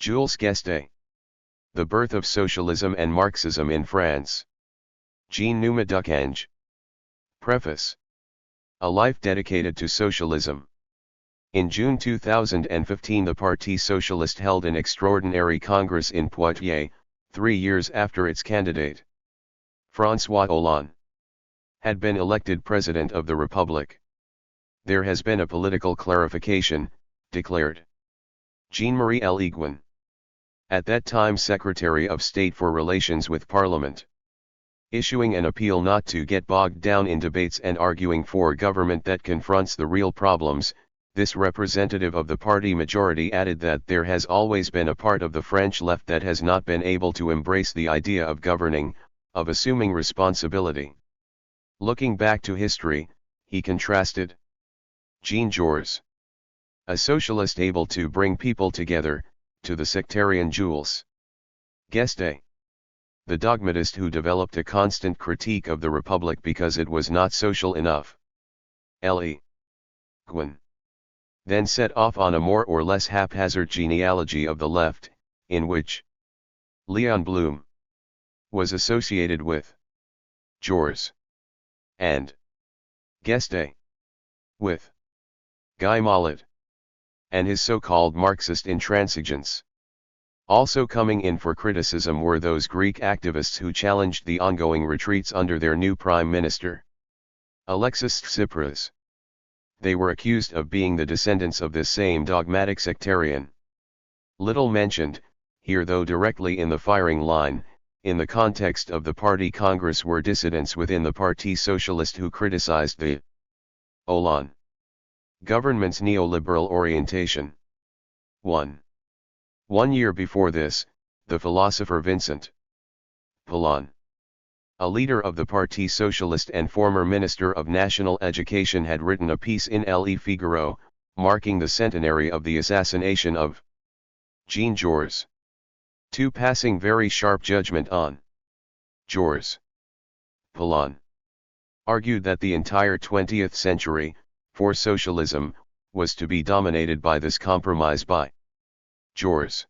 Jules Guesde. The Birth of Socialism and Marxism in France. Numa ducange. Preface. A life dedicated to socialism. In June 2015 the Parti Socialiste held an extraordinary congress in Poitiers, 3 years after its candidate, François Hollande, had been elected President of the Republic. There has been a political clarification, declared Jean-Marie Leguin, at that time Secretary of State for Relations with Parliament, issuing an appeal not to get bogged down in debates and arguing for government that confronts the real problems. This representative of the party majority added that there has always been a part of the French left that has not been able to embrace the idea of governing, of assuming responsibility. Looking back to history, he contrasted Jean-Georges, a socialist able to bring people together, to the sectarian Jules Guesde, the dogmatist who developed a constant critique of the Republic because it was not social enough. Leguin then set off on a more or less haphazard genealogy of the left, in which Léon Blum was associated with Georges and Guesde with Guy Mollet and his so-called Marxist intransigence. Also coming in for criticism were those Greek activists who challenged the ongoing retreats under their new Prime Minister, Alexis Tsipras. They were accused of being the descendants of this same dogmatic sectarian. Little mentioned, here though directly in the firing line, in the context of the party congress were dissidents within the Parti Socialiste who criticized the Hollande government's neoliberal orientation. 1 year before this, the philosopher Vincent Paulhan, a leader of the Parti Socialiste and former Minister of National Education, had written a piece in Le Figaro, marking the centenary of the assassination of Jean-Georges. 2 passing very sharp judgment on Georges. Paulhan argued that the entire 20th century, for socialism, was to be dominated by this compromise by Georges.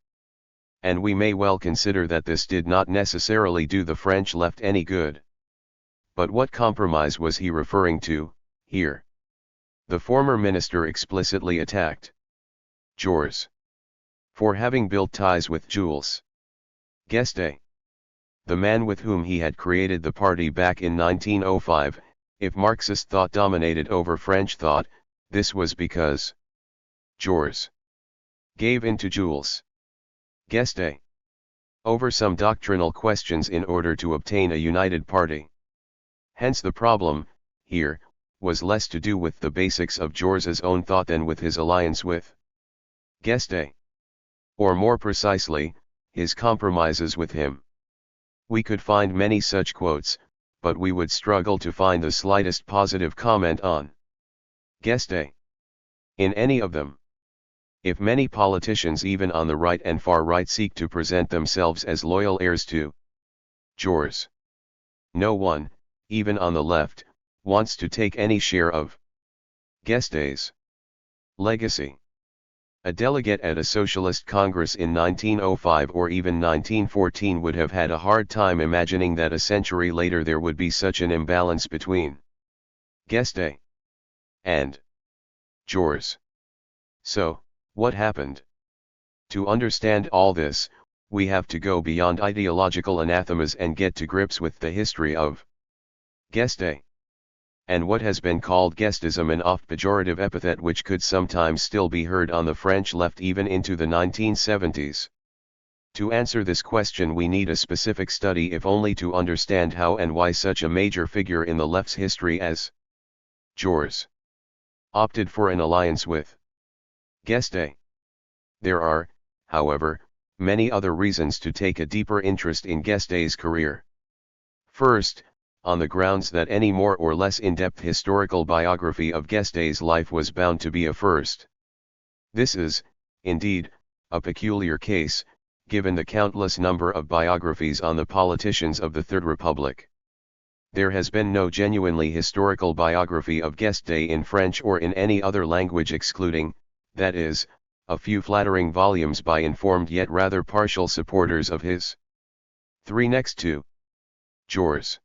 And we may well consider that this did not necessarily do the French left any good. But what compromise was he referring to, here? The former minister explicitly attacked Georges for having built ties with Jules Guesde, the man with whom he had created the party back in 1905. If Marxist thought dominated over French thought, this was because Georges gave in to Jules Guesde over some doctrinal questions in order to obtain a united party. Hence the problem, here, was less to do with the basics of Georges's own thought than with his alliance with Guesde. Or more precisely, his compromises with him. We could find many such quotes, but we would struggle to find the slightest positive comment on Guesde in any of them. If many politicians even on the right and far right seek to present themselves as loyal heirs to Georges, no one, even on the left, wants to take any share of Guesde's legacy. A delegate at a socialist congress in 1905 or even 1914 would have had a hard time imagining that a century later there would be such an imbalance between Guesde and Georges. So, what happened? To understand all this, we have to go beyond ideological anathemas and get to grips with the history of Guesde, and what has been called guesdism, an oft-pejorative epithet which could sometimes still be heard on the French left even into the 1970s. To answer this question we need a specific study if only to understand how and why such a major figure in the left's history as Georges opted for an alliance with Guesde. There are, however, many other reasons to take a deeper interest in Guesde's career. First, on the grounds that any more or less in-depth historical biography of Guesde's life was bound to be a first. This is, indeed, a peculiar case, given the countless number of biographies on the politicians of the Third Republic. There has been no genuinely historical biography of Guesde in French or in any other language excluding, that is, a few flattering volumes by informed yet rather partial supporters of his. 3 Next to Jules.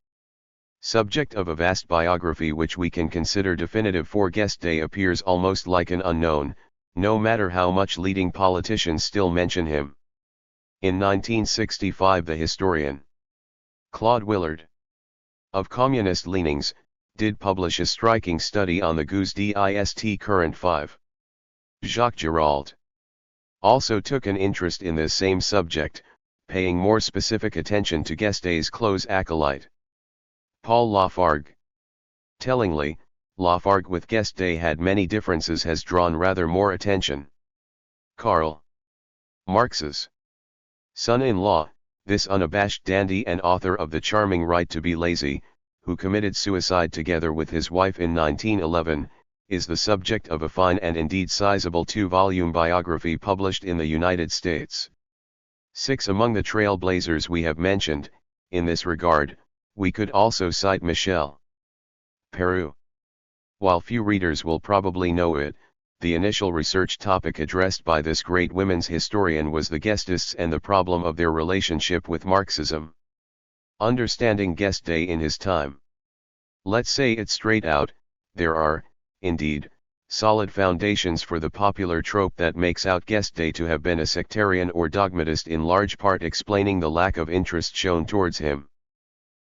Subject of a vast biography which we can consider definitive for Guesde appears almost like an unknown, no matter how much leading politicians still mention him. In 1965 the historian Claude Willard, of communist leanings, did publish a striking study on the guesde current 5. Jacques Girault also took an interest in this same subject, paying more specific attention to Guesde's close acolyte, Paul Lafargue. Tellingly, Lafargue with Guesde had many differences has drawn rather more attention. Karl Marx's son-in-law, this unabashed dandy and author of The Charming Right to be Lazy, who committed suicide together with his wife in 1911, is the subject of a fine and indeed sizable 2-volume biography published in the United States. 6 Among the trailblazers we have mentioned, in this regard, we could also cite Michel Peru. While few readers will probably know it, the initial research topic addressed by this great women's historian was the Guesdists and the problem of their relationship with Marxism. Understanding Guesde in his time. Let's say it straight out, there are, indeed, solid foundations for the popular trope that makes out Guesde to have been a sectarian or dogmatist, in large part explaining the lack of interest shown towards him.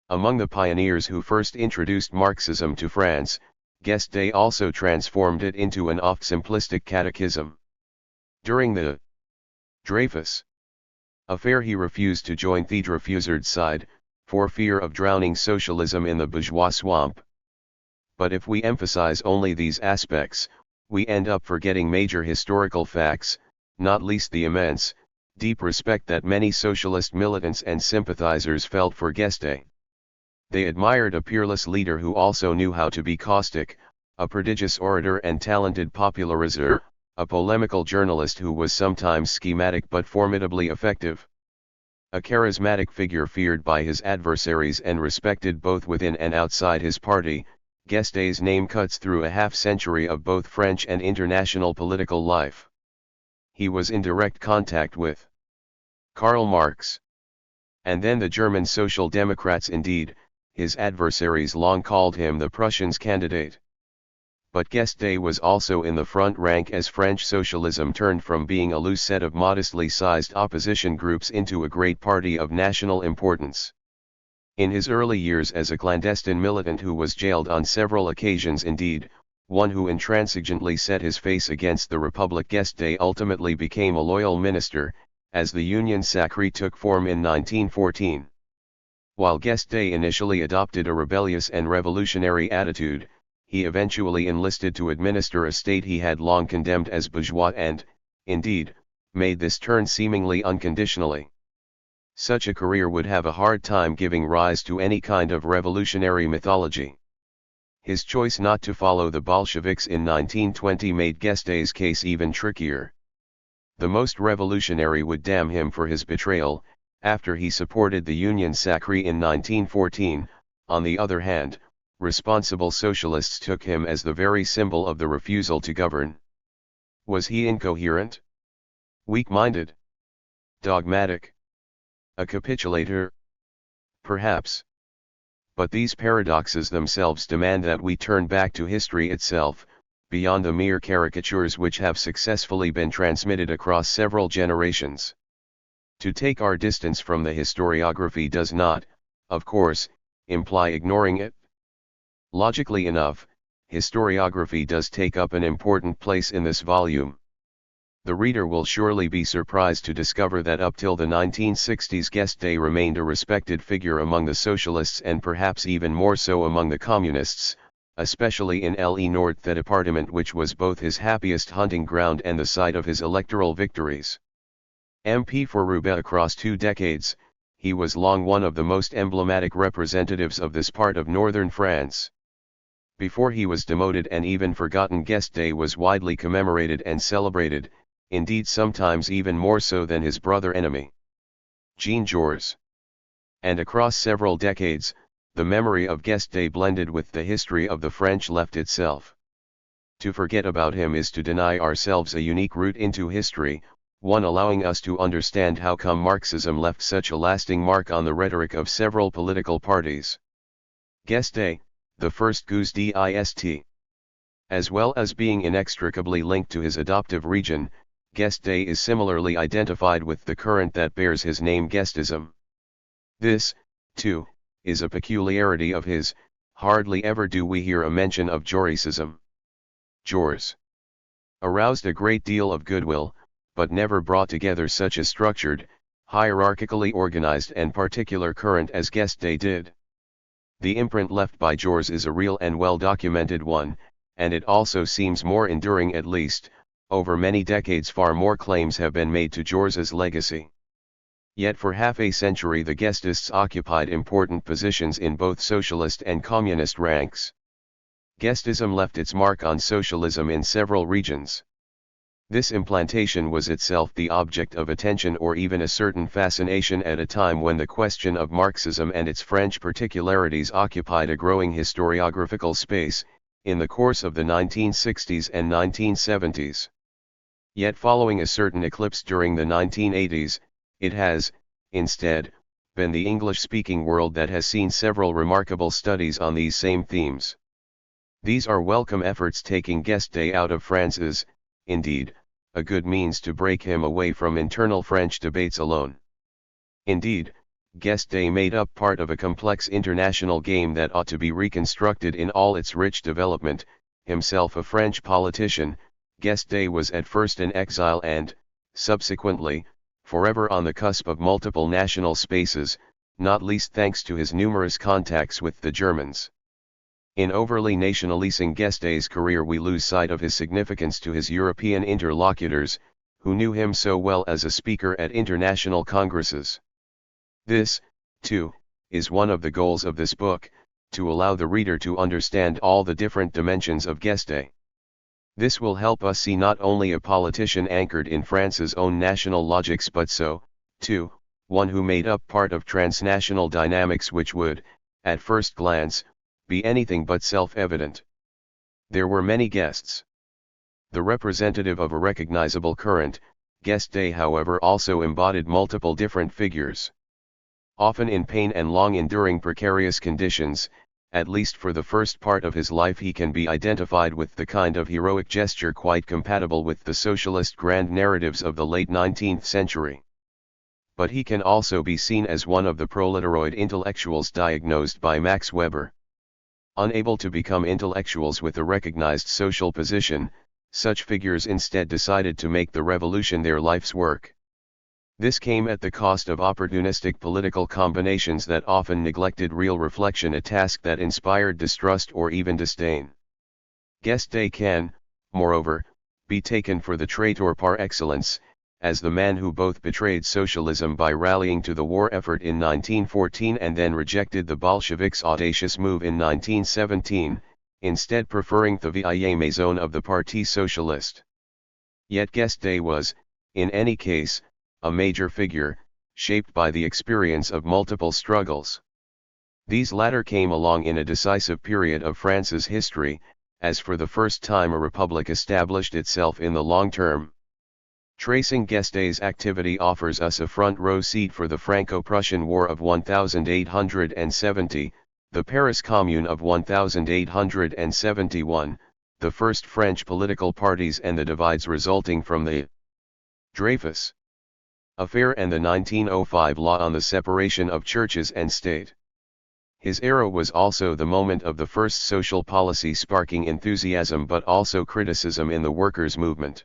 Among the pioneers who first introduced Marxism to France, Guesde also transformed it into an oft-simplistic catechism. During the Dreyfus affair he refused to join THIRD-WORLDISm's side, for fear of drowning socialism in the bourgeois swamp. But if we emphasize only these aspects, we end up forgetting major historical facts, not least the immense, deep respect that many socialist militants and sympathizers felt for Guesde. They admired a peerless leader who also knew how to be caustic, a prodigious orator and talented popularizer, a polemical journalist who was sometimes schematic but formidably effective. A charismatic figure feared by his adversaries and respected both within and outside his party, Guesde's name cuts through a half-century of both French and international political life. He was in direct contact with Karl Marx, and then the German Social Democrats. Indeed, his adversaries long called him the Prussians' candidate. But Guesde was also in the front rank as French socialism turned from being a loose set of modestly sized opposition groups into a great party of national importance. In his early years as a clandestine militant who was jailed on several occasions, indeed, one who intransigently set his face against the Republic, Guesde ultimately became a loyal minister, as the Union Sacrée took form in 1914. While Guesde initially adopted a rebellious and revolutionary attitude, he eventually enlisted to administer a state he had long condemned as bourgeois and, indeed, made this turn seemingly unconditionally. Such a career would have a hard time giving rise to any kind of revolutionary mythology. His choice not to follow the Bolsheviks in 1920 made Guesde's case even trickier. The most revolutionary would damn him for his betrayal, after he supported the Union Sacrée in 1914. On the other hand, responsible socialists took him as the very symbol of the refusal to govern. Was he incoherent? Weak-minded? Dogmatic? A capitulator? Perhaps. But these paradoxes themselves demand that we turn back to history itself, beyond the mere caricatures which have successfully been transmitted across several generations. To take our distance from the historiography does not, of course, imply ignoring it. Logically enough, historiography does take up an important place in this volume. The reader will surely be surprised to discover that up till the 1960s Guesde remained a respected figure among the socialists and perhaps even more so among the communists, especially in Le Nord département, which was both his happiest hunting ground and the site of his electoral victories. MP for Roubaix across 2 decades, he was long one of the most emblematic representatives of this part of northern France. Before he was demoted and even forgotten, Guesde was widely commemorated and celebrated, indeed sometimes even more so than his brother enemy, Jean-Georges. And across several decades, the memory of Guesde blended with the history of the French left itself. To forget about him is to deny ourselves a unique route into history, one allowing us to understand how come Marxism left such a lasting mark on the rhetoric of several political parties. Guesde, the first guesde. As well as being inextricably linked to his adoptive region, Guesde is similarly identified with the current that bears his name, guesdism. This, too, is a peculiarity of his. Hardly ever do we hear a mention of Jorisism. Jors aroused a great deal of goodwill, but never brought together such a structured, hierarchically organized and particular current as Guesde did. The imprint left by Jors is a real and well-documented one, and it also seems more enduring. At least, over many decades far more claims have been made to Jors's legacy. Yet for half a century the guesdists occupied important positions in both socialist and communist ranks. Guesdism left its mark on socialism in several regions. This implantation was itself the object of attention or even a certain fascination at a time when the question of Marxism and its French particularities occupied a growing historiographical space, in the course of the 1960s and 1970s. Yet following a certain eclipse during the 1980s, it has, instead, been the English-speaking world that has seen several remarkable studies on these same themes. These are welcome efforts taking Guesde out of France is, indeed, a good means to break him away from internal French debates alone. Indeed, Guesde made up part of a complex international game that ought to be reconstructed in all its rich development. Himself a French politician, Guesde was at first in exile and, subsequently, forever on the cusp of multiple national spaces, not least thanks to his numerous contacts with the Germans. In overly nationalizing Guesde's career we lose sight of his significance to his European interlocutors, who knew him so well as a speaker at international congresses. This, too, is one of the goals of this book, to allow the reader to understand all the different dimensions of Guesde. This will help us see not only a politician anchored in France's own national logics but so, too, one who made up part of transnational dynamics which would, at first glance, be anything but self-evident. There were many guests. The representative of a recognizable current, Guesde however also embodied multiple different figures. Often in pain and long-enduring precarious conditions, at least for the first part of his life he can be identified with the kind of heroic gesture quite compatible with the socialist grand narratives of the late 19th century. But he can also be seen as one of the proletariat intellectuals diagnosed by Max Weber. Unable to become intellectuals with a recognized social position, such figures instead decided to make the revolution their life's work. This came at the cost of opportunistic political combinations that often neglected real reflection, a task that inspired distrust or even disdain. Guesde can, moreover, be taken for the traitor par excellence, as the man who both betrayed socialism by rallying to the war effort in 1914 and then rejected the Bolsheviks' audacious move in 1917, instead preferring the vieille maison of the Parti Socialiste. Yet Guesde was, in any case, a major figure, shaped by the experience of multiple struggles. These latter came along in a decisive period of France's history, as for the first time a republic established itself in the long term. Tracing Guesde's activity offers us a front-row seat for the Franco-Prussian War of 1870, the Paris Commune of 1871, the first French political parties and the divides resulting from the Dreyfus affair and the 1905 law on the separation of churches and state. His era was also the moment of the first social policy sparking enthusiasm but also criticism in the workers' movement.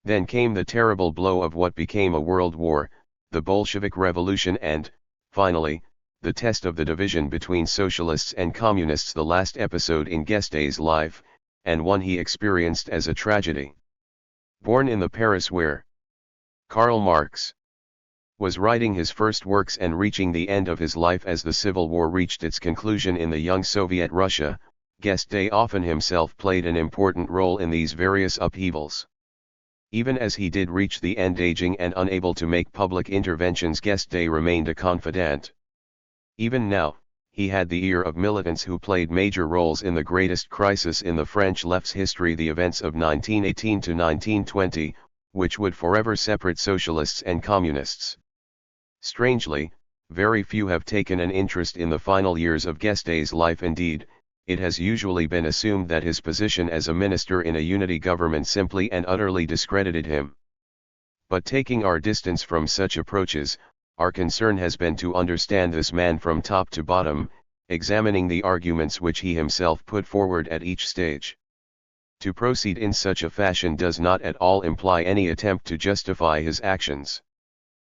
Then came the terrible blow of what became a world war, the Bolshevik Revolution and, finally, the test of the division between socialists and communists, the last episode in Guesde's life, and one he experienced as a tragedy. Born in the Paris where Karl Marx was writing his first works and reaching the end of his life as the Civil War reached its conclusion in the young Soviet Russia, Guesde often himself played an important role in these various upheavals. Even as he did reach the end, aging and unable to make public interventions, Guesde remained a confidant. Even now, he had the ear of militants who played major roles in the greatest crisis in the French left's history, the events of 1918 to 1920, which would forever separate socialists and communists. Strangely, very few have taken an interest in the final years of Guesde's life. Indeed, it has usually been assumed that his position as a minister in a unity government simply and utterly discredited him. But taking our distance from such approaches, our concern has been to understand this man from top to bottom, examining the arguments which he himself put forward at each stage. To proceed in such a fashion does not at all imply any attempt to justify his actions.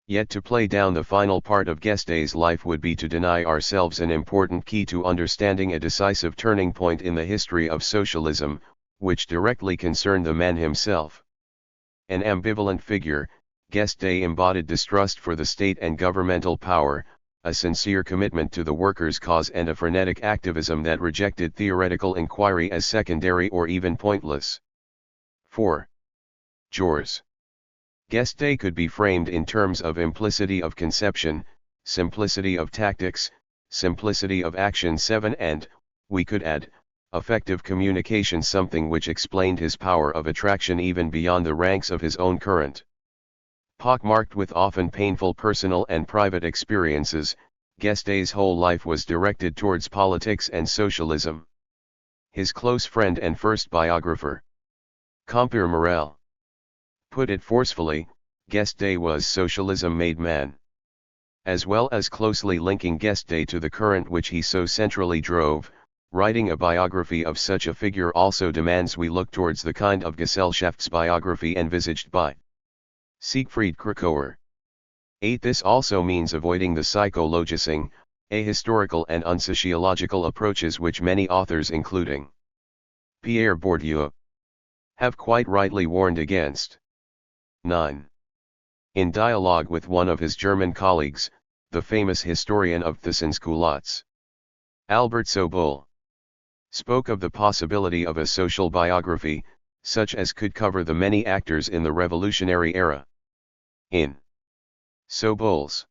Yet to play down the final part of Guesde's life would be to deny ourselves an important key to understanding a decisive turning point in the history of socialism, which directly concerned the man himself. An ambivalent figure, Guesde embodied distrust for the state and governmental power, a sincere commitment to the workers' cause, and a frenetic activism that rejected theoretical inquiry as secondary or even pointless. 4. Jules. Guesde could be framed in terms of implicity of conception, simplicity of tactics, simplicity of action. 7. And, we could add, effective communication, something which explained his power of attraction even beyond the ranks of his own current. Pockmarked with often painful personal and private experiences, Guesde's whole life was directed towards politics and socialism. His close friend and first biographer, Compeer Morel, put it forcefully, Guesde was socialism made man. As well as closely linking Guesde to the current which he so centrally drove, writing a biography of such a figure also demands we look towards the kind of Gesellschaftsbiography envisaged by Siegfried Kracauer. 8. This also means avoiding the psychologising, ahistorical and unsociological approaches which many authors, including Pierre Bourdieu, have quite rightly warned against. 9. In dialogue with one of his German colleagues, the famous historian of Thyssen-Culottes, Albert Sobol, spoke of the possibility of a social biography, such as could cover the many actors in the revolutionary era. In Sobol's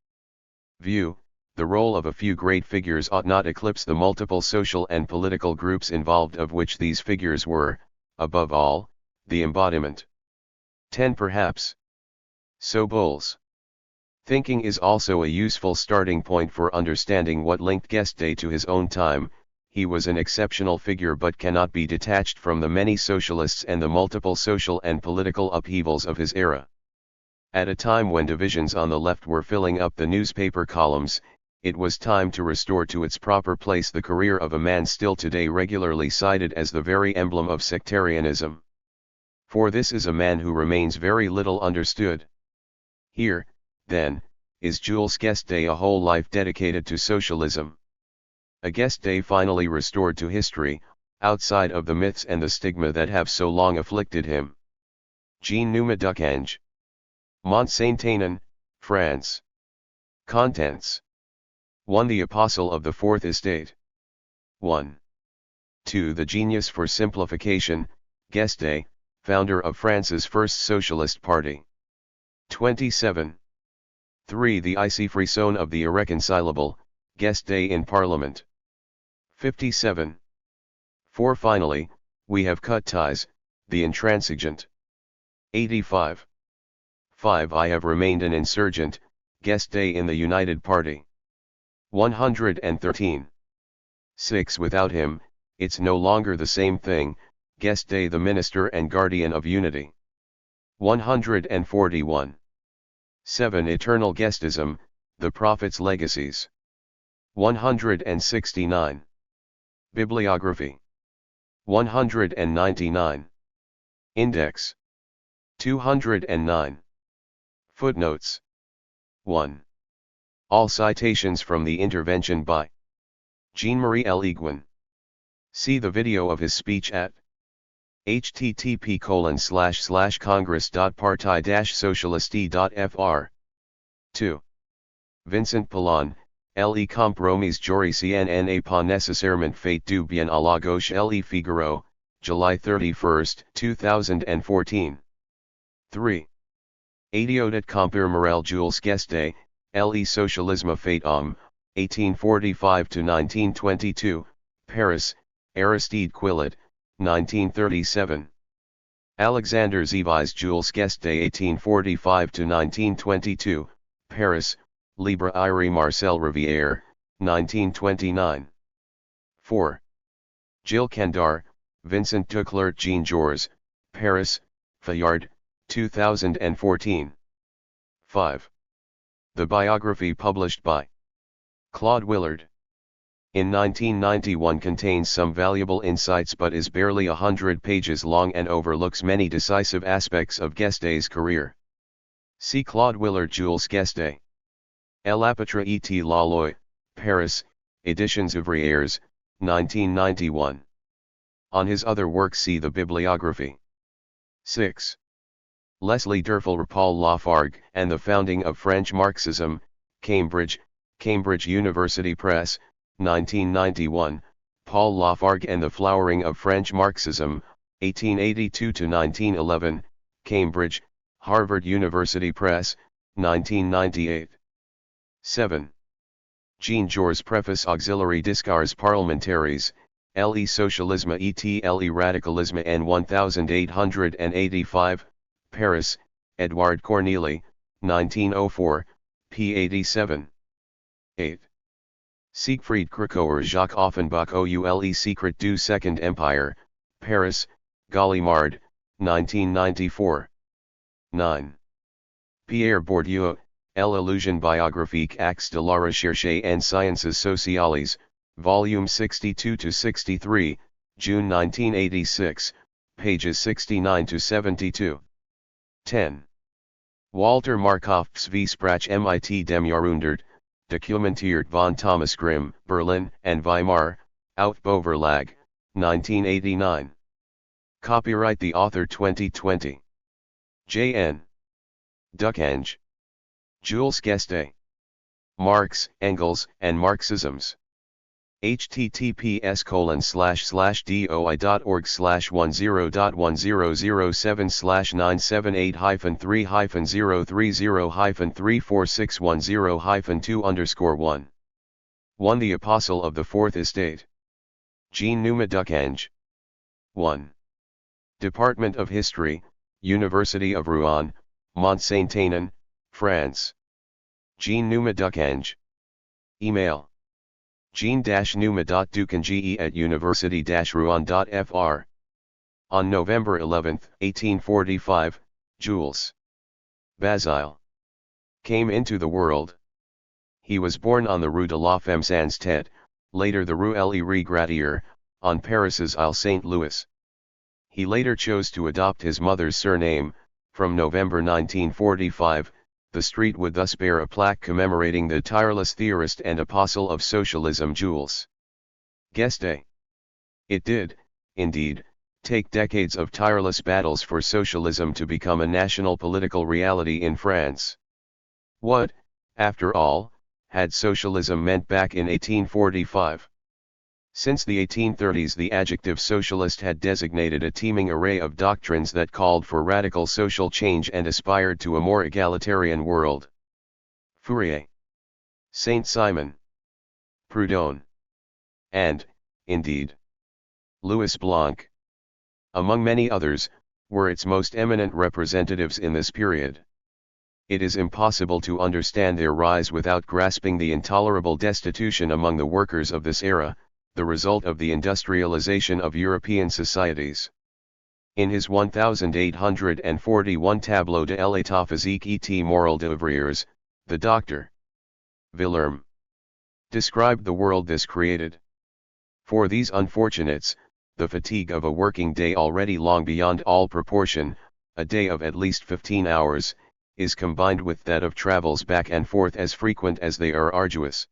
view, the role of a few great figures ought not eclipse the multiple social and political groups involved, of which these figures were, above all, the embodiment. 10. Perhaps Sobol's thinking is also a useful starting point for understanding what linked Guesde to his own time. He was an exceptional figure but cannot be detached from the many socialists and the multiple social and political upheavals of his era. At a time when divisions on the left were filling up the newspaper columns, it was time to restore to its proper place the career of a man still today regularly cited as the very emblem of sectarianism. For this is a man who remains very little understood. Here, then, is Jules Guesde, a whole life dedicated to socialism. A Guesde finally restored to history, outside of the myths and the stigma that have so long afflicted him. Jean Numa Ducange. Mont Saint-Aignan, France. Contents. 1. The Apostle of the Fourth Estate. 1. 2. The Genius for Simplification, Guesde, founder of France's first socialist party. 27. 3. The Icy Frisson of the Irreconcilable, Guesde in Parliament. 57. 4. Finally, we have cut ties, the intransigent. 85. 5. I have remained an insurgent, Guesde in the United Party. 113. 6. Without him, it's no longer the same thing, Guesde the minister and guardian of unity. 141. 7. Eternal Guesdism, the Prophet's Legacies. 169. Bibliography. 199. Index. 209. Footnotes. 1. All citations from the intervention by Jean-Marie L. Iguin. See the video of his speech at http://congress.parti-socialisti.fr. 2. Vincent Pallon, le compromis juricienne pas nécessairement fait du bien à la gauche le Figaro, July 31, 2014. 3. Idiote Compeer Morel Jules Guesde, le socialisme fait homme, 1845 to 1922, Paris, Aristide Quillet, 1937. Alexander Zevi's Jules Guesde 1845 to 1922, Paris, Libre Irie Marcel Rivière, 1929. 4. Gilles Candar, Vincent Duclerc Jean Jaurès, Paris, Fayard, 2014. 5. The biography published by Claude Willard in 1991 contains some valuable insights but is barely 100 pages long and overlooks many decisive aspects of Guesde's career. See Claude Willard Jules Guesde. L'Apôtre et la Loi, Paris, Editions Ouvrières, 1991. On his other works see the bibliography. 6. Leslie Durfel Paul Lafargue and the Founding of French Marxism, Cambridge, Cambridge University Press, 1991, Paul Lafargue and the Flowering of French Marxism, 1882 to 1911, Cambridge, Harvard University Press, 1998. 7. Jean Jaurès Préface Auxiliary Discours Parlementaires, Le Socialisme et le Radicalisme en 1885, Paris, Edouard Corneille, 1904, p. 87. 8. Siegfried Krikower Jacques Offenbach Oule Secret du Second Empire, Paris, Gallimard, 1994. 9. Pierre Bourdieu, L'illusion biographique Axes de la Recherche en Sciences Sociales, Volume 62 to 63, June 1986, pages 69 to 72. 10. Walter Markowitz v. Sprach mit dem Jahrhundert, Dokumentiert von Thomas Grimm, Berlin and Weimar, Outbau Verlag, 1989. Copyright the author 2020. J.N. Ducange. Jules Guesde. Marx, Engels, and Marxisms. https://doi.org/1007/978-330-34610-2_1. 1. The Apostle of the Fourth Estate. Jean Numa Ducange. 1. Department of History, University of Rouen, Mont-Saint-Aignan, France. Jean Numa Ducange. Email: jean-numa.ducange@university-rouen.fr. On November 11, 1845, Jules Basile came into the world. He was born on the Rue de la Femme Sans Tête, later the Rue Le Regratier, on Paris's Ile Saint-Louis. He later chose to adopt his mother's surname. From November 1945, the street would thus bear a plaque commemorating the tireless theorist and apostle of socialism Jules Guesde. It did, indeed, take decades of tireless battles for socialism to become a national political reality in France. What, after all, had socialism meant back in 1845? Since the 1830s, the adjective socialist had designated a teeming array of doctrines that called for radical social change and aspired to a more egalitarian world. Fourier, Saint-Simon, Proudhon, and, indeed, Louis Blanc, among many others, were its most eminent representatives in this period. It is impossible to understand their rise without grasping the intolerable destitution among the workers of this era, the result of the industrialization of European societies. In his 1841 Tableau de l'état physique et moral d'ouvriers, the Dr. Villerme described the world this created. For these unfortunates, the fatigue of a working day already long beyond all proportion, a day of at least 15 hours, is combined with that of travels back and forth as frequent as they are arduous.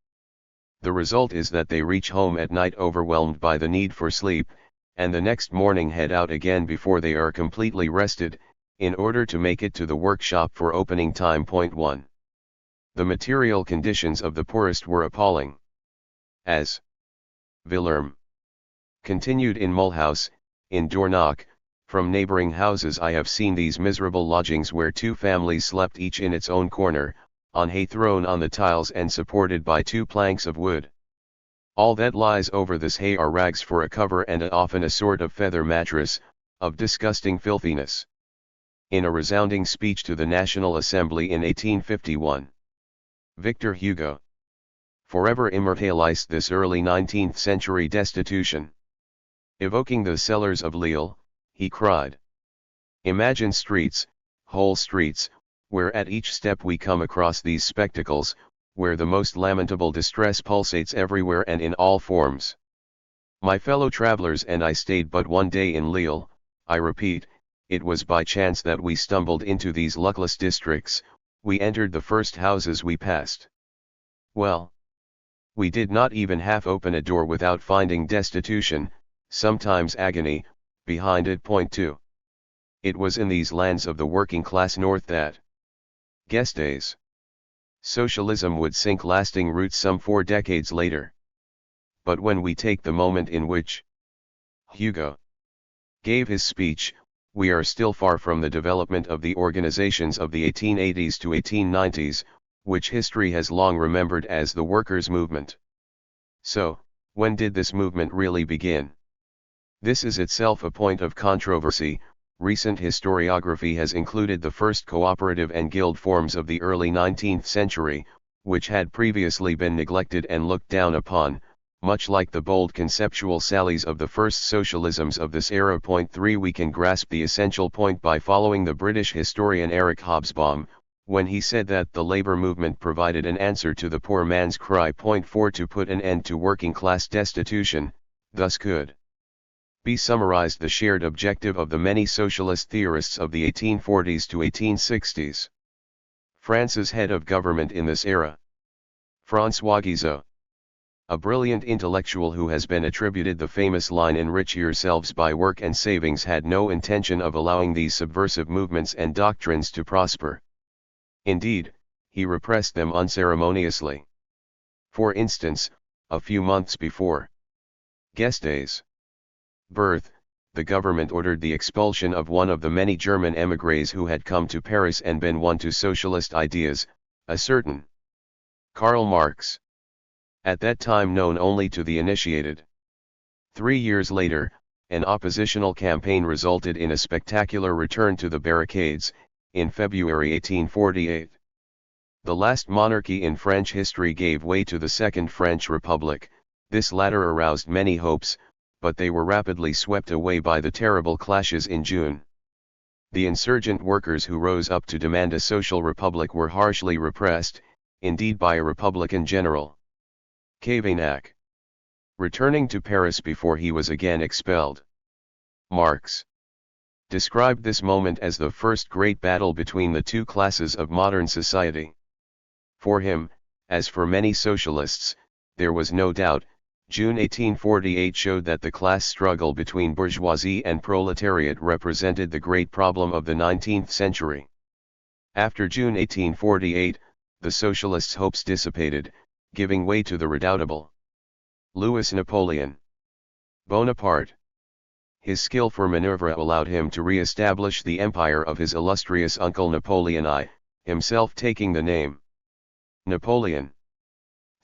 The result is that they reach home at night overwhelmed by the need for sleep, and the next morning head out again before they are completely rested, in order to make it to the workshop for opening time. 1. The material conditions of the poorest were appalling. As Villerme continued in Mulhouse, in Dornoch, from neighboring houses I have seen these miserable lodgings where two families slept each in its own corner, on hay thrown on the tiles and supported by 2 planks of wood. All that lies over this hay are rags for a cover and often a sort of feather mattress, of disgusting filthiness. In a resounding speech to the National Assembly in 1851, Victor Hugo forever immortalized this early 19th century destitution. Evoking the cellars of Lille, he cried, "Imagine streets, whole streets, where at each step we come across these spectacles, where the most lamentable distress pulsates everywhere and in all forms. My fellow travelers and I stayed but one day in Lille. I repeat, it was by chance that we stumbled into these luckless districts. We entered the first houses we passed. Well, we did not even half open a door without finding destitution, sometimes agony, behind it. Point 2. It was in these lands of the working class north that guesde socialism would sink lasting roots some 4 decades later. But when we take the moment in which Hugo gave his speech, we are still far from the development of the organizations of the 1880s to 1890s, which history has long remembered as the workers' movement. So, when did this movement really begin? This is itself a point of controversy. Recent historiography has included the first cooperative and guild forms of the early 19th century, which had previously been neglected and looked down upon, much like the bold conceptual sallies of the first socialisms of this era. Point 3. We can grasp the essential point by following the British historian Eric Hobsbawm, when he said that the labor movement provided an answer to the poor man's cry. Point 4. To put an end to working class destitution, thus could be summarized the shared objective of the many socialist theorists of the 1840s to 1860s. France's head of government in this era, François Guizot, a brilliant intellectual who has been attributed the famous line "enrich yourselves by work and savings," had no intention of allowing these subversive movements and doctrines to prosper. Indeed, he repressed them unceremoniously. For instance, a few months before guesde's birth, the government ordered the expulsion of one of the many German émigrés who had come to Paris and been won to socialist ideas, a certain Karl Marx, at that time known only to the initiated. 3 years later, an oppositional campaign resulted in a spectacular return to the barricades, in February 1848. The last monarchy in French history gave way to the Second French Republic. This latter aroused many hopes, but they were rapidly swept away by the terrible clashes in June. The insurgent workers who rose up to demand a social republic were harshly repressed, indeed by a Republican general, Cavaignac, returning to Paris before he was again expelled. Marx described this moment as the first great battle between the two classes of modern society. For him, as for many socialists, there was no doubt. June 1848 showed that the class struggle between bourgeoisie and proletariat represented the great problem of the 19th century. After June 1848, the socialists' hopes dissipated, giving way to the redoubtable Louis Napoleon Bonaparte. His skill for maneuver allowed him to re-establish the empire of his illustrious uncle Napoleon I, himself taking the name Napoleon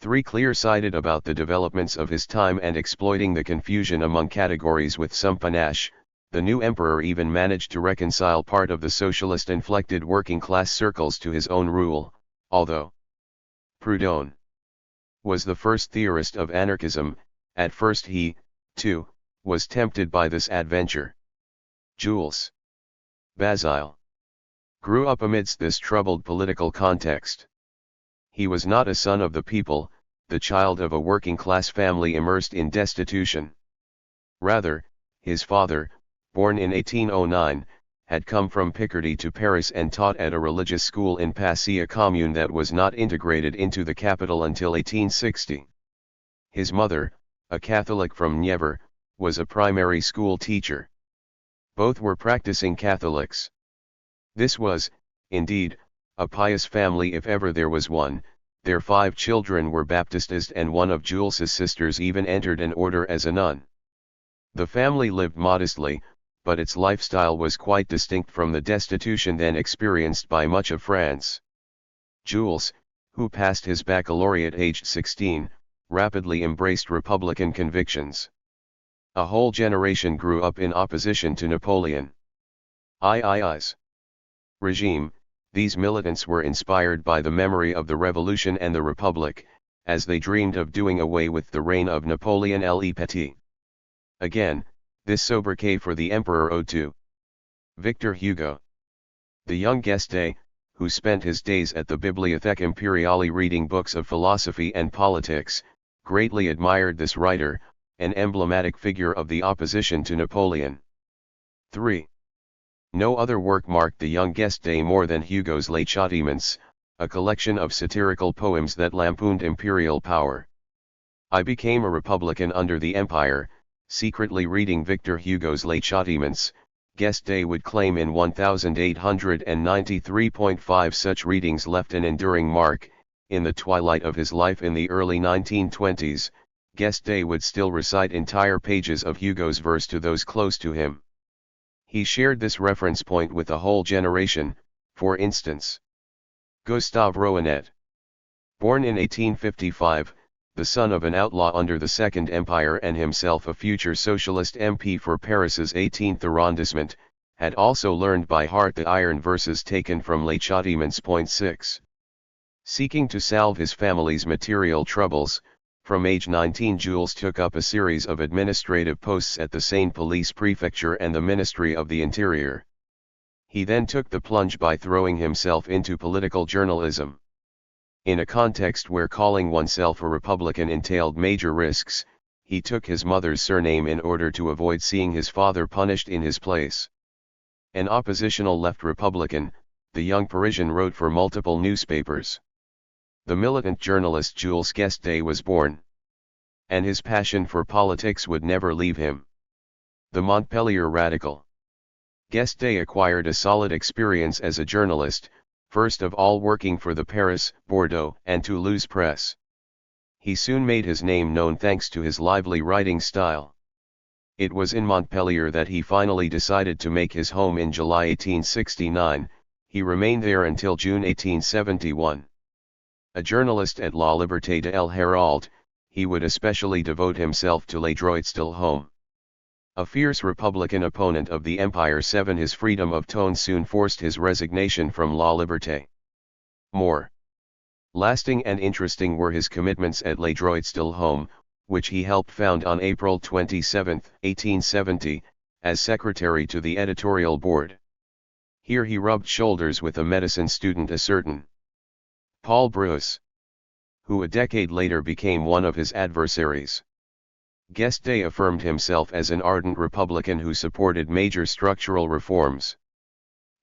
III. Clear-sighted about the developments of his time and exploiting the confusion among categories with some panache, the new emperor even managed to reconcile part of the socialist-inflected working-class circles to his own rule, although Proudhon was the first theorist of anarchism. At first he, too, was tempted by this adventure. Jules Bazile grew up amidst this troubled political context. He was not a son of the people, the child of a working-class family immersed in destitution. Rather, his father, born in 1809, had come from Picardy to Paris and taught at a religious school in Passy, a commune that was not integrated into the capital until 1860. His mother, a Catholic from Nievre, was a primary school teacher. Both were practicing Catholics. This was, indeed, a pious family if ever there was one. Their 5 children were baptized and one of Jules's sisters even entered an order as a nun. The family lived modestly, but its lifestyle was quite distinct from the destitution then experienced by much of France. Jules, who passed his baccalaureate aged 16, rapidly embraced Republican convictions. A whole generation grew up in opposition to Napoleon II's regime. These militants were inspired by the memory of the Revolution and the Republic, as they dreamed of doing away with the reign of Napoleon le Petit. Again, this sobriquet for the emperor owed to Victor Hugo. The young guesde, who spent his days at the Bibliothèque Impériale reading books of philosophy and politics, greatly admired this writer, an emblematic figure of the opposition to Napoleon. 3. No other work marked the young guesde more than Hugo's Les Châtiments, a collection of satirical poems that lampooned imperial power. I became a Republican under the Empire, secretly reading Victor Hugo's Les Châtiments, Guesde would claim in 1893.5. Such readings left an enduring mark. In the twilight of his life in the early 1920s, Guesde would still recite entire pages of Hugo's verse to those close to him. He shared this reference point with a whole generation, for instance. Gustave Rouanet. Born in 1855, the son of an outlaw under the Second Empire and himself a future socialist MP for Paris's 18th arrondissement, had also learned by heart the iron verses taken from Les Châtiments. 6. Seeking to salve his family's material troubles, from age 19 Jules took up a series of administrative posts at the Seine Police Prefecture and the Ministry of the Interior. He then took the plunge by throwing himself into political journalism. In a context where calling oneself a Republican entailed major risks, he took his mother's surname in order to avoid seeing his father punished in his place. An oppositional left Republican, the young Parisian wrote for multiple newspapers. The militant journalist Jules Guesde was born. And his passion for politics would never leave him. The Montpellier radical. Guesde acquired a solid experience as a journalist, first of all working for the Paris, Bordeaux, and Toulouse press. He soon made his name known thanks to his lively writing style. It was in Montpellier that he finally decided to make his home in July 1869, he remained there until June 1871. A journalist at La Liberté de El Herald, he would especially devote himself to Les Droits-de-l'Homme. A fierce Republican opponent of the Empire 7, his freedom of tone soon forced his resignation from La Liberté. More lasting and interesting were his commitments at Les Droits-de-l'Homme, which he helped found on April 27, 1870, as secretary to the editorial board. Here he rubbed shoulders with a medicine student, a certain Paul Brousse, who a decade later became one of his adversaries. Guesde affirmed himself as an ardent Republican who supported major structural reforms.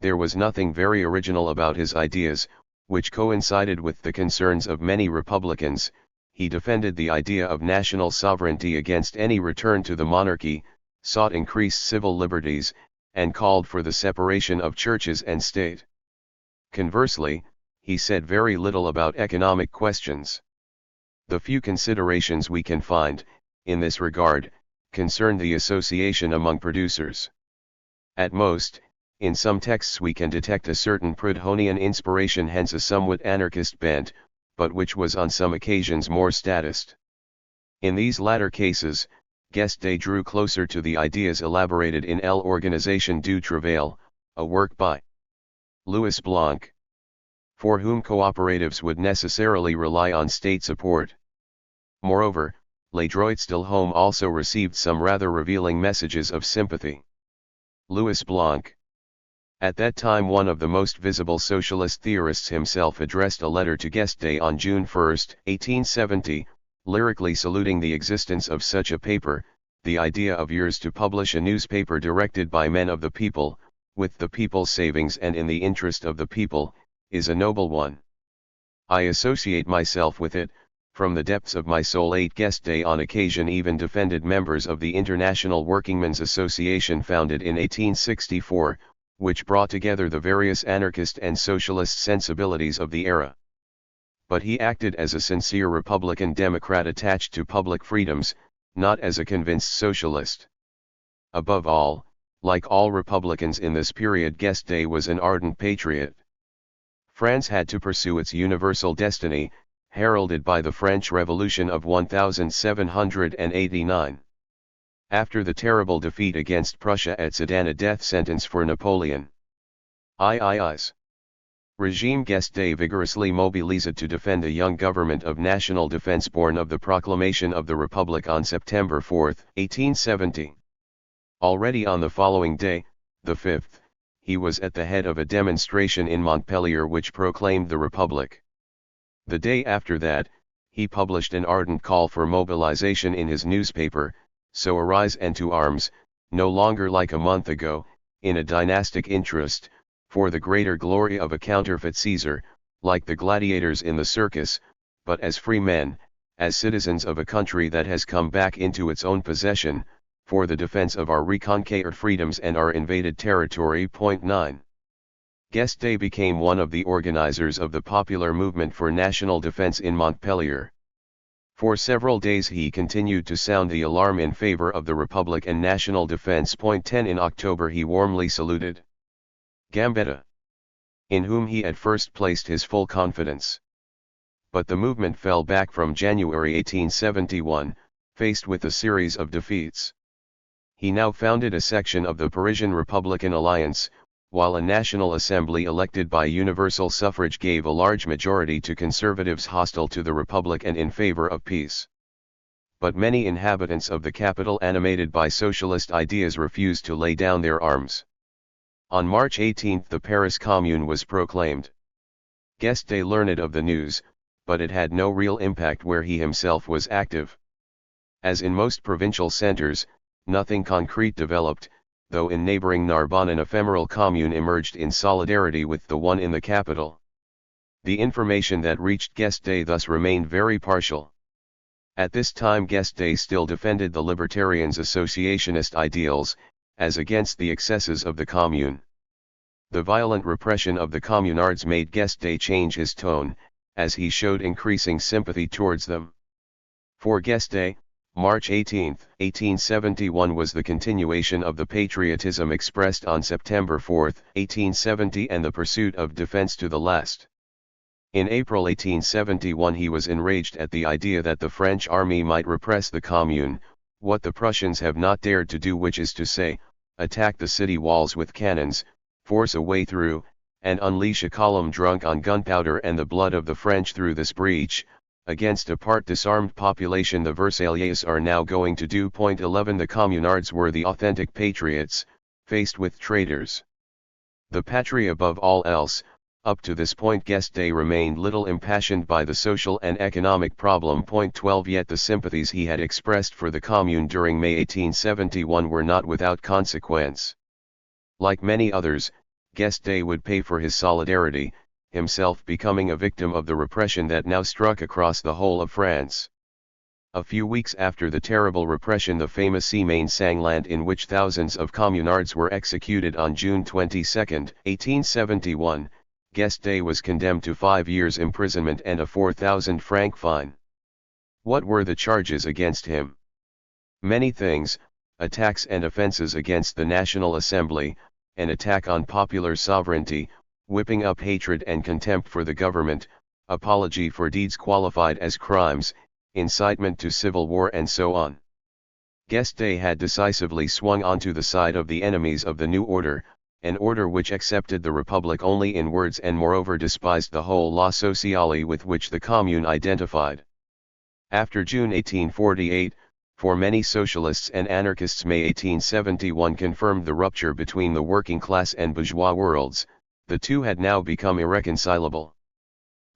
There was nothing very original about his ideas, which coincided with the concerns of many Republicans. He defended the idea of national sovereignty against any return to the monarchy, sought increased civil liberties, and called for the separation of churches and state. Conversely, he said very little about economic questions. The few considerations we can find, in this regard, concern the association among producers. At most, in some texts we can detect a certain Proudhonian inspiration, hence a somewhat anarchist bent, but which was on some occasions more statist. In these latter cases, Guesde drew closer to the ideas elaborated in L'Organisation du Travail, a work by Louis Blanc, for whom cooperatives would necessarily rely on state support. Moreover, Les Droits-de-l'Homme also received some rather revealing messages of sympathy. Louis Blanc, at that time one of the most visible socialist theorists, himself addressed a letter to Guesde on June 1, 1870, lyrically saluting the existence of such a paper. The idea of yours to publish a newspaper directed by men of the people, with the people's savings and in the interest of the people, is a noble one. I associate myself with it, from the depths of my soul. 8 Guesde on occasion even defended members of the International Workingmen's Association founded in 1864, which brought together the various anarchist and socialist sensibilities of the era. But he acted as a sincere Republican Democrat attached to public freedoms, not as a convinced socialist. Above all, like all Republicans in this period, Guesde was an ardent patriot. France had to pursue its universal destiny, heralded by the French Revolution of 1789. After the terrible defeat against Prussia at Sedan, a death sentence for Napoleon. III's regime guesde vigorously mobilized to defend a young government of national defense born of the proclamation of the Republic on September 4, 1870. Already on the following day, the 5th, he was at the head of a demonstration in Montpellier which proclaimed the Republic. The day after that, he published an ardent call for mobilization in his newspaper, So Arise and to Arms, no longer like a month ago, in a dynastic interest, for the greater glory of a counterfeit Caesar, like the gladiators in the circus, but as free men, as citizens of a country that has come back into its own possession, for the defense of our reconquered freedoms and our invaded territory. 9. Guesde became one of the organizers of the popular movement for national defense in Montpellier. For several days he continued to sound the alarm in favor of the Republic and national defense. 10. In October he warmly saluted Gambetta, in whom he at first placed his full confidence. But the movement fell back from January 1871, faced with a series of defeats. He now founded a section of the Parisian Republican Alliance, while a National Assembly elected by universal suffrage gave a large majority to conservatives hostile to the Republic and in favor of peace. But many inhabitants of the capital animated by socialist ideas refused to lay down their arms. On March 18 the Paris Commune was proclaimed. Guesde learned of the news, but it had no real impact where he himself was active. As in most provincial centers, nothing concrete developed, though in neighboring Narbonne an ephemeral commune emerged in solidarity with the one in the capital. The information that reached Guesde thus remained very partial. At this time Guesde still defended the libertarians' associationist ideals, as against the excesses of the commune. The violent repression of the communards made Guesde change his tone, as he showed increasing sympathy towards them. For Guesde, March 18, 1871 was the continuation of the patriotism expressed on September 4, 1870 and the pursuit of defense to the last. In April 1871 he was enraged at the idea that the French army might repress the Commune, what the Prussians have not dared to do, which is to say, attack the city walls with cannons, force a way through, and unleash a column drunk on gunpowder and the blood of the French through this breach. Against a part disarmed population the Versaillais are now going to do. 11 The communards were the authentic patriots, faced with traitors. The patrie above all else. Up to this point Guesde remained little impassioned by the social and economic problem. 12 Yet the sympathies he had expressed for the Commune during May 1871 were not without consequence. Like many others, Guesde would pay for his solidarity, himself becoming a victim of the repression that now struck across the whole of France. A few weeks after the terrible repression, the famous Semaine Sanglant, in which thousands of communards were executed on June 22, 1871, Guesde was condemned to 5 years' imprisonment and a 4,000 franc fine. What were the charges against him? Many things: attacks and offences against the National Assembly, an attack on popular sovereignty, whipping up hatred and contempt for the government, apology for deeds qualified as crimes, incitement to civil war, and so on. Guesde had decisively swung onto the side of the enemies of the new order, an order which accepted the Republic only in words and moreover despised the whole law sociale with which the Commune identified. After June 1848, for many socialists and anarchists, May 1871 confirmed the rupture between the working class and bourgeois worlds. The two had now become irreconcilable.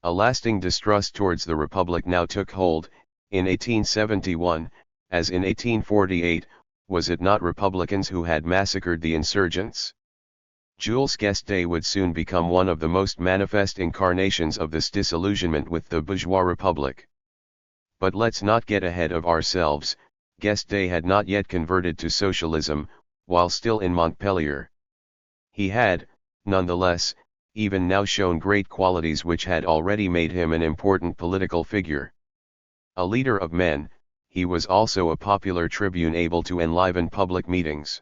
A lasting distrust towards the Republic now took hold. In 1871, as in 1848, was it not Republicans who had massacred the insurgents? Jules Guesde would soon become one of the most manifest incarnations of this disillusionment with the bourgeois Republic. But let's not get ahead of ourselves. Guesde had not yet converted to socialism, while still in Montpellier. He had, nonetheless, even now shown great qualities which had already made him an important political figure. A leader of men, he was also a popular tribune able to enliven public meetings.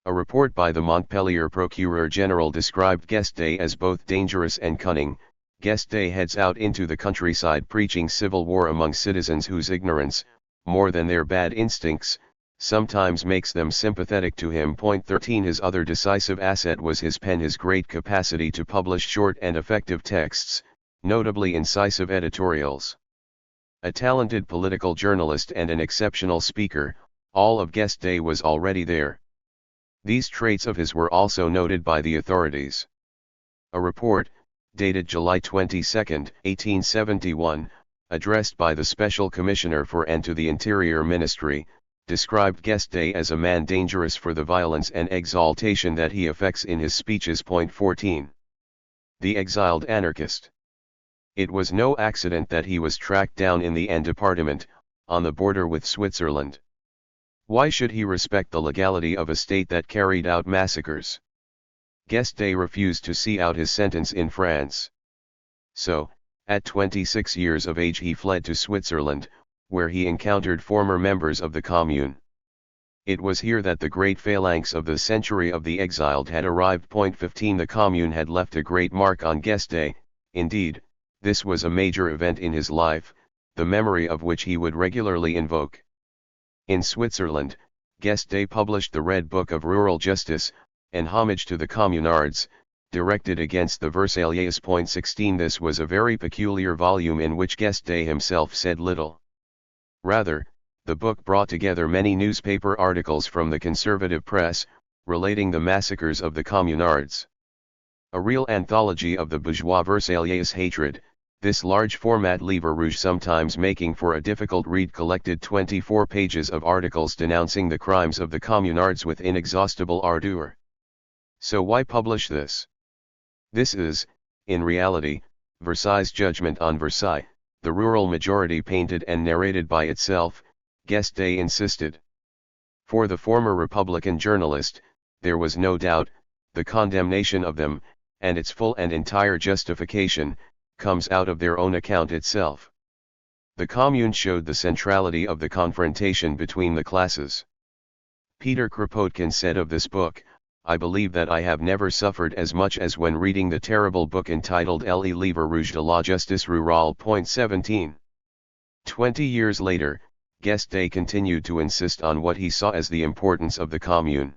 A report by the Montpellier Procureur General described Guesde as both dangerous and cunning. Guesde heads out into the countryside preaching civil war among citizens whose ignorance, more than their bad instincts, sometimes makes them sympathetic to him. 13 His other decisive asset was his pen, his great capacity to publish short and effective texts, notably incisive editorials. A talented political journalist and an exceptional speaker, all of Guesde was already there. These traits of his were also noted by the authorities. A report, dated July 22, 1871, addressed by the Special Commissioner for and to the Interior Ministry, described Guesde as a man dangerous for the violence and exaltation that he affects in his speeches. 14. The exiled anarchist. It was no accident that he was tracked down in the Aisne department, on the border with Switzerland. Why should he respect the legality of a state that carried out massacres? Guesde refused to see out his sentence in France. So, at 26 years of age he fled to Switzerland, where he encountered former members of the Commune. It was here that the great phalanx of the century of the exiled had arrived. 15 The Commune had left a great mark on Guesde. Indeed, this was a major event in his life, the memory of which he would regularly invoke. In Switzerland, Guesde published the Red Book of Rural Justice, an homage to the communards, directed against the Versaillais. 16 This was a very peculiar volume in which Guesde himself said little. Rather, the book brought together many newspaper articles from the conservative press, relating the massacres of the communards. A real anthology of the bourgeois Versaillais hatred, this large format Livre Rouge, sometimes making for a difficult read, collected 24 pages of articles denouncing the crimes of the communards with inexhaustible ardor. So why publish this? This is, in reality, Versailles' judgment on Versailles, the rural majority painted and narrated by itself, Guesde insisted. For the former Republican journalist, there was no doubt, the condemnation of them, and its full and entire justification, comes out of their own account itself. The Commune showed the centrality of the confrontation between the classes. Peter Kropotkin said of this book, "I believe that I have never suffered as much as when reading the terrible book entitled Le Livre Rouge de la Justice Rurale." 17. 20 years later, Guesde continued to insist on what he saw as the importance of the Commune.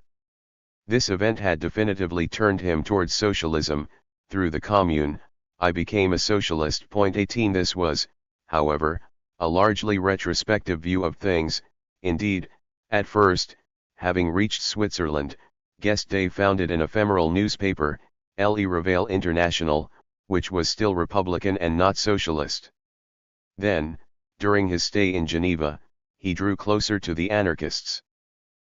This event had definitively turned him towards socialism. Through the Commune, I became a socialist. 18 This was, however, a largely retrospective view of things. Indeed, at first, having reached Switzerland, Guesde founded an ephemeral newspaper, Le Réveil International, which was still Republican and not socialist. Then, during his stay in Geneva, he drew closer to the anarchists.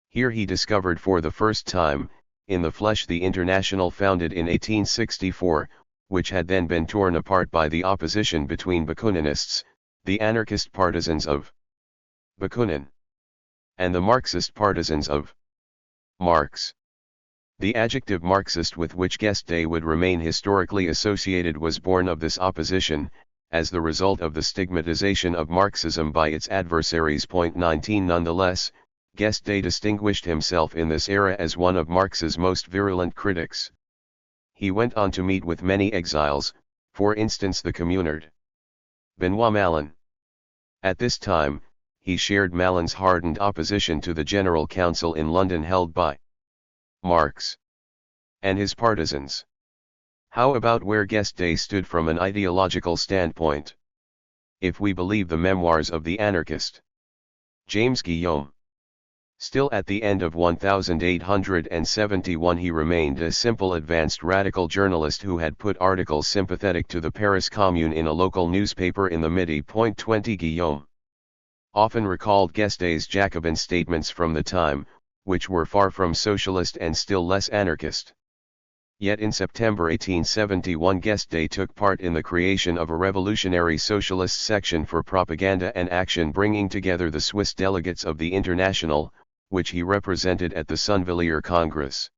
Here he discovered for the first time, in the flesh, the International founded in 1864, which had then been torn apart by the opposition between Bakuninists, the anarchist partisans of Bakunin, and the Marxist partisans of Marx. The adjective Marxist with which Guesde would remain historically associated was born of this opposition, as the result of the stigmatization of Marxism by its adversaries. 19 Nonetheless, Guesde distinguished himself in this era as one of Marx's most virulent critics. He went on to meet with many exiles, for instance the communard Benoit Malin. At this time, he shared Malin's hardened opposition to the General Council in London held by Marx and his partisans. How about where Guesde stood from an ideological standpoint? If we believe the memoirs of the anarchist James Guillaume, still at the end of 1871 he remained a simple advanced radical journalist who had put articles sympathetic to the Paris Commune in a local newspaper in the Midi. 20 Guillaume often recalled Guesde's Jacobin statements from the time, which were far from socialist and still less anarchist. Yet in September 1871 Guesde took part in the creation of a revolutionary socialist section for propaganda and action, bringing together the Swiss delegates of the International, which he represented at the Sunvilliers Congress.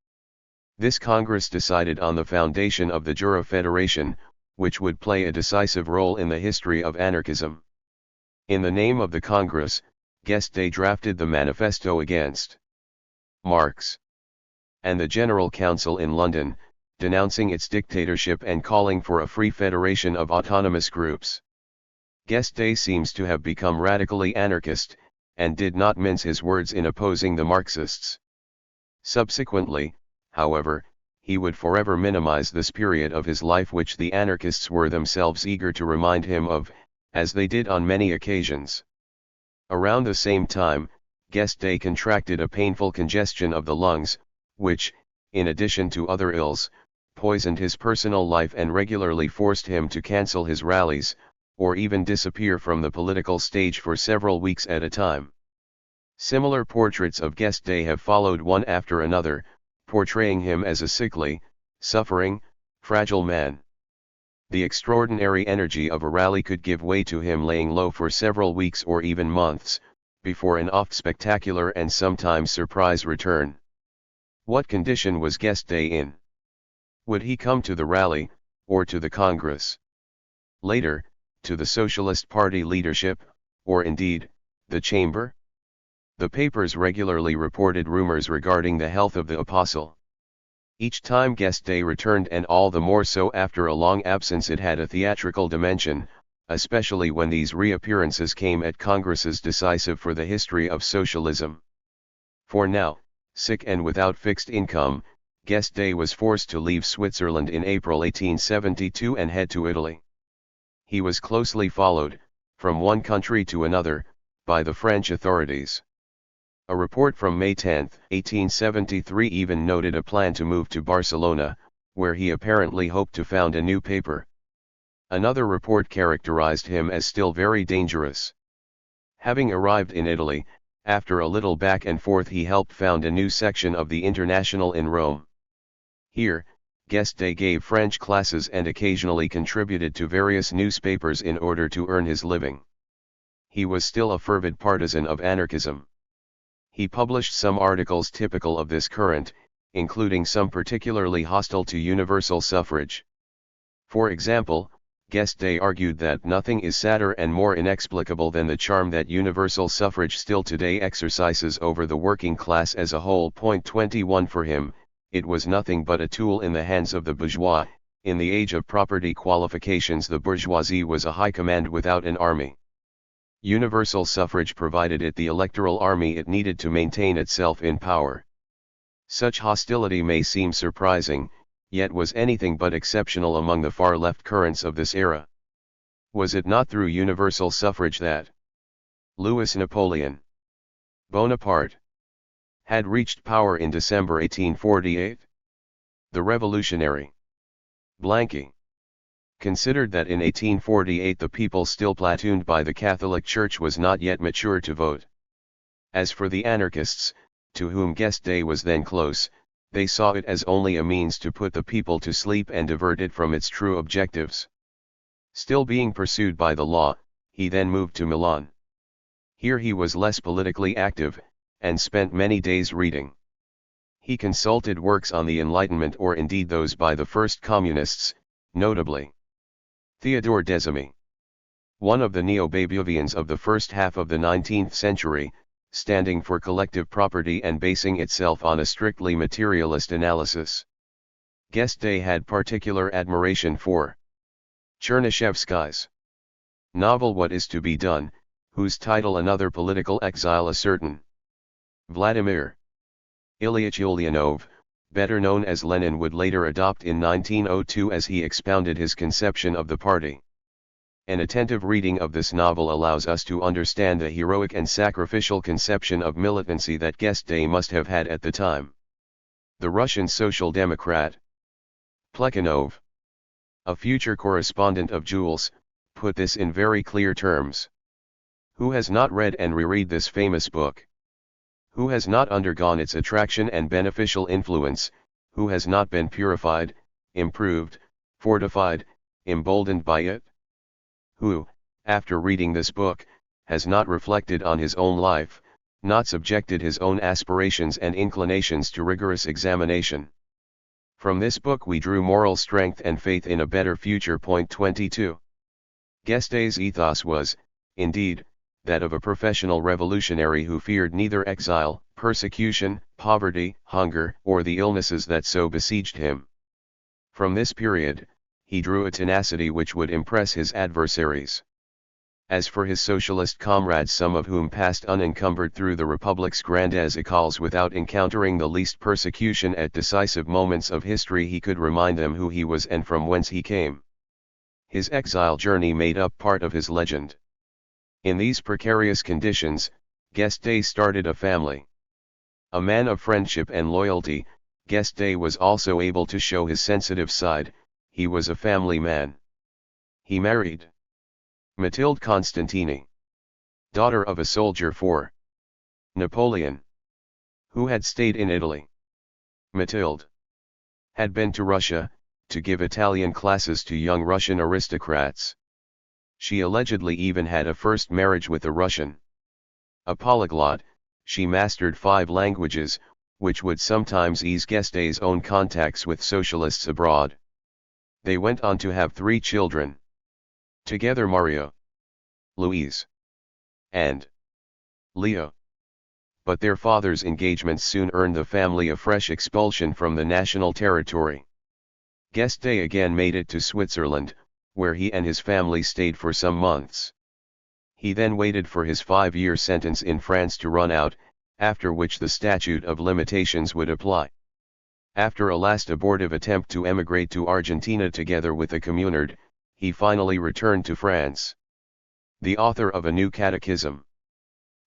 This Congress decided on the foundation of the Jura Federation, which would play a decisive role in the history of anarchism. In the name of the Congress, Guesde drafted the manifesto against Marx. and the General Council in London, denouncing its dictatorship and calling for a free federation of autonomous groups. Guesde seems to have become radically anarchist, and did not mince his words in opposing the Marxists. Subsequently, however, he would forever minimize this period of his life which the anarchists were themselves eager to remind him of, as they did on many occasions. Around the same time, Guesde contracted a painful congestion of the lungs, which, in addition to other ills, poisoned his personal life and regularly forced him to cancel his rallies, or even disappear from the political stage for several weeks at a time. Similar portraits of Guesde have followed one after another, portraying him as a sickly, suffering, fragile man. The extraordinary energy of a rally could give way to him laying low for several weeks or even months, before an oft-spectacular and sometimes surprise return. What condition was Guesde in? Would he come to the rally, or to the Congress? Later, to the Socialist Party leadership, or indeed, the chamber? The papers regularly reported rumors regarding the health of the apostle. Each time Guesde returned, and all the more so after a long absence, it had a theatrical dimension, especially when these reappearances came at congresses decisive for the history of socialism. For now, sick and without fixed income, Guesde was forced to leave Switzerland in April 1872 and head to Italy. He was closely followed, from one country to another, by the French authorities. A report from May 10, 1873 even noted a plan to move to Barcelona, where he apparently hoped to found a new paper. Another report characterized him as still very dangerous. Having arrived in Italy, after a little back and forth he helped found a new section of the International in Rome. Here, Guesde gave French classes and occasionally contributed to various newspapers in order to earn his living. He was still a fervid partisan of anarchism. He published some articles typical of this current, including some particularly hostile to universal suffrage. For example, Guesde argued that nothing is sadder and more inexplicable than the charm that universal suffrage still today exercises over the working class as a whole. 21 For him, it was nothing but a tool in the hands of the bourgeois. In the age of property qualifications, the bourgeoisie was a high command without an army. Universal suffrage provided it the electoral army it needed to maintain itself in power. Such hostility may seem surprising, yet was anything but exceptional among the far-left currents of this era. Was it not through universal suffrage that Louis Napoleon Bonaparte had reached power in December 1848? The revolutionary Blanqui considered that in 1848 the people still platooned by the Catholic Church was not yet mature to vote. As for the anarchists, to whom Guesde was then close, they saw it as only a means to put the people to sleep and divert it from its true objectives. Still being pursued by the law, he then moved to Milan. Here he was less politically active, and spent many days reading. He consulted works on the Enlightenment, or indeed those by the first communists, notably THIRD-WORLDISM, one of the neo-Babeovians of the first half of the 19th century, standing for collective property and basing itself on a strictly materialist analysis. Guesde had particular admiration for Chernyshevsky's novel What Is to Be Done, whose title Another Political Exile a certain Vladimir Ilyich Ulyanov, better known as Lenin, would later adopt in 1902 as he expounded his conception of the party. An attentive reading of this novel allows us to understand the heroic and sacrificial conception of militancy that Guesde must have had at the time. The Russian Social Democrat Plekhanov, a future correspondent of Jules, put this in very clear terms. Who has not read and reread this famous book? Who has not undergone its attraction and beneficial influence? Who has not been purified, improved, fortified, emboldened by it? Who, after reading this book, has not reflected on his own life, not subjected his own aspirations and inclinations to rigorous examination? From this book we drew moral strength and faith in a better future. 22. Guesde's ethos was, indeed, that of a professional revolutionary who feared neither exile, persecution, poverty, hunger, or the illnesses that so besieged him. From this period, he drew a tenacity which would impress his adversaries. As for his socialist comrades, some of whom passed unencumbered through the Republic's grandes écoles without encountering the least persecution at decisive moments of history, he could remind them who he was and from whence he came. His exile journey made up part of his legend. In these precarious conditions, Guesde started a family. A man of friendship and loyalty, Guesde was also able to show his sensitive side. He was a family man. He married Mathilde Constantini, daughter of a soldier for Napoleon, who had stayed in Italy. Mathilde had been to Russia, to give Italian classes to young Russian aristocrats. She allegedly even had a first marriage with a Russian. A polyglot, she mastered 5 languages, which would sometimes ease Guesde's own contacts with socialists abroad. They went on to have 3 children. Together, Mario, Louise, and Leo. But their father's engagements soon earned the family a fresh expulsion from the national territory. Guesde again made it to Switzerland, where he and his family stayed for some months. He then waited for his 5-year sentence in France to run out, after which the statute of limitations would apply. After a last abortive attempt to emigrate to Argentina together with a communard, he finally returned to France. The author of a new catechism.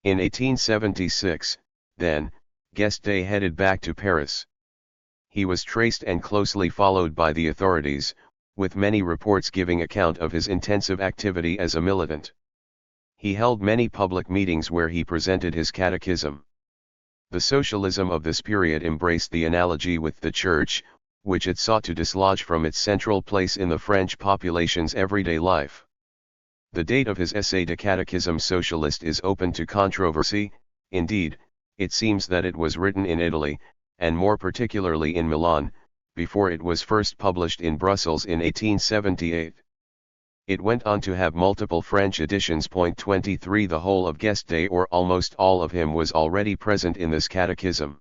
In 1876, then, Guesde headed back to Paris. He was traced and closely followed by the authorities, with many reports giving account of his intensive activity as a militant. He held many public meetings where he presented his catechism. The socialism of this period embraced the analogy with the Church, which it sought to dislodge from its central place in the French population's everyday life. The date of his essai de Catechisme Socialiste is open to controversy. Indeed, it seems that it was written in Italy, and more particularly in Milan, before it was first published in Brussels in 1878. It went on to have multiple French editions. 23 The whole of Guesde, or almost all of him, was already present in this catechism.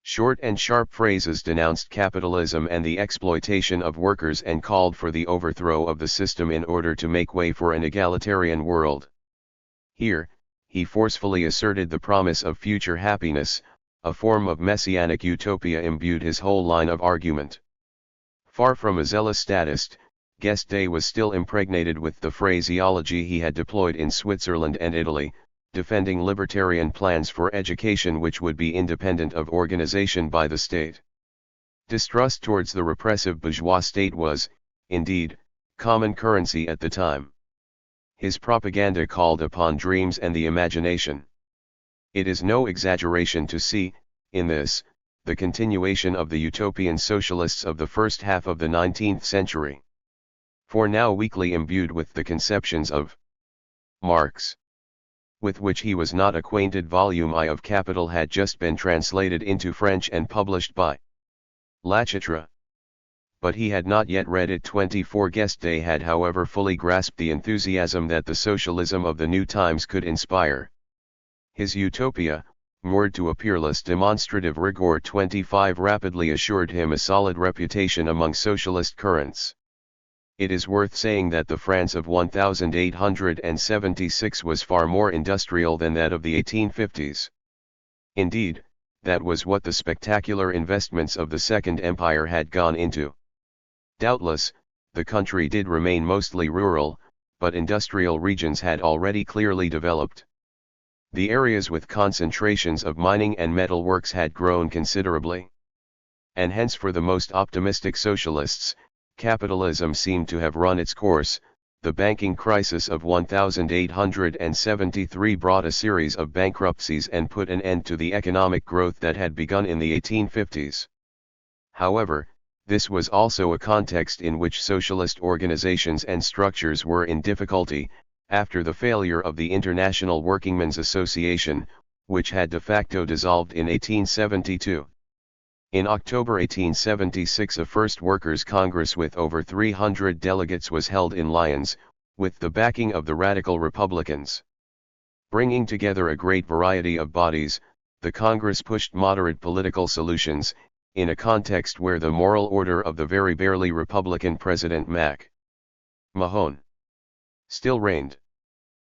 Short and sharp phrases denounced capitalism and the exploitation of workers and called for the overthrow of the system in order to make way for an egalitarian world. Here, he forcefully asserted the promise of future happiness. A form of messianic utopia imbued his whole line of argument. Far from a zealous statist, Guesde was still impregnated with the phraseology he had deployed in Switzerland and Italy, defending libertarian plans for education which would be independent of organization by the state. Distrust towards the repressive bourgeois state was, indeed, common currency at the time. His propaganda called upon dreams and the imagination. It is no exaggeration to see, in this, the continuation of the utopian socialists of the first half of the 19th century. For now weakly imbued with the conceptions of Marx, with which he was not acquainted, Volume I of Capital had just been translated into French and published by Lachautre. But he had not yet read it. 24 Guesde had however fully grasped the enthusiasm that the socialism of the new times could inspire. His utopia, moored to a peerless demonstrative rigor, 25 rapidly assured him a solid reputation among socialist currents. It is worth saying that the France of 1876 was far more industrial than that of the 1850s. Indeed, that was what the spectacular investments of the Second Empire had gone into. Doubtless, the country did remain mostly rural, but industrial regions had already clearly developed. The areas with concentrations of mining and metal works had grown considerably. And hence, for the most optimistic socialists, capitalism seemed to have run its course. The banking crisis of 1873 brought a series of bankruptcies and put an end to the economic growth that had begun in the 1850s. However, this was also a context in which socialist organizations and structures were in difficulty, after the failure of the International Workingmen's Association, which had de facto dissolved in 1872. In October 1876 a first Workers' Congress with over 300 delegates was held in Lyons, with the backing of the Radical Republicans. Bringing together a great variety of bodies, the Congress pushed moderate political solutions, in a context where the moral order of the very barely Republican President Mahone still reigned.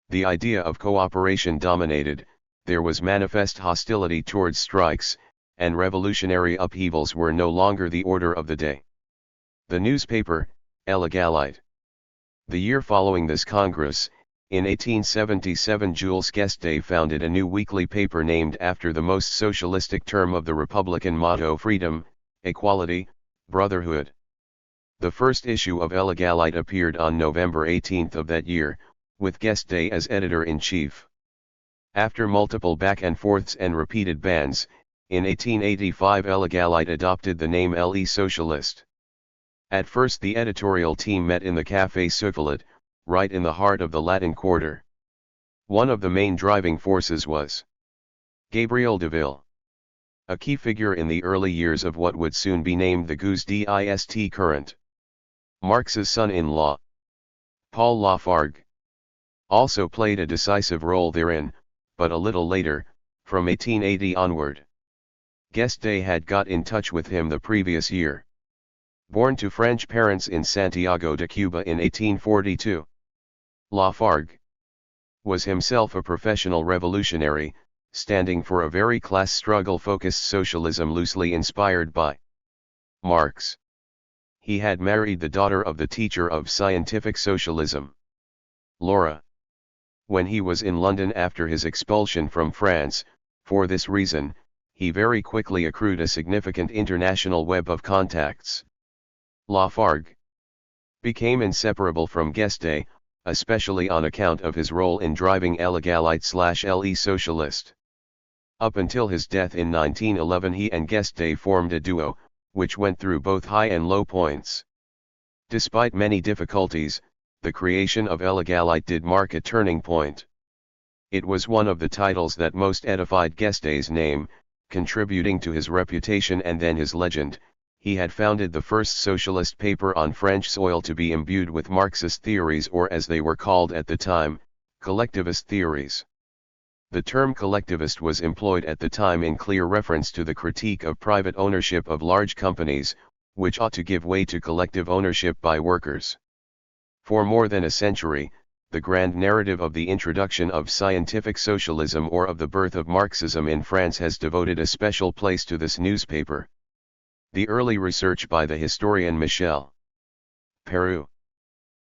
The idea of cooperation dominated, there was manifest hostility towards strikes, and revolutionary upheavals were no longer the order of the day. The newspaper, Illegalite. The year following this Congress, in 1877, Jules Guesde founded a new weekly paper named after the most socialistic term of the Republican motto: freedom, equality, brotherhood. The first issue of Illegalite appeared on November 18 of that year, with Guesde as editor-in-chief. After multiple back and forths and repeated bans, in 1885 Illegalite adopted the name Le Socialiste. At first the editorial team met in the Café Succolat, right in the heart of the Latin Quarter. One of the main driving forces was Gabriel Deville, a key figure in the early years of what would soon be named the guesde current. Marx's son-in-law, Paul Lafargue, also played a decisive role therein, but a little later, from 1880 onward. Guesde had got in touch with him the previous year. Born to French parents in Santiago de Cuba in 1842, Lafargue was himself a professional revolutionary, standing for a very class struggle-focused socialism loosely inspired by Marx. He had married the daughter of the teacher of scientific socialism, Laura, when he was in London after his expulsion from France. For this reason, he very quickly accrued a significant international web of contacts. Lafargue became inseparable from Guesde, especially on account of his role in driving Illegalite/Le Socialiste. Up until his death in 1911, he and Guesde formed a duo, which went through both high and low points. Despite many difficulties, the creation of Illegalite did mark a turning point. It was one of the titles that most edified Guesde's name, contributing to his reputation and then his legend. He had founded the first socialist paper on French soil to be imbued with Marxist theories, or as they were called at the time, collectivist theories. The term collectivist was employed at the time in clear reference to the critique of private ownership of large companies, which ought to give way to collective ownership by workers. For more than a century, the grand narrative of the introduction of scientific socialism or of the birth of Marxism in France has devoted a special place to this newspaper. The early research by the historian Michel Peru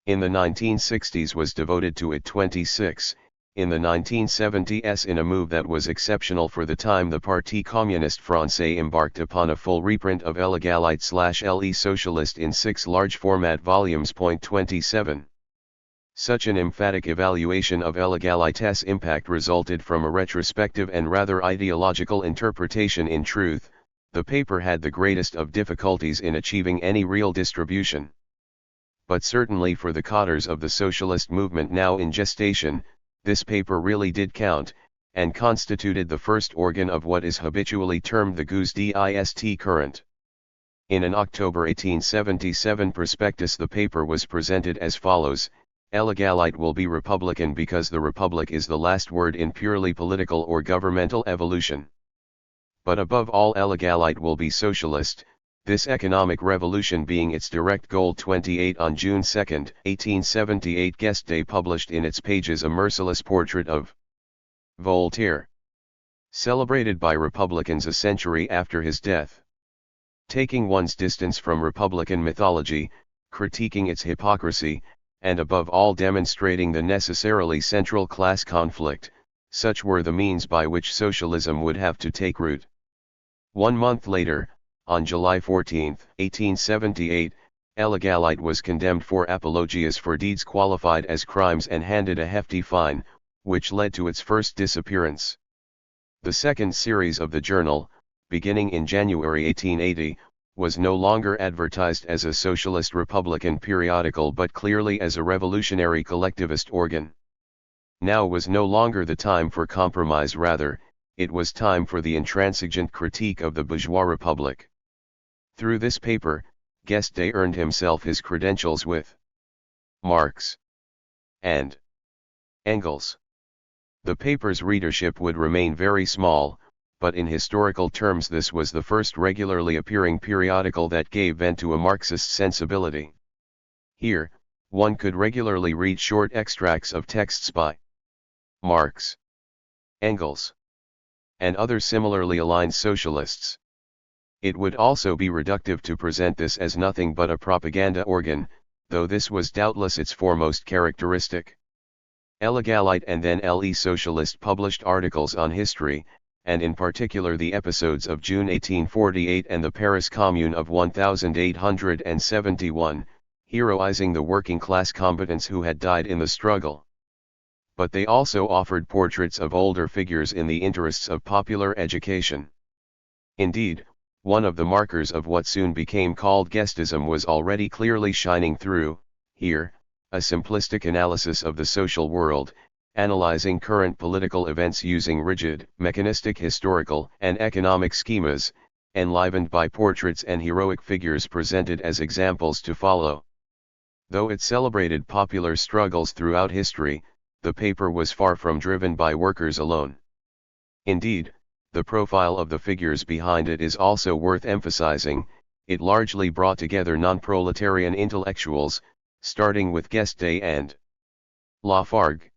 in the 1960s was devoted to it. 26, in the 1970s, in a move that was exceptional for the time, the Parti Communiste Français embarked upon a full reprint of Illegalite/Le Socialiste in 6 large format volumes. 27. Such an emphatic evaluation of Illegalite's impact resulted from a retrospective and rather ideological interpretation. In truth, the paper had the greatest of difficulties in achieving any real distribution. But certainly for the cadres of the socialist movement now in gestation, this paper really did count, and constituted the first organ of what is habitually termed the guesde current. In an October 1877 prospectus, the paper was presented as follows: Illegalite will be Republican because the Republic is the last word in purely political or governmental evolution. But above all, Illegalite will be socialist, this economic revolution being its direct goal. 28. On June 2, 1878, Guesde published in its pages a merciless portrait of Voltaire, celebrated by Republicans a century after his death. Taking one's distance from Republican mythology, critiquing its hypocrisy, and above all demonstrating the necessarily central class conflict, such were the means by which socialism would have to take root. 1 month later, on July 14, 1878, Illegalite was condemned for apologias for deeds qualified as crimes and handed a hefty fine, which led to its first disappearance. The second series of the journal, beginning in January 1880, was no longer advertised as a socialist Republican periodical but clearly as a revolutionary collectivist organ. Now was no longer the time for compromise, rather, it was time for the intransigent critique of the bourgeois republic. Through this paper, Guesde earned himself his credentials with Marx and Engels. The paper's readership would remain very small, but in historical terms this was the first regularly appearing periodical that gave vent to a Marxist sensibility. Here, one could regularly read short extracts of texts by Marx, Engels, and other similarly aligned socialists. It would also be reductive to present this as nothing but a propaganda organ, though this was doubtless its foremost characteristic. Illegalite and then Le Socialist published articles on history, and in particular the episodes of June 1848 and the Paris Commune of 1871, heroizing the working-class combatants who had died in the struggle. But they also offered portraits of older figures in the interests of popular education. Indeed, one of the markers of what soon became called guesdism was already clearly shining through, here, a simplistic analysis of the social world, analyzing current political events using rigid, mechanistic historical and economic schemas, enlivened by portraits and heroic figures presented as examples to follow. Though it celebrated popular struggles throughout history, the paper was far from driven by workers alone. Indeed, the profile of the figures behind it is also worth emphasizing. It largely brought together non-proletarian intellectuals, starting with Guesde and Lafargue.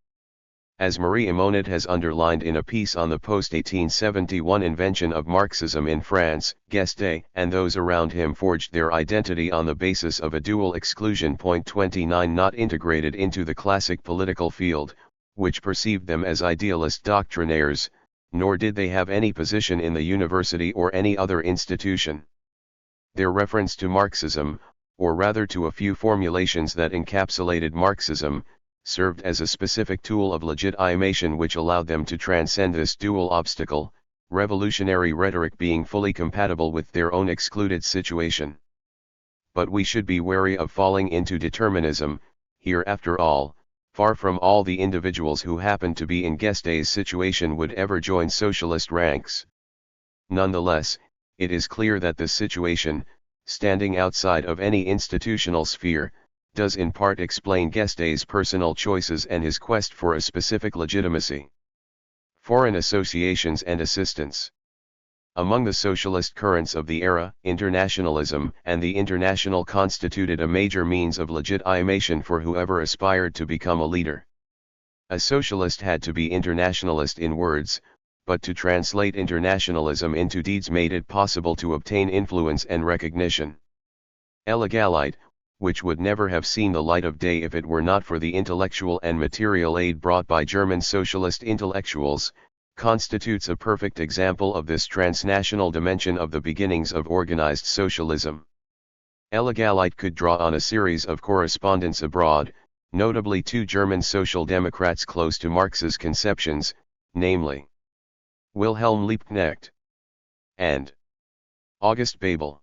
As Marie Imonit has underlined in a piece on the post-1871 invention of Marxism in France, Guesde and those around him forged their identity on the basis of a dual exclusion. 29 Not integrated into the classic political field, which perceived them as idealist doctrinaires, nor did they have any position in the university or any other institution. Their reference to Marxism, or rather to a few formulations that encapsulated Marxism, served as a specific tool of legitimation which allowed them to transcend this dual obstacle, revolutionary rhetoric being fully compatible with their own excluded situation. But we should be wary of falling into determinism. Here, after all, far from all the individuals who happened to be in Guesde's situation would ever join socialist ranks. Nonetheless, it is clear that this situation, standing outside of any institutional sphere, does in part explain Guesde's personal choices and his quest for a specific legitimacy. Foreign associations and assistance. Among the socialist currents of the era, internationalism and the international constituted a major means of legitimation for whoever aspired to become a leader. A socialist had to be internationalist in words, but to translate internationalism into deeds made it possible to obtain influence and recognition. Illegalite, which would never have seen the light of day if it were not for the intellectual and material aid brought by German socialist intellectuals, constitutes a perfect example of this transnational dimension of the beginnings of organized socialism. Illegalite could draw on a series of correspondents abroad, notably two German social democrats close to Marx's conceptions, namely Wilhelm Liebknecht and August Bebel.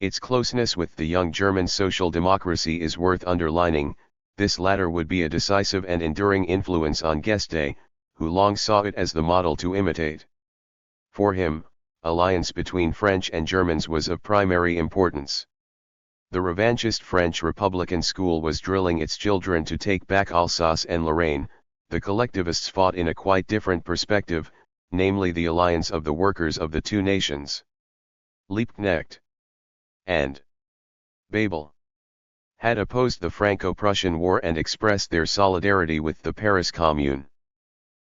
Its closeness with the young German social democracy is worth underlining. This latter would be a decisive and enduring influence on Guesde, who long saw it as the model to imitate. For him, alliance between French and Germans was of primary importance. The revanchist French Republican school was drilling its children to take back Alsace and Lorraine. The collectivists fought in a quite different perspective, namely the alliance of the workers of the two nations. Liebknecht and Bebel had opposed the Franco-Prussian War and expressed their solidarity with the Paris Commune.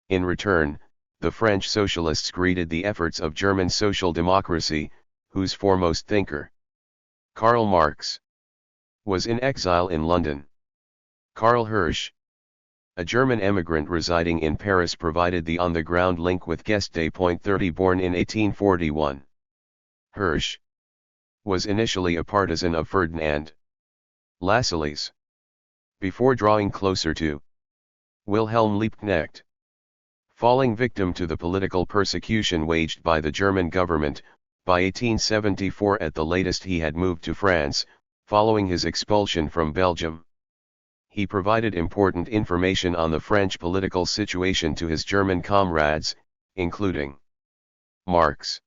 In return, the French socialists greeted the efforts of German social democracy, whose foremost thinker, Karl Marx, was in exile in London. Karl Hirsch, a German emigrant residing in Paris, provided the on-the-ground link with Guesde. 30 Born in 1841. Hirsch was initially a partisan of Ferdinand Lassalle, before drawing closer to Wilhelm Liebknecht. Falling victim to the political persecution waged by the German government, by 1874 at the latest he had moved to France, following his expulsion from Belgium. He provided important information on the French political situation to his German comrades, including Marx.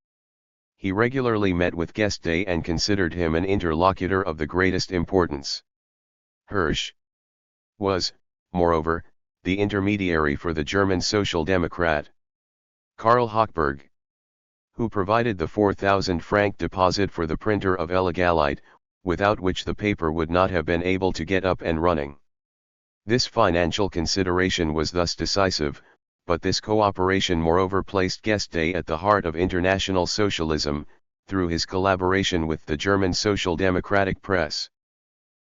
He regularly met with Guesde and considered him an interlocutor of the greatest importance. Hirsch was, moreover, the intermediary for the German Social Democrat Karl Hochberg. who provided the 4,000 franc deposit for the printer of Illegalite, without which the paper would not have been able to get up and running. This financial consideration was thus decisive, but this cooperation moreover placed Guesde at the heart of international socialism, through his collaboration with the German Social Democratic press.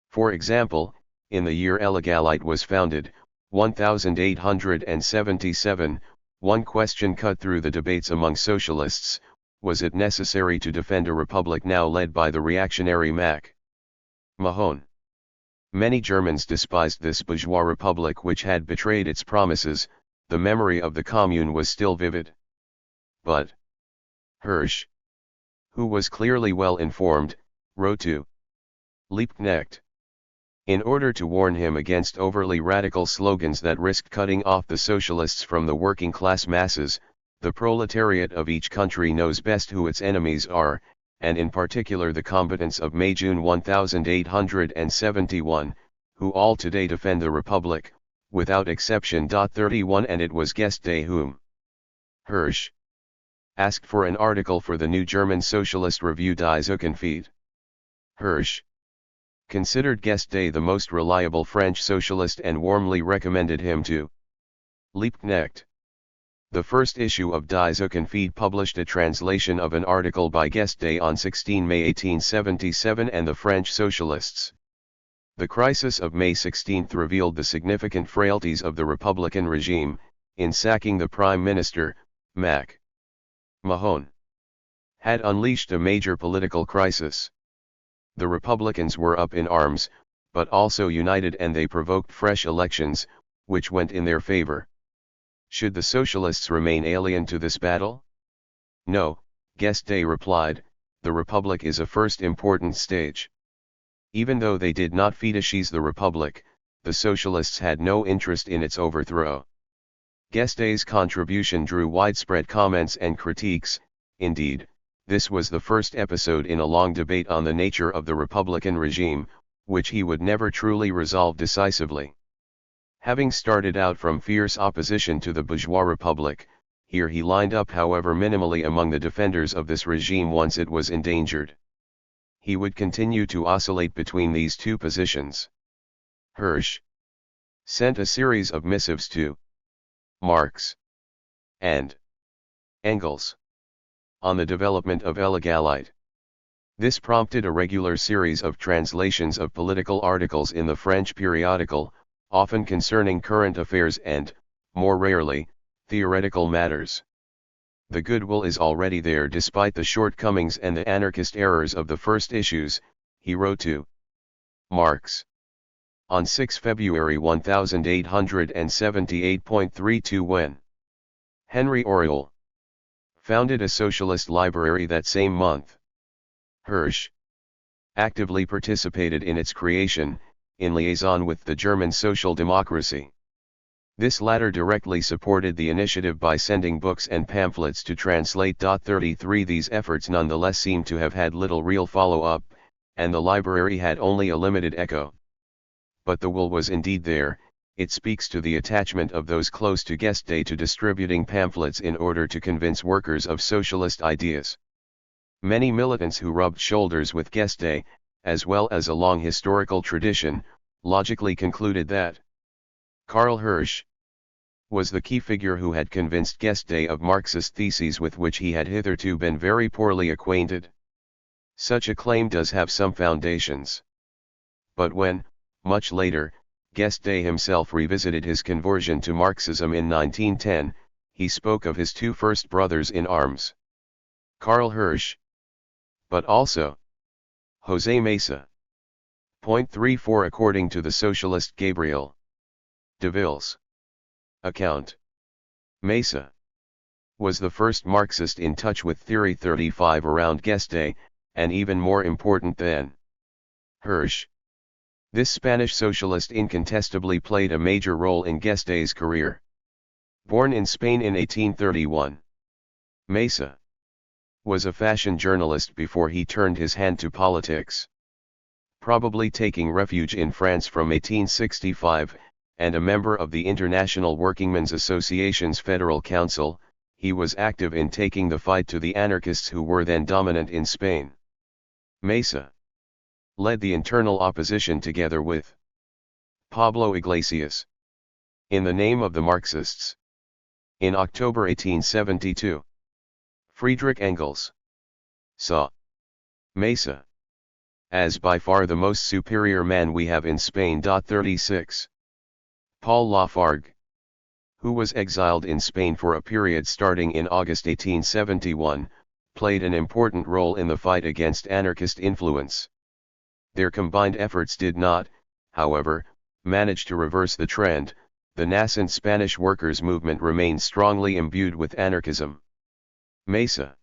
For example, in the year Illegalite was founded, 1877, one question cut through the debates among socialists: was it necessary to defend a republic now led by the reactionary Mac Mahon? Many Germans despised this bourgeois republic which had betrayed its promises. The memory of the Commune was still vivid. But Hirsch, who was clearly well informed, wrote to Liebknecht, in order to warn him against overly radical slogans that risked cutting off the socialists from the working class masses: the proletariat of each country knows best who its enemies are, and in particular the combatants of May-June 1871, who all today defend the Republic, without exception. 31 And it was Guesde whom Hirsch asked for an article for the new German Socialist review Die Zukunft. Hirsch considered Guesde the most reliable French socialist and warmly recommended him to Liebknecht. The first issue of Die Zukunft published a translation of an article by Guesde on 16 May 1877 and the French socialists. The crisis of May 16 revealed the significant frailties of the Republican regime, in sacking the Prime Minister. Mac Mahon had unleashed a major political crisis. The Republicans were up in arms, but also united, and they provoked fresh elections, which went in their favor. Should the socialists remain alien to this battle? No, Guesde replied, the Republic is a first important stage. Even though they did not fetishize the Republic, the socialists had no interest in its overthrow. Guesde's contribution drew widespread comments and critiques. Indeed, this was the first episode in a long debate on the nature of the Republican regime, which he would never truly resolve decisively. Having started out from fierce opposition to the bourgeois republic, here he lined up however minimally among the defenders of this regime once it was endangered. He would continue to oscillate between these two positions. Hirsch sent a series of missives to Marx and Engels on the development of Illegalite. This prompted a regular series of translations of political articles in the French periodical, often concerning current affairs and, more rarely, theoretical matters. The goodwill is already there despite the shortcomings and the anarchist errors of the first issues, he wrote to Marx on 6 February 1878.32 when Henry Oriol founded a socialist library that same month. Hirsch actively participated in its creation, in liaison with the German Social Democracy. This latter directly supported the initiative by sending books and pamphlets to translate. 33 These efforts nonetheless seem to have had little real follow-up, and the library had only a limited echo. But the will was indeed there. It speaks to the attachment of those close to Guesde to distributing pamphlets in order to convince workers of socialist ideas. Many militants who rubbed shoulders with Guesde, as well as a long historical tradition, logically concluded that Karl Hirsch was the key figure who had convinced Guesde of Marxist theses with which he had hitherto been very poorly acquainted. Such a claim does have some foundations. But when, much later, Guesde himself revisited his conversion to Marxism in 1910, he spoke of his two first brothers in arms, Karl Hirsch, but also José Mesa. Point 34 According to the socialist Gabriel Deville's account, Mesa was the first Marxist in touch with Theory 35 around Guesde, and even more important than Hirsch. This Spanish socialist incontestably played a major role in Guesde's career. Born in Spain in 1831, Mesa was a fashion journalist before he turned his hand to politics. Probably taking refuge in France from 1865, and a member of the International Workingmen's Association's Federal Council, he was active in taking the fight to the anarchists who were then dominant in Spain. Mesa led the internal opposition together with Pablo Iglesias in the name of the Marxists. In October 1872, Friedrich Engels saw Mesa as by far the most superior man we have in Spain. 36. Paul Lafargue, who was exiled in Spain for a period starting in August 1871, played an important role in the fight against anarchist influence. Their combined efforts did not, however, manage to reverse the trend. The nascent Spanish workers' movement remained strongly imbued with anarchism. Mesa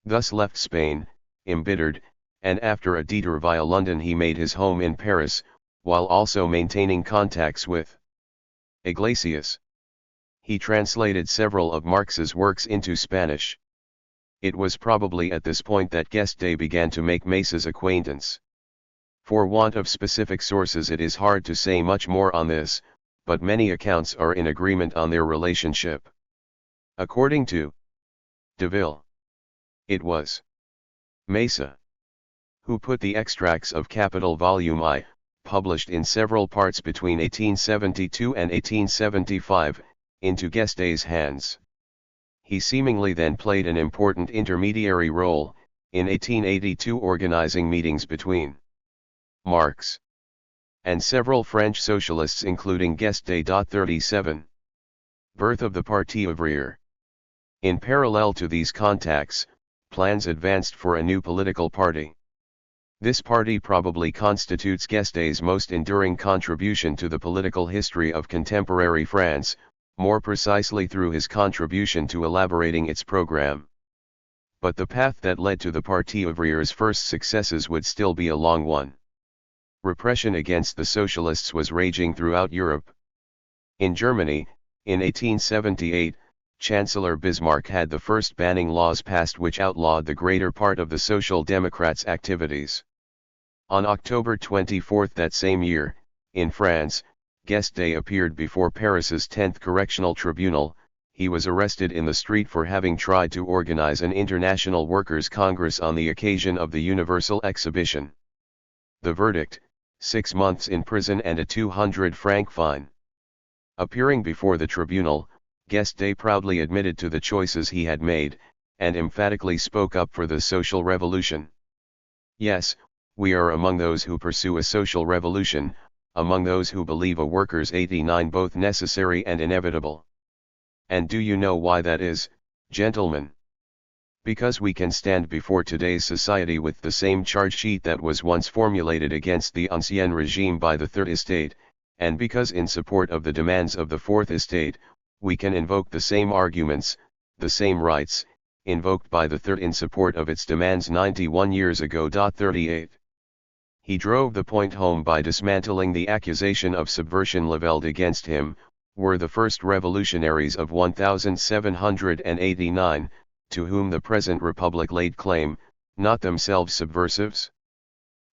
thus left Spain, embittered, and after a detour via London he made his home in Paris, while also maintaining contacts with Iglesias. He translated several of Marx's works into Spanish. It was probably at this point that Guesde began to make Mesa's acquaintance. For want of specific sources it is hard to say much more on this, but many accounts are in agreement on their relationship. According to Deville, it was Mesa who put the extracts of Capital Volume I, published in several parts between 1872 and 1875, into Guesde's hands. He seemingly then played an important intermediary role, in 1882 organizing meetings between Marx and several French socialists including Guesde. 37. Birth of the Parti Ouvrier. In parallel to these contacts, plans advanced for a new political party. This party probably constitutes Guesde's most enduring contribution to the political history of contemporary France, more precisely through his contribution to elaborating its program. But the path that led to the Parti Ouvrier's first successes would still be a long one. Repression against the socialists was raging throughout Europe. In Germany, in 1878, Chancellor Bismarck had the first banning laws passed which outlawed the greater part of the Social Democrats' activities. On October 24 that same year, in France, Guesde appeared before Paris's 10th Correctional Tribunal. He was arrested in the street for having tried to organize an international workers' congress on the occasion of the Universal Exhibition. The verdict: 6 months in prison and a 200-franc fine. Appearing before the tribunal, Guesde proudly admitted to the choices he had made, and emphatically spoke up for the social revolution. Yes, we are among those who pursue a social revolution, among those who believe a workers' 89 both necessary and inevitable. And do you know why that is, gentlemen? Because we can stand before today's society with the same charge sheet that was once formulated against the Ancien Regime by the Third Estate, and because in support of the demands of the Fourth Estate, we can invoke the same arguments, the same rights, invoked by the Third in support of its demands 91 years ago. 38. He drove the point home by dismantling the accusation of subversion levelled against him. Were the first revolutionaries of 1789, to whom the present republic laid claim, not themselves subversives?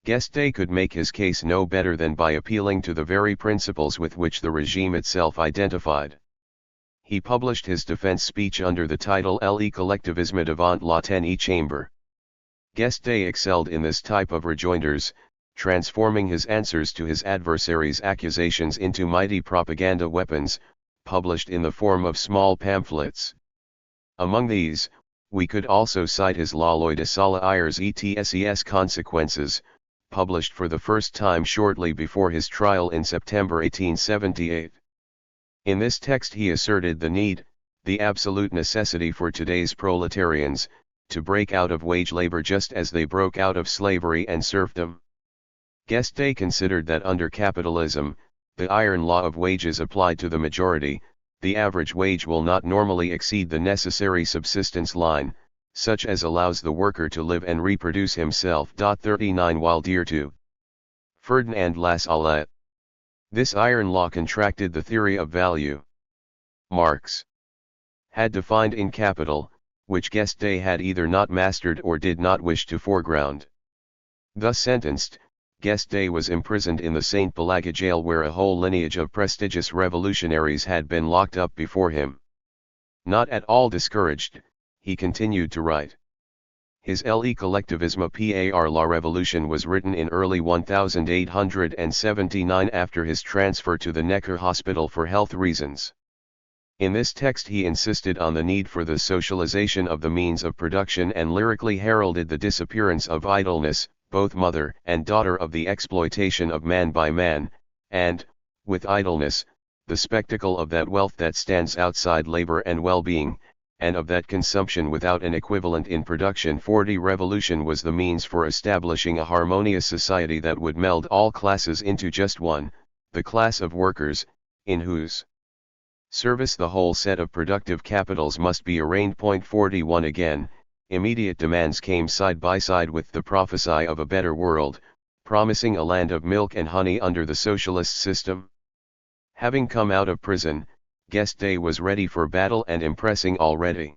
Guesde could make his case no better than by appealing to the very principles with which the regime itself identified. He published his defense speech under the title Le collectivisme devant la tenue chambre. Guesde excelled in this type of rejoinders, transforming his answers to his adversaries' accusations into mighty propaganda weapons, published in the form of small pamphlets. Among these, we could also cite his La loi de Sala Ayres et ses consequences, published for the first time shortly before his trial in September 1878. In this text he asserted the need, the absolute necessity for today's proletarians, to break out of wage labor just as they broke out of slavery and serfdom. Guesde considered that under capitalism, the iron law of wages applied to the majority, the average wage will not normally exceed the necessary subsistence line, such as allows the worker to live and reproduce himself. 39 While dear to Ferdinand Lassalle, this iron law contracted the theory of value. Marx had defined in Capital, which Guesde had either not mastered or did not wish to foreground. Thus sentenced, Guesde was imprisoned in the St. Pelagie jail where a whole lineage of prestigious revolutionaries had been locked up before him. Not at all discouraged, he continued to write. His Le Collectivisme par la Revolution was written in early 1879 after his transfer to the Necker Hospital for health reasons. In this text he insisted on the need for the socialization of the means of production and lyrically heralded the disappearance of idleness, both mother and daughter of the exploitation of man by man, and, with idleness, the spectacle of that wealth that stands outside labor and well-being, and of that consumption without an equivalent in production. The revolution was the means for establishing a harmonious society that would meld all classes into just one, the class of workers, in whose service the whole set of productive capitals must be arraigned. 41 Again, immediate demands came side by side with the prophecy of a better world, promising a land of milk and honey under the socialist system. Having come out of prison, Guesde was ready for battle and impressing already.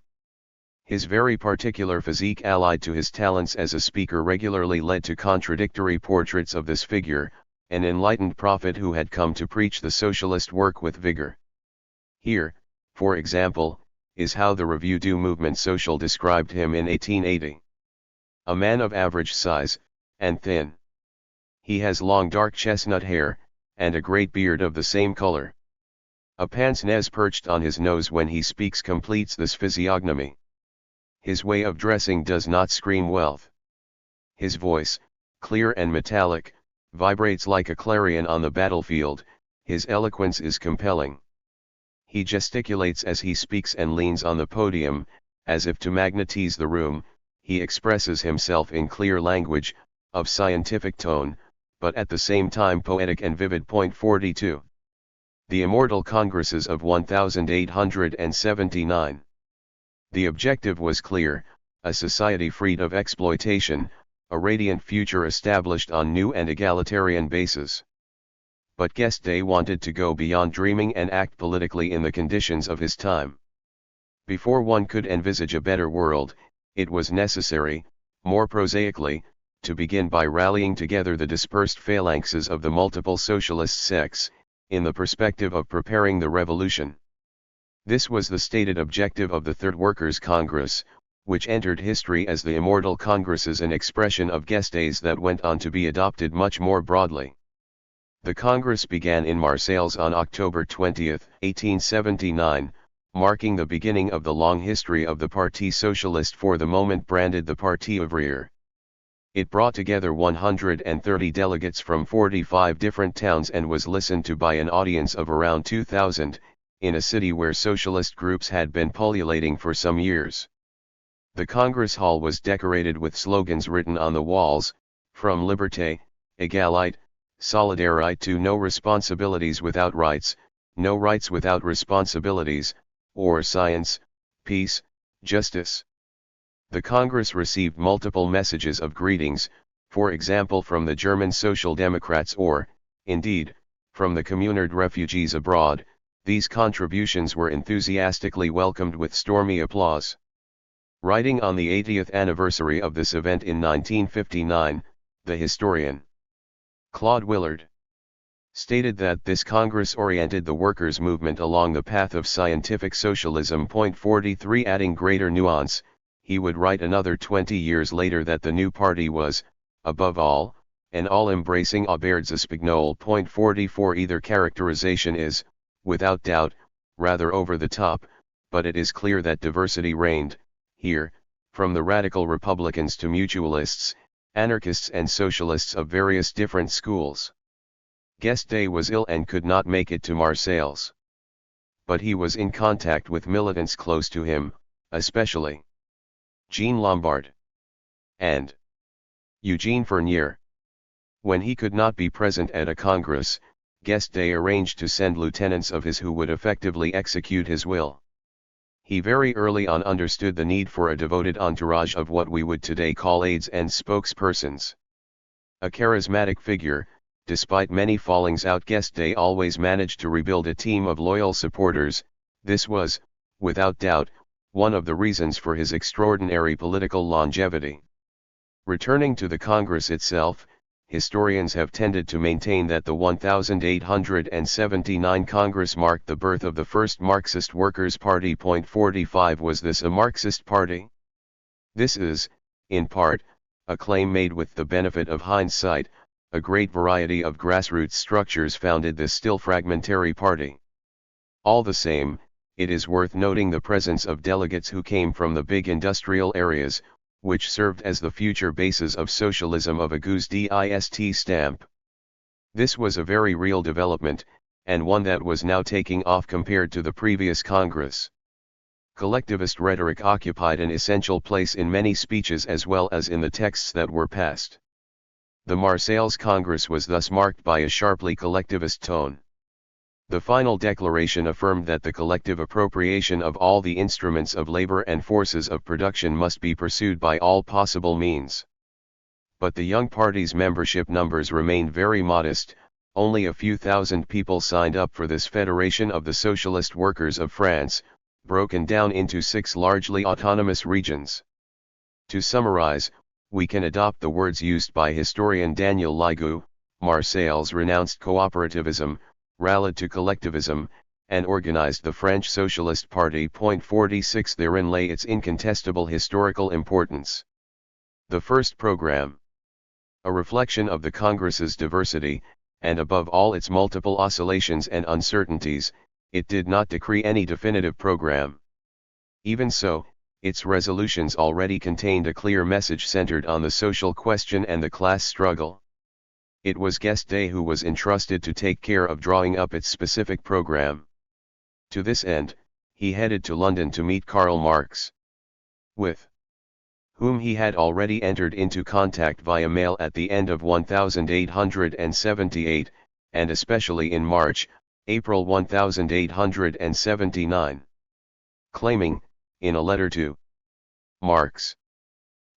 His very particular physique allied to his talents as a speaker regularly led to contradictory portraits of this figure, an enlightened prophet who had come to preach the socialist work with vigor. Here, for example, is how the Revue du Mouvement Social described him in 1880. A man of average size, and thin. He has long dark chestnut hair, and a great beard of the same color. A pince-nez perched on his nose when he speaks completes this physiognomy. His way of dressing does not scream wealth. His voice, clear and metallic, vibrates like a clarion on the battlefield. His eloquence is compelling. He gesticulates as he speaks and leans on the podium, as if to magnetize the room. He expresses himself in clear language, of scientific tone, but at the same time poetic and vivid. 42. The Immortal Congresses of 1879. The objective was clear, a society freed of exploitation, a radiant future established on new and egalitarian bases. But Guesde wanted to go beyond dreaming and act politically in the conditions of his time. Before one could envisage a better world, it was necessary, more prosaically, to begin by rallying together the dispersed phalanxes of the multiple socialist sects, in the perspective of preparing the revolution. This was the stated objective of the Third Workers' Congress, which entered history as the Immortal Congresses, an expression of Guesde's that went on to be adopted much more broadly. The Congress began in Marseilles on October 20, 1879, marking the beginning of the long history of the Parti Socialiste, for the moment branded the Parti Ouvrier. It brought together 130 delegates from 45 different towns and was listened to by an audience of around 2,000, in a city where socialist groups had been pullulating for some years. The Congress Hall was decorated with slogans written on the walls, from Liberté, Égalité, Solidarité to No Responsibilities Without Rights, No Rights Without Responsibilities, or Science, Peace, Justice. The Congress received multiple messages of greetings, for example from the German Social Democrats or, indeed, from the communard refugees abroad. These contributions were enthusiastically welcomed with stormy applause. Writing on the 80th anniversary of this event in 1959, the historian Claude Willard stated that this Congress oriented the workers' movement along the path of scientific socialism. 43 Adding greater nuance, he would write another 20 years later that the new party was, above all, an all-embracing Auberge Espagnole. 44 Either characterization is, without doubt, rather over the top, but it is clear that diversity reigned, here, from the radical republicans to mutualists, anarchists and socialists of various different schools. Guesde was ill and could not make it to Marseilles. But he was in contact with militants close to him, especially Jean Lombard and Eugene Fournier. When he could not be present at a congress, Guesde arranged to send lieutenants of his who would effectively execute his will. He very early on understood the need for a devoted entourage of what we would today call aides and spokespersons. A charismatic figure, despite many fallings out, Guesde always managed to rebuild a team of loyal supporters. This was, without doubt, one of the reasons for his extraordinary political longevity. Returning to the Congress itself, historians have tended to maintain that the 1879 Congress marked the birth of the first Marxist Workers' Party. 45 Was this a Marxist party? This is, in part, a claim made with the benefit of hindsight. A great variety of grassroots structures founded this still fragmentary party. All the same, it is worth noting the presence of delegates who came from the big industrial areas, which served as the future basis of socialism of a guesde stamp. This was a very real development, and one that was now taking off compared to the previous Congress. Collectivist rhetoric occupied an essential place in many speeches as well as in the texts that were passed. The Marseilles Congress was thus marked by a sharply collectivist tone. The final declaration affirmed that the collective appropriation of all the instruments of labor and forces of production must be pursued by all possible means. But the young party's membership numbers remained very modest. Only a few thousand people signed up for this Federation of the Socialist Workers of France, broken down into 6 largely autonomous regions. To summarize, we can adopt the words used by historian Daniel Ligu: Marseilles renounced cooperativism, rallied to collectivism, and organized the French Socialist Party. 46 Therein lay its incontestable historical importance. The first program. A reflection of the Congress's diversity, and above all its multiple oscillations and uncertainties, it did not decree any definitive program. Even so, its resolutions already contained a clear message centered on the social question and the class struggle. It was Guesde who was entrusted to take care of drawing up its specific program. To this end, he headed to London to meet Karl Marx, with whom he had already entered into contact via mail at the end of 1878, and especially in April 1879. Claiming, in a letter to Marx,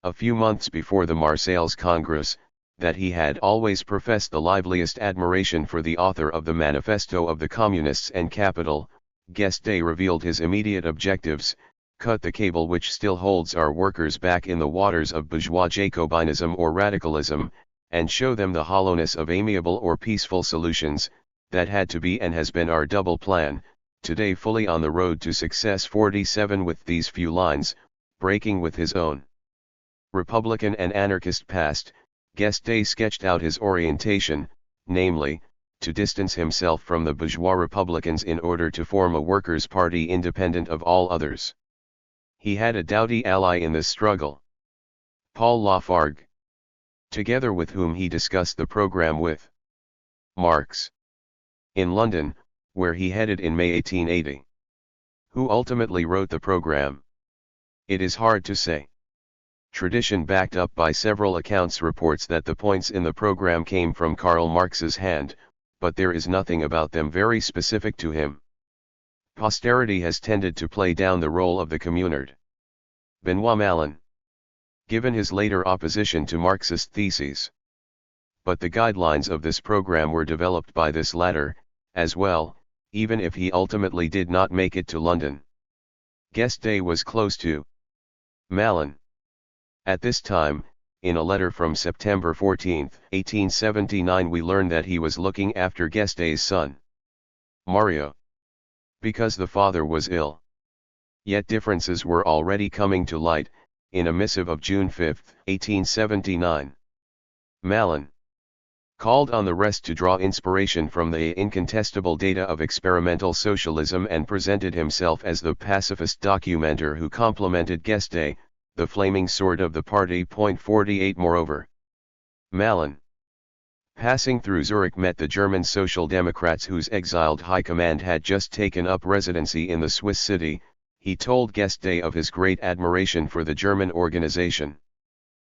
a few months before the Marseilles Congress, that he had always professed the liveliest admiration for the author of the Manifesto of the Communists and Capital, Guesde revealed his immediate objectives: cut the cable which still holds our workers back in the waters of bourgeois Jacobinism or radicalism, and show them the hollowness of amiable or peaceful solutions. That had to be and has been our double plan, today fully on the road to success. 47 With these few lines, breaking with his own Republican and anarchist past, Guesde sketched out his orientation, namely, to distance himself from the bourgeois Republicans in order to form a workers' party independent of all others. He had a doughty ally in this struggle, Paul Lafargue, together with whom he discussed the program with Marx in London, where he headed in May 1880. Who ultimately wrote the program? It is hard to say. Tradition backed up by several accounts reports that the points in the program came from Karl Marx's hand, but there is nothing about them very specific to him. Posterity has tended to play down the role of the communard, Benoit Malin, given his later opposition to Marxist theses. But the guidelines of this program were developed by this latter, as well, even if he ultimately did not make it to London. Guesde was close to Malin. At this time, in a letter from September 14, 1879, we learn that he was looking after Guesde's son, Mario, because the father was ill. Yet differences were already coming to light. In a missive of June 5, 1879, Malin called on the rest to draw inspiration from the incontestable data of experimental socialism and presented himself as the pacifist documenter who complemented Guesde, the flaming sword of the party. 48 Moreover, Malin, passing through Zurich, met the German Social Democrats whose exiled high command had just taken up residency in the Swiss city. He told Guesde of his great admiration for the German organization.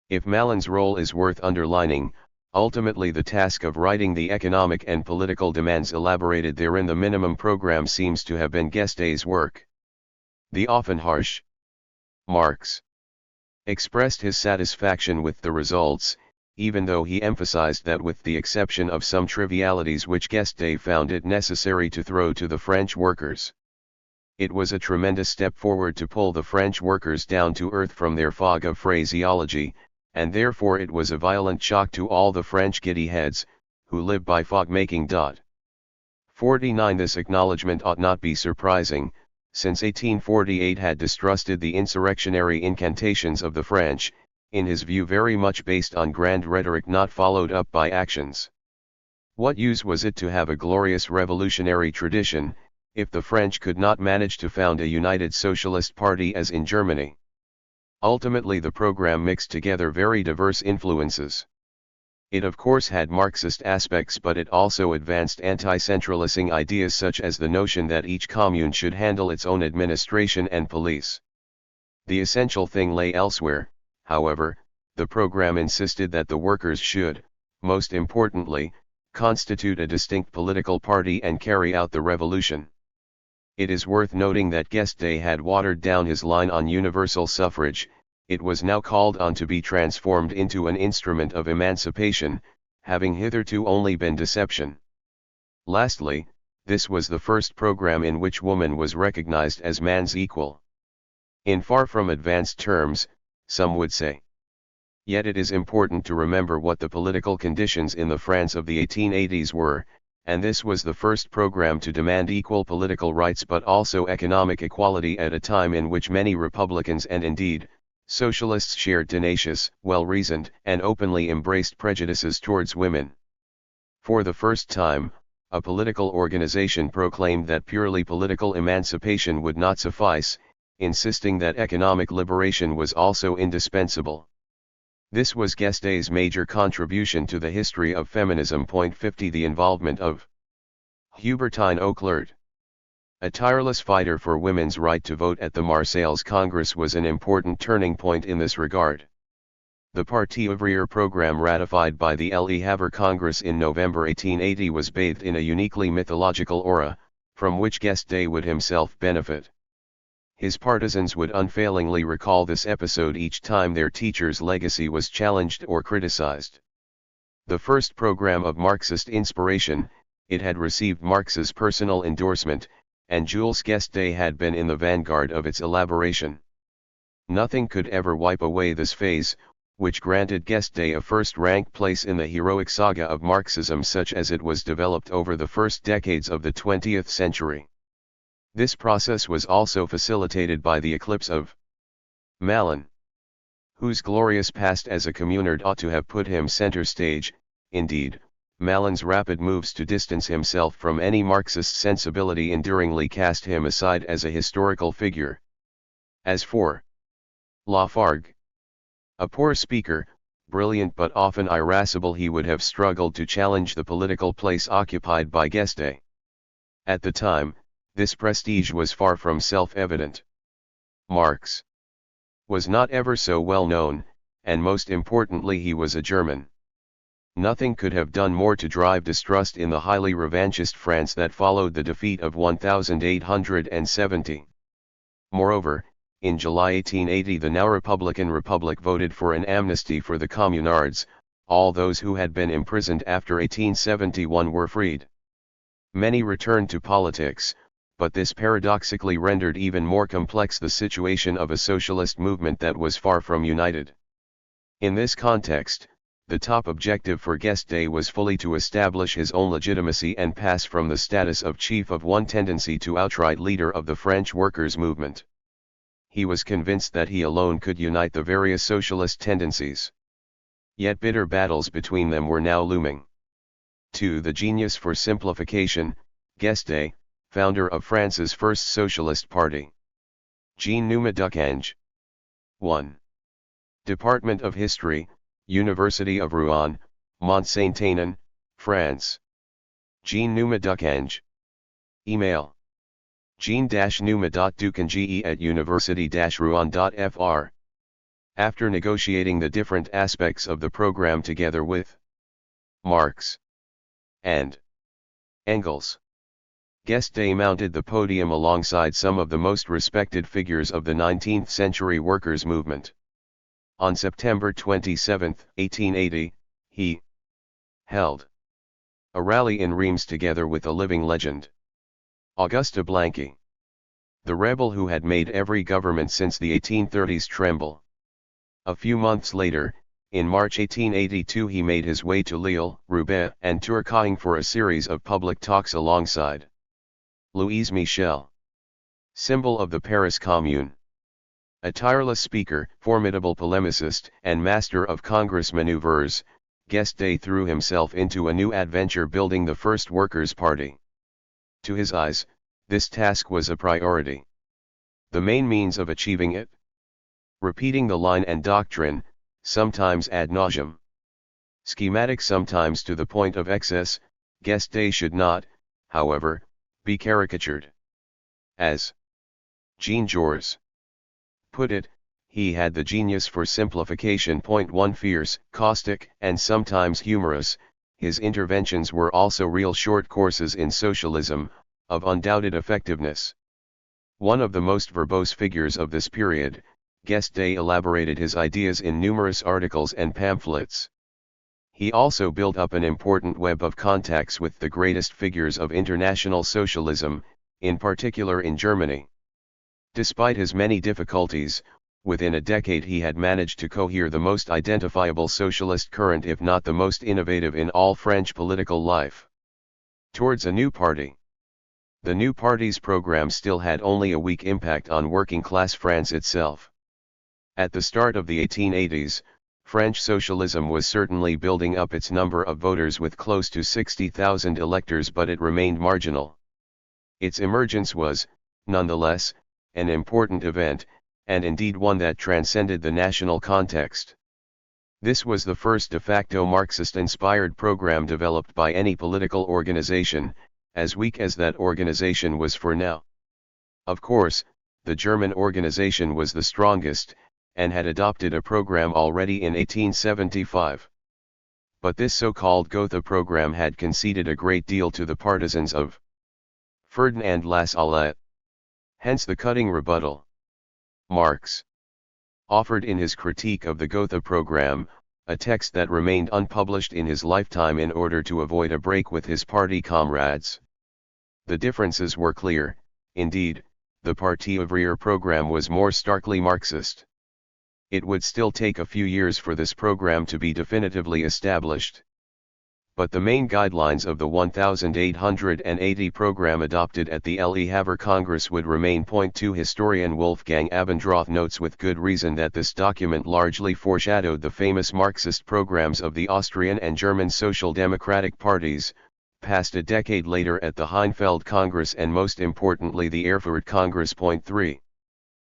If Malin's role is worth underlining, ultimately the task of writing the economic and political demands elaborated therein, the minimum program, seems to have been Guesde's work. The often harsh Marx expressed his satisfaction with the results, even though he emphasized that with the exception of some trivialities which Guesde found it necessary to throw to the French workers, it was a tremendous step forward to pull the French workers down to earth from their fog of phraseology, and therefore it was a violent shock to all the French giddy heads, who live by fog-making. 49 This acknowledgement ought not be surprising, since 1848 had distrusted the insurrectionary incantations of the French, in his view very much based on grand rhetoric not followed up by actions. What use was it to have a glorious revolutionary tradition, if the French could not manage to found a united socialist party as in Germany? Ultimately the program mixed together very diverse influences. It of course had Marxist aspects, but it also advanced anti-centralising ideas such as the notion that each commune should handle its own administration and police. The essential thing lay elsewhere, however. The program insisted that the workers should, most importantly, constitute a distinct political party and carry out the revolution. It is worth noting that Guesde had watered down his line on universal suffrage. It was now called on to be transformed into an instrument of emancipation, having hitherto only been deception. Lastly, this was the first program in which woman was recognized as man's equal. In far from advanced terms, some would say. Yet it is important to remember what the political conditions in the France of the 1880s were, and this was the first program to demand equal political rights but also economic equality at a time in which many Republicans and indeed, Socialists shared tenacious, well-reasoned, and openly embraced prejudices towards women. For the first time, a political organization proclaimed that purely political emancipation would not suffice, insisting that economic liberation was also indispensable. This was Guesde's major contribution to the history of feminism. 50 The involvement of Hubertine Auclert. A tireless fighter for women's right to vote at the Marseilles Congress was an important turning point in this regard. The Parti ouvrier program ratified by the Le Havre Congress in November 1880 was bathed in a uniquely mythological aura, from which Guesde would himself benefit. His partisans would unfailingly recall this episode each time their teacher's legacy was challenged or criticized. The first program of Marxist inspiration, it had received Marx's personal endorsement, and Jules Guesde had been in the vanguard of its elaboration. Nothing could ever wipe away this phase, which granted Guesde a first-rank place in the heroic saga of Marxism such as it was developed over the first decades of the 20th century. This process was also facilitated by the eclipse of Malon, whose glorious past as a communard ought to have put him center stage. Indeed, Malon's rapid moves to distance himself from any Marxist sensibility enduringly cast him aside as a historical figure. As for Lafargue, a poor speaker, brilliant but often irascible, he would have struggled to challenge the political place occupied by Guesde. At the time, this prestige was far from self-evident. Marx was not ever so well known, and most importantly he was a German. Nothing could have done more to drive distrust in the highly revanchist France that followed the defeat of 1870. Moreover, in July 1880 the now Republican Republic voted for an amnesty for the communards. All those who had been imprisoned after 1871 were freed. Many returned to politics, but this paradoxically rendered even more complex the situation of a socialist movement that was far from united. In this context, the top objective for Guesde was fully to establish his own legitimacy and pass from the status of chief of one tendency to outright leader of the French workers' movement. He was convinced that he alone could unite the various socialist tendencies. Yet bitter battles between them were now looming. To the genius for simplification, Guesde, founder of France's first socialist party. Jean Numa Ducange. 1. Department of History, University of Rouen, Mont-Saint-Aignan, France. Jean Numa Ducange. Email: jean-numa.ducange@university-rouen.fr. After negotiating the different aspects of the program together with Marx and Engels, Guesde mounted the podium alongside some of the most respected figures of the 19th century workers' movement. On September 27, 1880, he held a rally in Reims together with a living legend, Auguste Blanqui, the rebel who had made every government since the 1830s tremble. A few months later, In March 1882 he made his way to Lille, Roubaix and Tourcoing for a series of public talks alongside Louise Michel, symbol of the Paris Commune. A tireless speaker, formidable polemicist, and master of Congress maneuvers, Guesde threw himself into a new adventure building the first Workers' Party. To his eyes, this task was a priority. The main means of achieving it? Repeating the line and doctrine, sometimes ad nauseam. Schematic sometimes to the point of excess, Guesde should not, however, be caricatured. As Jean-Georges put it, he had the genius for simplification. 1 Fierce, caustic, and sometimes humorous, his interventions were also real short courses in socialism, of undoubted effectiveness. One of the most verbose figures of this period, Guesde elaborated his ideas in numerous articles and pamphlets. He also built up an important web of contacts with the greatest figures of international socialism, in particular in Germany. Despite his many difficulties, within a decade he had managed to cohere the most identifiable socialist current, if not the most innovative in all French political life, towards a new party. The new party's program still had only a weak impact on working-class France itself. At the start of the 1880s, French socialism was certainly building up its number of voters with close to 60,000 electors, but it remained marginal. Its emergence was, nonetheless, an important event, and indeed one that transcended the national context. This was the first de facto Marxist-inspired program developed by any political organization, as weak as that organization was for now. Of course, the German organization was the strongest, and had adopted a program already in 1875. But this so-called Gotha program had conceded a great deal to the partisans of Ferdinand Lassalle. Hence the cutting rebuttal. Marx offered in his critique of the Gotha program, a text that remained unpublished in his lifetime in order to avoid a break with his party comrades. The differences were clear. Indeed, the Parti ouvrier program was more starkly Marxist. It would still take a few years for this program to be definitively established. But the main guidelines of the 1880 program adopted at the Le Havre Congress would remain. 2 Historian Wolfgang Abendroth notes with good reason that this document largely foreshadowed the famous Marxist programs of the Austrian and German Social Democratic parties, passed a decade later at the Heinfeld Congress and most importantly the Erfurt Congress. 3.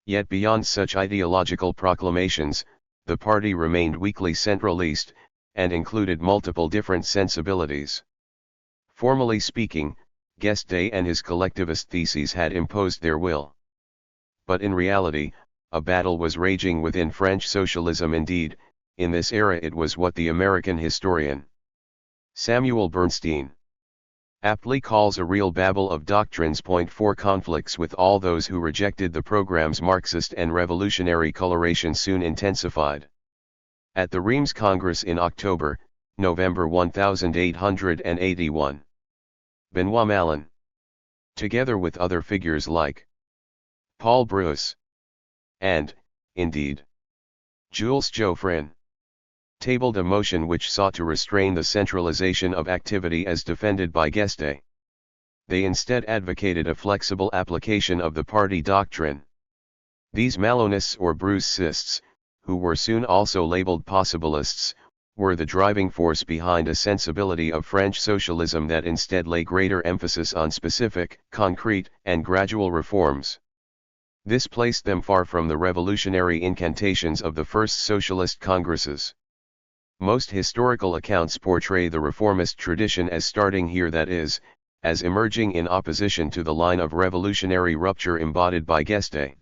Yet beyond such ideological proclamations, the party remained weakly centralist, and included multiple different sensibilities. Formally speaking, Guesde and his collectivist theses had imposed their will. But in reality, a battle was raging within French socialism. Indeed, in this era it was what the American historian Samuel Bernstein aptly calls a real babel of doctrines. 4 Conflicts with all those who rejected the program's Marxist and revolutionary coloration soon intensified. At the Reims Congress in November 1881, Benoit Malin, together with other figures like Paul Brousse and, indeed, Jules Joffrin, tabled a motion which sought to restrain the centralization of activity as defended by Guesde. They instead advocated a flexible application of the party doctrine. These Malonists or Broussists, who were soon also labeled possibilists, were the driving force behind a sensibility of French socialism that instead lay greater emphasis on specific, concrete, and gradual reforms. This placed them far from the revolutionary incantations of the first socialist congresses. Most historical accounts portray the reformist tradition as starting here, that is, as emerging in opposition to the line of revolutionary rupture embodied by Guesde.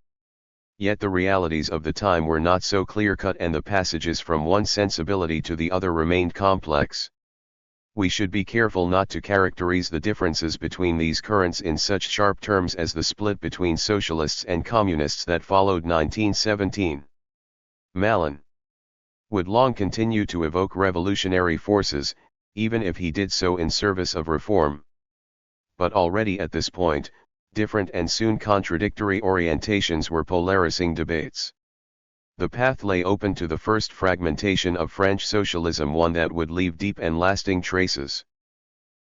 Yet the realities of the time were not so clear-cut, and the passages from one sensibility to the other remained complex. We should be careful not to characterize the differences between these currents in such sharp terms as the split between socialists and communists that followed 1917. Malin would long continue to evoke revolutionary forces, even if he did so in service of reform. But already at this point, different and soon contradictory orientations were polarizing debates. The path lay open to the first fragmentation of French socialism, one that would leave deep and lasting traces.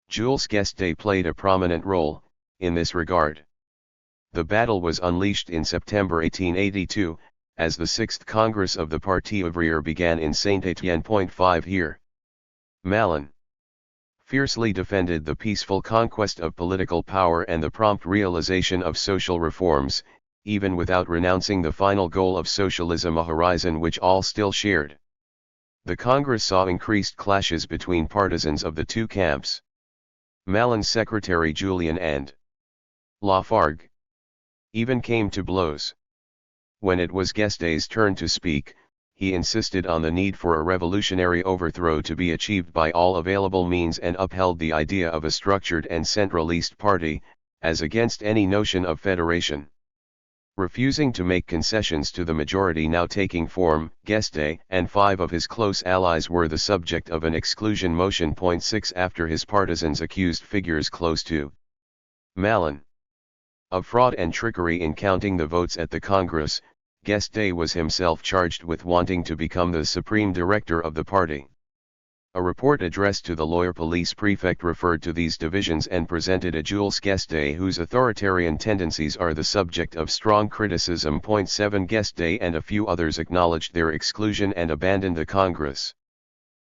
Jules Guesde played a prominent role in this regard. The battle was unleashed in September 1882, as the 6th Congress of the Parti ouvrier began in Saint-Étienne. Here, Malin fiercely defended the peaceful conquest of political power and the prompt realization of social reforms, even without renouncing the final goal of socialism, a horizon which all still shared. The Congress saw increased clashes between partisans of the two camps. Malin's secretary Julien and Lafargue even came to blows. When it was Guesde's turn to speak, he insisted on the need for a revolutionary overthrow to be achieved by all available means and upheld the idea of a structured and centralist party, as against any notion of federation. Refusing to make concessions to the majority now taking form, Guesde and 5 of his close allies were the subject of an exclusion motion. 6 After his partisans accused figures close to Malin of fraud and trickery in counting the votes at the Congress, Guesde was himself charged with wanting to become the supreme director of the party. A report addressed to the lawyer police prefect referred to these divisions and presented a Jules Guesde whose authoritarian tendencies are the subject of strong criticism. 7 Guesde and a few others acknowledged their exclusion and abandoned the Congress.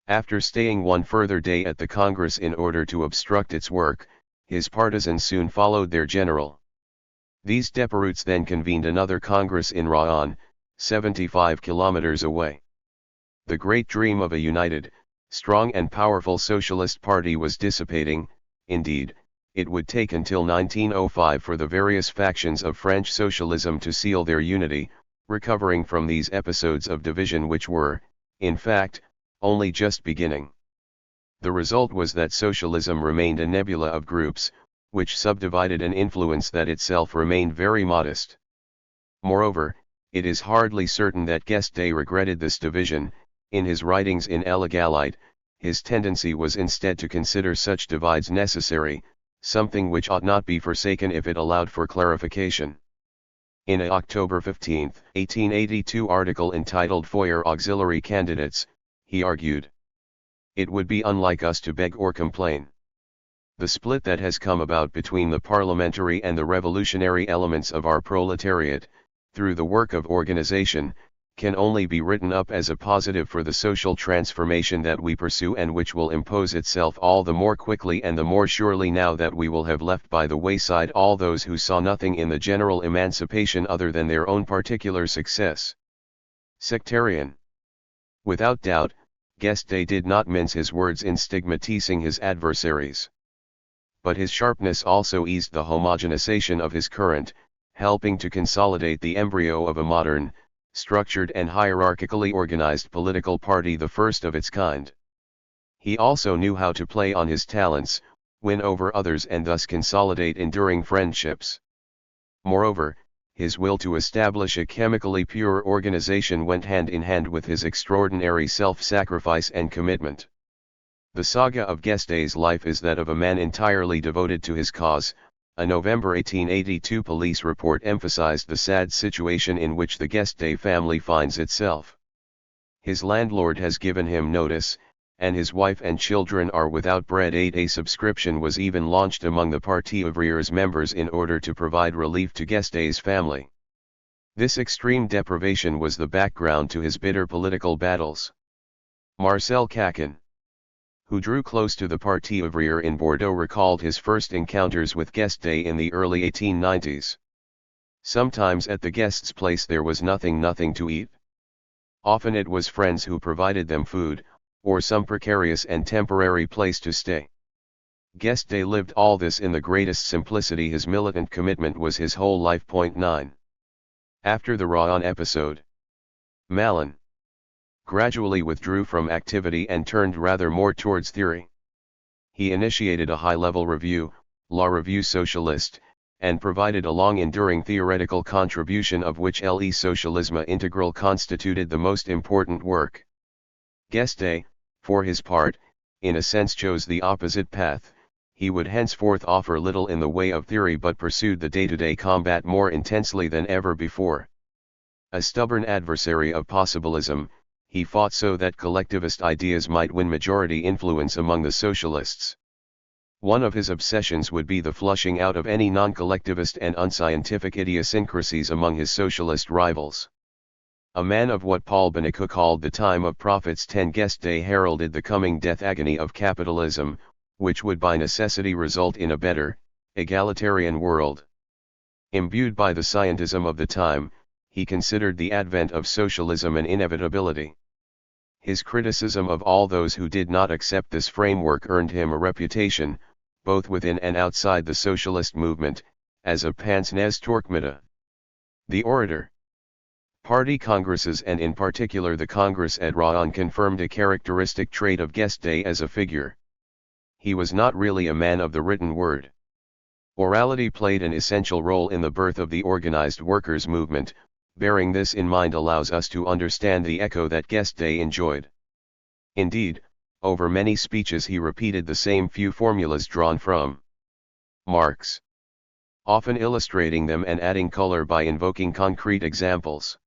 After staying one further day at the Congress in order to obstruct its work, his partisans soon followed their general. These Deperoutes then convened another Congress in Rouen, 75 kilometers away. The great dream of a united, strong and powerful socialist party was dissipating. Indeed, it would take until 1905 for the various factions of French socialism to seal their unity, recovering from these episodes of division which were, in fact, only just beginning. The result was that socialism remained a nebula of groups, which subdivided an influence that itself remained very modest. Moreover, it is hardly certain that Guesde regretted this division. In his writings in Illegalite, his tendency was instead to consider such divides necessary, something which ought not be forsaken if it allowed for clarification. In a October 15, 1882 article entitled Foyer Auxiliary Candidates, he argued, "It would be unlike us to beg or complain. The split that has come about between the parliamentary and the revolutionary elements of our proletariat, through the work of organization, can only be written up as a positive for the social transformation that we pursue and which will impose itself all the more quickly and the more surely now that we will have left by the wayside all those who saw nothing in the general emancipation other than their own particular success." Sectarian. Without doubt, Guesde did not mince his words in stigmatizing his adversaries. But his sharpness also eased the homogenization of his current, helping to consolidate the embryo of a modern, structured and hierarchically organized political party, the first of its kind. He also knew how to play on his talents, win over others and thus consolidate enduring friendships. Moreover, his will to establish a chemically pure organization went hand in hand with his extraordinary self-sacrifice and commitment. The saga of Guesde's life is that of a man entirely devoted to his cause. A November 1882 police report emphasized the sad situation in which the Guesde family finds itself. His landlord has given him notice, and his wife and children are without bread. A subscription was even launched among the Parti ouvriers members in order to provide relief to Guesde's family. This extreme deprivation was the background to his bitter political battles. Marcel Caquin, who drew close to the Parti ouvrier in Bordeaux, recalled his first encounters with Guesde in the early 1890s. Sometimes at the guest's place there was nothing to eat. Often it was friends who provided them food, or some precarious and temporary place to stay. Guesde lived all this in the greatest simplicity. His militant commitment was his whole life. 9. After the Rouen episode, Malin gradually withdrew from activity and turned rather more towards theory. He initiated a high-level review, La Revue Socialiste, and provided a long-enduring theoretical contribution of which Le Socialisme Integral constituted the most important work. Guesde, for his part, in a sense chose the opposite path. He would henceforth offer little in the way of theory but pursued the day-to-day combat more intensely than ever before. A stubborn adversary of possibilism, he fought so that collectivist ideas might win majority influence among the socialists. One of his obsessions would be the flushing out of any non-collectivist and unscientific idiosyncrasies among his socialist rivals. A man of what Paul Benecke called the time of prophets, Guesde heralded the coming death agony of capitalism, which would by necessity result in a better, egalitarian world. Imbued by the scientism of the time, he considered the advent of socialism an inevitability. His criticism of all those who did not accept this framework earned him a reputation, both within and outside the socialist movement, as a Pans Nestorkmita. The orator. Party congresses and in particular the Congress at Rouen confirmed a characteristic trait of Guesde as a figure. He was not really a man of the written word. Orality played an essential role in the birth of the organized workers' movement. Bearing this in mind allows us to understand the echo that Guesde enjoyed. Indeed, over many speeches he repeated the same few formulas drawn from Marx, often illustrating them and adding color by invoking concrete examples.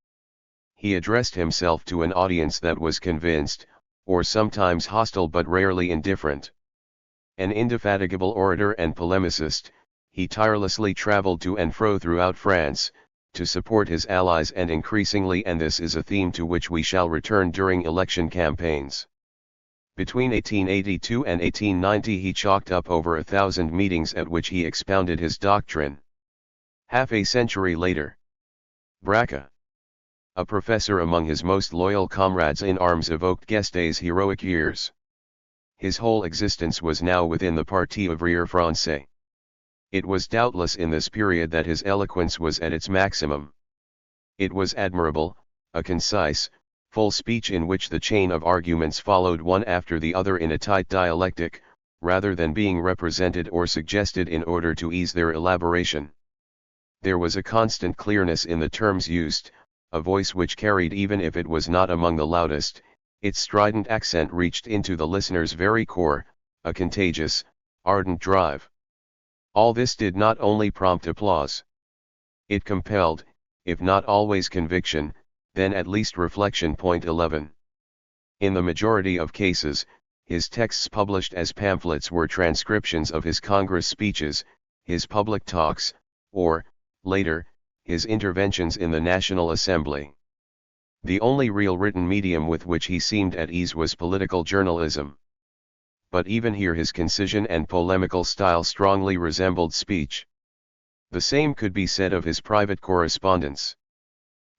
He addressed himself to an audience that was convinced, or sometimes hostile but rarely indifferent. An indefatigable orator and polemicist, he tirelessly traveled to and fro throughout France, to support his allies and increasingly, and this is a theme to which we shall return during election campaigns. Between 1882 and 1890 he chalked up over 1,000 meetings at which he expounded his doctrine. Half a century later, Braque, a professor among his most loyal comrades in arms, evoked Guesde's heroic years. His whole existence was now within the Parti ouvrier français. It was doubtless in this period that his eloquence was at its maximum. It was admirable, a concise, full speech in which the chain of arguments followed one after the other in a tight dialectic, rather than being represented or suggested in order to ease their elaboration. There was a constant clearness in the terms used, a voice which carried even if it was not among the loudest, its strident accent reached into the listener's very core, a contagious, ardent drive. All this did not only prompt applause. It compelled, if not always conviction, then at least reflection. 11. In the majority of cases, his texts published as pamphlets were transcriptions of his Congress speeches, his public talks, or, later, his interventions in the National Assembly. The only real written medium with which he seemed at ease was political journalism. But even here his concision and polemical style strongly resembled speech. The same could be said of his private correspondence.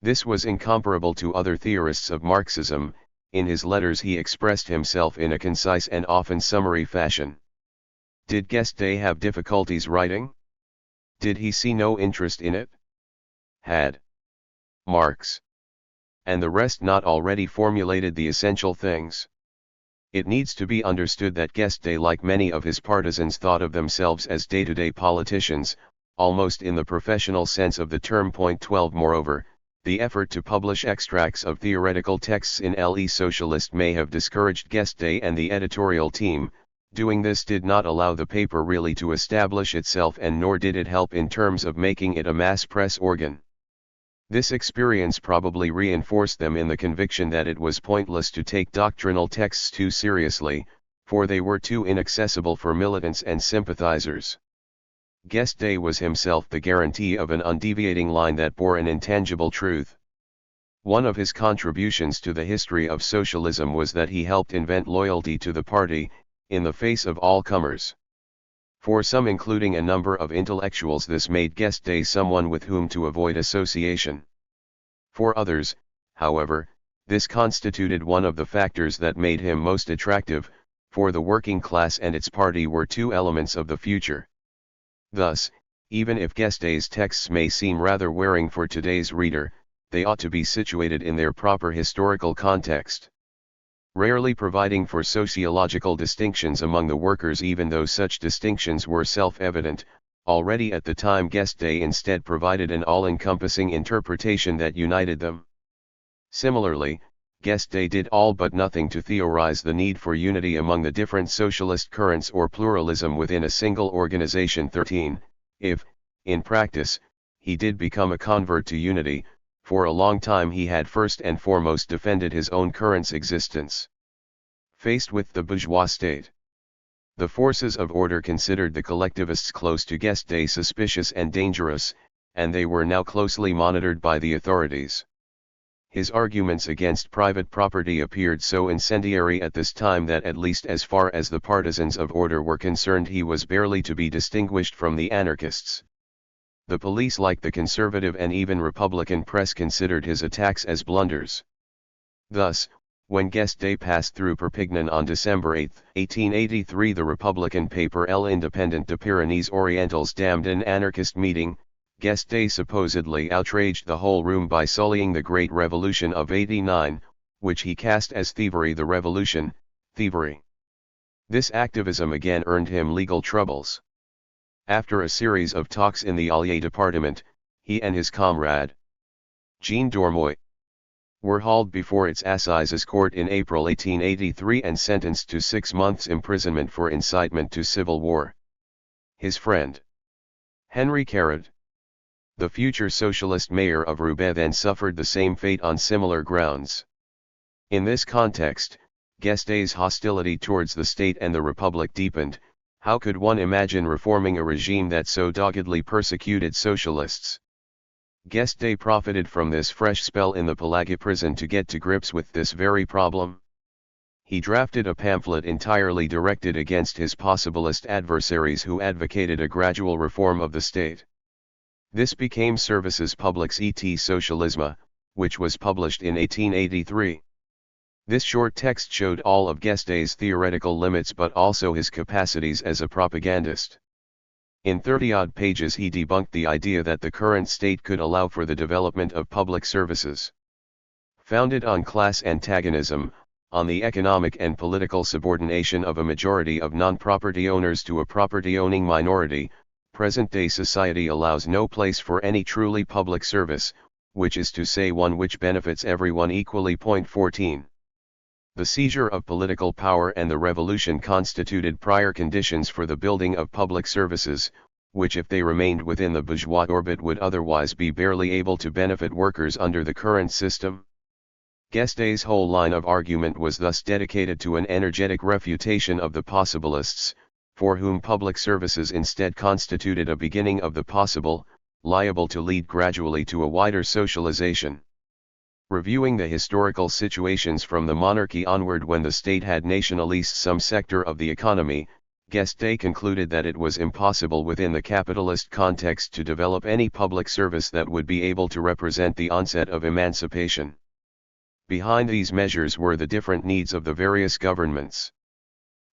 This was incomparable to other theorists of Marxism. In his letters he expressed himself in a concise and often summary fashion. Did Guesde have difficulties writing? Did he see no interest in it? Had Marx and the rest not already formulated the essential things? It needs to be understood that Guesde, like many of his partisans, thought of themselves as day-to-day politicians, almost in the professional sense of the term. 12. Moreover, the effort to publish extracts of theoretical texts in Le Socialiste may have discouraged Guesde and the editorial team. Doing this did not allow the paper really to establish itself, and nor did it help in terms of making it a mass press organ. This experience probably reinforced them in the conviction that it was pointless to take doctrinal texts too seriously, for they were too inaccessible for militants and sympathizers. Guesde was himself the guarantee of an undeviating line that bore an intangible truth. One of his contributions to the history of socialism was that he helped invent loyalty to the party, in the face of all comers. For some, including a number of intellectuals, this made Guesde someone with whom to avoid association. For others, however, this constituted one of the factors that made him most attractive, for the working class and its party were two elements of the future. Thus, even if Guesde's texts may seem rather wearing for today's reader, they ought to be situated in their proper historical context. Rarely providing for sociological distinctions among the workers, even though such distinctions were self-evident, already at the time, Guesde instead provided an all-encompassing interpretation that united them. Similarly, Guesde did all but nothing to theorize the need for unity among the different socialist currents or pluralism within a single organization. 13. If, in practice, he did become a convert to unity, For a long time he had first and foremost defended his own current's existence. Faced with the bourgeois state, the forces of order considered the collectivists close to Guesde suspicious and dangerous, and they were now closely monitored by the authorities. His arguments against private property appeared so incendiary at this time that at least as far as the partisans of order were concerned he was barely to be distinguished from the anarchists. The police like the conservative and even Republican press considered his attacks as blunders. Thus, when Guesde passed through Perpignan on December 8, 1883, the Republican paper El Independent de Pyrénées Orientales damned an anarchist meeting. Guesde supposedly outraged the whole room by sullying the Great Revolution of '89, which he cast as thievery. The revolution, thievery. This activism again earned him legal troubles. After a series of talks in the Allier department, he and his comrade, Jean Dormoy, were hauled before its Assizes Court in April 1883 and sentenced to 6 months' imprisonment for incitement to civil war. His friend, Henry Carrad, the future socialist mayor of Roubaix, then suffered the same fate on similar grounds. In this context, Guesde's hostility towards the state and the Republic deepened. How could one imagine reforming a regime that so doggedly persecuted socialists? Guesde profited from this fresh spell in the Pelagie prison to get to grips with this very problem. He drafted a pamphlet entirely directed against his possibilist adversaries who advocated a gradual reform of the state. This became Services Publiques et Socialisme, which was published in 1883. This short text showed all of Guesde's theoretical limits but also his capacities as a propagandist. In 30-odd pages he debunked the idea that the current state could allow for the development of public services. Founded on class antagonism, on the economic and political subordination of a majority of non-property owners to a property-owning minority, present-day society allows no place for any truly public service, which is to say one which benefits everyone equally. 14. The seizure of political power and the revolution constituted prior conditions for the building of public services, which if they remained within the bourgeois orbit would otherwise be barely able to benefit workers under the current system. Guesde's whole line of argument was thus dedicated to an energetic refutation of the possibilists, for whom public services instead constituted a beginning of the possible, liable to lead gradually to a wider socialization. Reviewing the historical situations from the monarchy onward when the state had nationalized some sector of the economy, Guesde concluded that it was impossible within the capitalist context to develop any public service that would be able to represent the onset of emancipation. Behind these measures were the different needs of the various governments.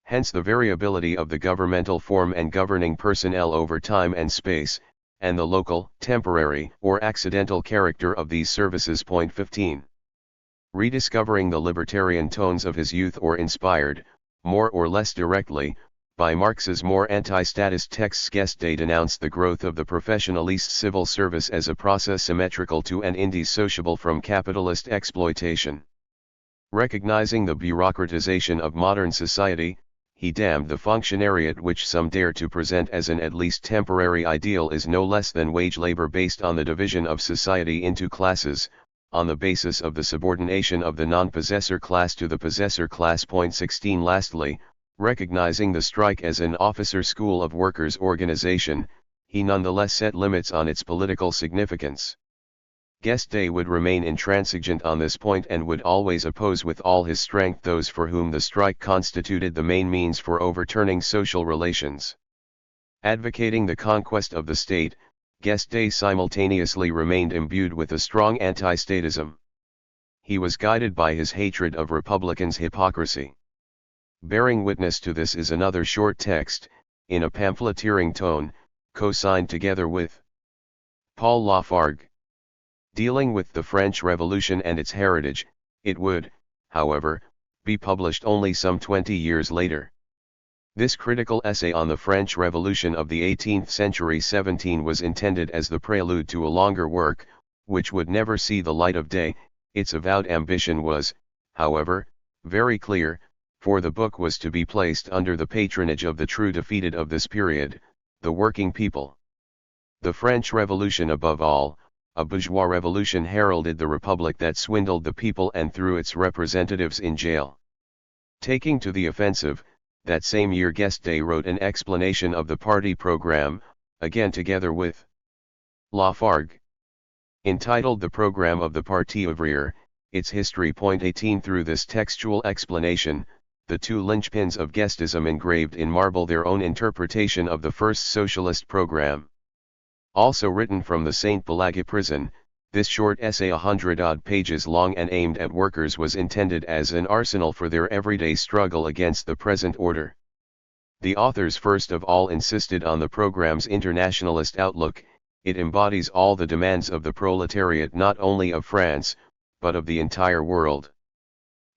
Hence the variability of the governmental form and governing personnel over time and space, and the local, temporary, or accidental character of these services. 15. Rediscovering the libertarian tones of his youth or inspired, more or less directly, by Marx's more anti-statist texts, Guesde denounced the growth of the professionalist civil service as a process symmetrical to and indissociable from capitalist exploitation. Recognizing the bureaucratization of modern society, he damned the functionariat which some dare to present as an at least temporary ideal is no less than wage labor based on the division of society into classes, on the basis of the subordination of the non-possessor class to the possessor class. 16. Lastly, recognizing the strike as an officer school of workers' organization, he nonetheless set limits on its political significance. Guesde would remain intransigent on this point and would always oppose with all his strength those for whom the strike constituted the main means for overturning social relations. Advocating the conquest of the state, Guesde simultaneously remained imbued with a strong anti-statism. He was guided by his hatred of Republicans' hypocrisy. Bearing witness to this is another short text, in a pamphleteering tone, co-signed together with Paul Lafargue. Dealing with the French Revolution and its heritage, it would, however, be published only some 20 years later. This critical essay on the French Revolution of the 18th century 17 was intended as the prelude to a longer work, which would never see the light of day. Its avowed ambition was, however, very clear, for the book was to be placed under the patronage of the true defeated of this period, the working people. The French Revolution above all, a bourgeois revolution heralded the republic that swindled the people and threw its representatives in jail. Taking to the offensive, that same year Guesde wrote an explanation of the party program, again together with Lafargue. Entitled The Program of the Parti Ouvrier, its history. 18 Through this textual explanation, the two linchpins of Guesdism engraved in marble their own interpretation of the first socialist program. Also written from the St. Pelagie prison, this short essay 100-odd pages long and aimed at workers was intended as an arsenal for their everyday struggle against the present order. The authors first of all insisted on the program's internationalist outlook. It embodies all the demands of the proletariat not only of France, but of the entire world.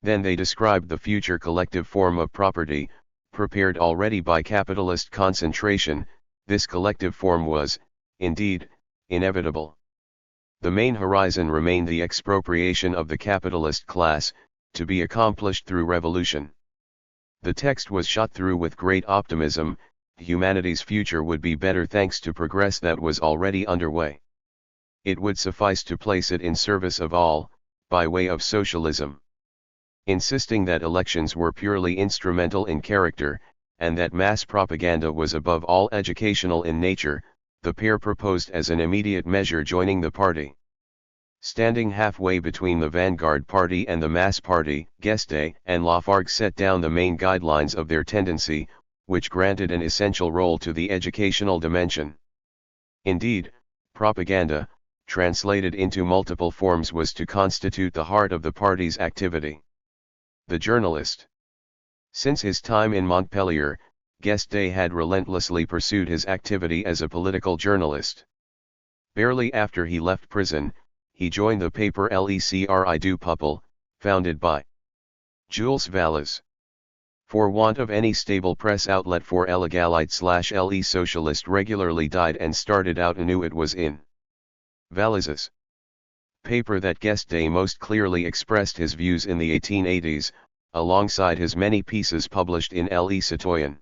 Then they described the future collective form of property, prepared already by capitalist concentration. This collective form was, indeed, inevitable. The main horizon remained the expropriation of the capitalist class, to be accomplished through revolution. The text was shot through with great optimism. Humanity's future would be better thanks to progress that was already underway. It would suffice to place it in service of all, by way of socialism. Insisting that elections were purely instrumental in character, and that mass propaganda was above all educational in nature, the pair proposed as an immediate measure joining the party. Standing halfway between the vanguard party and the mass party, Guesde and Lafargue set down the main guidelines of their tendency, which granted an essential role to the educational dimension. Indeed, propaganda, translated into multiple forms, was to constitute the heart of the party's activity. The journalist. Since his time in Montpellier, Guesde had relentlessly pursued his activity as a political journalist. Barely after he left prison, he joined the paper Lecri du Peuple, founded by Jules Valles. For want of any stable press outlet, for L'Egalite/Le Socialist regularly died and started out anew. It was in Valles's paper that Guesde most clearly expressed his views in the 1880s, alongside his many pieces published in Le Citoyen.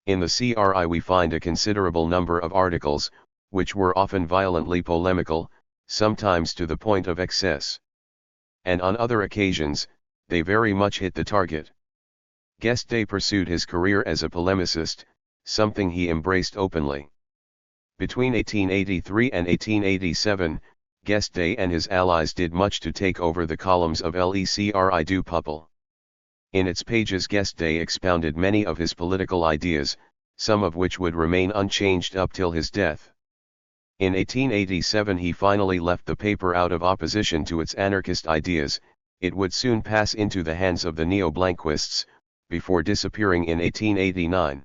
In the CRI we find a considerable number of articles, which were often violently polemical, sometimes to the point of excess. And on other occasions, they very much hit the target. Guesde pursued his career as a polemicist, something he embraced openly. Between 1883 and 1887, Guesde and his allies did much to take over the columns of Lecri du Peuple. In its pages Guesde expounded many of his political ideas, some of which would remain unchanged up till his death. In 1887 he finally left the paper out of opposition to its anarchist ideas. It would soon pass into the hands of the neo-Blanquists, before disappearing in 1889.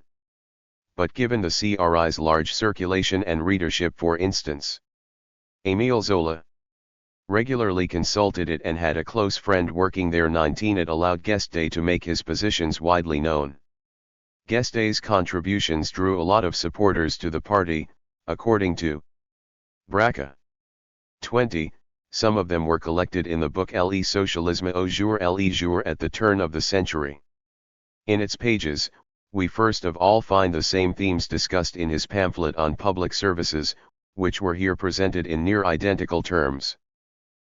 But given the CRI's large circulation and readership, for instance, Émile Zola regularly consulted it and had a close friend working there. It allowed Guesde to make his positions widely known. Guesde's contributions drew a lot of supporters to the party, according to Braca. 20, some of them were collected in the book Le Socialisme au jour le jour at the turn of the century. In its pages, we first of all find the same themes discussed in his pamphlet on public services, which were here presented in near identical terms.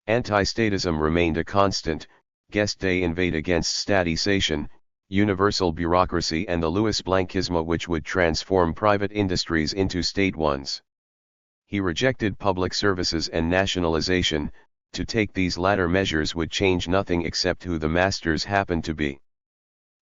Anti-statism remained a constant. Guesde inveighed against statization, universal bureaucracy, and the Louis Blanquisme, which would transform private industries into state ones. He rejected public services and nationalization. To take these latter measures would change nothing except who the masters happened to be.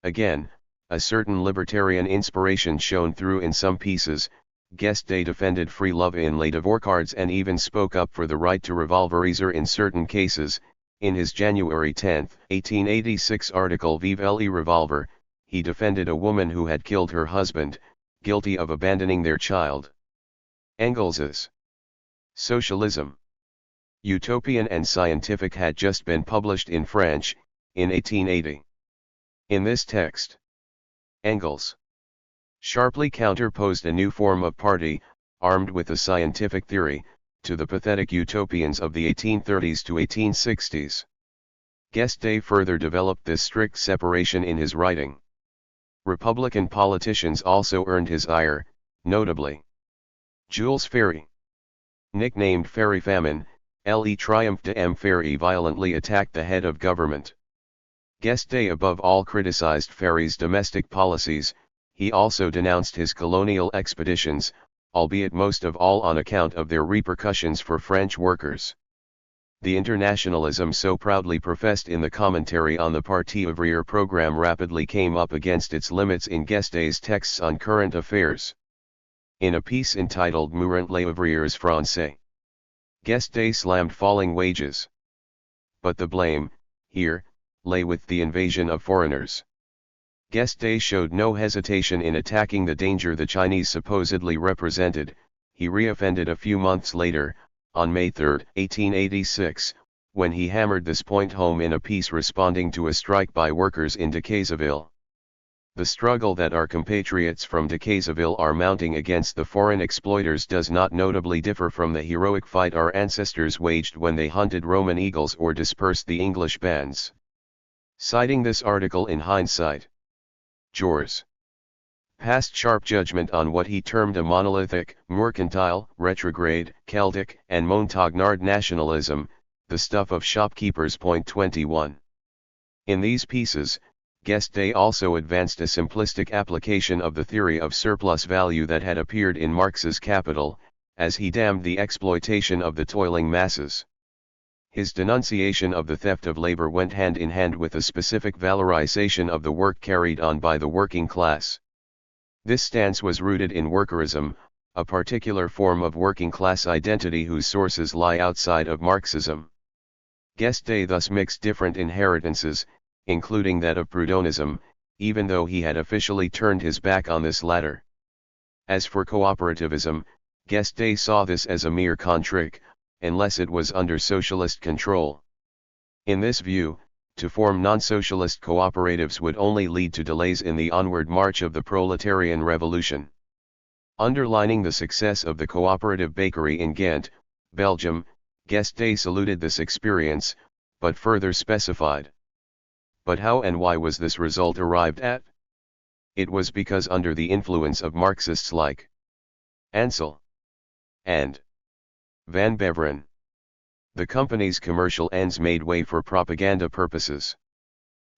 Again, a certain libertarian inspiration shone through in some pieces. Guesde defended free love in les divorcards and even spoke up for the right to revolveriser in certain cases. In his January 10, 1886 article Vive le Revolver, he defended a woman who had killed her husband, guilty of abandoning their child. Engels's Socialism, Utopian and Scientific had just been published in French, in 1880. In this text, Engels sharply counterposed a new form of party, armed with a scientific theory, to the pathetic utopians of the 1830s to 1860s. Guesde further developed this strict separation in his writing. Republican politicians also earned his ire, notably Jules Ferry. nicknamed Ferry Famine, Le Triomphe de M. Ferry violently attacked the head of government. Guesde above all criticized Ferry's domestic policies. He also denounced his colonial expeditions, albeit most of all on account of their repercussions for French workers. The internationalism so proudly professed in the commentary on the Parti ouvrier program rapidly came up against its limits in Guesde's texts on current affairs. In a piece entitled Mourant les ouvriers français, Guesde slammed falling wages. But the blame, here, lay with the invasion of foreigners. Guesde showed no hesitation in attacking the danger the Chinese supposedly represented. He reoffended a few months later, on May 3, 1886, when he hammered this point home in a piece responding to a strike by workers in Decazeville. The struggle that our compatriots from Decazeville are mounting against the foreign exploiters does not notably differ from the heroic fight our ancestors waged when they hunted Roman eagles or dispersed the English bands. Citing this article in hindsight, Jules passed sharp judgment on what he termed a monolithic, mercantile, retrograde, Celtic, and Montagnard nationalism, the stuff of shopkeepers. 21. In these pieces, Guesde also advanced a simplistic application of the theory of surplus value that had appeared in Marx's Capital, as he damned the exploitation of the toiling masses. His denunciation of the theft of labor went hand in hand with a specific valorization of the work carried on by the working class. This stance was rooted in workerism, a particular form of working class identity whose sources lie outside of Marxism. Guesde thus mixed different inheritances, including that of Proudhonism, even though he had officially turned his back on this latter. As for cooperativism, Guesde saw this as a mere contrick, unless it was under socialist control. In this view, to form non-socialist cooperatives would only lead to delays in the onward march of the proletarian revolution. Underlining the success of the cooperative bakery in Ghent, Belgium, Guesde saluted this experience, but further specified. But how and why was this result arrived at? It was because under the influence of Marxists like Ansel and Van Beveren, the company's commercial ends made way for propaganda purposes.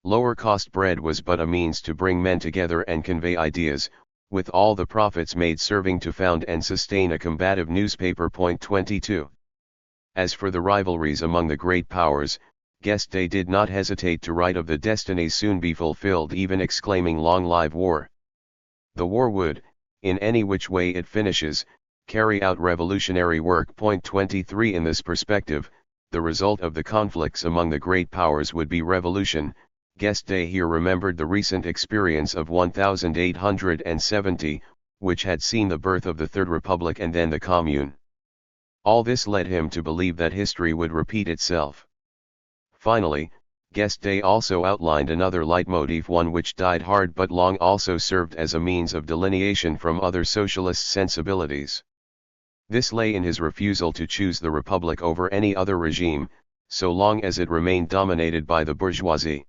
Lower cost bread was but a means to bring men together and convey ideas, with all the profits made serving to found and sustain a combative newspaper. 22. As for the rivalries among the great powers, Guesde did not hesitate to write of the destinies soon be fulfilled, even exclaiming, "Long live war! The war would, in any which way it finishes, carry out revolutionary work." 23. In this perspective, the result of the conflicts among the great powers would be revolution. Guesde here remembered the recent experience of 1870, which had seen the birth of the Third Republic and then the Commune. All this led him to believe that history would repeat itself. Finally, Guesde also outlined another leitmotif, one which died hard but long also served as a means of delineation from other socialist sensibilities. This lay in his refusal to choose the Republic over any other regime, so long as it remained dominated by the bourgeoisie.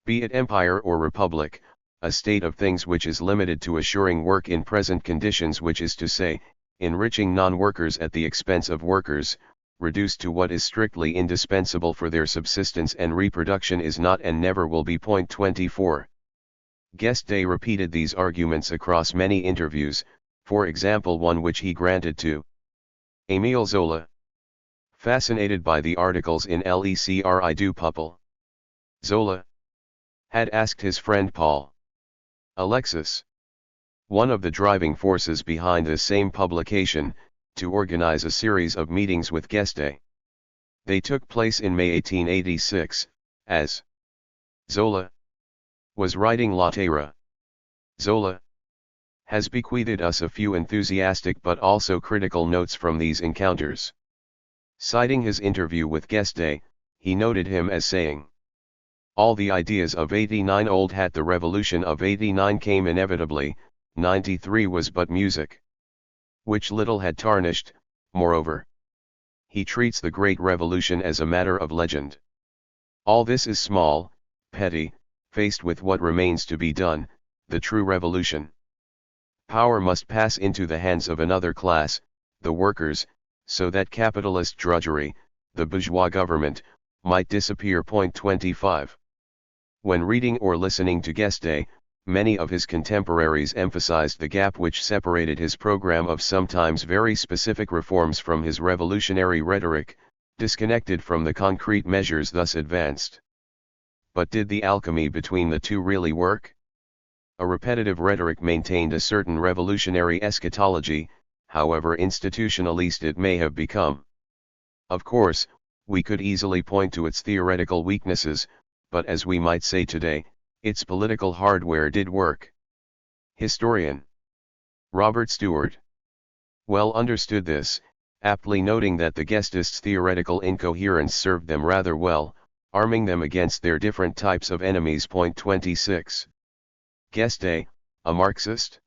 Be it empire or republic, a state of things which is limited to assuring work in present conditions, which is to say, enriching non-workers at the expense of workers, reduced to what is strictly indispensable for their subsistence and reproduction, is not and never will be. 24. Guesde repeated these arguments across many interviews, for example one which he granted to Émile Zola. Fascinated by the articles in L'Ecri du Peuple, Zola had asked his friend Paul Alexis, one of the driving forces behind this same publication, to organize a series of meetings with Guesde. They took place in May 1886, as Zola was writing La Terre. Zola has bequeathed us a few enthusiastic but also critical notes from these encounters. Citing his interview with Guesde, he noted him as saying, "All the ideas of 89 old hat, the revolution of 89 came inevitably, 93 was but music, which little had tarnished. Moreover, he treats the great revolution as a matter of legend. All this is small, petty, faced with what remains to be done, the true revolution. Power must pass into the hands of another class, the workers, so that capitalist drudgery, the bourgeois government, might disappear. 25. When reading or listening to Guesde, many of his contemporaries emphasized the gap which separated his program of sometimes very specific reforms from his revolutionary rhetoric, disconnected from the concrete measures thus advanced. But did the alchemy between the two really work? A repetitive rhetoric maintained a certain revolutionary eschatology, however institutionalist it may have become. Of course, we could easily point to its theoretical weaknesses, but as we might say today, its political hardware did work. Historian Robert Stewart well understood this, aptly noting that the Guesdists' theoretical incoherence served them rather well, arming them against their different types of enemies. 26. Guesde, a Marxist?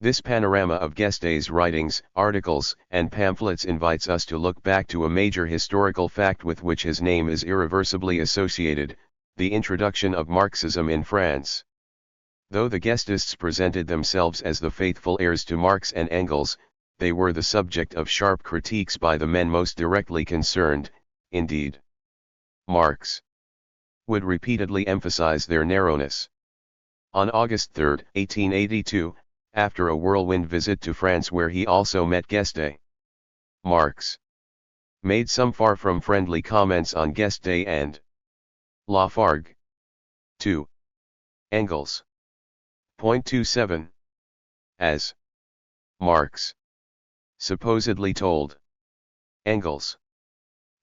This panorama of Guesde's writings, articles, and pamphlets invites us to look back to a major historical fact with which his name is irreversibly associated, the introduction of Marxism in France. Though the Guesdists presented themselves as the faithful heirs to Marx and Engels, they were the subject of sharp critiques by the men most directly concerned. Indeed, Marx would repeatedly emphasize their narrowness. On August 3, 1882, after a whirlwind visit to France where he also met Guesde, Marx made some far from friendly comments on Guesde and Lafargue. 2. Engels. 27. As Marx supposedly told Engels,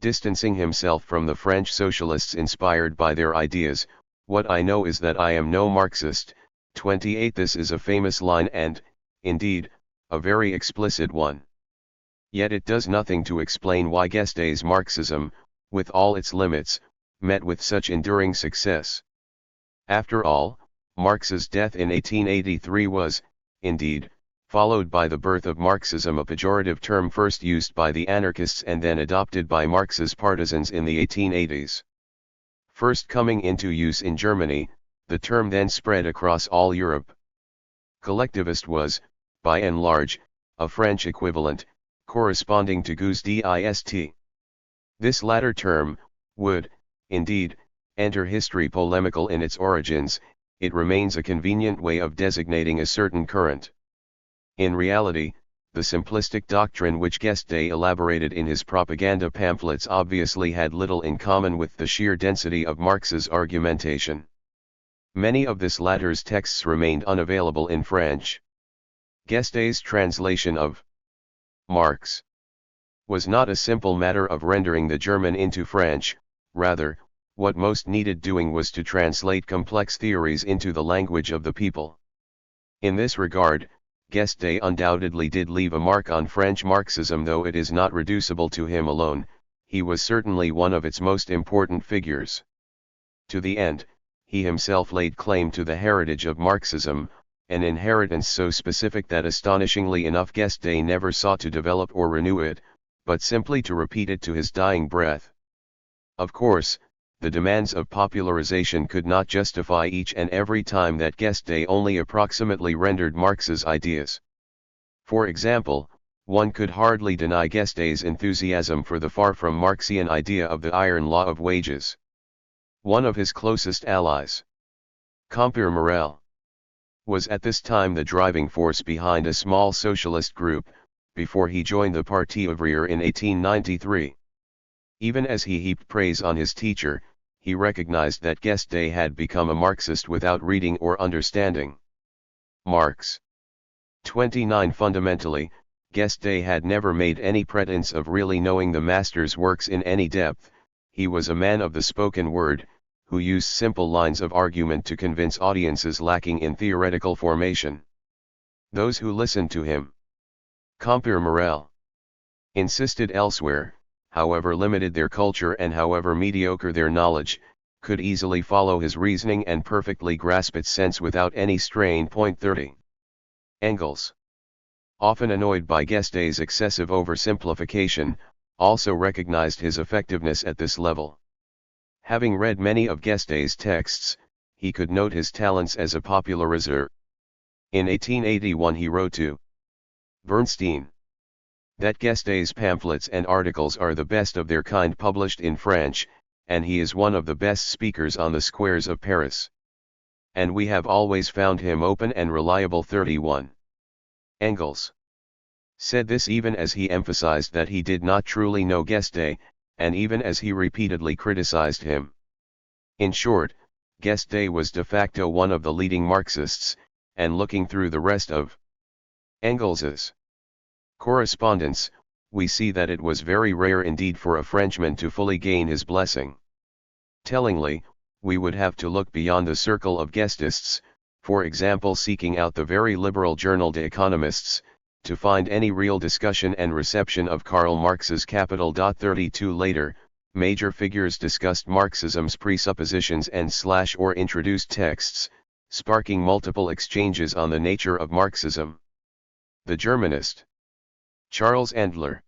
distancing himself from the French socialists inspired by their ideas, "What I know is that I am no Marxist." 28. This is a famous line and, indeed, a very explicit one. Yet it does nothing to explain why Guesde's Marxism, with all its limits, met with such enduring success. After all, Marx's death in 1883 was, indeed, followed by the birth of Marxism, a pejorative term first used by the anarchists and then adopted by Marx's partisans in the 1880s. First coming into use in Germany, the term then spread across all Europe. Collectivist was, by and large, a French equivalent, corresponding to guesde. This latter term would, indeed, enter history polemical in its origins. It remains a convenient way of designating a certain current. In reality, the simplistic doctrine which Guesde elaborated in his propaganda pamphlets obviously had little in common with the sheer density of Marx's argumentation. Many of this latter's texts remained unavailable in French. Guesde's translation of Marx was not a simple matter of rendering the German into French. Rather, what most needed doing was to translate complex theories into the language of the people. In this regard, Guesde undoubtedly did leave a mark on French Marxism. Though it is not reducible to him alone, he was certainly one of its most important figures. To the end, he himself laid claim to the heritage of Marxism, an inheritance so specific that astonishingly enough Guesde never sought to develop or renew it, but simply to repeat it to his dying breath. Of course, the demands of popularization could not justify each and every time that Guesde only approximately rendered Marx's ideas. For example, one could hardly deny Guesde's enthusiasm for the far from Marxian idea of the iron law of wages. One of his closest allies, Compeer Morel, was at this time the driving force behind a small socialist group, before he joined the Parti Ouvrier in 1893. Even as he heaped praise on his teacher, he recognized that Guesde had become a Marxist without reading or understanding Marx. 29. Fundamentally, Guesde had never made any pretense of really knowing the master's works in any depth. He was a man of the spoken word, who used simple lines of argument to convince audiences lacking in theoretical formation. Those who listened to him, Compeer Morel, insisted elsewhere, however limited their culture and however mediocre their knowledge, could easily follow his reasoning and perfectly grasp its sense without any strain. 30. Engels, often annoyed by Guesde's excessive oversimplification, also recognized his effectiveness at this level. Having read many of Guesde's texts, he could note his talents as a popularizer. In 1881 he wrote to Bernstein, that Guesde's pamphlets and articles are the best of their kind published in French, and he is one of the best speakers on the squares of Paris. And we have always found him open and reliable. 31. Engels said this even as he emphasized that he did not truly know Guesde, and even as he repeatedly criticized him. In short, Guesde was de facto one of the leading Marxists, and looking through the rest of Engels's correspondence, we see that it was very rare indeed for a Frenchman to fully gain his blessing. Tellingly, we would have to look beyond the circle of Guesdists, for example seeking out the very liberal journal De Economists, to find any real discussion and reception of Karl Marx's Capital. 32 Later, major figures discussed Marxism's presuppositions and or introduced texts, sparking multiple exchanges on the nature of Marxism. The Germanist Charles Endler,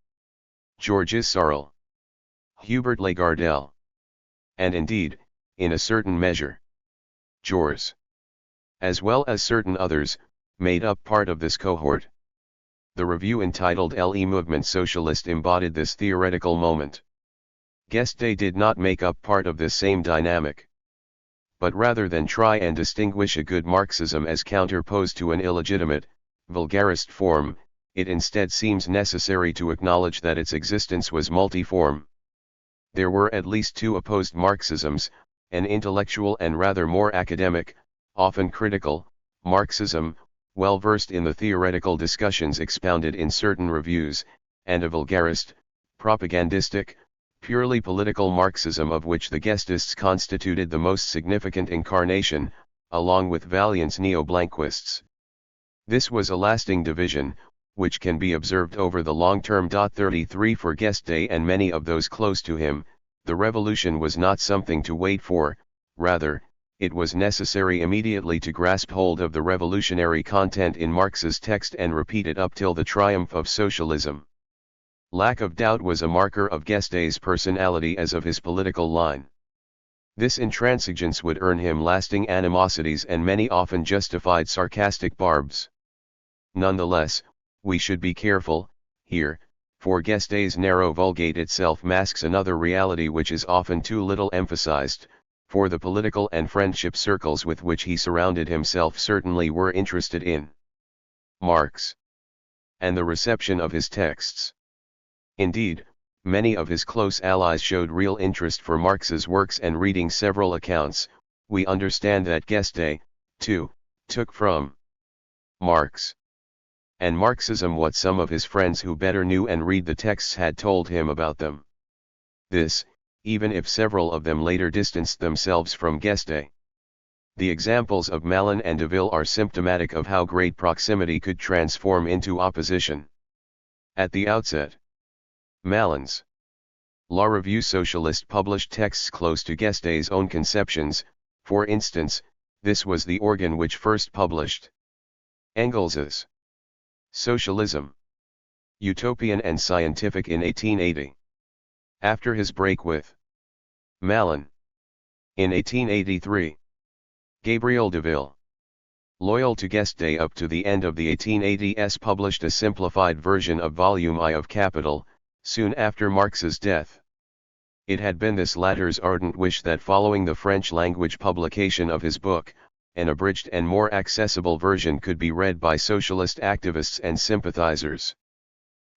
Georges Sorel, Hubert Lagardelle, and indeed, in a certain measure, Jors, as well as certain others, made up part of this cohort. The review entitled Le Mouvement Socialiste embodied this theoretical moment. Guesde did not make up part of this same dynamic. But rather than try and distinguish a good Marxism as counterposed to an illegitimate, vulgarist form, it instead seems necessary to acknowledge that its existence was multiform. There were at least two opposed Marxisms, an intellectual and rather more academic, often critical, Marxism, well versed in the theoretical discussions expounded in certain reviews, and a vulgarist, propagandistic, purely political Marxism of which the Guesdists constituted the most significant incarnation, along with Vaillant's neo-Blanquists. This was a lasting division, which can be observed over the long term. 33 For Guesde and many of those close to him, the revolution was not something to wait for, rather, it was necessary immediately to grasp hold of the revolutionary content in Marx's text and repeat it up till the triumph of socialism. Lack of doubt was a marker of Guesde's personality as of his political line. This intransigence would earn him lasting animosities and many often justified sarcastic barbs. Nonetheless, we should be careful, here, for Guesde's narrow vulgate itself masks another reality which is often too little emphasized, for the political and friendship circles with which he surrounded himself certainly were interested in Marx and the reception of his texts. Indeed, many of his close allies showed real interest for Marx's works, and reading several accounts, we understand that Guesde, too, took from Marx and Marxism what some of his friends who better knew and read the texts had told him about them. This, even if several of them later distanced themselves from Guesde. The examples of Malin and Deville are symptomatic of how great proximity could transform into opposition. At the outset, Malin's La Revue Socialiste published texts close to Guesde's own conceptions. For instance, this was the organ which first published Engels's Socialism, Utopian and Scientific in 1880. After his break with Malin in 1883, Gabriel Deville, loyal to Guesde up to the end of the 1880s, published a simplified version of Volume I of Capital, soon after Marx's death. It had been this latter's ardent wish that following the French-language publication of his book, an abridged and more accessible version could be read by socialist activists and sympathizers.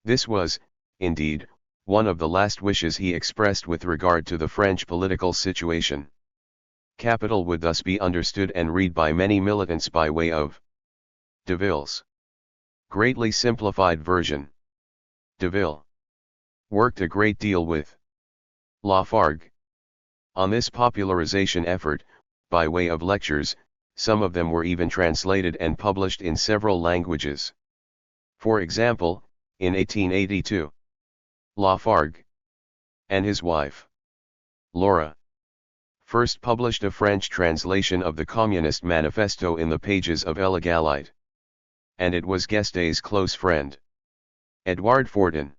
This was, indeed, one of the last wishes he expressed with regard to the French political situation. Capital would thus be understood and read by many militants by way of Deville's greatly simplified version. Deville worked a great deal with Lafargue on this popularization effort, by way of lectures. Some of them were even translated and published in several languages. For example, in 1882, Lafargue and his wife, Laura, first published a French translation of the Communist Manifesto in the pages of Illegalite. And it was Guesde's close friend, Edouard Fortin,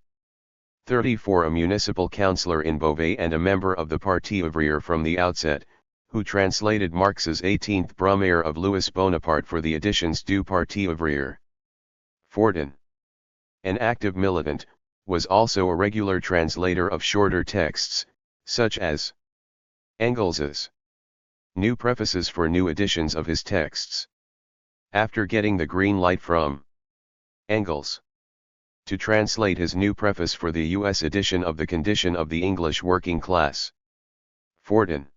34, a municipal councillor in Beauvais and a member of the Parti ouvrier from the outset, who translated Marx's 18th Brumaire of Louis Bonaparte for the editions du Parti ouvrier. Fortin, an active militant, was also a regular translator of shorter texts, such as Engels's new prefaces for new editions of his texts. After getting the green light from Engels to translate his new preface for the U.S. edition of The Condition of the English Working Class, Fortin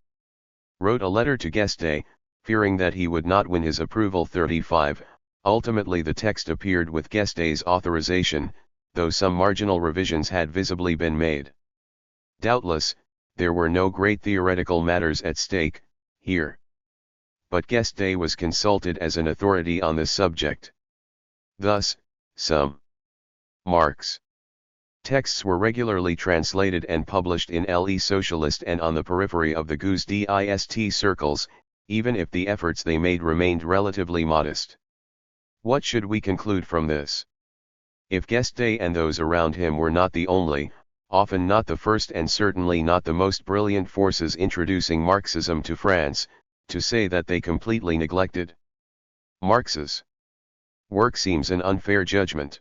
wrote a letter to Guesde, fearing that he would not win his approval. 35. Ultimately the text appeared with Guesde's authorization, though some marginal revisions had visibly been made. Doubtless, there were no great theoretical matters at stake here. But Guesde was consulted as an authority on this subject. Thus, some Marx texts were regularly translated and published in Le Socialist and on the periphery of the guesde circles, even if the efforts they made remained relatively modest. What should we conclude from this? If Guesde and those around him were not the only, often not the first and certainly not the most brilliant forces introducing Marxism to France, to say that they completely neglected Marx's work seems an unfair judgment.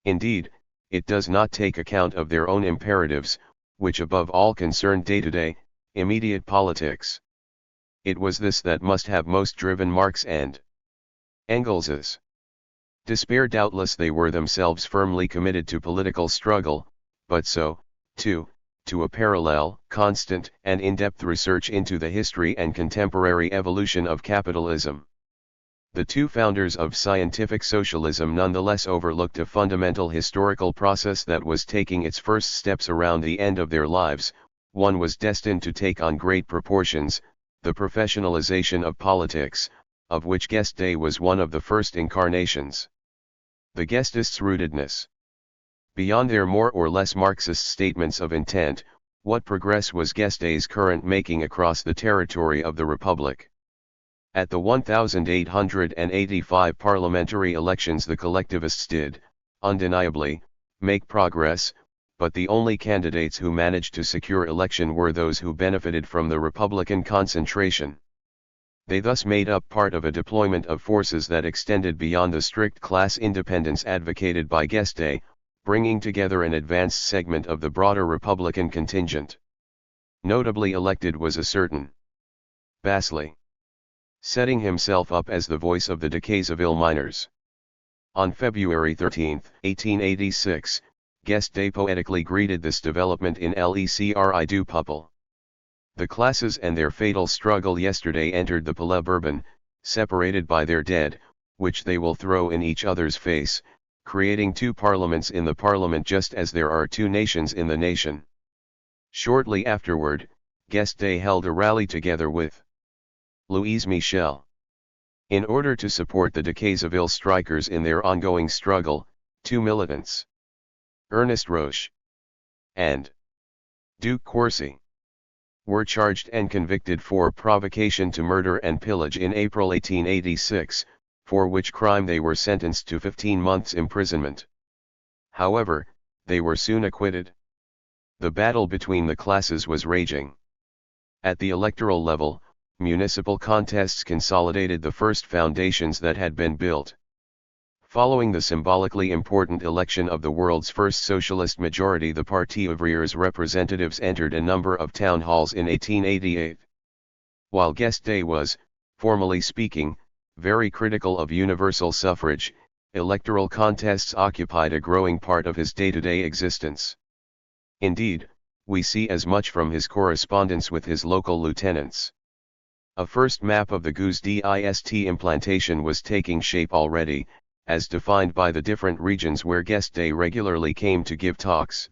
Indeed, it does not take account of their own imperatives, which above all concern day-to-day, immediate politics. It was this that must have most driven Marx and Engels's despair. Doubtless they were themselves firmly committed to political struggle, but so, too, to a parallel, constant, and in-depth research into the history and contemporary evolution of capitalism. The two founders of scientific socialism nonetheless overlooked a fundamental historical process that was taking its first steps around the end of their lives. One was destined to take on great proportions, the professionalization of politics, of which Guesde was one of the first incarnations. The Guesdists' rootedness. Beyond their more or less Marxist statements of intent, what progress was Guesde's current making across the territory of the Republic? At the 1885 parliamentary elections the collectivists did, undeniably, make progress, but the only candidates who managed to secure election were those who benefited from the Republican concentration. They thus made up part of a deployment of forces that extended beyond the strict class independence advocated by Guesde, bringing together an advanced segment of the broader Republican contingent. Notably elected was a certain Basley, setting himself up as the voice of the Decazeville miners. On February 13, 1886, Guesde poetically greeted this development in Lecri du Peuple. The classes and their fatal struggle yesterday entered the Palais Bourbon, separated by their dead, which they will throw in each other's face, creating two parliaments in the parliament just as there are two nations in the nation. Shortly afterward, Guesde held a rally together with Louise Michel. In order to support the Decazeville strikers in their ongoing struggle, two militants, Ernest Roche and Duke Corsi, were charged and convicted for provocation to murder and pillage in April 1886, for which crime they were sentenced to 15 months' imprisonment. However, they were soon acquitted. The battle between the classes was raging. At the electoral level, municipal contests consolidated the first foundations that had been built. Following the symbolically important election of the world's first socialist majority, the Parti Ouvrir's representatives entered a number of town halls in 1888. While Guesde was, formally speaking, very critical of universal suffrage, electoral contests occupied a growing part of his day-to-day existence. Indeed, we see as much from his correspondence with his local lieutenants. A first map of the guesde implantation was taking shape already, as defined by the different regions where Guesde regularly came to give talks.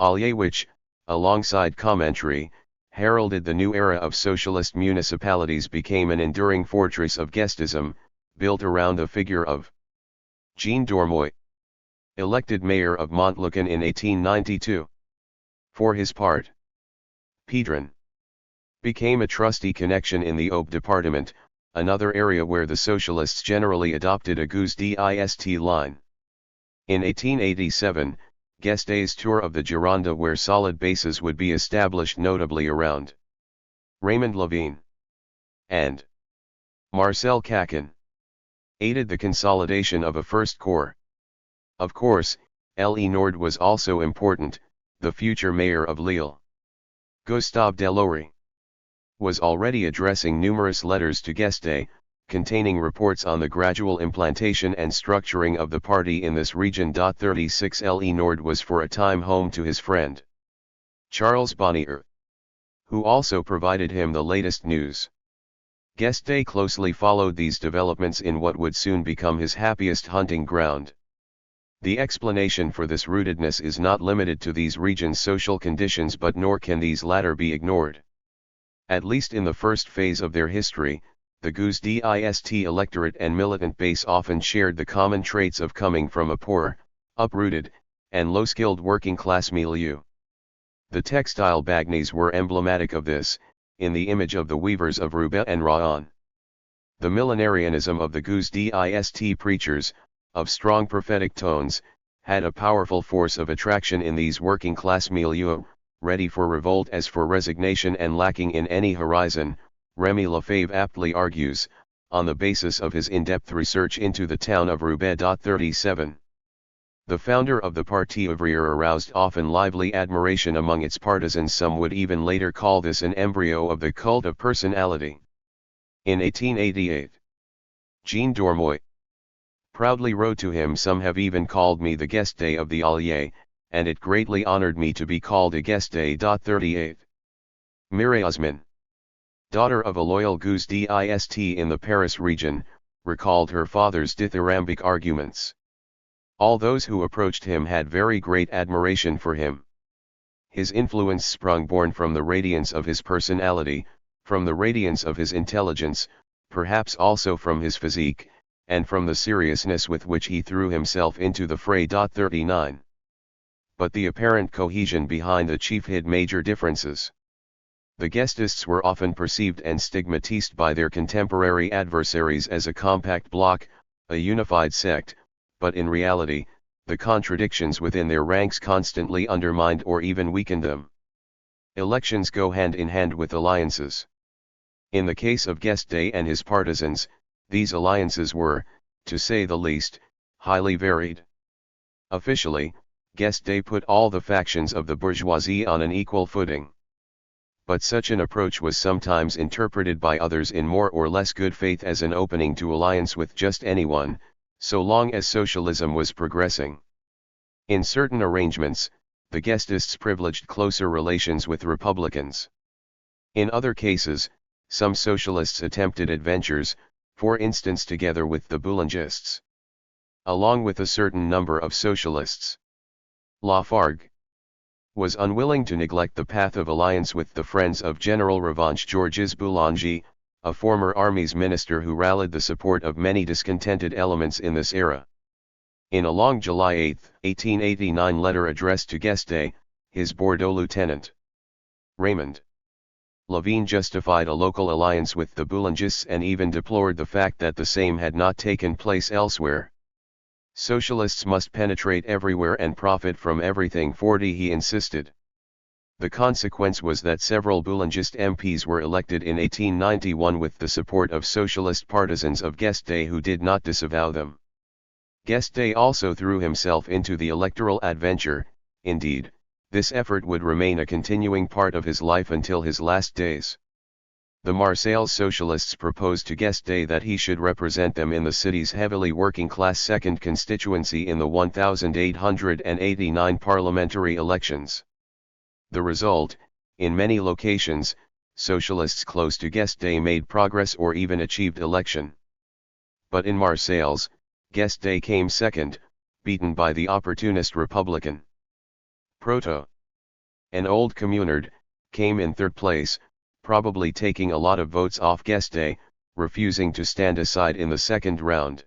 Allier, which, alongside Commentary, heralded the new era of socialist municipalities, became an enduring fortress of Guesdism, built around the figure of Jean Dormoy, elected mayor of Montlucan in 1892. For his part, Pedron became a trusty connection in the Aube department, another area where the socialists generally adopted a guesde line. In 1887, Guesde's tour of the Gironde, where solid bases would be established notably around Raymond Levine and Marcel Caquin, aided the consolidation of a first corps. Of course, Le Nord was also important, the future mayor of Lille. Gustave Delory was already addressing numerous letters to Guesde, containing reports on the gradual implantation and structuring of the party in this region. 36 Le Nord was for a time home to his friend Charles Bonnier, who also provided him the latest news. Guesde closely followed these developments in what would soon become his happiest hunting ground. The explanation for this rootedness is not limited to these regions' social conditions, but nor can these latter be ignored. At least in the first phase of their history, the guesde electorate and militant base often shared the common traits of coming from a poor, uprooted, and low-skilled working-class milieu. The textile bagnes were emblematic of this, in the image of the weavers of Roubaix and Rouen. The millenarianism of the guesde preachers, of strong prophetic tones, had a powerful force of attraction in these working-class milieu, ready for revolt as for resignation and lacking in any horizon. Remy Lefebvre aptly argues, on the basis of his in-depth research into the town of Roubaix. 37. The founder of the Parti ouvrier aroused often lively admiration among its partisans. Some would even later call this an embryo of the cult of personality. In 1888, Jean Dormoy proudly wrote to him, "Some have even called me the guesde of the Allier, and it greatly honored me to be called a guesde." 38. Mireille Osman, daughter of a loyal guesde in the Paris region, recalled her father's dithyrambic arguments. All those who approached him had very great admiration for him. His influence sprung born from the radiance of his personality, from the radiance of his intelligence, perhaps also from his physique, and from the seriousness with which he threw himself into the fray. 39. But the apparent cohesion behind the chief hid major differences. The guestists were often perceived and stigmatized by their contemporary adversaries as a compact bloc, a unified sect, but in reality, the contradictions within their ranks constantly undermined or even weakened them. Elections go hand in hand with alliances. In the case of Guesde and his partisans, these alliances were, to say the least, highly varied. Officially, Guesde put all the factions of the bourgeoisie on an equal footing. But such an approach was sometimes interpreted by others in more or less good faith as an opening to alliance with just anyone, so long as socialism was progressing. In certain arrangements, the guestists privileged closer relations with Republicans. In other cases, some socialists attempted adventures, for instance together with the Boulangists. Along with a certain number of socialists, Lafargue was unwilling to neglect the path of alliance with the friends of General Revanche Georges Boulanger, a former armies minister who rallied the support of many discontented elements in this era. In a long July 8, 1889 letter addressed to Guesde, his Bordeaux lieutenant, Raymond Levine justified a local alliance with the Boulangists and even deplored the fact that the same had not taken place elsewhere. Socialists must penetrate everywhere and profit from everything. 40 he insisted. The consequence was that several Boulangist MPs were elected in 1891 with the support of socialist partisans of Guesde who did not disavow them. Guesde also threw himself into the electoral adventure. Indeed, this effort would remain a continuing part of his life until his last days. The Marseilles socialists proposed to Guesde that he should represent them in the city's heavily working-class second constituency in the 1889 parliamentary elections. The result, in many locations, socialists close to Guesde made progress or even achieved election. But in Marseilles, Guesde came second, beaten by the opportunist Republican. Proto, an old communard, came in third place, probably taking a lot of votes off Guesde, refusing to stand aside in the second round.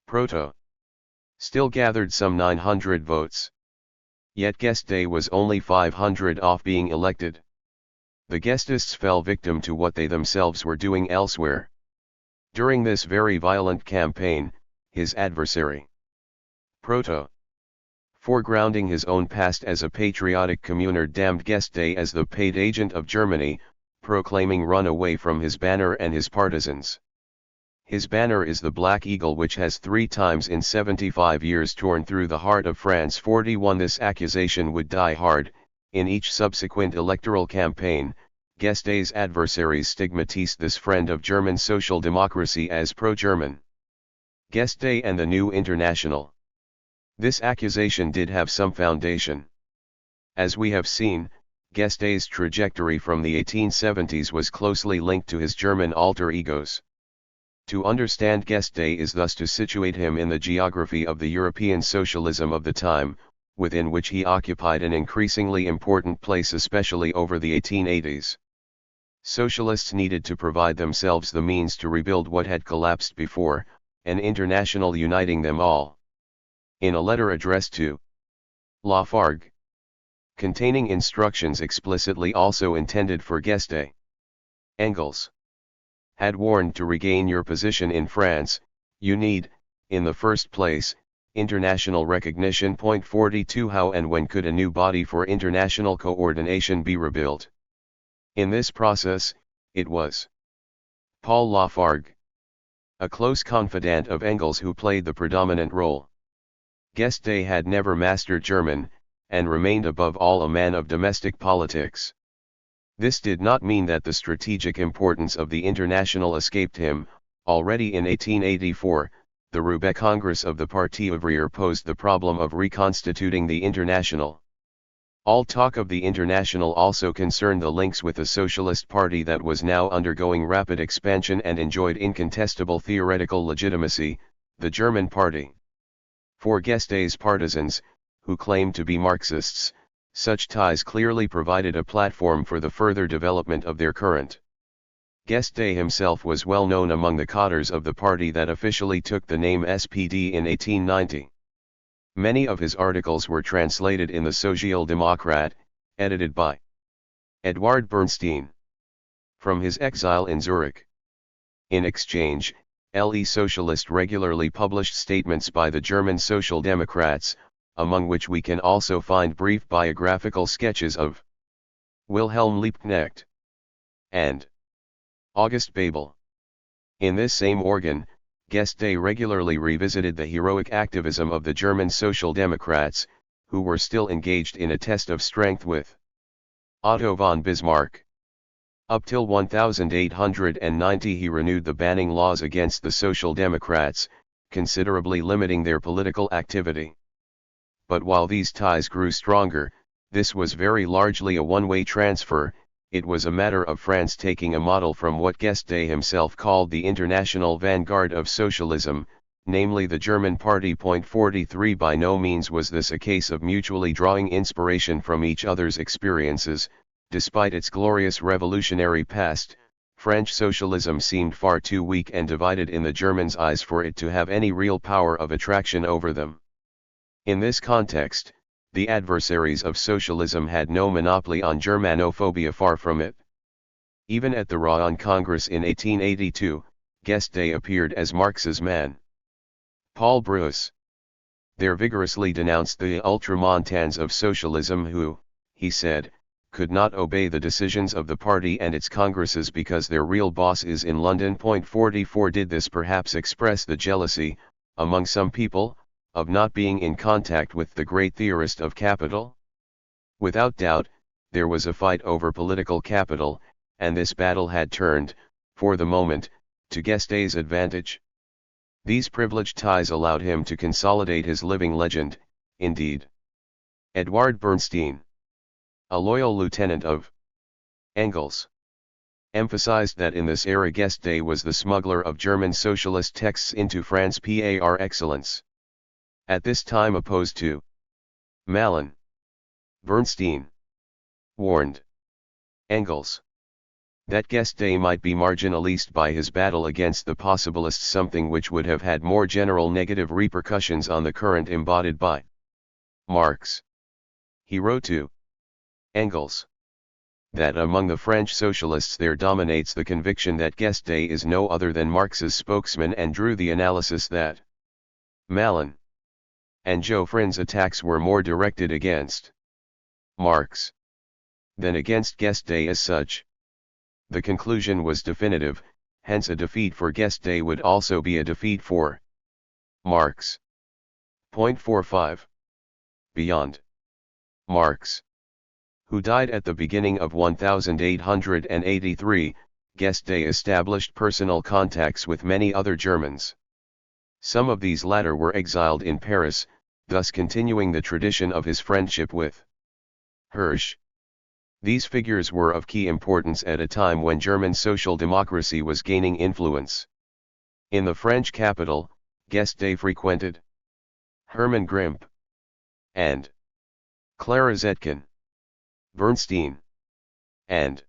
Proto still gathered some 900 votes. Yet Guesde was only 500 off being elected. The guestists fell victim to what they themselves were doing elsewhere. During this very violent campaign, his adversary, Proto, foregrounding his own past as a patriotic communard, damned Guesde as the paid agent of Germany, proclaiming run away from his banner and his partisans. His banner is the Black Eagle, which has 3 times in 75 years torn through the heart of France. 41. This accusation would die hard. In each subsequent electoral campaign, Guesde's adversaries stigmatized this friend of German social democracy as pro-German. Guesde and the New International. This accusation did have some foundation. As we have seen, Guesde's trajectory from the 1870s was closely linked to his German alter egos. To understand Guesde is thus to situate him in the geography of the European socialism of the time, within which he occupied an increasingly important place, especially over the 1880s. Socialists needed to provide themselves the means to rebuild what had collapsed before, an international uniting them all. In a letter addressed to Lafargue, containing instructions explicitly also intended for Guesde, Engels had warned, to regain your position in France, you need, in the first place, international recognition. 42. How and when could a new body for international coordination be rebuilt? In this process, it was Paul Lafargue, a close confidant of Engels, who played the predominant role. Guesde had never mastered German, and remained above all a man of domestic politics. This did not mean that the strategic importance of the International escaped him. Already in 1884, the Roubaix Congress of the Parti ouvrier posed the problem of reconstituting the International. All talk of the International also concerned the links with the Socialist Party that was now undergoing rapid expansion and enjoyed incontestable theoretical legitimacy, the German Party. For Guesde's partisans, who claimed to be Marxists, such ties clearly provided a platform for the further development of their current. Guesde himself was well known among the cadres of the party that officially took the name SPD in 1890. Many of his articles were translated in the Social Democrat, edited by Eduard Bernstein. From his exile in Zurich. In exchange, Le Socialist regularly published statements by the German Social Democrats, among which we can also find brief biographical sketches of Wilhelm Liebknecht and August Bebel. In this same organ, Guesde regularly revisited the heroic activism of the German Social Democrats, who were still engaged in a test of strength with Otto von Bismarck. Up till 1890 he renewed the banning laws against the Social Democrats, considerably limiting their political activity. But while these ties grew stronger, this was very largely a one-way transfer. It was a matter of France taking a model from what Guesde himself called the international vanguard of socialism, namely the German Party. 43. By no means was this a case of mutually drawing inspiration from each other's experiences. Despite its glorious revolutionary past, French socialism seemed far too weak and divided in the Germans' eyes for it to have any real power of attraction over them. In this context, the adversaries of socialism had no monopoly on Germanophobia, far from it. Even at the Rouen Congress in 1882, Guesde appeared as Marx's man. Paul Brousse there vigorously denounced the ultramontanes of socialism who, he said, could not obey the decisions of the party and its congresses because their real boss is in London. 44. Did this perhaps express the jealousy, among some people, of not being in contact with the great theorist of capital? Without doubt, there was a fight over political capital, and this battle had turned, for the moment, to Guesde's advantage. These privileged ties allowed him to consolidate his living legend, indeed. Eduard Bernstein, a loyal lieutenant of Engels, emphasized that in this era Guesde was the smuggler of German socialist texts into France par excellence. At this time opposed to Malin, Bernstein warned Engels that Guesde might be marginalized by his battle against the possibilists, something which would have had more general negative repercussions on the current embodied by Marx. He wrote to Engels that among the French socialists there dominates the conviction that Guesde is no other than Marx's spokesman, and drew the analysis that Malin and Joffrin's attacks were more directed against Marx than against Guesde as such. The conclusion was definitive: hence a defeat for Guesde would also be a defeat for Marx. Point 45. Beyond Marx, who died at the beginning of 1883, Guesde established personal contacts with many other Germans. Some of these latter were exiled in Paris, thus continuing the tradition of his friendship with Hirsch. These figures were of key importance at a time when German social democracy was gaining influence. In the French capital, Guesde frequented Hermann Grimp and Clara Zetkin, Bernstein and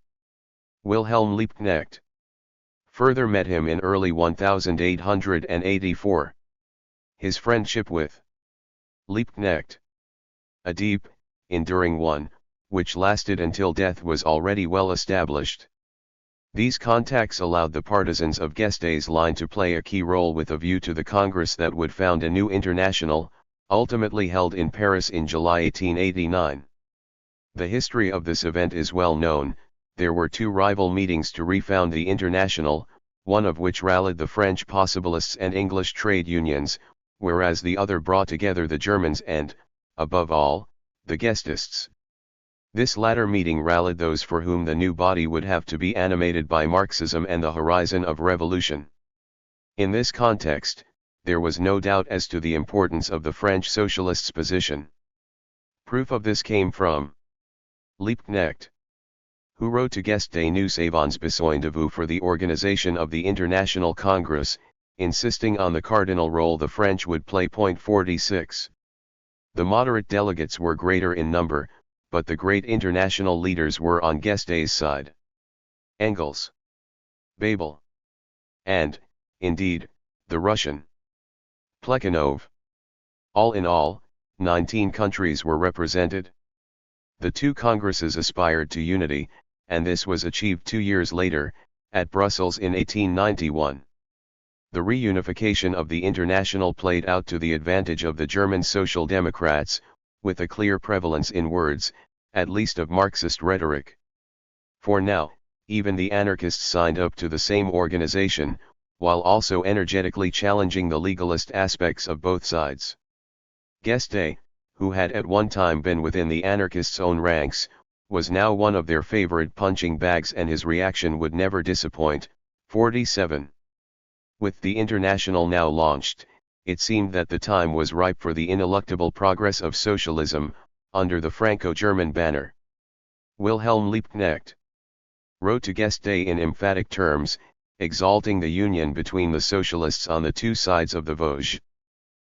Wilhelm Liebknecht further met him in early 1884. His friendship with Liebknecht, a deep, enduring one, which lasted until death, was already well established. These contacts allowed the partisans of Guesde's line to play a key role with a view to the Congress that would found a new international, ultimately held in Paris in July 1889. The history of this event is well known. There were two rival meetings to refound the International, one of which rallied the French possibilists and English trade unions, whereas the other brought together the Germans and, above all, the Guesdists. This latter meeting rallied those for whom the new body would have to be animated by Marxism and the horizon of revolution. In this context, there was no doubt as to the importance of the French socialists' position. Proof of this came from Liebknecht, who wrote to Guesde Nous avons besoin de vous for the organization of the International Congress, insisting on the cardinal role the French would play. Point 46. The moderate delegates were greater in number, but the great international leaders were on Guesde's side. Engels, Babel, and, indeed, the Russian Plekhanov. All in all, 19 countries were represented. The two congresses aspired to unity, and this was achieved 2 years later, at Brussels in 1891. The reunification of the International played out to the advantage of the German Social Democrats, with a clear prevalence in words, at least of Marxist rhetoric. For now, even the anarchists signed up to the same organization, while also energetically challenging the legalist aspects of both sides. Guesde, who had at one time been within the anarchists' own ranks, was now one of their favorite punching bags, and his reaction would never disappoint. 47. With the International now launched, it seemed that the time was ripe for the ineluctable progress of socialism, under the Franco-German banner. Wilhelm Liebknecht wrote to Guesde in emphatic terms, exalting the union between the socialists on the two sides of the Vosges.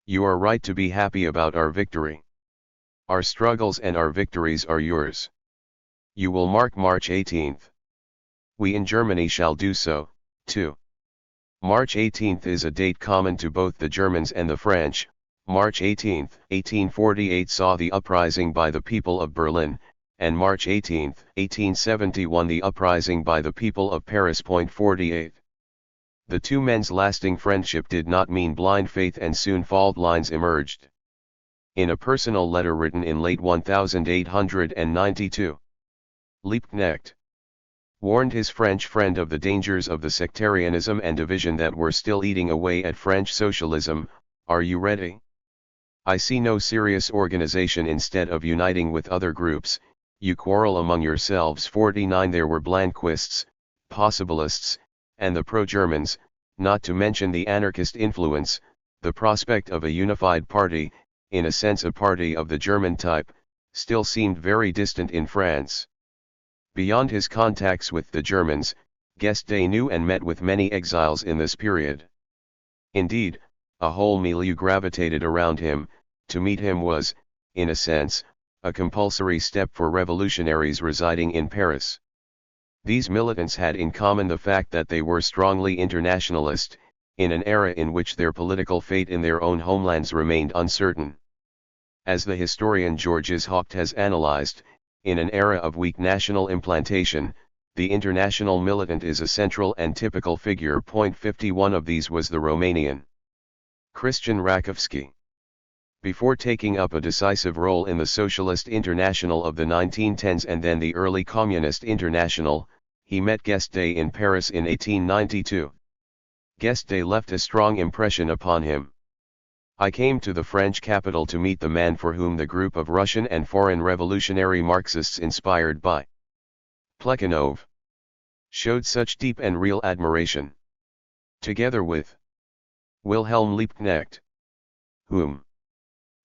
You are right to be happy about our victory. Our struggles and our victories are yours. You will mark March 18th. We in Germany shall do so, too. March 18th is a date common to both the Germans and the French. March 18, 1848 saw the uprising by the people of Berlin, and March 18, 1871 the uprising by the people of Paris. Point 48. The two men's lasting friendship did not mean blind faith, and soon fault lines emerged. In a personal letter written in late 1892, Liebknecht warned his French friend of the dangers of the sectarianism and division that were still eating away at French socialism. Are you ready? I see no serious organization. Instead of uniting with other groups, you quarrel among yourselves. 49. There were Blanquists, possibilists, and the pro-Germans, not to mention the anarchist influence. The prospect of a unified party, in a sense a party of the German type, still seemed very distant in France. Beyond his contacts with the Germans, Guesde knew and met with many exiles in this period. Indeed, a whole milieu gravitated around him. To meet him was, in a sense, a compulsory step for revolutionaries residing in Paris. These militants had in common the fact that they were strongly internationalist, in an era in which their political fate in their own homelands remained uncertain. As the historian Georges Haupt has analyzed, in an era of weak national implantation, the international militant is a central and typical figure. Point 51. Of these was the Romanian Christian Rakovsky. Before taking up a decisive role in the Socialist International of the 1910s and then the early Communist International, he met Guesde in Paris in 1892. Guesde left a strong impression upon him. "I came to the French capital to meet the man for whom the group of Russian and foreign revolutionary Marxists inspired by Plekhanov showed such deep and real admiration. Together with Wilhelm Liebknecht, whom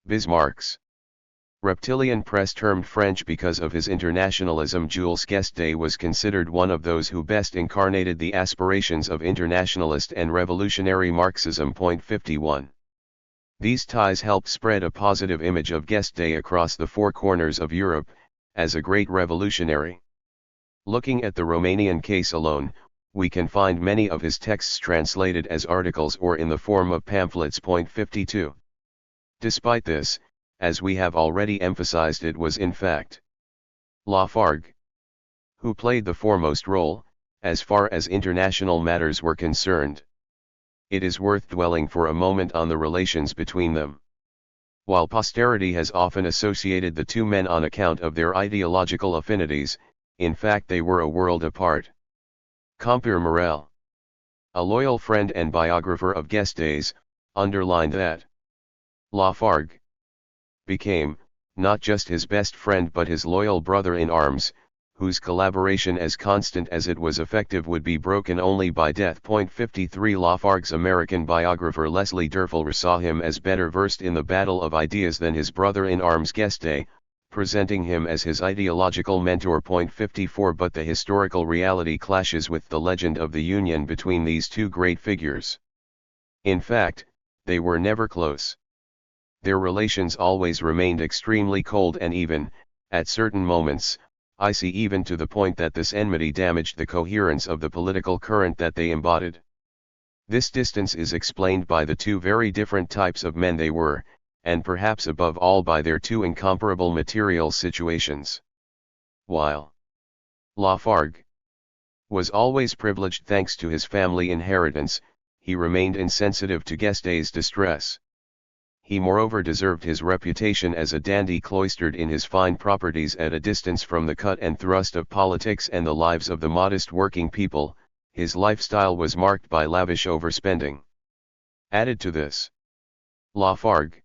Bismarck's reptilian press termed French because of his internationalism, Jules Guesde was considered one of those who best incarnated the aspirations of internationalist and revolutionary Marxism. 51. These ties helped spread a positive image of Guesde across the four corners of Europe, as a great revolutionary. Looking at the Romanian case alone, we can find many of his texts translated as articles or in the form of pamphlets. 52. Despite this, as we have already emphasized, it was in fact Lafargue who played the foremost role, as far as international matters were concerned. It is worth dwelling for a moment on the relations between them. While posterity has often associated the two men on account of their ideological affinities, in fact they were a world apart. Compere Morel, a loyal friend and biographer of Guesde's, underlined that Lafargue became, not just his best friend but his loyal brother in arms, whose collaboration, as constant as it was effective, would be broken only by death. 53. Lafargue's American biographer Leslie Derfel saw him as better versed in the battle of ideas than his brother in arms Guesde, presenting him as his ideological mentor. 54. But the historical reality clashes with the legend of the union between these two great figures. In fact, they were never close. Their relations always remained extremely cold and even, at certain moments, icy, even to the point that this enmity damaged the coherence of the political current that they embodied. This distance is explained by the two very different types of men they were, and perhaps above all by their two incomparable material situations. While Lafargue was always privileged thanks to his family inheritance, he remained insensitive to Guesde's distress. He moreover deserved his reputation as a dandy cloistered in his fine properties at a distance from the cut and thrust of politics and the lives of the modest working people. His lifestyle was marked by lavish overspending. Added to this, Lafargue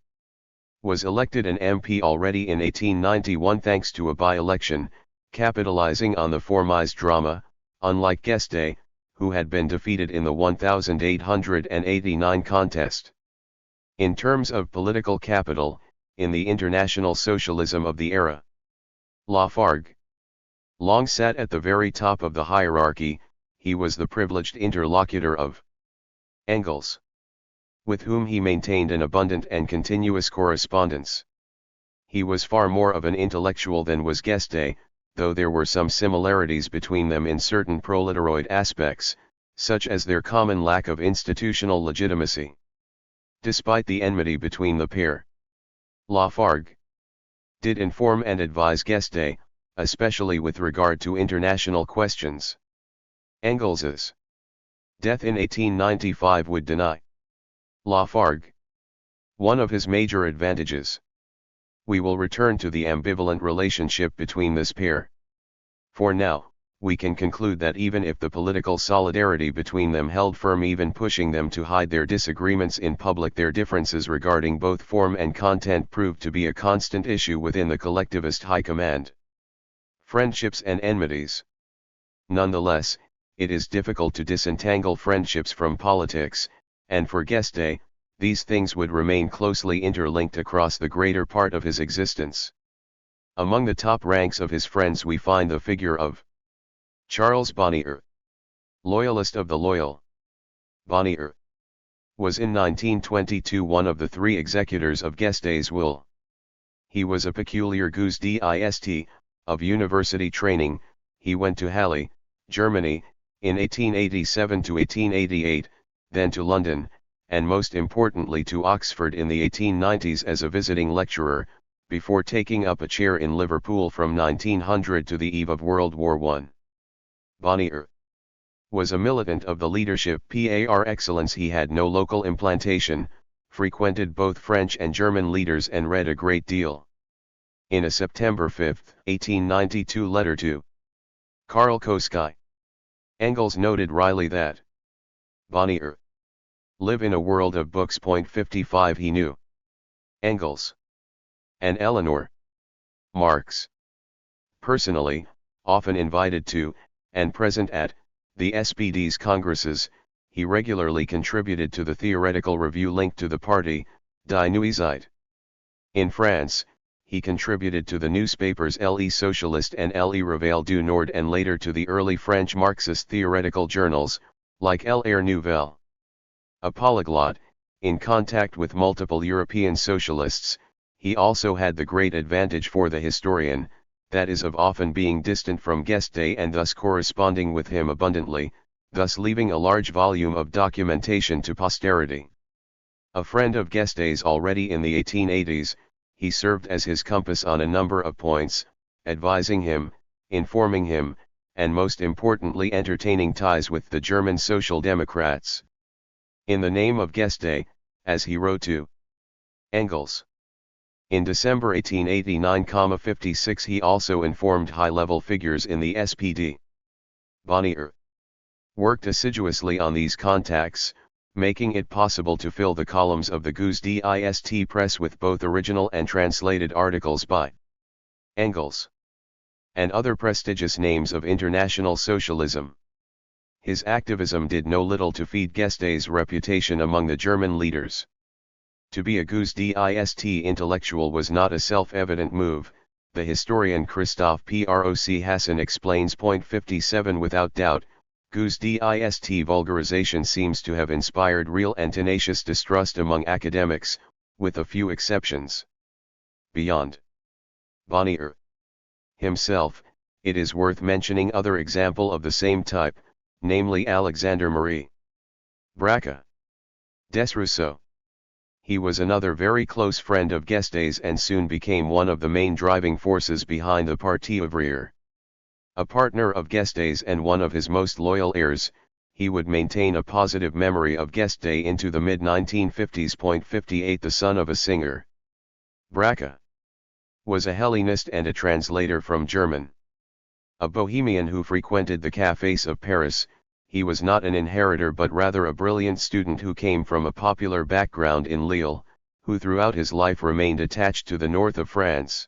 was elected an MP already in 1891 thanks to a by-election, capitalizing on the Fourmise drama, unlike Guesde, who had been defeated in the 1889 contest. In terms of political capital, in the international socialism of the era, Lafargue long sat at the very top of the hierarchy. He was the privileged interlocutor of Engels, with whom he maintained an abundant and continuous correspondence. He was far more of an intellectual than was Guesde, though there were some similarities between them in certain proletaroid aspects, such as their common lack of institutional legitimacy. Despite the enmity between the pair, Lafargue did inform and advise Guesde, especially with regard to international questions. Engels's death in 1895 would deny Lafargue one of his major advantages. We will return to the ambivalent relationship between this pair. For now, we can conclude that even if the political solidarity between them held firm, even pushing them to hide their disagreements in public, their differences regarding both form and content proved to be a constant issue within the collectivist high command. Friendships and enmities. Nonetheless, it is difficult to disentangle friendships from politics, and for Guesde, these things would remain closely interlinked across the greater part of his existence. Among the top ranks of his friends we find the figure of Charles Bonnier, loyalist of the loyal. Bonnier was in 1922 one of the three executors of Guesde's will. He was a peculiar guesde of university training. He went to Halle, Germany, in 1887 to 1888, then to London, and most importantly to Oxford in the 1890s as a visiting lecturer, before taking up a chair in Liverpool from 1900 to the eve of World War I. Bonnier was a militant of the leadership par excellence. He had no local implantation, frequented both French and German leaders and read a great deal. In a September 5, 1892 letter to Karl Koski, Engels noted wryly that Bonnier live in a world of books. 55 He knew Engels and Eleanor Marx personally, often invited to, and present at, the SPD's congresses. He regularly contributed to the theoretical review linked to the party, Die Neue Zeit. In France, he contributed to the newspapers Le Socialiste and Le Réveil du Nord, and later to the early French Marxist theoretical journals, like L'Air Nouvelle. A polyglot, in contact with multiple European socialists, he also had the great advantage for the historian, that is of often being distant from Guesde and thus corresponding with him abundantly, thus leaving a large volume of documentation to posterity. A friend of Guesde's already in the 1880s, he served as his compass on a number of points, advising him, informing him, and most importantly entertaining ties with the German Social Democrats. In the name of Guesde, as he wrote to Engels in December 1889-56, he also informed high-level figures in the SPD. Bonnier worked assiduously on these contacts, making it possible to fill the columns of the guesde press with both original and translated articles by Engels and other prestigious names of international socialism. His activism did no little to feed Guesde's reputation among the German leaders. To be a guesde intellectual was not a self-evident move, the historian Christoph Proc Hassan explains. 57 Without doubt, guesde vulgarization seems to have inspired real and tenacious distrust among academics, with a few exceptions. Beyond Bonnier himself, it is worth mentioning other example of the same type, namely Alexander Marie Braque Desrousseaux. He was another very close friend of Guesde's and soon became one of the main driving forces behind the Parti Ouvrier. A partner of Guesde's and one of his most loyal heirs, he would maintain a positive memory of Guesde into the mid-1950s. 58 The son of a singer, Braque was a Hellenist and a translator from German. A bohemian who frequented the cafés of Paris, he was not an inheritor but rather a brilliant student who came from a popular background in Lille, who throughout his life remained attached to the north of France.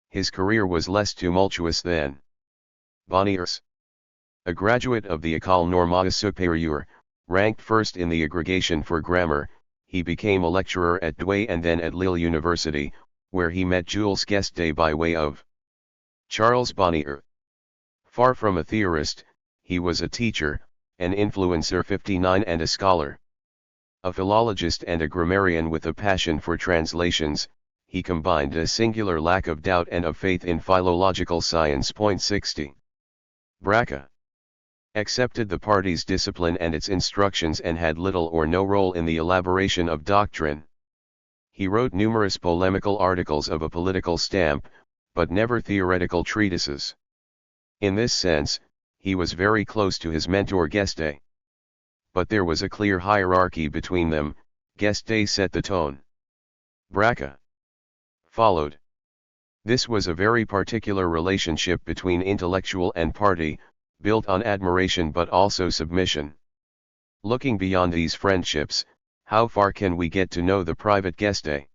His career was less tumultuous than Bonnier's. A graduate of the École Normale Supérieure, ranked first in the aggregation for grammar, he became a lecturer at Douai and then at Lille University, where he met Jules Guesde by way of Charles Bonnier. Far from a theorist, he was a teacher, an influencer 59 and a scholar. A philologist and a grammarian with a passion for translations, he combined a singular lack of doubt and of faith in philological science. 60. Braque accepted the party's discipline and its instructions and had little or no role in the elaboration of doctrine. He wrote numerous polemical articles of a political stamp, but never theoretical treatises. In this sense, he was very close to his mentor Guesde. But there was a clear hierarchy between them. Guesde set the tone. Braque followed. This was a very particular relationship between intellectual and party, built on admiration but also submission. Looking beyond these friendships, how far can we get to know the private Guesde?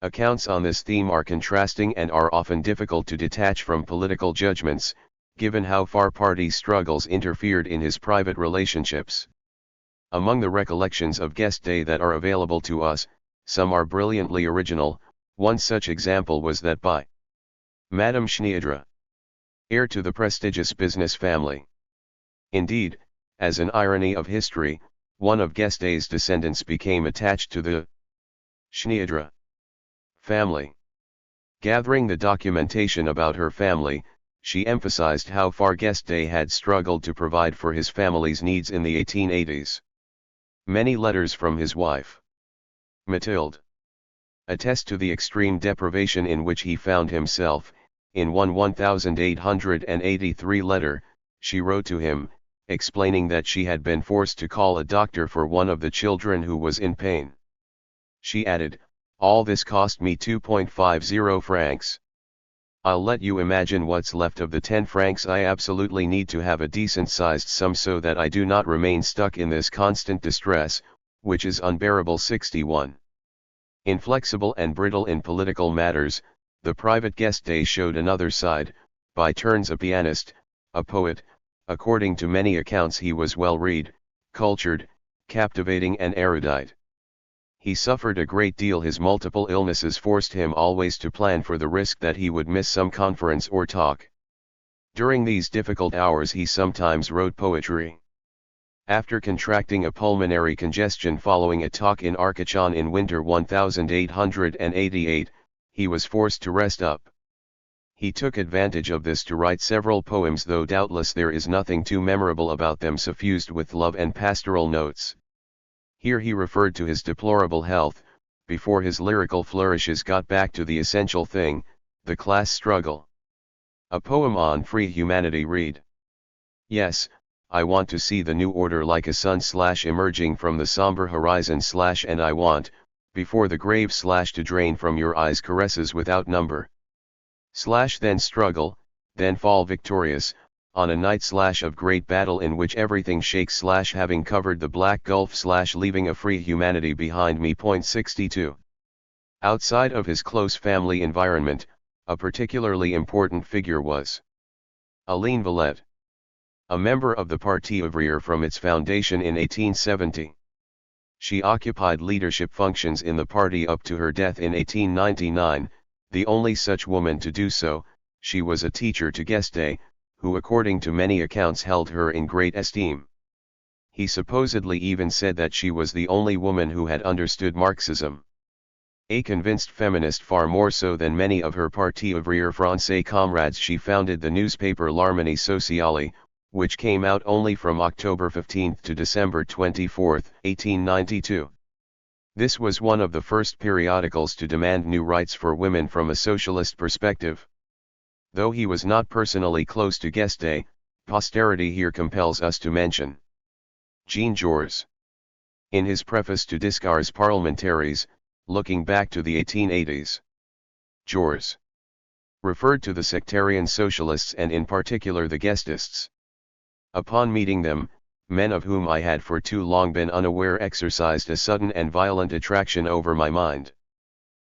Accounts on this theme are contrasting and are often difficult to detach from political judgments, given how far party struggles interfered in his private relationships. Among the recollections of Guesde that are available to us, some are brilliantly original. One such example was that by Madame Schneidra, heir to the prestigious business family. Indeed, as an irony of history, one of Guesde's descendants became attached to the Schneidra family. Gathering the documentation about her family, she emphasized how far Guesde had struggled to provide for his family's needs in the 1880s. Many letters from his wife, Mathilde, attest to the extreme deprivation in which he found himself. In one 1883 letter, she wrote to him, explaining that she had been forced to call a doctor for one of the children who was in pain. She added, "All this cost me 2.50 francs. I'll let you imagine what's left of the 10 francs. I absolutely need to have a decent-sized sum so that I do not remain stuck in this constant distress, which is unbearable. 61. Inflexible and brittle in political matters, the private guesde showed another side. By turns a pianist, a poet, according to many accounts he was well-read, cultured, captivating and erudite. He suffered a great deal. His multiple illnesses forced him always to plan for the risk that he would miss some conference or talk. During these difficult hours he sometimes wrote poetry. After contracting a pulmonary congestion following a talk in Arcachon in winter 1888, he was forced to rest up. He took advantage of this to write several poems, though doubtless there is nothing too memorable about them, suffused with love and pastoral notes. Here he referred to his deplorable health, before his lyrical flourishes got back to the essential thing, the class struggle. A poem on free humanity read. Yes, I want to see the new order like a sun emerging from the somber horizon and I want, before the grave to drain from your eyes caresses without number. Then struggle, then fall victorious, on a night of great battle in which everything shakes having covered the black gulf leaving a free humanity behind me. 62. Outside of his close family environment, a particularly important figure was Aline Villette, a member of the Parti ouvrier from its foundation in 1870. She occupied leadership functions in the party up to her death in 1899, the only such woman to do so. She was a teacher to Guesde, who according to many accounts held her in great esteem. He supposedly even said that she was the only woman who had understood Marxism. A convinced feminist, far more so than many of her Parti ouvrier Francais comrades, she founded the newspaper L'Harmonie Sociale, which came out only from October 15 to December 24, 1892. This was one of the first periodicals to demand new rights for women from a socialist perspective. Though he was not personally close to Guesde, posterity here compels us to mention Jean-Georges. In his preface to Discours parlementaires, looking back to the 1880s, Georges referred to the sectarian socialists and in particular the Guestists. Upon meeting them, men of whom I had for too long been unaware exercised a sudden and violent attraction over my mind.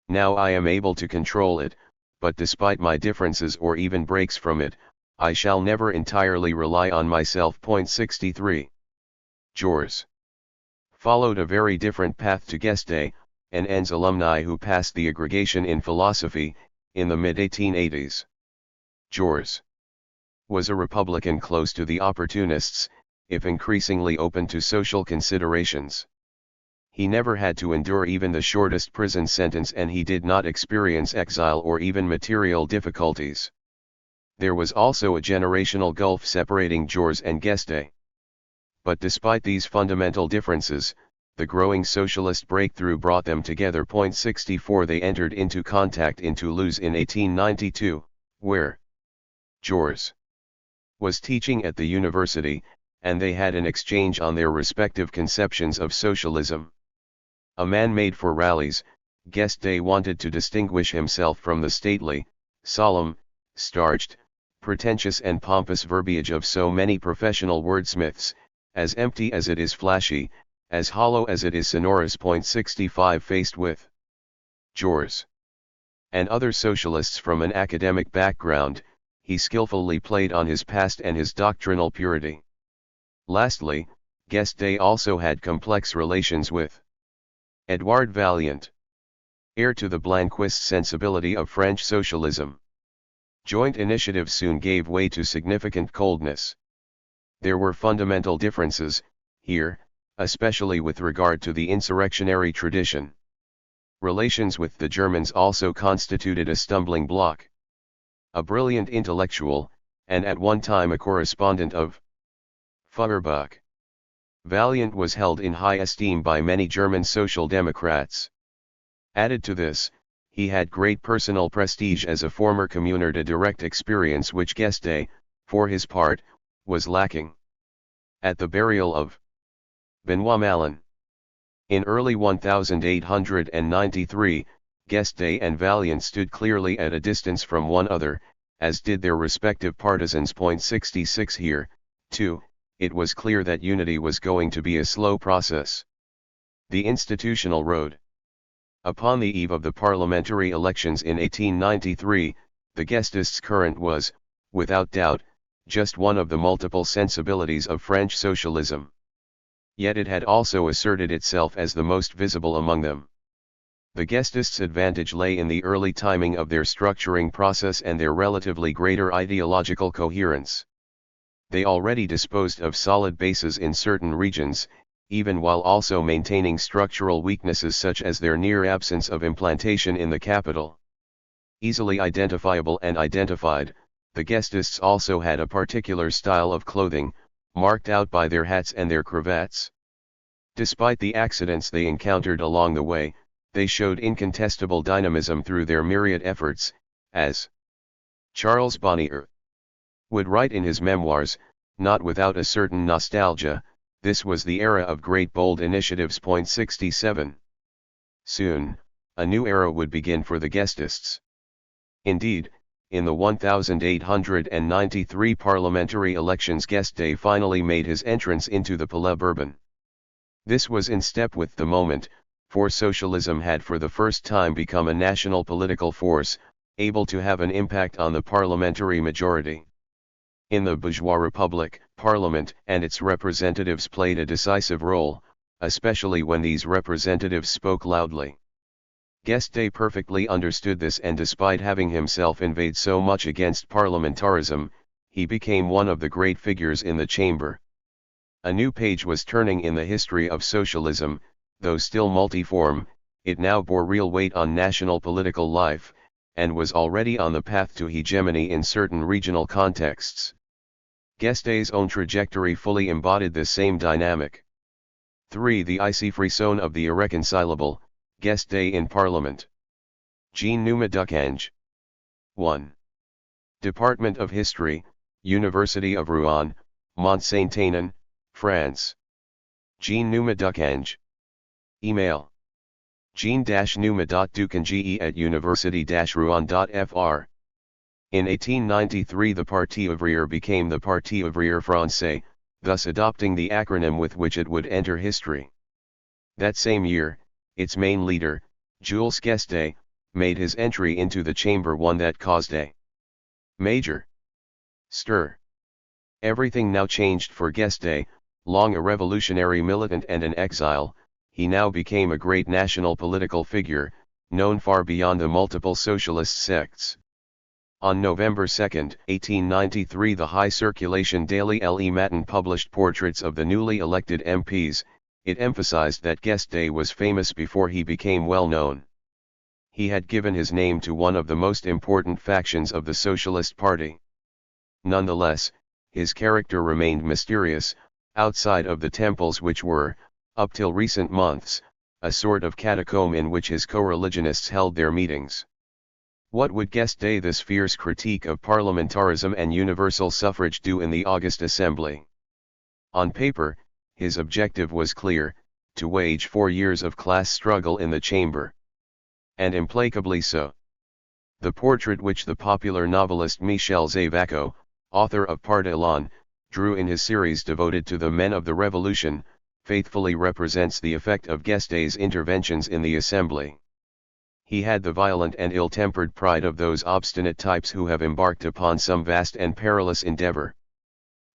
Now I am able to control it, but despite my differences or even breaks from it, I shall never entirely rely on myself. 63. Georges followed a very different path to Guesde, an ENS alumni who passed the aggregation in philosophy, in the mid-1880s. Georges was a Republican close to the opportunists, if increasingly open to social considerations. He never had to endure even the shortest prison sentence, and he did not experience exile or even material difficulties. There was also a generational gulf separating Georges and Guesde. But despite these fundamental differences, the growing socialist breakthrough brought them together. 64. They entered into contact in Toulouse in 1892, where Georges was teaching at the university, and they had an exchange on their respective conceptions of socialism. A man made for rallies, Guesde wanted to distinguish himself from the stately, solemn, starched, pretentious and pompous verbiage of so many professional wordsmiths, as empty as it is flashy, as hollow as it is sonorous. 65. Faced with Georges and other socialists from an academic background, he skillfully played on his past and his doctrinal purity. Lastly, Guesde also had complex relations with Edouard Vaillant, heir to the Blanquist sensibility of French socialism. Joint initiative soon gave way to significant coldness. There were fundamental differences, here, especially with regard to the insurrectionary tradition. Relations with the Germans also constituted a stumbling block. A brilliant intellectual, and at one time a correspondent of Feuerbach, Vaillant was held in high esteem by many German Social Democrats. Added to this, he had great personal prestige as a former communer, a direct experience which Guesde, for his part, was lacking. At the burial of Benoit Malin in early 1893, Guesde and Valiant stood clearly at a distance from one another, as did their respective partisans. 66 Here, too, it was clear that unity was going to be a slow process. The institutional road. Upon the eve of the parliamentary elections in 1893, the guesdists' current was, without doubt, just one of the multiple sensibilities of French socialism. Yet it had also asserted itself as the most visible among them. The guesdists' advantage lay in the early timing of their structuring process and their relatively greater ideological coherence. They already disposed of solid bases in certain regions, even while also maintaining structural weaknesses such as their near absence of implantation in the capital. Easily identifiable and identified, the guesdists also had a particular style of clothing, marked out by their hats and their cravats. Despite the accidents they encountered along the way, they showed incontestable dynamism through their myriad efforts, as Charles Bonnier would write in his memoirs, not without a certain nostalgia, this was the era of great bold initiatives. 67. Soon, a new era would begin for the guesdists. Indeed, in the 1893 parliamentary elections, Guesde finally made his entrance into the Palais Bourbon. This was in step with the moment, for socialism had for the first time become a national political force, able to have an impact on the parliamentary majority. In the bourgeois republic, parliament and its representatives played a decisive role, especially when these representatives spoke loudly. Guesde perfectly understood this, and despite having himself inveighed so much against parliamentarism, he became one of the great figures in the chamber. A new page was turning in the history of socialism. Though still multiform, it now bore real weight on national political life, and was already on the path to hegemony in certain regional contexts. Guesde's own trajectory fully embodied this same dynamic. 3. The icy frisson of the irreconcilable, Guesde in Parliament. Jean Numa Ducange. 1. Department of History, University of Rouen, Mont-Saint-Aignan, France. Jean Numa Ducange. Email: jean-numa.ducange@university-rouen.fr. In 1893 the Parti ouvrier became the Parti ouvrier français, thus adopting the acronym with which it would enter history. That same year, its main leader, Jules Guesde, made his entry into the chamber, one that caused a major stir. Everything now changed for Guesde. Long a revolutionary militant and an exile, he now became a great national political figure, known far beyond the multiple socialist sects. On November 2, 1893, the high-circulation daily Le Matin published portraits of the newly elected MPs. It emphasized that Guesde was famous before he became well known. He had given his name to one of the most important factions of the Socialist Party. Nonetheless, his character remained mysterious, outside of the temples which were, up till recent months, a sort of catacomb in which his co-religionists held their meetings. What would Guesde, this fierce critique of parliamentarism and universal suffrage, do in the August Assembly? On paper, his objective was clear: to wage 4 years of class struggle in the chamber. And implacably so. The portrait which the popular novelist Michel Zavaco, author of Part Elan, drew in his series devoted to the men of the Revolution, faithfully represents the effect of Guesde's interventions in the assembly. He had the violent and ill-tempered pride of those obstinate types who have embarked upon some vast and perilous endeavor.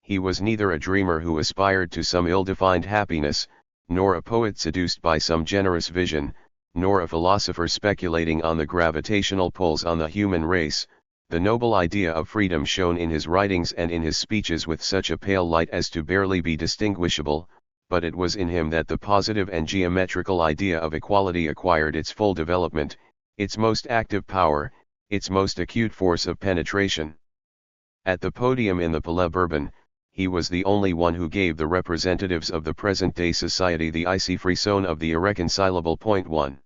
He was neither a dreamer who aspired to some ill-defined happiness, nor a poet seduced by some generous vision, nor a philosopher speculating on the gravitational pulls on the human race. The noble idea of freedom shone in his writings and in his speeches with such a pale light as to barely be distinguishable, but it was in him that the positive and geometrical idea of equality acquired its full development, its most active power, its most acute force of penetration. At the podium in the Palais Bourbon, he was the only one who gave the representatives of the present-day society the icy frisson of the irreconcilable. 1.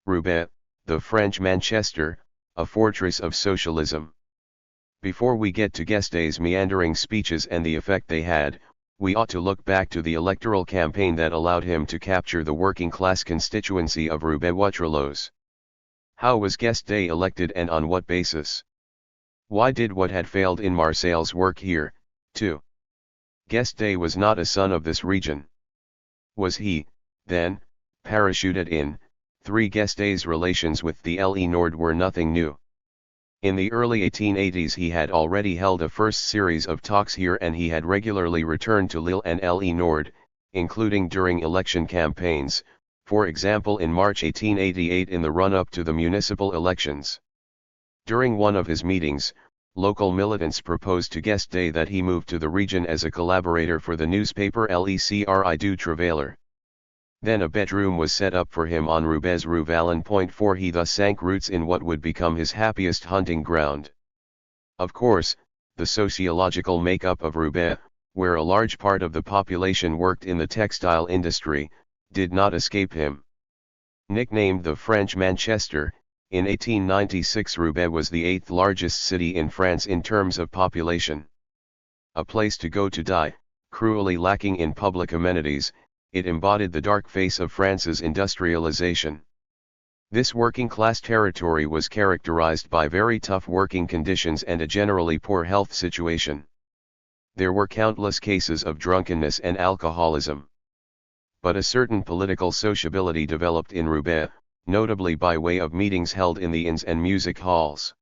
Roubaix, the French Manchester, a fortress of socialism. Before we get to Guesde's meandering speeches and the effect they had, we ought to look back to the electoral campaign that allowed him to capture the working-class constituency of Roubaix-Waterloo. How was Guesde elected and on what basis? Why did what had failed in Marseille's work here, too? Guesde was not a son of this region. Was he, then, parachuted in? 3. Guesde's relations with the Le Nord were nothing new. In the early 1880s he had already held a first series of talks here and he had regularly returned to Lille and Le Nord, including during election campaigns, for example in March 1888 in the run-up to the municipal elections. During one of his meetings, local militants proposed to Guesde that he move to the region as a collaborator for the newspaper L'Écri du Travailleur. Then a bedroom was set up for him on Roubaix Rue Vallon. 4 He thus sank roots in what would become his happiest hunting ground. Of course, the sociological makeup of Roubaix, where a large part of the population worked in the textile industry, did not escape him. Nicknamed the French Manchester, in 1896 Roubaix was the 8th largest city in France in terms of population. A place to go to die, cruelly lacking in public amenities, it embodied the dark face of France's industrialization. This working-class territory was characterized by very tough working conditions and a generally poor health situation. There were countless cases of drunkenness and alcoholism. But a certain political sociability developed in Roubaix, notably by way of meetings held in the inns and music halls.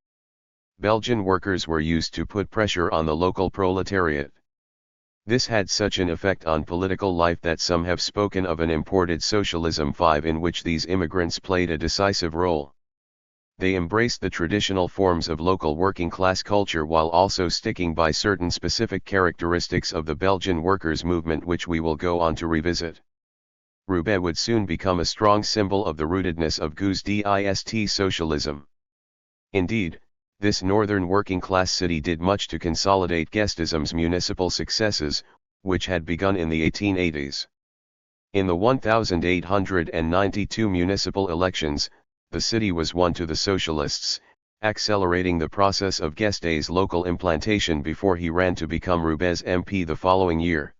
Belgian workers were used to put pressure on the local proletariat. This had such an effect on political life that some have spoken of an imported socialism 5 in which these immigrants played a decisive role. They embraced the traditional forms of local working-class culture while also sticking by certain specific characteristics of the Belgian workers' movement which we will go on to revisit. Roubaix would soon become a strong symbol of the rootedness of guesde socialism. Indeed, this northern working-class city did much to consolidate guesdism's municipal successes, which had begun in the 1880s. In the 1892 municipal elections, the city was won to the socialists, accelerating the process of Guesde's local implantation before he ran to become Roubaix MP the following year.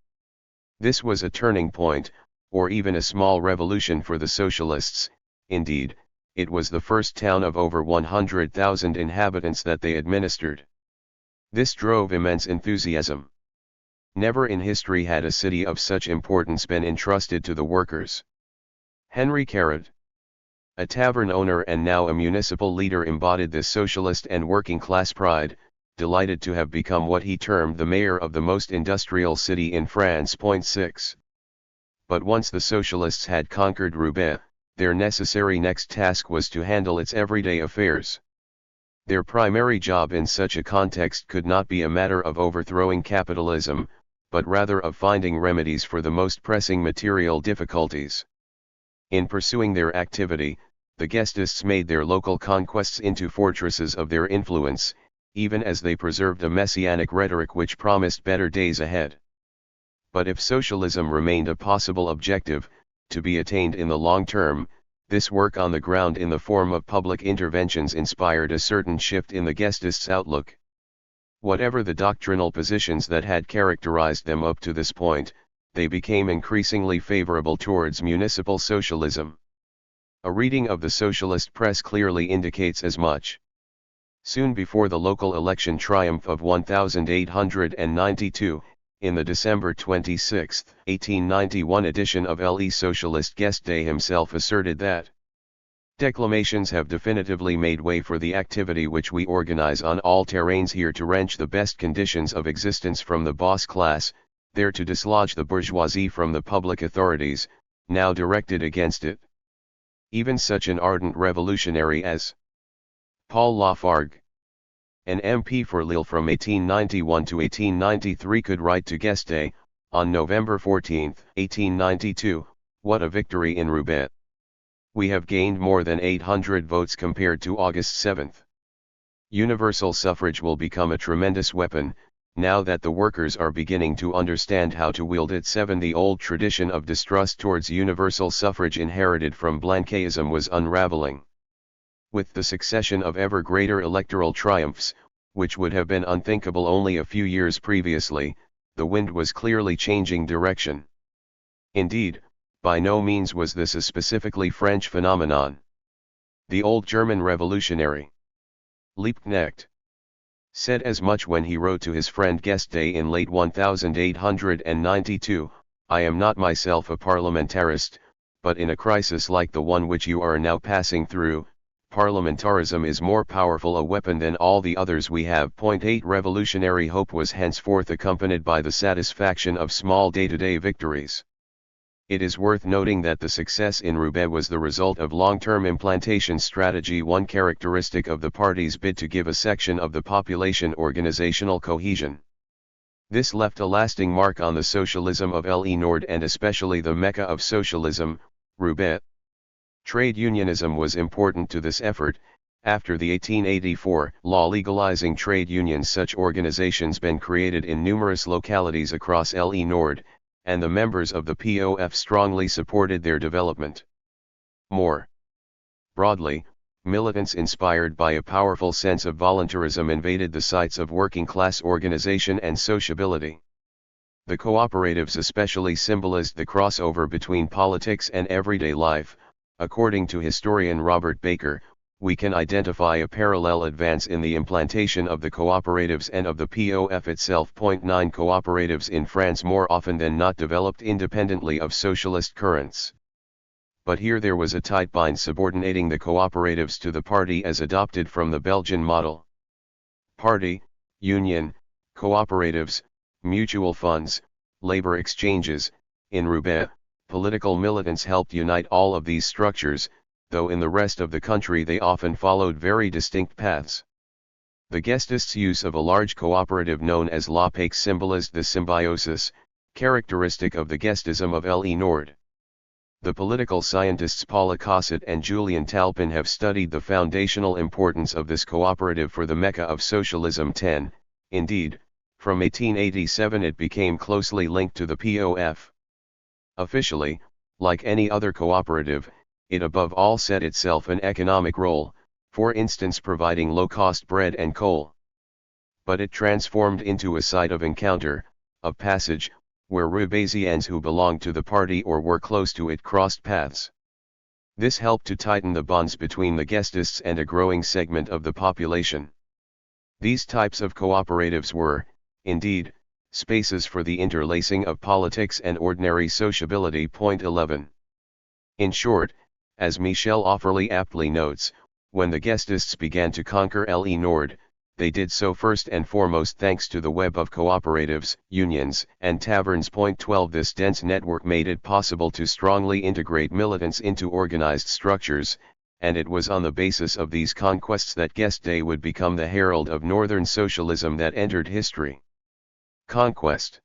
This was a turning point, or even a small revolution for the socialists. Indeed, it was the first town of over 100,000 inhabitants that they administered. This drove immense enthusiasm. Never in history had a city of such importance been entrusted to the workers. Henry Carrot, a tavern owner and now a municipal leader, embodied this socialist and working-class pride, delighted to have become what he termed the mayor of the most industrial city in France. 6. But once the socialists had conquered Roubaix, their necessary next task was to handle its everyday affairs. Their primary job in such a context could not be a matter of overthrowing capitalism, but rather of finding remedies for the most pressing material difficulties. In pursuing their activity, the guesdists made their local conquests into fortresses of their influence, even as they preserved a messianic rhetoric which promised better days ahead. But if socialism remained a possible objective, to be attained in the long term, this work on the ground in the form of public interventions inspired a certain shift in the guesdists' outlook. Whatever the doctrinal positions that had characterized them up to this point, they became increasingly favorable towards municipal socialism. A reading of the socialist press clearly indicates as much. Soon before the local election triumph of 1892, in the December 26, 1891 edition of Le Socialiste, Guesde himself asserted that declamations have definitively made way for the activity which we organize on all terrains here to wrench the best conditions of existence from the boss class, there to dislodge the bourgeoisie from the public authorities, now directed against it. Even such an ardent revolutionary as Paul Lafargue, an MP for Lille from 1891 to 1893, could write to Guesde, on November 14, 1892, "What a victory in Roubaix! We have gained more than 800 votes compared to August 7. Universal suffrage will become a tremendous weapon, now that the workers are beginning to understand how to wield it." 7. The old tradition of distrust towards universal suffrage inherited from Blanquism was unraveling. With the succession of ever greater electoral triumphs, which would have been unthinkable only a few years previously, the wind was clearly changing direction. Indeed, by no means was this a specifically French phenomenon. The old German revolutionary Liebknecht said as much when he wrote to his friend Guesde in late 1892, "I am not myself a parliamentarist, but in a crisis like the one which you are now passing through, parliamentarism is more powerful a weapon than all the others we have." 8 Revolutionary hope was henceforth accompanied by the satisfaction of small day-to-day victories. It is worth noting that the success in Roubaix was the result of long-term implantation strategy, one characteristic of the party's bid to give a section of the population organizational cohesion. This left a lasting mark on the socialism of Le Nord and especially the Mecca of socialism, Roubaix. Trade unionism was important to this effort. After the 1884 law legalizing trade unions, such organizations been created in numerous localities across Le Nord, and the members of the POF strongly supported their development. More broadly, militants inspired by a powerful sense of voluntarism invaded the sites of working-class organization and sociability. The cooperatives especially symbolized the crossover between politics and everyday life. According to historian Robert Baker, we can identify a parallel advance in the implantation of the cooperatives and of the POF itself. 9 Cooperatives in France more often than not developed independently of socialist currents. But here there was a tight bind subordinating the cooperatives to the party as adopted from the Belgian model. Party, union, cooperatives, mutual funds, labor exchanges. In Roubaix, political militants helped unite all of these structures, though in the rest of the country they often followed very distinct paths. The guesdists' use of a large cooperative known as La Paix symbolized the symbiosis, characteristic of the guesdism of Le Nord. The political scientists Paula Cossett and Julien Talpin have studied the foundational importance of this cooperative for the Mecca of socialism. 10. Indeed, from 1887 it became closely linked to the POF. Officially, like any other cooperative, it above all set itself an economic role, for instance providing low-cost bread and coal. But it transformed into a site of encounter, of passage, where Roubaisians who belonged to the party or were close to it crossed paths. This helped to tighten the bonds between the guesdists and a growing segment of the population. These types of cooperatives were, indeed, spaces for the interlacing of politics and ordinary sociability. 11. In short, as Michel Offerly aptly notes, when the guesdists began to conquer Le Nord, they did so first and foremost thanks to the web of cooperatives, unions, and taverns. 12. This dense network made it possible to strongly integrate militants into organized structures, and it was on the basis of these conquests that Guesde would become the herald of Northern socialism that entered history. Conquest.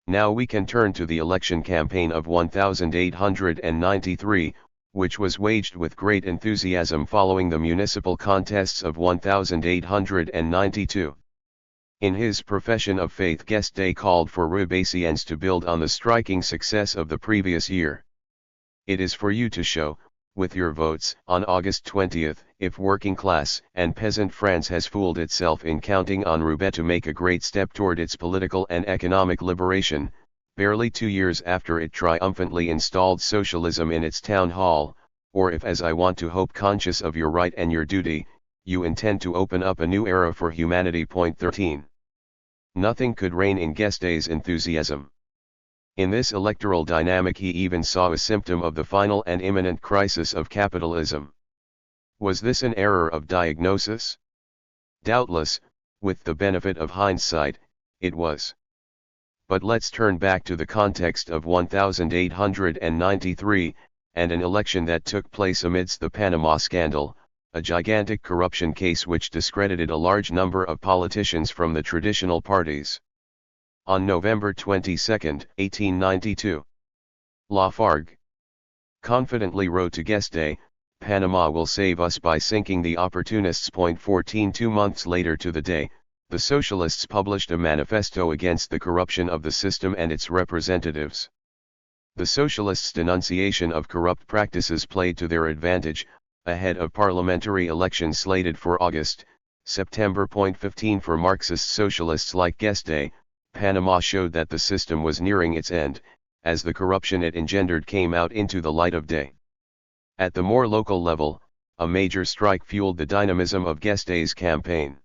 Now we can turn to the election campaign of 1893, which was waged with great enthusiasm following the municipal contests of 1892. In his profession of faith, Guesde called for Roubaisiens to build on the striking success of the previous year. It is for you to show, with your votes on August 20, if working class and peasant France has fooled itself in counting on Roubaix to make a great step toward its political and economic liberation, barely 2 years after it triumphantly installed socialism in its town hall, or if, as I want to hope, conscious of your right and your duty, you intend to open up a new era for humanity. 13. Nothing could rein in Guesde's enthusiasm. In this electoral dynamic he even saw a symptom of the final and imminent crisis of capitalism. Was this an error of diagnosis? Doubtless, with the benefit of hindsight, it was. But let's turn back to the context of 1893, and an election that took place amidst the Panama Scandal, a gigantic corruption case which discredited a large number of politicians from the traditional parties. On November 22, 1892, Lafargue confidently wrote to Guesde, "Panama will save us by sinking the opportunists." 14. 2 months later to the day, the Socialists published a manifesto against the corruption of the system and its representatives. The Socialists' denunciation of corrupt practices played to their advantage, ahead of parliamentary elections slated for August, September. 15 For Marxist socialists like Guesde, Panama showed that the system was nearing its end, as the corruption it engendered came out into the light of day. At the more local level, a major strike fueled the dynamism of Guesde's campaign.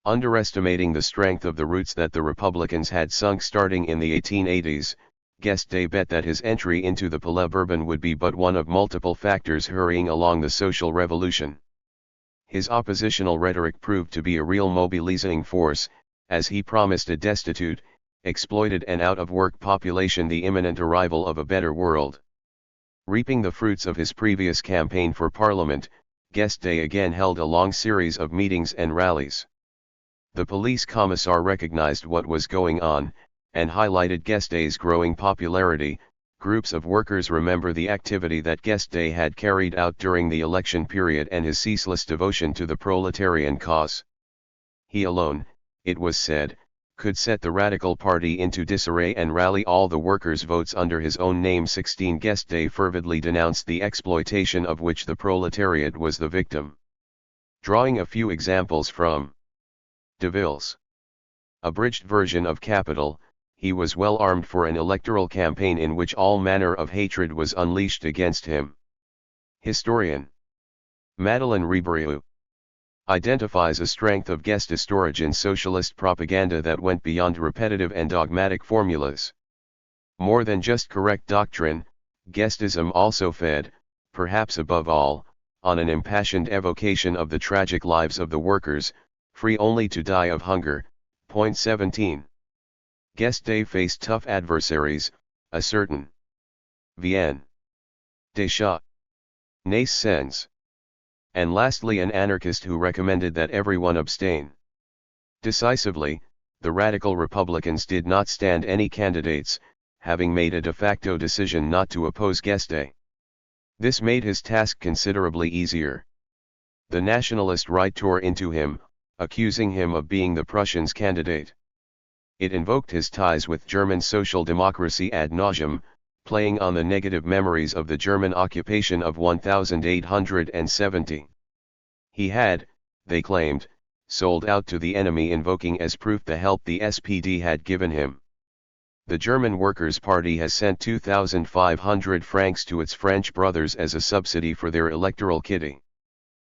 Underestimating the strength of the roots that the Republicans had sunk starting in the 1880s, Guesde bet that his entry into the Palais Bourbon would be but one of multiple factors hurrying along the social revolution. His oppositional rhetoric proved to be a real mobilizing force, as he promised a destitute, exploited and out-of-work population the imminent arrival of a better world. Reaping the fruits of his previous campaign for Parliament, Guesde again held a long series of meetings and rallies. The police commissar recognized what was going on, and highlighted Guesde's growing popularity. Groups of workers remember the activity that Guesde had carried out during the election period and his ceaseless devotion to the proletarian cause. He alone, it was said, could set the Radical Party into disarray and rally all the workers' votes under his own name. 16 Guesde fervidly denounced the exploitation of which the proletariat was the victim. Drawing a few examples from Deville's abridged version of Capital, he was well armed for an electoral campaign in which all manner of hatred was unleashed against him. Historian Madeleine Ribeiro identifies a strength of Guesde storage in socialist propaganda that went beyond repetitive and dogmatic formulas. More than just correct doctrine, Guesdism also fed, perhaps above all, on an impassioned evocation of the tragic lives of the workers, free only to die of hunger. Point 17. Guesde faced tough adversaries, a certain Vienne Deschamps, Nays-Sens, and lastly an anarchist who recommended that everyone abstain. Decisively, the radical Republicans did not stand any candidates, having made a de facto decision not to oppose Guesde. This made his task considerably easier. The nationalist right tore into him, accusing him of being the Prussians' candidate. It invoked his ties with German social democracy ad nauseum, playing on the negative memories of the German occupation of 1870. He had, they claimed, sold out to the enemy, invoking as proof the help the SPD had given him. The German Workers' Party has sent 2,500 francs to its French brothers as a subsidy for their electoral kitty.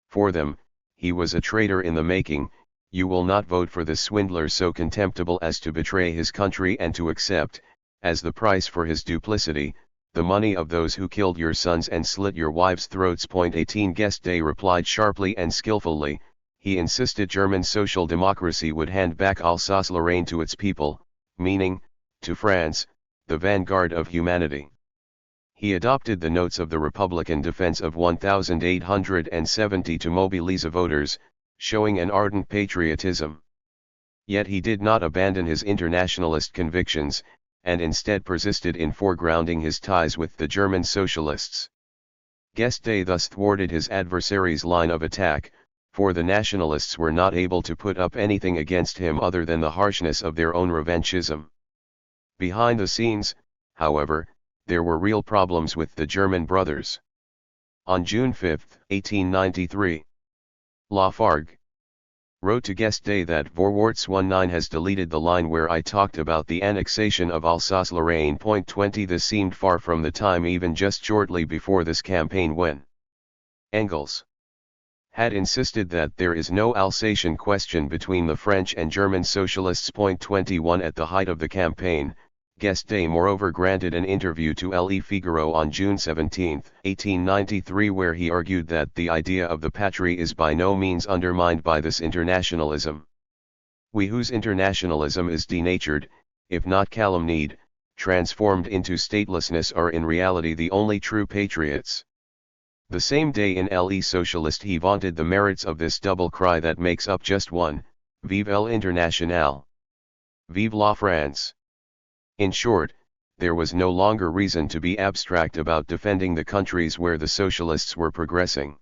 For them, he was a traitor in the making. You will not vote for the swindler so contemptible as to betray his country and to accept, as the price for his duplicity, the money of those who killed your sons and slit your wives' throats. Point 18 Guesde replied sharply and skillfully. He insisted German social democracy would hand back Alsace-Lorraine to its people, meaning, to France, the vanguard of humanity. He adopted the notes of the Republican defense of 1870 to mobilize voters, showing an ardent patriotism. Yet he did not abandon his internationalist convictions, and instead persisted in foregrounding his ties with the German socialists. Guesde thus thwarted his adversaries' line of attack, for the nationalists were not able to put up anything against him other than the harshness of their own revanchism. Behind the scenes, however, there were real problems with the German brothers. On June 5, 1893, Lafargue wrote to Guesde that Vorwärts 19 has deleted the line where I talked about the annexation of Alsace-Lorraine. 20 This seemed far from the time, even just shortly before this campaign, when Engels had insisted that there is no Alsatian question between the French and German socialists. 21 At the height of the campaign, Guesde moreover granted an interview to Le Figaro on June 17, 1893, where he argued that the idea of the patrie is by no means undermined by this internationalism. We whose internationalism is denatured, if not calumnied, transformed into statelessness, are in reality the only true patriots. The same day in Le Socialiste he vaunted the merits of this double cry that makes up just one: Vive l'Internationale! Vive la France! In short, there was no longer reason to be abstract about defending the countries where the socialists were progressing.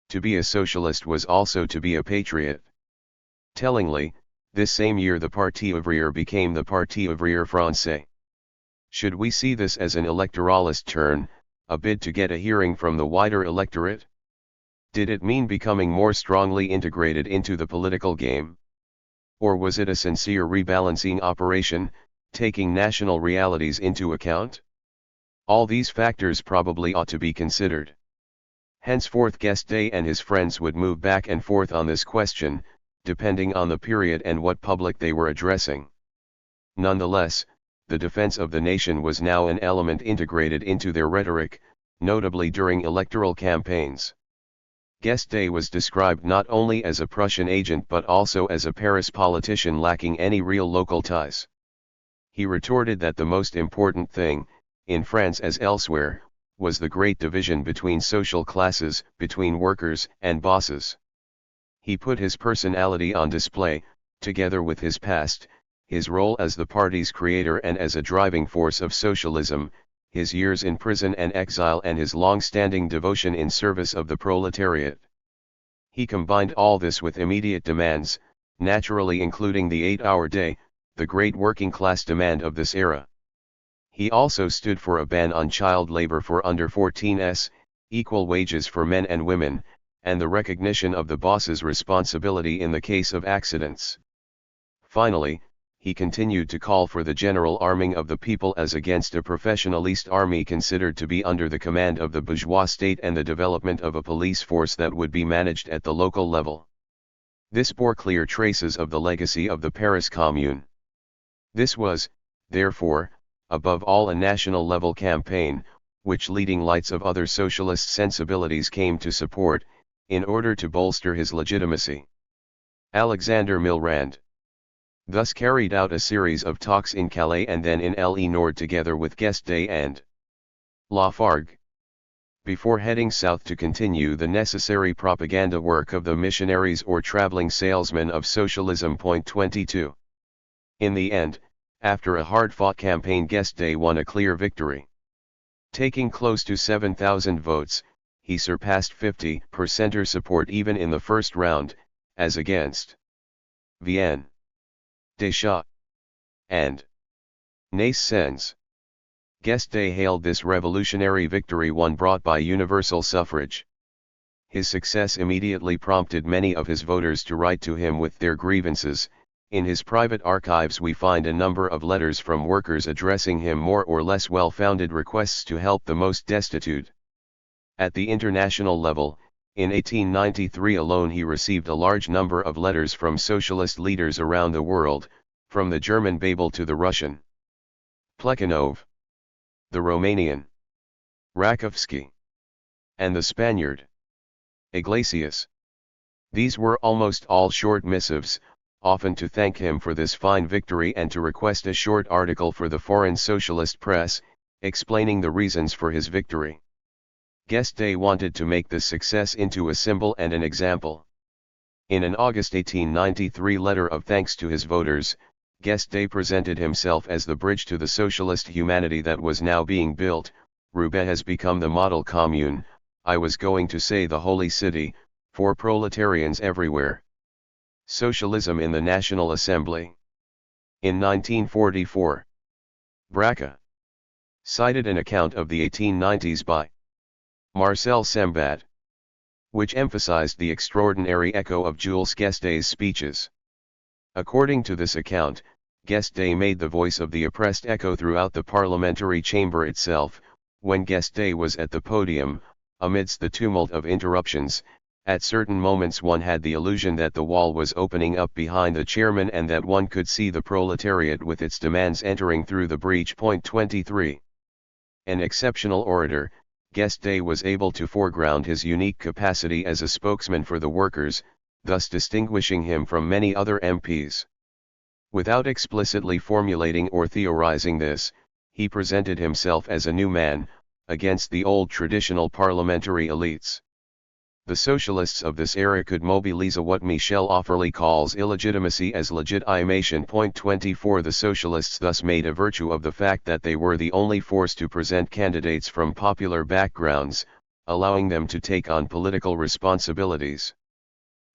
To be a socialist was also to be a patriot. Tellingly, this same year the Parti ouvrier became the Parti ouvrier français. Should we see this as an electoralist turn, a bid to get a hearing from the wider electorate? Did it mean becoming more strongly integrated into the political game? Or was it a sincere rebalancing operation, taking national realities into account? All these factors probably ought to be considered. Henceforth Guesde and his friends would move back and forth on this question, depending on the period and what public they were addressing. Nonetheless, the defense of the nation was now an element integrated into their rhetoric, notably during electoral campaigns. Guesde was described not only as a Prussian agent but also as a Paris politician lacking any real local ties. He retorted that the most important thing, in France as elsewhere, was the great division between social classes, between workers and bosses. He put his personality on display, together with his past, his role as the party's creator and as a driving force of socialism, his years in prison and exile and his long-standing devotion in service of the proletariat. He combined all this with immediate demands, naturally including the 8-hour day, the great working-class demand of this era. He also stood for a ban on child labor for under 14s, equal wages for men and women, and the recognition of the boss's responsibility in the case of accidents. Finally, he continued to call for the general arming of the people as against a professionalist army considered to be under the command of the bourgeois state and the development of a police force that would be managed at the local level. This bore clear traces of the legacy of the Paris Commune. This was, therefore, above all a national-level campaign, which leading lights of other socialist sensibilities came to support, in order to bolster his legitimacy. Alexander Milrand thus carried out a series of talks in Calais and then in Le Nord together with Guesde and Lafargue, before heading south to continue the necessary propaganda work of the missionaries or traveling salesmen of socialism. 22. In the end, after a hard-fought campaign, Guesde won a clear victory. Taking close to 7,000 votes, he surpassed 50% support even in the first round, as against Vienne, Deschamps, and Naess. Guesde hailed this revolutionary victory, one brought by universal suffrage. His success immediately prompted many of his voters to write to him with their grievances. In his private archives we find a number of letters from workers addressing him more or less well-founded requests to help the most destitute. At the international level, in 1893 alone he received a large number of letters from socialist leaders around the world, from the German Babel to the Russian Plekhanov, the Romanian Rakovsky, and the Spaniard Iglesias. These were almost all short missives, often to thank him for this fine victory and to request a short article for the foreign socialist press, explaining the reasons for his victory. Guesde wanted to make this success into a symbol and an example. In an August 1893 letter of thanks to his voters, Guesde presented himself as the bridge to the socialist humanity that was now being built. Roubaix has become the model commune, I was going to say the holy city, for proletarians everywhere. Socialism in the National Assembly. In 1944, Braque cited an account of the 1890s by Marcel Sembat, which emphasized the extraordinary echo of Jules Guesde's speeches. According to this account, Guesde made the voice of the oppressed echo throughout the parliamentary chamber itself. When Guesde was at the podium, amidst the tumult of interruptions, at certain moments one had the illusion that the wall was opening up behind the chairman and that one could see the proletariat with its demands entering through the breach. 23. An exceptional orator, Guesde was able to foreground his unique capacity as a spokesman for the workers, thus distinguishing him from many other MPs. Without explicitly formulating or theorizing this, he presented himself as a new man, against the old traditional parliamentary elites. The socialists of this era could mobilize what Michel Offerly calls illegitimacy as legitimation. 24. The socialists thus made a virtue of the fact that they were the only force to present candidates from popular backgrounds, allowing them to take on political responsibilities.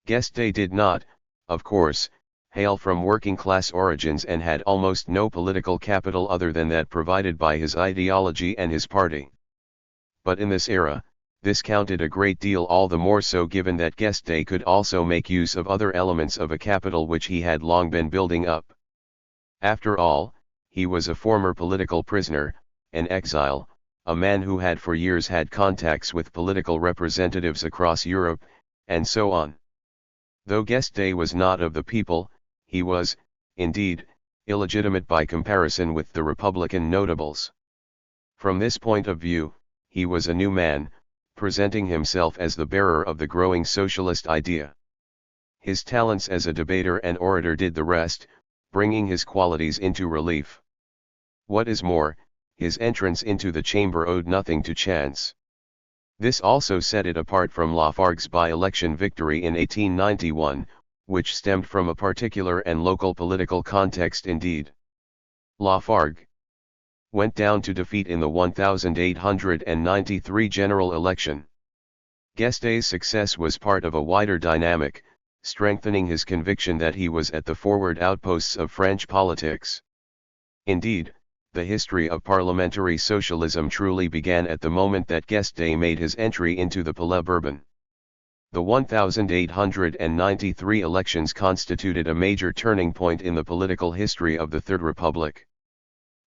Guesde did not, of course, hail from working-class origins and had almost no political capital other than that provided by his ideology and his party. But in this era, this counted a great deal, all the more so given that Guesde could also make use of other elements of a capital which he had long been building up. After all, he was a former political prisoner, an exile, a man who had for years had contacts with political representatives across Europe, and so on. Though Guesde was not of the people, he was, indeed, illegitimate by comparison with the Republican notables. From this point of view, he was a new man, presenting himself as the bearer of the growing socialist idea. His talents as a debater and orator did the rest, bringing his qualities into relief. What is more, his entrance into the chamber owed nothing to chance. This also set it apart from Lafargue's by-election victory in 1891, which stemmed from a particular and local political context indeed. Lafargue went down to defeat in the 1893 general election. Guesde's success was part of a wider dynamic, strengthening his conviction that he was at the forward outposts of French politics. Indeed, the history of parliamentary socialism truly began at the moment that Guesde made his entry into the Palais Bourbon. The 1893 elections constituted a major turning point in the political history of the Third Republic.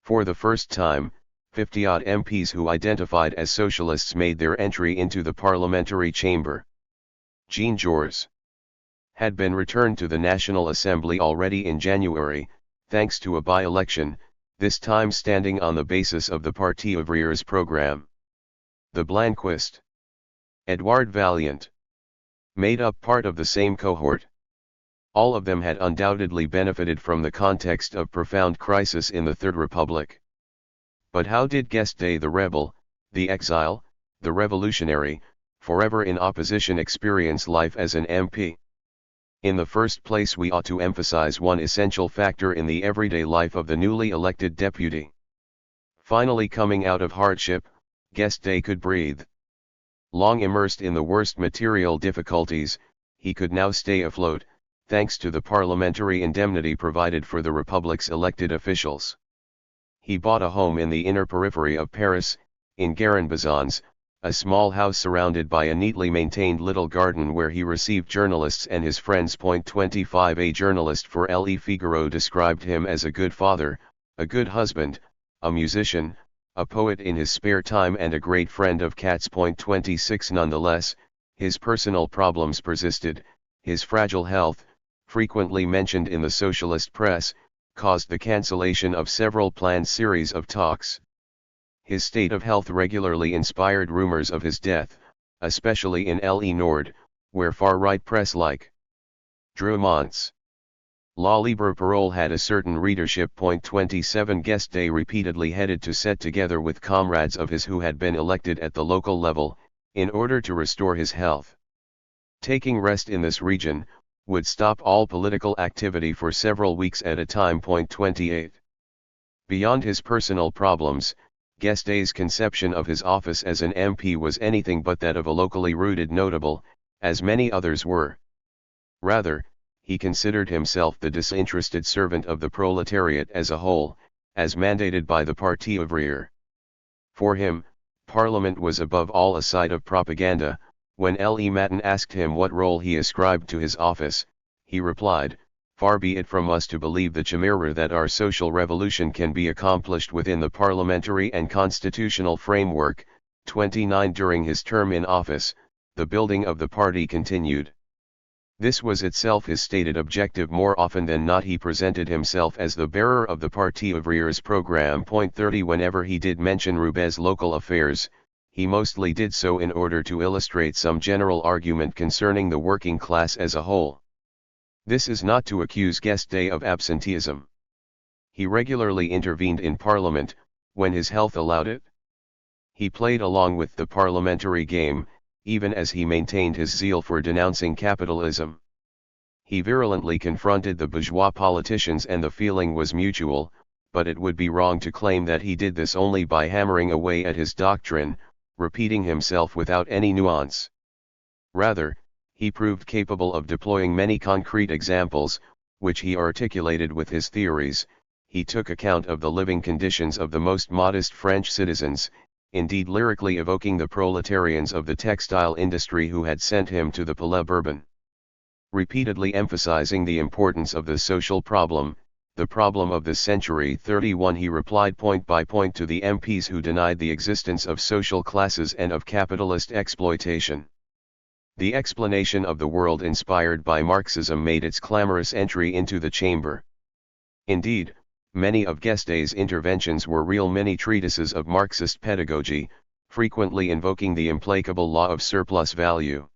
For the first time, 50-odd MPs who identified as socialists made their entry into the parliamentary chamber. Jules had been returned to the National Assembly already in January, thanks to a by-election, this time standing on the basis of the Parti Ouvrir's program. The Blanquist Edouard Vaillant made up part of the same cohort. All of them had undoubtedly benefited from the context of profound crisis in the Third Republic. But how did Guesde the rebel, the exile, the revolutionary, forever in opposition experience life as an MP? In the first place, we ought to emphasize one essential factor in the everyday life of the newly elected deputy. Finally coming out of hardship, Guesde could breathe. Long immersed in the worst material difficulties, he could now stay afloat, thanks to the parliamentary indemnity provided for the Republic's elected officials. He bought a home in the inner periphery of Paris, in Garin-Bazans, a small house surrounded by a neatly maintained little garden where he received journalists and his friends. 25 A journalist for Le Figaro described him as a good father, a good husband, a musician, a poet in his spare time and a great friend of cats. 26 Nonetheless, his personal problems persisted. His fragile health, frequently mentioned in the socialist press, caused the cancellation of several planned series of talks. His state of health regularly inspired rumors of his death, especially in Le Nord, where far-right press like Drumont's La Libre Parole had a certain readership. 27 Guesde repeatedly headed to set together with comrades of his who had been elected at the local level, in order to restore his health. Taking rest in this region would stop all political activity for several weeks at a time. 28 Beyond his personal problems, Guesde's conception of his office as an MP was anything but that of a locally rooted notable, as many others were. Rather, he considered himself the disinterested servant of the proletariat as a whole, as mandated by the Parti Ouvrier. For him, Parliament was above all a site of propaganda. When Le Matin asked him what role he ascribed to his office, he replied, "Far be it from us to believe the chimera that our social revolution can be accomplished within the parliamentary and constitutional framework." 29 During his term in office, the building of the party continued. This was itself his stated objective. More often than not he presented himself as the bearer of the Parti Ouvrir's program. 30 Whenever he did mention Roubaix's local affairs, he mostly did so in order to illustrate some general argument concerning the working class as a whole. This is not to accuse Guesde of absenteeism. He regularly intervened in Parliament, when his health allowed it. He played along with the parliamentary game, even as he maintained his zeal for denouncing capitalism. He virulently confronted the bourgeois politicians and the feeling was mutual, but it would be wrong to claim that he did this only by hammering away at his doctrine, repeating himself without any nuance. Rather, he proved capable of deploying many concrete examples, which he articulated with his theories. He took account of the living conditions of the most modest French citizens, indeed lyrically evoking the proletarians of the textile industry who had sent him to the Palais Bourbon. Repeatedly emphasizing the importance of the social problem, the problem of the century 31. He replied point by point to the MPs who denied the existence of social classes and of capitalist exploitation. The explanation of the world inspired by Marxism made its clamorous entry into the chamber. Indeed, many of Guesde's interventions were real mini-treatises of Marxist pedagogy, frequently invoking the implacable law of surplus value.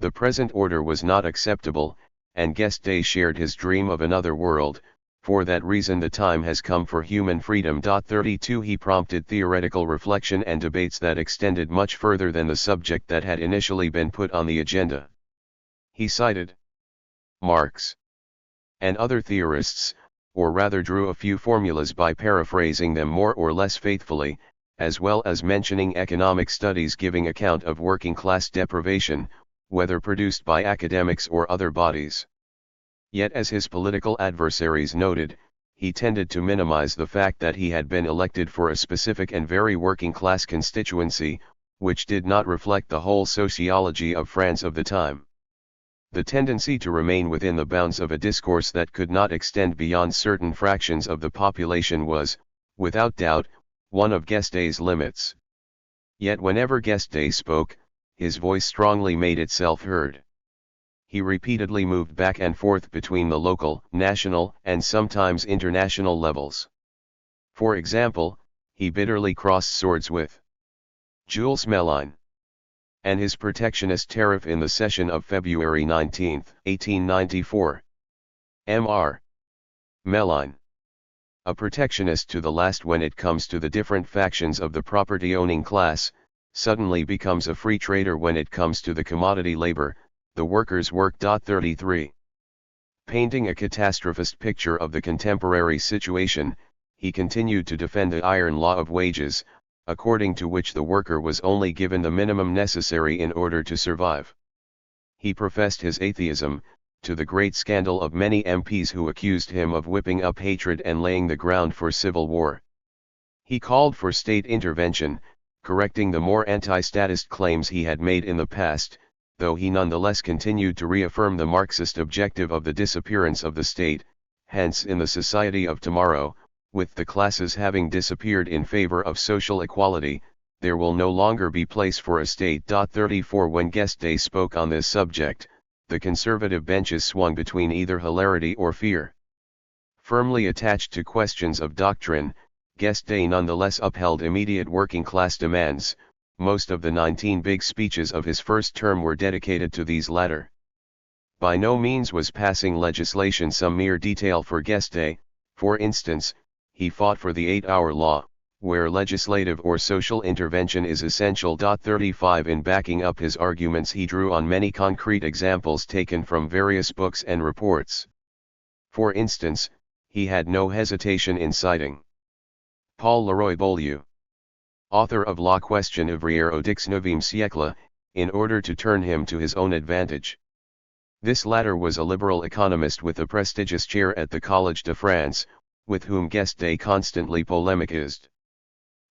The present order was not acceptable, and Guesde shared his dream of another world. For that reason the time has come for human freedom. 32 He prompted theoretical reflection and debates that extended much further than the subject that had initially been put on the agenda. He cited Marx and other theorists, or rather drew a few formulas by paraphrasing them more or less faithfully, as well as mentioning economic studies giving account of working class deprivation, whether produced by academics or other bodies. Yet as his political adversaries noted, he tended to minimize the fact that he had been elected for a specific and very working class constituency, which did not reflect the whole sociology of France of the time. The tendency to remain within the bounds of a discourse that could not extend beyond certain fractions of the population was, without doubt, one of Guesde's limits. Yet whenever Guesde spoke, his voice strongly made itself heard. He repeatedly moved back and forth between the local, national, and sometimes international levels. For example, he bitterly crossed swords with Jules and his protectionist tariff in the session of February 19, 1894. Mr. Mellin, a protectionist to the last when it comes to the different factions of the property-owning class, suddenly becomes a free trader when it comes to the commodity labor, the workers' work. 33. Painting a catastrophist picture of the contemporary situation, he continued to defend the iron law of wages, according to which the worker was only given the minimum necessary in order to survive. He professed his atheism, to the great scandal of many MPs who accused him of whipping up hatred and laying the ground for civil war. He called for state intervention, correcting the more anti-statist claims he had made in the past, though he nonetheless continued to reaffirm the Marxist objective of the disappearance of the state. Hence in the society of tomorrow, with the classes having disappeared in favor of social equality, there will no longer be place for a state. 34 When Guesde spoke on this subject, the conservative benches swung between either hilarity or fear. Firmly attached to questions of doctrine, Guesde nonetheless upheld immediate working class demands. Most of the 19 big speeches of his first term were dedicated to these latter. By no means was passing legislation some mere detail for Guesde. For instance, he fought for the 8-hour law, where legislative or social intervention is essential. 35 In backing up his arguments he drew on many concrete examples taken from various books and reports. For instance, he had no hesitation in citing Paul Leroy-Beaulieu, author of La question ouvrière au XIXe siècle, in order to turn him to his own advantage. This latter was a liberal economist with a prestigious chair at the Collège de France, with whom Guesde constantly polemicized.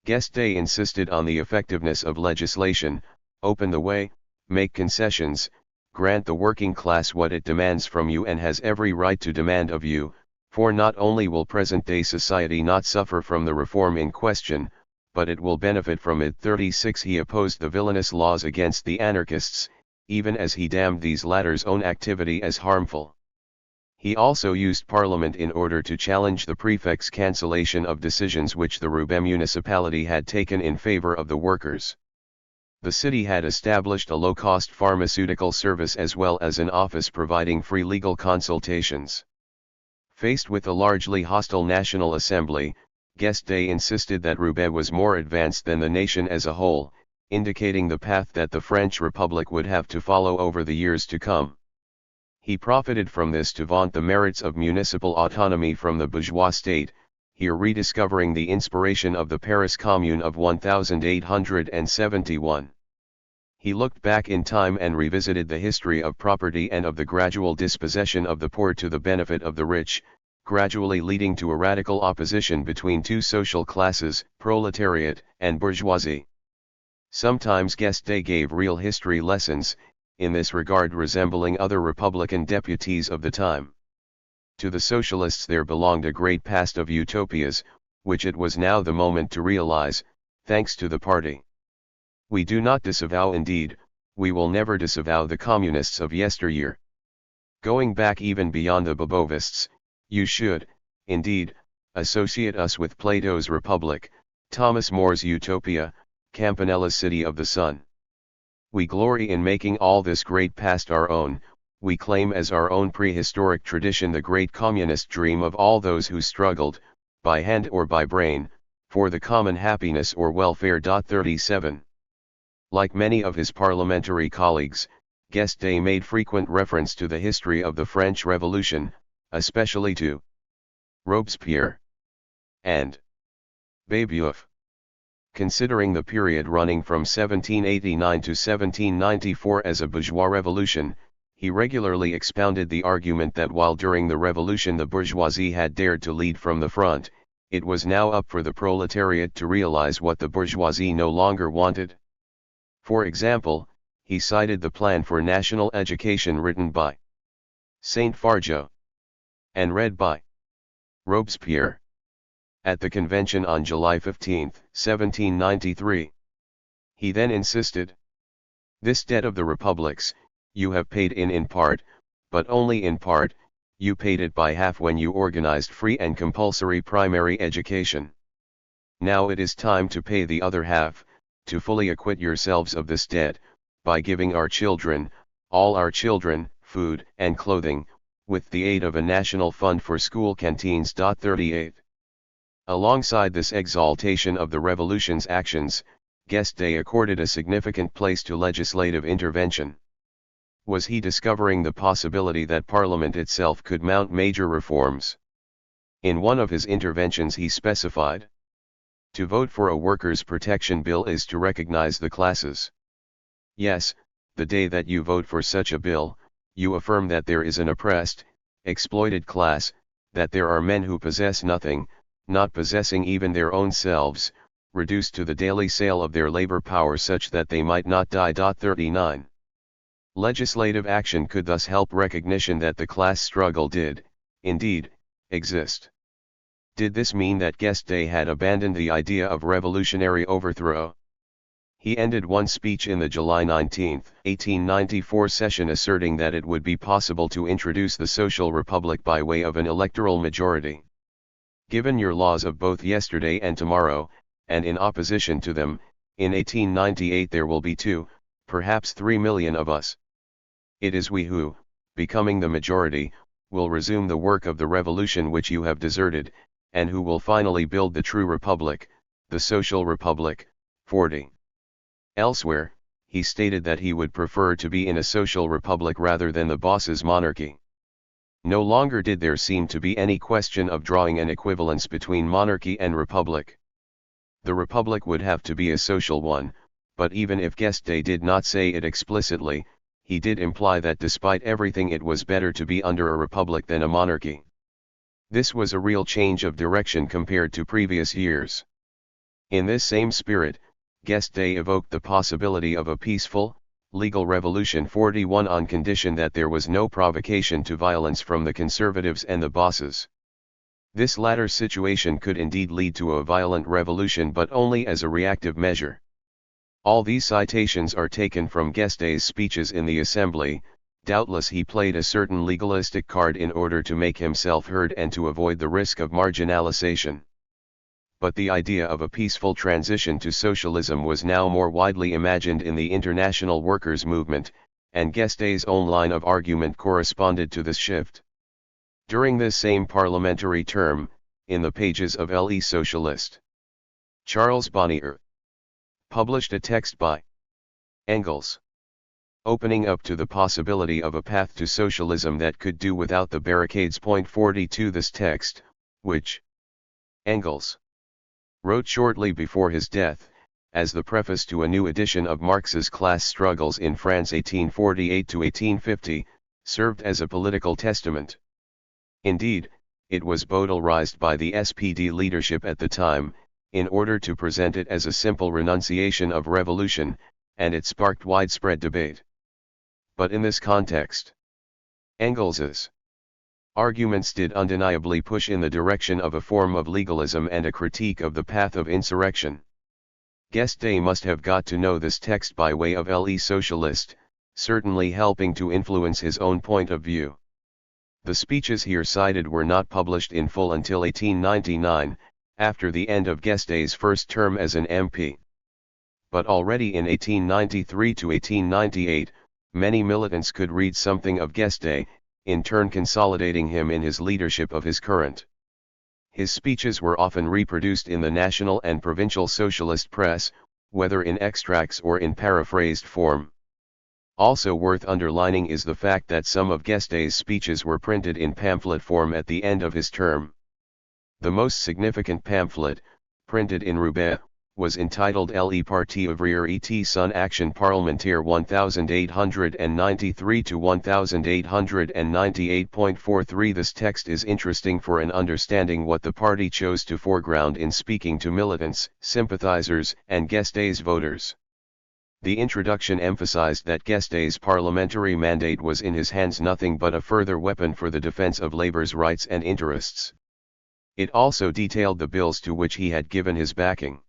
Guesde insisted on the effectiveness of legislation, open the way, make concessions, grant the working class what it demands from you and has every right to demand of you, for not only will present-day society not suffer from the reform in question, but it will benefit from it. 36 He opposed the villainous laws against the anarchists, even as he damned these latter's own activity as harmful. He also used Parliament in order to challenge the prefect's cancellation of decisions which the Roubaix municipality had taken in favor of the workers. The city had established a low-cost pharmaceutical service as well as an office providing free legal consultations. Faced with a largely hostile National Assembly, Guesde insisted that Roubaix was more advanced than the nation as a whole, indicating the path that the French Republic would have to follow over the years to come. He profited from this to vaunt the merits of municipal autonomy from the bourgeois state, here rediscovering the inspiration of the Paris Commune of 1871. He looked back in time and revisited the history of property and of the gradual dispossession of the poor to the benefit of the rich, gradually leading to a radical opposition between two social classes, proletariat and bourgeoisie. Sometimes Guesde gave real history lessons, in this regard resembling other Republican deputies of the time. To the socialists there belonged a great past of utopias, which it was now the moment to realize, thanks to the party. We do not disavow, indeed, we will never disavow the communists of yesteryear. Going back even beyond the Bobovists, you should, indeed, associate us with Plato's Republic, Thomas More's Utopia, Campanella's City of the Sun. We glory in making all this great past our own. We claim as our own prehistoric tradition the great communist dream of all those who struggled, by hand or by brain, for the common happiness or welfare. 37. Like many of his parliamentary colleagues, Guesde made frequent reference to the history of the French Revolution, especially to Robespierre and Babeuf. Considering the period running from 1789 to 1794 as a bourgeois revolution, he regularly expounded the argument that while during the revolution the bourgeoisie had dared to lead from the front, it was now up for the proletariat to realize what the bourgeoisie no longer wanted. For example, he cited the plan for national education written by Saint Fargeau and read by Robespierre at the convention on July 15, 1793. He then insisted, "This debt of the republics, you have paid in part, but only in part. You paid it by half when you organized free and compulsory primary education. Now it is time to pay the other half, to fully acquit yourselves of this debt, by giving our children, all our children, food and clothing, with the aid of a national fund for school canteens." 38. Alongside this exaltation of the revolution's actions, Guesde accorded a significant place to legislative intervention. Was he discovering the possibility that Parliament itself could mount major reforms? In one of his interventions he specified, "To vote for a workers' protection bill is to recognize the classes. Yes, the day that you vote for such a bill, you affirm that there is an oppressed, exploited class, that there are men who possess nothing, not possessing even their own selves, reduced to the daily sale of their labor power such that they might not die." 39. Legislative action could thus help recognition that the class struggle did, indeed, exist. Did this mean that Guesde had abandoned the idea of revolutionary overthrow? He ended one speech in the July 19, 1894 session asserting that it would be possible to introduce the social republic by way of an electoral majority. "Given your laws of both yesterday and tomorrow, and in opposition to them, in 1898 there will be 2, perhaps 3 million of us. It is we who, becoming the majority, will resume the work of the revolution which you have deserted, and who will finally build the true republic, the social republic." 40. Elsewhere, he stated that he would prefer to be in a social republic rather than the boss's monarchy. No longer did there seem to be any question of drawing an equivalence between monarchy and republic. The republic would have to be a social one, but even if Guesde did not say it explicitly, he did imply that despite everything it was better to be under a republic than a monarchy. This was a real change of direction compared to previous years. In this same spirit, Guesde evoked the possibility of a peaceful, legal revolution 41 on condition that there was no provocation to violence from the conservatives and the bosses. This latter situation could indeed lead to a violent revolution but only as a reactive measure. All these citations are taken from Guesde's speeches in the Assembly. Doubtless he played a certain legalistic card in order to make himself heard and to avoid the risk of marginalization. But the idea of a peaceful transition to socialism was now more widely imagined in the international workers' movement, and Guesde's own line of argument corresponded to this shift. During this same parliamentary term, in the pages of Le Socialiste, Charles Bonnier published a text by Engels, opening up to the possibility of a path to socialism that could do without the barricades. 42 This text, which Engels wrote shortly before his death, as the preface to a new edition of Marx's Class Struggles in France 1848-1850, served as a political testament. Indeed, it was bowdlerized by the SPD leadership at the time, in order to present it as a simple renunciation of revolution, and it sparked widespread debate. But in this context, Engels's Arguments did undeniably push in the direction of a form of legalism and a critique of the path of insurrection. Guesde must have got to know this text by way of Le Socialist, certainly helping to influence his own point of view. The speeches here cited were not published in full until 1899, after the end of Guesde's first term as an MP. But already in 1893 to 1898, many militants could read something of Guesde, in turn consolidating him in his leadership of his current. His speeches were often reproduced in the national and provincial socialist press, whether in extracts or in paraphrased form. Also worth underlining is the fact that some of Guesde's speeches were printed in pamphlet form at the end of his term. The most significant pamphlet, printed in Roubaix, was entitled Le Parti ouvrier et son action parlementaire 1893 to 1898.43. This text is interesting for an understanding what the party chose to foreground in speaking to militants, sympathizers, and Guesde's voters. The introduction emphasized that Guesde's parliamentary mandate was in his hands nothing but a further weapon for the defense of labor's rights and interests. It also detailed the bills to which he had given his backing.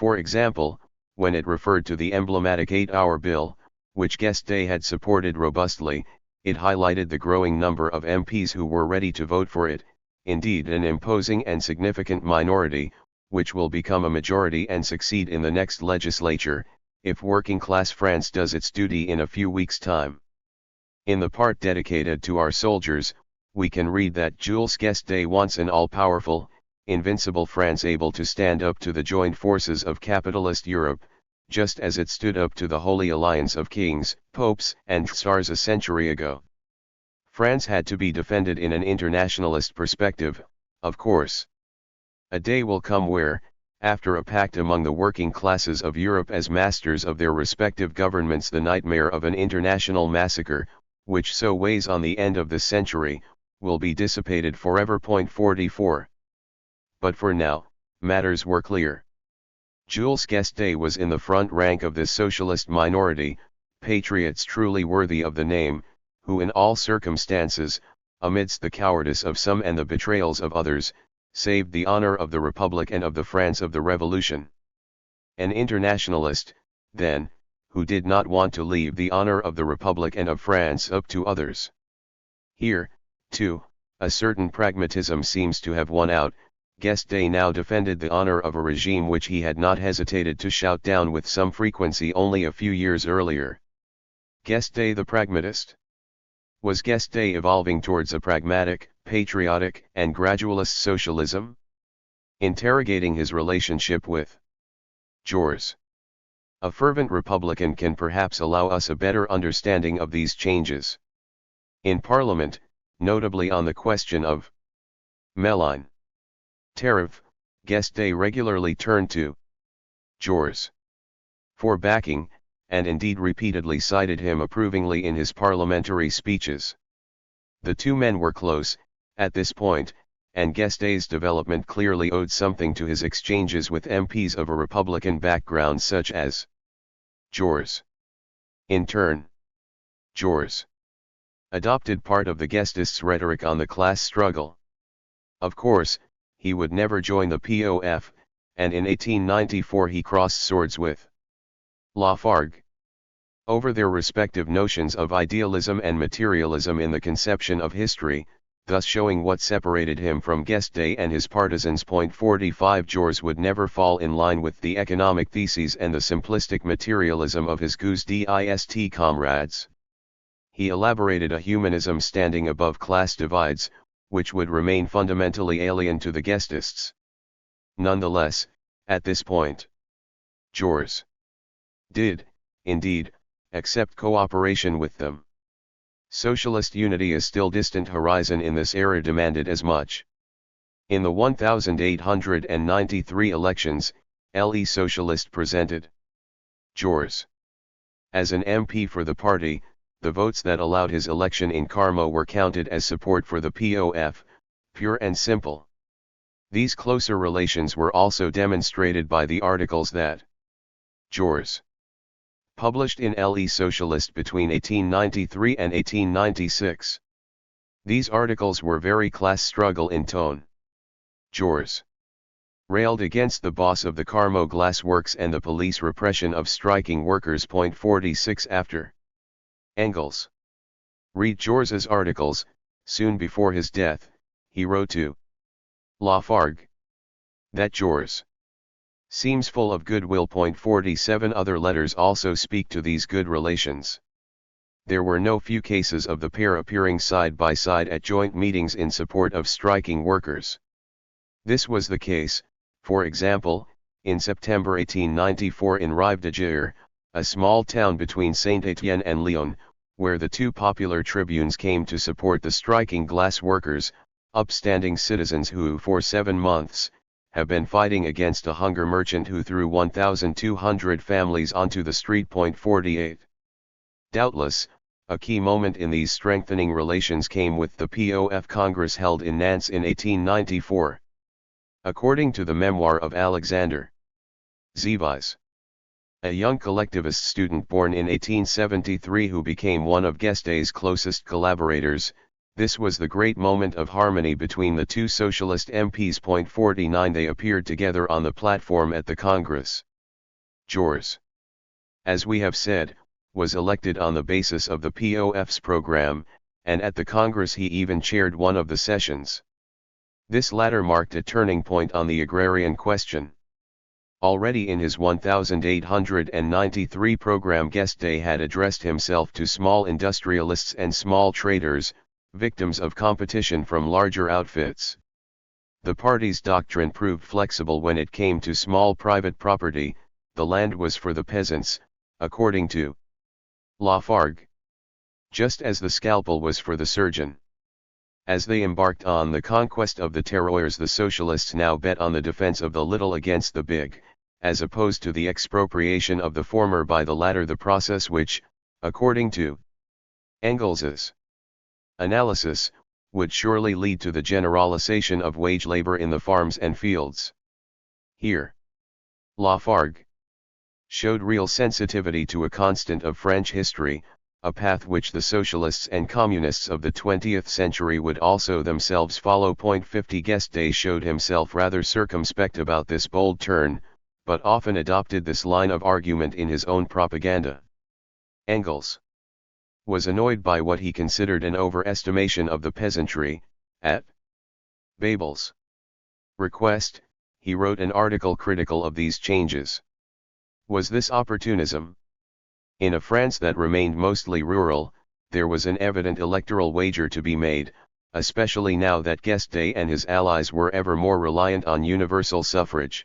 For example, when it referred to the emblematic 8-hour bill, which Guesde had supported robustly, it highlighted the growing number of MPs who were ready to vote for it, indeed an imposing and significant minority, which will become a majority and succeed in the next legislature, if working-class France does its duty in a few weeks' time. In the part dedicated to our soldiers, we can read that Jules Guesde wants an all-powerful, invincible France able to stand up to the joined forces of capitalist Europe, just as it stood up to the Holy Alliance of kings, popes, and tsars a century ago. France had to be defended in an internationalist perspective, of course. A day will come where, after a pact among the working classes of Europe as masters of their respective governments, the nightmare of an international massacre, which so weighs on the end of this century, will be dissipated forever. 44. But for now, matters were clear. Jules Guesde was in the front rank of this socialist minority, patriots truly worthy of the name, who in all circumstances, amidst the cowardice of some and the betrayals of others, saved the honor of the Republic and of the France of the Revolution. An internationalist, then, who did not want to leave the honor of the Republic and of France up to others. Here, too, a certain pragmatism seems to have won out. Guesde now defended the honor of a regime which he had not hesitated to shout down with some frequency only a few years earlier. Guesde the pragmatist? Was Guesde evolving towards a pragmatic, patriotic, and gradualist socialism? Interrogating his relationship with Jules. A fervent Republican can perhaps allow us a better understanding of these changes. In Parliament, notably on the question of Méline tariff, Guesde regularly turned to Jules for backing, and indeed repeatedly cited him approvingly in his parliamentary speeches. The two men were close, at this point, and Guesde's development clearly owed something to his exchanges with MPs of a Republican background such as Jules. In turn, Jules adopted part of the Guesdists' rhetoric on the class struggle. Of course, he would never join the POF, and in 1894 he crossed swords with Lafargue over their respective notions of idealism and materialism in the conception of history, thus showing what separated him from Guesde and his partisans. 45 Jules would never fall in line with the economic theses and the simplistic materialism of his guesdist comrades. He elaborated a humanism standing above class divides, which would remain fundamentally alien to the Guesdists. Nonetheless, at this point, Jules did, indeed, accept cooperation with them. Socialist unity a still distant horizon in this era demanded as much. In the 1893 elections, Le Socialist presented Jules as an MP for the party. The votes that allowed his election in Carmo were counted as support for the POF, pure and simple. These closer relations were also demonstrated by the articles that Jules published in Le Socialist between 1893 and 1896. These articles were very class struggle in tone. Jules railed against the boss of the Carmo Glass Works and the police repression of striking workers. 46 After Engels read Jours's articles. Soon before his death, he wrote to Lafargue that Jours seems full of goodwill. 47 Other letters also speak to these good relations. There were no few cases of the pair appearing side by side at joint meetings in support of striking workers. This was the case, for example, in September 1894 in Rive de Gier, a small town between Saint-Étienne and Lyon, where the two popular tribunes came to support the striking glass workers, upstanding citizens who for 7 months have been fighting against a hunger merchant who threw 1,200 families onto the street. 48. Doubtless, a key moment in these strengthening relations came with the POF Congress held in Nantes in 1894. According to the memoir of Alexander Zévis, a young collectivist student born in 1873 who became one of Guesde's closest collaborators, this was the great moment of harmony between the two socialist MPs. 49 They appeared together on the platform at the Congress. Joules, as we have said, was elected on the basis of the POF's program, and at the Congress he even chaired one of the sessions. This latter marked a turning point on the agrarian question. Already in his 1893 program Guesde had addressed himself to small industrialists and small traders, victims of competition from larger outfits. The party's doctrine proved flexible when it came to small private property. The land was for the peasants, according to Lafargue, just as the scalpel was for the surgeon. As they embarked on the conquest of the terroirs, the socialists now bet on the defense of the little against the big, as opposed to the expropriation of the former by the latter, the process which, according to Engels's analysis, would surely lead to the generalization of wage labor in the farms and fields. Here, Lafargue showed real sensitivity to a constant of French history, a path which the socialists and communists of the 20th century would also themselves follow. 50 Guesde showed himself rather circumspect about this bold turn, but often adopted this line of argument in his own propaganda. Engels was annoyed by what he considered an overestimation of the peasantry. At Babel's request, he wrote an article critical of these changes. Was this opportunism? In a France that remained mostly rural, there was an evident electoral wager to be made, especially now that Guesde and his allies were ever more reliant on universal suffrage.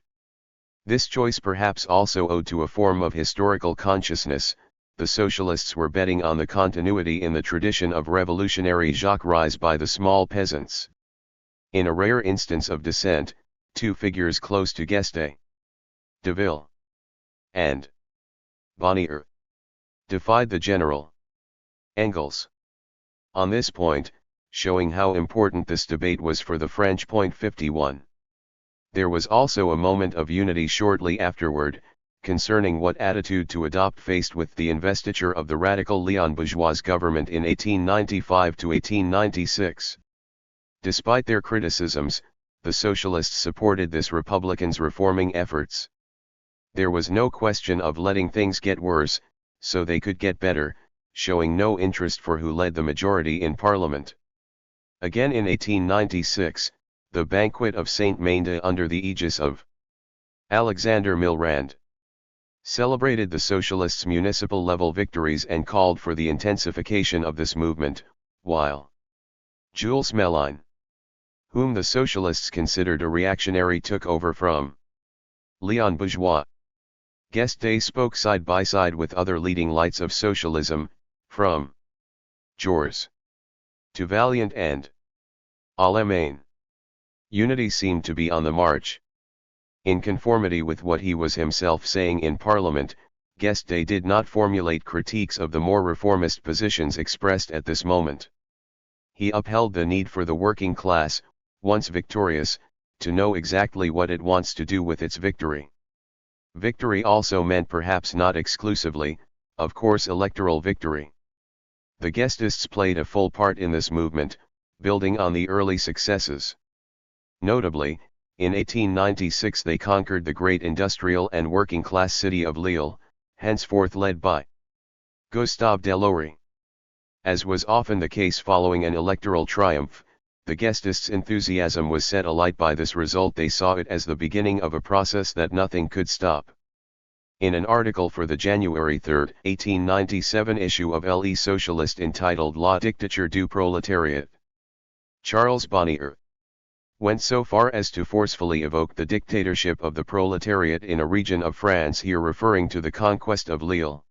This choice perhaps also owed to a form of historical consciousness. The socialists were betting on the continuity in the tradition of revolutionary jacqueries by the small peasants. In a rare instance of dissent, two figures close to Guesde, Deville and Bonnier, defied the general Engels on this point, showing how important this debate was for the French. 51. There was also a moment of unity shortly afterward, concerning what attitude to adopt faced with the investiture of the radical Léon Bourgeois government in 1895 to 1896. Despite their criticisms, the socialists supported this republican's reforming efforts. There was no question of letting things get worse, so they could get better, showing no interest for who led the majority in Parliament. Again in 1896, the banquet of Saint-Mende under the aegis of Alexander Milrand celebrated the socialists' municipal-level victories and called for the intensification of this movement, while Jules Mélin, whom the socialists considered a reactionary, took over from Léon Bourgeois. Guesde spoke side by side with other leading lights of socialism, from Joules to Vaillant and Allemagne. Unity seemed to be on the march. In conformity with what he was himself saying in Parliament, Guesde did not formulate critiques of the more reformist positions expressed at this moment. He upheld the need for the working class, once victorious, to know exactly what it wants to do with its victory. Victory also meant, perhaps not exclusively, of course, electoral victory. The Guesdists played a full part in this movement, building on the early successes. Notably, in 1896 they conquered the great industrial and working-class city of Lille, henceforth led by Gustave Deloury. As was often the case following an electoral triumph, the guestists' enthusiasm was set alight by this result. They saw it as the beginning of a process that nothing could stop. In an article for the January 3, 1897 issue of Le Socialiste entitled La dictature du prolétariat, Charles Bonnier went so far as to forcefully evoke the dictatorship of the proletariat in a region of France, here referring to the conquest of Lille.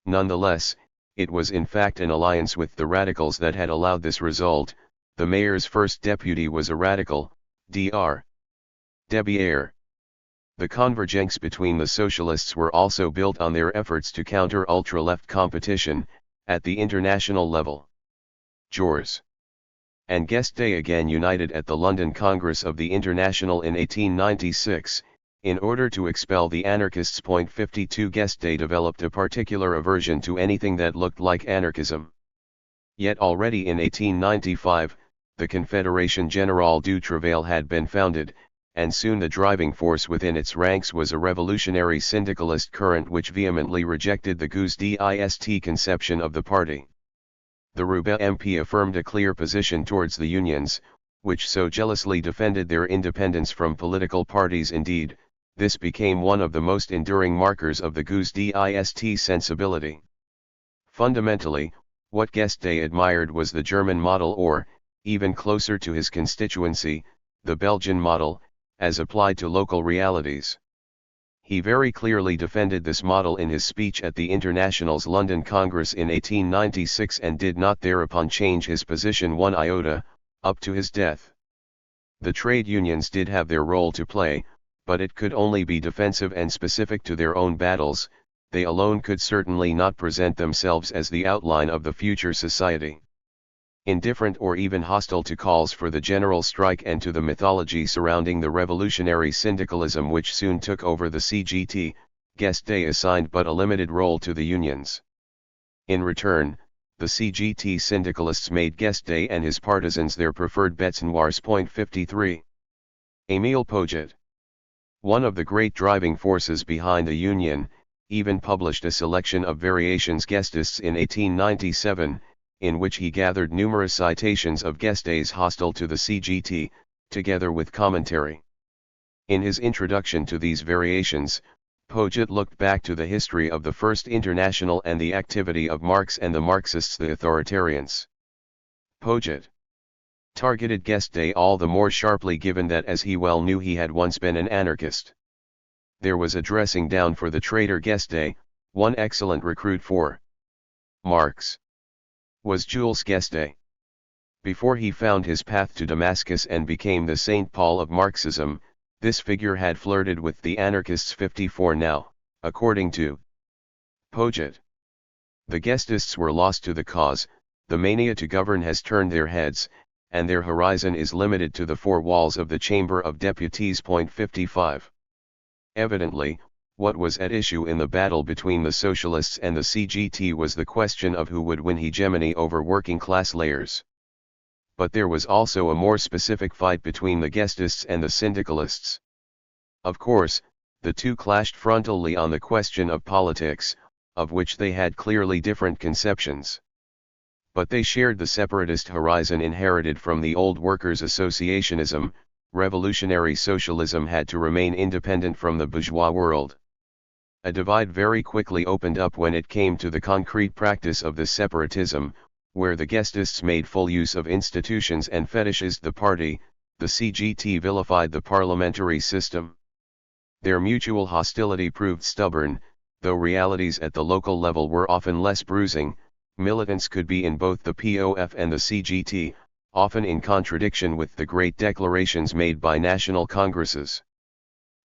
Nonetheless, it was in fact an alliance with the radicals that had allowed this result. The mayor's first deputy was a radical, Dr. Debière. The convergence between the socialists were also built on their efforts to counter ultra-left competition, at the international level. Jules and Guesde again united at the London Congress of the International in 1896, in order to expel the anarchists. 52 Guesde developed a particular aversion to anything that looked like anarchism. Yet already in 1895, the Confédération Générale du Travail had been founded, and soon the driving force within its ranks was a revolutionary syndicalist current which vehemently rejected the guesde conception of the party. The Roubaix MP affirmed a clear position towards the unions, which so jealously defended their independence from political parties. Indeed, this became one of the most enduring markers of the guesde sensibility. Fundamentally, what Guesde admired was the German model, or, even closer to his constituency, the Belgian model, as applied to local realities. He very clearly defended this model in his speech at the International's London Congress in 1896 and did not thereupon change his position one iota, up to his death. The trade unions did have their role to play, but it could only be defensive and specific to their own battles. They alone could certainly not present themselves as the outline of the future society. Indifferent or even hostile to calls for the general strike and to the mythology surrounding the revolutionary syndicalism which soon took over the CGT, Guesde assigned but a limited role to the unions. In return, the CGT syndicalists made Guesde and his partisans their preferred bêtes noires. 53. Émile Pouget, one of the great driving forces behind the union, even published a selection of variations guestists in 1897, in which he gathered numerous citations of guesdes hostile to the CGT, together with commentary. In his introduction to these variations, Pouget looked back to the history of the First International and the activity of Marx and the Marxists, the authoritarians. Pouget targeted Guesde all the more sharply given that, as he well knew, he had once been an anarchist. There was a dressing down for the traitor Guesde. One excellent recruit for Marx was Jules Guesde. Before he found his path to Damascus and became the St. Paul of Marxism, this figure had flirted with the anarchists. 54. Now, according to Pouget, the guestists were lost to the cause, the mania to govern has turned their heads, and their horizon is limited to the four walls of the Chamber of Deputies. 55. Evidently, what was at issue in the battle between the socialists and the CGT was the question of who would win hegemony over working-class layers. But there was also a more specific fight between the guestists and the syndicalists. Of course, the two clashed frontally on the question of politics, of which they had clearly different conceptions. But they shared the separatist horizon inherited from the old workers' associationism. Revolutionary socialism had to remain independent from the bourgeois world. A divide very quickly opened up when it came to the concrete practice of this separatism, where the guestists made full use of institutions and fetishized the party. The CGT vilified the parliamentary system. Their mutual hostility proved stubborn, though realities at the local level were often less bruising. Militants could be in both the POF and the CGT, often in contradiction with the great declarations made by national congresses.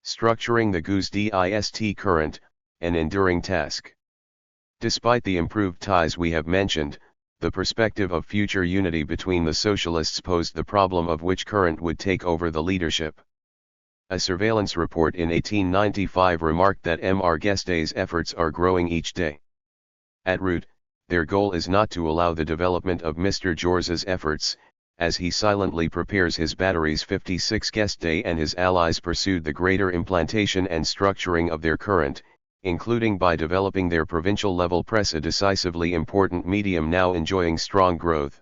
Structuring the guesde current, an enduring task. Despite the improved ties we have mentioned, the perspective of future unity between the socialists posed the problem of which current would take over the leadership. A surveillance report in 1895 remarked that Mr. Guesde's efforts are growing each day. At root, their goal is not to allow the development of Mr. Jours's efforts, as he silently prepares his batteries 56 guesde and his allies pursued the greater implantation and structuring of their current, including by developing their provincial-level press, a decisively important medium now enjoying strong growth.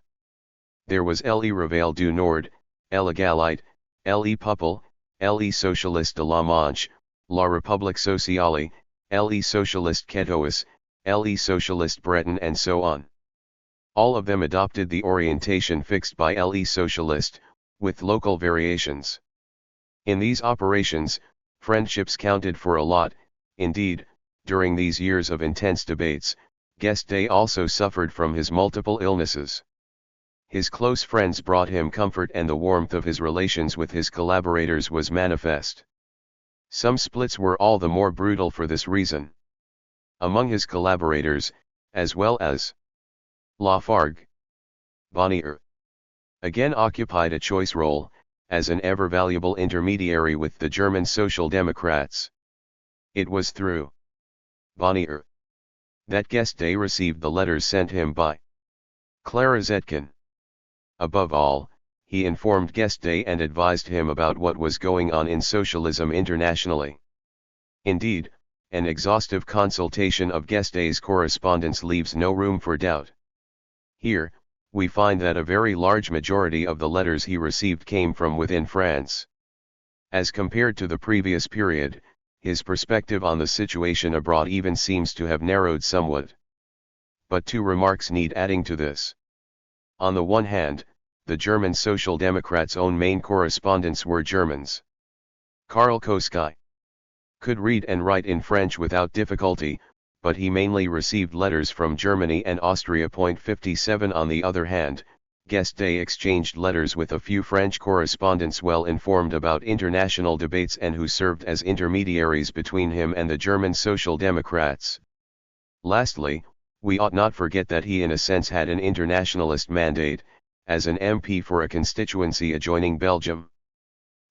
There was Le Réveil du Nord, l'Égalité, Le Peuple, Le Socialiste de la Manche, La République Sociale, Le Socialiste Quetois, Le Socialiste Breton, and so on. All of them adopted the orientation fixed by Le Socialiste, with local variations. In these operations, friendships counted for a lot. Indeed, during these years of intense debates, Guesde also suffered from his multiple illnesses. His close friends brought him comfort, and the warmth of his relations with his collaborators was manifest. Some splits were all the more brutal for this reason. Among his collaborators, as well as Lafargue, Bonnier again occupied a choice role, as an ever-valuable intermediary with the German Social Democrats. It was through Bonnier that Guesde received the letters sent him by Clara Zetkin. Above all, he informed Guesde and advised him about what was going on in socialism internationally. Indeed, an exhaustive consultation of Guesde's correspondence leaves no room for doubt. Here, we find that a very large majority of the letters he received came from within France. As compared to the previous period, his perspective on the situation abroad even seems to have narrowed somewhat. But two remarks need adding to this. On the one hand, the German Social Democrats' own main correspondents were Germans. Karl Koskai could read and write in French without difficulty, but he mainly received letters from Germany and Austria. 57 On the other hand, Guesde exchanged letters with a few French correspondents well informed about international debates and who served as intermediaries between him and the German Social Democrats. Lastly, we ought not forget that he in a sense had an internationalist mandate, as an MP for a constituency adjoining Belgium.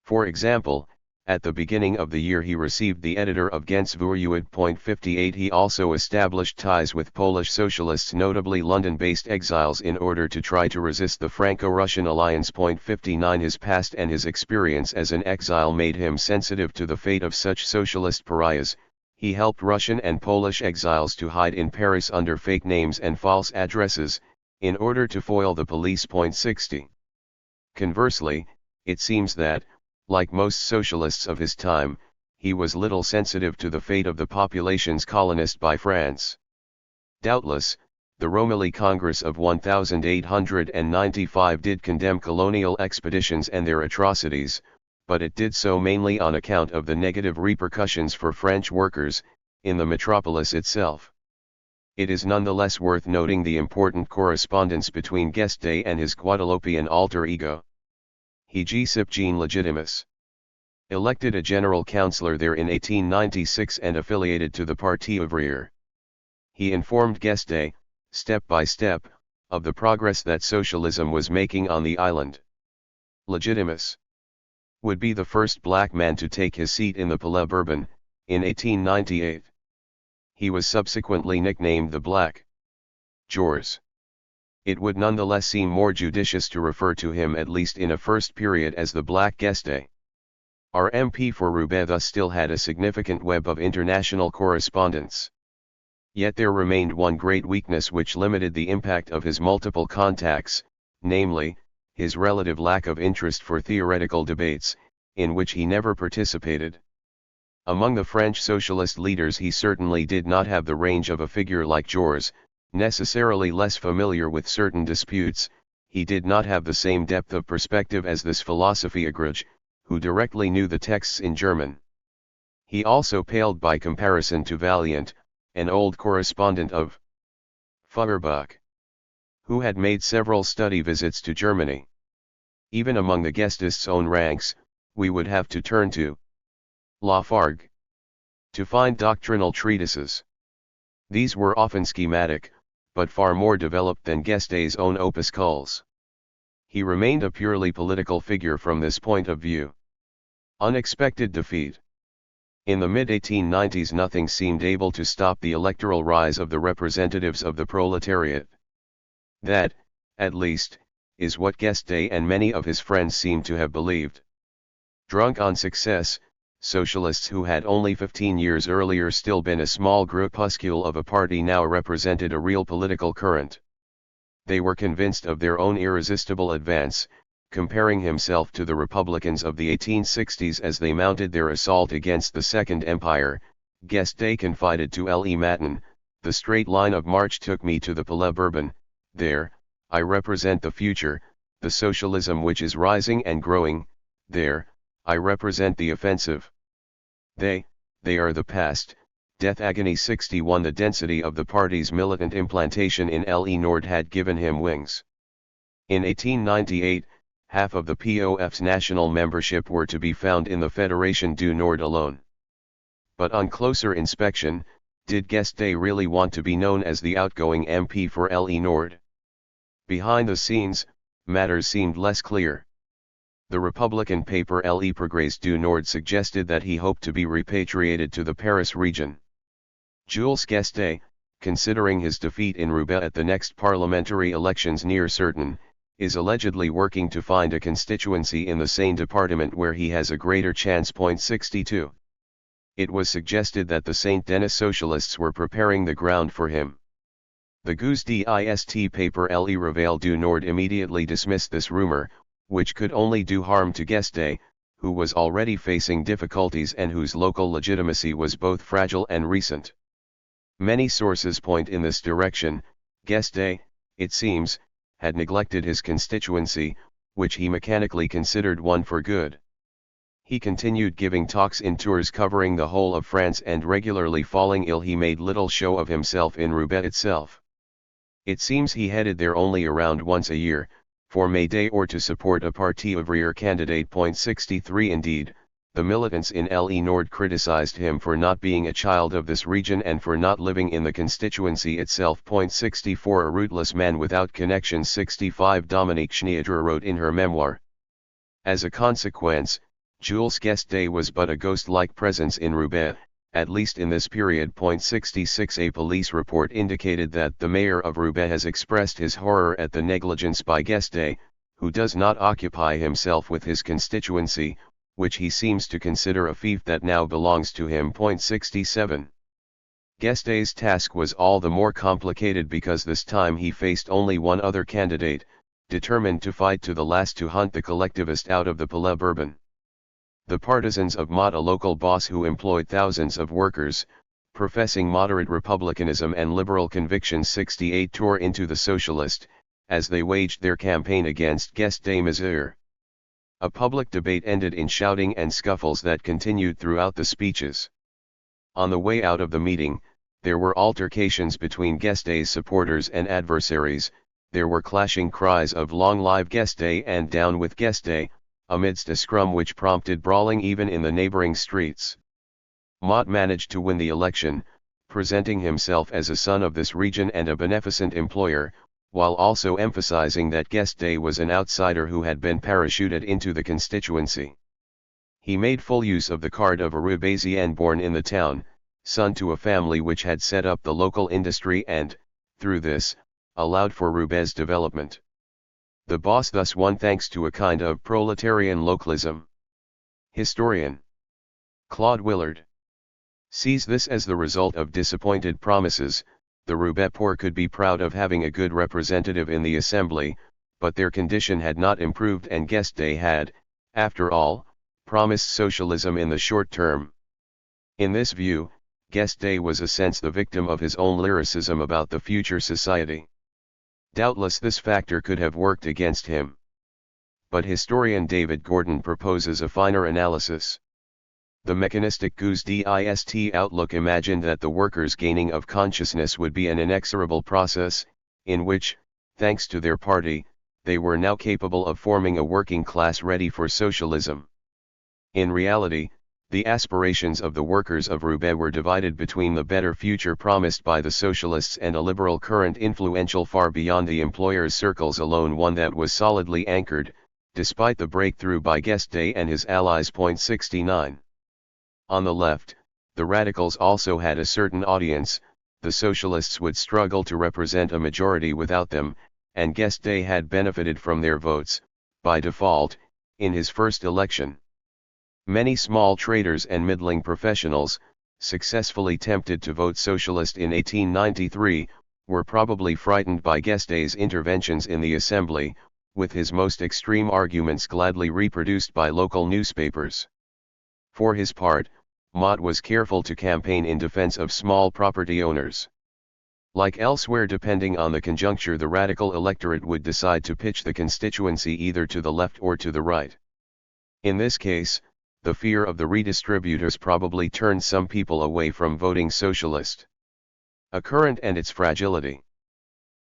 For example, at the beginning of the year he received the editor of Gent's Vooruit. 58 He also established ties with Polish socialists, notably London-based exiles, in order to try to resist the Franco-Russian alliance. 59 His past and his experience as an exile made him sensitive to the fate of such socialist pariahs. He helped Russian and Polish exiles to hide in Paris under fake names and false addresses, in order to foil the police. 60 Conversely, it seems that, like most socialists of his time, he was little sensitive to the fate of the populations colonized by France. Doubtless, the Romilly Congress of 1895 did condemn colonial expeditions and their atrocities, but it did so mainly on account of the negative repercussions for French workers, in the metropolis itself. It is nonetheless worth noting the important correspondence between Guesde and his Guadeloupean alter ego. He Jean Legitimus, elected a general councillor there in 1896 and affiliated to the Parti ouvrier. He informed Guesde, step by step, of the progress that socialism was making on the island. Legitimus would be the first black man to take his seat in the Palais Bourbon, in 1898. He was subsequently nicknamed the Black Jules. It would nonetheless seem more judicious to refer to him, at least in a first period, as the Black Guesde. Our MP for Roubaix thus still had a significant web of international correspondence. Yet there remained one great weakness which limited the impact of his multiple contacts, namely, his relative lack of interest for theoretical debates, in which he never participated. Among the French socialist leaders he certainly did not have the range of a figure like Jules. Necessarily less familiar with certain disputes, he did not have the same depth of perspective as this philosophe-agrégé, who directly knew the texts in German. He also paled by comparison to Vaillant, an old correspondent of Feuerbach, who had made several study visits to Germany. Even among the Guesdists' own ranks, we would have to turn to Lafargue to find doctrinal treatises. These were often schematic, but far more developed than Guesde's own opuscules. He remained a purely political figure from this point of view. Unexpected defeat. In the mid-1890s nothing seemed able to stop the electoral rise of the representatives of the proletariat. That, at least, is what Guesde and many of his friends seem to have believed. Drunk on success, socialists who had only 15 years earlier still been a small groupuscule of a party now represented a real political current. They were convinced of their own irresistible advance, comparing himself to the Republicans of the 1860s as they mounted their assault against the Second Empire. Guesde confided to Le Matin, "The straight line of march took me to the Palais Bourbon. There, I represent the future, the socialism which is rising and growing. There, I represent the offensive. They are the past." Death agony 61. The density of the party's militant implantation in Le Nord had given him wings. In 1898, half of the POF's national membership were to be found in the Fédération du Nord alone. But on closer inspection, did Guesde really want to be known as the outgoing MP for Le Nord? Behind the scenes, matters seemed less clear. The Republican paper Le Progrès du Nord suggested that he hoped to be repatriated to the Paris region. Jules Guesde, considering his defeat in Roubaix at the next parliamentary elections near certain, is allegedly working to find a constituency in the Seine department where he has a greater chance. 62. It was suggested that the Saint-Denis socialists were preparing the ground for him. The guesde paper Le Réveil du Nord immediately dismissed this rumor, which could only do harm to Guesde, who was already facing difficulties and whose local legitimacy was both fragile and recent. Many sources point in this direction. Guesde, it seems, had neglected his constituency, which he mechanically considered one for good. He continued giving talks in tours covering the whole of France and regularly falling ill. He made little show of himself in Roubaix itself. It seems he headed there only around once a year, for May Day or to support a Parti ouvrier candidate. 63. Indeed, the militants in Le Nord criticized him for not being a child of this region and for not living in the constituency itself. 64. A rootless man without connections. 65. Dominique Schneidger wrote in her memoir. As a consequence, Jules Guesde was but a ghost-like presence in Roubaix, at least in this period. 66. A police report indicated that the mayor of Roubaix has expressed his horror at the negligence by Guesde, who does not occupy himself with his constituency, which he seems to consider a fief that now belongs to him. 67. Guesde's task was all the more complicated because this time he faced only one other candidate, determined to fight to the last to hunt the collectivist out of the Palais Bourbon. The partisans of Mott, a local boss who employed thousands of workers, professing moderate republicanism and liberal convictions. 68. Tore into the socialist, as they waged their campaign against Guesde Mesure. A public debate ended in shouting and scuffles that continued throughout the speeches. On the way out of the meeting, there were altercations between Guesde's supporters and adversaries. There were clashing cries of "Long live Guesde" and "Down with Guesde," amidst a scrum which prompted brawling even in the neighboring streets. Mott managed to win the election, presenting himself as a son of this region and a beneficent employer, while also emphasizing that Guesde was an outsider who had been parachuted into the constituency. He made full use of the card of a Roubaixien born in the town, son to a family which had set up the local industry and, through this, allowed for Roubaix's development. The boss thus won thanks to a kind of proletarian localism. Historian Claude Willard sees this as the result of disappointed promises. The Roubaix poor could be proud of having a good representative in the assembly, but their condition had not improved and Guesde had, after all, promised socialism in the short term. In this view, Guesde was a sense the victim of his own lyricism about the future society. Doubtless this factor could have worked against him. But historian David Gordon proposes a finer analysis. The mechanistic guesdeist outlook imagined that the workers' gaining of consciousness would be an inexorable process, in which, thanks to their party, they were now capable of forming a working class ready for socialism. In reality, the aspirations of the workers of Roubaix were divided between the better future promised by the socialists and a liberal current influential far beyond the employers' circles alone, one that was solidly anchored, despite the breakthrough by Guesde and his allies. 69. On the left, the radicals also had a certain audience. The socialists would struggle to represent a majority without them, and Guesde had benefited from their votes, by default, in his first election. Many small traders and middling professionals, successfully tempted to vote socialist in 1893, were probably frightened by Guesde's interventions in the assembly, with his most extreme arguments gladly reproduced by local newspapers. For his part, Mott was careful to campaign in defense of small property owners. Like elsewhere, depending on the conjuncture, the radical electorate would decide to pitch the constituency either to the left or to the right. In this case, the fear of the redistributors probably turned some people away from voting socialist. A current and its fragility.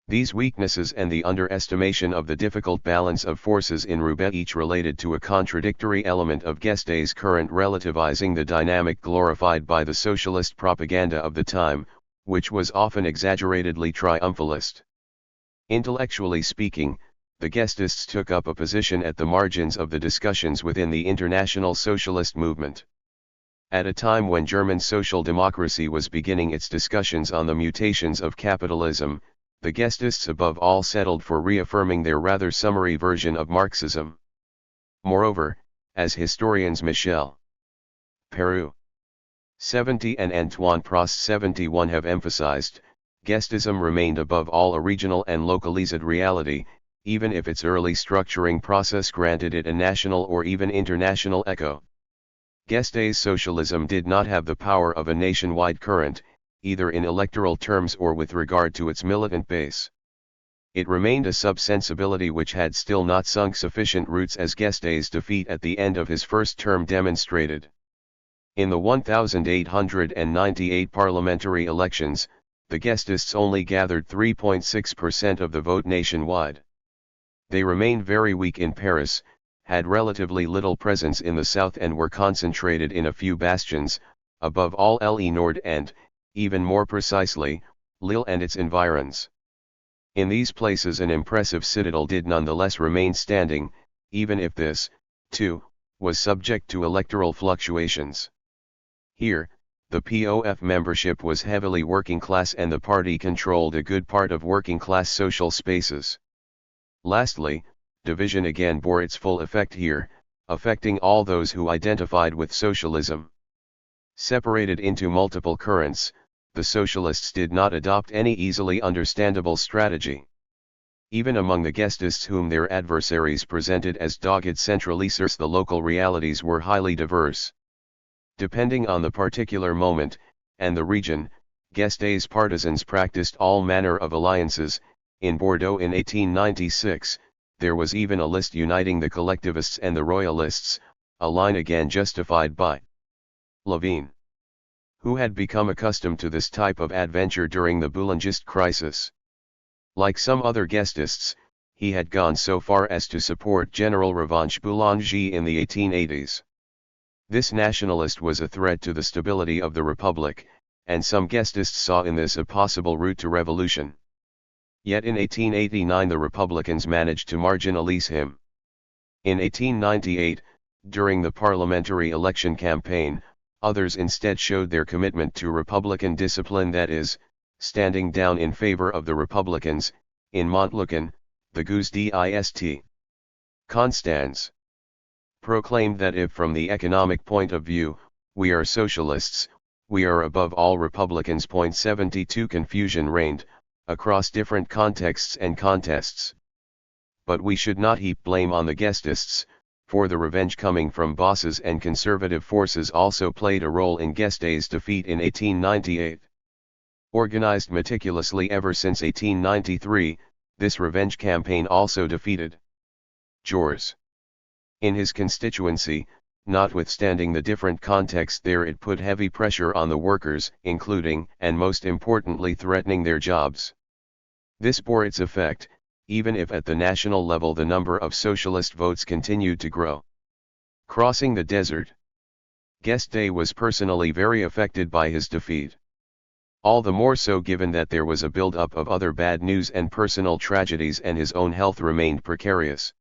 These weaknesses and the underestimation of the difficult balance of forces in Roubaix each related to a contradictory element of Guesde's current, relativizing the dynamic glorified by the socialist propaganda of the time, which was often exaggeratedly triumphalist. Intellectually speaking, the Guesdists took up a position at the margins of the discussions within the international socialist movement. At a time when German social democracy was beginning its discussions on the mutations of capitalism, the Guesdists above all settled for reaffirming their rather summary version of Marxism. Moreover, as historians Michel Peru 70 and Antoine Prost 71 have emphasized, Guesdism remained above all a regional and localized reality, even if its early structuring process granted it a national or even international echo. Guesde's socialism did not have the power of a nationwide current, either in electoral terms or with regard to its militant base. It remained a subsensibility which had still not sunk sufficient roots, as Guesde's defeat at the end of his first term demonstrated. In the 1898 parliamentary elections, the Guesdists only gathered 3.6% of the vote nationwide. They remained very weak in Paris, had relatively little presence in the south, and were concentrated in a few bastions, above all Le Nord and, even more precisely, Lille and its environs. In these places an impressive citadel did nonetheless remain standing, even if this, too, was subject to electoral fluctuations. Here, the POF membership was heavily working class, and the party controlled a good part of working class social spaces. Lastly, division again bore its full effect here, affecting all those who identified with socialism. Separated into multiple currents, the socialists did not adopt any easily understandable strategy. Even among the Guesdists, whom their adversaries presented as dogged centralisers, the local realities were highly diverse. Depending on the particular moment, and the region, Guesde's partisans practiced all manner of alliances. In Bordeaux in 1896, there was even a list uniting the collectivists and the royalists, a line again justified by Lavigne, who had become accustomed to this type of adventure during the Boulangist crisis. Like some other Guesdists, he had gone so far as to support General Revanche Boulanger in the 1880s. This nationalist was a threat to the stability of the Republic, and some Guesdists saw in this a possible route to revolution. Yet in 1889 the Republicans managed to marginalize him. In 1898, during the parliamentary election campaign, others instead showed their commitment to Republican discipline, that is, standing down in favor of the Republicans. In Montlucan, the guesde Constance proclaimed that if from the economic point of view, we are socialists, we are above all Republicans. 72 Confusion reigned, across different contexts and contests. But we should not heap blame on the Guesdists, for the revenge coming from bosses and conservative forces also played a role in Guesde's defeat in 1898. Organized meticulously ever since 1893, this revenge campaign also defeated Jules. In his constituency, notwithstanding the different context there, it put heavy pressure on the workers, including, and most importantly, threatening their jobs. This bore its effect, even if at the national level the number of socialist votes continued to grow. Crossing the desert. Guesde was personally very affected by his defeat. All the more so given that there was a build-up of other bad news and personal tragedies, and his own health remained precarious.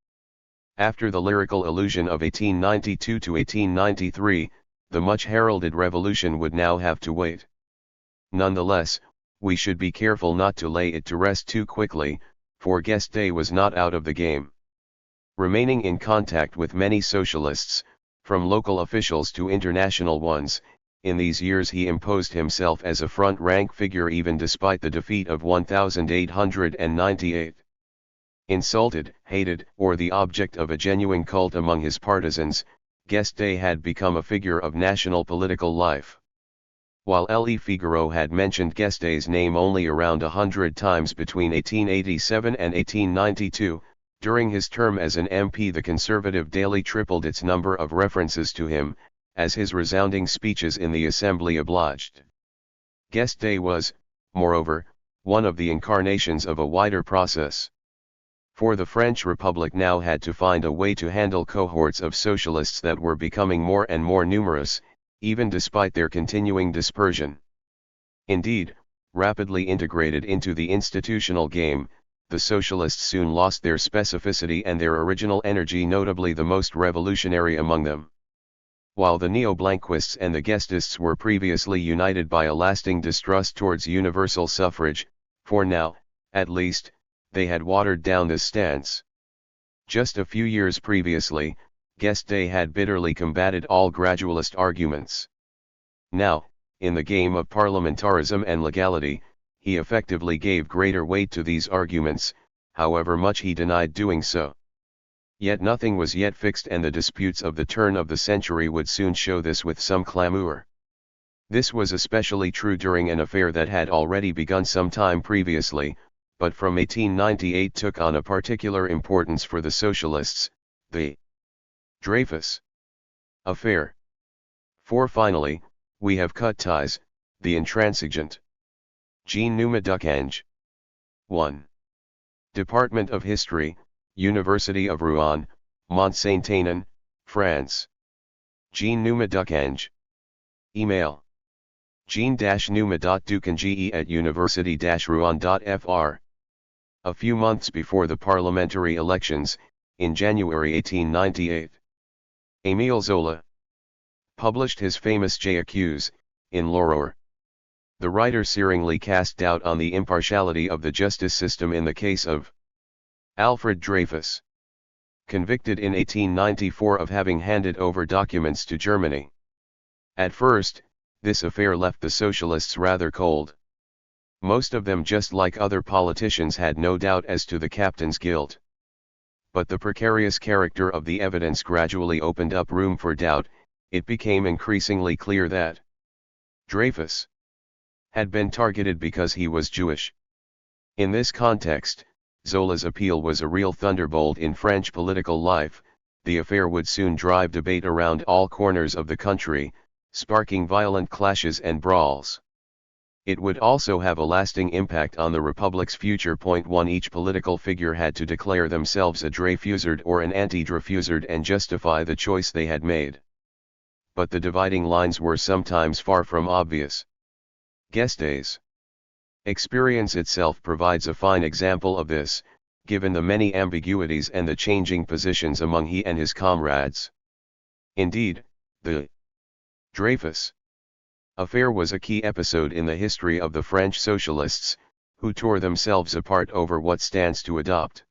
After the lyrical illusion of 1892 to 1893, the much heralded revolution would now have to wait. Nonetheless, we should be careful not to lay it to rest too quickly, for Guesde was not out of the game. Remaining in contact with many socialists, from local officials to international ones, in these years he imposed himself as a front-rank figure even despite the defeat of 1898. Insulted, hated, or the object of a genuine cult among his partisans, Guesde had become a figure of national political life. While Le Figaro had mentioned Guesde's name only around 100 times between 1887 and 1892, during his term as an MP the Conservative Daily tripled its number of references to him, as his resounding speeches in the Assembly obliged. Guesde was, moreover, one of the incarnations of a wider process. For the French Republic now had to find a way to handle cohorts of socialists that were becoming more and more numerous, even despite their continuing dispersion. Indeed, rapidly integrated into the institutional game, the socialists soon lost their specificity and their original energy, notably the most revolutionary among them. While the neo-Blanquists and the Guesdists were previously united by a lasting distrust towards universal suffrage, for now, at least, they had watered down this stance. Just a few years previously, Guesde had bitterly combated all gradualist arguments. Now, in the game of parliamentarism and legality, he effectively gave greater weight to these arguments, however much he denied doing so. Yet nothing was yet fixed, and the disputes of the turn of the century would soon show this with some clamor. This was especially true during an affair that had already begun some time previously, but from 1898 took on a particular importance for the socialists, the Dreyfus affair. For finally, we have cut ties, the intransigent. Jean Numa Ducange. 1. Department of History, University of Rouen, Mont-Saint-Aignan, France. Jean Numa Ducange. Email: jean-numa.ducange@university-rouen.fr. A few months before the parliamentary elections, in January 1898, Émile Zola published his famous J'accuse, in L'Aurore. The writer searingly cast doubt on the impartiality of the justice system in the case of Alfred Dreyfus, convicted in 1894 of having handed over documents to Germany. At first, this affair left the socialists rather cold. Most of them, just like other politicians, had no doubt as to the captain's guilt. But the precarious character of the evidence gradually opened up room for doubt. It became increasingly clear that Dreyfus had been targeted because he was Jewish. In this context, Zola's appeal was a real thunderbolt in French political life. The affair would soon drive debate around all corners of the country, sparking violent clashes and brawls. It would also have a lasting impact on the Republic's future. 1. Each political figure had to declare themselves a Dreyfusard or an anti-Dreyfusard and justify the choice they had made. But the dividing lines were sometimes far from obvious. Guesde's experience itself provides a fine example of this, given the many ambiguities and the changing positions among he and his comrades. Indeed, the Dreyfus affair was a key episode in the history of the French socialists, who tore themselves apart over what stance to adopt.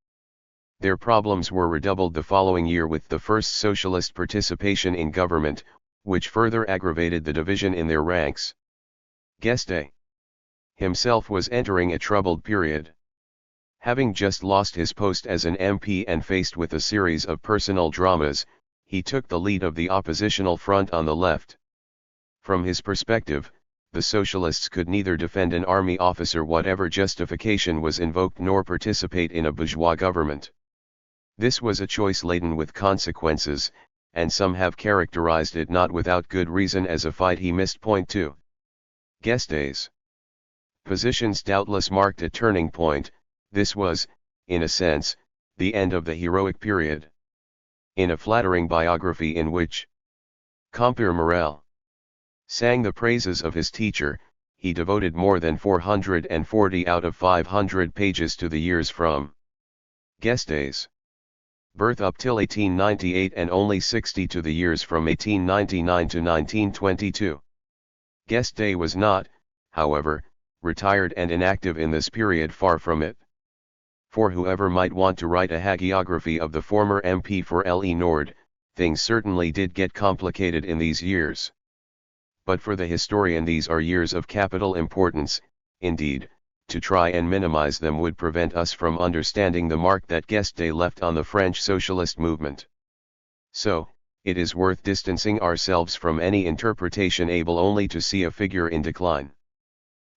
Their problems were redoubled the following year with the first socialist participation in government, which further aggravated the division in their ranks. Guesde himself was entering a troubled period. Having just lost his post as an MP and faced with a series of personal dramas, he took the lead of the oppositional front on the left. From his perspective, the socialists could neither defend an army officer whatever justification was invoked nor participate in a bourgeois government. This was a choice laden with consequences, and some have characterized it not without good reason as a fight he missed. 2. Guesde's positions doubtless marked a turning point. This was, in a sense, the end of the heroic period. In a flattering biography in which Compeer Morel sang the praises of his teacher, he devoted more than 440 out of 500 pages to the years from Guesde's birth up till 1898 and only 60 to the years from 1899 to 1922. Guesde was not, however, retired and inactive in this period, far from it. For whoever might want to write a hagiography of the former MP for LE Nord, things certainly did get complicated in these years. But for the historian these are years of capital importance. Indeed, to try and minimize them would prevent us from understanding the mark that Guesde left on the French socialist movement. So, it is worth distancing ourselves from any interpretation able only to see a figure in decline.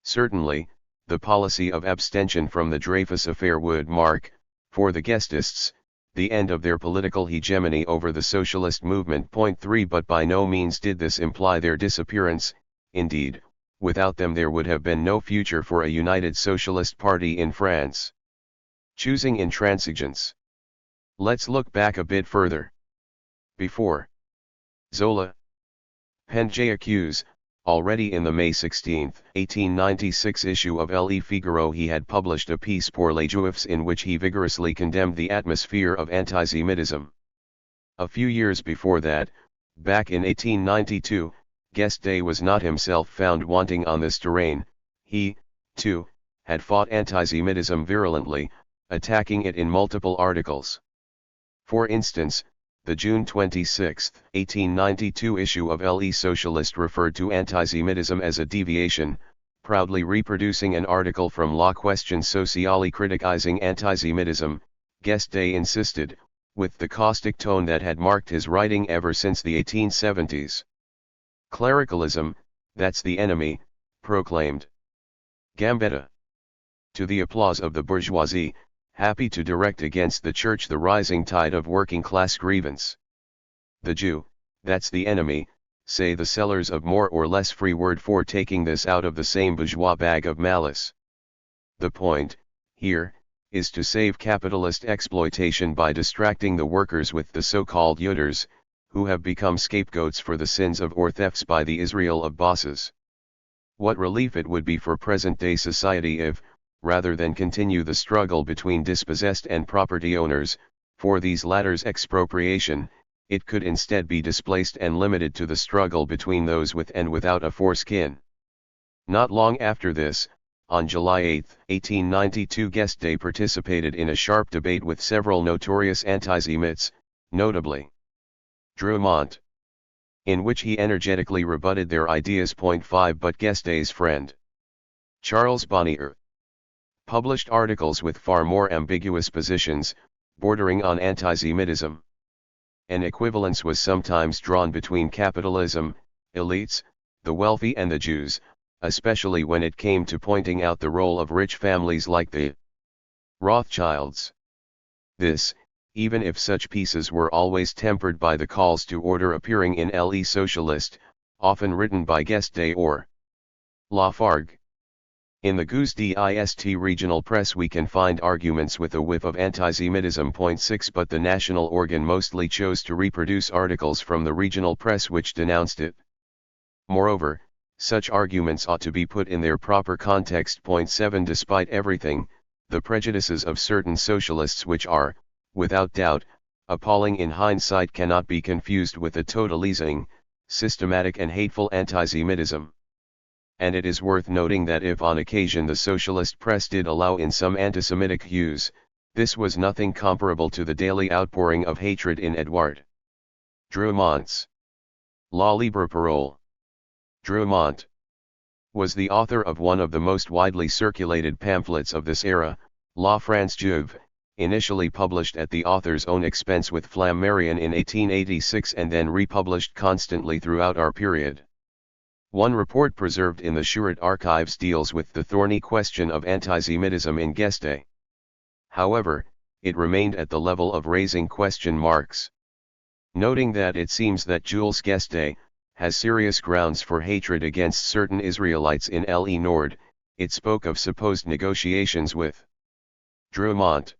Certainly, the policy of abstention from the Dreyfus affair would mark, for the Guestists, the end of their political hegemony over the socialist movement. 3 But by no means did this imply their disappearance. Indeed, without them there would have been no future for a united socialist party in France. Choosing intransigence. Let's look back a bit further. Before Zola penned J'accuse, already in the May 16, 1896 issue of Le Figaro he had published a piece pour les Juifs in which he vigorously condemned the atmosphere of antisemitism. A few years before that, back in 1892, Guesde was not himself found wanting on this terrain. He, too, had fought antisemitism virulently, attacking it in multiple articles. For instance, the June 26, 1892 issue of Le Socialiste referred to antisemitism as a deviation, proudly reproducing an article from La Question Sociale criticizing antisemitism. Guesde insisted, with the caustic tone that had marked his writing ever since the 1870s. Clericalism, that's the enemy, proclaimed Gambetta. To the applause of the bourgeoisie, happy to direct against the church the rising tide of working-class grievance. The Jew, that's the enemy, say the sellers of more or less free word for taking this out of the same bourgeois bag of malice. The point, here, is to save capitalist exploitation by distracting the workers with the so-called Yuders, who have become scapegoats for the sins of or thefts by the Israel of bosses. What relief it would be for present-day society if, rather than continue the struggle between dispossessed and property owners, for these latter's expropriation, it could instead be displaced and limited to the struggle between those with and without a foreskin. Not long after this, on July 8, 1892 Guesde participated in a sharp debate with several notorious antisemites, notably Drumont, in which he energetically rebutted their ideas. 5 But Guesde's friend Charles Bonnier published articles with far more ambiguous positions, bordering on antisemitism. An equivalence was sometimes drawn between capitalism, elites, the wealthy and the Jews, especially when it came to pointing out the role of rich families like the Rothschilds. This, even if such pieces were always tempered by the calls to order appearing in Le Socialiste, often written by Guesde or Lafargue. In the guesde regional press we can find arguments with a whiff of antisemitism. 6 But the national organ mostly chose to reproduce articles from the regional press which denounced it. Moreover, such arguments ought to be put in their proper context. 7 Despite everything, the prejudices of certain socialists which are, without doubt, appalling in hindsight cannot be confused with a totalizing, systematic and hateful antisemitism. And it is worth noting that if on occasion the socialist press did allow in some antisemitic hues, this was nothing comparable to the daily outpouring of hatred in Edouard Drumont's La Libre Parole. Drumont was the author of one of the most widely circulated pamphlets of this era, La France Juive, initially published at the author's own expense with Flammarion in 1886 and then republished constantly throughout our period. One report preserved in the Schurat archives deals with the thorny question of antisemitism in Guesde. However, it remained at the level of raising question marks. Noting that it seems that Jules Guesde has serious grounds for hatred against certain Israelites in Le Nord, it spoke of supposed negotiations with Drumont.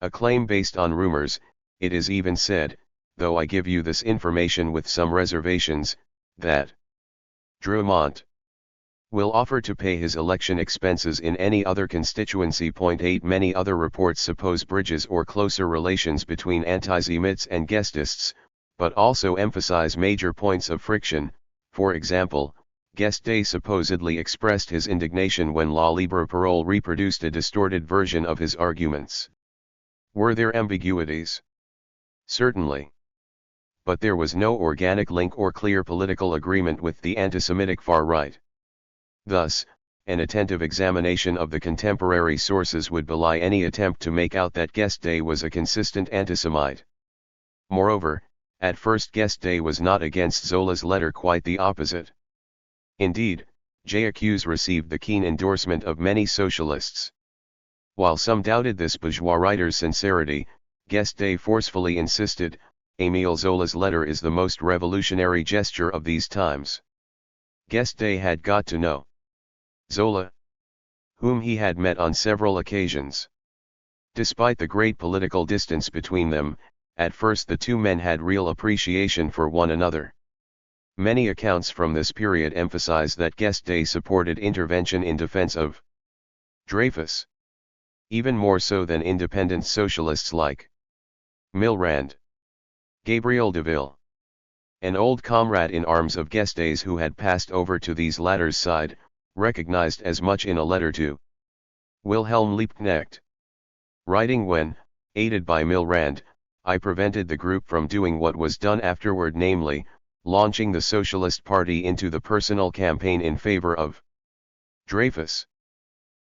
A claim based on rumors, it is even said, though I give you this information with some reservations, that Drumont will offer to pay his election expenses in any other constituency. 8 Many other reports suppose bridges or closer relations between antisemites and Guestists, but also emphasize major points of friction. For example, Guesde supposedly expressed his indignation when La Libre Parole reproduced a distorted version of his arguments. Were there ambiguities? Certainly. But there was no organic link or clear political agreement with the anti-Semitic far right. Thus, an attentive examination of the contemporary sources would belie any attempt to make out that Guesde was a consistent antisemite. Moreover, at first Guesde was not against Zola's letter, quite the opposite. Indeed, J'accuse received the keen endorsement of many socialists. While some doubted this bourgeois writer's sincerity, Guesde forcefully insisted, Émile Zola's letter is the most revolutionary gesture of these times. Guesde had got to know Zola, whom he had met on several occasions. Despite the great political distance between them, at first the two men had real appreciation for one another. Many accounts from this period emphasize that Guesde supported intervention in defense of Dreyfus, even more so than independent socialists like Milrand, Gabriel Deville, an old comrade in arms of Guesde's who had passed over to these latter's side, recognized as much in a letter to Wilhelm Liebknecht. Writing when, aided by Milrand, I prevented the group from doing what was done afterward, namely, launching the Socialist Party into the personal campaign in favor of Dreyfus.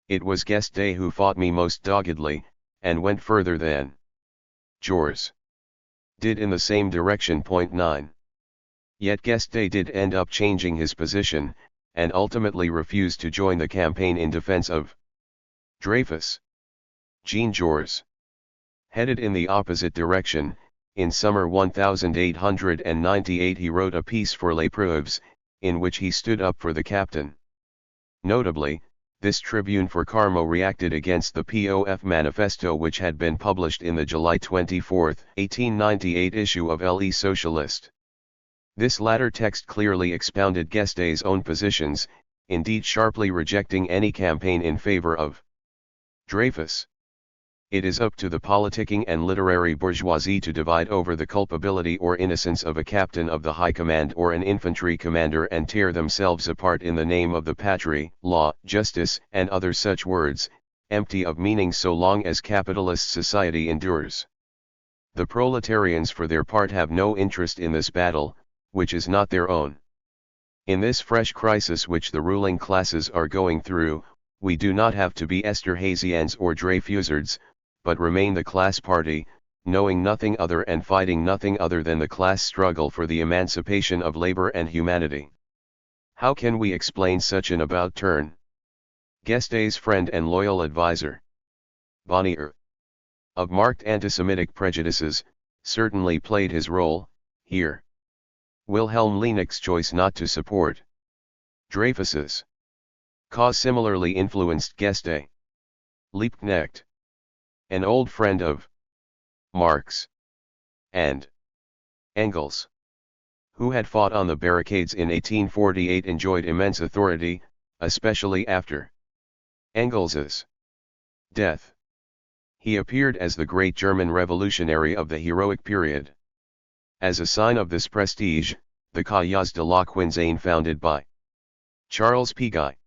It was Guesde who fought me most doggedly, and went further than Jules did in the same direction. 9. Yet Guesde did end up changing his position, and ultimately refused to join the campaign in defense of Dreyfus. Jean-Jules headed in the opposite direction. In summer 1898 he wrote a piece for Les Preuves, in which he stood up for the captain. Notably, this tribune for Carmaux reacted against the POF manifesto which had been published in the July 24, 1898 issue of Le Socialiste. This latter text clearly expounded Guesde's own positions, indeed sharply rejecting any campaign in favor of Dreyfus. It is up to the politicking and literary bourgeoisie to divide over the culpability or innocence of a captain of the high command or an infantry commander and tear themselves apart in the name of the patrie, law, justice, and other such words, empty of meaning so long as capitalist society endures. The proletarians for their part have no interest in this battle, which is not their own. In this fresh crisis which the ruling classes are going through, we do not have to be Esterhazyans or Dreyfusards, but remain the class party, knowing nothing other and fighting nothing other than the class struggle for the emancipation of labor and humanity. How can we explain such an about turn? Guesde's friend and loyal advisor, Bonnier, of marked anti-Semitic prejudices, certainly played his role here. Wilhelm Liebknecht's choice not to support Dreyfus's cause similarly influenced Guesde. Liebknecht, an old friend of Marx and Engels, who had fought on the barricades in 1848, enjoyed immense authority, especially after Engels's death. He appeared as the great German revolutionary of the heroic period. As a sign of this prestige, the Cahiers de la Quinzaine founded by Charles P. Guy,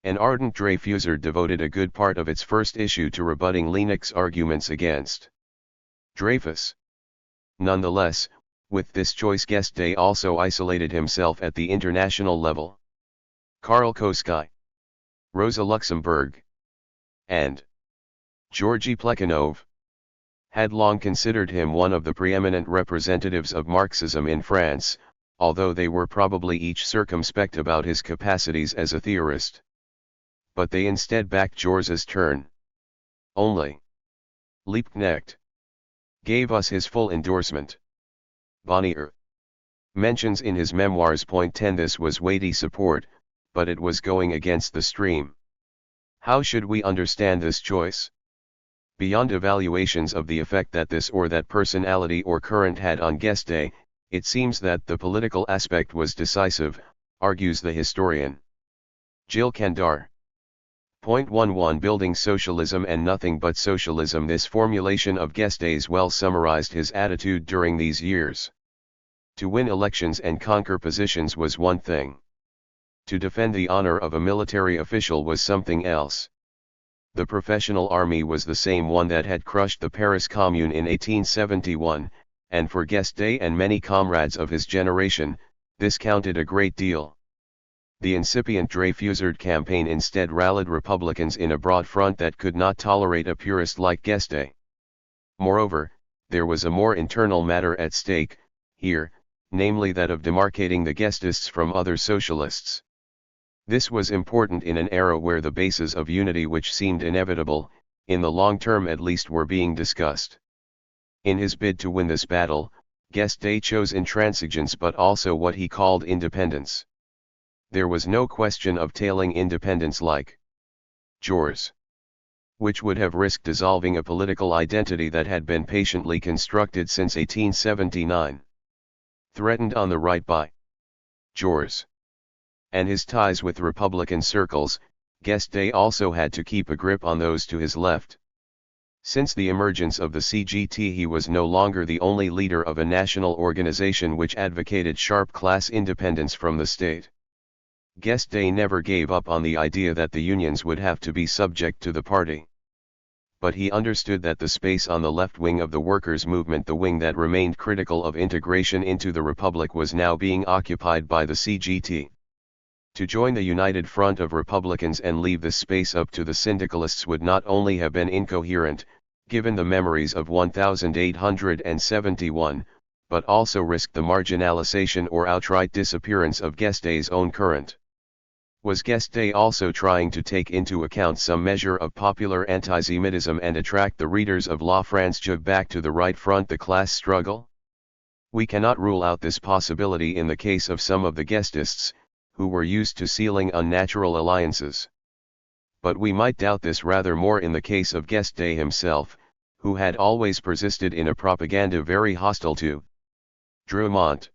an ardent Dreyfusard, devoted a good part of its first issue to rebutting Liebknecht's arguments against Dreyfus. Nonetheless, with this choice Guesde also isolated himself at the international level. Karl Kosky, Rosa Luxemburg, and Georgy Plekhanov had long considered him one of the preeminent representatives of Marxism in France, although they were probably each circumspect about his capacities as a theorist. But they instead backed Jules's turn. Only Liebknecht gave us his full endorsement. Bonnier mentions in his memoirs. 10 This was weighty support, but it was going against the stream. How should we understand this choice? Beyond evaluations of the effect that this or that personality or current had on Guesde, it seems that the political aspect was decisive, argues the historian Gilles Candar. 11 Building socialism and nothing but socialism. This formulation of Guesde's well summarized his attitude during these years. To win elections and conquer positions was one thing. To defend the honor of a military official was something else. The professional army was the same one that had crushed the Paris Commune in 1871, and for Guesde and many comrades of his generation, this counted a great deal. The incipient Dreyfusard campaign instead rallied Republicans in a broad front that could not tolerate a purist like Guesde. Moreover, there was a more internal matter at stake, here, namely that of demarcating the Guesdists from other socialists. This was important in an era where the bases of unity which seemed inevitable, in the long term at least, were being discussed. In his bid to win this battle, Guesde chose intransigence but also what he called independence. There was no question of tailing independence like Jules, which would have risked dissolving a political identity that had been patiently constructed since 1879. Threatened on the right by Jules and his ties with Republican circles, Guesde also had to keep a grip on those to his left. Since the emergence of the CGT, he was no longer the only leader of a national organization which advocated sharp class independence from the state. Guesde never gave up on the idea that the unions would have to be subject to the party. But he understood that the space on the left wing of the workers' movement, the wing that remained critical of integration into the Republic, was now being occupied by the CGT. To join the united front of Republicans and leave this space up to the syndicalists would not only have been incoherent, given the memories of 1871, but also risk the marginalization or outright disappearance of Guesde's own current. Was Guesde also trying to take into account some measure of popular anti-Semitism and attract the readers of La France back to the right front, the class struggle? We cannot rule out this possibility in the case of some of the Guesdists, who were used to sealing unnatural alliances. But we might doubt this rather more in the case of Guesde himself, who had always persisted in a propaganda very hostile to Drumont.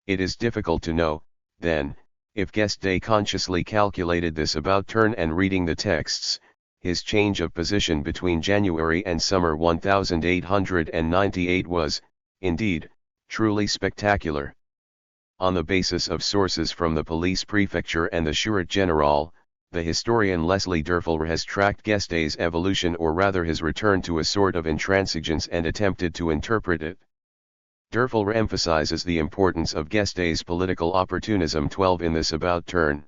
It is difficult to know, then, if Guesde consciously calculated this about turn, and reading the texts, his change of position between January and summer 1898 was, indeed, truly spectacular. On the basis of sources from the police prefecture and the Surete General, the historian Leslie Derfel has tracked Guesde's evolution, or rather his return to a sort of intransigence, and attempted to interpret it. Derfel emphasizes the importance of Guesde's political opportunism 12 in this about turn.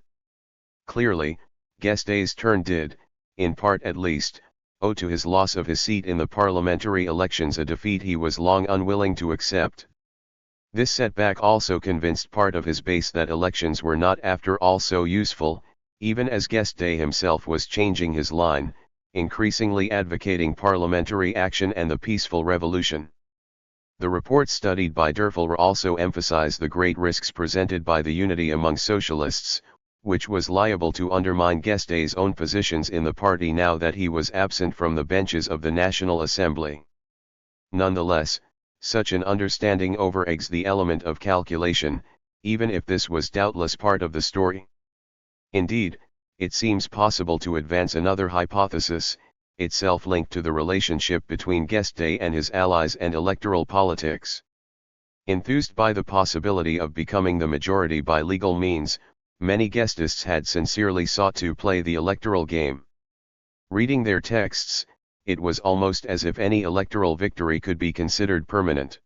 Clearly, Guesde's turn did, in part at least, owe to his loss of his seat in the parliamentary elections, a defeat he was long unwilling to accept. This setback also convinced part of his base that elections were not after all so useful, even as Guesde himself was changing his line, increasingly advocating parliamentary action and the peaceful revolution. The reports studied by Derfel also emphasize the great risks presented by the unity among socialists, which was liable to undermine Guesde's own positions in the party now that he was absent from the benches of the National Assembly. Nonetheless, such an understanding overeggs the element of calculation, even if this was doubtless part of the story. Indeed, it seems possible to advance another hypothesis, itself linked to the relationship between Guesde and his allies and electoral politics. Enthused by the possibility of becoming the majority by legal means, many Guesdists had sincerely sought to play the electoral game. Reading their texts, it was almost as if any electoral victory could be considered permanent.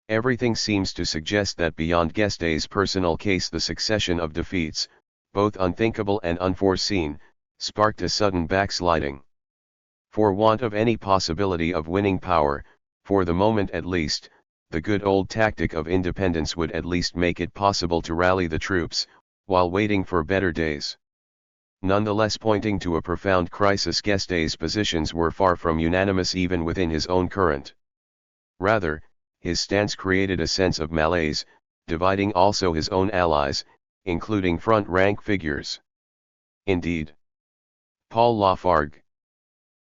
Everything seems to suggest that beyond Guesde's personal case, the succession of defeats, both unthinkable and unforeseen, sparked a sudden backsliding. For want of any possibility of winning power, for the moment at least, the good old tactic of independence would at least make it possible to rally the troops, while waiting for better days. Nonetheless, pointing to a profound crisis, Guesde's positions were far from unanimous even within his own current. Rather, his stance created a sense of malaise, dividing also his own allies, including front-rank figures. Indeed, Paul Lafargue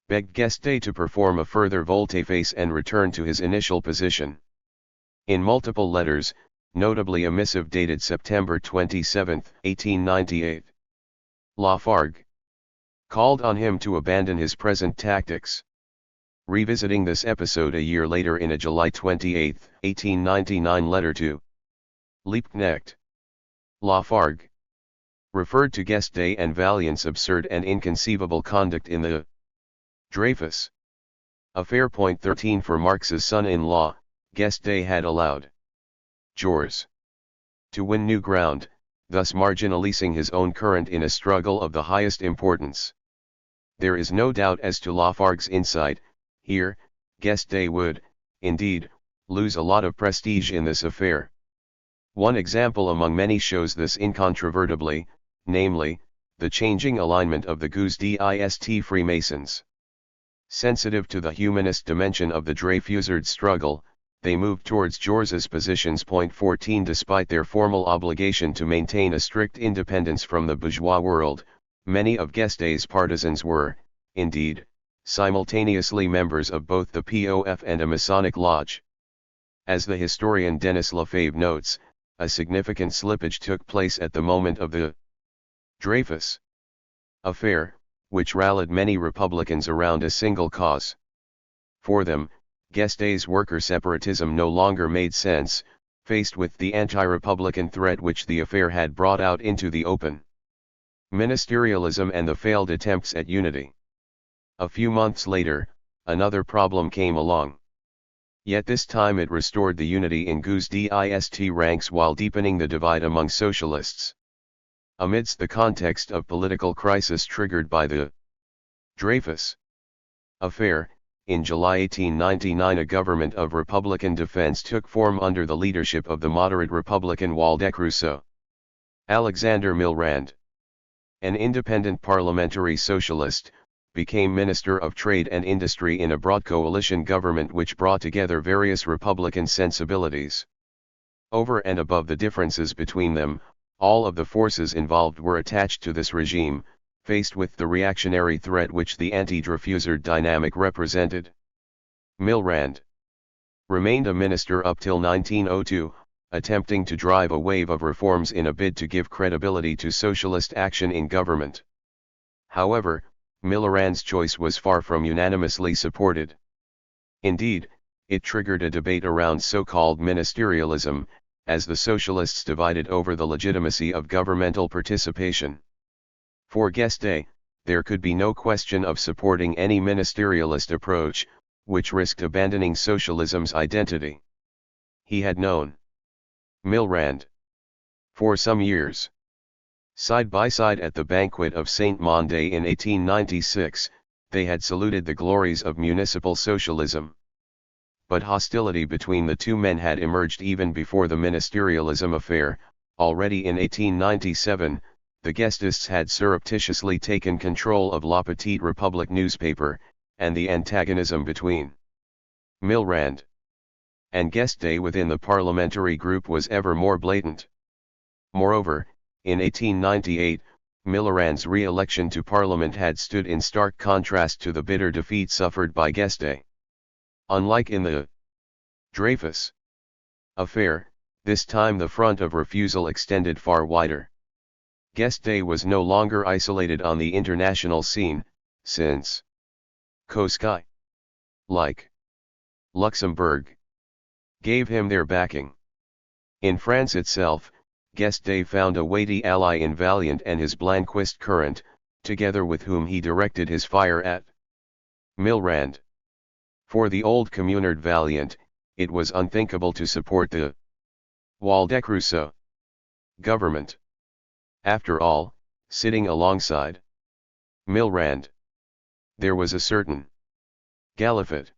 begged Guesde to perform a further volte-face and return to his initial position. In multiple letters, notably a missive dated September 27, 1898, Lafargue called on him to abandon his present tactics. Revisiting this episode a year later in a July 28, 1899 letter to Liebknecht, Lafargue referred to Guesde and Vaillant's absurd and inconceivable conduct in the Dreyfus affair. 13 For Marx's son-in-law, Guesde had allowed Jules to win new ground, thus marginalizing his own current in a struggle of the highest importance. There is no doubt as to Lafargue's insight. Here, Guesde would, indeed, lose a lot of prestige in this affair. One example among many shows this incontrovertibly, namely, the changing alignment of the guesde Freemasons. Sensitive to the humanist dimension of the Dreyfusard struggle, they moved towards Jours's positions. 14 Despite their formal obligation to maintain a strict independence from the bourgeois world, many of Guesde's partisans were, indeed, simultaneously members of both the POF and a Masonic lodge. As the historian Denis Lefebvre notes, a significant slippage took place at the moment of the Dreyfus affair, which rallied many Republicans around a single cause. For them, Guesde's worker separatism no longer made sense, faced with the anti-Republican threat which the affair had brought out into the open. Ministerialism and the failed attempts at unity. A few months later, another problem came along. Yet this time it restored the unity in guesde ranks while deepening the divide among socialists. Amidst the context of political crisis triggered by the Dreyfus affair, in July 1899 a government of Republican defense took form under the leadership of the moderate Republican Waldeck-Rousseau. Alexander Milrand, an independent parliamentary socialist, became Minister of Trade and Industry in a broad coalition government which brought together various Republican sensibilities. Over and above the differences between them, all of the forces involved were attached to this regime, faced with the reactionary threat which the anti-Dreyfusard dynamic represented. Milrand remained a minister up till 1902, attempting to drive a wave of reforms in a bid to give credibility to socialist action in government. However, Milrand's choice was far from unanimously supported. Indeed, it triggered a debate around so-called ministerialism, as the socialists divided over the legitimacy of governmental participation. For Guesde, there could be no question of supporting any ministerialist approach, which risked abandoning socialism's identity. He had known Milrand for some years. Side by side at the banquet of Saint-Mandé in 1896, they had saluted the glories of municipal socialism. But hostility between the two men had emerged even before the ministerialism affair. Already in 1897, the Guesdists had surreptitiously taken control of La Petite Republique newspaper, and the antagonism between Milrand and Guesde within the parliamentary group was ever more blatant. Moreover, in 1898, Milrand's re-election to Parliament had stood in stark contrast to the bitter defeat suffered by Guesde. Unlike in the Dreyfus affair, this time the front of refusal extended far wider. Guesde was no longer isolated on the international scene, since Cosky, like Luxembourg, gave him their backing. In France itself, Guesde found a weighty ally in Vaillant and his Blanquist current, together with whom he directed his fire at Milrand. For the old communard Vaillant, it was unthinkable to support the Waldeck-Rousseau government. After all, sitting alongside Milrand, there was a certain Galifet,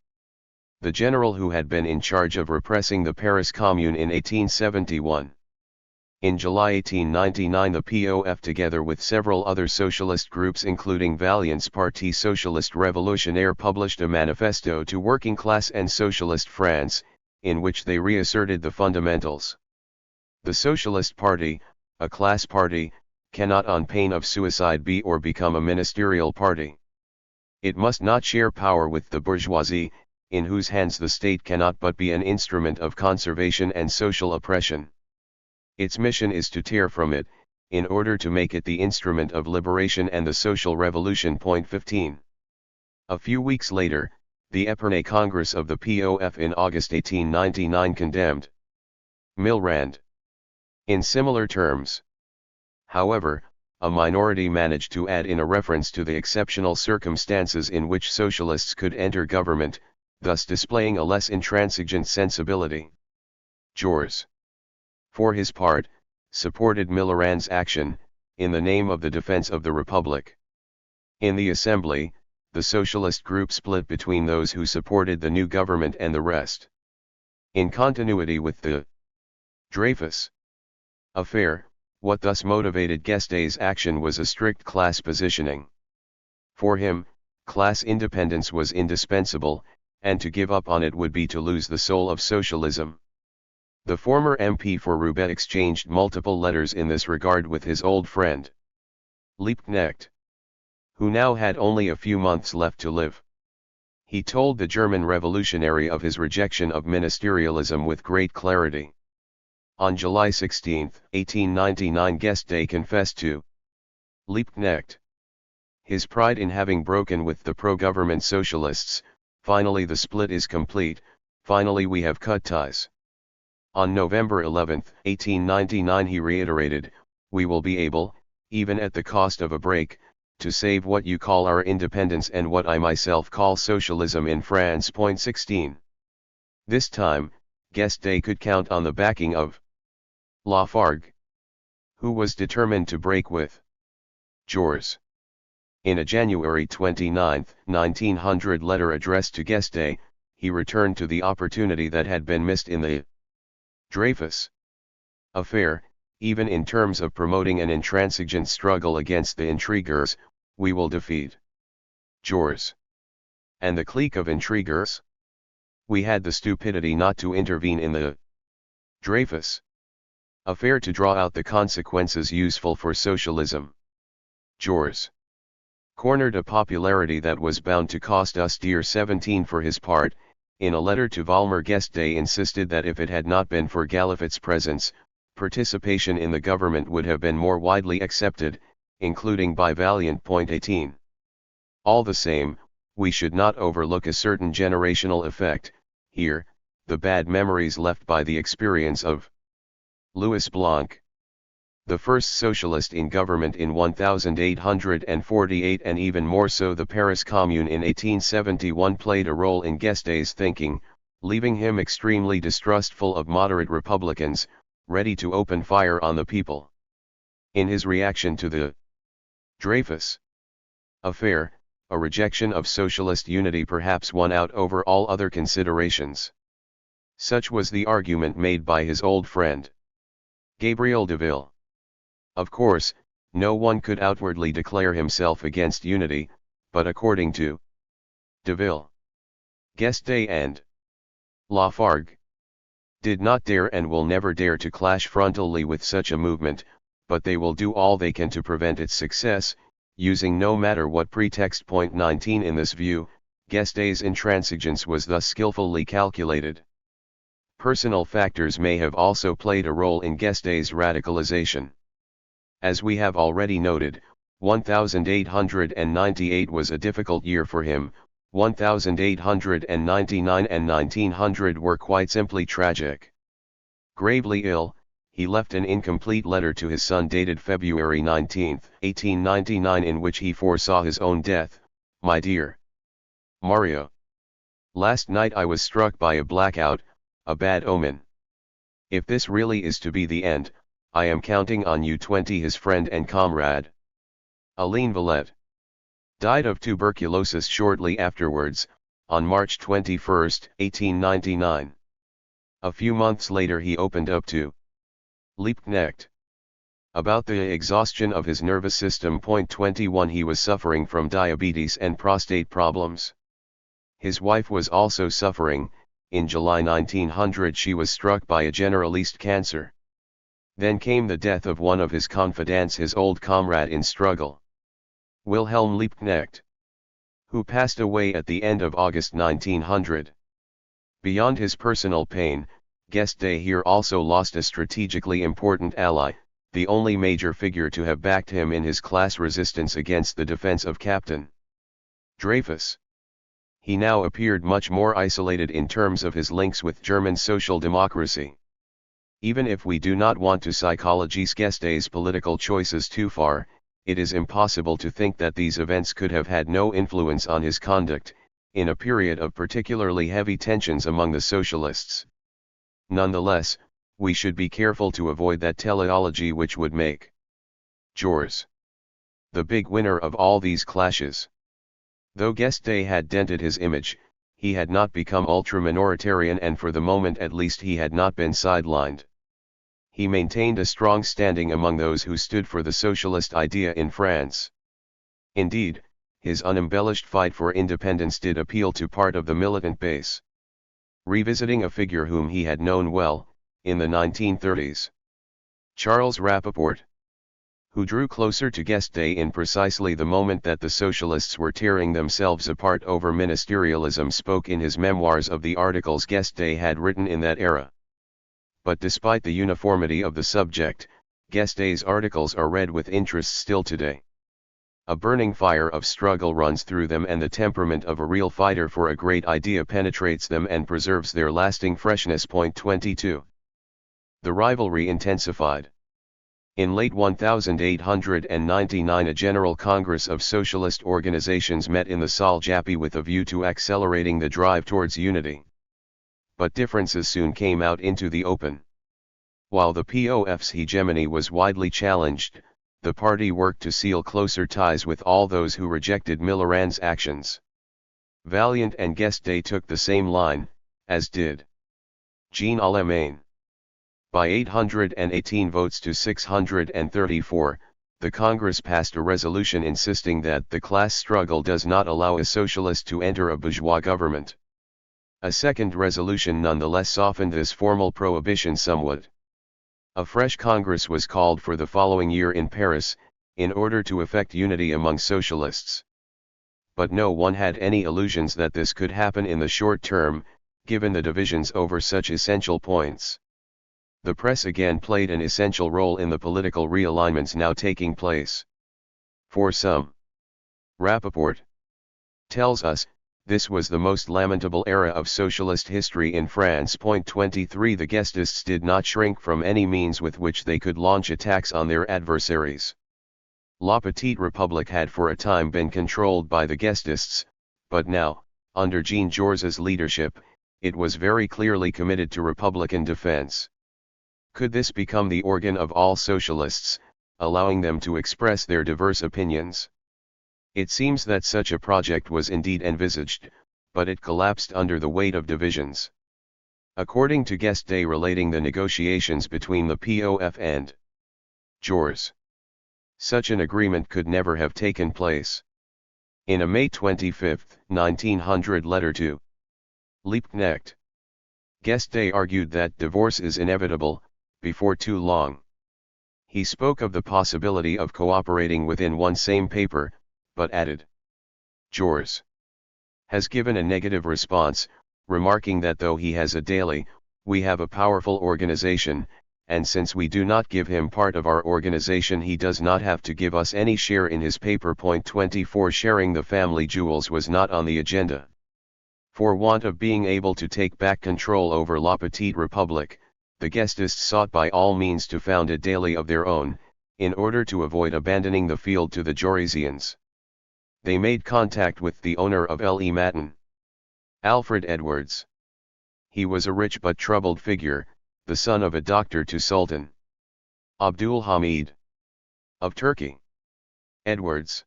the general who had been in charge of repressing the Paris Commune in 1871. In July 1899 the POF together with several other socialist groups including Vaillant's Parti Socialiste Révolutionnaire published a manifesto to working class and socialist France, in which they reasserted the fundamentals. The Socialist Party, a class party, cannot on pain of suicide be or become a ministerial party. It must not share power with the bourgeoisie, in whose hands the state cannot but be an instrument of conservation and social oppression. Its mission is to tear from it, in order to make it the instrument of liberation and the social revolution. 15. A few weeks later, the Epernay Congress of the POF in August 1899 condemned Milrand in similar terms. However, a minority managed to add in a reference to the exceptional circumstances in which socialists could enter government, thus displaying a less intransigent sensibility. Jules, for his part, supported Millerand's action, in the name of the defense of the Republic. In the Assembly, the socialist group split between those who supported the new government and the rest. In continuity with the Dreyfus affair, what thus motivated Guesde's action was a strict class positioning. For him, class independence was indispensable, and to give up on it would be to lose the soul of socialism. The former MP for Roubaix exchanged multiple letters in this regard with his old friend Liebknecht, who now had only a few months left to live. He told the German revolutionary of his rejection of ministerialism with great clarity. On July 16, 1899, Guesde confessed to Liebknecht his pride in having broken with the pro-government socialists. Finally, the split is complete, finally we have cut ties. On November 11, 1899, he reiterated, "We will be able, even at the cost of a break, to save what you call our independence and what I myself call socialism in France." 16. This time, Guesde could count on the backing of Lafargue, who was determined to break with Jules. In a January 29, 1900 letter addressed to Guesde, he returned to the opportunity that had been missed in the Dreyfus affair. Even in terms of promoting an intransigent struggle against the intriguers, we will defeat Jules and the clique of intriguers. We had the stupidity not to intervene in the Dreyfus affair to draw out the consequences useful for socialism. Jules cornered a popularity that was bound to cost us dear. 17. For his part, in a letter to Valmer, Guesde insisted that if it had not been for Gallifat's presence, participation in the government would have been more widely accepted, including by Vaillant. 18. All the same, we should not overlook a certain generational effect. Here, the bad memories left by the experience of Louis Blanc, the first socialist in government in 1848, and even more so the Paris Commune in 1871, played a role in Guesde's thinking, leaving him extremely distrustful of moderate Republicans, ready to open fire on the people. In his reaction to the Dreyfus affair, a rejection of socialist unity perhaps won out over all other considerations. Such was the argument made by his old friend Gabriel Deville. Of course, no one could outwardly declare himself against unity, but according to Deville, Guesde and Lafargue did not dare and will never dare to clash frontally with such a movement, but they will do all they can to prevent its success, using no matter what pretext. 19. In this view, Guesde's intransigence was thus skillfully calculated. Personal factors may have also played a role in Guesde's radicalization. As we have already noted, 1898 was a difficult year for him. 1899 and 1900 were quite simply tragic. Gravely ill, he left an incomplete letter to his son dated February 19, 1899, in which he foresaw his own death. "My dear Mario, last night I was struck by a blackout, a bad omen. If this really is to be the end, I am counting on you." 20. His friend and comrade Alain Villette died of tuberculosis shortly afterwards, on March 21, 1899. A few months later he opened up to Liebknecht about the exhaustion of his nervous system. 21. He was suffering from diabetes and prostate problems. His wife was also suffering. In July 1900 she was struck by a generalist cancer. Then came the death of one of his confidants, his old comrade in struggle, Wilhelm Liebknecht, who passed away at the end of August 1900. Beyond his personal pain, Guesde here also lost a strategically important ally, the only major figure to have backed him in his class resistance against the defense of Captain Dreyfus. He now appeared much more isolated in terms of his links with German social democracy. Even if we do not want to psychologize Guesde's political choices too far, it is impossible to think that these events could have had no influence on his conduct, in a period of particularly heavy tensions among the socialists. Nonetheless, we should be careful to avoid that teleology which would make Jules the big winner of all these clashes. Though Guesde had dented his image, he had not become ultra-minoritarian, and for the moment at least he had not been sidelined. He maintained a strong standing among those who stood for the socialist idea in France. Indeed, his unembellished fight for independence did appeal to part of the militant base. Revisiting a figure whom he had known well, in the 1930s, Charles Rappaport, who drew closer to Guesde in precisely the moment that the socialists were tearing themselves apart over ministerialism, spoke in his memoirs of the articles Guesde had written in that era. But despite the uniformity of the subject, Guesde's articles are read with interest still today. A burning fire of struggle runs through them, and the temperament of a real fighter for a great idea penetrates them and preserves their lasting freshness. Point 22. The rivalry intensified. In late 1899 a General Congress of Socialist organizations met in the Salle Japy with a view to accelerating the drive towards unity. But differences soon came out into the open. While the POF's hegemony was widely challenged, the party worked to seal closer ties with all those who rejected Millerand's actions. Vaillant and Guesde took the same line, as did Jean Allemagne. By 818 votes to 634, the Congress passed a resolution insisting that the class struggle does not allow a socialist to enter a bourgeois government. A second resolution nonetheless softened this formal prohibition somewhat. A fresh Congress was called for the following year in Paris, in order to effect unity among socialists. But no one had any illusions that this could happen in the short term, given the divisions over such essential points. The press again played an essential role in the political realignments now taking place. For some, Rappaport tells us, this was the most lamentable era of socialist history in France. Point 23. The Guesdists did not shrink from any means with which they could launch attacks on their adversaries. La Petite République had for a time been controlled by the Guesdists, but now, under Jean Jaurès's leadership, it was very clearly committed to republican defense. Could this become the organ of all socialists, allowing them to express their diverse opinions? It seems that such a project was indeed envisaged, but it collapsed under the weight of divisions. According to Guesde relating the negotiations between the POF and Jaurès, such an agreement could never have taken place. In a May 25, 1900 letter to Liebknecht, Guesde argued that divorce is inevitable, before too long. He spoke of the possibility of cooperating within one same paper, but added, Jaurès has given a negative response, remarking that though he has a daily, we have a powerful organization, and since we do not give him part of our organization he does not have to give us any share in his paper. Point 24. Sharing the family jewels was not on the agenda. For want of being able to take back control over La Petite République, the Guesdists sought by all means to found a daily of their own, in order to avoid abandoning the field to the Jaurèsians. They made contact with the owner of Le Matin, Alfred Edwards. He was a rich but troubled figure, the son of a doctor to Sultan Abdul Hamid of Turkey. Edwards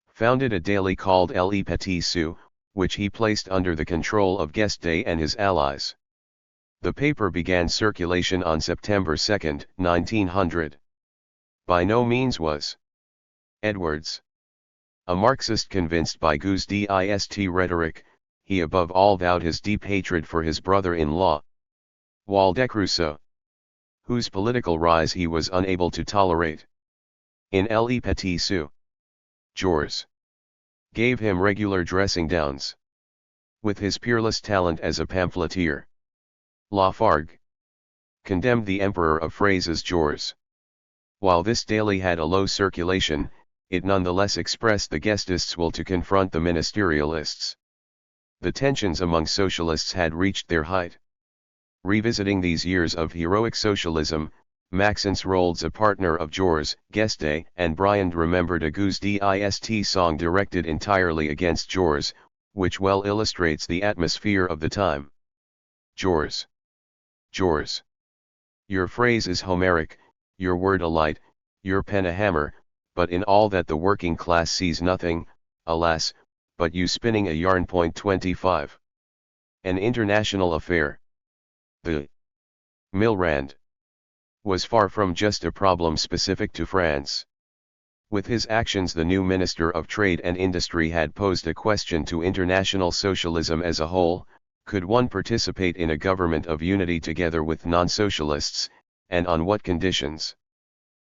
founded a daily called Le Petit Sou, which he placed under the control of Guesde and his allies. The paper began circulation on September 2, 1900. By no means was Edwards a Marxist convinced by guesdeist rhetoric, he above all vowed his deep hatred for his brother-in-law, Waldeck Rousseau, whose political rise he was unable to tolerate. In Le Petit Sou, Jaurès gave him regular dressing downs. With his peerless talent as a pamphleteer, Lafargue condemned the emperor of phrases Jaurès. While this daily had a low circulation, it nonetheless expressed the Guesdists' will to confront the ministerialists. The tensions among socialists had reached their height. Revisiting these years of heroic socialism, Maxence Rolds, a partner of Jors, Guesde, and Briand, remembered a guesde song directed entirely against Jors, which well illustrates the atmosphere of the time. Jors. Jors. Your phrase is Homeric, your word a light, your pen a hammer, but in all that the working class sees nothing, alas, but you spinning a yarn. 25. An international affair. The Milrand was far from just a problem specific to France. With his actions, the new Minister of Trade and Industry had posed a question to international socialism as a whole: could one participate in a government of unity together with non-socialists, and on what conditions?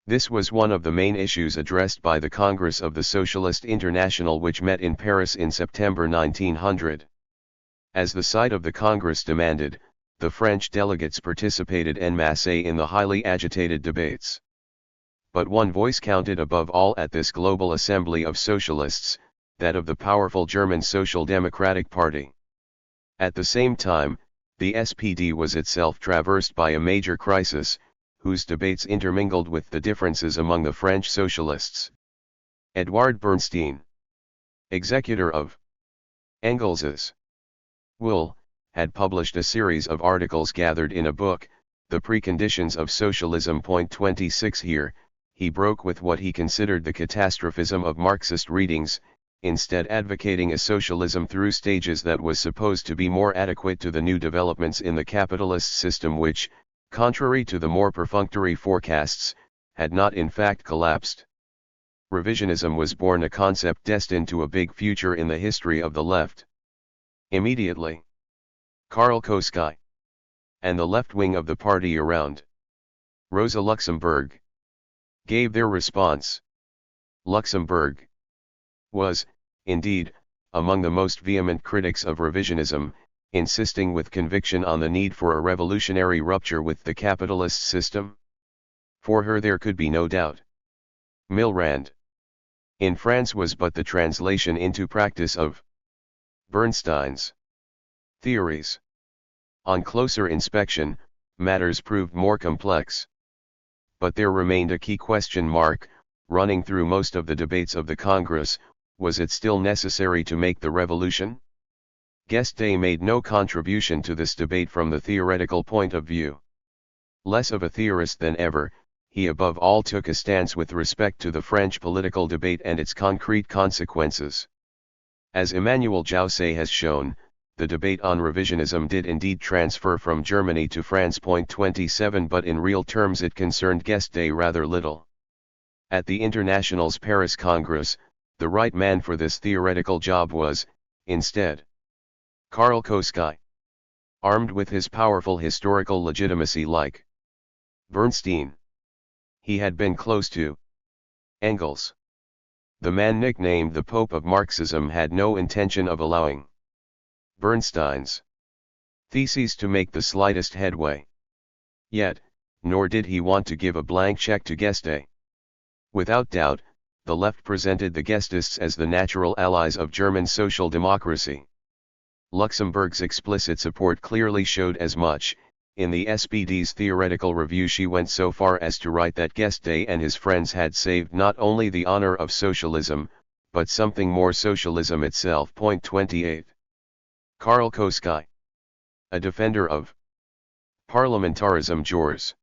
This was one of the main issues addressed by the Congress of the Socialist International, which met in Paris in September 1900. As the site of the Congress demanded, the French delegates participated en masse in the highly agitated debates. But one voice counted above all at this global assembly of socialists, that of the powerful German Social Democratic Party. At the same time, the SPD was itself traversed by a major crisis, whose debates intermingled with the differences among the French socialists. Edouard Bernstein, executor of Engels's Will, had published a series of articles gathered in a book, The Preconditions of Socialism. 26. Here, he broke with what he considered the catastrophism of Marxist readings, instead advocating a socialism through stages that was supposed to be more adequate to the new developments in the capitalist system, which, contrary to the more perfunctory forecasts, had not in fact collapsed. Revisionism was born, a concept destined to a big future in the history of the left. Immediately, Karl Koski and the left wing of the party around Rosa Luxemburg gave their response. Luxemburg was, indeed, among the most vehement critics of revisionism, insisting with conviction on the need for a revolutionary rupture with the capitalist system. For her there could be no doubt. Milrand in France was but the translation into practice of Bernstein's theories. On closer inspection, matters proved more complex. But there remained a key question mark, running through most of the debates of the Congress: was it still necessary to make the revolution? Guesde made no contribution to this debate from the theoretical point of view. Less of a theorist than ever, he above all took a stance with respect to the French political debate and its concrete consequences. As Emmanuel Jousset has shown, the debate on revisionism did indeed transfer from Germany to France. 27, but in real terms it concerned Guesde rather little. At the International's Paris Congress, the right man for this theoretical job was, instead, Karl Koski. Armed with his powerful historical legitimacy like Bernstein, he had been close to Engels. The man nicknamed the Pope of Marxism had no intention of allowing Bernstein's theses to make the slightest headway. Yet, nor did he want to give a blank check to Guesde. Without doubt, the left presented the Guestists as the natural allies of German social democracy. Luxemburg's explicit support clearly showed as much. In the SPD's theoretical review, she went so far as to write that Guesde and his friends had saved not only the honor of socialism, but something more, socialism itself. 28. Karl Koski, a defender of parliamentarism, Jors,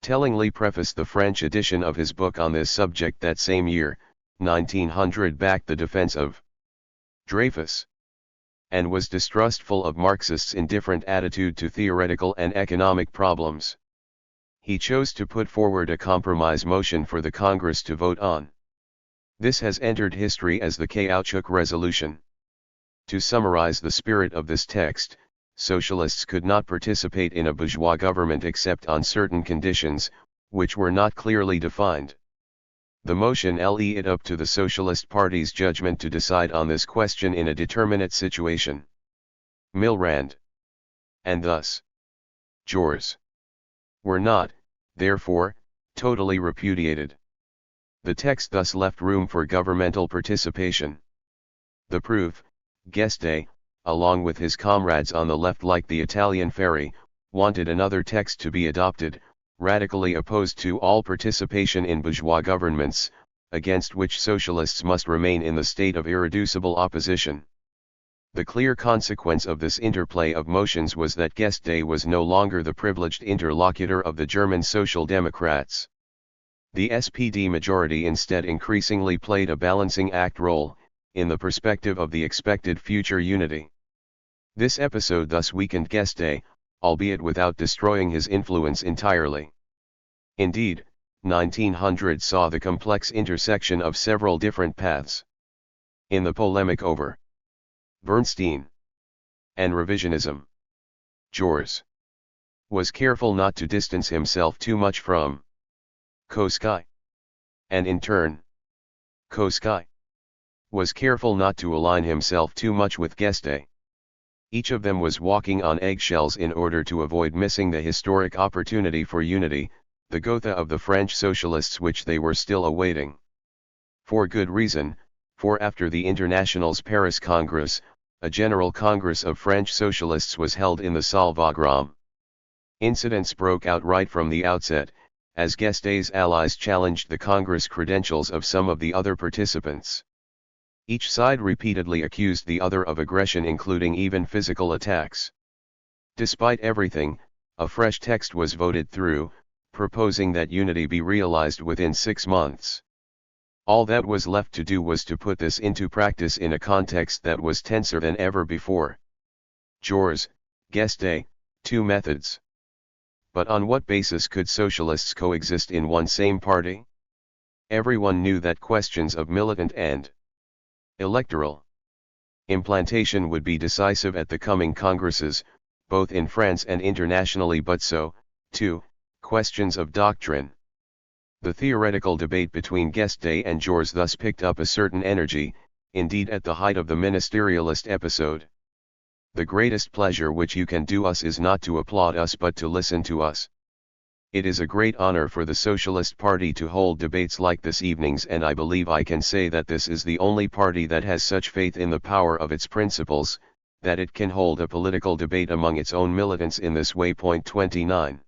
tellingly prefaced the French edition of his book on this subject that same year, 1900, backed the defense of Dreyfus, and was distrustful of Marxists' indifferent attitude to theoretical and economic problems. He chose to put forward a compromise motion for the Congress to vote on. This has entered history as the Caoutchouc Resolution. To summarize the spirit of this text, socialists could not participate in a bourgeois government except on certain conditions, which were not clearly defined. The motion left it up to the Socialist Party's judgment to decide on this question in a determinate situation. Milrand, and thus Jors, were not, therefore, totally repudiated. The text thus left room for governmental participation. The proof: Guesde, along with his comrades on the left like the Italian Ferry, wanted another text to be adopted, radically opposed to all participation in bourgeois governments, against which socialists must remain in the state of irreducible opposition. The clear consequence of this interplay of motions was that Guesde was no longer the privileged interlocutor of the German Social Democrats. The SPD majority instead increasingly played a balancing act role, in the perspective of the expected future unity. This episode thus weakened Guesde, albeit without destroying his influence entirely. Indeed, 1900 saw the complex intersection of several different paths. In the polemic over Bernstein and revisionism, Jules was careful not to distance himself too much from Koskai, and in turn, Koskai was careful not to align himself too much with Guesde. Each of them was walking on eggshells in order to avoid missing the historic opportunity for unity, the Gotha of the French socialists which they were still awaiting. For good reason, for after the International's Paris Congress, a general congress of French socialists was held in the Salle Wagram. Incidents broke out right from the outset, as Guesde's allies challenged the Congress credentials of some of the other participants. Each side repeatedly accused the other of aggression, including even physical attacks. Despite everything, a fresh text was voted through, proposing that unity be realized within 6 months. All that was left to do was to put this into practice in a context that was tenser than ever before. Jules, Guesde, 2 methods. But on what basis could socialists coexist in one same party? Everyone knew that questions of militant and electoral implantation would be decisive at the coming congresses, both in France and internationally, but so, too, questions of doctrine. The theoretical debate between Guesde and Jules thus picked up a certain energy, indeed at the height of the ministerialist episode. The greatest pleasure which you can do us is not to applaud us but to listen to us. It is a great honor for the Socialist Party to hold debates like this evenings, and I believe I can say that this is the only party that has such faith in the power of its principles, that it can hold a political debate among its own militants in this way. 29.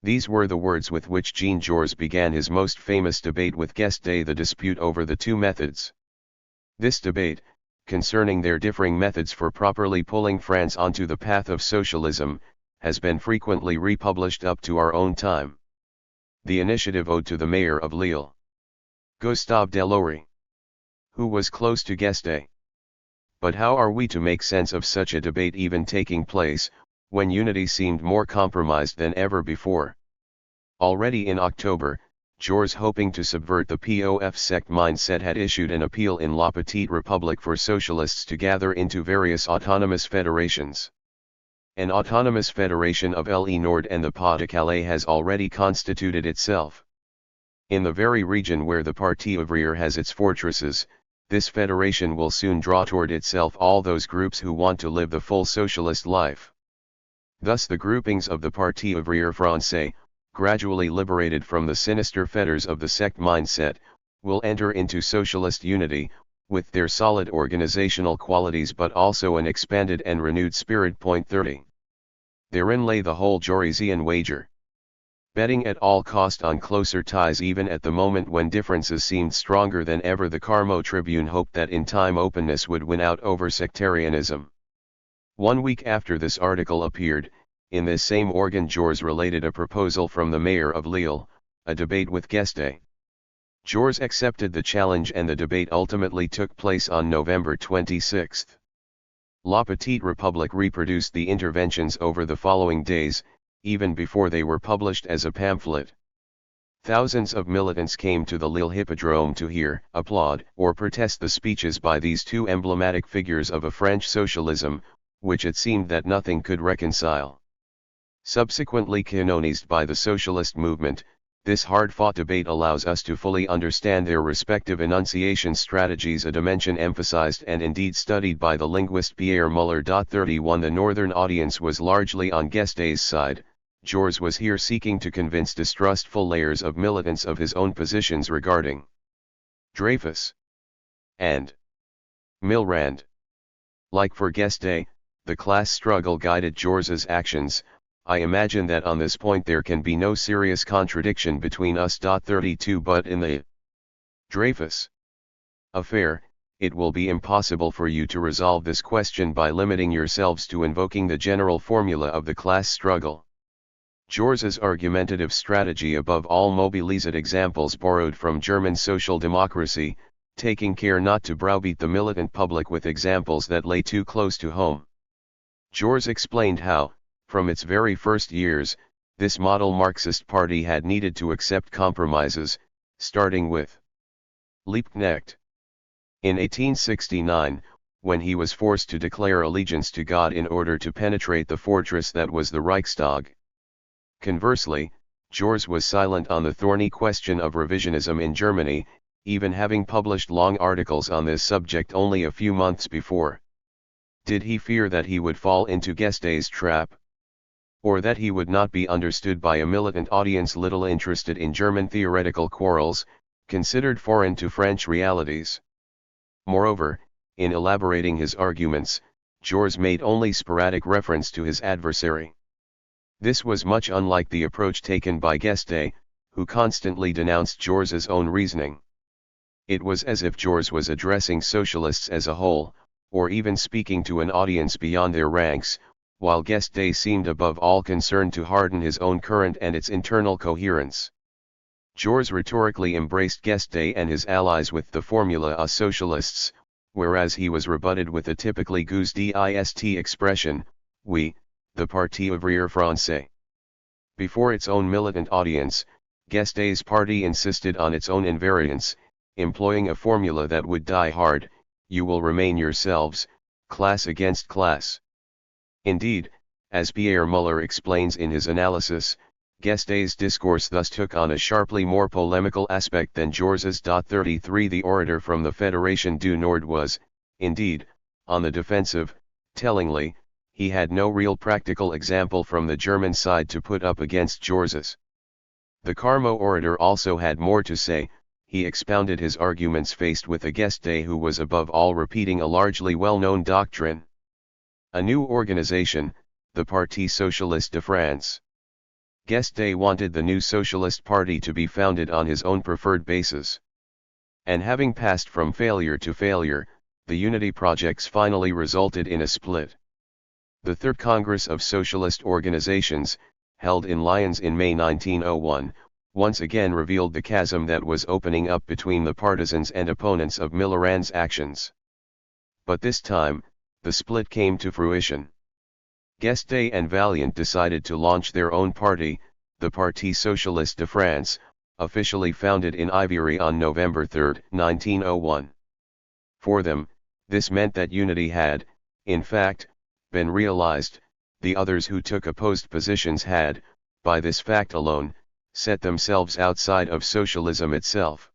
These were the words with which Jean-Georges began his most famous debate with Guesde, the dispute over the 2 methods. This debate, concerning their differing methods for properly pulling France onto the path of socialism, has been frequently republished up to our own time. The initiative owed to the mayor of Lille, Gustave Delory, who was close to Guesde. But how are we to make sense of such a debate even taking place, when unity seemed more compromised than ever before? Already in October, Jules, hoping to subvert the POF sect mindset, had issued an appeal in La Petite Republique for socialists to gather into various autonomous federations. An autonomous federation of Le Nord and the Pas-de-Calais has already constituted itself. In the very region where the Parti ouvrier has its fortresses, this federation will soon draw toward itself all those groups who want to live the full socialist life. Thus the groupings of the Parti ouvrier français, gradually liberated from the sinister fetters of the sect mindset, will enter into socialist unity, with their solid organizational qualities but also an expanded and renewed spirit. 30. Therein lay the whole Jauresian wager. Betting at all cost on closer ties even at the moment when differences seemed stronger than ever, the Carmo Tribune hoped that in time openness would win out over sectarianism. 1 week after this article appeared, in this same organ Jules related a proposal from the mayor of Lille, a debate with Guesde. Jules accepted the challenge and the debate ultimately took place on November 26. La Petite Republique reproduced the interventions over the following days, even before they were published as a pamphlet. Thousands of militants came to the Lille Hippodrome to hear, applaud, or protest the speeches by these 2 emblematic figures of a French socialism, which it seemed that nothing could reconcile. Subsequently canonized by the socialist movement, this hard-fought debate allows us to fully understand their respective enunciation strategies, a dimension emphasized and indeed studied by the linguist Pierre Muller. 31 The northern audience was largely on Guesde's side. Jules was here seeking to convince distrustful layers of militants of his own positions regarding Dreyfus and Millerand. Like for Guesde, the class struggle guided Jules's actions, I imagine that on this point there can be no serious contradiction between us. 32 But in the Dreyfus affair, it will be impossible for you to resolve this question by limiting yourselves to invoking the general formula of the class struggle. Jours's argumentative strategy above all mobilized examples borrowed from German social democracy, taking care not to browbeat the militant public with examples that lay too close to home. Jours explained how, from its very first years, this model Marxist party had needed to accept compromises, starting with Liebknecht. In 1869, when he was forced to declare allegiance to God in order to penetrate the fortress that was the Reichstag. Conversely, Jours was silent on the thorny question of revisionism in Germany, even having published long articles on this subject only a few months before. Did he fear that he would fall into guesde's trap? Or that he would not be understood by a militant audience little interested in German theoretical quarrels, considered foreign to French realities? Moreover, in elaborating his arguments, Jours made only sporadic reference to his adversary. This was much unlike the approach taken by Guesde, who constantly denounced Jours's own reasoning. It was as if Jours was addressing socialists as a whole, or even speaking to an audience beyond their ranks, while Guesde seemed above all concerned to harden his own current and its internal coherence. Jours rhetorically embraced Guesde and his allies with the formula "a socialists," whereas he was rebutted with a typically guesdeist expression, "Oui, the Parti ouvrier français." Before its own militant audience, Guesde's party insisted on its own invariance, employing a formula that would die hard: "You will remain yourselves, class against class." Indeed, as Pierre Muller explains in his analysis, Guesde's discourse thus took on a sharply more polemical aspect than Jours's. 33 The orator from the Fédération du Nord was, indeed, on the defensive. Tellingly, he had no real practical example from the German side to put up against Jours's. The Carmaux orator also had more to say. He expounded his arguments faced with a Guesde who was above all repeating a largely well-known doctrine. A new organization, the Parti Socialiste de France. Guesde wanted the new Socialist Party to be founded on his own preferred basis. And having passed from failure to failure, the unity projects finally resulted in a split. The Third Congress of Socialist Organizations, held in Lyons in May 1901, once again revealed the chasm that was opening up between the partisans and opponents of Millerand's actions. But this time, the split came to fruition. Guesde and Vaillant decided to launch their own party, the Parti Socialiste de France, officially founded in Ivory on November 3, 1901. For them, this meant that unity had, in fact, been realized. The others who took opposed positions had, by this fact alone, set themselves outside of socialism itself.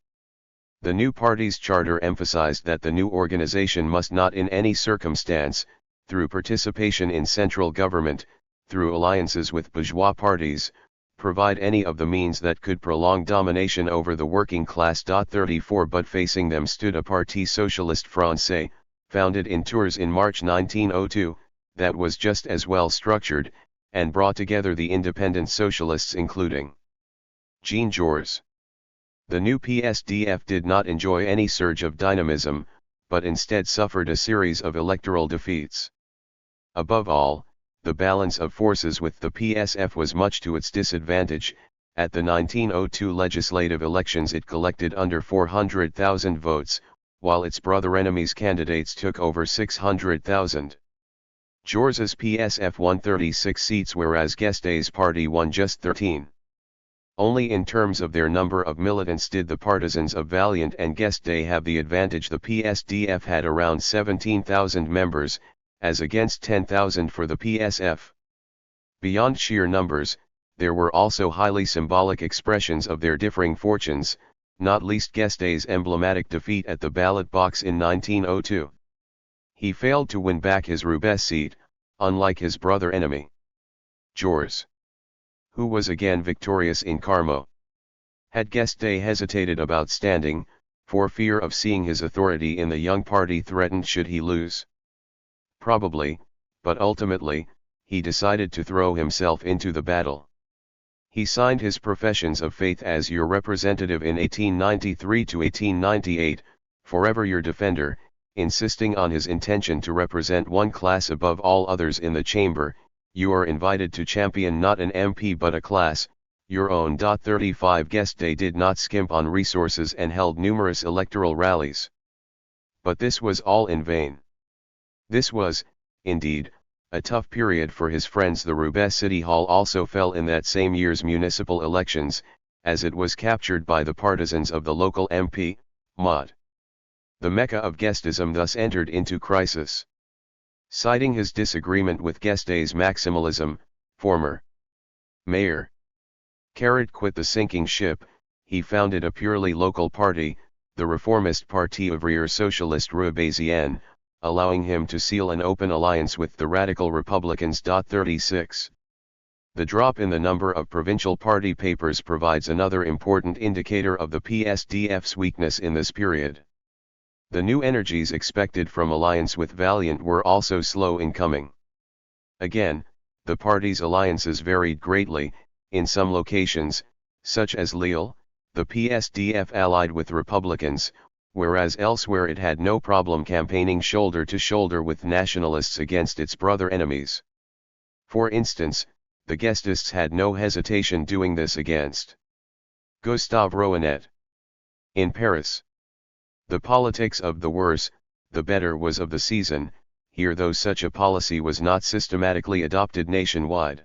The new party's charter emphasized that the new organization must not in any circumstance, through participation in central government, through alliances with bourgeois parties, provide any of the means that could prolong domination over the working class. 34 But facing them stood a Parti Socialiste Français, founded in Tours in March 1902, that was just as well structured, and brought together the independent socialists including Jean Jours. The new PSDF did not enjoy any surge of dynamism, but instead suffered a series of electoral defeats. Above all, the balance of forces with the PSF was much to its disadvantage. At the 1902 legislative elections it collected under 400,000 votes, while its brother enemies' candidates took over 600,000. Jours's PSF won 36 seats whereas Guesde's party won just 13. Only in terms of their number of militants did the partisans of Vaillant and Guesde have the advantage. The PSDF had around 17,000 members, as against 10,000 for the PSF. Beyond sheer numbers, there were also highly symbolic expressions of their differing fortunes, not least Guesde's emblematic defeat at the ballot box in 1902. He failed to win back his Roubaix seat, unlike his brother enemy, Jours, who was again victorious in Carmaux. Had Guesde hesitated about standing, for fear of seeing his authority in the young party threatened should he lose? Probably, but ultimately, he decided to throw himself into the battle. He signed his professions of faith as your representative in 1893 to 1898, forever your defender, insisting on his intention to represent one class above all others in the chamber. You are invited to champion not an MP but a class, your own. 35 Guesde did not skimp on resources and held numerous electoral rallies. But this was all in vain. This was, indeed, a tough period for his friends. The Roubaix City Hall also fell in that same year's municipal elections, as it was captured by the partisans of the local MP, Maud. The Mecca of Guesdism thus entered into crisis. Citing his disagreement with Guesde's maximalism, former Mayor Carrot quit the sinking ship. He founded a purely local party, the Reformist Parti Ouvrier Socialiste Roubaisien, allowing him to seal an open alliance with the radical Republicans. 36. The drop in the number of provincial party papers provides another important indicator of the PSDF's weakness in this period. The new energies expected from alliance with Valiant were also slow in coming. Again, the party's alliances varied greatly. In some locations, such as Lille, the PSDF allied with Republicans, whereas elsewhere it had no problem campaigning shoulder to shoulder with nationalists against its brother enemies. For instance, the Guesdists had no hesitation doing this against Gustave Rouanet. In Paris, the politics of the worse, the better was of the season, here though such a policy was not systematically adopted nationwide.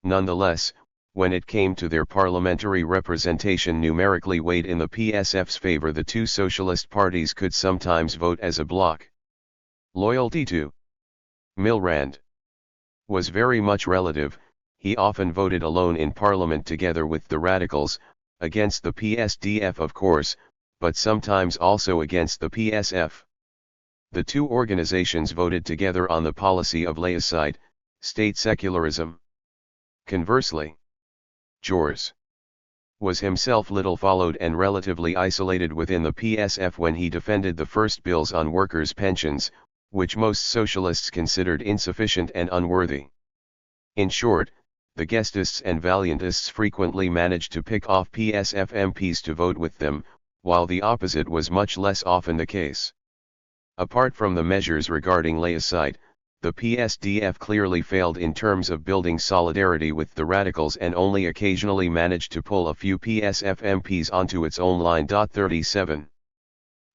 Nonetheless, when it came to their parliamentary representation numerically weighed in the PSF's favor, the two socialist parties could sometimes vote as a bloc. Loyalty to Millerand was very much relative. He often voted alone in parliament together with the radicals, against the PSDF of course, but sometimes also against the PSF. The two organizations voted together on the policy of laicide, state secularism. Conversely, Jules was himself little followed and relatively isolated within the PSF when he defended the first bills on workers' pensions, which most socialists considered insufficient and unworthy. In short, the Guesdists and Valiantists frequently managed to pick off PSF MPs to vote with them, while the opposite was much less often the case. Apart from the measures regarding laicide, the PSDF clearly failed in terms of building solidarity with the radicals and only occasionally managed to pull a few PSF MPs onto its own line. 37.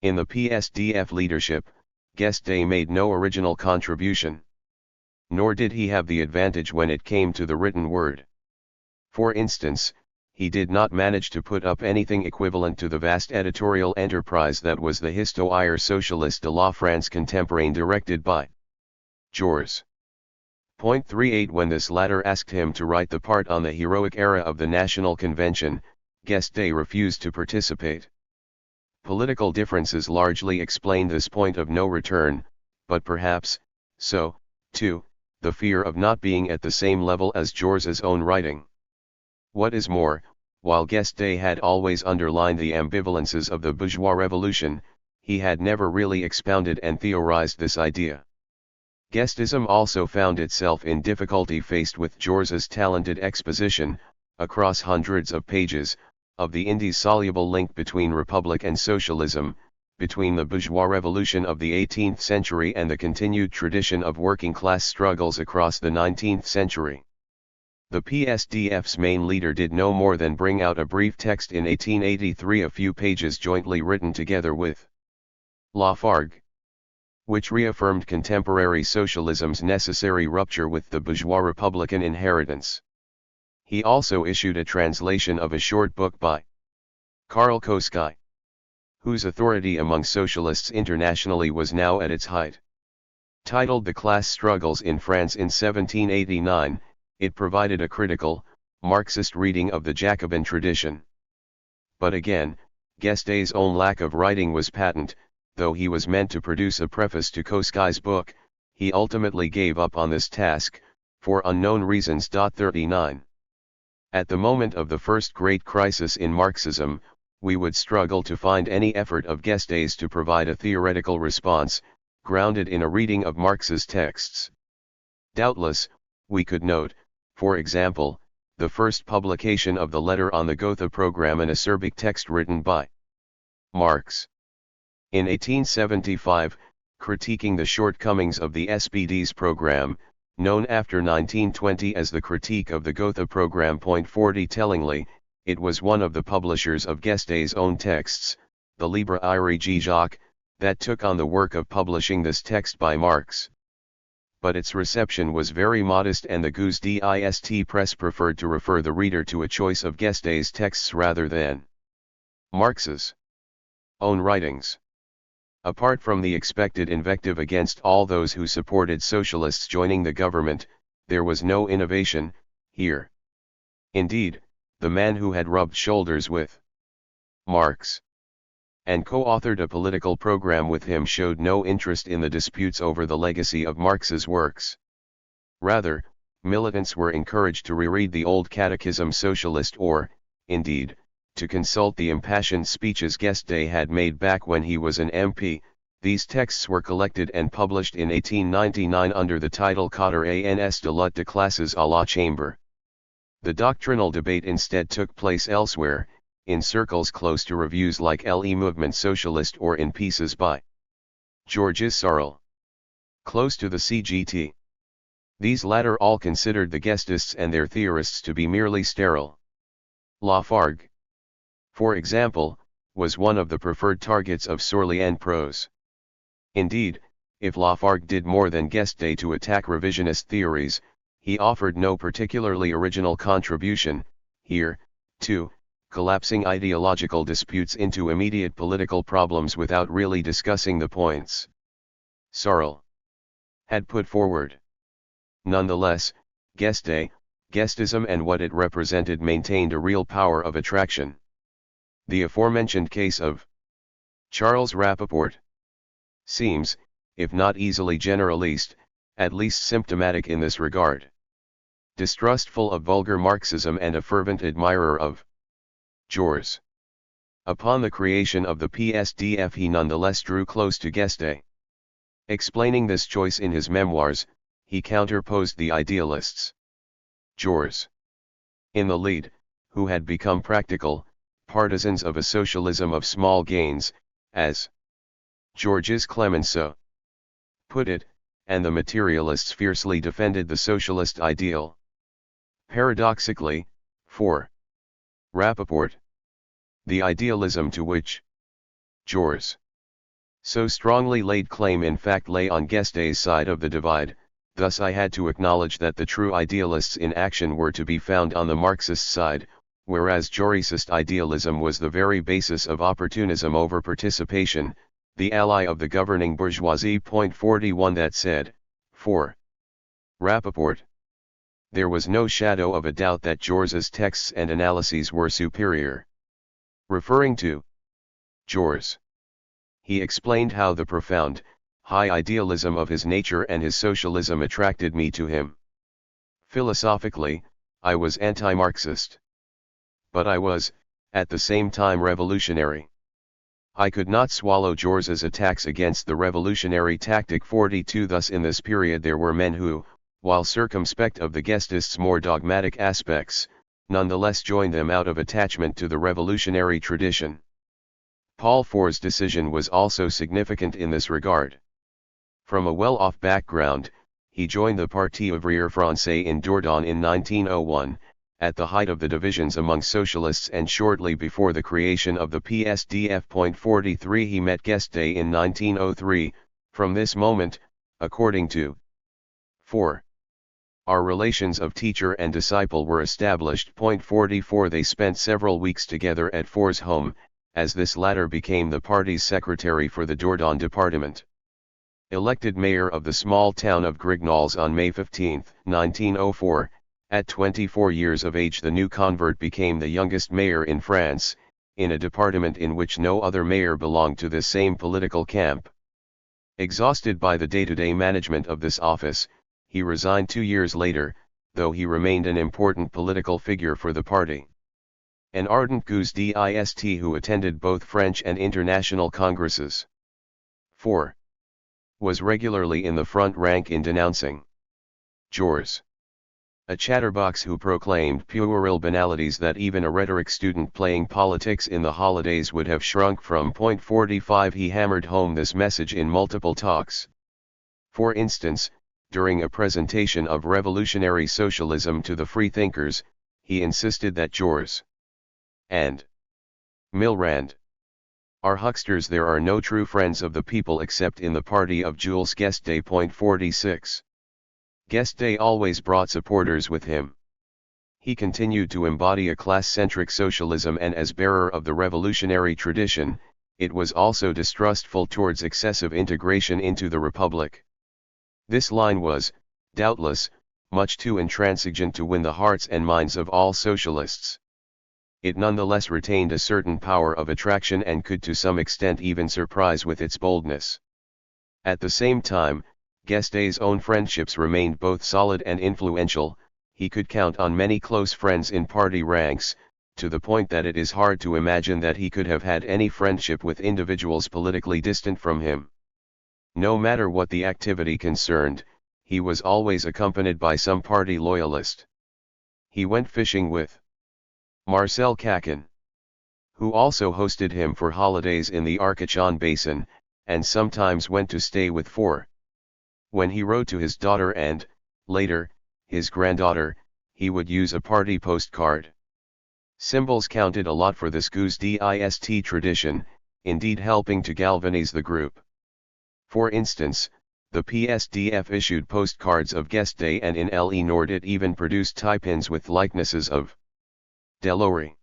In the PSDF leadership, Guesde made no original contribution. Nor did he have the advantage when it came to the written word. For instance, he did not manage to put up anything equivalent to the vast editorial enterprise that was the Histoire Socialiste de la France contemporaine directed by Jules. 38 When this latter asked him to write the part on the heroic era of the National Convention, Guesde refused to participate. Political differences largely explain this point of no return, but perhaps, so, too, the fear of not being at the same level as Jules's own writing. What is more, while Guesde had always underlined the ambivalences of the bourgeois revolution, he had never really expounded and theorized this idea. Guesdism also found itself in difficulty faced with Jules's talented exposition, across hundreds of pages, of the indissoluble link between republic and socialism, between the bourgeois revolution of the 18th century and the continued tradition of working-class struggles across the 19th century. The PSDF's main leader did no more than bring out a brief text in 1883, a few pages jointly written together with Lafargue, which reaffirmed contemporary socialism's necessary rupture with the bourgeois republican inheritance. He also issued a translation of a short book by Karl Koskai, whose authority among socialists internationally was now at its height. Titled The Class Struggles in France in 1789, it provided a critical, Marxist reading of the Jacobin tradition. But again, Guesde's own lack of writing was patent. Though he was meant to produce a preface to Koskai's book, he ultimately gave up on this task, for unknown reasons. 39. At the moment of the first great crisis in Marxism, we would struggle to find any effort of Guesde's to provide a theoretical response, grounded in a reading of Marx's texts. Doubtless, we could note, for example, the first publication of the letter on the Gotha program, an acerbic text written by Marx in 1875, critiquing the shortcomings of the SPD's program, known after 1920 as the Critique of the Gotha Program. 40 Tellingly, it was one of the publishers of Guesde's own texts, the Libre Ig Jacques, that took on the work of publishing this text by Marx. But its reception was very modest, and the guesde press preferred to refer the reader to a choice of Guesde's texts rather than Marx's own writings. Apart from the expected invective against all those who supported socialists joining the government, there was no innovation here. Indeed, the man who had rubbed shoulders with Marx and co-authored a political program with him showed no interest in the disputes over the legacy of Marx's works. Rather, militants were encouraged to reread the old Catechism Socialist, or, indeed, to consult the impassioned speeches Guesde had made back when he was an MP. These texts were collected and published in 1899 under the title Cadre ans de lutte de classes à la Chambre. The doctrinal debate instead took place elsewhere, in circles close to reviews like Le Mouvement Socialiste or in pieces by Georges Sorel, close to the CGT. These latter all considered the Guesdists and their theorists to be merely sterile. Lafargue, for example, was one of the preferred targets of Sorel and Prose. Indeed, if Lafargue did more than Guesde to attack revisionist theories, he offered no particularly original contribution, here, too, collapsing ideological disputes into immediate political problems without really discussing the points Sorel had put forward. Nonetheless, Guesdism and what it represented maintained a real power of attraction. The aforementioned case of Charles Rappaport seems, if not easily generalist, at least symptomatic in this regard. Distrustful of vulgar Marxism and a fervent admirer of Jaurès. Upon the creation of the PSDF he nonetheless drew close to Guesde. Explaining this choice in his memoirs, he counterposed the idealists Jaurès in the lead, who had become practical partisans of a socialism of small gains, as Georges Clemenceau put it, and the materialists fiercely defended the socialist ideal. Paradoxically, for Rappaport, the idealism to which Jaurès so strongly laid claim in fact lay on Guesde's side of the divide. Thus I had to acknowledge that the true idealists in action were to be found on the Marxist side, whereas Jaurèsist idealism was the very basis of opportunism over participation, the ally of the governing bourgeoisie. 41 That said, for Rappaport, there was no shadow of a doubt that Jaurès's texts and analyses were superior. Referring to Jaurès, he explained how the profound, high idealism of his nature and his socialism attracted me to him. Philosophically, I was anti-Marxist. But I was, at the same time, revolutionary. I could not swallow Jaurès's attacks against the revolutionary tactic. 42 Thus in this period there were men who, while circumspect of the Guesdists' more dogmatic aspects, nonetheless joined them out of attachment to the revolutionary tradition. Paul Fort's decision was also significant in this regard. From a well-off background, he joined the Parti ouvrier français in Dordogne in 1901, at the height of the divisions among socialists and shortly before the creation of the PSDF. 43 He met Guesde in 1903, from this moment, according to 4. Our relations of teacher and disciple were established. 44 They spent several weeks together at Fort's home, as this latter became the party's secretary for the Dordogne department. Elected mayor of the small town of Grignols on May 15, 1904, at 24 years of age the new convert became the youngest mayor in France, in a department in which no other mayor belonged to this same political camp. Exhausted by the day-to-day management of this office, he resigned 2 years later, though he remained an important political figure for the party. An ardent guesdist who attended both French and international congresses. 4. Was regularly in the front rank in denouncing Jaurès. A chatterbox who proclaimed puerile banalities that even a rhetoric student playing politics in the holidays would have shrunk from. 45 He hammered home this message in multiple talks. For instance, during a presentation of revolutionary socialism to the freethinkers, he insisted that Jors and Milrand are hucksters. There are no true friends of the people except in the party of Jules Guesde. 46. Guesde always brought supporters with him. He continued to embody a class-centric socialism, and as bearer of the revolutionary tradition, it was also distrustful towards excessive integration into the Republic. This line was, doubtless, much too intransigent to win the hearts and minds of all socialists. It nonetheless retained a certain power of attraction and could to some extent even surprise with its boldness. At the same time, Guesde's own friendships remained both solid and influential. He could count on many close friends in party ranks, to the point that it is hard to imagine that he could have had any friendship with individuals politically distant from him. No matter what the activity concerned, he was always accompanied by some party loyalist. He went fishing with Marcel Caquin, who also hosted him for holidays in the Arcachon Basin, and sometimes went to stay with Four. When he wrote to his daughter and, later, his granddaughter, he would use a party postcard. Symbols counted a lot for this guesde tradition, indeed helping to galvanize the group. For instance, the PSDF issued postcards of Guesde, and in Le Nord it even produced tie-pins with likenesses of Delory.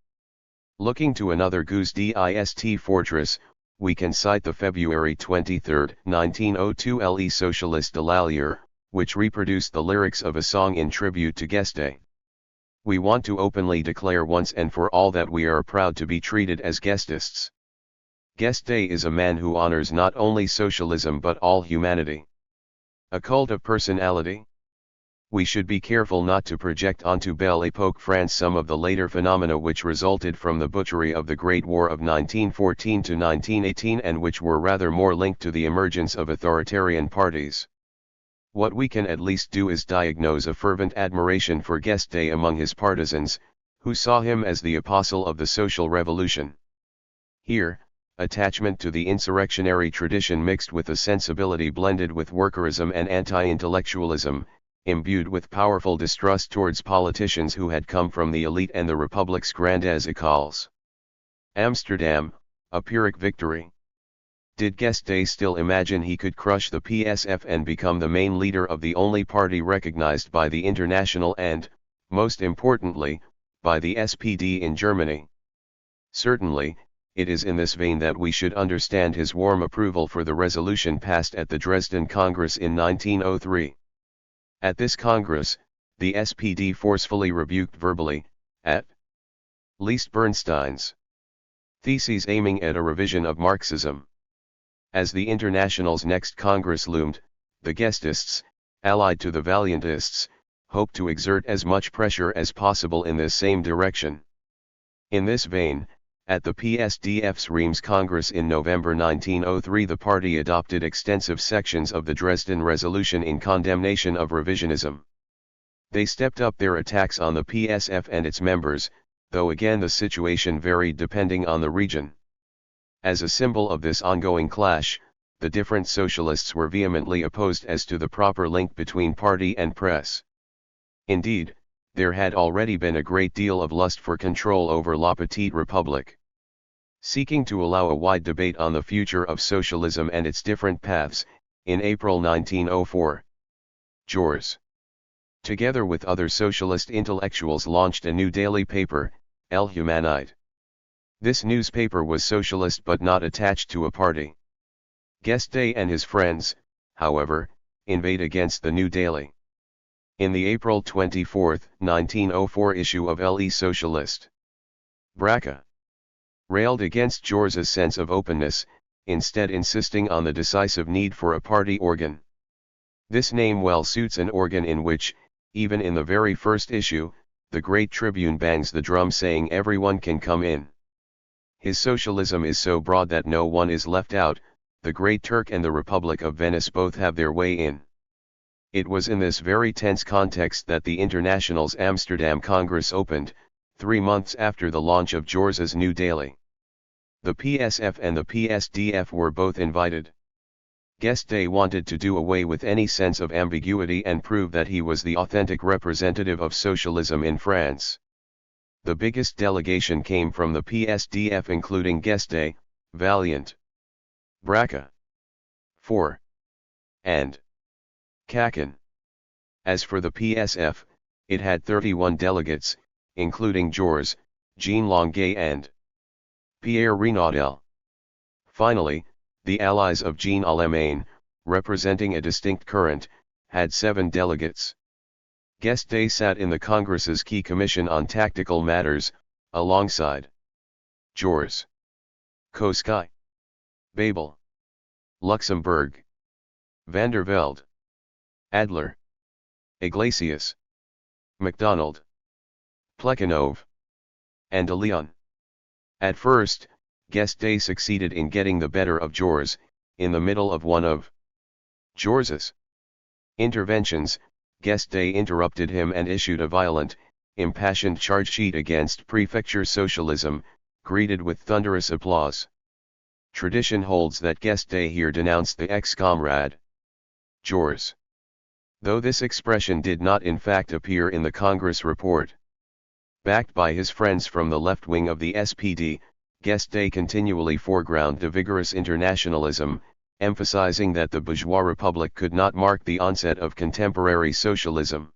Looking to another guesde fortress, we can cite the February 23, 1902 Le Socialiste de l'Allier, which reproduced the lyrics of a song in tribute to Guesde. We want to openly declare once and for all that we are proud to be treated as guestists. Guesde is a man who honors not only socialism but all humanity. A cult of personality? We should be careful not to project onto Belle Époque France some of the later phenomena which resulted from the butchery of the Great War of 1914 to 1918, and which were rather more linked to the emergence of authoritarian parties. What we can at least do is diagnose a fervent admiration for Guesde among his partisans, who saw him as the apostle of the social revolution. Here, attachment to the insurrectionary tradition mixed with a sensibility blended with workerism and anti-intellectualism, imbued with powerful distrust towards politicians who had come from the elite and the Republic's grandes écoles. Amsterdam, a Pyrrhic victory. Did Guesde still imagine he could crush the PSF and become the main leader of the only party recognized by the International and, most importantly, by the SPD in Germany? Certainly, it is in this vein that we should understand his warm approval for the resolution passed at the Dresden Congress in 1903. At this Congress, the SPD forcefully rebuked verbally, at least Bernstein's theses aiming at a revision of Marxism. As the International's next Congress loomed, the Guestists, allied to the Valiantists, hoped to exert as much pressure as possible in this same direction. In this vein, at the PSDF's Reims Congress in November 1903, the party adopted extensive sections of the Dresden Resolution in condemnation of revisionism. They stepped up their attacks on the PSF and its members, though again the situation varied depending on the region. As a symbol of this ongoing clash, the different socialists were vehemently opposed as to the proper link between party and press. Indeed, there had already been a great deal of lust for control over La Petite République. Seeking to allow a wide debate on the future of socialism and its different paths, in April 1904, Jors, together with other socialist intellectuals, launched a new daily paper, El Humanite. This newspaper was socialist but not attached to a party. Guesde and his friends, however, inveighed against the new daily. In the April 24, 1904 issue of Le Socialiste, Braca railed against Jors's sense of openness, instead insisting on the decisive need for a party organ. This name well suits an organ in which, even in the very first issue, the great tribune bangs the drum saying everyone can come in. His socialism is so broad that no one is left out, the Great Turk and the Republic of Venice both have their way in. It was in this very tense context that the International's Amsterdam Congress opened, 3 months after the launch of George's new daily. The PSF and the PSDF were both invited. Guesde wanted to do away with any sense of ambiguity and prove that he was the authentic representative of socialism in France. The biggest delegation came from the PSDF, including Guesde, Vaillant, Braca, Four, and Cacan. As for the PSF, it had 31 delegates, including Georges, Jean Longuet and Pierre Renaudel. Finally, the allies of Jean Allemagne, representing a distinct current, had 7 delegates. Guesde sat in the Congress's key commission on tactical matters, alongside Georges, Koskai, Babel, Luxembourg, Van der Velde, Adler, Iglesias, MacDonald, Plekhanov, and de Leon. At first, Guesde succeeded in getting the better of Georges, in the middle of one of Georges's interventions. Guesde interrupted him and issued a violent, impassioned charge sheet against prefecture socialism, greeted with thunderous applause. Tradition holds that Guesde here denounced the ex-comrade Georges, though this expression did not in fact appear in the Congress report. Backed by his friends from the left wing of the SPD, Guesde continually foregrounded the vigorous internationalism, emphasizing that the bourgeois republic could not mark the onset of contemporary socialism.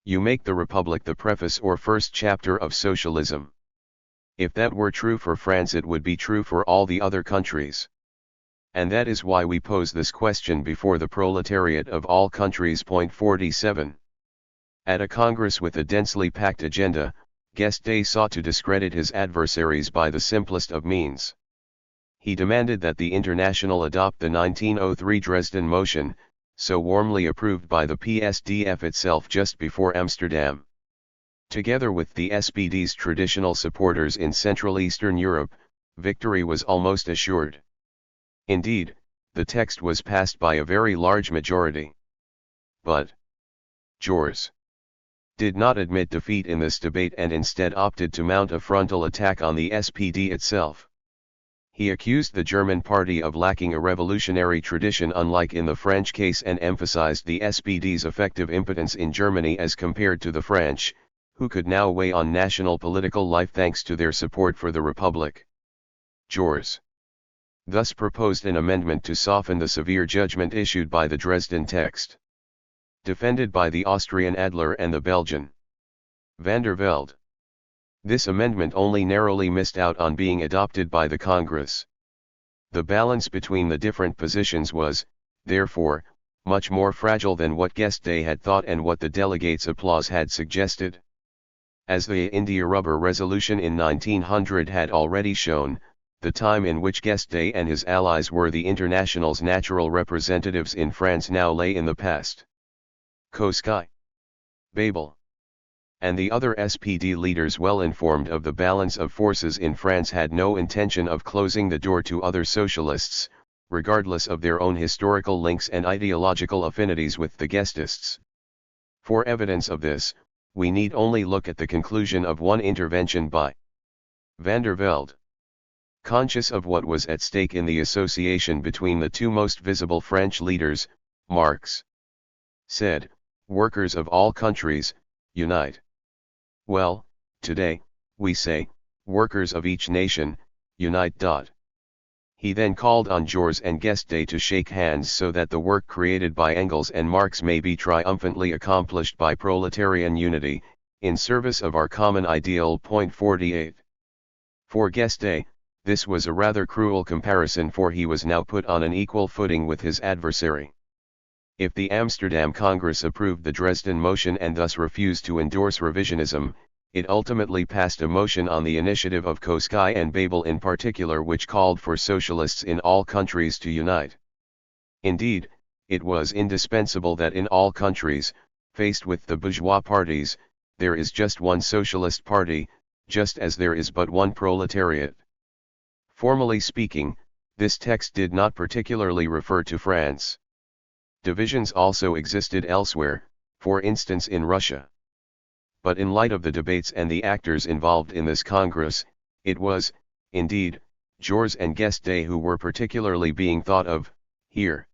You make the republic the preface or first chapter of socialism. If that were true for France, it would be true for all the other countries. And that is why we pose this question before the proletariat of all countries. Point 47. At a Congress with a densely packed agenda, Guesde sought to discredit his adversaries by the simplest of means. He demanded that the International adopt the 1903 Dresden Motion, so warmly approved by the PSDF itself just before Amsterdam. Together with the SPD's traditional supporters in Central Eastern Europe, victory was almost assured. Indeed, the text was passed by a very large majority. But Georges did not admit defeat in this debate and instead opted to mount a frontal attack on the SPD itself. He accused the German party of lacking a revolutionary tradition unlike in the French case and emphasized the SPD's effective impotence in Germany as compared to the French, who could now weigh on national political life thanks to their support for the Republic. Georges thus proposed an amendment to soften the severe judgment issued by the Dresden text, defended by the Austrian Adler and the Belgian Van der Velde. This amendment only narrowly missed out on being adopted by the Congress. The balance between the different positions was, therefore, much more fragile than what Guesde had thought and what the delegates' applause had suggested. As the India Rubber Resolution in 1900 had already shown, the time in which Guesde and his allies were the International's natural representatives in France now lay in the past. Koskai, Babel, and the other SPD leaders, well informed of the balance of forces in France, had no intention of closing the door to other socialists, regardless of their own historical links and ideological affinities with the Guestists. For evidence of this, we need only look at the conclusion of one intervention by Van der Velde. Conscious of what was at stake in the association between the two most visible French leaders, Marx said, "Workers of all countries, unite." Well, today, we say, workers of each nation, unite. He then called on Georges and Guesde to shake hands so that the work created by Engels and Marx may be triumphantly accomplished by proletarian unity, in service of our common ideal. Point 48. For Guesde, this was a rather cruel comparison, for he was now put on an equal footing with his adversary. If the Amsterdam Congress approved the Dresden Motion and thus refused to endorse revisionism, it ultimately passed a motion on the initiative of Koskai and Babel in particular, which called for socialists in all countries to unite. Indeed, it was indispensable that in all countries, faced with the bourgeois parties, there is just one socialist party, just as there is but one proletariat. Formally speaking, this text did not particularly refer to France. Divisions also existed elsewhere, for instance in Russia. But in light of the debates and the actors involved in this Congress, it was, indeed, jules and guesde who were particularly being thought of, here.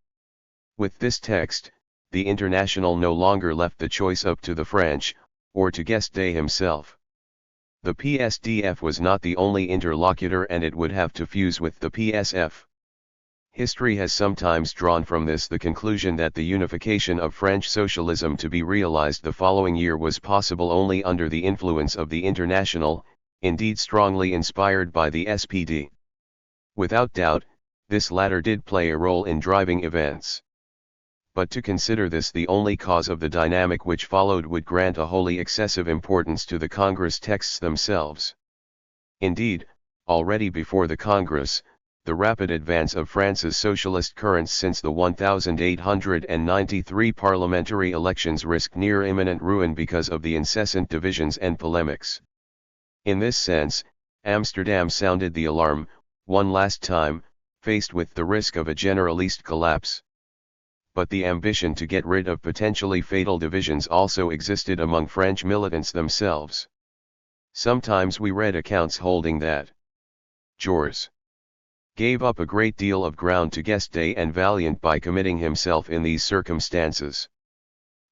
With this text, the International no longer left the choice up to the French, or to guesde himself. The PSDF was not the only interlocutor and it would have to fuse with the PSF. History has sometimes drawn from this the conclusion that the unification of French socialism to be realized the following year was possible only under the influence of the International, indeed strongly inspired by the SPD. Without doubt, this latter did play a role in driving events. But to consider this the only cause of the dynamic which followed would grant a wholly excessive importance to the Congress texts themselves. Indeed, already before the Congress, the rapid advance of France's socialist currents since the 1893 parliamentary elections risked near imminent ruin because of the incessant divisions and polemics. In this sense, Amsterdam sounded the alarm, one last time, faced with the risk of a generalist collapse. But the ambition to get rid of potentially fatal divisions also existed among French militants themselves. Sometimes we read accounts holding that jules gave up a great deal of ground to guesde and Vaillant by committing himself in these circumstances.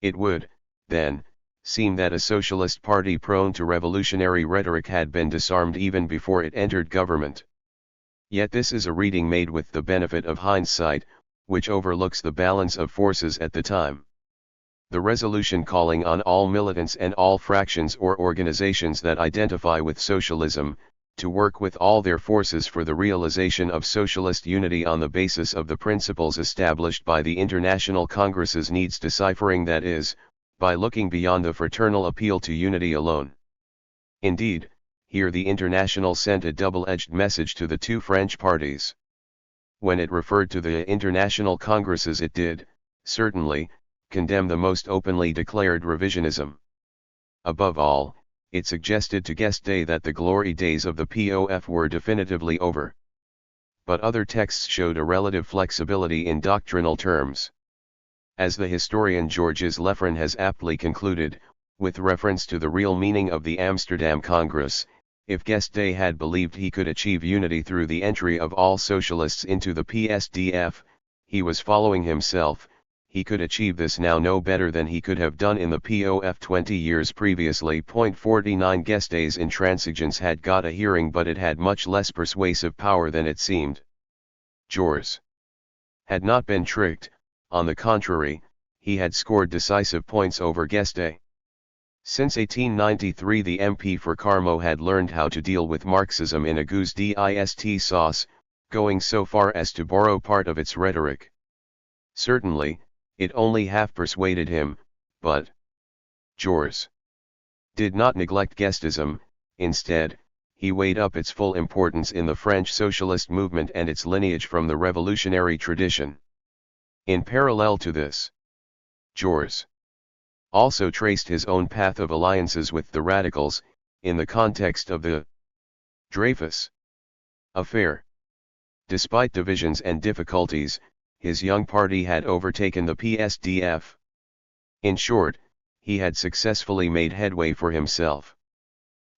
It would, then, seem that a socialist party prone to revolutionary rhetoric had been disarmed even before it entered government. Yet this is a reading made with the benefit of hindsight, which overlooks the balance of forces at the time. The resolution calling on all militants and all fractions or organizations that identify with socialism, to work with all their forces for the realization of socialist unity on the basis of the principles established by the International Congresses needs deciphering, that is, by looking beyond the fraternal appeal to unity alone. Indeed, here the International sent a double-edged message to the two French parties. When it referred to the International Congresses it did, certainly, condemn the most openly declared revisionism. Above all, it suggested to guesde that the glory days of the POF were definitively over. But other texts showed a relative flexibility in doctrinal terms. As the historian Georges Lefren has aptly concluded, with reference to the real meaning of the Amsterdam Congress, if guesde had believed he could achieve unity through the entry of all socialists into the PSDF, he was following himself. He could achieve this now no better than he could have done in the POF 20 years previously. 49 Guesde's intransigence had got a hearing, but it had much less persuasive power than it seemed. Jules had not been tricked, on the contrary, he had scored decisive points over Guesde. Since 1893 the MP for Carmaux had learned how to deal with Marxism in a guesde sauce, going so far as to borrow part of its rhetoric. Certainly, it only half persuaded him, but Jules did not neglect guesdism. Instead, he weighed up its full importance in the French socialist movement and its lineage from the revolutionary tradition. In parallel to this, Jules also traced his own path of alliances with the radicals, in the context of the Dreyfus affair. Despite divisions and difficulties, his young party had overtaken the PSDF. In short, he had successfully made headway for himself.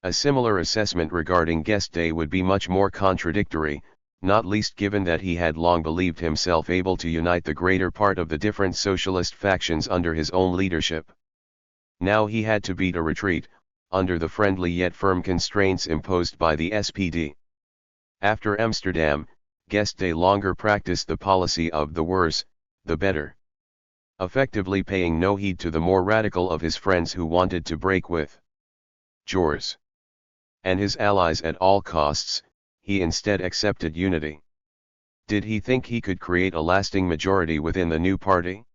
A similar assessment regarding Guesde would be much more contradictory, not least given that he had long believed himself able to unite the greater part of the different socialist factions under his own leadership. Now he had to beat a retreat, under the friendly yet firm constraints imposed by the SPD. After Amsterdam, Guesde longer practiced the policy of the worse, the better, effectively paying no heed to the more radical of his friends who wanted to break with Jules and his allies at all costs. He instead accepted unity. Did he think he could create a lasting majority within the new party?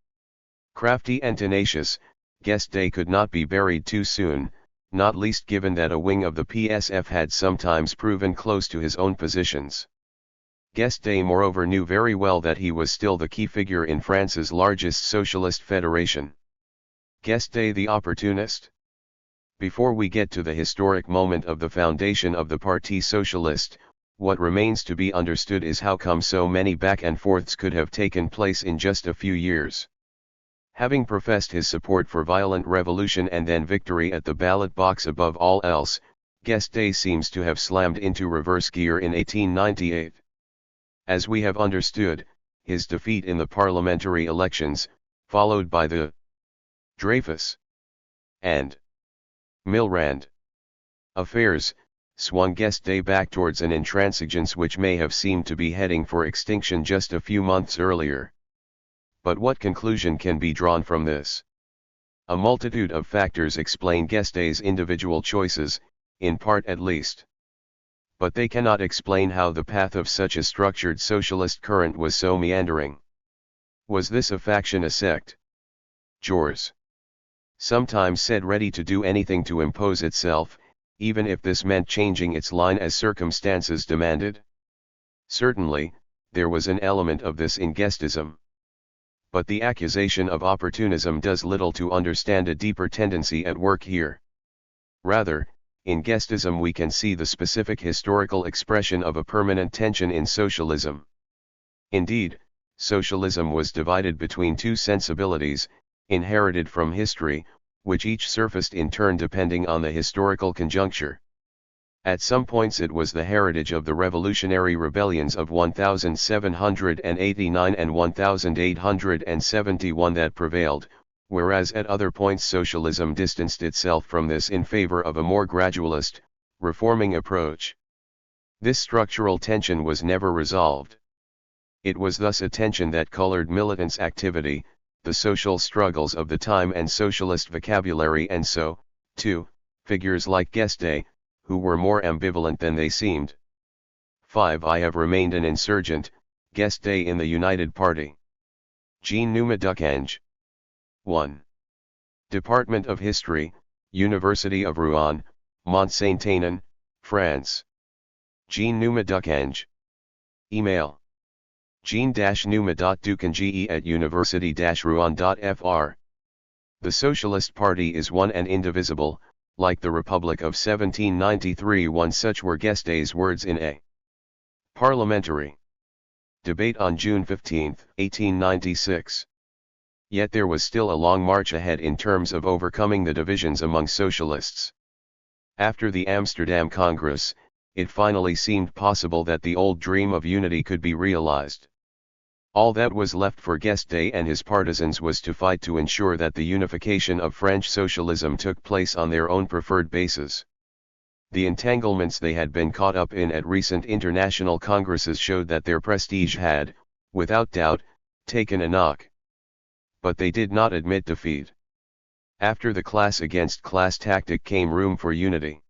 Crafty and tenacious, Guesde could not be buried too soon, not least given that a wing of the PSF had sometimes proven close to his own positions. Guesde moreover knew very well that he was still the key figure in France's largest socialist federation. Guesde the opportunist? Before we get to the historic moment of the foundation of the Parti Socialiste, what remains to be understood is how come so many back and forths could have taken place in just a few years. Having professed his support for violent revolution and then victory at the ballot box above all else, Guesde seems to have slammed into reverse gear in 1898. As we have understood, his defeat in the parliamentary elections, followed by the Dreyfus and Milrand affairs, swung Guesde back towards an intransigence which may have seemed to be heading for extinction just a few months earlier. But what conclusion can be drawn from this? A multitude of factors explain Guesde's individual choices, in part at least. But they cannot explain how the path of such a structured socialist current was so meandering. Was this a faction, a sect? Jules sometimes said ready to do anything to impose itself, even if this meant changing its line as circumstances demanded. Certainly, there was an element of this in Guesdism. But the accusation of opportunism does little to understand a deeper tendency at work here. Rather, in Guesdism we can see the specific historical expression of a permanent tension in socialism. Indeed, socialism was divided between two sensibilities, inherited from history, which each surfaced in turn depending on the historical conjuncture. At some points it was the heritage of the revolutionary rebellions of 1789 and 1871 that prevailed, whereas at other points socialism distanced itself from this in favor of a more gradualist, reforming approach. This structural tension was never resolved. It was thus a tension that colored militants' activity, the social struggles of the time and socialist vocabulary, and so, too, figures like Guesde, who were more ambivalent than they seemed. 5. I have remained an insurgent, Guesde in the United Party. Jean Numa Ducange. 1. Department of History, University of Rouen, Mont-Saint-Aignan, France. Jean Numa Ducange. Email: jean-numa.ducange@university-rouen.fr. The Socialist Party is one and indivisible, like the Republic of 1793. Such were Guesde's words in a parliamentary debate on June 15, 1896. Yet there was still a long march ahead in terms of overcoming the divisions among socialists. After the Amsterdam Congress, it finally seemed possible that the old dream of unity could be realized. All that was left for Guesde and his partisans was to fight to ensure that the unification of French socialism took place on their own preferred basis. The entanglements they had been caught up in at recent international congresses showed that their prestige had, without doubt, taken a knock. But they did not admit defeat. After the class against class tactic came room for unity.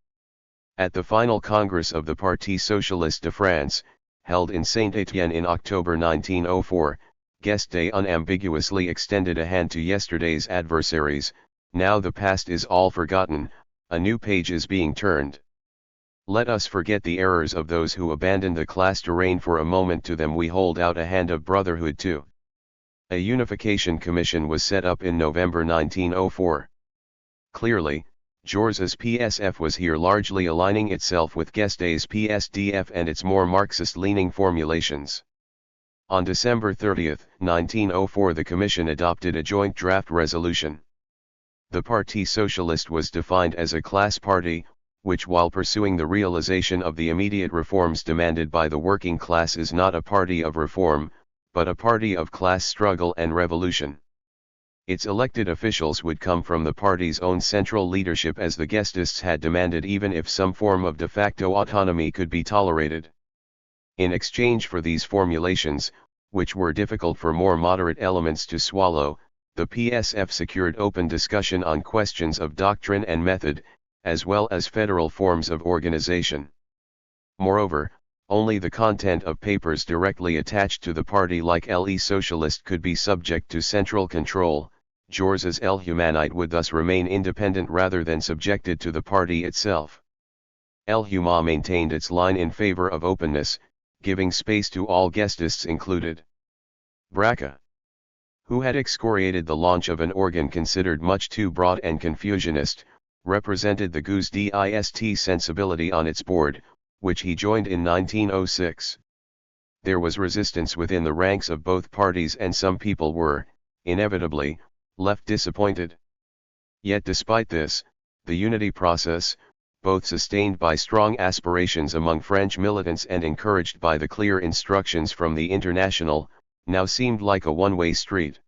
At the final Congress of the Parti Socialiste de France, held in Saint-Étienne in October 1904, Guesde unambiguously extended a hand to yesterday's adversaries. Now the past is all forgotten, a new page is being turned. Let us forget the errors of those who abandoned the class to reign for a moment. To them we hold out a hand of brotherhood too. A unification commission was set up in November 1904. Clearly, Jours's PSF was here largely aligning itself with Guesde's PSDF and its more Marxist-leaning formulations. On December 30, 1904, the Commission adopted a joint draft resolution. The Parti Socialiste was defined as a class party, which, while pursuing the realization of the immediate reforms demanded by the working class, is not a party of reform, but a party of class struggle and revolution. Its elected officials would come from the party's own central leadership, as the Guesdists had demanded, even if some form of de facto autonomy could be tolerated. In exchange for these formulations, which were difficult for more moderate elements to swallow, the PSF secured open discussion on questions of doctrine and method, as well as federal forms of organization. Moreover, only the content of papers directly attached to the party, like Les Socialiste, could be subject to central control. Jours's El Humanite would thus remain independent rather than subjected to the party itself. El Huma maintained its line in favor of openness, giving space to all Guesdists included. Braca, who had excoriated the launch of an organ considered much too broad and confusionist, represented the guesdist sensibility on its board, which he joined in 1906. There was resistance within the ranks of both parties, and some people were, inevitably, left disappointed. Yet despite this, the unity process, both sustained by strong aspirations among French militants and encouraged by the clear instructions from the International, now seemed like a one-way street.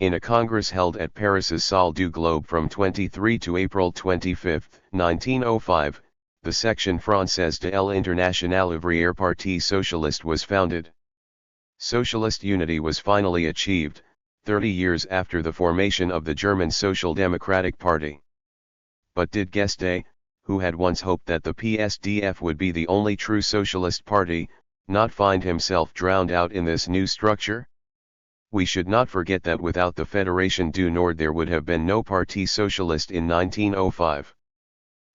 In a congress held at Paris's Salle du Globe from 23 to April 25, 1905, the Section Française de l'Internationale Ouvrière Parti Socialiste was founded. Socialist unity was finally achieved, 30 years after the formation of the German Social Democratic Party. But did Guesde, who had once hoped that the PSDF would be the only true socialist party, not find himself drowned out in this new structure? We should not forget that without the Fédération du Nord there would have been no Parti Socialiste in 1905.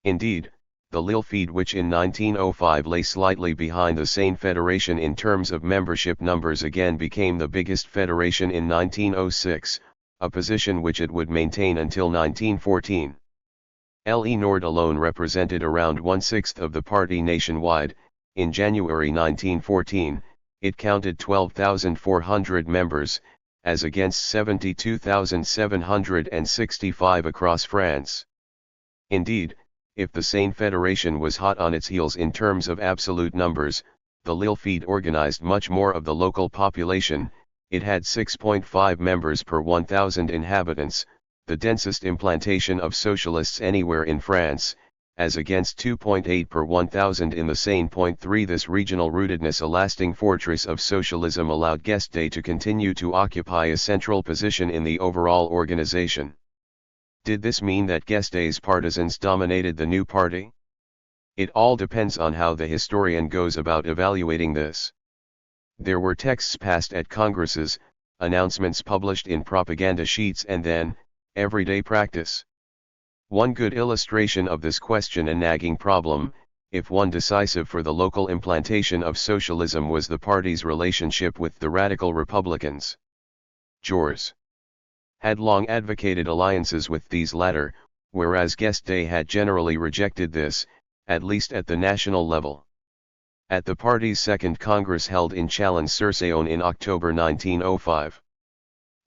Indeed, the Lille Feed, which in 1905 lay slightly behind the Seine Federation in terms of membership numbers, again became the biggest federation in 1906, a position which it would maintain until 1914. Le Nord alone represented around 1/6 of the party nationwide. In January 1914, it counted 12,400 members, as against 72,765 across France. Indeed, if the Seine Federation was hot on its heels in terms of absolute numbers, the Lille Feed organized much more of the local population. It had 6.5 members per 1,000 inhabitants, the densest implantation of socialists anywhere in France, as against 2.8 per 1,000 in the Seine.3. This regional rootedness, a lasting fortress of socialism, allowed Guesde to continue to occupy a central position in the overall organization. Did this mean that Guesde's partisans dominated the new party? It all depends on how the historian goes about evaluating this. There were texts passed at congresses, announcements published in propaganda sheets, and then, everyday practice. One good illustration of this question and nagging problem, if one decisive for the local implantation of socialism, was the party's relationship with the radical Republicans. Jules had long advocated alliances with these latter, whereas Guesde had generally rejected this, at least at the national level. At the party's second congress held in Chalon-sur-Saône in October 1905,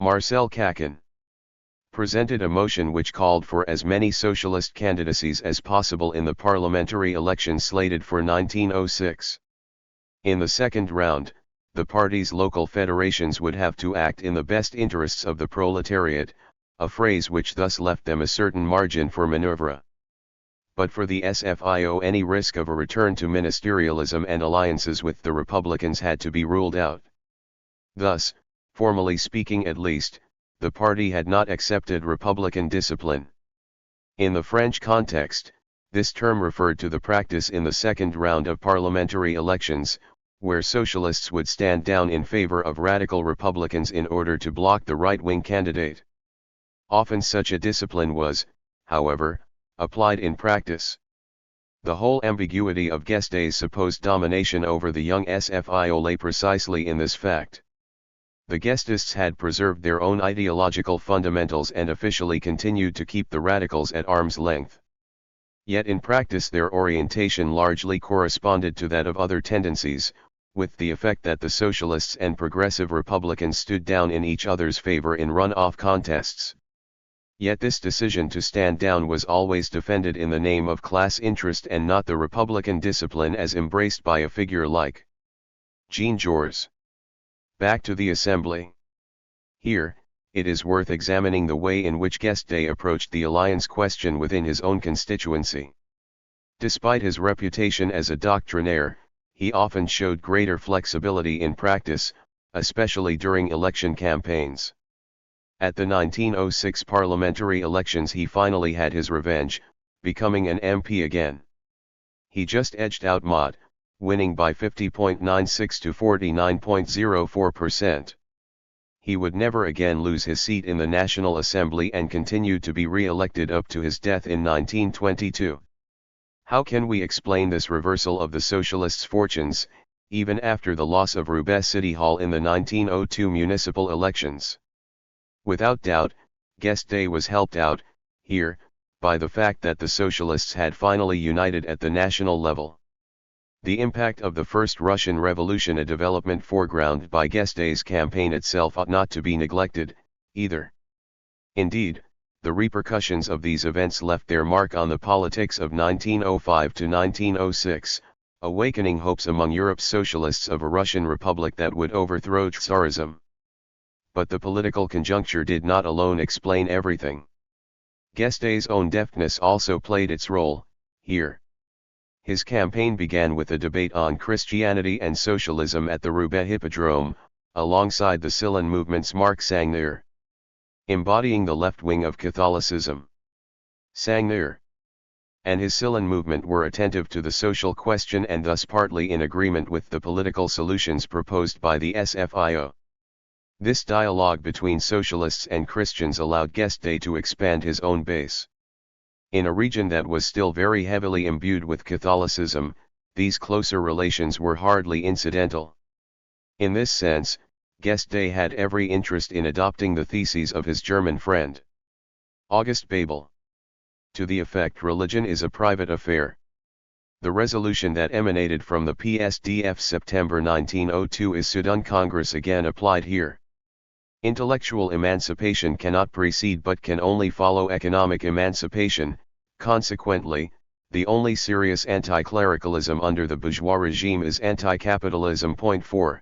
Marcel Caquin presented a motion which called for as many socialist candidacies as possible in the parliamentary elections slated for 1906. In the second round, the party's local federations would have to act in the best interests of the proletariat, a phrase which thus left them a certain margin for maneuver. But for the SFIO, any risk of a return to ministerialism and alliances with the Republicans had to be ruled out. Thus, formally speaking at least, the party had not accepted Republican discipline. In the French context, this term referred to the practice in the second round of parliamentary elections, where socialists would stand down in favor of radical Republicans in order to block the right-wing candidate. Often such a discipline was, however, applied in practice. The whole ambiguity of Guesde's supposed domination over the young SFIO lay precisely in this fact. The Guestists had preserved their own ideological fundamentals and officially continued to keep the radicals at arm's length. Yet in practice their orientation largely corresponded to that of other tendencies, with the effect that the socialists and progressive Republicans stood down in each other's favor in run-off contests. Yet this decision to stand down was always defended in the name of class interest and not the Republican discipline as embraced by a figure like Jean-Georges. Back to the assembly. Here, it is worth examining the way in which Guesde approached the alliance question within his own constituency. Despite his reputation as a doctrinaire, he often showed greater flexibility in practice, especially during election campaigns. At the 1906 parliamentary elections he finally had his revenge, becoming an MP again. He just edged out Mott, winning by 50.96 to 49.04%. He would never again lose his seat in the National Assembly and continued to be re-elected up to his death in 1922. How can we explain this reversal of the socialists' fortunes, even after the loss of Roubaix City Hall in the 1902 municipal elections? Without doubt, Guesde was helped out, here, by the fact that the socialists had finally united at the national level. The impact of the First Russian Revolution, a development foregrounded by Guesde's campaign itself, ought not to be neglected, either. Indeed, the repercussions of these events left their mark on the politics of 1905 to 1906, awakening hopes among Europe's socialists of a Russian republic that would overthrow Tsarism. But the political conjuncture did not alone explain everything. Guesde's own deftness also played its role, here. His campaign began with a debate on Christianity and socialism at the Roubaix Hippodrome, alongside the Céline movement's Marc Sangnier, embodying the left wing of Catholicism. Sangnier and his Céline movement were attentive to the social question and thus partly in agreement with the political solutions proposed by the SFIO. This dialogue between socialists and Christians allowed Guesde to expand his own base. In a region that was still very heavily imbued with Catholicism, these closer relations were hardly incidental. In this sense, Guesde had every interest in adopting the theses of his German friend, August Bebel, to the effect religion is a private affair. The resolution that emanated from the PSDF September 1902 is Sudun Congress again applied here. Intellectual emancipation cannot precede but can only follow economic emancipation. Consequently, the only serious anti-clericalism under the bourgeois regime is anti-capitalism. Point 4.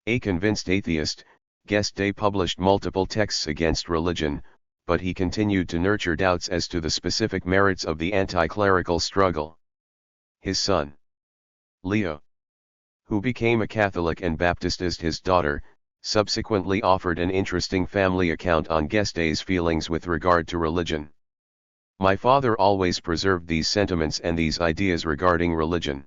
A convinced atheist, Guesde published multiple texts against religion, but he continued to nurture doubts as to the specific merits of the anti-clerical struggle. His son, Leo, who became a Catholic and baptized his daughter, subsequently offered an interesting family account on Guesde's feelings with regard to religion. My father always preserved these sentiments and these ideas regarding religion.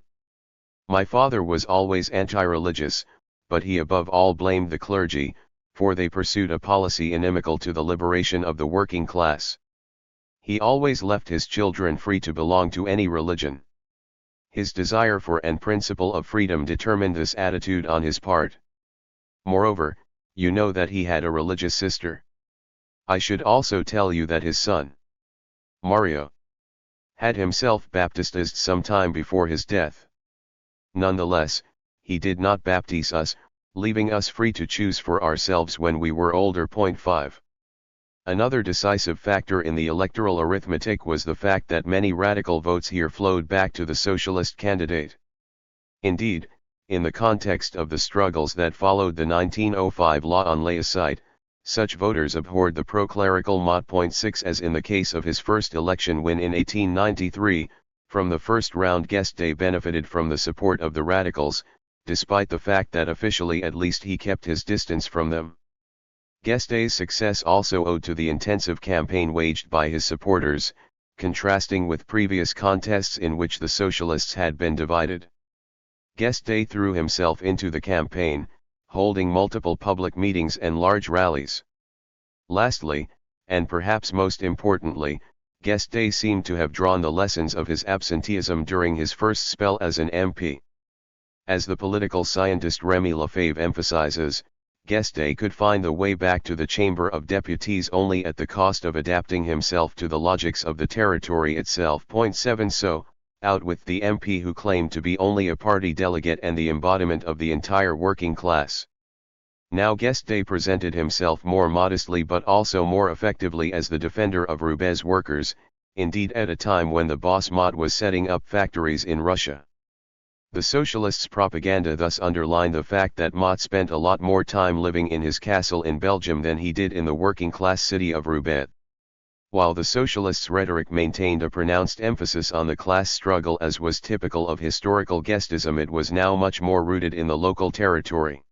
My father was always anti-religious, but he above all blamed the clergy, for they pursued a policy inimical to the liberation of the working class. He always left his children free to belong to any religion. His desire for and principle of freedom determined this attitude on his part. Moreover, you know that he had a religious sister. I should also tell you that his son, Mario, had himself baptized some time before his death. Nonetheless, he did not baptize us, leaving us free to choose for ourselves when we were older. Point 5. Another decisive factor in the electoral arithmetic was the fact that many radical votes here flowed back to the socialist candidate. Indeed, in the context of the struggles that followed the 1905 law on laicide, such voters abhorred the pro-clerical Mott. Point 6. As in the case of his first election win in 1893, from the first round Guesde benefited from the support of the radicals, despite the fact that officially at least he kept his distance from them. Guesde's success also owed to the intensive campaign waged by his supporters, contrasting with previous contests in which the socialists had been divided. Guesde threw himself into the campaign, holding multiple public meetings and large rallies. Lastly, and perhaps most importantly, Guesde seemed to have drawn the lessons of his absenteeism during his first spell as an MP. As the political scientist Rémy Lefebvre emphasizes, Guesde could find the way back to the Chamber of Deputies only at the cost of adapting himself to the logics of the territory itself. Point 7. So, out with the MP who claimed to be only a party delegate and the embodiment of the entire working class. Now Guesde presented himself more modestly but also more effectively as the defender of Roubaix workers, indeed at a time when the boss Mott was setting up factories in Russia. The socialists' propaganda thus underlined the fact that Mott spent a lot more time living in his castle in Belgium than he did in the working-class city of Roubaix. While the socialists' rhetoric maintained a pronounced emphasis on the class struggle as was typical of historical guestism, it was now much more rooted in the local territory.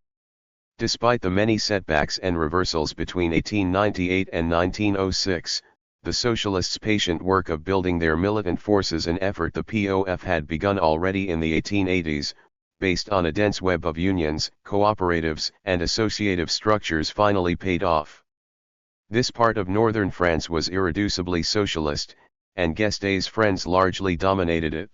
Despite the many setbacks and reversals between 1898 and 1906, the socialists' patient work of building their militant forces, an effort the POF had begun already in the 1880s, based on a dense web of unions, cooperatives and associative structures, finally paid off. This part of northern France was irreducibly socialist, and Guesde's friends largely dominated it.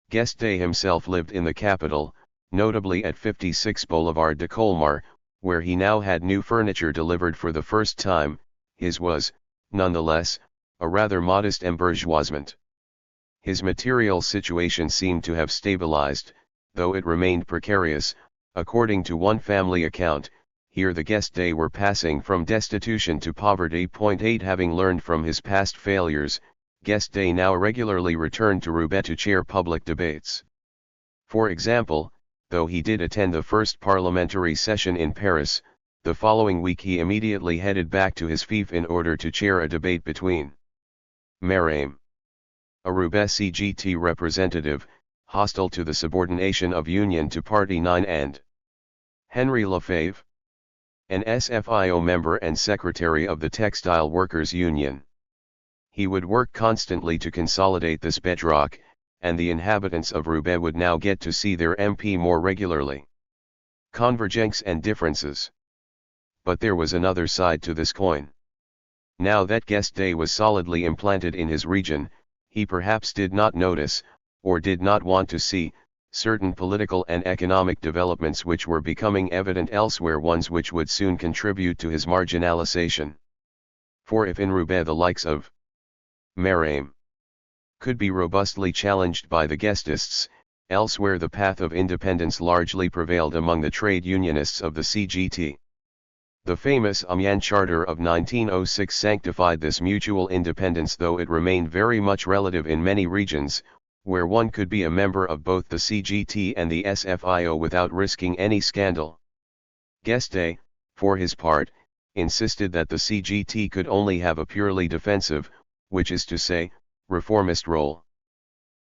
Guesde himself lived in the capital, notably at 56 Boulevard de Colmar, where he now had new furniture delivered for the first time. His was, nonetheless, a rather modest embourgeoisement. His material situation seemed to have stabilized, though it remained precarious. According to one family account, here the guesde were passing from destitution to poverty. 8 Having learned from his past failures, guesde now regularly returned to Roubaix to chair public debates. For example, though he did attend the first parliamentary session in Paris, the following week he immediately headed back to his fief in order to chair a debate between Maraim, a Roubaix CGT representative, hostile to the subordination of Union to Party 9, and Henry Lefebvre, an SFIO member and secretary of the Textile Workers' Union. He would work constantly to consolidate this bedrock, and the inhabitants of Roubaix would now get to see their MP more regularly. Convergence and differences. But there was another side to this coin. Now that guesde was solidly implanted in his region, he perhaps did not notice, or did not want to see, certain political and economic developments which were becoming evident elsewhere, ones which would soon contribute to his marginalization. For if in Roubaix the likes of Maraim could be robustly challenged by the guestists, elsewhere the path of independence largely prevailed among the trade unionists of the CGT. The famous Amiens Charter of 1906 sanctified this mutual independence, though it remained very much relative in many regions, where one could be a member of both the CGT and the SFIO without risking any scandal. Guesde, for his part, insisted that the CGT could only have a purely defensive, which is to say, reformist role.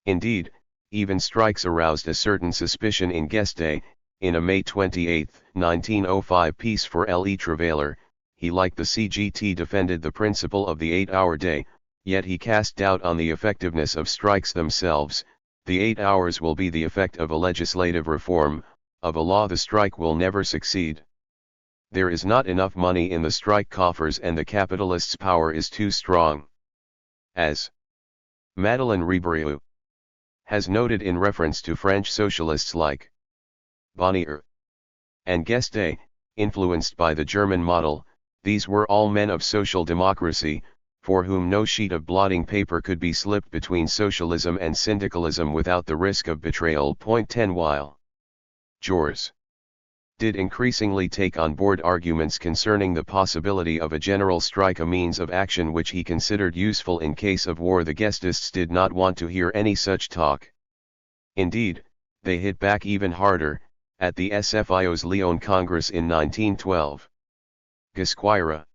Indeed, even strikes aroused a certain suspicion in Guesde. In a May 28, 1905 piece for Le Travailleur, he, like the CGT, defended the principle of the 8-hour day, yet he cast doubt on the effectiveness of strikes themselves. The 8 hours will be the effect of a legislative reform, of a law the strike will never succeed. There is not enough money in the strike coffers and the capitalists' power is too strong. As Madeleine Ribeiro has noted in reference to French socialists like Bonnier and Guesde, influenced by the German model, these were all men of social democracy, for whom no sheet of blotting paper could be slipped between socialism and syndicalism without the risk of betrayal. 10 While Jules did increasingly take on board arguments concerning the possibility of a general strike, a means of action which he considered useful in case of war, the guestists did not want to hear any such talk. Indeed, they hit back even harder. At the SFIO's Lyon Congress in 1912, Gasquira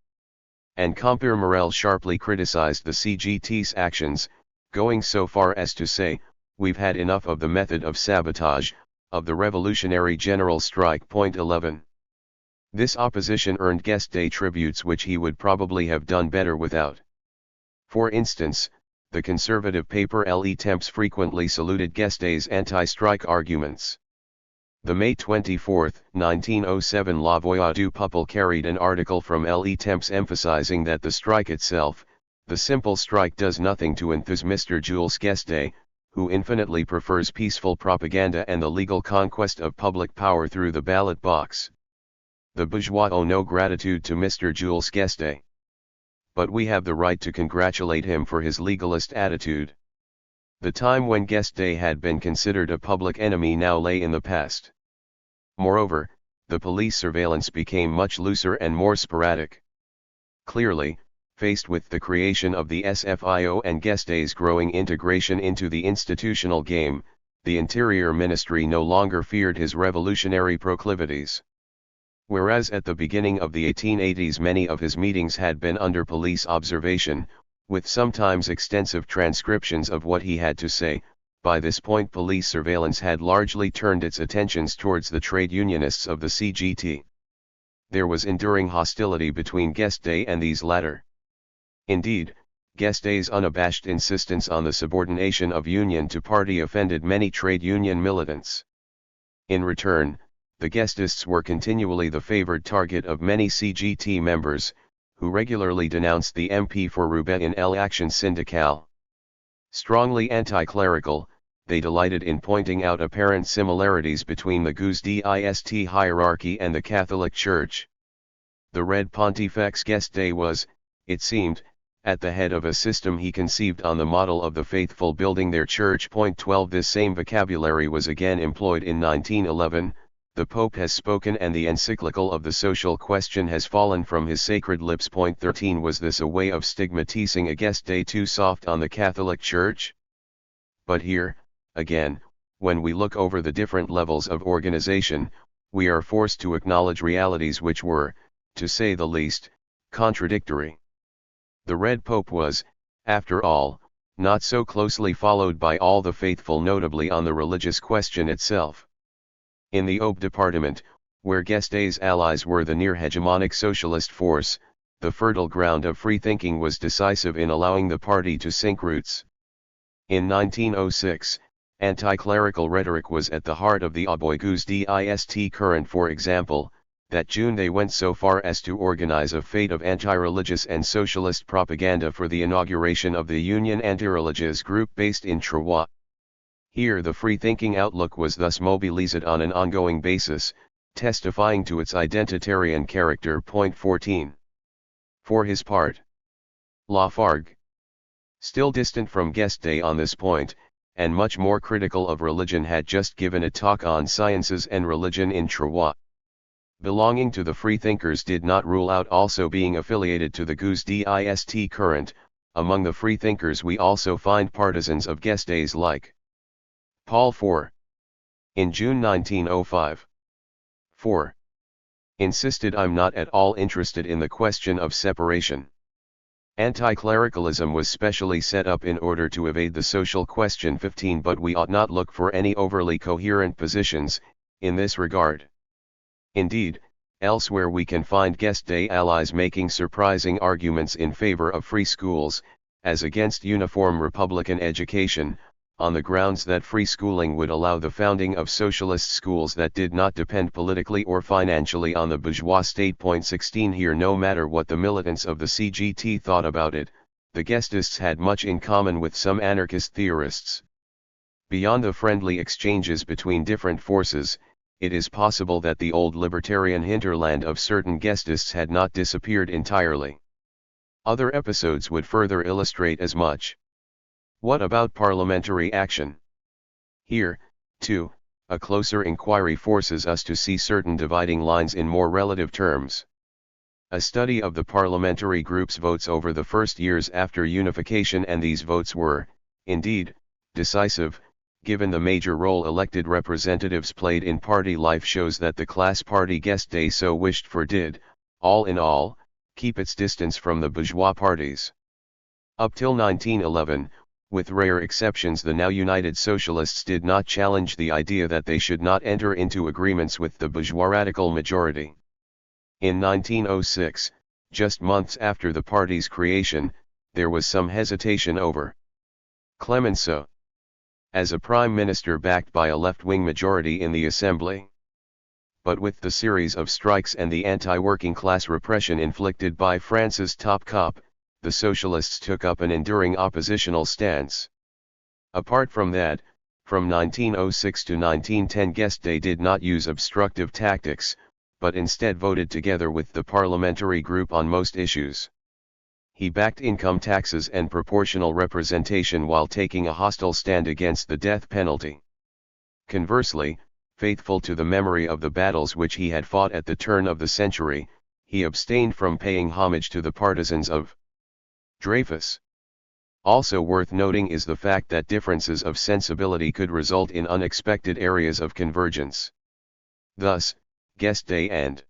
and Compere Morel sharply criticized the CGT's actions, going so far as to say, "We've had enough of the method of sabotage, of the revolutionary general strike." 11. This opposition earned Guesde tributes which he would probably have done better without. For instance, the conservative paper Le Temps frequently saluted Guesde's anti-strike arguments. The May 24, 1907 La Voix du Peuple carried an article from Le Temps emphasizing that the strike itself, the simple strike, does nothing to enthuse Mr. Jules Guesde, who infinitely prefers peaceful propaganda and the legal conquest of public power through the ballot box. The bourgeois owe no gratitude to Mr. Jules Guesde. But we have the right to congratulate him for his legalist attitude. The time when Guesde had been considered a public enemy now lay in the past. Moreover, the police surveillance became much looser and more sporadic. Clearly, faced with the creation of the SFIO and Guesde's growing integration into the institutional game, the Interior Ministry no longer feared his revolutionary proclivities. Whereas at the beginning of the 1880s many of his meetings had been under police observation, with sometimes extensive transcriptions of what he had to say, by this point police surveillance had largely turned its attentions towards the trade unionists of the CGT. There was enduring hostility between Guesde and these latter. Indeed, Guesde's unabashed insistence on the subordination of union to party offended many trade union militants. In return, the Guestists were continually the favored target of many CGT members, who regularly denounced the MP for Roubaix in l'Action syndicale. Strongly anti-clerical, they delighted in pointing out apparent similarities between the guesdist hierarchy and the Catholic Church. The Red Pontifex Guesde was, it seemed, at the head of a system he conceived on the model of the faithful building their church. 12 This same vocabulary was again employed in 1911, the Pope has spoken and the encyclical of the social question has fallen from his sacred lips. Point 13. Was this a way of stigmatizing a guesde too soft on the Catholic Church? But here, again, when we look over the different levels of organization, we are forced to acknowledge realities which were, to say the least, contradictory. The Red Pope was, after all, not so closely followed by all the faithful, notably on the religious question itself. In the Aube department, where Guesde's allies were the near-hegemonic socialist force, the fertile ground of free thinking was decisive in allowing the party to sink roots. In 1906, anti-clerical rhetoric was at the heart of the guesde current. For example, that June they went so far as to organize a fete of anti-religious and socialist propaganda for the inauguration of the Union Anti-Religious group based in Troyes. Here the free-thinking outlook was thus mobilized on an ongoing basis, testifying to its identitarian character. Point 14. For his part, Lafargue, still distant from Guesde on this point, and much more critical of religion, had just given a talk on sciences and religion in Troyes. Belonging to the freethinkers did not rule out also being affiliated to the guesde current. Among the freethinkers we also find partisans of Guesde's like Paul IV. In June 1905. 4. Insisted, "I'm not at all interested in the question of separation. Anti-clericalism was specially set up in order to evade the social question." 15. But we ought not look for any overly coherent positions, in this regard. Indeed, elsewhere we can find Guesde allies making surprising arguments in favor of free schools, as against uniform republican education, on the grounds that free schooling would allow the founding of socialist schools that did not depend politically or financially on the bourgeois state. Point 16. Here, no matter what the militants of the CGT thought about it, the Guesdists had much in common with some anarchist theorists. Beyond the friendly exchanges between different forces, it is possible that the old libertarian hinterland of certain Guesdists had not disappeared entirely. Other episodes would further illustrate as much. What about parliamentary action? Here, too, a closer inquiry forces us to see certain dividing lines in more relative terms. A study of the parliamentary group's votes over the first years after unification, and these votes were, indeed, decisive, given the major role elected representatives played in party life, shows that the class party Guesde so wished for did, all in all, keep its distance from the bourgeois parties. Up till 1911, with rare exceptions, the now united socialists did not challenge the idea that they should not enter into agreements with the bourgeois radical majority. In 1906, just months after the party's creation, there was some hesitation over Clemenceau as a prime minister backed by a left-wing majority in the assembly. But with the series of strikes and the anti-working class repression inflicted by France's top cop, the socialists took up an enduring oppositional stance. Apart from that, from 1906 to 1910 Guesde did not use obstructive tactics, but instead voted together with the parliamentary group on most issues. He backed income taxes and proportional representation while taking a hostile stand against the death penalty. Conversely, faithful to the memory of the battles which he had fought at the turn of the century, he abstained from paying homage to the partisans of Dreyfus. Also worth noting is the fact that differences of sensibility could result in unexpected areas of convergence. Thus, Guesde and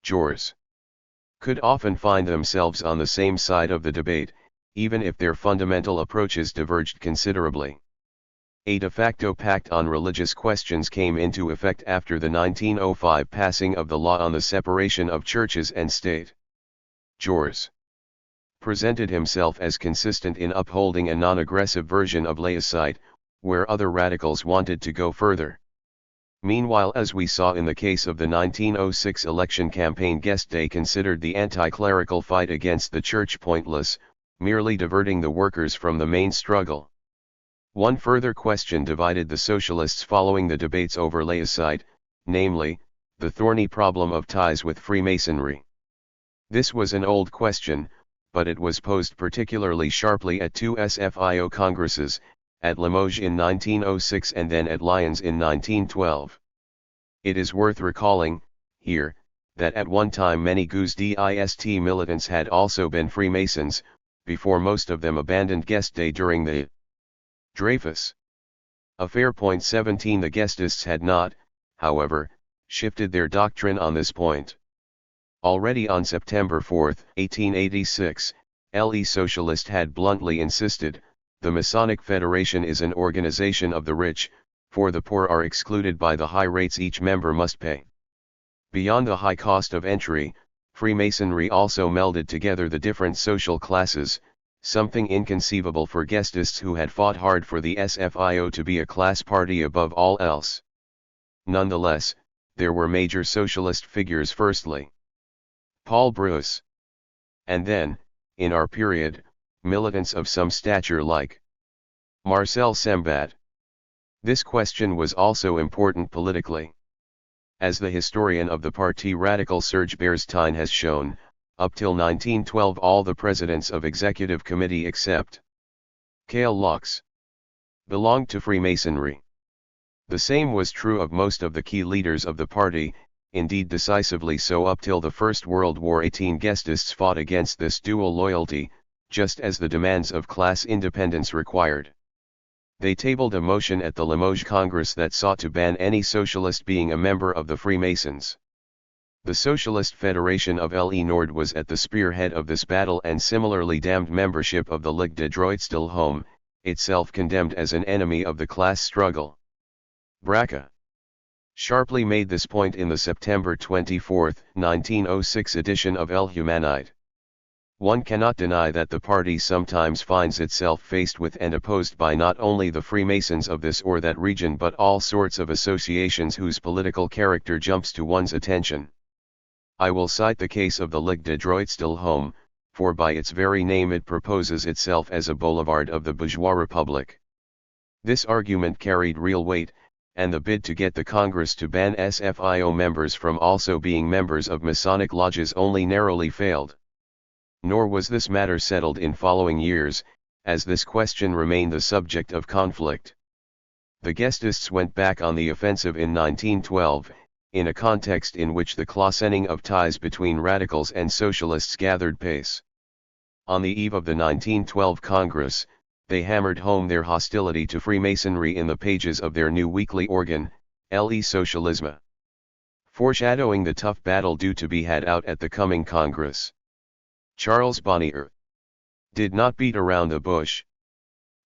Jules could often find themselves on the same side of the debate, even if their fundamental approaches diverged considerably. A de facto pact on religious questions came into effect after the 1905 passing of the law on the separation of churches and state. Jules presented himself as consistent in upholding a non-aggressive version of laicite, where other radicals wanted to go further. Meanwhile, as we saw in the case of the 1906 election campaign, Guesde considered the anti-clerical fight against the church pointless, merely diverting the workers from the main struggle. One further question divided the socialists following the debates over laicite, namely, the thorny problem of ties with Freemasonry. This was an old question, but it was posed particularly sharply at two SFIO congresses, at Limoges in 1906 and then at Lyons in 1912. It is worth recalling, here, that at one time many guesde militants had also been Freemasons, before most of them abandoned guesde during the Dreyfus affair. 17 The guesdists had not, however, shifted their doctrine on this point. Already on September 4, 1886, Le Socialist had bluntly insisted, the Masonic Federation is an organization of the rich, for the poor are excluded by the high rates each member must pay. Beyond the high cost of entry, Freemasonry also melded together the different social classes, something inconceivable for guesdists who had fought hard for the SFIO to be a class party above all else. Nonetheless, there were major socialist figures. Firstly, Paul Bruce. And then, in our period, militants of some stature like Marcel Sembat. This question was also important politically. As the historian of the Parti Radical Serge Berstein has shown, up till 1912 all the presidents of Executive Committee except Karl Laux belonged to Freemasonry. The same was true of most of the key leaders of the party, indeed decisively so up till the First World War. 18 guestists fought against this dual loyalty, just as the demands of class independence required. They tabled a motion at the Limoges Congress that sought to ban any socialist being a member of the Freemasons. The Socialist Federation of Le Nord was at the spearhead of this battle, and similarly damned membership of the Ligue de Droit still home, itself condemned as an enemy of the class struggle. Braca sharply made this point in the September 24, 1906 edition of El Humanite. One cannot deny that the party sometimes finds itself faced with and opposed by not only the Freemasons of this or that region but all sorts of associations whose political character jumps to one's attention. I will cite the case of the Ligue de Droit still home, for by its very name it proposes itself as a boulevard of the bourgeois republic. This argument carried real weight, and the bid to get the Congress to ban SFIO members from also being members of Masonic lodges only narrowly failed. Nor was this matter settled in following years, as this question remained the subject of conflict. The guestists went back on the offensive in 1912, in a context in which the closening of ties between radicals and socialists gathered pace. On the eve of the 1912 Congress, they hammered home their hostility to Freemasonry in the pages of their new weekly organ, Le Socialisme, foreshadowing the tough battle due to be had out at the coming Congress. Charles Bonnier did not beat around the bush.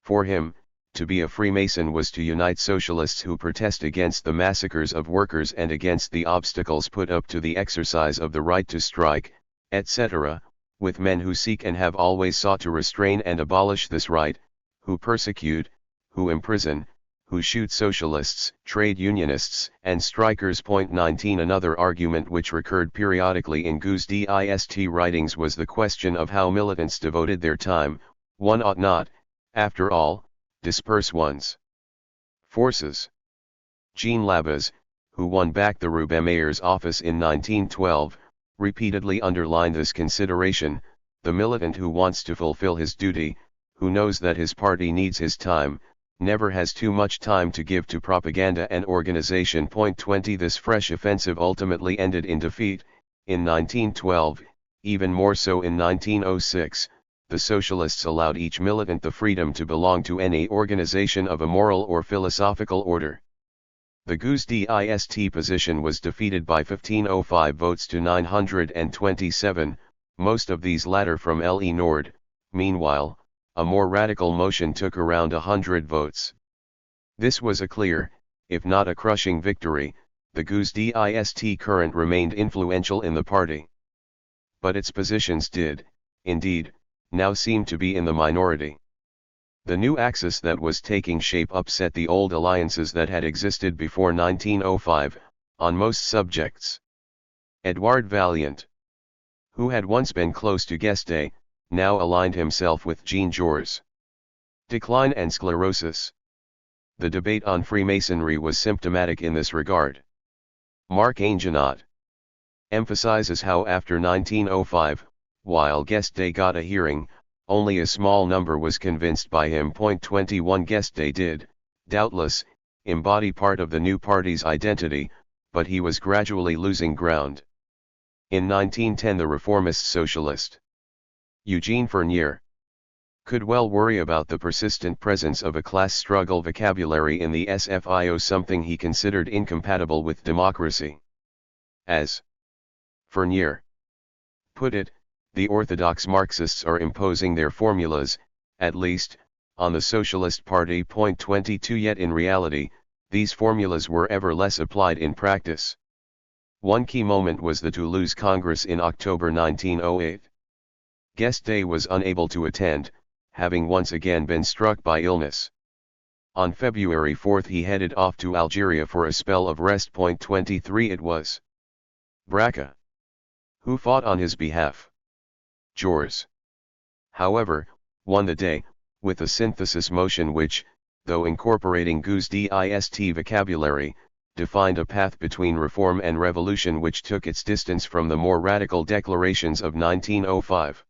For him, to be a Freemason was to unite socialists who protest against the massacres of workers and against the obstacles put up to the exercise of the right to strike, etc., with men who seek and have always sought to restrain and abolish this right, who persecute, who imprison, who shoot socialists, trade unionists, and strikers. 19 Another argument which recurred periodically in guesde writings was the question of how militants devoted their time. One ought not, after all, disperse one's forces. Jean Labaz, who won back the Roubaix-Mayer's office in 1912, repeatedly underlined this consideration: the militant who wants to fulfill his duty, who knows that his party needs his time, never has too much time to give to propaganda and organization. 20 This fresh offensive ultimately ended in defeat. In 1912, even more so in 1906, the socialists allowed each militant the freedom to belong to any organization of a moral or philosophical order. The guesde position was defeated by 1505 votes to 927, most of these latter from Le Nord. Meanwhile, a more radical motion took around 100 votes. This was a clear, if not a crushing victory. The guesde current remained influential in the party. But its positions did, indeed, now seem to be in the minority. The new axis that was taking shape upset the old alliances that had existed before 1905, on most subjects. Edouard Vaillant, who had once been close to Guesde, now aligned himself with Jean-Georges. Decline and sclerosis. The debate on Freemasonry was symptomatic in this regard. Marc Aingenot emphasizes how after 1905, while Guesde got a hearing, only a small number was convinced by him. 21 Guesde did, doubtless, embody part of the new party's identity, but he was gradually losing ground. In 1910 the reformist socialist Eugene Fournier could well worry about the persistent presence of a class struggle vocabulary in the SFIO, something he considered incompatible with democracy. As Fournier put it, the orthodox Marxists are imposing their formulas, at least, on the Socialist Party. 22 Yet in reality, these formulas were ever less applied in practice. One key moment was the Toulouse Congress in October 1908. Guesde was unable to attend, having once again been struck by illness. On February 4 he headed off to Algeria for a spell of rest. 23 It was Braca who fought on his behalf. Jules, however, won the day, with a synthesis motion which, though incorporating guesde vocabulary, defined a path between reform and revolution which took its distance from the more radical declarations of 1905.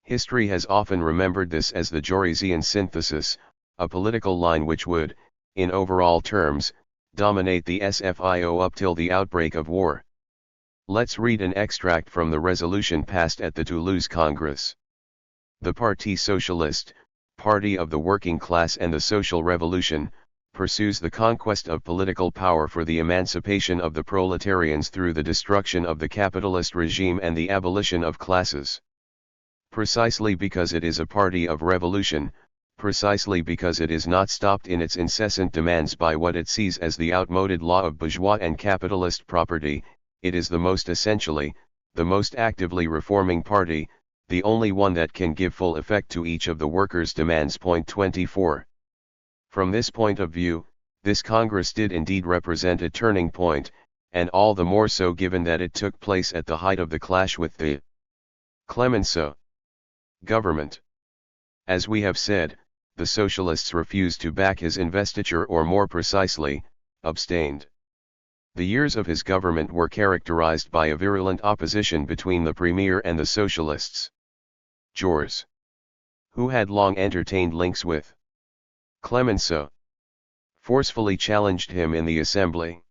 History has often remembered this as the Juresian synthesis, a political line which would, in overall terms, dominate the SFIO up till the outbreak of war. Let's read an extract from the resolution passed at the Toulouse Congress. The Parti Socialiste, Party of the Working Class and the Social Revolution, pursues the conquest of political power for the emancipation of the proletarians through the destruction of the capitalist regime and the abolition of classes. Precisely because it is a party of revolution, precisely because it is not stopped in its incessant demands by what it sees as the outmoded law of bourgeois and capitalist property, it is the most essentially, the most actively reforming party, the only one that can give full effect to each of the workers' demands. 24. From this point of view, this Congress did indeed represent a turning point, and all the more so given that it took place at the height of the clash with the Clemenceau government. As we have said, the socialists refused to back his investiture, or more precisely, abstained. The years of his government were characterized by a virulent opposition between the premier and the socialists. Jules, who had long entertained links with Clemenceau, forcefully challenged him in the assembly.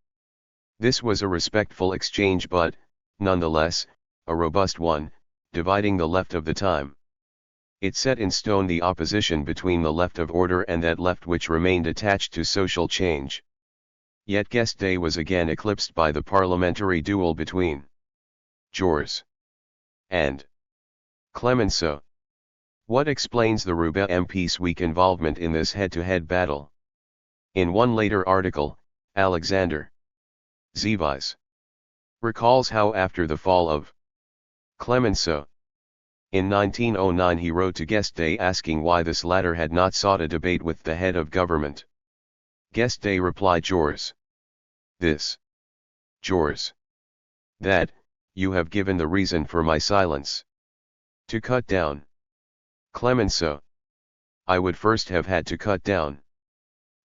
This was a respectful exchange but, nonetheless, a robust one, dividing the left of the time. It set in stone the opposition between the left of order and that left which remained attached to social change. Yet Guesde was again eclipsed by the parliamentary duel between Jules and Clemenceau. What explains the Roubaix MP's weak involvement in this head-to-head battle? In one later article, Alexander Zevies recalls how after the fall of Clemenceau in 1909 he wrote to Guesde asking why this latter had not sought a debate with the head of government. Guesde replied, Jules this, Jules that, you have given the reason for my silence. To cut down Clemenceau, I would first have had to cut down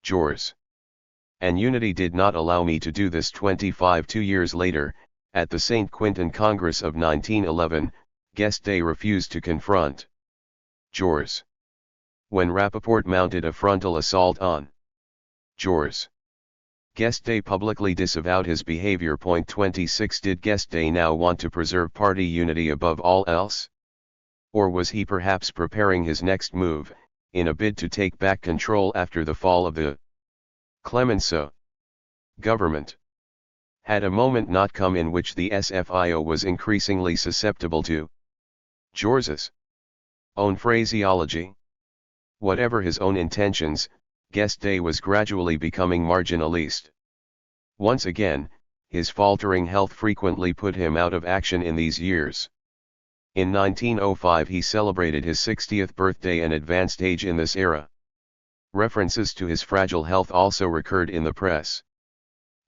Jules. And unity did not allow me to do this. 25 2 years later, at the St. Quentin Congress of 1911, Guesde refused to confront Jules. When Rappaport mounted a frontal assault on Jules, Guesde publicly disavowed his behavior. 26 Did Guesde now want to preserve party unity above all else? Or was he perhaps preparing his next move, in a bid to take back control after the fall of the Clemenceau government? Had a moment not come in which the SFIO was increasingly susceptible to Jules's own phraseology? Whatever his own intentions, Guesde was gradually becoming marginalist. Once again, his faltering health frequently put him out of action in these years. In 1905 he celebrated his 60th birthday, an advanced age in this era. References to his fragile health also recurred in the press.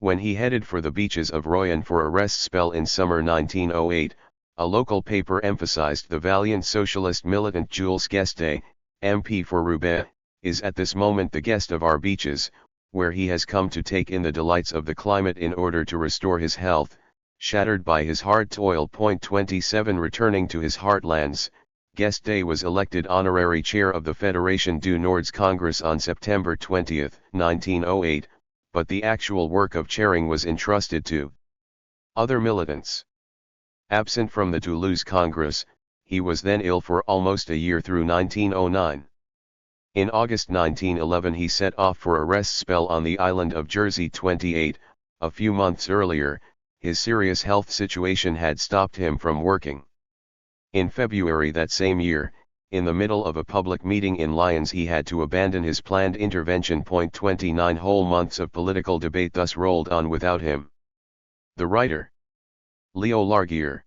When he headed for the beaches of Royan for a rest spell in summer 1908, a local paper emphasized the valiant socialist militant Jules Guesde, MP for Roubaix, is at this moment the guest of our beaches, where he has come to take in the delights of the climate in order to restore his health, shattered by his hard toil. 27 Returning to his heartlands, Guesde was elected honorary chair of the Fédération du Nord's Congress on September 20, 1908. but the actual work of chairing was entrusted to other militants. Absent from the Toulouse Congress, he was then ill for almost a year through 1909. In August 1911 he set off for a rest spell on the island of Jersey 28, a few months earlier, his serious health situation had stopped him from working. In February that same year, in the middle of a public meeting in Lyons he had to abandon his planned intervention. 29 whole months of political debate thus rolled on without him. The writer, Leo Largier,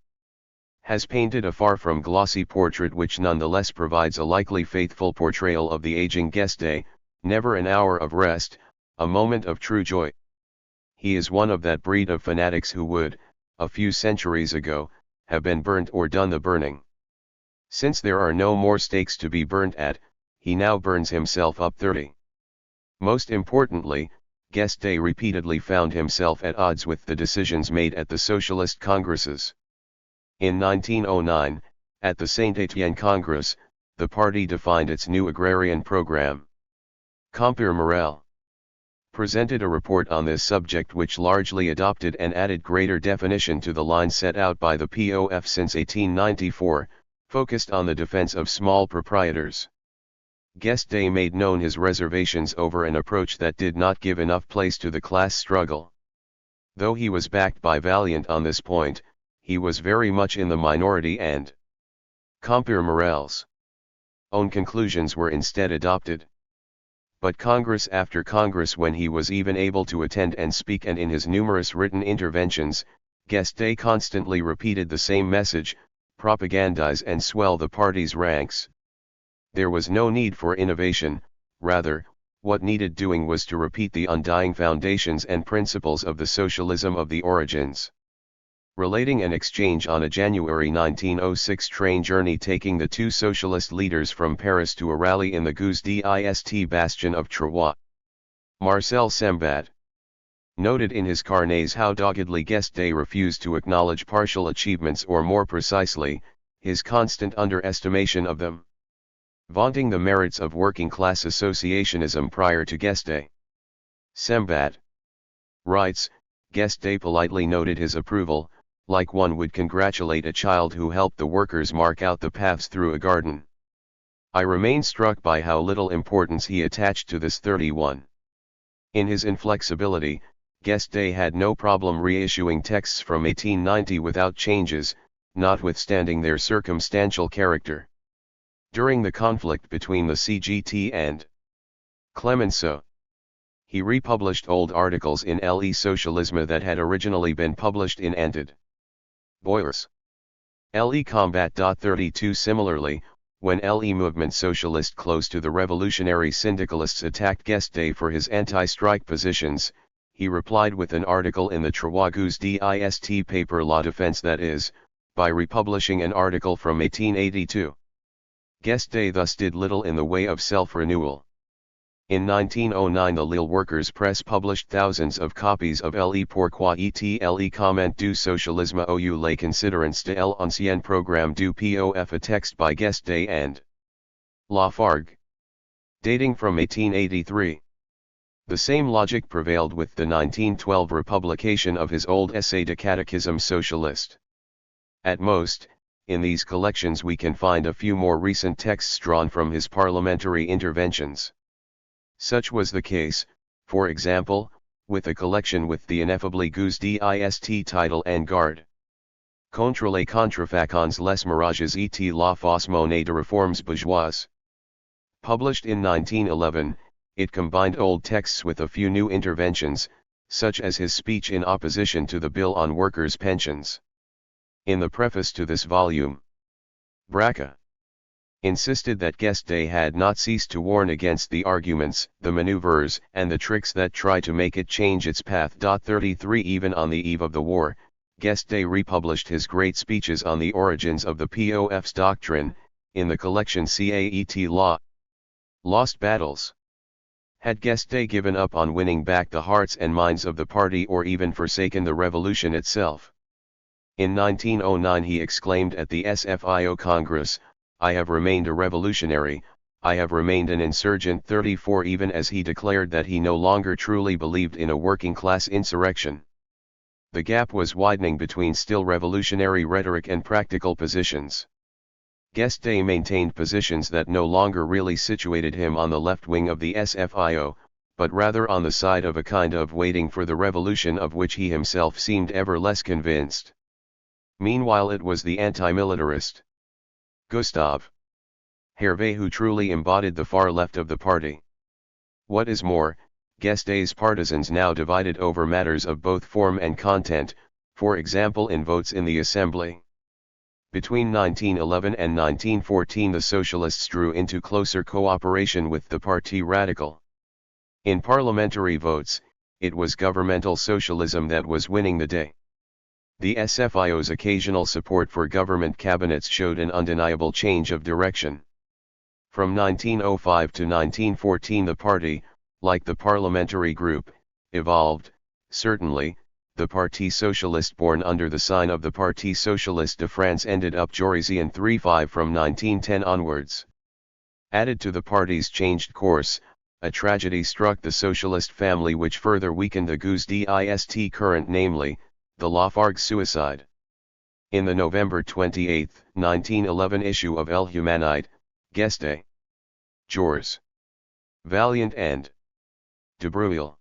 has painted a far from glossy portrait which nonetheless provides a likely faithful portrayal of the aging guesde, never an hour of rest, a moment of true joy. He is one of that breed of fanatics who would, a few centuries ago, have been burnt or done the burning. Since there are no more stakes to be burnt at, he now burns himself up 30. Most importantly, Guesde repeatedly found himself at odds with the decisions made at the socialist congresses. In 1909, at the Saint-Étienne Congress, the party defined its new agrarian program. Compere Morel presented a report on this subject which largely adopted and added greater definition to the line set out by the POF since 1894, focused on the defense of small proprietors. Guesde made known his reservations over an approach that did not give enough place to the class struggle. Though he was backed by Vaillant on this point, he was very much in the minority and Compere Morel's own conclusions were instead adopted. But Congress after Congress, when he was even able to attend and speak, and in his numerous written interventions, Guesde constantly repeated the same message: propagandize and swell the party's ranks. There was no need for innovation, rather, what needed doing was to repeat the undying foundations and principles of the socialism of the origins. Relating an exchange on a January 1906 train journey taking the two socialist leaders from Paris to a rally in the guesde bastion of Troyes, Marcel Sembat noted in his carnets how doggedly Guesde refused to acknowledge partial achievements, or more precisely, his constant underestimation of them. Vaunting the merits of working-class associationism prior to Guesde, Sembat writes, Guesde politely noted his approval, like one would congratulate a child who helped the workers mark out the paths through a garden. I remain struck by how little importance he attached to this 31. In his inflexibility, Guesde had no problem reissuing texts from 1890 without changes, notwithstanding their circumstantial character. During the conflict between the CGT and Clemenceau, he republished old articles in Le Socialisme that had originally been published in Antid. Boyers. Le Combat. 32 Similarly, when Le Mouvement Socialiste close to the revolutionary syndicalists attacked Guesde for his anti-strike positions, he replied with an article in the Troyes guesde paper La Défense, that is, by republishing an article from 1882. Guesde thus did little in the way of self-renewal. In 1909 the Lille Workers' Press published thousands of copies of Le Pourquoi et le Comment du Socialisme ou les Considérances de l'ancien programme du POF, a text by Guesde and Lafargue, dating from 1883. The same logic prevailed with the 1912 republication of his old Essai de Catechisme Socialiste. At most, in these collections we can find a few more recent texts drawn from his parliamentary interventions. Such was the case, for example, with a collection with the ineffably guesdist title En garde contre les contrefaçons, les mirages et la fausse monnaie de réformes bourgeoises. Published in 1911, it combined old texts with a few new interventions, such as his speech in opposition to the Bill on Workers' Pensions. In the preface to this volume, Braca insisted that Guesde had not ceased to warn against the arguments, the maneuvers, and the tricks that try to make it change its path. 33 Even on the eve of the war, Guesde republished his great speeches on the origins of the POF's doctrine, in the collection Caet Law. Lost Battles. Had Guesde given up on winning back the hearts and minds of the party, or even forsaken the revolution itself? In 1909 he exclaimed at the SFIO Congress, I have remained a revolutionary, I have remained an insurgent 34 even as he declared that he no longer truly believed in a working-class insurrection. The gap was widening between still revolutionary rhetoric and practical positions. Guesde maintained positions that no longer really situated him on the left wing of the SFIO, but rather on the side of a kind of waiting for the revolution of which he himself seemed ever less convinced. Meanwhile it was the anti-militarist Gustave Hervé who truly embodied the far left of the party. What is more, Guesde's partisans now divided over matters of both form and content, for example in votes in the Assembly. Between 1911 and 1914 the Socialists drew into closer cooperation with the Parti Radical. In parliamentary votes, it was governmental socialism that was winning the day. The SFIO's occasional support for government cabinets showed an undeniable change of direction. From 1905 to 1914 the party, like the parliamentary group, evolved. Certainly, the Parti Socialiste born under the sign of the Parti Socialiste de France ended up Jorisian 3-5 from 1910 onwards. Added to the party's changed course, a tragedy struck the socialist family which further weakened the guesde current, namely, the Lafargue suicide. In the November 28, 1911 issue of El Humanite, Guesde, Jules, Vaillant and de Breuil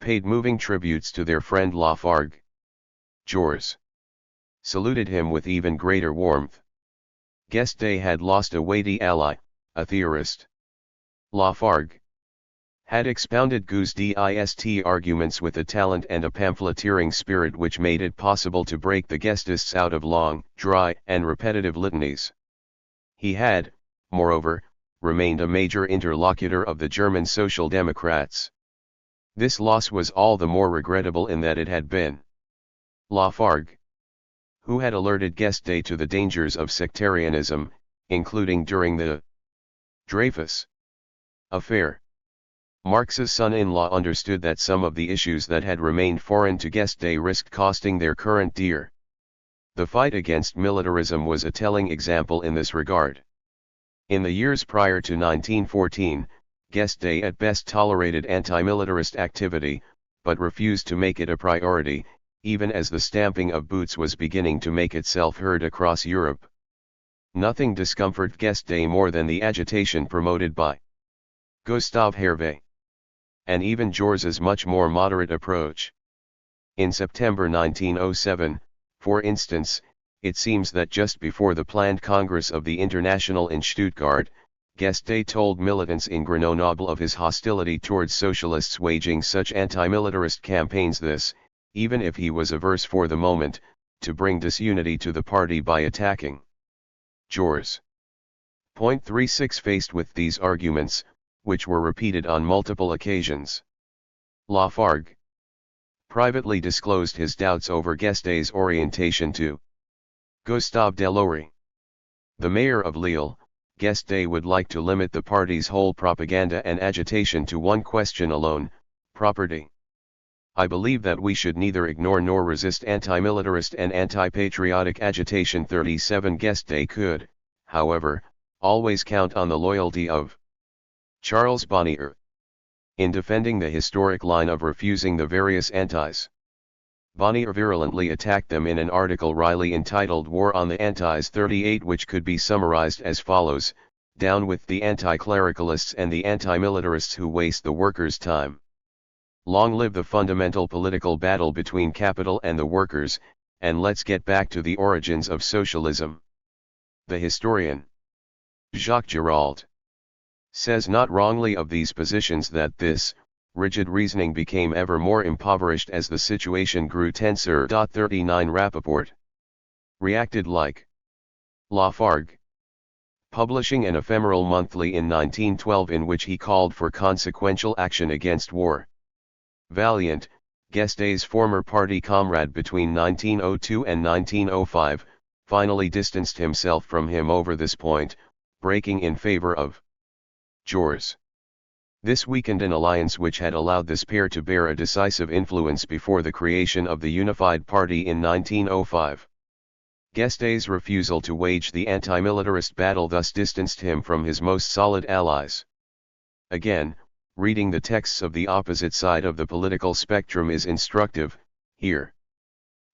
paid moving tributes to their friend Lafargue. Jules saluted him with even greater warmth. Guesde had lost a weighty ally, a theorist. Lafargue had expounded guesde arguments with a talent and a pamphleteering spirit which made it possible to break the guesdists out of long, dry, and repetitive litanies. He had, moreover, remained a major interlocutor of the German Social Democrats. This loss was all the more regrettable in that it had been Lafargue who had alerted Guesde to the dangers of sectarianism, including during the Dreyfus affair. Marx's son-in-law understood that some of the issues that had remained foreign to Guesde risked costing their current dear. The fight against militarism was a telling example in this regard. In the years prior to 1914, Guesde at best tolerated anti-militarist activity, but refused to make it a priority, even as the stamping of boots was beginning to make itself heard across Europe. Nothing discomforted Guesde more than the agitation promoted by Gustave Hervé, and even Jours's much more moderate approach. In September 1907, for instance, it seems that just before the planned Congress of the International in Stuttgart, Guesde told militants in Grenoble of his hostility towards socialists waging such anti-militarist campaigns this, even if he was averse for the moment, to bring disunity to the party by attacking Jules. Point 36 Faced with these arguments, which were repeated on multiple occasions, Lafargue privately disclosed his doubts over Guesde's orientation to Gustave Deloury, the mayor of Lille. Guesde would like to limit the party's whole propaganda and agitation to one question alone, property. I believe that we should neither ignore nor resist anti-militarist and anti-patriotic agitation. 37 Guesde could, however, always count on the loyalty of Charles Bonnier in defending the historic line of refusing the various antis. Bonnier virulently attacked them in an article Riley entitled War on the Antis 38, which could be summarized as follows: down with the anti-clericalists and the anti-militarists who waste the workers' time. Long live the fundamental political battle between capital and the workers, and let's get back to the origins of socialism. The historian Jacques Girault says not wrongly of these positions that this rigid reasoning became ever more impoverished as the situation grew tenser. 39 Rappaport reacted like Lafargue, publishing an ephemeral monthly in 1912 in which he called for consequential action against war. Vaillant, Guesde's former party comrade between 1902 and 1905, finally distanced himself from him over this point, breaking in favor of Jules. This weakened an alliance which had allowed this pair to bear a decisive influence before the creation of the Unified Party in 1905. Guesde's refusal to wage the anti-militarist battle thus distanced him from his most solid allies. Again, reading the texts of the opposite side of the political spectrum is instructive, here.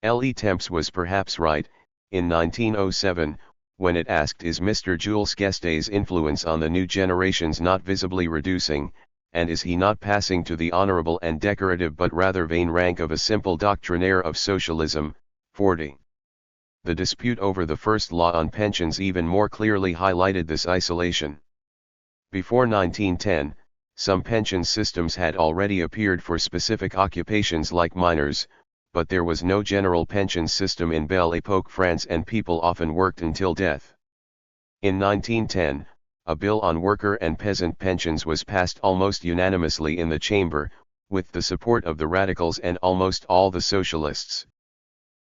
Le Temps was perhaps right, in 1907, when it asked, is Mr. Jules Guesde's influence on the new generations not visibly reducing, and is he not passing to the honorable and decorative but rather vain rank of a simple doctrinaire of socialism? 40. The dispute over the first law on pensions even more clearly highlighted this isolation. Before 1910, some pension systems had already appeared for specific occupations like miners, but there was no general pension system in Belle Époque France, and people often worked until death. In 1910, a bill on worker and peasant pensions was passed almost unanimously in the chamber, with the support of the radicals and almost all the socialists.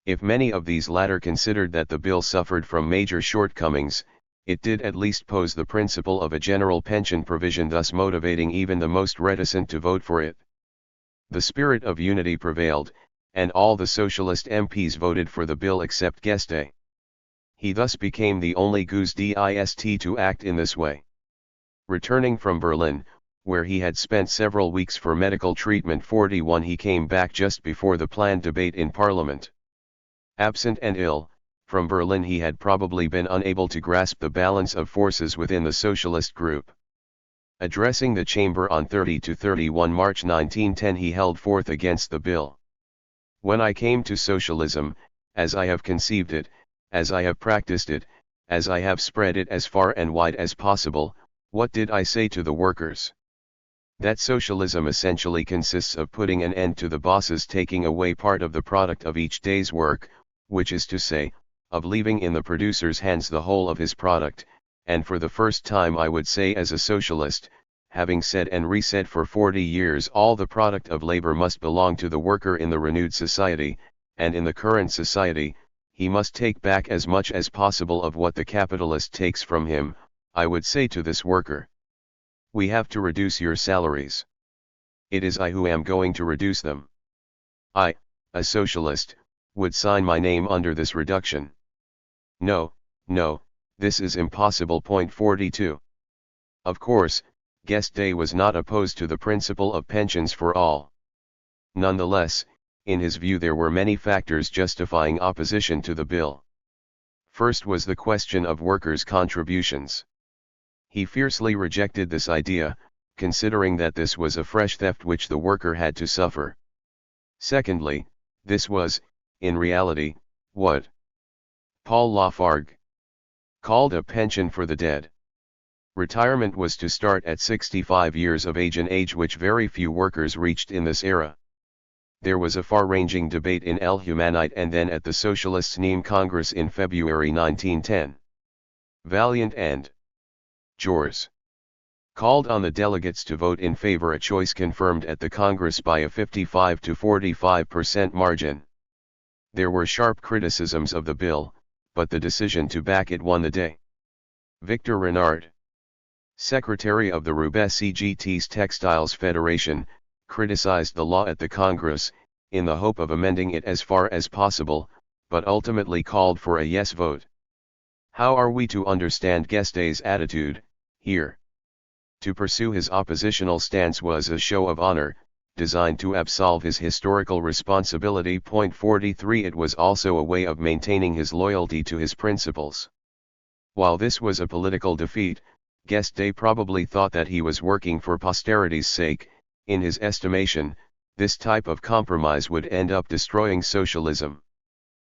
If many of these latter considered that the bill suffered from major shortcomings, it did at least pose the principle of a general pension provision, thus motivating even the most reticent to vote for it. The spirit of unity prevailed, and all the socialist MPs voted for the bill except Guesde. He thus became the only guesde to act in this way. Returning from Berlin, where he had spent several weeks for medical treatment, 41, he came back just before the planned debate in Parliament. Absent and ill, from Berlin he had probably been unable to grasp the balance of forces within the socialist group. Addressing the chamber on 30–31 March 1910, he held forth against the bill. When I came to socialism, as I have conceived it, as I have practiced it, as I have spread it as far and wide as possible, what did I say to the workers? That socialism essentially consists of putting an end to the bosses taking away part of the product of each day's work, which is to say, of leaving in the producer's hands the whole of his product, and for the first time I would say as a socialist, having said and resaid for 40 years all the product of labor must belong to the worker in the renewed society, and in the current society, he must take back as much as possible of what the capitalist takes from him, I would say to this worker. We have to reduce your salaries. It is I who am going to reduce them. I, a socialist, would sign my name under this reduction. No, no, this is impossible. 42. Of course, Guesde was not opposed to the principle of pensions for all. Nonetheless, in his view there were many factors justifying opposition to the bill. First was the question of workers' contributions. He fiercely rejected this idea, considering that this was a fresh theft which the worker had to suffer. Secondly, this was, in reality, what Paul Lafargue called a pension for the dead. Retirement was to start at 65 years of age, an age which very few workers reached in this era. There was a far-ranging debate in El Humanite and then at the Socialists' Nîmes Congress in February 1910. Valiant and Jors called on the delegates to vote in favor, a choice confirmed at the Congress by a 55 to 45% margin. There were sharp criticisms of the bill, but the decision to back it won the day. Victor Renard, secretary of the Roubaix CGT's Textiles Federation, criticized the law at the Congress, in the hope of amending it as far as possible, but ultimately called for a yes vote. How are we to understand Guesde's attitude, here? To pursue his oppositional stance was a show of honor, designed to absolve his historical responsibility. 43. It was also a way of maintaining his loyalty to his principles. While this was a political defeat, Guesde probably thought that he was working for posterity's sake. In his estimation, this type of compromise would end up destroying socialism.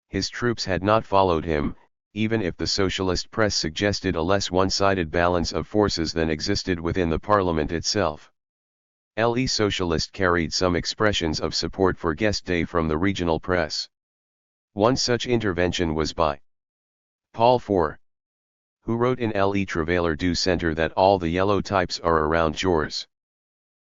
His troops had not followed him, even if the socialist press suggested a less one-sided balance of forces than existed within the parliament itself. Le Socialist carried some expressions of support for Guesde from the regional press. One such intervention was by Paul IV, who wrote in Le Travailleur du Centre that all the yellow types are around Jors.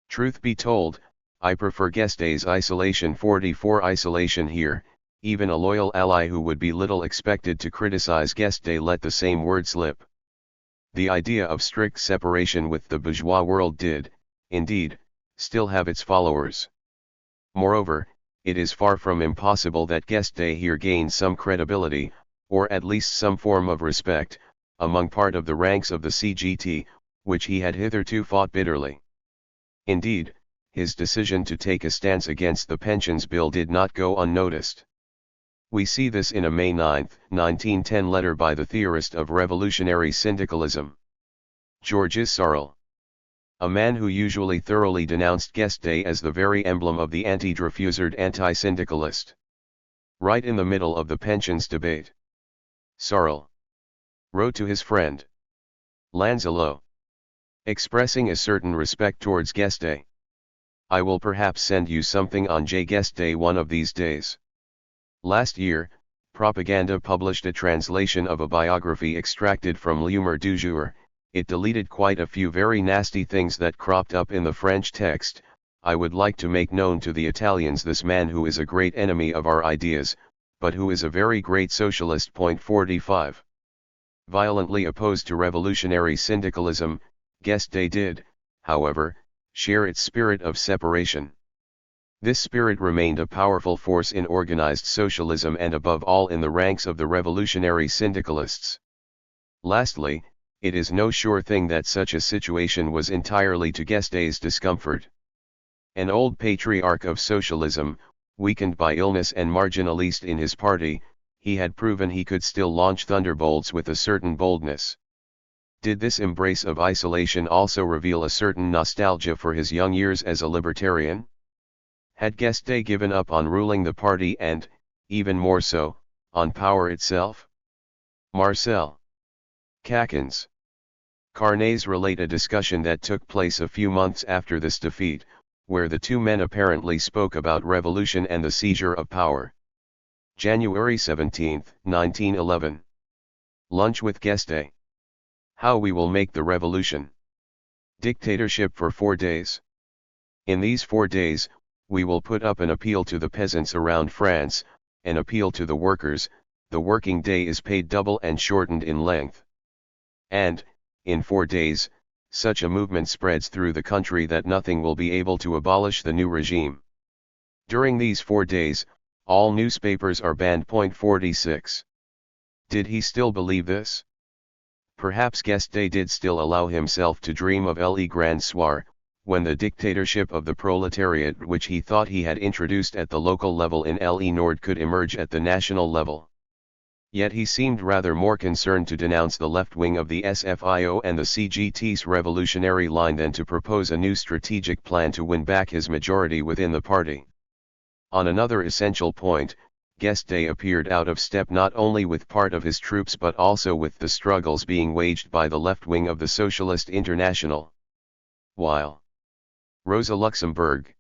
Truth be told, I prefer Guesde's isolation. 44. Isolation here, even a loyal ally who would be little expected to criticize Guesde let the same word slip. The idea of strict separation with the bourgeois world did, indeed, still have its followers. Moreover, it is far from impossible that Guesde here gained some credibility, or at least some form of respect, among part of the ranks of the CGT, which he had hitherto fought bitterly. Indeed, his decision to take a stance against the pensions bill did not go unnoticed. We see this in a May 9, 1910 letter by the theorist of revolutionary syndicalism, Georges Sorel, a man who usually thoroughly denounced guesde as the very emblem of the anti-Dreyfusard anti-syndicalist. Right in the middle of the pensions debate, Sorel wrote to his friend Lancelot, expressing a certain respect towards guesde. I will perhaps send you something on guesde one of these days. Last year, Propaganda published a translation of a biography extracted from L'Humeur du jour. It deleted quite a few very nasty things that cropped up in the French text. I would like to make known to the Italians this man who is a great enemy of our ideas, but who is a very great socialist. 45. Violently opposed to revolutionary syndicalism, guesde did, however, share its spirit of separation. This spirit remained a powerful force in organized socialism and above all in the ranks of the revolutionary syndicalists. Lastly, it is no sure thing that such a situation was entirely to guesde's discomfort. An old patriarch of socialism, weakened by illness and marginalist in his party, he had proven he could still launch thunderbolts with a certain boldness. Did this embrace of isolation also reveal a certain nostalgia for his young years as a libertarian? Had guesde given up on ruling the party and, even more so, on power itself? Marcel Caquins Carnets relate a discussion that took place a few months after this defeat, where the two men apparently spoke about revolution and the seizure of power. January 17, 1911. Lunch with guesde. How we will make the revolution. Dictatorship for 4 days. In these 4 days, we will put up an appeal to the peasants around France, an appeal to the workers. The working day is paid double and shortened in length. And, in 4 days, such a movement spreads through the country that nothing will be able to abolish the new regime. During these 4 days, all newspapers are banned. 46. Did he still believe this? Perhaps guesde did still allow himself to dream of le grand soir, when the dictatorship of the proletariat which he thought he had introduced at the local level in le Nord could emerge at the national level. Yet he seemed rather more concerned to denounce the left wing of the SFIO and the CGT's revolutionary line than to propose a new strategic plan to win back his majority within the party. On another essential point, guesde appeared out of step not only with part of his troops but also with the struggles being waged by the left wing of the Socialist International. While Rosa Luxemburg,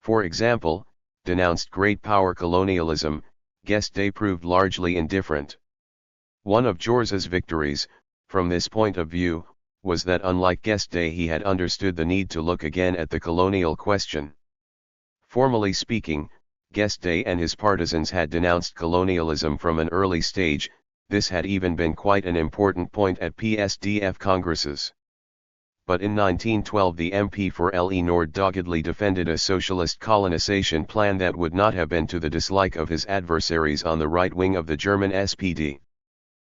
for example, denounced great power colonialism, guesde proved largely indifferent. One of Georges's victories, from this point of view, was that unlike guesde he had understood the need to look again at the colonial question. Formally speaking, guesde and his partisans had denounced colonialism from an early stage. This had even been quite an important point at PSDF congresses. But in 1912 the MP for Le Nord doggedly defended a socialist colonization plan that would not have been to the dislike of his adversaries on the right wing of the German SPD.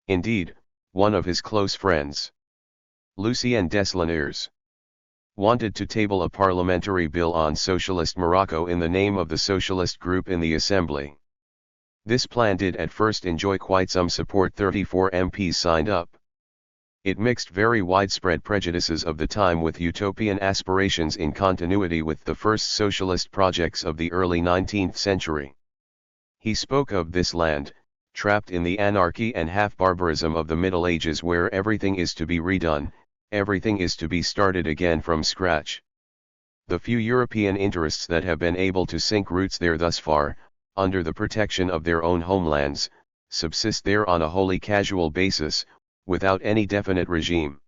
Indeed, one of his close friends, Lucien Desliners, wanted to table a parliamentary bill on socialist Morocco in the name of the socialist group in the assembly. This plan did at first enjoy quite some support. 34 MPs signed up. It mixed very widespread prejudices of the time with utopian aspirations in continuity with the first socialist projects of the early 19th century. He spoke of this land, trapped in the anarchy and half-barbarism of the Middle Ages where everything is to be redone, everything is to be started again from scratch. The few European interests that have been able to sink roots there thus far, under the protection of their own homelands, subsist there on a wholly casual basis, without any definite regime.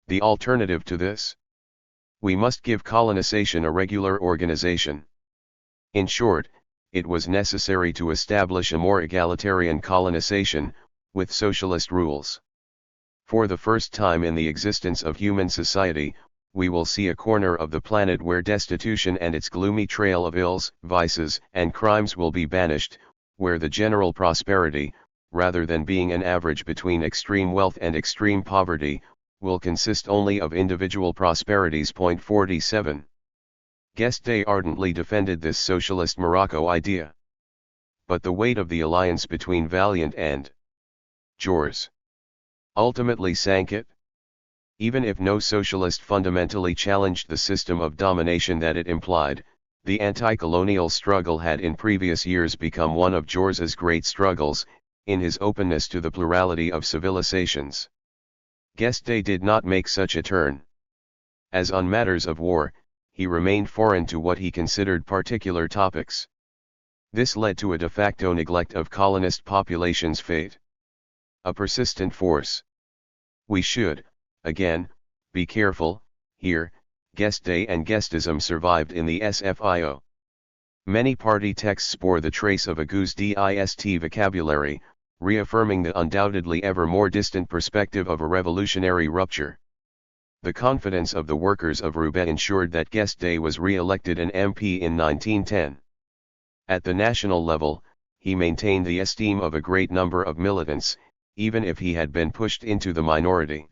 The alternative to this? We must give colonization a regular organization. In short, it was necessary to establish a more egalitarian colonization, with socialist rules. For the first time in the existence of human society, we will see a corner of the planet where destitution and its gloomy trail of ills, vices, and crimes will be banished, where the general prosperity, rather than being an average between extreme wealth and extreme poverty, will consist only of individual prosperities. 47. Guesde ardently defended this socialist Morocco idea. But the weight of the alliance between Vaillant and Jules ultimately sank it. Even if no socialist fundamentally challenged the system of domination that it implied, the anti-colonial struggle had in previous years become one of Jules's great struggles, in his openness to the plurality of civilizations. Guesde did not make such a turn. As on matters of war, he remained foreign to what he considered particular topics. This led to a de facto neglect of colonist populations' fate. A persistent force. We should, again, be careful. Here, Guesde and guesdism survived in the SFIO. Many party texts bore the trace of a guesdist vocabulary, reaffirming the undoubtedly ever more distant perspective of a revolutionary rupture. The confidence of the workers of Roubaix ensured that Guesde was re-elected an MP in 1910. At the national level, he maintained the esteem of a great number of militants, even if he had been pushed into the minority.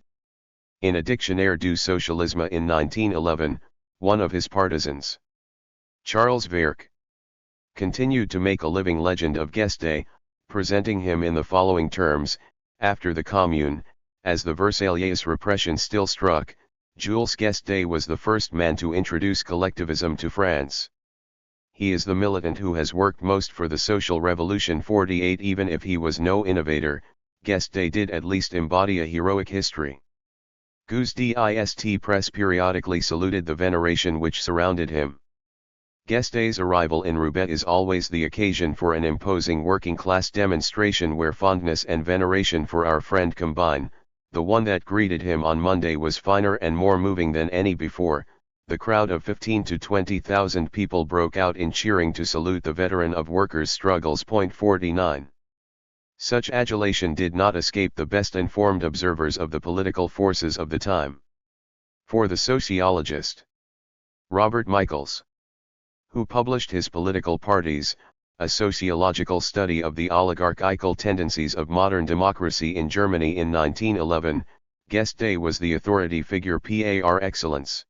In a Dictionnaire du Socialisme in 1911, one of his partisans, Charles Verck, continued to make a living legend of Guesde, presenting him in the following terms: after the Commune, as the Versailles repression still struck, Jules Guesde was the first man to introduce collectivism to France. He is the militant who has worked most for the social revolution. 48. Even if he was no innovator, Guesde did at least embody a heroic history. Guesdist press periodically saluted the veneration which surrounded him. Guesde's arrival in Roubaix is always the occasion for an imposing working-class demonstration where fondness and veneration for our friend combine. The one that greeted him on Monday was finer and more moving than any before. The crowd of 15,000 to 20,000 people broke out in cheering to salute the veteran of workers' struggles. 49. Such adulation did not escape the best-informed observers of the political forces of the time. For the sociologist Robert Michaels, who published his Political Parties, a sociological study of the oligarchical tendencies of modern democracy in Germany in 1911, Guesde was the authority figure par excellence.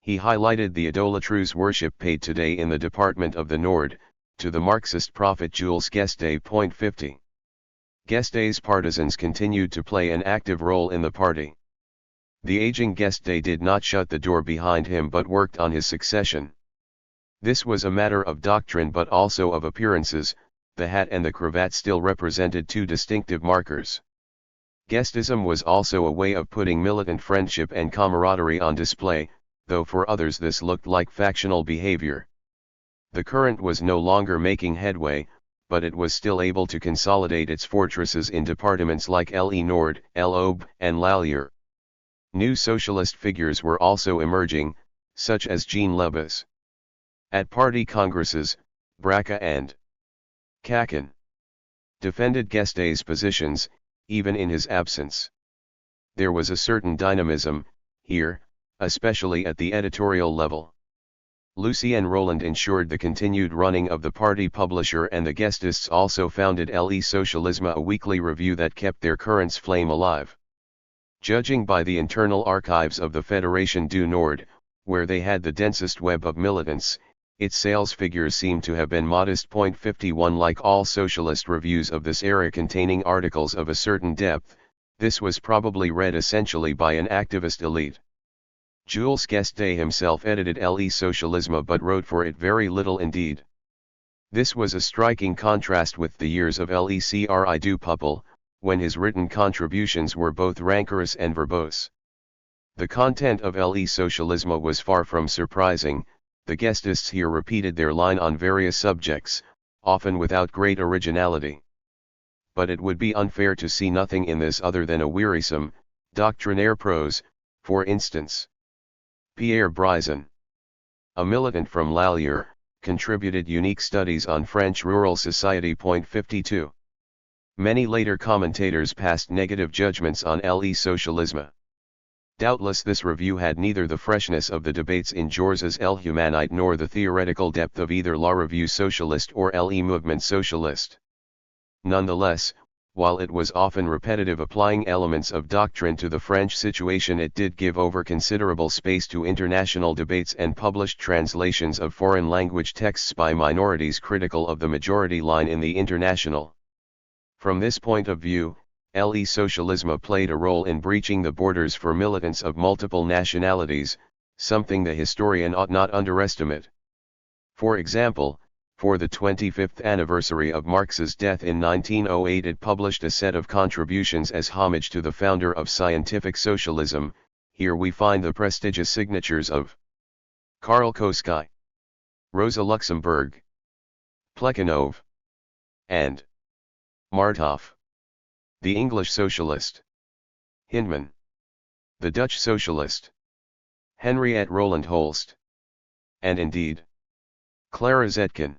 He highlighted the idolatrous worship paid today in the Department of the Nord, to the Marxist prophet Jules Guesde. 50. Guesde's partisans continued to play an active role in the party. The aging Guesde did not shut the door behind him but worked on his succession. This was a matter of doctrine but also of appearances. The hat and the cravat still represented two distinctive markers. Guesdism was also a way of putting militant friendship and camaraderie on display, though for others this looked like factional behavior. The current was no longer making headway, but it was still able to consolidate its fortresses in departments like Le Nord, l'Aube, and l'Allier. New socialist figures were also emerging, such as Jean Lebas. At party congresses, Braca and Kakin defended Guesde's positions, even in his absence. There was a certain dynamism, here, especially at the editorial level. Lucien Roland ensured the continued running of the party publisher, and the Guesdists also founded Le Socialisme, a weekly review that kept their current's flame alive. Judging by the internal archives of the Fédération du Nord, where they had the densest web of militants, its sales figures seem to have been modest. 51. Like all socialist reviews of this era containing articles of a certain depth, this was probably read essentially by an activist elite. Jules Guesde himself edited Le Socialisme but wrote for it very little indeed. This was a striking contrast with the years of Lecri du Peuple, when his written contributions were both rancorous and verbose. The content of Le Socialisme was far from surprising. The Guesdists here repeated their line on various subjects, often without great originality. But it would be unfair to see nothing in this other than a wearisome, doctrinaire prose. For instance, Pierre Brizon, a militant from l'Allier, contributed unique studies on French rural society. 52. Many later commentators passed negative judgments on Le Socialisme. Doubtless this review had neither the freshness of the debates in Jours's El Humanite nor the theoretical depth of either La Revue Socialiste or Le Mouvement Socialiste. Nonetheless, while it was often repetitive applying elements of doctrine to the French situation, it did give over considerable space to international debates and published translations of foreign language texts by minorities critical of the majority line in the International. From this point of view, le socialisme played a role in breaching the borders for militants of multiple nationalities, something the historian ought not underestimate. For example, for the 25th anniversary of Marx's death in 1908, it published a set of contributions as homage to the founder of scientific socialism. Here we find the prestigious signatures of Karl Koskai, Rosa Luxemburg, Plekhanov, and Martov, the English socialist, Hindman, the Dutch socialist, Henriette Roland Holst, and indeed, Clara Zetkin.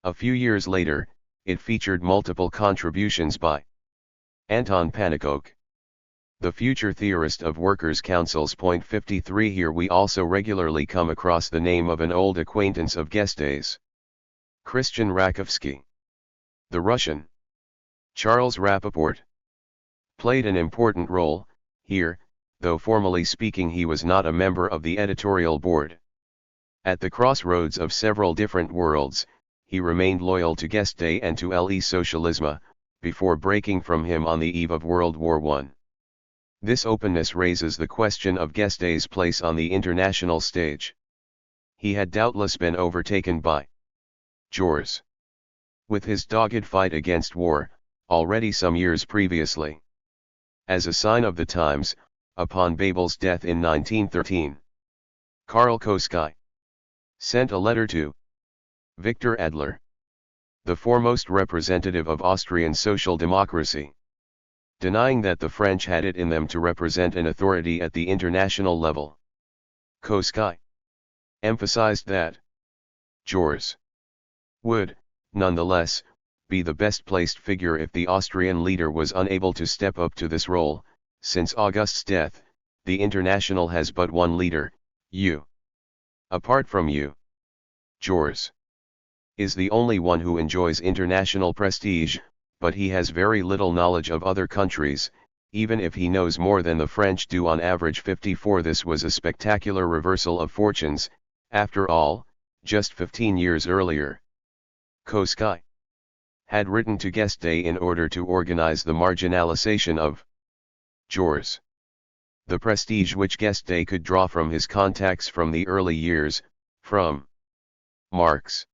A few years later, it featured multiple contributions by Anton Pannekoek, the future theorist of workers' councils. 53. Here we also regularly come across the name of an old acquaintance of Guesde's, Christian Rakovsky. The Russian, Charles Rappaport, played an important role. Here, though formally speaking he was not a member of the editorial board. At the crossroads of several different worlds, he remained loyal to Guesde and to le socialisme, before breaking from him on the eve of World War I. This openness raises the question of Guesde's place on the international stage. He had doubtless been overtaken by Jules, with his dogged fight against war, already some years previously. As a sign of the times, upon Bebel's death in 1913, Karl Koskai sent a letter to Victor Adler, the foremost representative of Austrian social democracy, denying that the French had it in them to represent an authority at the international level. Koskai emphasized that Jules would, nonetheless, be the best placed figure if the Austrian leader was unable to step up to this role. Since August's death, the International has but one leader, you. Apart from you, Jules is the only one who enjoys international prestige, but he has very little knowledge of other countries, even if he knows more than the French do on average. 54. This was a spectacular reversal of fortunes. After all, just 15 years earlier, Koskai had written to Guesde in order to organize the marginalization of Jules. The prestige which Guesde could draw from his contacts from the early years, from Marx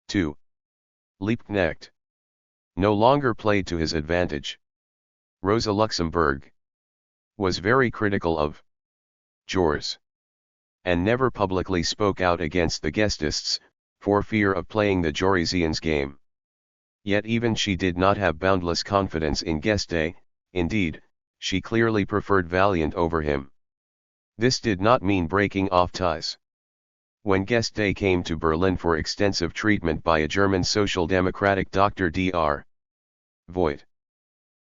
to Liebknecht, no longer played to his advantage. Rosa Luxemburg was very critical of Jules, and never publicly spoke out against the Guestists, for fear of playing the Juresians' game. Yet even she did not have boundless confidence in Guesde. Indeed, she clearly preferred Vaillant over him. This did not mean breaking off ties. When Guesde came to Berlin for extensive treatment by a German social democratic Dr. Dr. Voigt,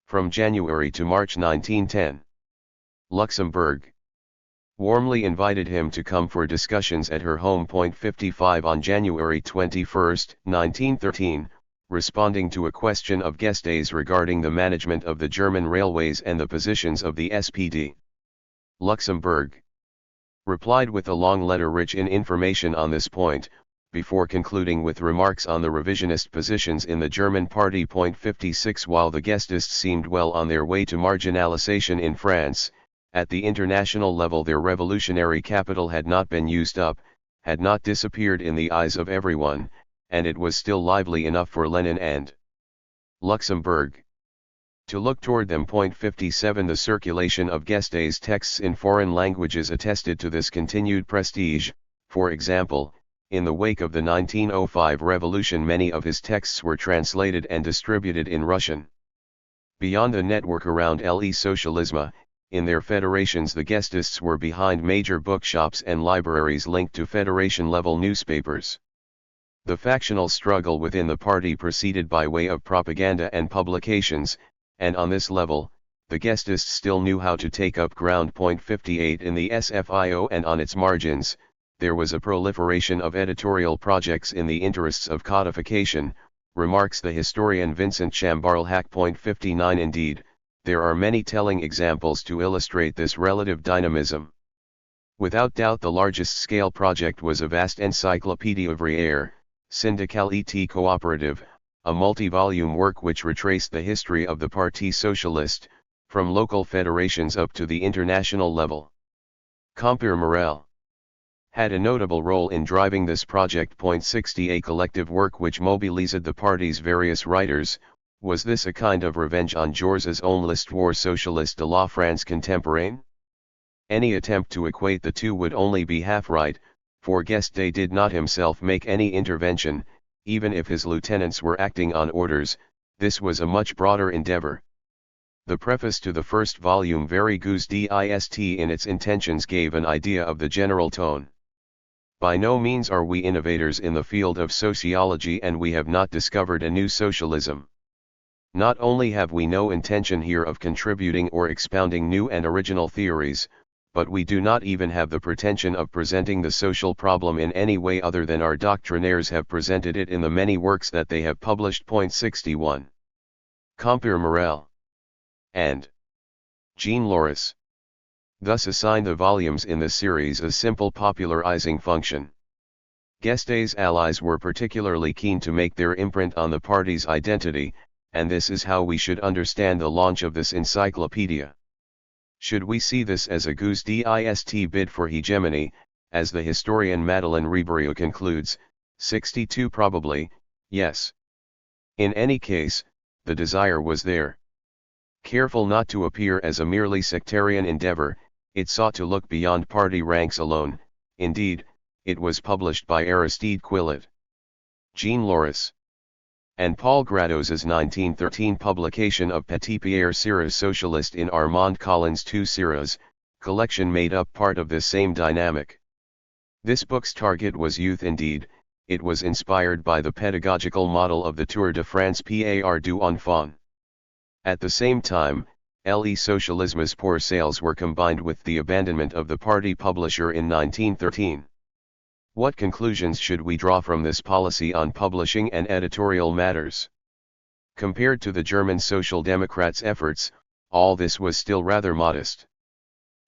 from January to March 1910, Luxemburg warmly invited him to come for discussions at her home. 55. On January 21, 1913, responding to a question of Guesde's regarding the management of the German railways and the positions of the SPD, Luxemburg replied with a long letter rich in information on this point, before concluding with remarks on the revisionist positions in the German party. 56. While the Guestists seemed well on their way to marginalization in France, at the international level their revolutionary capital had not been used up, had not disappeared in the eyes of everyone, and it was still lively enough for Lenin and Luxemburg to look toward them. 57. The circulation of Guesde's texts in foreign languages attested to this continued prestige. For example, in the wake of the 1905 revolution many of his texts were translated and distributed in Russian. Beyond the network around le socialisme, in their federations the Guestists were behind major bookshops and libraries linked to federation-level newspapers. The factional struggle within the party proceeded by way of propaganda and publications, and on this level, the Guestists still knew how to take up ground. 58. In the SFIO and on its margins, there was a proliferation of editorial projects in the interests of codification, remarks the historian Vincent Chambarle. 59. Indeed, there are many telling examples to illustrate this relative dynamism. Without doubt the largest-scale project was a vast Encyclopédie ouvrière, syndicale et coopérative, a multi-volume work which retraced the history of the Parti Socialiste, from local federations up to the international level. Compere Morel had a notable role in driving this project. 60. A collective work which mobilized the party's various writers. Was this a kind of revenge on Jours's own L'Histoire socialiste de la France contemporaine? Any attempt to equate the two would only be half right, for Guesde did not himself make any intervention, even if his lieutenants were acting on orders. This was a much broader endeavor. The preface to the first volume, Very guesde in its intentions, gave an idea of the general tone. By no means are we innovators in the field of sociology, and we have not discovered a new socialism. Not only have we no intention here of contributing or expounding new and original theories, but we do not even have the pretension of presenting the social problem in any way other than our doctrinaires have presented it in the many works that they have published. 61. Compere Morel and Jean Loris thus assign the volumes in the series a simple popularizing function. Guesde's allies were particularly keen to make their imprint on the party's identity, and this is how we should understand the launch of this encyclopedia. Should we see this as a guesde bid for hegemony, as the historian Madeleine Ribeiro concludes? 62. Probably, yes. In any case, the desire was there. Careful not to appear as a merely sectarian endeavor, it sought to look beyond party ranks alone. Indeed, it was published by Aristide Quillet, Jean Loris, and Paul Grados's 1913 publication of Petit Pierre Sira's Socialist in Armand Collins' Two Siras, collection made up part of this same dynamic. This book's target was youth. Indeed, it was inspired by the pedagogical model of the Tour de France par du enfant. At the same time, Le Socialisme's poor sales were combined with the abandonment of the party publisher in 1913. What conclusions should we draw from this policy on publishing and editorial matters? Compared to the German Social Democrats' efforts, all this was still rather modest.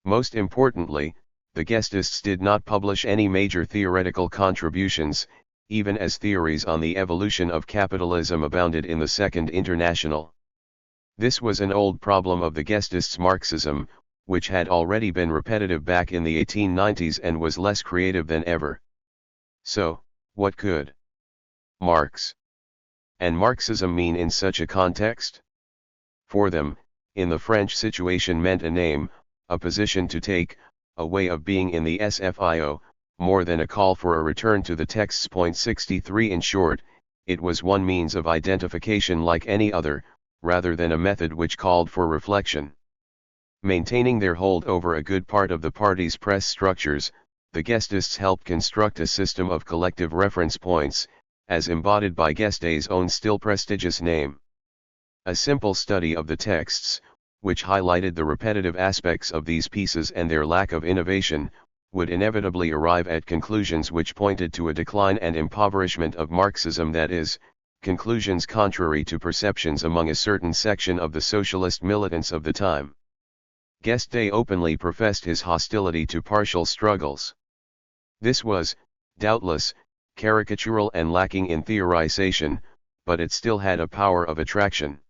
Most importantly, the Guesdists did not publish any major theoretical contributions, even as theories on the evolution of capitalism abounded in the Second International. This was an old problem of the Guesdists' Marxism, which had already been repetitive back in the 1890s and was less creative than ever. So, what could Marx and Marxism mean in such a context? For them, in the French situation meant a name, a position to take, a way of being in the SFIO, more than a call for a return to the texts. 63. In short, it was one means of identification like any other, rather than a method which called for reflection. Maintaining their hold over a good part of the party's press structures, the Guesdists helped construct a system of collective reference points, as embodied by Guesde's own still prestigious name. A simple study of the texts, which highlighted the repetitive aspects of these pieces and their lack of innovation, would inevitably arrive at conclusions which pointed to a decline and impoverishment of Marxism, that is, conclusions contrary to perceptions among a certain section of the socialist militants of the time. Guesde openly professed his hostility to partial struggles. This was, doubtless, caricatural and lacking in theorization, but it still had a power of attraction.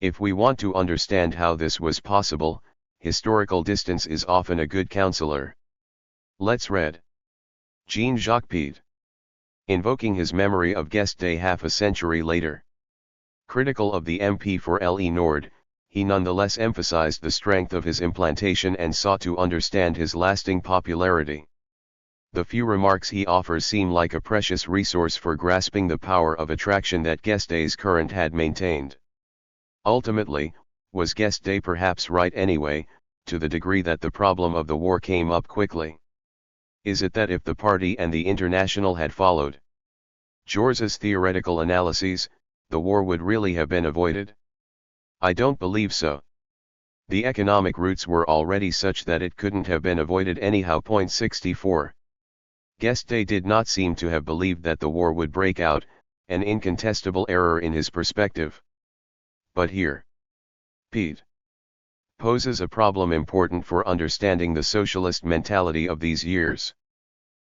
If we want to understand how this was possible, historical distance is often a good counselor. Let's read Jean-Jacques Pied, invoking his memory of Guesde half a century later. Critical of the MP for Le Nord, he nonetheless emphasized the strength of his implantation and sought to understand his lasting popularity. The few remarks he offers seem like a precious resource for grasping the power of attraction that Guesde's current had maintained. Ultimately, was Guesde perhaps right anyway, to the degree that the problem of the war came up quickly? Is it that if the party and the International had followed Jours's theoretical analyses, the war would really have been avoided? I don't believe so. The economic roots were already such that it couldn't have been avoided anyhow. 64. Guesde did not seem to have believed that the war would break out, an incontestable error in his perspective. But here, Pete poses a problem important for understanding the socialist mentality of these years.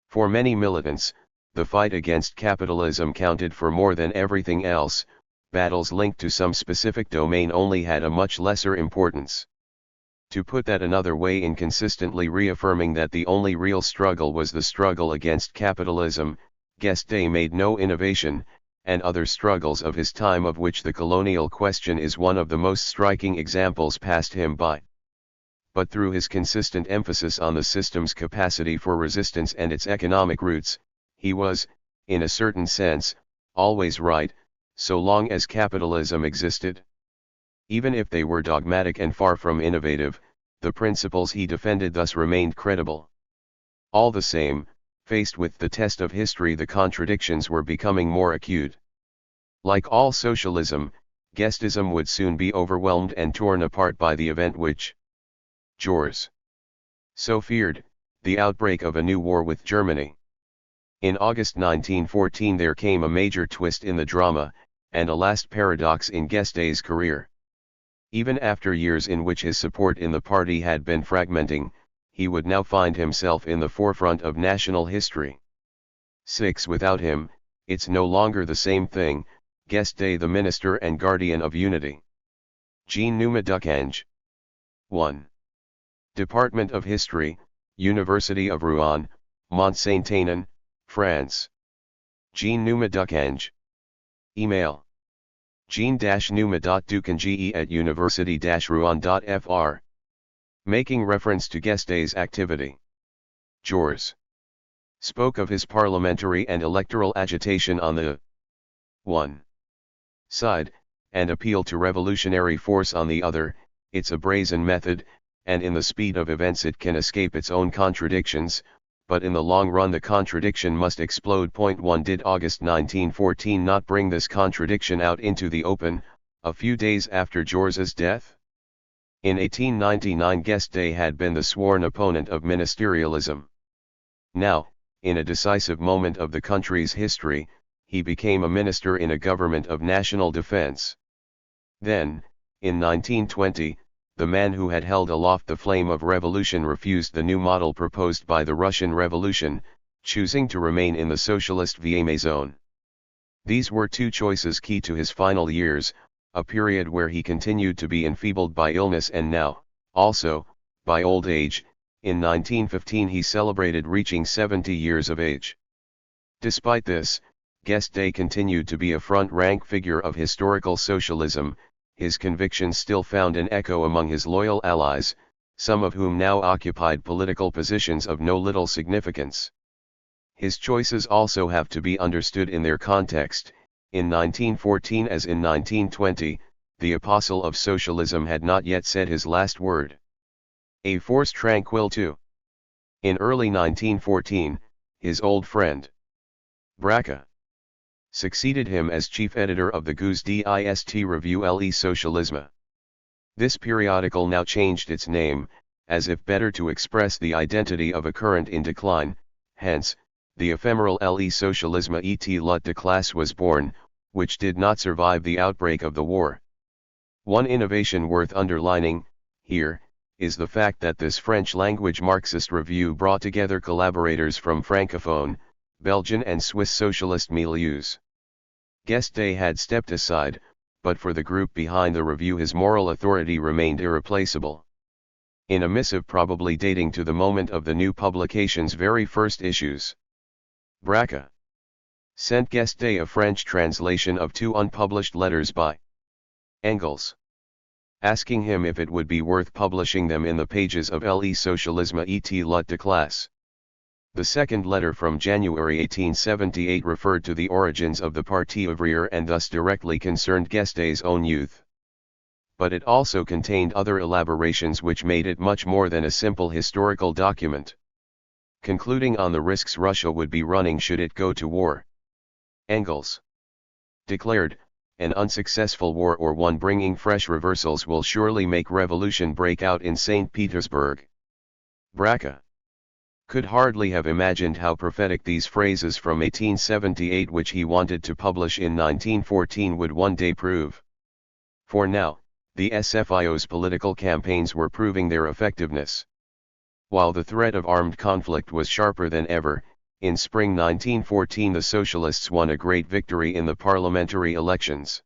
For many militants, the fight against capitalism counted for more than everything else. Battles linked to some specific domain only had a much lesser importance. To put that another way, in consistently reaffirming that the only real struggle was the struggle against capitalism, Guesde made no innovation, and other struggles of his time, of which the colonial question is one of the most striking examples, passed him by. But through his consistent emphasis on the system's capacity for resistance and its economic roots, he was, in a certain sense, always right, so long as capitalism existed. Even if they were dogmatic and far from innovative, the principles he defended thus remained credible. All the same, faced with the test of history, the contradictions were becoming more acute. Like all socialism, guesdism would soon be overwhelmed and torn apart by the event which Jules so feared, the outbreak of a new war with Germany. In August 1914 there came a major twist in the drama, and a last paradox in Guesde's career. Even after years in which his support in the party had been fragmenting, he would now find himself in the forefront of national history. 6. Without him, it's no longer the same thing. Guesde, the minister and guardian of unity. Jean Numa Ducange. 1. Department of History, University of Rouen, Mont-Saint-Aignan, France. Jean Numa Ducange. Email: jean-numa.ducange@university-rouen.fr. Making reference to Guesde's activity. Jules spoke of his parliamentary and electoral agitation on the one side, and appeal to revolutionary force on the other. It's a brazen method, and in the speed of events it can escape its own contradictions, but in the long run the contradiction must explode. 1. Did August 1914 not bring this contradiction out into the open, a few days after Jules's death? In 1899 Guesde had been the sworn opponent of ministerialism. Now, in a decisive moment of the country's history, he became a minister in a government of national defense. Then, in 1920, the man who had held aloft the flame of revolution refused the new model proposed by the Russian Revolution, choosing to remain in the socialist Vieille zone. These were two choices key to his final years, a period where he continued to be enfeebled by illness and now, also, by old age. In 1915 he celebrated reaching 70 years of age. Despite this, Guesde continued to be a front-rank figure of historical socialism. His convictions still found an echo among his loyal allies, some of whom now occupied political positions of no little significance. His choices also have to be understood in their context. In 1914 as in 1920, the apostle of socialism had not yet said his last word. A force tranquille too. In early 1914, his old friend Braque succeeded him as chief editor of the guesde review Le Socialisme. This periodical now changed its name, as if better to express the identity of a current in decline. Hence, the ephemeral Le Socialisme et lutte de classe was born, which did not survive the outbreak of the war. One innovation worth underlining, here, is the fact that this French-language Marxist review brought together collaborators from Francophone, Belgian and Swiss socialist milieus. Guesde had stepped aside, but for the group behind the review his moral authority remained irreplaceable. In a missive probably dating to the moment of the new publication's very first issues, Braque sent Guesde a French translation of two unpublished letters by Engels, asking him if it would be worth publishing them in the pages of Le Socialisme et lutte de classe. The second letter from January 1878 referred to the origins of the Parti ouvrier and thus directly concerned Guesde's own youth. But it also contained other elaborations which made it much more than a simple historical document. Concluding on the risks Russia would be running should it go to war, Engels declared, an unsuccessful war or one bringing fresh reversals will surely make revolution break out in St. Petersburg. Braque could hardly have imagined how prophetic these phrases from 1878 which he wanted to publish in 1914 would one day prove. For now, the SFIO's political campaigns were proving their effectiveness. While the threat of armed conflict was sharper than ever, in spring 1914 the Socialists won a great victory in the parliamentary elections.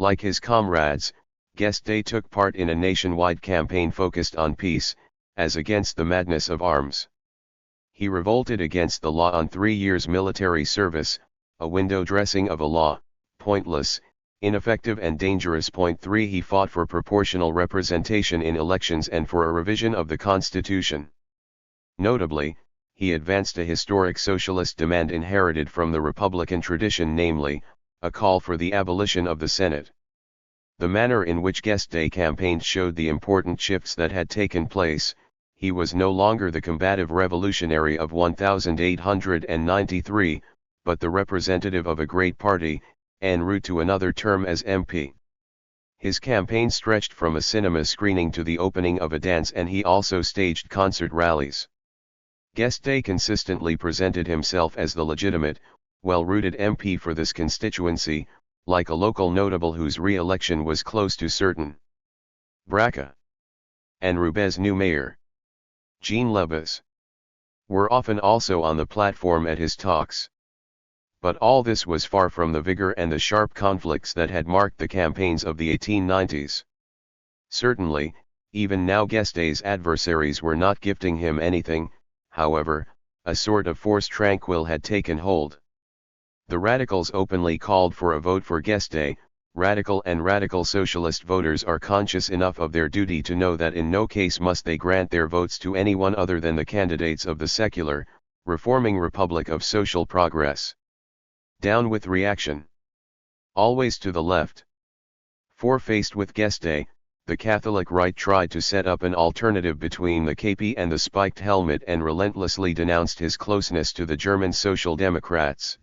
Like his comrades, Guesde took part in a nationwide campaign focused on peace, as against the madness of arms. He revolted against the law on 3 years military service, a window dressing of a law, pointless, ineffective and dangerous. 3 He fought for proportional representation in elections and for a revision of the Constitution. Notably, he advanced a historic socialist demand inherited from the Republican tradition, namely, a call for the abolition of the Senate. The manner in which Guesde campaigned showed the important shifts that had taken place. He was no longer the combative revolutionary of 1893, but the representative of a great party, en route to another term as MP. His campaign stretched from a cinema screening to the opening of a dance, and he also staged concert rallies. Guesde consistently presented himself as the legitimate, well-rooted MP for this constituency, like a local notable whose re-election was close to certain. Braca and Roubaix's new mayor, Jean Lebas, were often also on the platform at his talks. But all this was far from the vigor and the sharp conflicts that had marked the campaigns of the 1890s. Certainly, even now Guesde's adversaries were not gifting him anything. However, a sort of force tranquil had taken hold. The radicals openly called for a vote for Guesde. Radical and radical socialist voters are conscious enough of their duty to know that in no case must they grant their votes to anyone other than the candidates of the secular, reforming Republic of Social Progress. Down with reaction. Always to the left. For faced with Guesde, the Catholic right tried to set up an alternative between the kepi and the spiked helmet and relentlessly denounced his closeness to the German Social Democrats.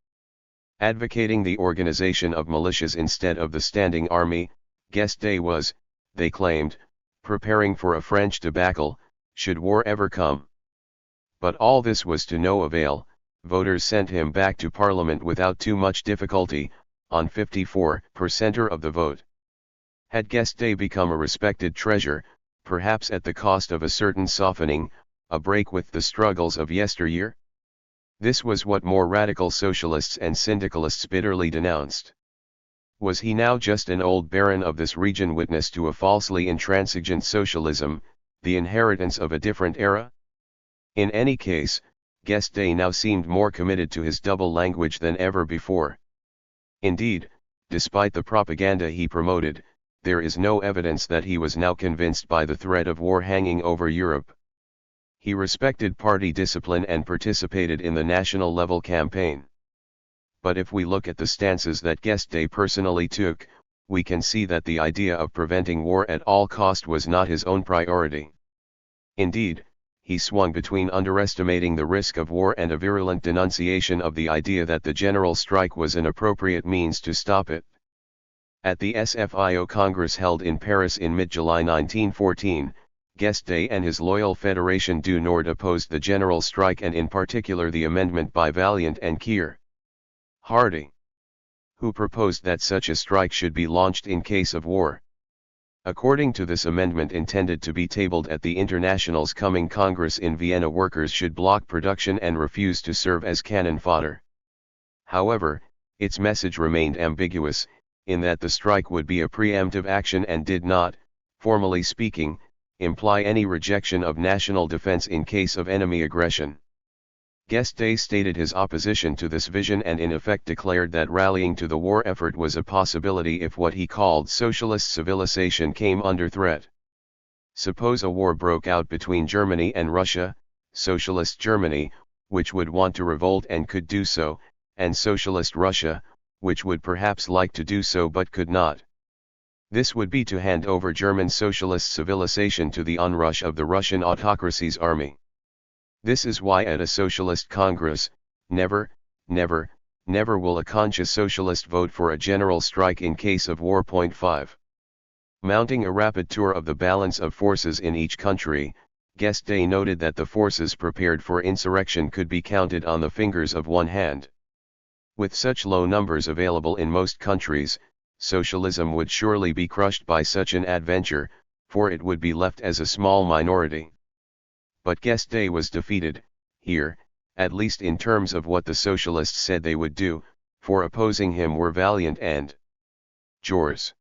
Advocating the organization of militias instead of the standing army, Guesde was, they claimed, preparing for a French debacle, should war ever come. But all this was to no avail. Voters sent him back to Parliament without too much difficulty, on 54% of the vote. Had Guesde become a respected treasure, perhaps at the cost of a certain softening, a break with the struggles of yesteryear? This was what more radical socialists and syndicalists bitterly denounced. Was he now just an old baron of this region, witness to a falsely intransigent socialism, the inheritance of a different era? In any case, Guesde now seemed more committed to his double language than ever before. Indeed, despite the propaganda he promoted, there is no evidence that he was now convinced by the threat of war hanging over Europe. He respected party discipline and participated in the national level campaign. But if we look at the stances that Guesde personally took, we can see that the idea of preventing war at all cost was not his own priority. Indeed, he swung between underestimating the risk of war and a virulent denunciation of the idea that the general strike was an appropriate means to stop it. At the SFIO Congress held in Paris in mid-July 1914, Guesde and his loyal Fédération du Nord opposed the general strike, and in particular the amendment by Vaillant and Keir Hardie, who proposed that such a strike should be launched in case of war. According to this amendment, intended to be tabled at the International's coming Congress in Vienna, workers should block production and refuse to serve as cannon fodder. However, its message remained ambiguous, in that the strike would be a preemptive action and did not, formally speaking, imply any rejection of national defense in case of enemy aggression. Guesde stated his opposition to this vision and in effect declared that rallying to the war effort was a possibility if what he called socialist civilization came under threat. Suppose a war broke out between Germany and Russia, socialist Germany, which would want to revolt and could do so, and socialist Russia, which would perhaps like to do so but could not. This would be to hand over German socialist civilization to the onrush of the Russian autocracy's army. This is why at a socialist congress, never will a conscious socialist vote for a general strike in case of war. 5. Mounting a rapid tour of the balance of forces in each country, Guesde noted that the forces prepared for insurrection could be counted on the fingers of one hand. With such low numbers available in most countries, socialism would surely be crushed by such an adventure, for it would be left as a small minority. But Guesde was defeated, here, at least in terms of what the socialists said they would do, for opposing him were Valiant and Jules,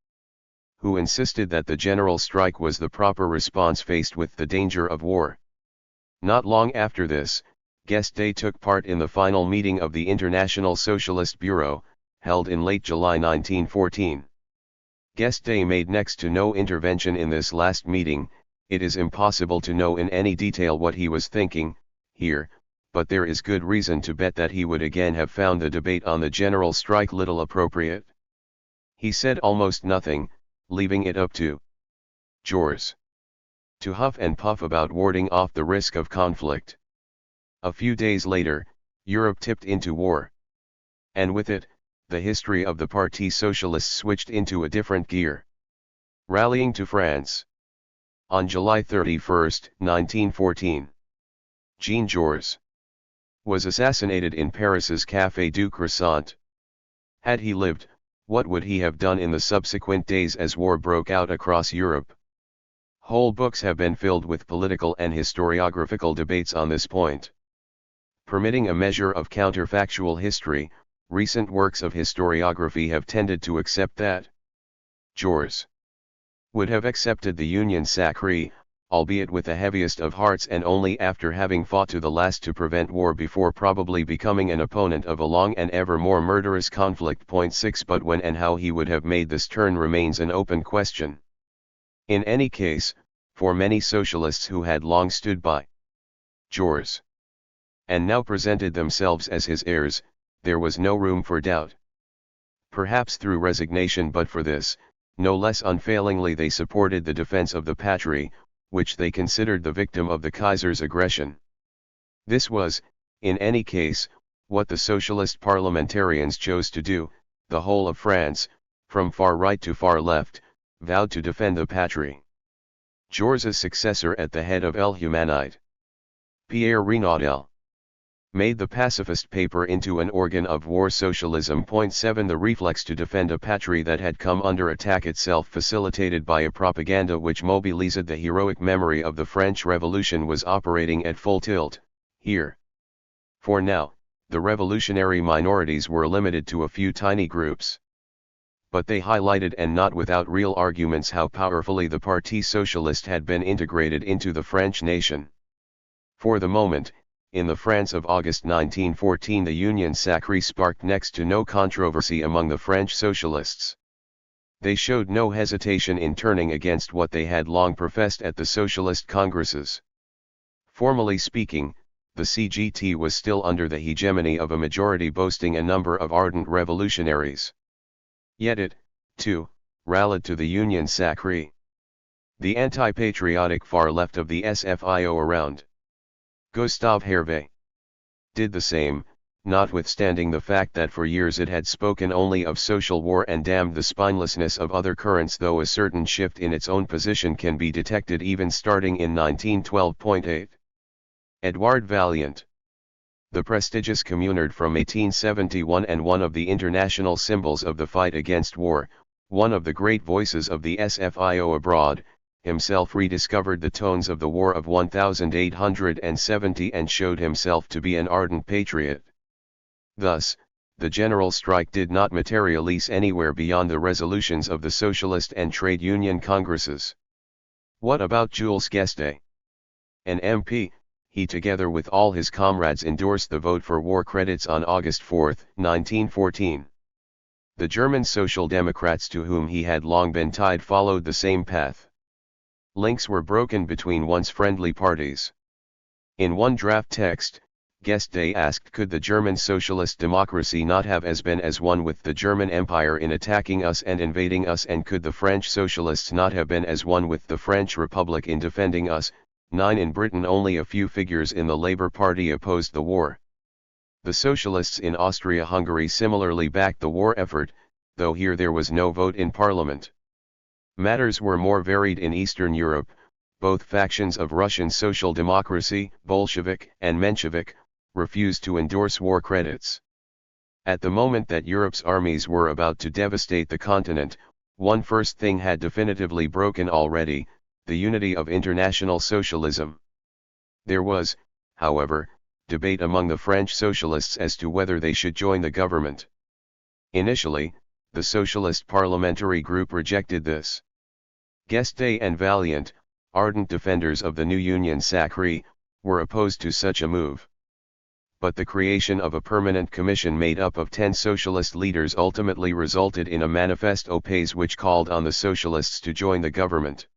who insisted that the general strike was the proper response faced with the danger of war. Not long after this, Guesde took part in the final meeting of the International Socialist Bureau, held in late July 1914. Guesde made next to no intervention in this last meeting. It is impossible to know in any detail what he was thinking, here, but there is good reason to bet that he would again have found the debate on the general strike little appropriate. He said almost nothing, leaving it up to Jules to huff and puff about warding off the risk of conflict. A few days later, Europe tipped into war. And with it, the history of the Parti Socialiste switched into a different gear. Rallying to France. On July 31, 1914, Jean-Georges was assassinated in Paris's Café du Croissant. Had he lived, what would he have done in the subsequent days as war broke out across Europe? Whole books have been filled with political and historiographical debates on this point. Permitting a measure of counterfactual history, recent works of historiography have tended to accept that Jules would have accepted the Union Sacrée, albeit with the heaviest of hearts and only after having fought to the last to prevent war before probably becoming an opponent of a long and ever more murderous conflict. 6 But when and how he would have made this turn remains an open question. In any case, for many socialists who had long stood by Jules and now presented themselves as his heirs, there was no room for doubt. Perhaps through resignation, but for this, no less unfailingly they supported the defense of the patrie, which they considered the victim of the Kaiser's aggression. This was, in any case, what the socialist parliamentarians chose to do. The whole of France, from far right to far left, vowed to defend the patrie. Georges' successor at the head of El Humanite, Pierre Renaudel, made the pacifist paper into an organ of war socialism. 7 The reflex to defend a patrie that had come under attack itself, facilitated by a propaganda which mobilized the heroic memory of the French Revolution, was operating at full tilt, here. For now, the revolutionary minorities were limited to a few tiny groups. But they highlighted, and not without real arguments, how powerfully the Parti Socialiste had been integrated into the French nation. For the moment, in the France of August 1914, the Union Sacrée sparked next to no controversy among the French socialists. They showed no hesitation in turning against what they had long professed at the socialist congresses. Formally speaking, the CGT was still under the hegemony of a majority boasting a number of ardent revolutionaries. Yet it, too, rallied to the Union Sacrée. The anti-patriotic far left of the SFIO around Gustave Hervé did the same, notwithstanding the fact that for years it had spoken only of social war and damned the spinelessness of other currents, though a certain shift in its own position can be detected even starting in 1912. Edouard Vaillant, the prestigious communard from 1871 and one of the international symbols of the fight against war, one of the great voices of the SFIO abroad, himself rediscovered the tones of the War of 1870 and showed himself to be an ardent patriot. Thus, the general strike did not materialize anywhere beyond the resolutions of the socialist and trade union congresses. What about Jules Guesde? An MP, he together with all his comrades endorsed the vote for war credits on August 4, 1914. The German Social Democrats, to whom he had long been tied, followed the same path. Links were broken between once friendly parties. In one draft text, Guesde asked, could the German socialist democracy not have as been as one with the German Empire in attacking us and invading us, and could the French socialists not have been as one with the French Republic in defending us? 9 In Britain, only a few figures in the Labour Party opposed the war. The socialists in Austria-Hungary similarly backed the war effort, though here there was no vote in Parliament. Matters were more varied in Eastern Europe, both factions of Russian social democracy, Bolshevik and Menshevik, refused to endorse war credits. At the moment that Europe's armies were about to devastate the continent, one first thing had definitively broken already: the unity of international socialism. There was, however, debate among the French socialists as to whether they should join the government. Initially, the Socialist Parliamentary Group rejected this. Guesde and Vaillant, ardent defenders of the new Union Sacrée, were opposed to such a move. But the creation of a permanent commission made up of 10 socialist leaders ultimately resulted in a manifeste au pays which called on the socialists to join the government.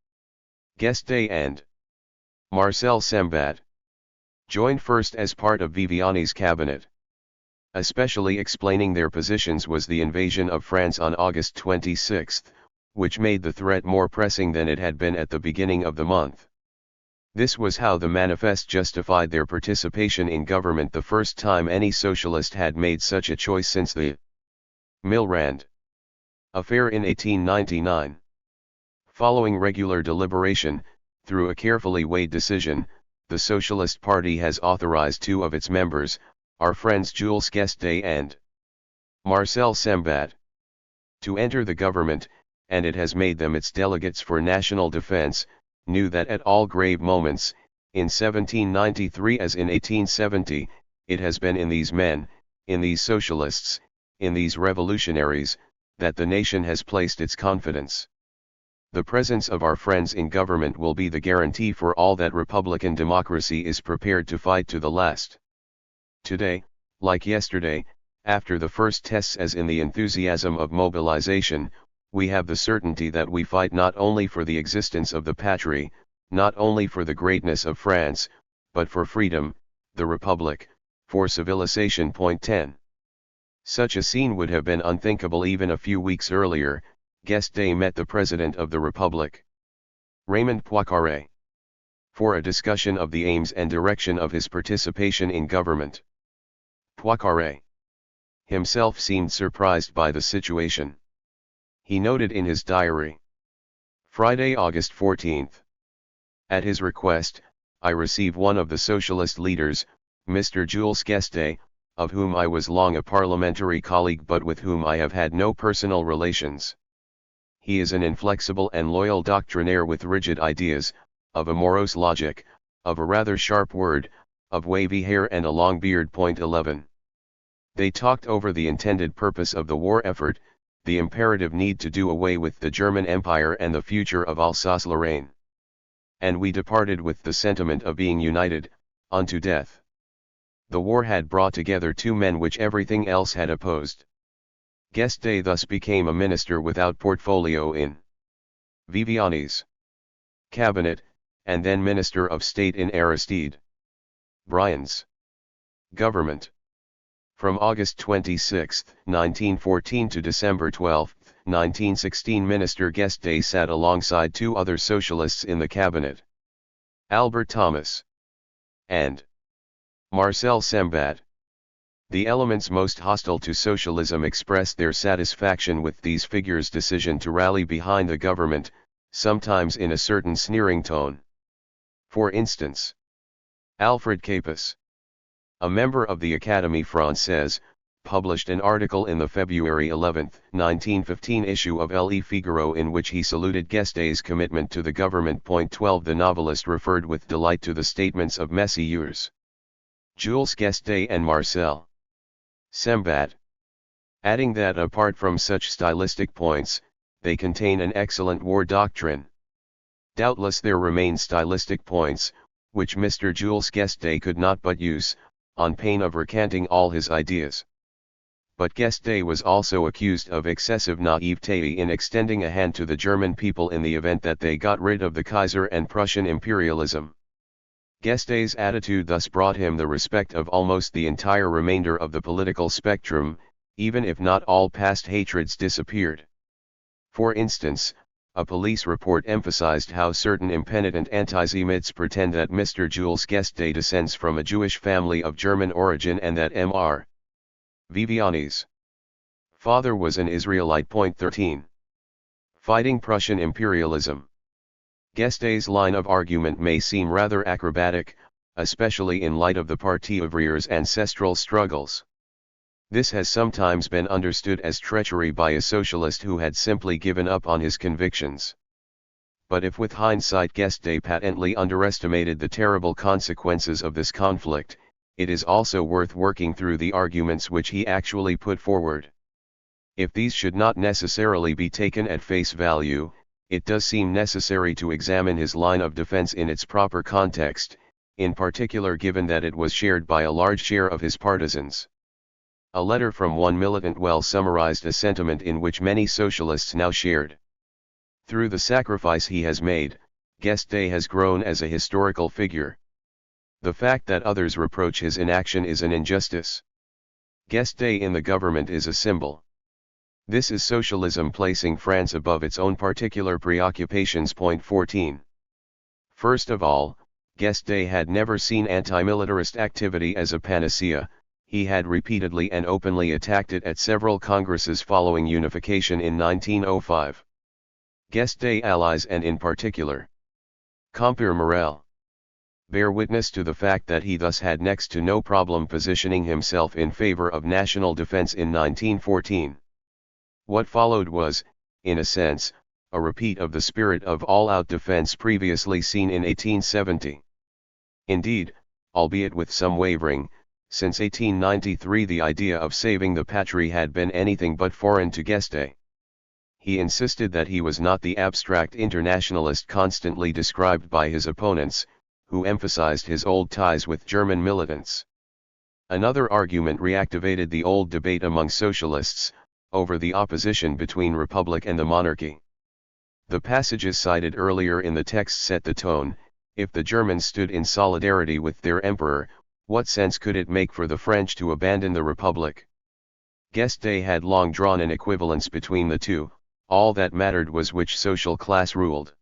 Guesde and Marcel Sembat joined first as part of Viviani's cabinet. Especially explaining their positions was the invasion of France on August 26, which made the threat more pressing than it had been at the beginning of the month. This was how the manifeste justified their participation in government, the first time any socialist had made such a choice since the Milrand affair in 1899. Following regular deliberation, through a carefully weighed decision, the Socialist Party has authorized 2 of its members, our friends Jules Guesde and Marcel Sembat, to enter the government, and it has made them its delegates for national defense, knew that at all grave moments, in 1793 as in 1870, it has been in these men, in these socialists, in these revolutionaries, that the nation has placed its confidence. The presence of our friends in government will be the guarantee for all that Republican democracy is prepared to fight to the last. Today, like yesterday, after the first tests as in the enthusiasm of mobilization, we have the certainty that we fight not only for the existence of the patrie, not only for the greatness of France, but for freedom, the Republic, for civilization. 10. Such a scene would have been unthinkable even a few weeks earlier. Guesde met the President of the Republic, Raymond Poincaré, for a discussion of the aims and direction of his participation in government. Poincaré himself seemed surprised by the situation. He noted in his diary, Friday, August 14. At his request, I receive one of the socialist leaders, Mr. Jules Guesde, of whom I was long a parliamentary colleague but with whom I have had no personal relations. He is an inflexible and loyal doctrinaire with rigid ideas, of a morose logic, of a rather sharp word, of wavy hair and a long beard. 11. They talked over the intended purpose of the war effort, the imperative need to do away with the German Empire and the future of Alsace-Lorraine. And we departed with the sentiment of being united, unto death. The war had brought together 2 men which everything else had opposed. Guesde thus became a minister without portfolio in Viviani's cabinet, and then Minister of State in Aristide Briand's government. From August 26, 1914 to December 12, 1916, Minister Guesde sat alongside 2 other socialists in the cabinet, Albert Thomas and Marcel Sembat. The elements most hostile to socialism expressed their satisfaction with these figures' decision to rally behind the government, sometimes in a certain sneering tone. For instance, Alfred Capus, a member of the Académie Française, published an article in the February 11, 1915 issue of Le Figaro in which he saluted Guesde's commitment to the government. 12. The novelist referred with delight to the statements of Messieurs Jules Guesde and Marcel Sembat, adding that apart from such stylistic points, they contain an excellent war doctrine. Doubtless there remain stylistic points, which Mr. Jules Guesde could not but use, on pain of recanting all his ideas. But Guesde was also accused of excessive naivete in extending a hand to the German people in the event that they got rid of the Kaiser and Prussian imperialism. Guesde's attitude thus brought him the respect of almost the entire remainder of the political spectrum, even if not all past hatreds disappeared. For instance, a police report emphasized how certain impenitent antisemits pretend that Mr. Jules Guesde descends from a Jewish family of German origin and that Mr. Viviani's father was an Israelite. 13. Fighting Prussian imperialism. Guesde's line of argument may seem rather acrobatic, especially in light of the Parti ouvrir's ancestral struggles. This has sometimes been understood as treachery by a socialist who had simply given up on his convictions. But if with hindsight Guesde patently underestimated the terrible consequences of this conflict, it is also worth working through the arguments which he actually put forward. If these should not necessarily be taken at face value, it does seem necessary to examine his line of defense in its proper context, in particular given that it was shared by a large share of his partisans. A letter from one militant well summarized a sentiment in which many socialists now shared. Through the sacrifice he has made, Guesde has grown as a historical figure. The fact that others reproach his inaction is an injustice. Guesde in the government is a symbol. This is socialism placing France above its own particular preoccupations. Point 14. First of all, Guesde had never seen anti-militarist activity as a panacea. He had repeatedly and openly attacked it at several congresses following unification in 1905. Guesde allies and in particular Compere Morel bear witness to the fact that he thus had next to no problem positioning himself in favor of national defense in 1914. What followed was, in a sense, a repeat of the spirit of all-out defense previously seen in 1870. Indeed, albeit with some wavering, since 1893 the idea of saving the patrie had been anything but foreign to Guesde. He insisted that he was not the abstract internationalist constantly described by his opponents, who emphasized his old ties with German militants. Another argument reactivated the old debate among socialists, over the opposition between republic and the monarchy. The passages cited earlier in the text set the tone. If the Germans stood in solidarity with their emperor, what sense could it make for the French to abandon the republic? Guesde had long drawn an equivalence between the two. All that mattered was which social class ruled.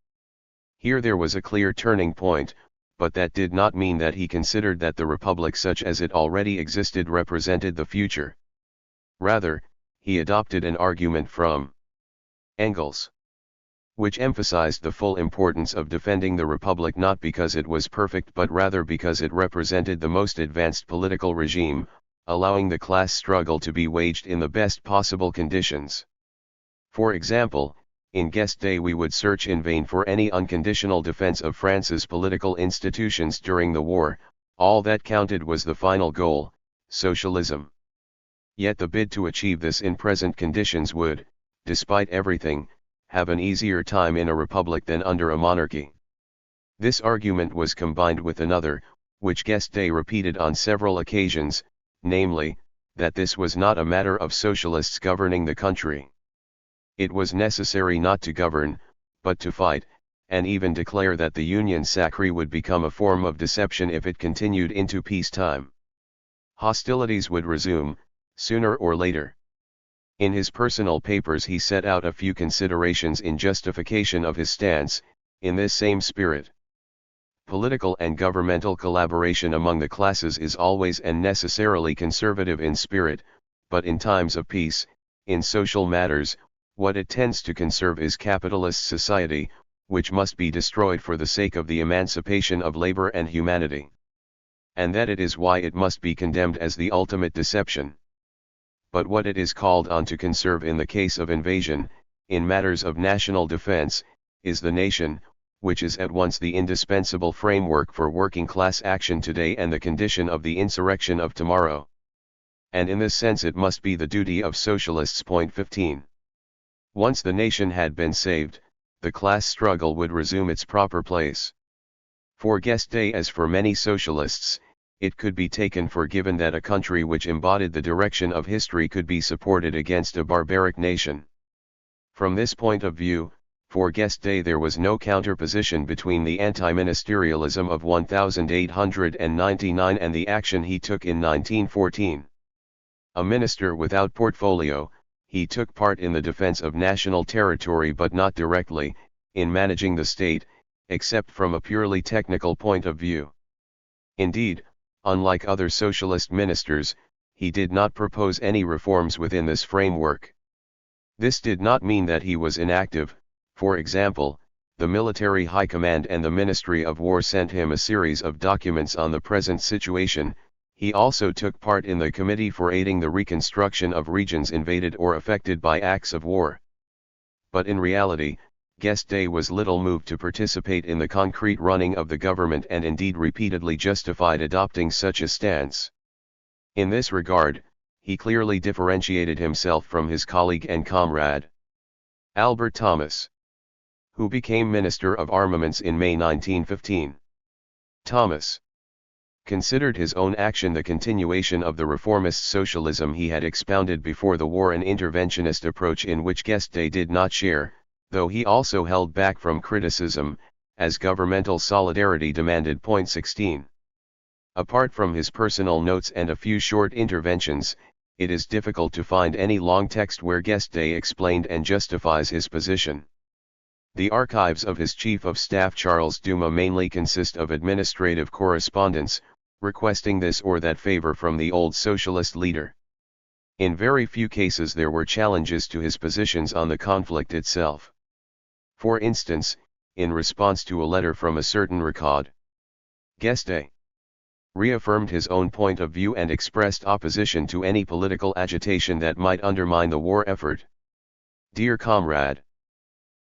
Here there was a clear turning point, but that did not mean that he considered that the republic such as it already existed represented the future. Rather, he adopted an argument from Engels, which emphasized the full importance of defending the republic not because it was perfect but rather because it represented the most advanced political regime, allowing the class struggle to be waged in the best possible conditions. For example, in Guesde we would search in vain for any unconditional defense of France's political institutions during the war. All that counted was the final goal, socialism. Yet the bid to achieve this in present conditions would, despite everything, have an easier time in a republic than under a monarchy. This argument was combined with another, which Guesde repeated on several occasions, namely, that this was not a matter of socialists governing the country. It was necessary not to govern, but to fight, and even declare that the Union sacrée would become a form of deception if it continued into peacetime. Hostilities would resume, sooner or later. In his personal papers he set out a few considerations in justification of his stance, in this same spirit. Political and governmental collaboration among the classes is always and necessarily conservative in spirit, but in times of peace, in social matters, what it tends to conserve is capitalist society, which must be destroyed for the sake of the emancipation of labor and humanity. And that it is why it must be condemned as the ultimate deception. But what it is called on to conserve in the case of invasion, in matters of national defense, is the nation, which is at once the indispensable framework for working class action today and the condition of the insurrection of tomorrow. And in this sense it must be the duty of socialists. Point 15. Once the nation had been saved, the class struggle would resume its proper place. For Guesde as for many socialists, it could be taken for given that a country which embodied the direction of history could be supported against a barbaric nation. From this point of view, for Guesde there was no counterposition between the anti-ministerialism of 1899 and the action he took in 1914. A minister without portfolio, he took part in the defense of national territory but not directly, in managing the state, except from a purely technical point of view. Indeed, unlike other socialist ministers, he did not propose any reforms within this framework. This did not mean that he was inactive. For example, the military high command and the Ministry of War sent him a series of documents on the present situation. He also took part in the Committee for aiding the reconstruction of regions invaded or affected by acts of war. But in reality, Guesde was little moved to participate in the concrete running of the government and indeed repeatedly justified adopting such a stance. In this regard, he clearly differentiated himself from his colleague and comrade, Albert Thomas, who became Minister of Armaments in May 1915. Thomas considered his own action the continuation of the reformist socialism he had expounded before the war, an interventionist approach in which Guesde did not share, though he also held back from criticism, as governmental solidarity demanded. 16. Apart from his personal notes and a few short interventions, it is difficult to find any long text where Guesde explained and justifies his position. The archives of his Chief of Staff Charles Dumas mainly consist of administrative correspondence, requesting this or that favor from the old socialist leader. In very few cases there were challenges to his positions on the conflict itself. For instance, in response to a letter from a certain Ricard, Guesde reaffirmed his own point of view and expressed opposition to any political agitation that might undermine the war effort. Dear comrade,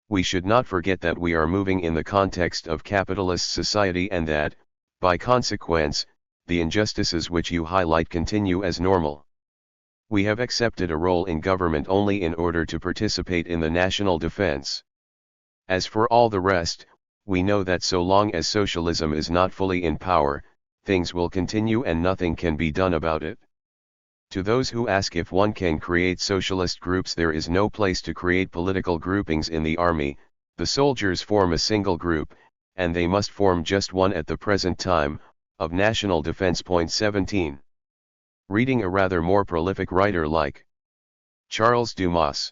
we should not forget that we are moving in the context of capitalist society and that, by consequence, the injustices which you highlight continue as normal. We have accepted a role in government only in order to participate in the national defense. As for all the rest, we know that so long as socialism is not fully in power, things will continue and nothing can be done about it. To those who ask if one can create socialist groups, there is no place to create political groupings in the army. The soldiers form a single group, and they must form just one at the present time, of national defense. 17. Reading a rather more prolific writer like Charles Dumas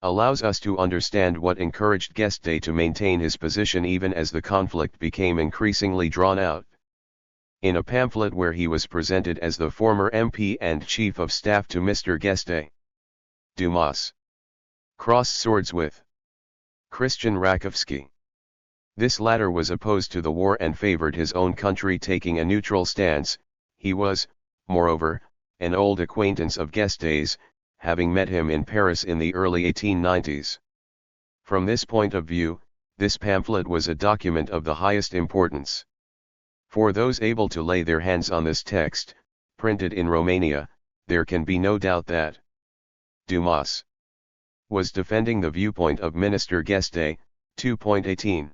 allows us to understand what encouraged Guesde to maintain his position even as the conflict became increasingly drawn out. In a pamphlet where he was presented as the former MP and Chief of Staff to Mr. Guesde, Dumas crossed swords with Christian Rakowski. This latter was opposed to the war and favored his own country, taking a neutral stance. He was, moreover, an old acquaintance of Guesde's, having met him in Paris in the early 1890s. From this point of view, this pamphlet was a document of the highest importance. For those able to lay their hands on this text, printed in Romania, there can be no doubt that Dumas was defending the viewpoint of Minister Guesde. 2.18.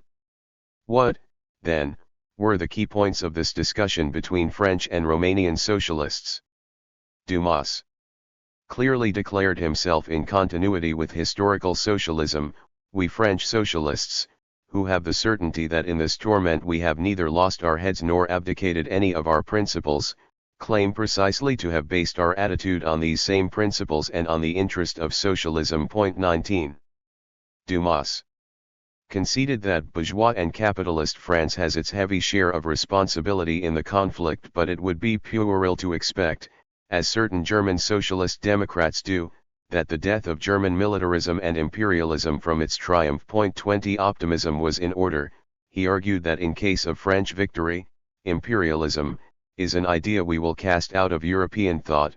What, then, were the key points of this discussion between French and Romanian socialists? Dumas clearly declared himself in continuity with historical socialism. We French socialists, who have the certainty that in this torment we have neither lost our heads nor abdicated any of our principles, claim precisely to have based our attitude on these same principles and on the interest of socialism. 19. Dumas conceded that bourgeois and capitalist France has its heavy share of responsibility in the conflict, but it would be puerile to expect, as certain German socialist democrats do, that the death of German militarism and imperialism from its triumph. 20. Optimism was in order. He argued that in case of French victory, imperialism is an idea we will cast out of European thought.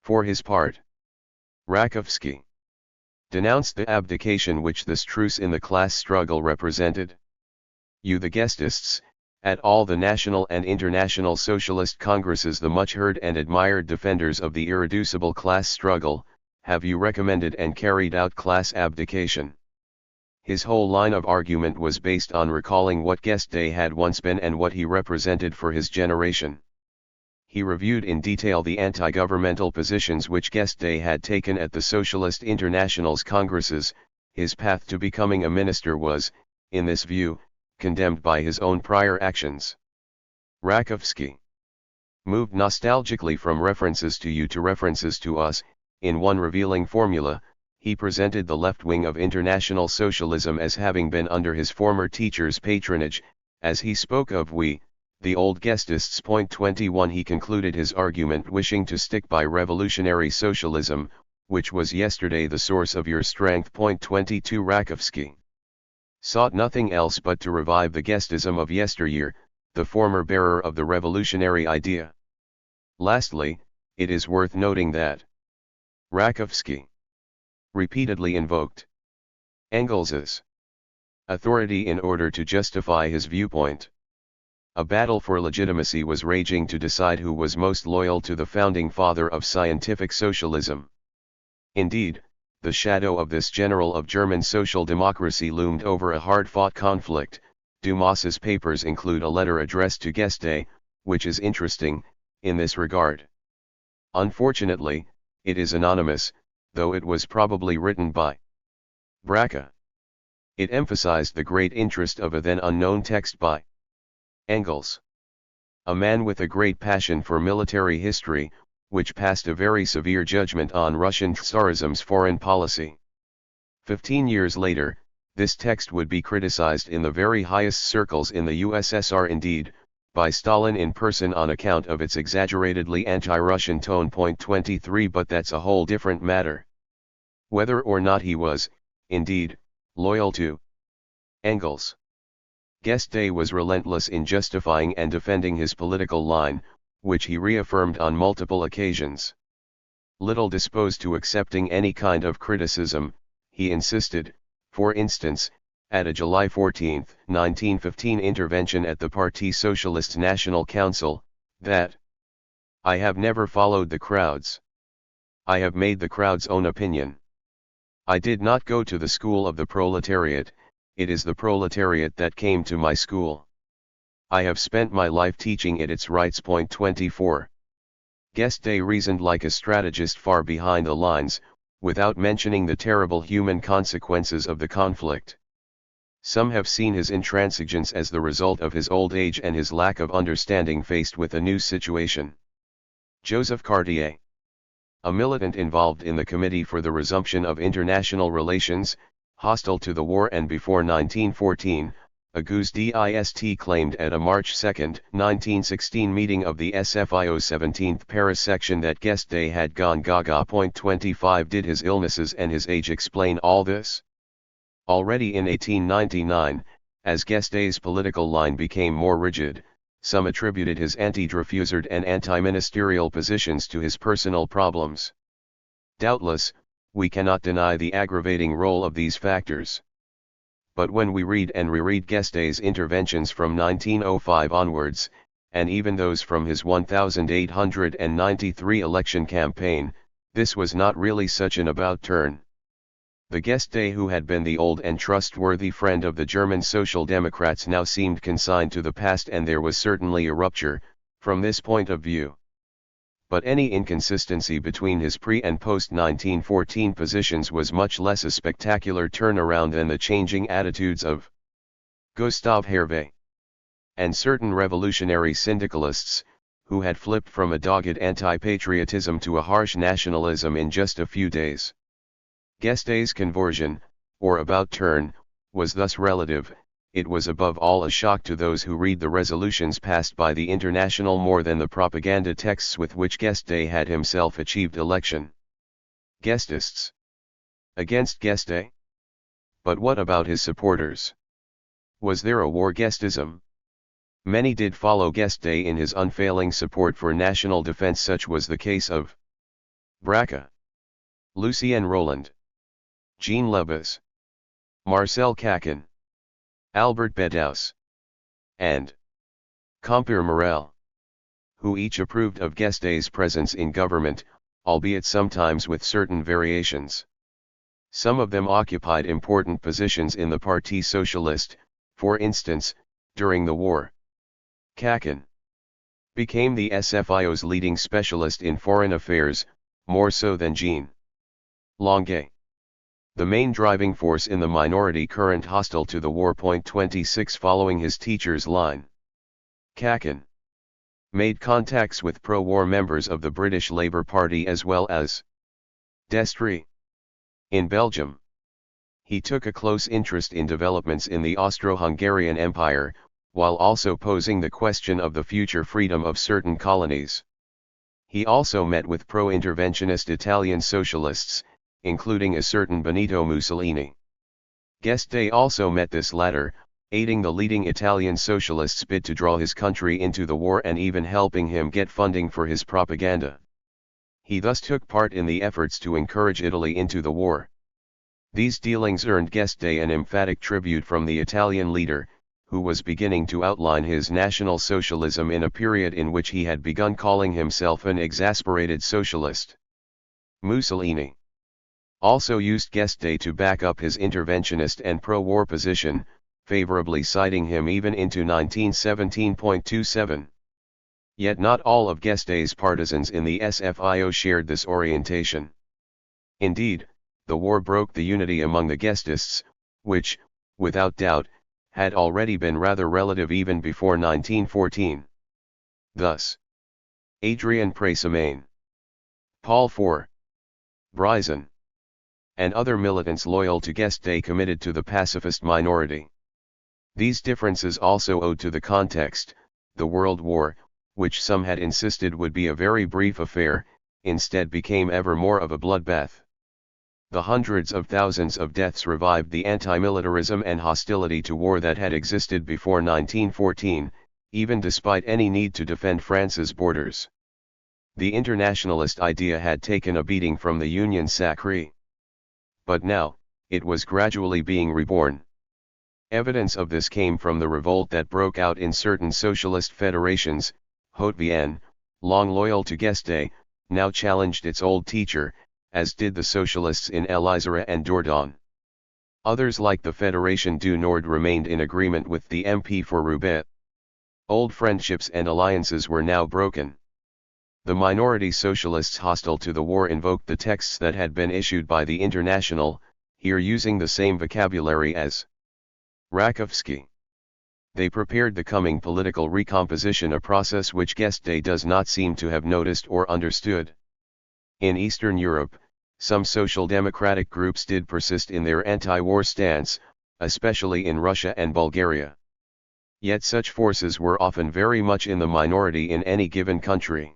For his part, Rakowski denounced the abdication which this truce in the class struggle represented. You the Guestists, at all the national and international socialist congresses, the much heard and admired defenders of the irreducible class struggle, have you recommended and carried out class abdication? His whole line of argument was based on recalling what Guesde had once been and what he represented for his generation. He reviewed in detail the anti-governmental positions which Guesde had taken at the Socialist International's congresses. His path to becoming a minister was, in this view, condemned by his own prior actions. Rakowski moved nostalgically from references to you to references to us. In one revealing formula, he presented the left wing of international socialism as having been under his former teacher's patronage. As he spoke of we, the old Guestists. 21. He concluded his argument wishing to stick by revolutionary socialism, which was yesterday the source of your strength. 22. Rakowski sought nothing else but to revive the guesdism of yesteryear, the former bearer of the revolutionary idea. Lastly, it is worth noting that Rakowski repeatedly invoked Engels's authority in order to justify his viewpoint. A battle for legitimacy was raging to decide who was most loyal to the founding father of scientific socialism. Indeed, the shadow of this general of German social democracy loomed over a hard-fought conflict. Dumas's papers include a letter addressed to Guesde, which is interesting, in this regard. Unfortunately, it is anonymous, though it was probably written by Braque. It emphasized the great interest of a then unknown text by Engels, a man with a great passion for military history, which passed a very severe judgment on Russian Tsarism's foreign policy. 15 years later, this text would be criticized in the very highest circles in the USSR, indeed, by Stalin in person on account of its exaggeratedly anti-Russian tone. 23 But that's a whole different matter. Whether or not he was, indeed, loyal to Engels, Guesde was relentless in justifying and defending his political line, which he reaffirmed on multiple occasions. Little disposed to accepting any kind of criticism, he insisted, for instance, at a July 14, 1915 intervention at the Parti Socialist National Council, that "I have never followed the crowds. I have made the crowd's own opinion. I did not go to the school of the proletariat, it is the proletariat that came to my school. I have spent my life teaching it its rights." 24. Guesde reasoned like a strategist far behind the lines, without mentioning the terrible human consequences of the conflict. Some have seen his intransigence as the result of his old age and his lack of understanding faced with a new situation. Joseph Cartier, a militant involved in the Committee for the Resumption of International Relations, hostile to the war and before 1914, Auguste Dist claimed at a March 2, 1916 meeting of the SFIO's 17th Paris section that Guesde had gone gaga. 25 Did his illnesses and his age explain all this? Already in 1899, as Guesde's political line became more rigid, some attributed his anti-Dreyfusard and anti-ministerial positions to his personal problems. Doubtless, we cannot deny the aggravating role of these factors. But when we read and reread Guesde's interventions from 1905 onwards, and even those from his 1893 election campaign, this was not really such an about-turn. The Guesde who had been the old and trustworthy friend of the German Social Democrats now seemed consigned to the past, and there was certainly a rupture, from this point of view. But any inconsistency between his pre- and post-1914 positions was much less a spectacular turnaround than the changing attitudes of Gustave Hervé and certain revolutionary syndicalists, who had flipped from a dogged anti-patriotism to a harsh nationalism in just a few days. Guesde's conversion, or about-turn, was thus relative. It was above all a shock to those who read the resolutions passed by the International more than the propaganda texts with which Guesde had himself achieved election. Guestists against Guesde? But what about his supporters? Was there a war guestism? Many did follow Guesde in his unfailing support for national defense. Such was the case of Braque, Lucien Roland, Jean Lebas, Marcel Caquin, Albert Bedous, and Comper Morel, who each approved of Guesde's presence in government, albeit sometimes with certain variations. Some of them occupied important positions in the Parti Socialiste, for instance, during the war. Caquin became the SFIO's leading specialist in foreign affairs, more so than Jean Longuet, the main driving force in the minority current hostile to the war. 26 Following his teacher's line, Caquin made contacts with pro-war members of the British Labour Party as well as d'Estrée in Belgium. He took a close interest in developments in the Austro-Hungarian Empire, while also posing the question of the future freedom of certain colonies. He also met with pro-interventionist Italian socialists, including a certain Benito Mussolini. Guesde also met this latter, aiding the leading Italian socialists' bid to draw his country into the war and even helping him get funding for his propaganda. He thus took part in the efforts to encourage Italy into the war. These dealings earned Guesde an emphatic tribute from the Italian leader, who was beginning to outline his National Socialism in a period in which he had begun calling himself an exasperated socialist. Mussolini also used Guesde to back up his interventionist and pro-war position, favorably citing him even into 1917.27. Yet not all of Guesde's partisans in the SFIO shared this orientation. Indeed, the war broke the unity among the Guesdists, which, without doubt, had already been rather relative even before 1914. Thus, Adrian Pressemain, Paul IV, Bryson, and other militants loyal to Guesde committed to the pacifist minority. These differences also owed to the context. The World War, which some had insisted would be a very brief affair, instead became ever more of a bloodbath. The hundreds of thousands of deaths revived the anti-militarism and hostility to war that had existed before 1914, even despite any need to defend France's borders. The internationalist idea had taken a beating from the Union sacrée. But now, it was gradually being reborn. Evidence of this came from the revolt that broke out in certain socialist federations. Haute-Vienne, long loyal to Guesde, now challenged its old teacher, as did the socialists in Elizara and Dordogne. Others like the Federation du Nord remained in agreement with the MP for Roubaix. Old friendships and alliances were now broken. The minority socialists hostile to the war invoked the texts that had been issued by the International, here using the same vocabulary as Rakowski. They prepared the coming political recomposition, a process which Guesde does not seem to have noticed or understood. In Eastern Europe, some social democratic groups did persist in their anti-war stance, especially in Russia and Bulgaria. Yet such forces were often very much in the minority in any given country.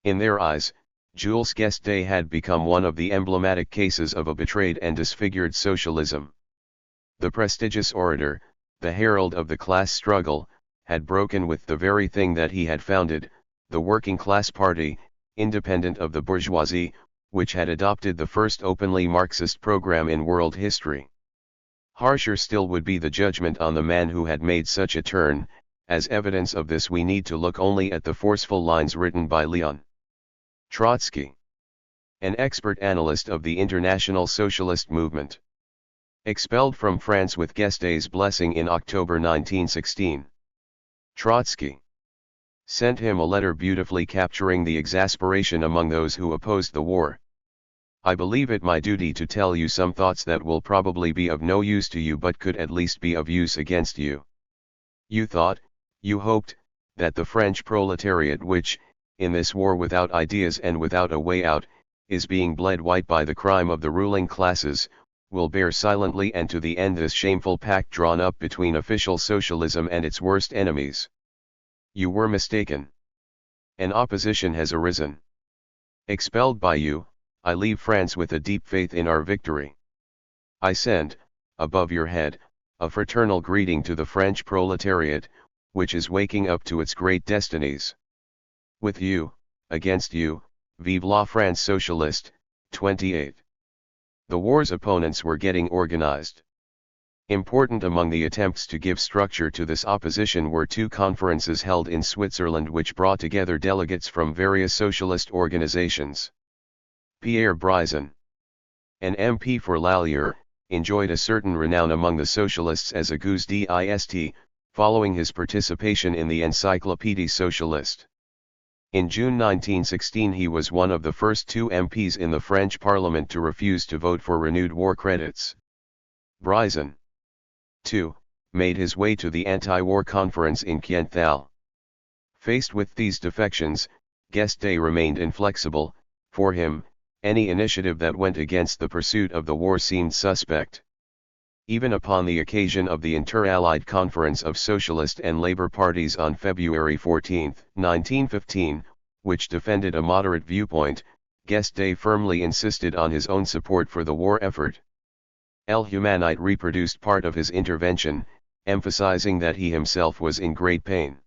In their eyes, Jules Guesde had become one of the emblematic cases of a betrayed and disfigured socialism. The prestigious orator, the herald of the class struggle, had broken with the very thing that he had founded, the working class party, independent of the bourgeoisie, which had adopted the first openly Marxist program in world history. Harsher still would be the judgment on the man who had made such a turn. As evidence of this we need to look only at the forceful lines written by Leon Trotsky, an expert analyst of the international socialist movement. Expelled from France with Guesde's blessing in October 1916. Trotsky sent him a letter beautifully capturing the exasperation among those who opposed the war. I believe it my duty to tell you some thoughts that will probably be of no use to you but could at least be of use against you. You thought, you hoped, that the French proletariat which, in this war without ideas and without a way out, is being bled white by the crime of the ruling classes, will bear silently and to the end this shameful pact drawn up between official socialism and its worst enemies. You were mistaken. An opposition has arisen. Expelled by you, I leave France with a deep faith in our victory. I send, above your head, a fraternal greeting to the French proletariat, which is waking up to its great destinies. With you, against you, vive la France socialiste, 28. The war's opponents were getting organized. Important among the attempts to give structure to this opposition were two conferences held in Switzerland which brought together delegates from various socialist organizations. Pierre Bryson, an MP for l'Allier, enjoyed a certain renown among the socialists as a guesdist, following his participation in the Encyclopédie Socialiste. In June 1916 he was one of the first two MPs in the French Parliament to refuse to vote for renewed war credits. Bryson, too, made his way to the anti-war conference in Kienthal. Faced with these defections, Guesde remained inflexible. For him, any initiative that went against the pursuit of the war seemed suspect. Even upon the occasion of the Inter-Allied Conference of Socialist and Labour parties on February 14, 1915, which defended a moderate viewpoint, Guesde firmly insisted on his own support for the war effort. El Humanite reproduced part of his intervention, emphasizing that he himself was in great pain.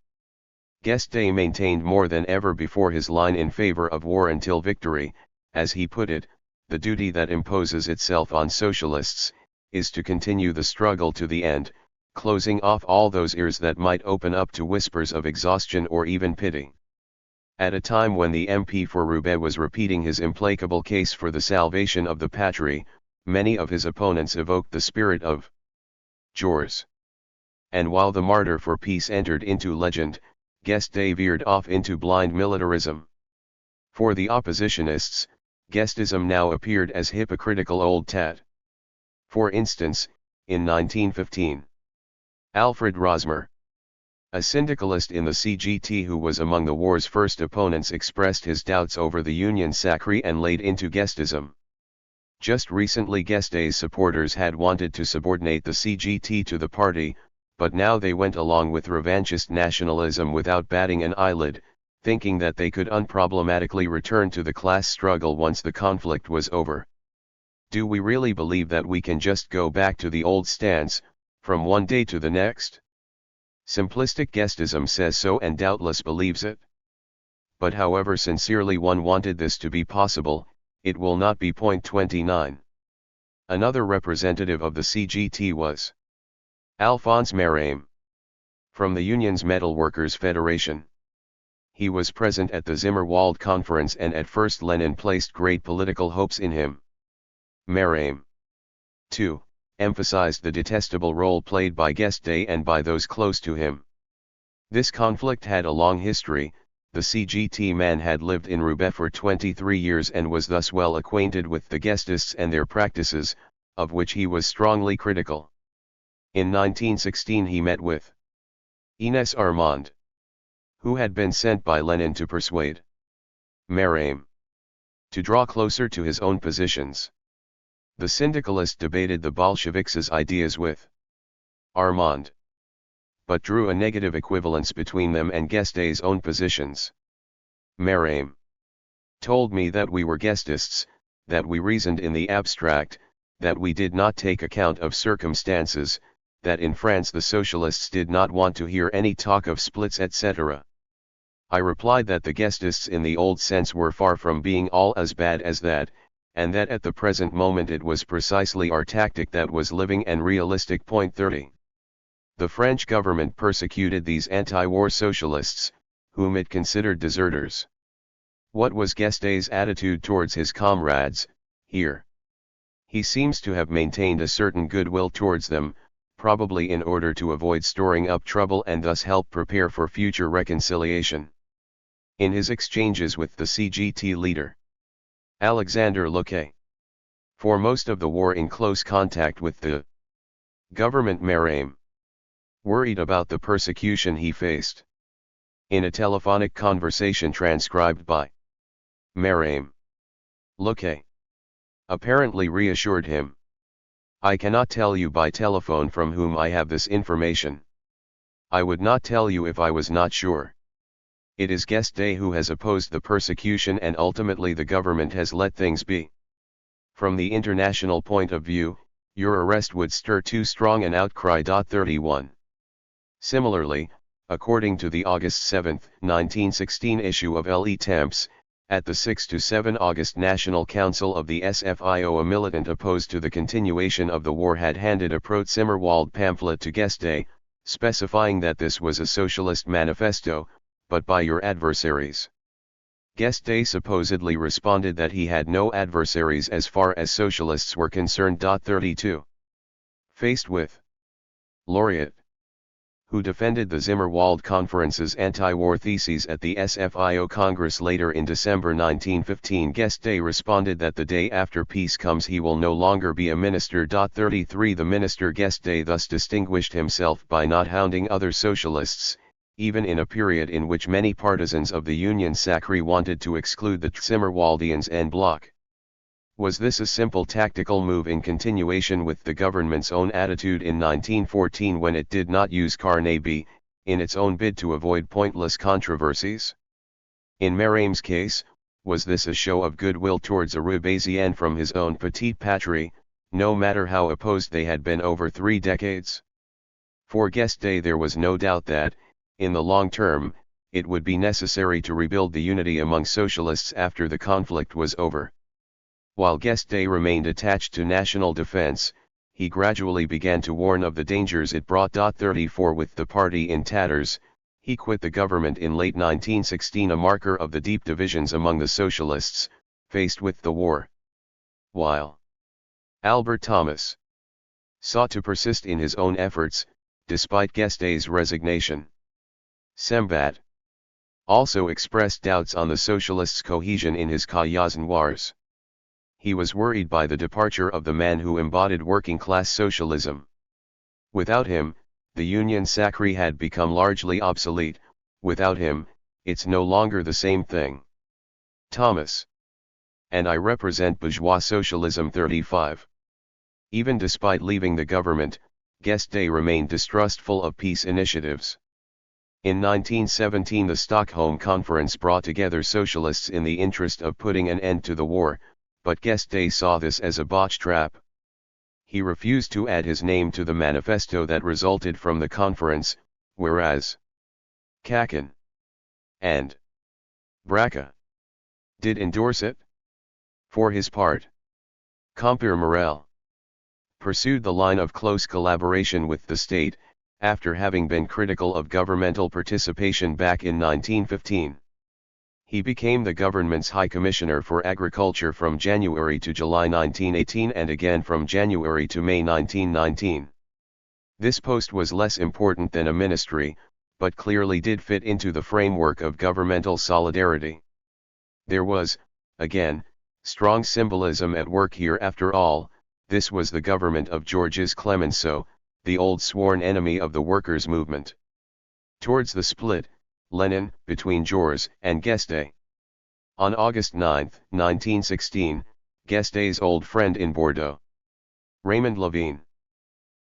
Guesde maintained more than ever before his line in favor of war until victory. As he put it, the duty that imposes itself on socialists is to continue the struggle to the end, closing off all those ears that might open up to whispers of exhaustion or even pity. At a time when the MP for Roubaix was repeating his implacable case for the salvation of the patrie, many of his opponents evoked the spirit of Jules. And while the martyr for peace entered into legend, Guesde veered off into blind militarism. For the oppositionists, guesdism now appeared as hypocritical old tat. For instance, in 1915, Alfred Rosmer, a syndicalist in the CGT who was among the war's first opponents, expressed his doubts over the Union sacrée and laid into guesdism. Just recently Guesde's supporters had wanted to subordinate the CGT to the party, but now they went along with revanchist nationalism without batting an eyelid, thinking that they could unproblematically return to the class struggle once the conflict was over. Do we really believe that we can just go back to the old stance, from one day to the next? Simplistic guesdism says so and doubtless believes it. But however sincerely one wanted this to be possible, it will not be. Point 29. Another representative of the CGT was Alphonse Mérame, from the Union's Metalworkers Federation. He was present at the Zimmerwald Conference and at first Lenin placed great political hopes in him. Mérame, too, emphasized the detestable role played by Guesde and by those close to him. This conflict had a long history. The CGT man had lived in Roubaix for 23 years and was thus well acquainted with the guestists and their practices, of which he was strongly critical. In 1916 he met with Ines Armand, who had been sent by Lenin to persuade Mérame to draw closer to his own positions. The syndicalist debated the Bolsheviks' ideas with Armand, but drew a negative equivalence between them and Guesde's own positions. Mérame told me that we were guestists, that we reasoned in the abstract, that we did not take account of circumstances, that in France the socialists did not want to hear any talk of splits, etc. I replied that the guestists in the old sense were far from being all as bad as that, and that at the present moment it was precisely our tactic that was living and realistic. Point 30. The French government persecuted these anti-war socialists, whom it considered deserters. What was Guesde's attitude towards his comrades, here? He seems to have maintained a certain goodwill towards them, probably in order to avoid storing up trouble and thus help prepare for future reconciliation. In his exchanges with the CGT leader, Alexander Lequet, for most of the war in close contact with the government, Mérame worried about the persecution he faced. In a telephonic conversation transcribed by Mérame, Lequet apparently reassured him. I cannot tell you by telephone from whom I have this information. I would not tell you if I was not sure. It is Guesde who has opposed the persecution and ultimately the government has let things be. From the international point of view, your arrest would stir too strong an outcry. 31. Similarly, according to the August 7, 1916 issue of Le Temps, at the 6–7 August National Council of the SFIO, a militant opposed to the continuation of the war had handed a pro-Zimmerwald pamphlet to Guesde, specifying that this was a socialist manifesto, but by your adversaries. Guesde supposedly responded that he had no adversaries as far as socialists were concerned. 32. Faced with Laureate, who defended the Zimmerwald Conference's anti-war theses at the SFIO Congress later in December 1915, Guesde responded that the day after peace comes he will no longer be a minister. 33. The minister Guesde thus distinguished himself by not hounding other socialists, even in a period in which many partisans of the Union sacrée wanted to exclude the Zimmerwaldians en bloc. Was this a simple tactical move in continuation with the government's own attitude in 1914 when it did not use Carnaby, in its own bid to avoid pointless controversies? In Mérame's case, was this a show of goodwill towards a Roubaixien from his own petite patrie, no matter how opposed they had been over 3 decades. For Guesde there was no doubt that, in the long term, it would be necessary to rebuild the unity among socialists after the conflict was over. While Guesde remained attached to national defense, he gradually began to warn of the dangers it brought. 34 With the party in tatters, he quit the government in late 1916, a marker of the deep divisions among the socialists, faced with the war. While Albert Thomas sought to persist in his own efforts, despite Guesde's resignation. Sembat also expressed doubts on the socialists' cohesion in his Cahiers Noirs. He was worried by the departure of the man who embodied working-class socialism. Without him, the Union sacrée had become largely obsolete. Without him, it's no longer the same thing. Thomas. And I represent bourgeois socialism. 35. Even despite leaving the government, Guesde remained distrustful of peace initiatives. In 1917 the Stockholm Conference brought together socialists in the interest of putting an end to the war, but Guesde saw this as a botch trap. He refused to add his name to the manifesto that resulted from the conference, whereas Kakin and Braca did endorse it. For his part, Comper Morel pursued the line of close collaboration with the state, after having been critical of governmental participation back in 1915. He became the government's High Commissioner for Agriculture from January to July 1918 and again from January to May 1919. This post was less important than a ministry, but clearly did fit into the framework of governmental solidarity. There was, again, strong symbolism at work here. After all, this was the government of Georges Clemenceau, the old sworn enemy of the workers' movement. Towards the split, Lenin, between Georges and Guesde. On August 9, 1916, Guesde's old friend in Bordeaux, Raymond Levine,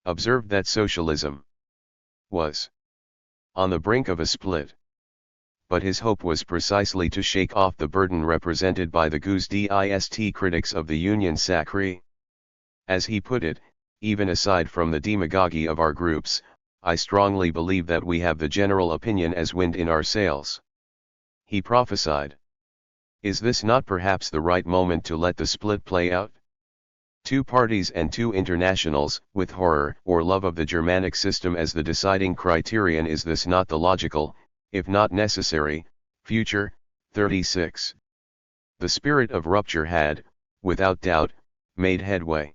observed that socialism was on the brink of a split. But his hope was precisely to shake off the burden represented by the guesdist critics of the Union sacrée. As he put it, even aside from the demagogy of our groups, I strongly believe that we have the general opinion as wind in our sails. He prophesied. Is this not perhaps the right moment to let the split play out? 2 parties and 2 internationals, with horror or love of the Germanic system as the deciding criterion. Is this not the logical, if not necessary, future? 36. The spirit of rupture had, without doubt, made headway.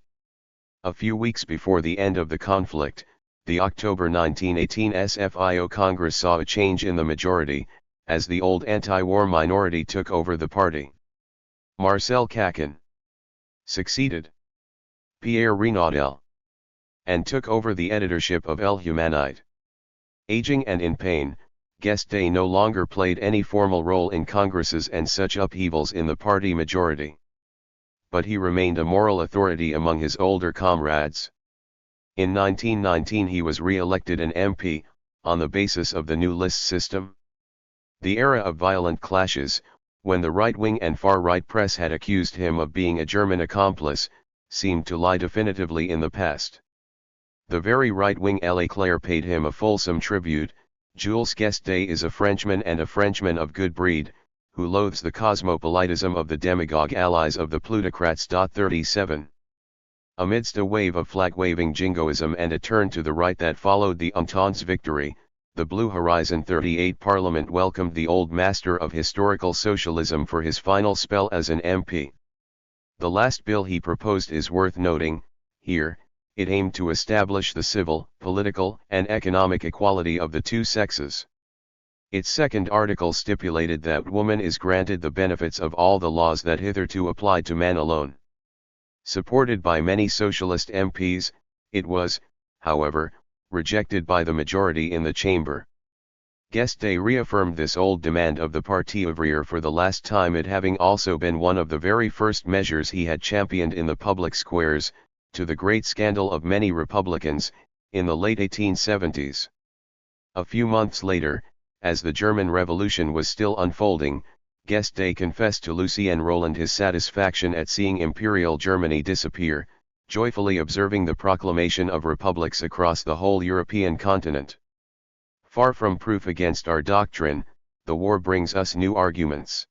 A few weeks before the end of the conflict, the October 1918 SFIO Congress saw a change in the majority, as the old anti-war minority took over the party. Marcel Kakin succeeded Pierre Renaudel, and took over the editorship of El Humanite. Aging and in pain, Guesde no longer played any formal role in congresses and such upheavals in the party majority. But he remained a moral authority among his older comrades. In 1919 he was re-elected an MP, on the basis of the new list system. The era of violent clashes, when the right-wing and far-right press had accused him of being a German accomplice, seemed to lie definitively in the past. The very right-wing L'Éclair paid him a fulsome tribute. Jules Guesde is a Frenchman and a Frenchman of good breed, who loathes the cosmopolitism of the demagogue allies of the plutocrats. 37. Amidst a wave of flag-waving jingoism and a turn to the right that followed the Entente's victory, the Blue Horizon 38 Parliament welcomed the old master of historical socialism for his final spell as an MP. The last bill he proposed is worth noting. Here, it aimed to establish the civil, political, and economic equality of the 2 sexes. Its second article stipulated that woman is granted the benefits of all the laws that hitherto applied to man alone. Supported by many socialist MPs, it was, however, rejected by the majority in the chamber. Guesde reaffirmed this old demand of the Parti ouvrier for the last time, it having also been one of the very first measures he had championed in the public squares, to the great scandal of many Republicans, in the late 1870s. A few months later, as the German Revolution was still unfolding, Guesde confessed to Lucien Roland his satisfaction at seeing Imperial Germany disappear, joyfully observing the proclamation of republics across the whole European continent. Far from proof against our doctrine, the war brings us new arguments.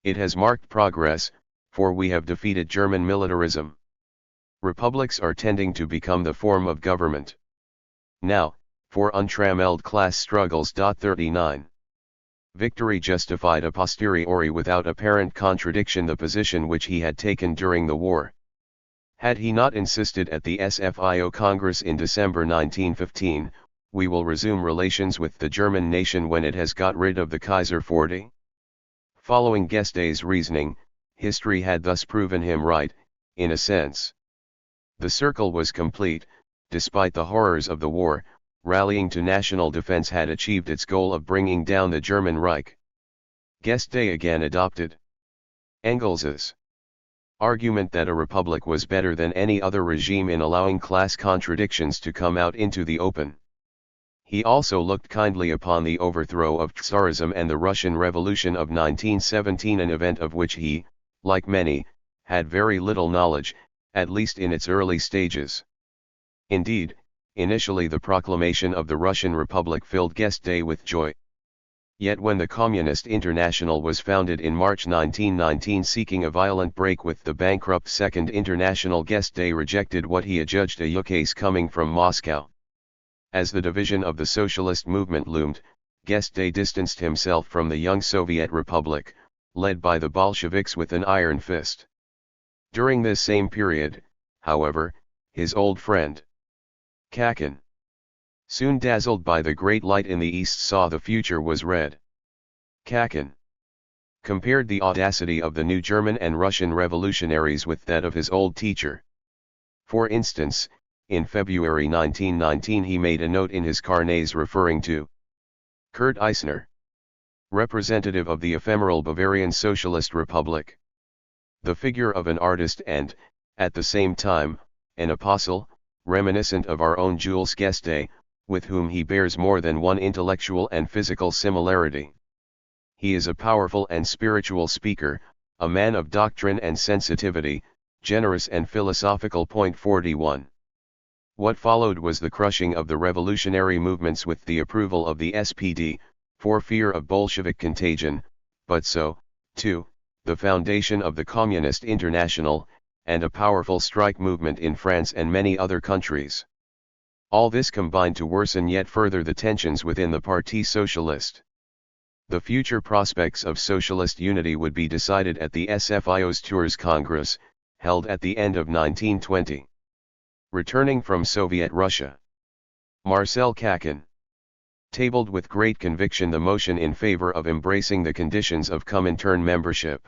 It has marked progress, for we have defeated German militarism. Republics are tending to become the form of government. Now, for untrammeled class struggles. 39. Victory justified a posteriori without apparent contradiction the position which he had taken during the war. Had he not insisted at the SFIO Congress in December 1915, "We will resume relations with the German nation when it has got rid of the Kaiser 40?" Following Guesde's reasoning, history had thus proven him right, in a sense. The circle was complete. Despite the horrors of the war, rallying to national defense had achieved its goal of bringing down the German Reich. Guesde again adopted Engels's argument that a republic was better than any other regime in allowing class contradictions to come out into the open. He also looked kindly upon the overthrow of Tsarism and the Russian Revolution of 1917, an event of which he, like many, had very little knowledge, at least in its early stages. Indeed, initially the proclamation of the Russian Republic filled Guesde with joy. Yet when the Communist International was founded in March 1919 seeking a violent break with the bankrupt Second International, Guesde rejected what he adjudged a ukase coming from Moscow. As the division of the socialist movement loomed, Guesde distanced himself from the young Soviet Republic, led by the Bolsheviks with an iron fist. During this same period, however, his old friend Kakin, soon dazzled by the great light in the east, saw the future was red. Kakin compared the audacity of the new German and Russian revolutionaries with that of his old teacher. For instance, in February 1919 he made a note in his carnets referring to Kurt Eisner, representative of the ephemeral Bavarian Socialist Republic, the figure of an artist and, at the same time, an apostle, reminiscent of our own Jules Guesde, with whom he bears more than one intellectual and physical similarity. He is a powerful and spiritual speaker, a man of doctrine and sensitivity, generous and philosophical. 41. What followed was the crushing of the revolutionary movements with the approval of the SPD, for fear of Bolshevik contagion, but so, too, the foundation of the Communist International, and a powerful strike movement in France and many other countries. All this combined to worsen yet further the tensions within the Parti Socialiste. The future prospects of socialist unity would be decided at the SFIO's Tours Congress, held at the end of 1920. Returning from Soviet Russia, Marcel Kakin tabled with great conviction the motion in favor of embracing the conditions of Comintern membership.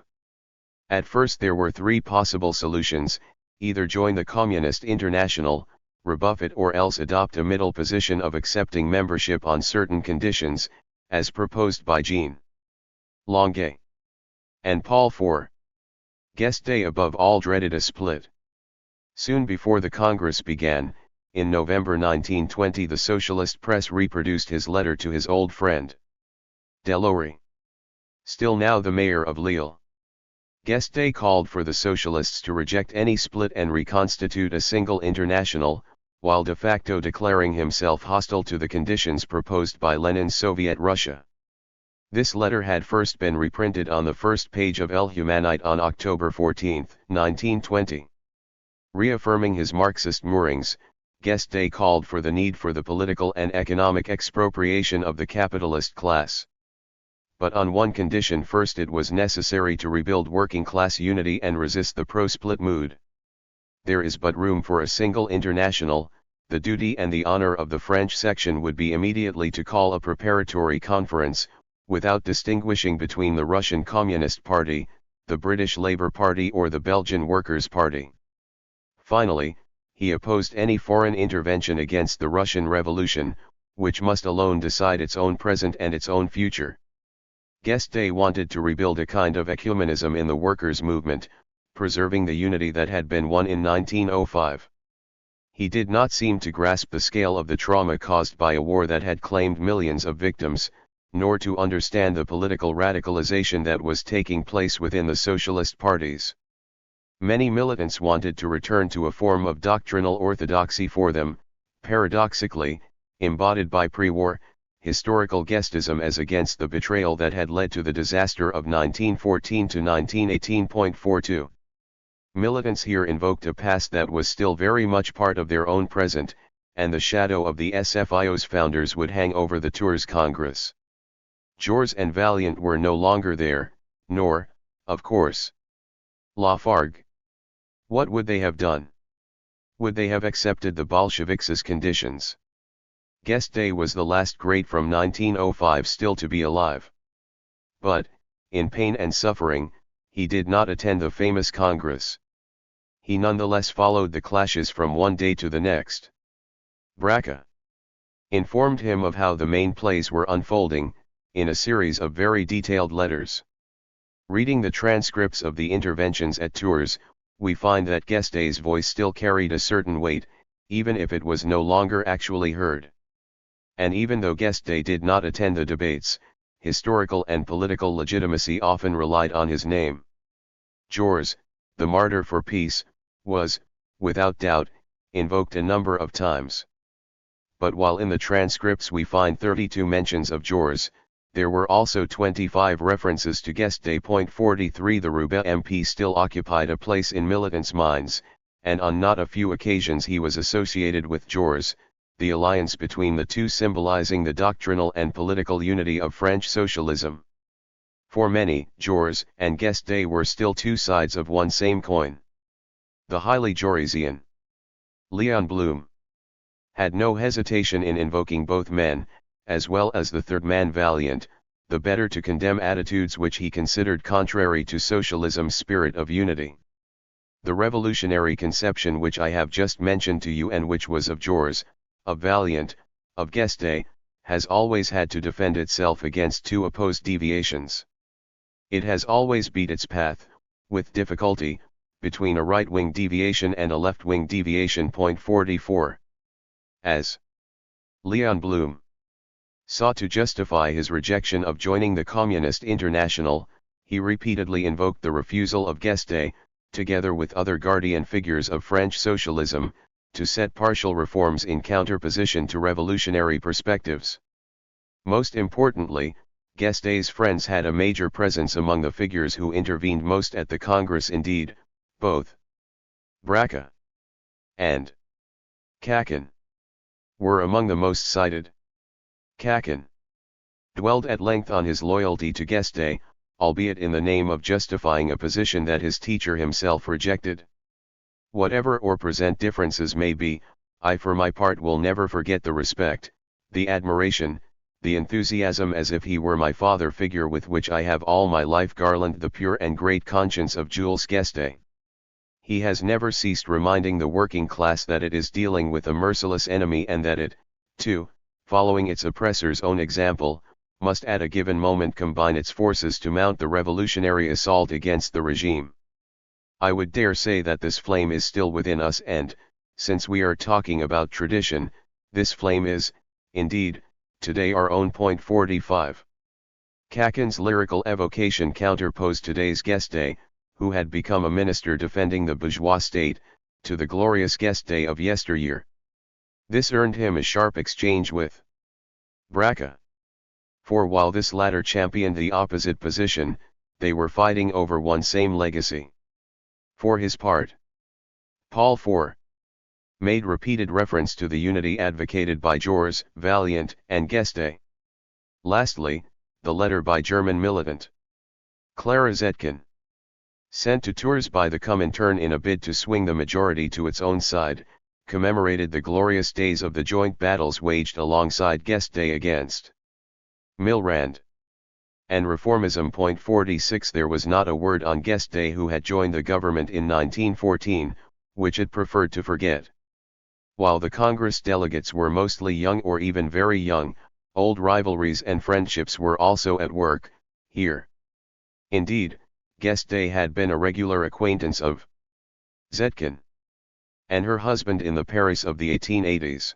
At first there were three possible solutions: either join the Communist International, rebuff it, or else adopt a middle position of accepting membership on certain conditions, as proposed by Jean Longuet and Paul IV. Guesde above all dreaded a split. Soon before the Congress began, in November 1920, the socialist press reproduced his letter to his old friend Delory, still now the mayor of Lille. Guesde called for the socialists to reject any split and reconstitute a single international, while de facto declaring himself hostile to the conditions proposed by Lenin's Soviet Russia. This letter had first been reprinted on the first page of El Humanite on October 14, 1920. Reaffirming his Marxist moorings, Guesde called for the need for the political and economic expropriation of the capitalist class. But on one condition first: it was necessary to rebuild working class unity and resist the pro-split mood. There is but room for a single international. The duty and the honor of the French section would be immediately to call a preparatory conference, without distinguishing between the Russian Communist Party, the British Labour Party, or the Belgian Workers' Party. Finally, he opposed any foreign intervention against the Russian Revolution, which must alone decide its own present and its own future. Guesde wanted to rebuild a kind of ecumenism in the workers' movement, preserving the unity that had been won in 1905. He did not seem to grasp the scale of the trauma caused by a war that had claimed millions of victims, nor to understand the political radicalization that was taking place within the socialist parties. Many militants wanted to return to a form of doctrinal orthodoxy for them, paradoxically, embodied by pre-war, historical guesdism as against the betrayal that had led to the disaster of 1914 to 1918.42. Militants here invoked a past that was still very much part of their own present, and the shadow of the SFIO's founders would hang over the Tours Congress. Jules and Vaillant were no longer there, nor, of course, Lafargue. What would they have done? Would they have accepted the Bolsheviks' conditions? Guesde was the last great from 1905 still to be alive. But, in pain and suffering, he did not attend the famous Congress. He nonetheless followed the clashes from one day to the next. Braque informed him of how the main plays were unfolding, in a series of very detailed letters. Reading the transcripts of the interventions at Tours, we find that Guesde's voice still carried a certain weight, even if it was no longer actually heard. And even though Guesde did not attend the debates, historical and political legitimacy often relied on his name. Jules, the martyr for peace, was, without doubt, invoked a number of times. But while in the transcripts we find 32 mentions of Jules, there were also 25 references to Guesde. 43 The Roubaix MP still occupied a place in militants' minds, and on not a few occasions he was associated with Jules, the alliance between the two symbolizing the doctrinal and political unity of French socialism. For many, Jules and Guesde were still two sides of one same coin. The highly Jauresian Léon Blum had no hesitation in invoking both men, as well as the third man Vaillant, the better to condemn attitudes which he considered contrary to socialism's spirit of unity. The revolutionary conception which I have just mentioned to you and which was of Jules, of Vaillant, of Guesde, has always had to defend itself against two opposed deviations. It has always beat its path, with difficulty, between a right-wing deviation and a left-wing deviation. 44. As Léon Blum sought to justify his rejection of joining the Communist International, he repeatedly invoked the refusal of Guesde, together with other guardian figures of French socialism, to set partial reforms in counterposition to revolutionary perspectives. Most importantly, Guesde's friends had a major presence among the figures who intervened most at the Congress. Indeed, both Braque and Caquin were among the most cited. Caquin dwelled at length on his loyalty to Guesde, albeit in the name of justifying a position that his teacher himself rejected. Whatever or present differences may be, I for my part will never forget the respect, the admiration, the enthusiasm as if he were my father figure with which I have all my life garlanded the pure and great conscience of Jules Guesde. He has never ceased reminding the working class that it is dealing with a merciless enemy and that it, too, following its oppressor's own example, must at a given moment combine its forces to mount the revolutionary assault against the regime. I would dare say that this flame is still within us and, since we are talking about tradition, this flame is, indeed, today our own. 45. Caquin's lyrical evocation counterposed today's Guesde, who had become a minister defending the bourgeois state, to the glorious Guesde of yesteryear. This earned him a sharp exchange with Braque. For while this latter championed the opposite position, they were fighting over one same legacy. For his part, Paul IV made repeated reference to the unity advocated by Jules, Vaillant, and Guesde. Lastly, the letter by German militant Clara Zetkin, sent to Tours by the Comintern in a bid to swing the majority to its own side, commemorated the glorious days of the joint battles waged alongside Guesde against Milrand and reformism. 46 There was not a word on Guesde, who had joined the government in 1914, which it preferred to forget. While the Congress delegates were mostly young or even very young, old rivalries and friendships were also at work, here. Indeed, Guesde had been a regular acquaintance of Zetkin and her husband in the Paris of the 1880s.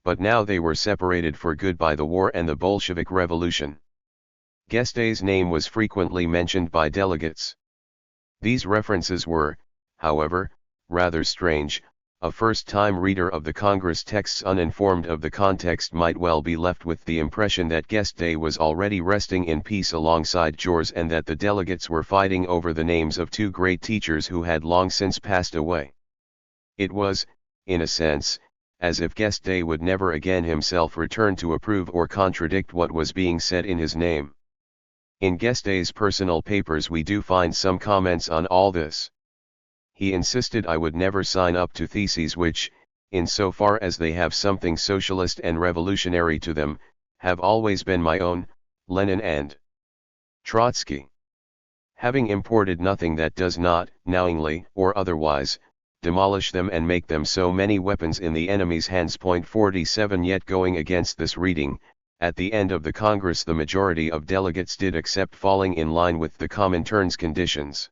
But now they were separated for good by the war and the Bolshevik Revolution. Guesde's name was frequently mentioned by delegates. These references were, however, rather strange. A first-time reader of the Congress texts uninformed of the context might well be left with the impression that Guesde was already resting in peace alongside Jules and that the delegates were fighting over the names of two great teachers who had long since passed away. It was, in a sense, as if Guesde would never again himself return to approve or contradict what was being said in his name. In Guesde's personal papers we do find some comments on all this. He insisted I would never sign up to theses which, in so far as they have something socialist and revolutionary to them, have always been my own, Lenin and Trotsky. Having imported nothing that does not, knowingly or otherwise, demolish them and make them so many weapons in the enemy's hands. 47 Yet going against this reading, at the end of the Congress the majority of delegates did accept falling in line with the Comintern's conditions.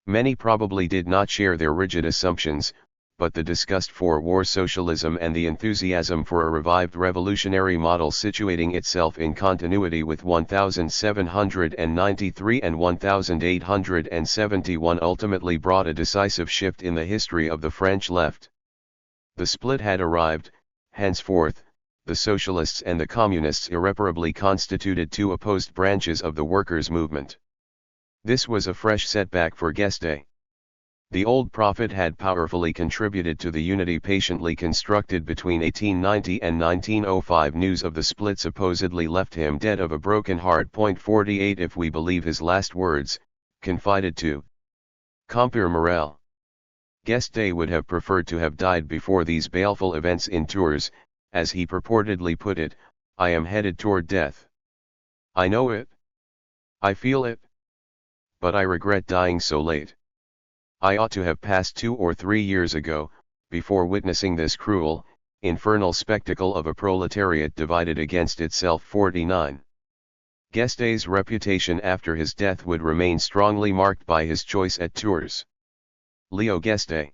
Many probably did not share their rigid assumptions, but the disgust for war socialism and the enthusiasm for a revived revolutionary model situating itself in continuity with 1793 and 1871 ultimately brought a decisive shift in the history of the French left. The split had arrived. Henceforth, the socialists and the communists irreparably constituted two opposed branches of the workers' movement. This was a fresh setback for Guesde. The old prophet had powerfully contributed to the unity patiently constructed between 1890 and 1905. News of the split supposedly left him dead of a broken heart. 48 If we believe his last words, confided to Compeer Morel, Guesde would have preferred to have died before these baleful events in Tours. As he purportedly put it, I am headed toward death. I know it. I feel it. But I regret dying so late. I ought to have passed 2 or 3 years ago, before witnessing this cruel, infernal spectacle of a proletariat divided against itself. 49. Guesde's reputation after his death would remain strongly marked by his choice at Tours. Leo Guesde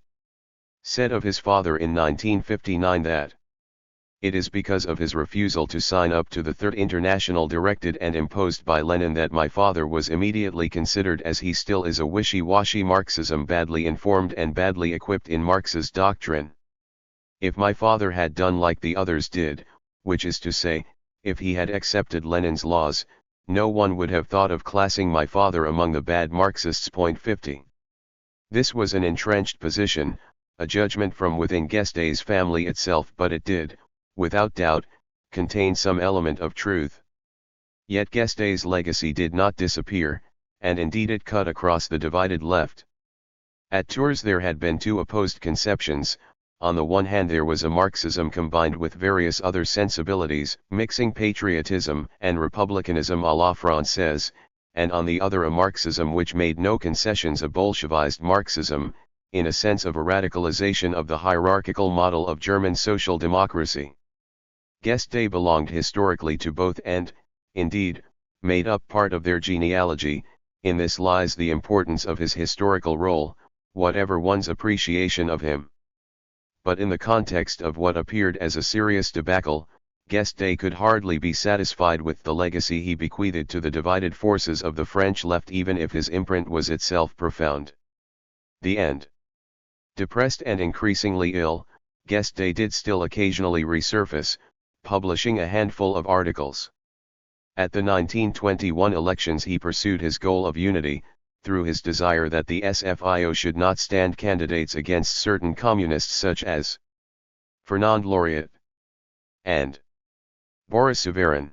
said of his father in 1959 that it is because of his refusal to sign up to the Third International directed and imposed by Lenin that my father was immediately considered as he still is a wishy-washy Marxism badly informed and badly equipped in Marx's doctrine. If my father had done like the others did, which is to say, if he had accepted Lenin's laws, no one would have thought of classing my father among the bad Marxists. 50. This was an entrenched position, a judgment from within Guesde's family itself, but it did, without doubt, contain some element of truth. Yet Guesde's legacy did not disappear, and indeed it cut across the divided left. At Tours there had been two opposed conceptions. On the one hand there was a Marxism combined with various other sensibilities, mixing patriotism and republicanism à la Française, and on the other a Marxism which made no concessions, a Bolshevized Marxism, in a sense of a radicalization of the hierarchical model of German social democracy. Guesde belonged historically to both and, indeed, made up part of their genealogy. In this lies the importance of his historical role, whatever one's appreciation of him. But in the context of what appeared as a serious debacle, Guesde could hardly be satisfied with the legacy he bequeathed to the divided forces of the French left, even if his imprint was itself profound. The end. Depressed and increasingly ill, Guesde did still occasionally resurface, publishing a handful of articles. At the 1921 elections he pursued his goal of unity, through his desire that the SFIO should not stand candidates against certain communists such as Fernand Lauriat and Boris Suvarin.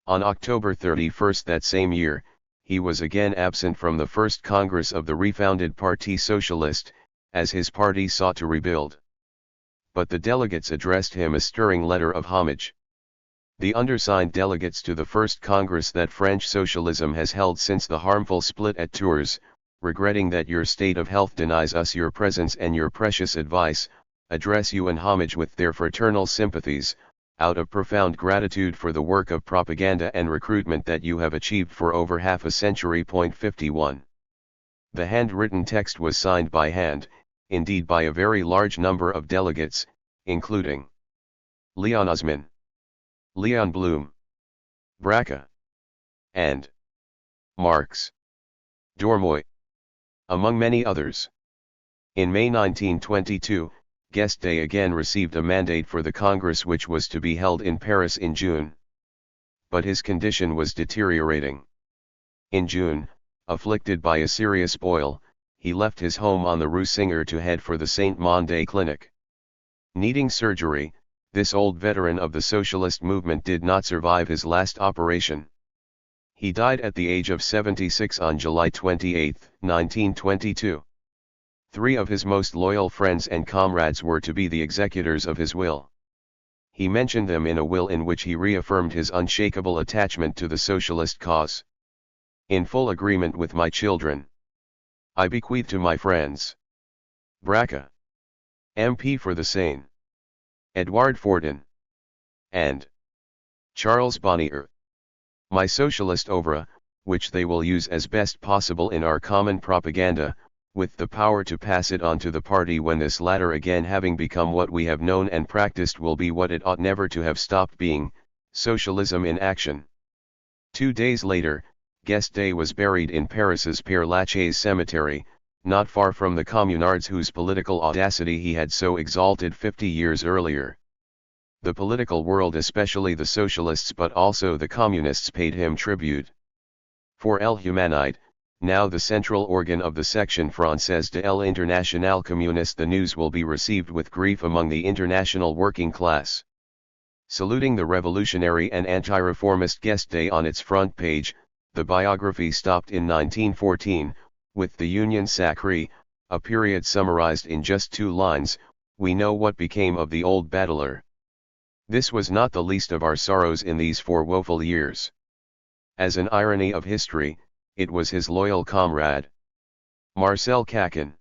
On October 31 that same year, he was again absent from the first Congress of the refounded Parti Socialiste, as his party sought to rebuild. But the delegates addressed him a stirring letter of homage. The undersigned delegates to the first Congress that French socialism has held since the harmful split at Tours, regretting that your state of health denies us your presence and your precious advice, address you in homage with their fraternal sympathies, out of profound gratitude for the work of propaganda and recruitment that you have achieved for over half a century. 51. The handwritten text was signed by hand, indeed by a very large number of delegates, including Leon Osman, Leon Blum, Braca, and Marx Dormoy, among many others. In May 1922, Guesde again received a mandate for the Congress which was to be held in Paris in June. But his condition was deteriorating. In June, afflicted by a serious boil, he left his home on the Rue Singer to head for the Saint-Mandé Clinic. Needing surgery, this old veteran of the socialist movement did not survive his last operation. He died at the age of 76 on July 28, 1922. 3 of his most loyal friends and comrades were to be the executors of his will. He mentioned them in a will in which he reaffirmed his unshakable attachment to the socialist cause. In full agreement with my children, I bequeath to my friends Braca, MP for the Seine, Edouard Fortin, and Charles Bonnier, my socialist oeuvre, which they will use as best possible in our common propaganda, with the power to pass it on to the party when this latter, again having become what we have known and practiced, will be what it ought never to have stopped being, socialism in action. 2 days later, Guesde was buried in Paris's Père Lachaise cemetery, not far from the communards whose political audacity he had so exalted 50 years earlier. The political world, especially the socialists but also the communists, paid him tribute. For El Humanite, now the central organ of the Section Française de l'Internationale Communiste, the news will be received with grief among the international working class. Saluting the revolutionary and anti-reformist Guesde on its front page, the biography stopped in 1914, with the Union Sacrée, a period summarized in just 2 lines: "We know what became of the old battler." This was not the least of our sorrows in these 4 woeful years. As an irony of history, it was his loyal comrade, Marcel Caquin,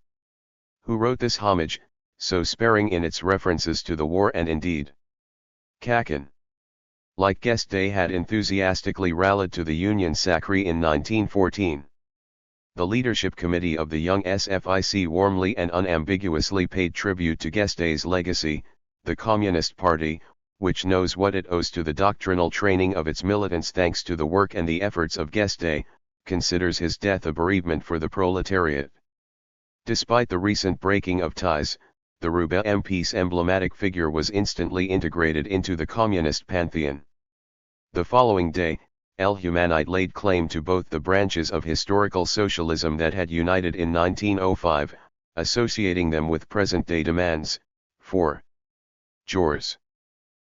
who wrote this homage, so sparing in its references to the war, and indeed, Caquin, like Guesde, had enthusiastically rallied to the Union Sacrée in 1914. The leadership committee of the young SFIC warmly and unambiguously paid tribute to Guesde's legacy. The Communist Party, which knows what it owes to the doctrinal training of its militants thanks to the work and the efforts of Guesde, considers his death a bereavement for the proletariat. Despite the recent breaking of ties, the Roubaix MP's emblematic figure was instantly integrated into the communist pantheon. The following day, El Humanite laid claim to both the branches of historical socialism that had united in 1905, associating them with present-day demands, for jules,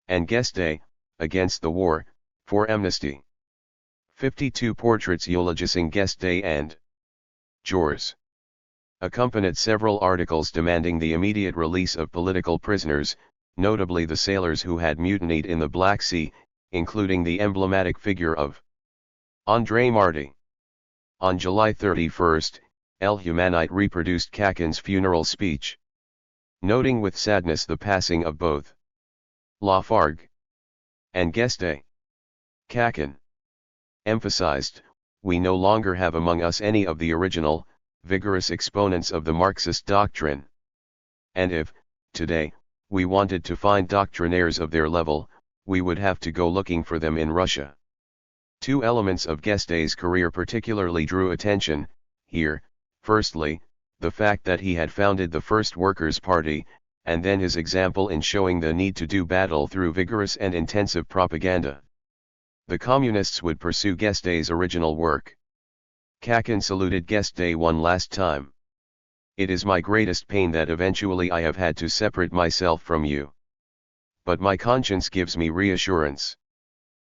and Guesde, against the war, for amnesty. 52 portraits eulogizing Guesde and jules accompanied several articles demanding the immediate release of political prisoners, notably the sailors who had mutinied in the Black Sea, including the emblematic figure of André Marty. On July 31, El Humanite reproduced Caquin's funeral speech, noting with sadness the passing of both Lafargue and Guesde. Caquin emphasized, "We no longer have among us any of the original, vigorous exponents of the Marxist doctrine. And if, today, we wanted to find doctrinaires of their level, we would have to go looking for them in Russia." 2 elements of Guesde's career particularly drew attention here: firstly, the fact that he had founded the first Workers' Party, and then his example in showing the need to do battle through vigorous and intensive propaganda. The communists would pursue Guesde's original work. Caquin saluted Guesde one last time. "It is my greatest pain that eventually I have had to separate myself from you. But my conscience gives me reassurance.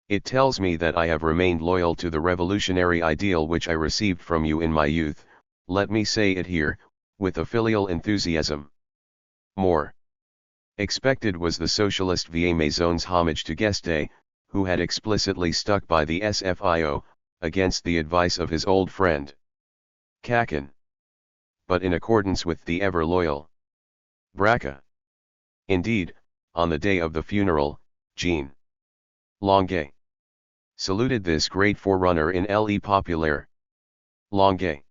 It tells me that I have remained loyal to the revolutionary ideal which I received from you in my youth, let me say it here, with a filial enthusiasm." More expected was the socialist Vieille Maison's homage to Guesde, who had explicitly stuck by the SFIO, against the advice of his old friend Caquin, but in accordance with the ever-loyal Braca. Indeed, on the day of the funeral, Jean Longuet saluted this great forerunner in Le Populaire. Longuet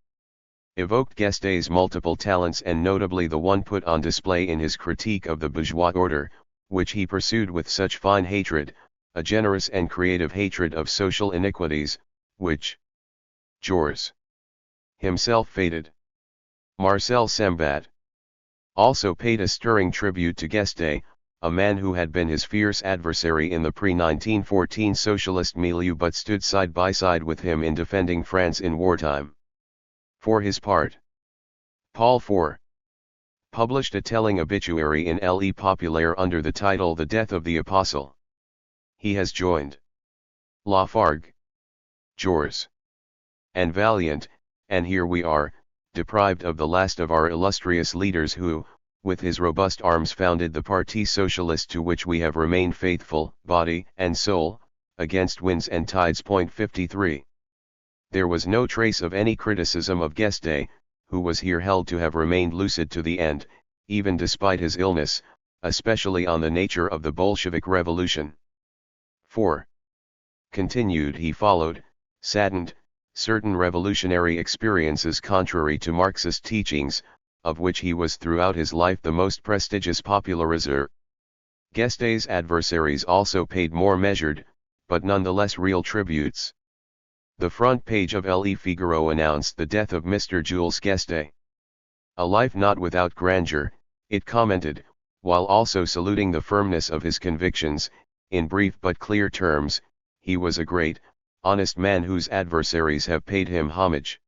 evoked Guesde's multiple talents, and notably the one put on display in his critique of the bourgeois order, which he pursued with such fine hatred, a generous and creative hatred of social iniquities, which jules himself faded. Marcel Sembat also paid a stirring tribute to Guesde, a man who had been his fierce adversary in the pre-1914 socialist milieu but stood side by side with him in defending France in wartime. For his part, Paul IV published a telling obituary in Le Populaire under the title The Death of the Apostle. He has joined Lafargue, Jules, and Valiant, and here we are, deprived of the last of our illustrious leaders who, with his robust arms founded the Parti Socialiste to which we have remained faithful, body and soul, against winds and tides. 53. There was no trace of any criticism of Guesde, who was here held to have remained lucid to the end, even despite his illness, especially on the nature of the Bolshevik Revolution. 4. Continued he followed, saddened, certain revolutionary experiences contrary to Marxist teachings, of which he was throughout his life the most prestigious popularizer. Guesde's adversaries also paid more measured, but nonetheless real tributes. The front page of Le Figaro announced the death of Mr. Jules Guesde. A life not without grandeur, it commented, while also saluting the firmness of his convictions. In brief but clear terms, he was a great, honest man whose adversaries have paid him homage.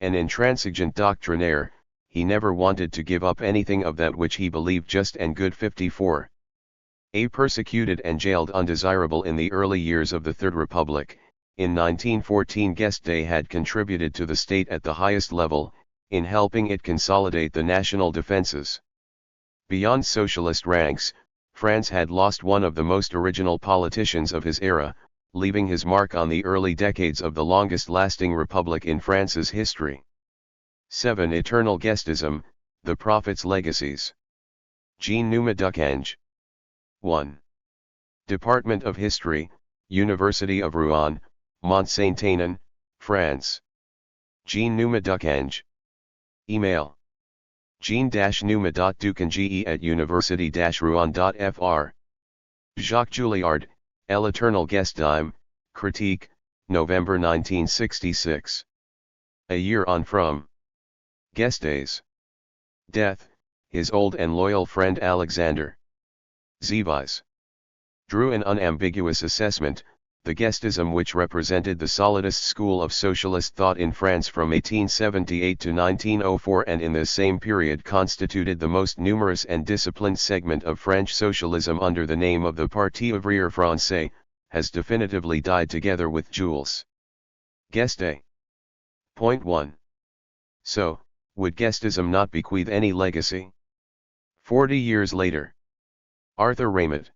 An intransigent doctrinaire, he never wanted to give up anything of that which he believed just and good. 54. A persecuted and jailed undesirable in the early years of the Third Republic, in 1914 Guesde had contributed to the state at the highest level, in helping it consolidate the national defenses. Beyond socialist ranks, France had lost one of the most original politicians of his era, leaving his mark on the early decades of the longest-lasting republic in France's history. 7. Eternal Guesdism, the Prophet's Legacies. Jean Numa Ducange. 1. Department of History, University of Rouen, Mont-Saint-Aignan, France. Jean Numa Ducange. Email: jean-numa.ducange@university-rouen.fr. Jacques Julliard, El Eternal Guesdime, Critique, November 1966. A year on from Guesde's death, his old and loyal friend Alexander Zevise drew an unambiguous assessment. The Guesdism, which represented the solidest school of socialist thought in France from 1878 to 1904 and in the same period constituted the most numerous and disciplined segment of French socialism under the name of the Parti ouvrier français, has definitively died together with Jules Guesde. Point 1. So, would Guesdism not bequeath any legacy? 40 years later. Arthur Raymond,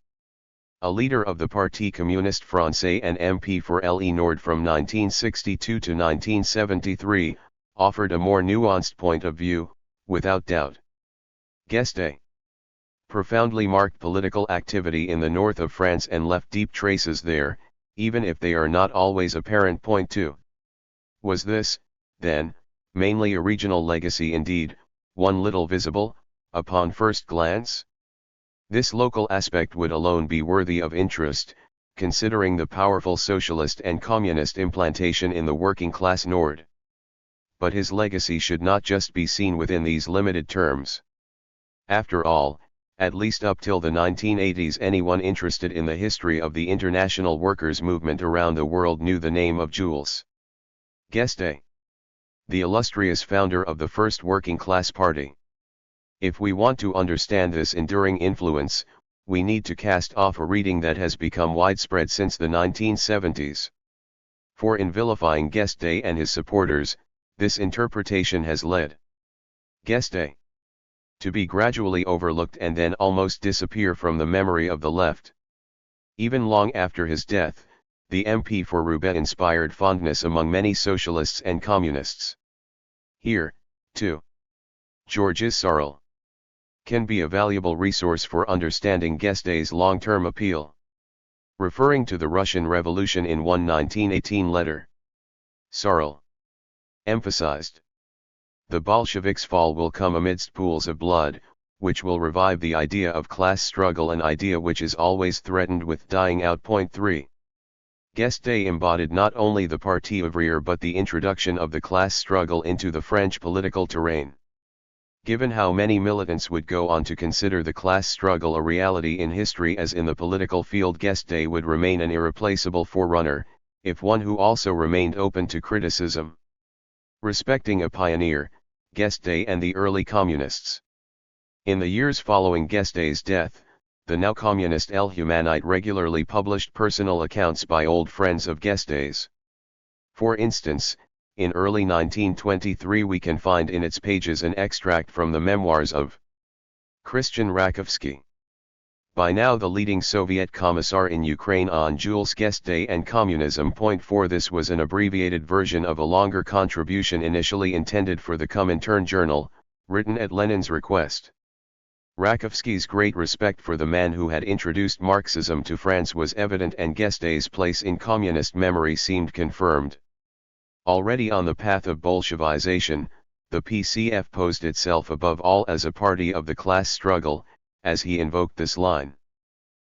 a leader of the Parti Communiste Français and MP for Le Nord from 1962 to 1973, offered a more nuanced point of view, without doubt. Guesde profoundly marked political activity in the north of France and left deep traces there, even if they are not always apparent. Point 2. Was this, then, mainly a regional legacy indeed, one little visible, upon first glance? This local aspect would alone be worthy of interest, considering the powerful socialist and communist implantation in the working class Nord. But his legacy should not just be seen within these limited terms. After all, at least up till the 1980s, anyone interested in the history of the international workers' movement around the world knew the name of Jules Guesde, the illustrious founder of the first working class party. If we want to understand this enduring influence, we need to cast off a reading that has become widespread since the 1970s. For in vilifying Guesde and his supporters, this interpretation has led Guesde to be gradually overlooked and then almost disappear from the memory of the left. Even long after his death, the MP for Roubaix inspired fondness among many socialists and communists. Here, too, Georges Sorel can be a valuable resource for understanding Guesde's long-term appeal. Referring to the Russian Revolution in one 1918 letter, Sorel emphasized, "The Bolsheviks' fall will come amidst pools of blood, which will revive the idea of class struggle, an idea which is always threatened with dying out." Point 3. Guesde embodied not only the Parti ouvrier but the introduction of the class struggle into the French political terrain. Given how many militants would go on to consider the class struggle a reality in history as in the political field, guesde would remain an irreplaceable forerunner, if one who also remained open to criticism. Respecting a pioneer, guesde and the early communists. In the years following guesde's death, the now communist El Humanite regularly published personal accounts by old friends of guesde's. For instance, in early 1923 we can find in its pages an extract from the memoirs of Christian Rakovsky. By now the leading Soviet commissar in Ukraine on Jules Guesde and Communism. 4 This was an abbreviated version of a longer contribution initially intended for the Comintern journal, written at Lenin's request. Rakovsky's great respect for the man who had introduced Marxism to France was evident, and Guesde's place in communist memory seemed confirmed. Already on the path of Bolshevization, the PCF posed itself above all as a party of the class struggle, as he invoked this line.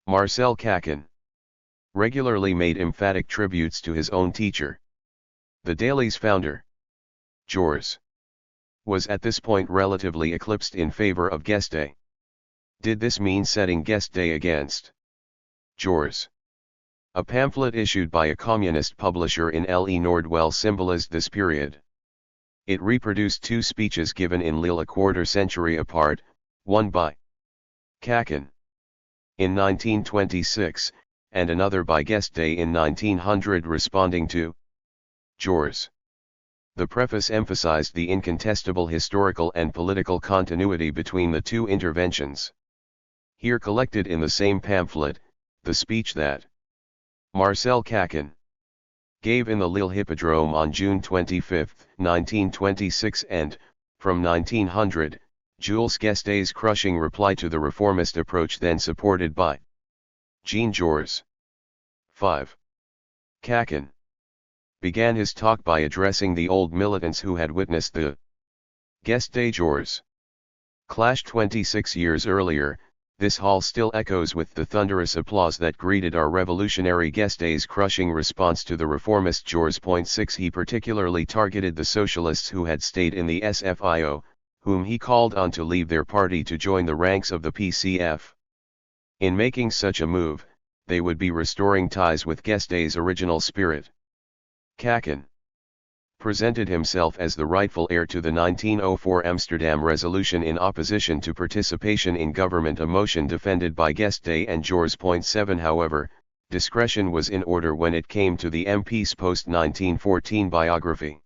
Marcel Kakin regularly made emphatic tributes to his own teacher. The Daily's founder, Jules, was at this point relatively eclipsed in favor of Guesde. Did this mean setting Guesde against Jules? A pamphlet issued by a communist publisher in Le Nordwell symbolized this period. It reproduced two speeches given in Lille a quarter century apart, one by Kakin in 1926, and another by Guesde in 1900, responding to Jules. The preface emphasized the incontestable historical and political continuity between the two interventions. Here collected in the same pamphlet, the speech that Marcel Kakin gave in the Lille Hippodrome on June 25, 1926, and, from 1900, Jules Guesde's crushing reply to the reformist approach then supported by Jean-Georges. 5. Kakin began his talk by addressing the old militants who had witnessed the Guesde-Jules clash 26 years earlier. This hall still echoes with the thunderous applause that greeted our revolutionary Guesde's crushing response to the reformist Jules. 6 He particularly targeted the socialists who had stayed in the SFIO, whom he called on to leave their party to join the ranks of the PCF. In making such a move, they would be restoring ties with Guesde's original spirit. Kakin presented himself as the rightful heir to the 1904 Amsterdam Resolution in opposition to participation in government, a motion defended by Guesde and Jules. 7 However, discretion was in order when it came to the MP's post-1914 biography.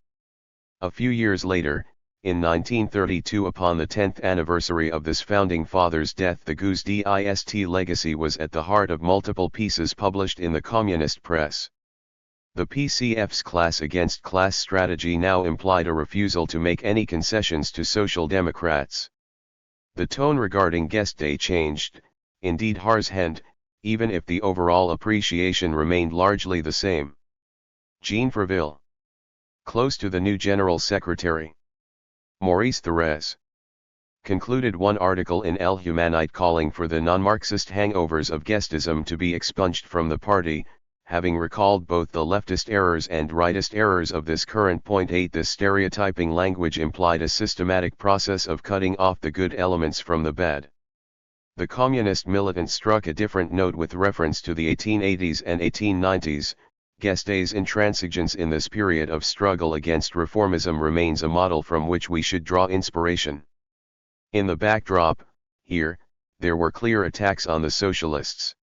A few years later, in 1932, upon the 10th anniversary of this founding father's death, the guesde legacy was at the heart of multiple pieces published in the communist press. The PCF's class against class strategy now implied a refusal to make any concessions to Social Democrats. The tone regarding Guesde changed, indeed harshened, even if the overall appreciation remained largely the same. Jean Freville, close to the new General Secretary, Maurice Thérèse, concluded one article in El Humanite calling for the non-Marxist hangovers of Guesdism to be expunged from the party, having recalled both the leftist errors and rightist errors of this current. 8 This stereotyping language implied a systematic process of cutting off the good elements from the bad. The communist militant struck a different note with reference to the 1880s and 1890s. Guesde's intransigence in this period of struggle against reformism remains a model from which we should draw inspiration. In the backdrop, here, there were clear attacks on the socialists.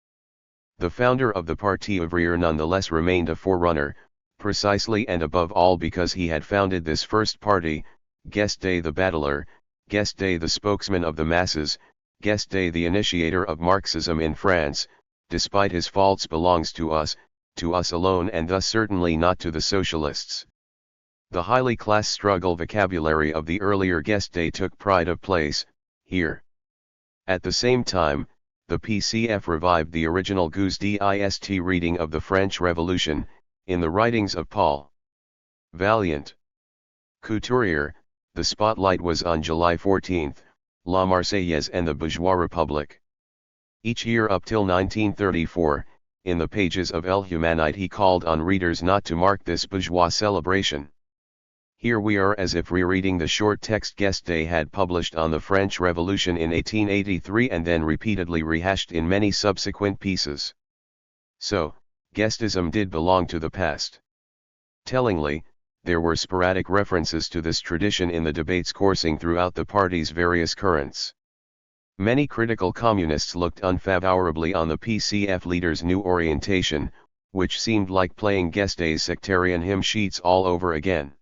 The founder of the Parti ouvrier nonetheless remained a forerunner, precisely and above all because he had founded this first party, Guesde the battler, Guesde the spokesman of the masses, Guesde the initiator of Marxism in France. Despite his faults, belongs to us alone, and thus certainly not to the socialists. The highly class struggle vocabulary of the earlier Guesde took pride of place here. At the same time, the PCF revived the original guesde reading of the French Revolution, in the writings of Paul Vaillant. Couturier. The spotlight was on July 14, La Marseillaise and the Bourgeois Republic. Each year up till 1934, in the pages of El Humanite he called on readers not to mark this bourgeois celebration. Here we are as if rereading the short text Guesde had published on the French Revolution in 1883 and then repeatedly rehashed in many subsequent pieces. So, guesdism did belong to the past. Tellingly, there were sporadic references to this tradition in the debates coursing throughout the party's various currents. Many critical communists looked unfavorably on the PCF leader's new orientation, which seemed like playing Guesde's sectarian hymn sheets all over again.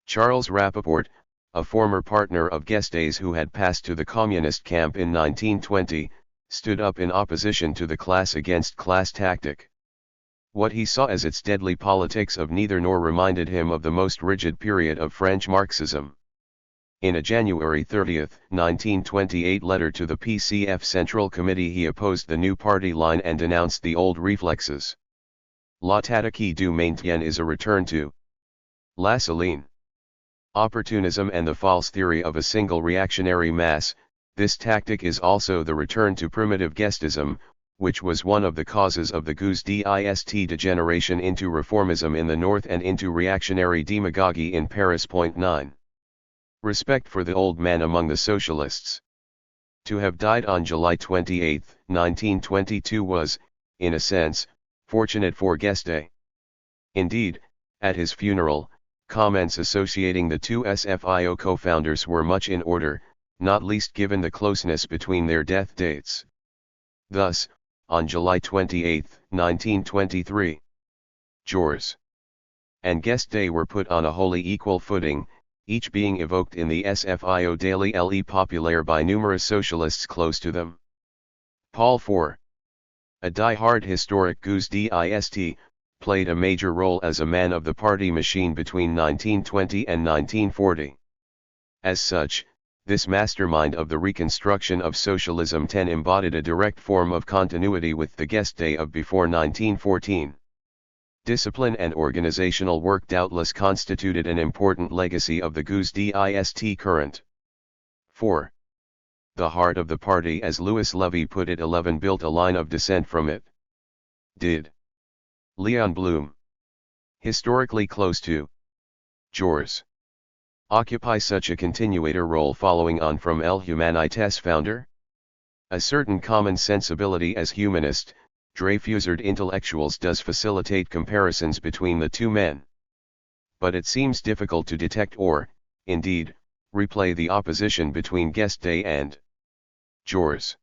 Charles Rappaport, a former partner of Guesde's who had passed to the communist camp in 1920, stood up in opposition to the class-against-class tactic. What he saw as its deadly politics of neither nor reminded him of the most rigid period of French Marxism. In a January 30, 1928 letter to the PCF Central Committee he opposed the new party line and denounced the old reflexes. La tactique du maintien is a return to la Céline. Opportunism and the false theory of a single reactionary mass, this tactic is also the return to primitive guesdism, which was one of the causes of the guesde degeneration into reformism in the north and into reactionary demagogy in Paris. 9. Respect for the old man among the socialists. To have died on July 28, 1922 was, in a sense, fortunate for Guesde. Indeed, at his funeral, comments associating the two SFIO co-founders were much in order, not least given the closeness between their death dates. Thus, on July 28, 1923, Jules and Guesde were put on a wholly equal footing, each being evoked in the SFIO daily Le Populaire by numerous socialists close to them. Paul IV, a die-hard historic guesdist, played a major role as a man of the party machine between 1920 and 1940. As such, this mastermind of the reconstruction of socialism embodied a direct form of continuity with the Guesde of before 1914. Discipline and organizational work doubtless constituted an important legacy of the guesdist current. 4. The heart of the party, as Louis Levy put it, 11 built a line of descent from it. Did Leon Blum, historically close to Jules, occupy such a continuator role following on from El Humanites founder? A certain common sensibility as humanist, Dreyfusard intellectuals does facilitate comparisons between the two men. But it seems difficult to detect or, indeed, replay the opposition between Guesde and Jules.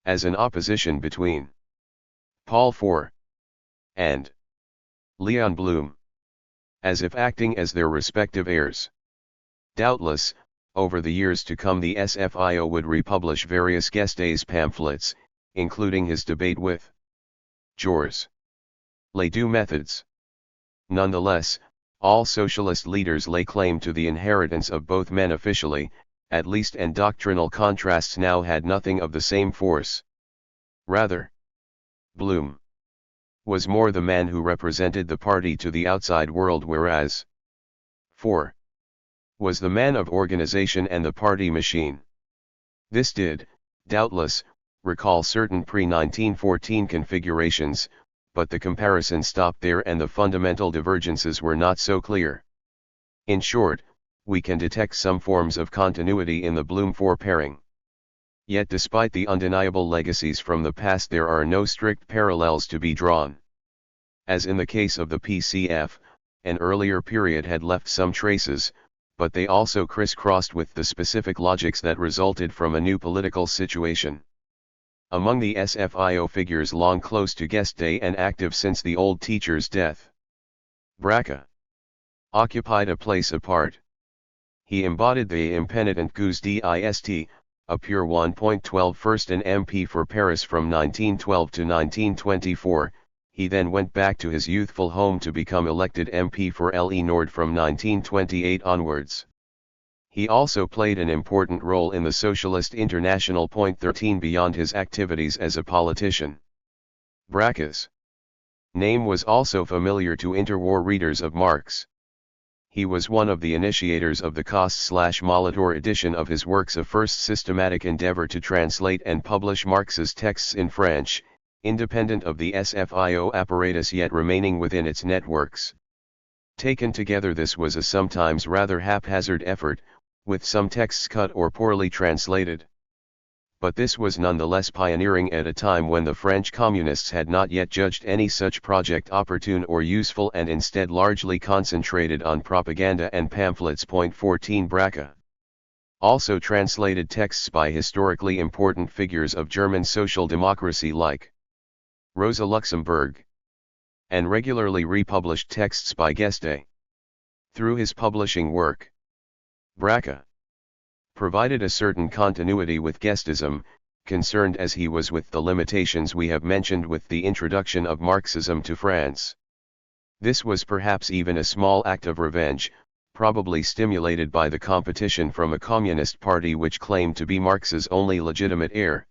As an opposition between Paul IV and Leon Blum, as if acting as their respective heirs. Doubtless, over the years to come the SFIO would republish various Guesde's pamphlets, including his debate with Jules. Les deux methods. Nonetheless, all socialist leaders lay claim to the inheritance of both men officially, at least, and doctrinal contrasts now had nothing of the same force. Rather, Blum was more the man who represented the party to the outside world, whereas 4 was the man of organization and the party machine. This did, doubtless, recall certain pre-1914 configurations, but the comparison stopped there and the fundamental divergences were not so clear. In short, we can detect some forms of continuity in the Blum-4 pairing. Yet despite the undeniable legacies from the past, there are no strict parallels to be drawn. As in the case of the PCF, an earlier period had left some traces, but they also crisscrossed with the specific logics that resulted from a new political situation. Among the SFIO figures long close to Guesde and active since the old teacher's death, Braque occupied a place apart. He embodied the impenitent guesdist, a pure 1.12 first an MP for Paris from 1912 to 1924, he then went back to his youthful home to become elected MP for Le Nord from 1928 onwards. He also played an important role in the Socialist International. 13 Beyond his activities as a politician, Braque's name was also familiar to interwar readers of Marx. He was one of the initiators of the Cost/Molitor edition of his works, a first systematic endeavor to translate and publish Marx's texts in French, independent of the SFIO apparatus yet remaining within its networks. Taken together, this was a sometimes rather haphazard effort, with some texts cut or poorly translated. But this was nonetheless pioneering at a time when the French communists had not yet judged any such project opportune or useful, and instead largely concentrated on propaganda and pamphlets. 14 Braque. Also translated texts by historically important figures of German social democracy like Rosa Luxemburg, and regularly republished texts by Guesde. Through his publishing work, Braque provided a certain continuity with guesdism, concerned as he was with the limitations we have mentioned with the introduction of Marxism to France. This was perhaps even a small act of revenge, probably stimulated by the competition from a communist party which claimed to be Marx's only legitimate heir.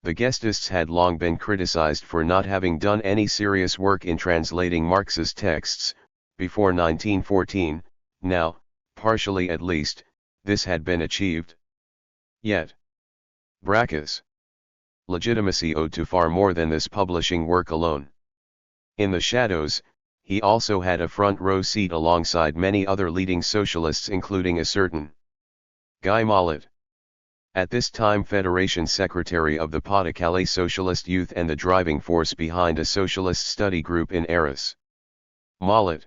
The guesdists had long been criticized for not having done any serious work in translating Marx's texts, before 1914, now, partially at least, this had been achieved. Yet, Braque's legitimacy owed to far more than this publishing work alone. In the shadows, he also had a front row seat alongside many other leading socialists, including a certain Guy Mollet, at this time Federation Secretary of the Pas-de-Calais Socialist Youth and the driving force behind a socialist study group in Arras. Mollet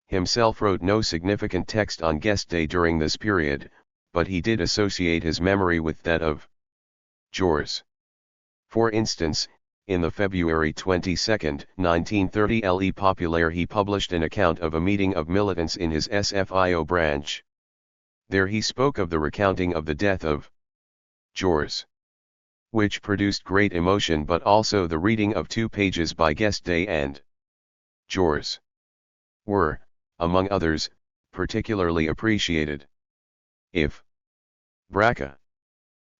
himself wrote no significant text on Guesde during this period, but he did associate his memory with that of Jules. For instance, in the February 22, 1930 Le Populaire he published an account of a meeting of militants in his SFIO branch. There he spoke of the recounting of the death of Jules, which produced great emotion, but also the reading of 2 pages by Guesde and Jules were, among others, particularly appreciated. If Braque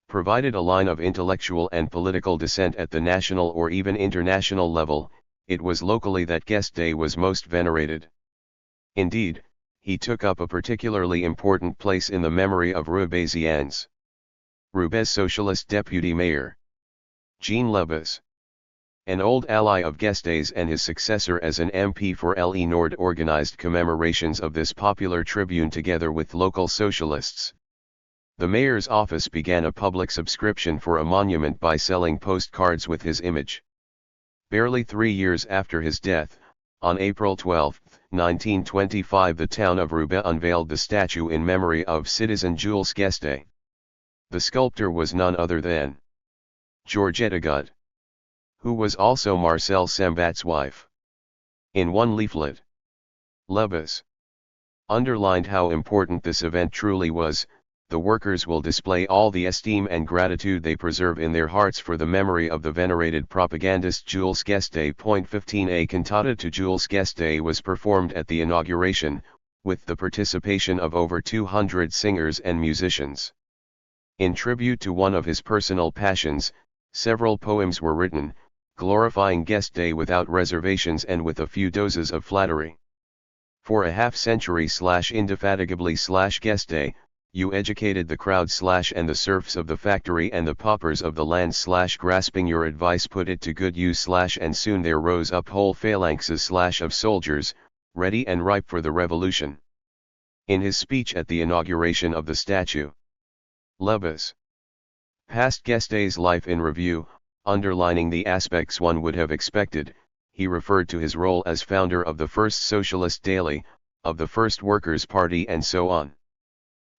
provided a line of intellectual and political dissent at the national or even international level, it was locally that Guesde was most venerated. Indeed, he took up a particularly important place in the memory of Roubaisians. Roubaix socialist deputy mayor Jean Lebas, an old ally of Guesde's and his successor as an MP for Le Nord, organized commemorations of this popular tribune together with local socialists. The mayor's office began a public subscription for a monument by selling postcards with his image. Barely 3 years after his death, on April 12, 1925, the town of Roubaix unveiled the statue in memory of citizen Jules Guesde. The sculptor was none other than Georgette Gut, who was also Marcel Sambat's wife. In one leaflet, Lebas underlined how important this event truly was. The workers will display all the esteem and gratitude they preserve in their hearts for the memory of the venerated propagandist Jules Guesde. 15 A cantata to Jules Guesde was performed at the inauguration, with the participation of over 200 singers and musicians. In tribute to one of his personal passions, several poems were written, glorifying Guesde without reservations and with a few doses of flattery. For a half-century indefatigably Guesde, you educated the crowd and the serfs of the factory and the paupers of the land grasping your advice put it to good use and soon there rose up whole phalanxes of soldiers, ready and ripe for the revolution. In his speech at the inauguration of the statue, Lebas passed Guesde's life in review, underlining the aspects one would have expected. He referred to his role as founder of the first socialist daily, of the first Workers' Party and so on.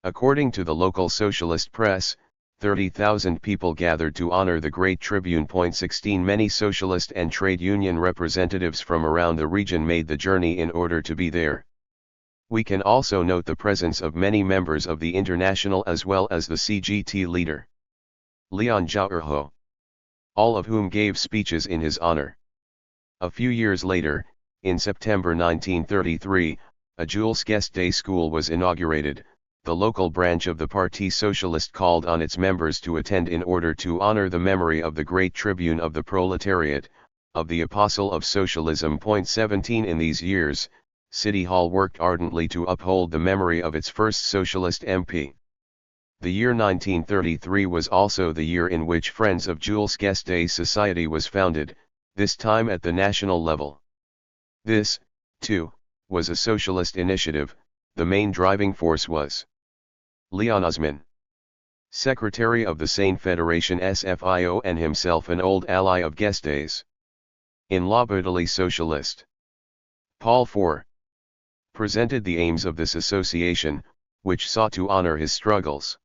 According to the local socialist press, 30,000 people gathered to honor the great tribune. 16 Many socialist and trade union representatives from around the region made the journey in order to be there. We can also note the presence of many members of the International as well as the CGT leader, Leon Jouarho, all of whom gave speeches in his honor. A few years later, in September 1933, a Jules Guesde school was inaugurated. The local branch of the Parti Socialiste called on its members to attend in order to honor the memory of the great tribune of the proletariat, of the apostle of socialism. 17 In these years, City Hall worked ardently to uphold the memory of its first socialist MP. The year 1933 was also the year in which Friends of Jules Guesde Society was founded, this time at the national level. This, too, was a socialist initiative. The main driving force was Leon Osman, secretary of the Sane Federation SFIO and himself an old ally of Guesde's. In La Brutale Socialiste, Paul IV presented the aims of this association, which sought to honor his struggles.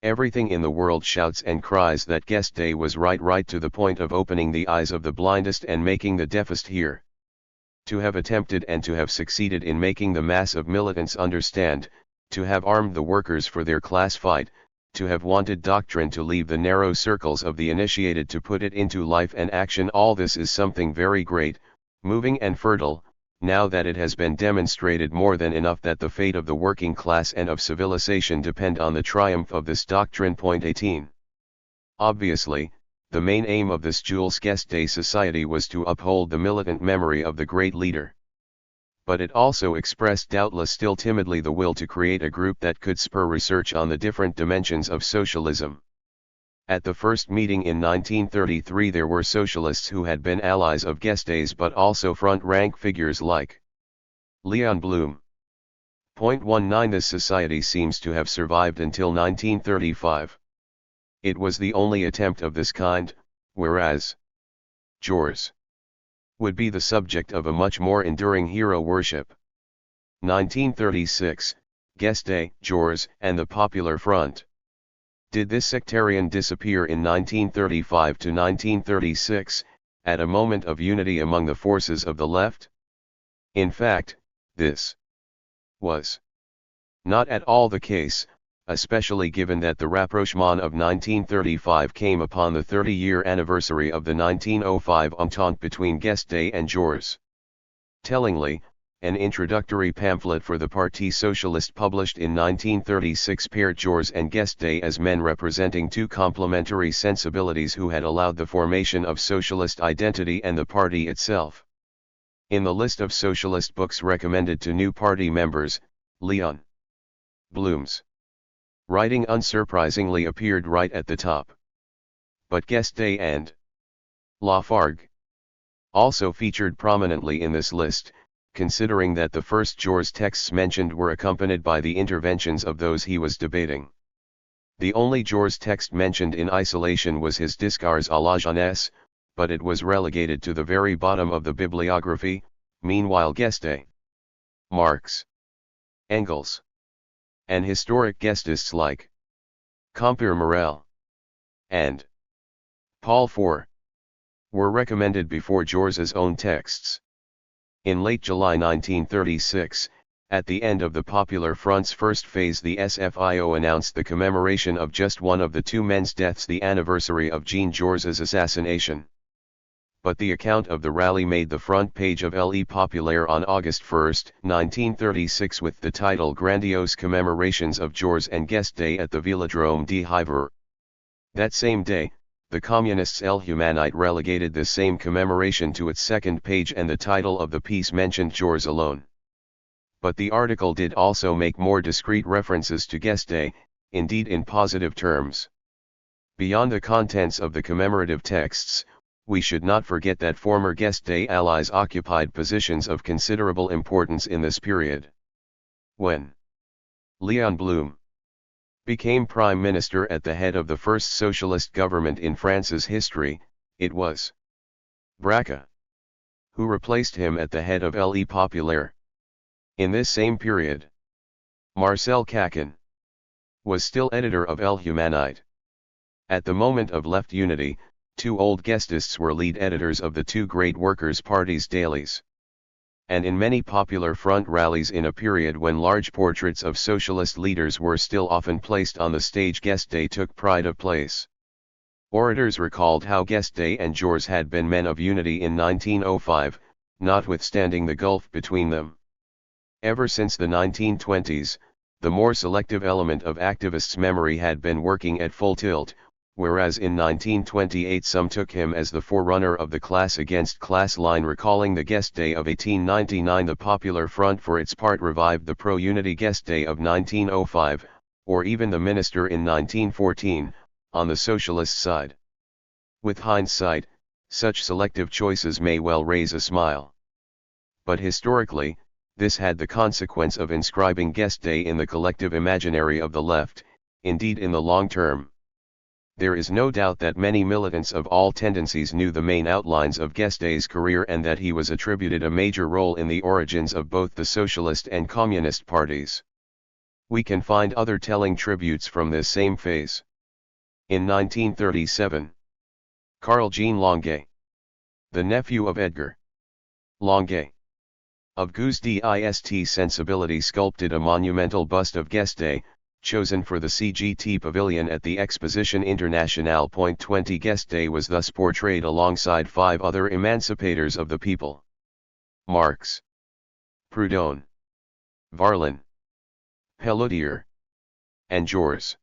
Everything in the world shouts and cries that Guesde was right to the point of opening the eyes of the blindest and making the deafest hear. To have attempted and to have succeeded in making the mass of militants understand, to have armed the workers for their class fight, to have wanted doctrine to leave the narrow circles of the initiated to put it into life and action, all this is something very great, moving and fertile, now that it has been demonstrated more than enough that the fate of the working class and of civilization depend on the triumph of this doctrine. Point 18. Obviously, the main aim of this Jules Guesde society was to uphold the militant memory of the great leader. But it also expressed, doubtless still timidly, the will to create a group that could spur research on the different dimensions of socialism. At the first meeting in 1933 there were socialists who had been allies of Guesde's but also front-rank figures like Leon Blum. Point 19. This society seems to have survived until 1935. It was the only attempt of this kind, whereas Jules would be the subject of a much more enduring hero worship. 1936, Guesde, Jules, and the Popular Front. Did this sectarian disappear in 1935 to 1936, at a moment of unity among the forces of the left? In fact, this was not at all the case, especially given that the rapprochement of 1935 came upon the 30-year anniversary of the 1905 entente between Guesde and Jules. Tellingly, an introductory pamphlet for the Parti Socialiste published in 1936 paired Jules and Guesde as men representing two complementary sensibilities who had allowed the formation of socialist identity and the party itself. In the list of socialist books recommended to new party members, Leon Blum's writing unsurprisingly appeared right at the top. But Guesde and Lafargue also featured prominently in this list, considering that the first Jules texts mentioned were accompanied by the interventions of those he was debating. The only Jules text mentioned in isolation was his Discours à la jeunesse, but it was relegated to the very bottom of the bibliography. Meanwhile Guesde, Marx, Engels, and historic Guestists like Comper Morel and Paul IV were recommended before Jules's own texts. In late July 1936, at the end of the Popular Front's first phase, the SFIO announced the commemoration of just one of the two men's deaths, the anniversary of Jean Jours's assassination. But the account of the rally made the front page of Le Populaire on August 1, 1936 with the title Grandiose Commemorations of Jules and Guesde at the Vélodrome de Hiver. That same day, the Communists' El Humanite relegated this same commemoration to its second page, and the title of the piece mentioned Jules alone. But the article did also make more discreet references to Guesde, indeed in positive terms. Beyond the contents of the commemorative texts, we should not forget that former Guesde allies occupied positions of considerable importance in this period. When Leon Blum became Prime Minister at the head of the first socialist government in France's history, it was Braca who replaced him at the head of Le Populaire. In this same period, Marcel Caquin was still editor of El Humanite. At the moment of left unity, two old Guestists were lead editors of the two great workers' parties' dailies. And in many Popular Front rallies in a period when large portraits of socialist leaders were still often placed on the stage, Guesde took pride of place. Orators recalled how Guesde and Jules had been men of unity in 1905, notwithstanding the gulf between them. Ever since the 1920s, the more selective element of activists' memory had been working at full tilt, whereas in 1928 some took him as the forerunner of the class against class line. Recalling the Guesde of 1899, the Popular Front for its part revived the pro-unity Guesde of 1905, or even the Minister in 1914, on the socialist side. With hindsight, such selective choices may well raise a smile. But historically, This had the consequence of inscribing guesde in the collective imaginary of the left, indeed in the long term. There is no doubt that many militants of all tendencies knew the main outlines of Guesde's career and that he was attributed a major role in the origins of both the socialist and communist parties. We can find other telling tributes from this same phase. In 1937, Carl Jean Longuet, the nephew of Edgar Longuet, of guesde ist sensibility, sculpted a monumental bust of Guesde, chosen for the CGT Pavilion at the Exposition Internationale. 20 Guesde was thus portrayed alongside 5 other emancipators of the people: Marx, Proudhon, Varlin, Pelloutier, and Jaurès.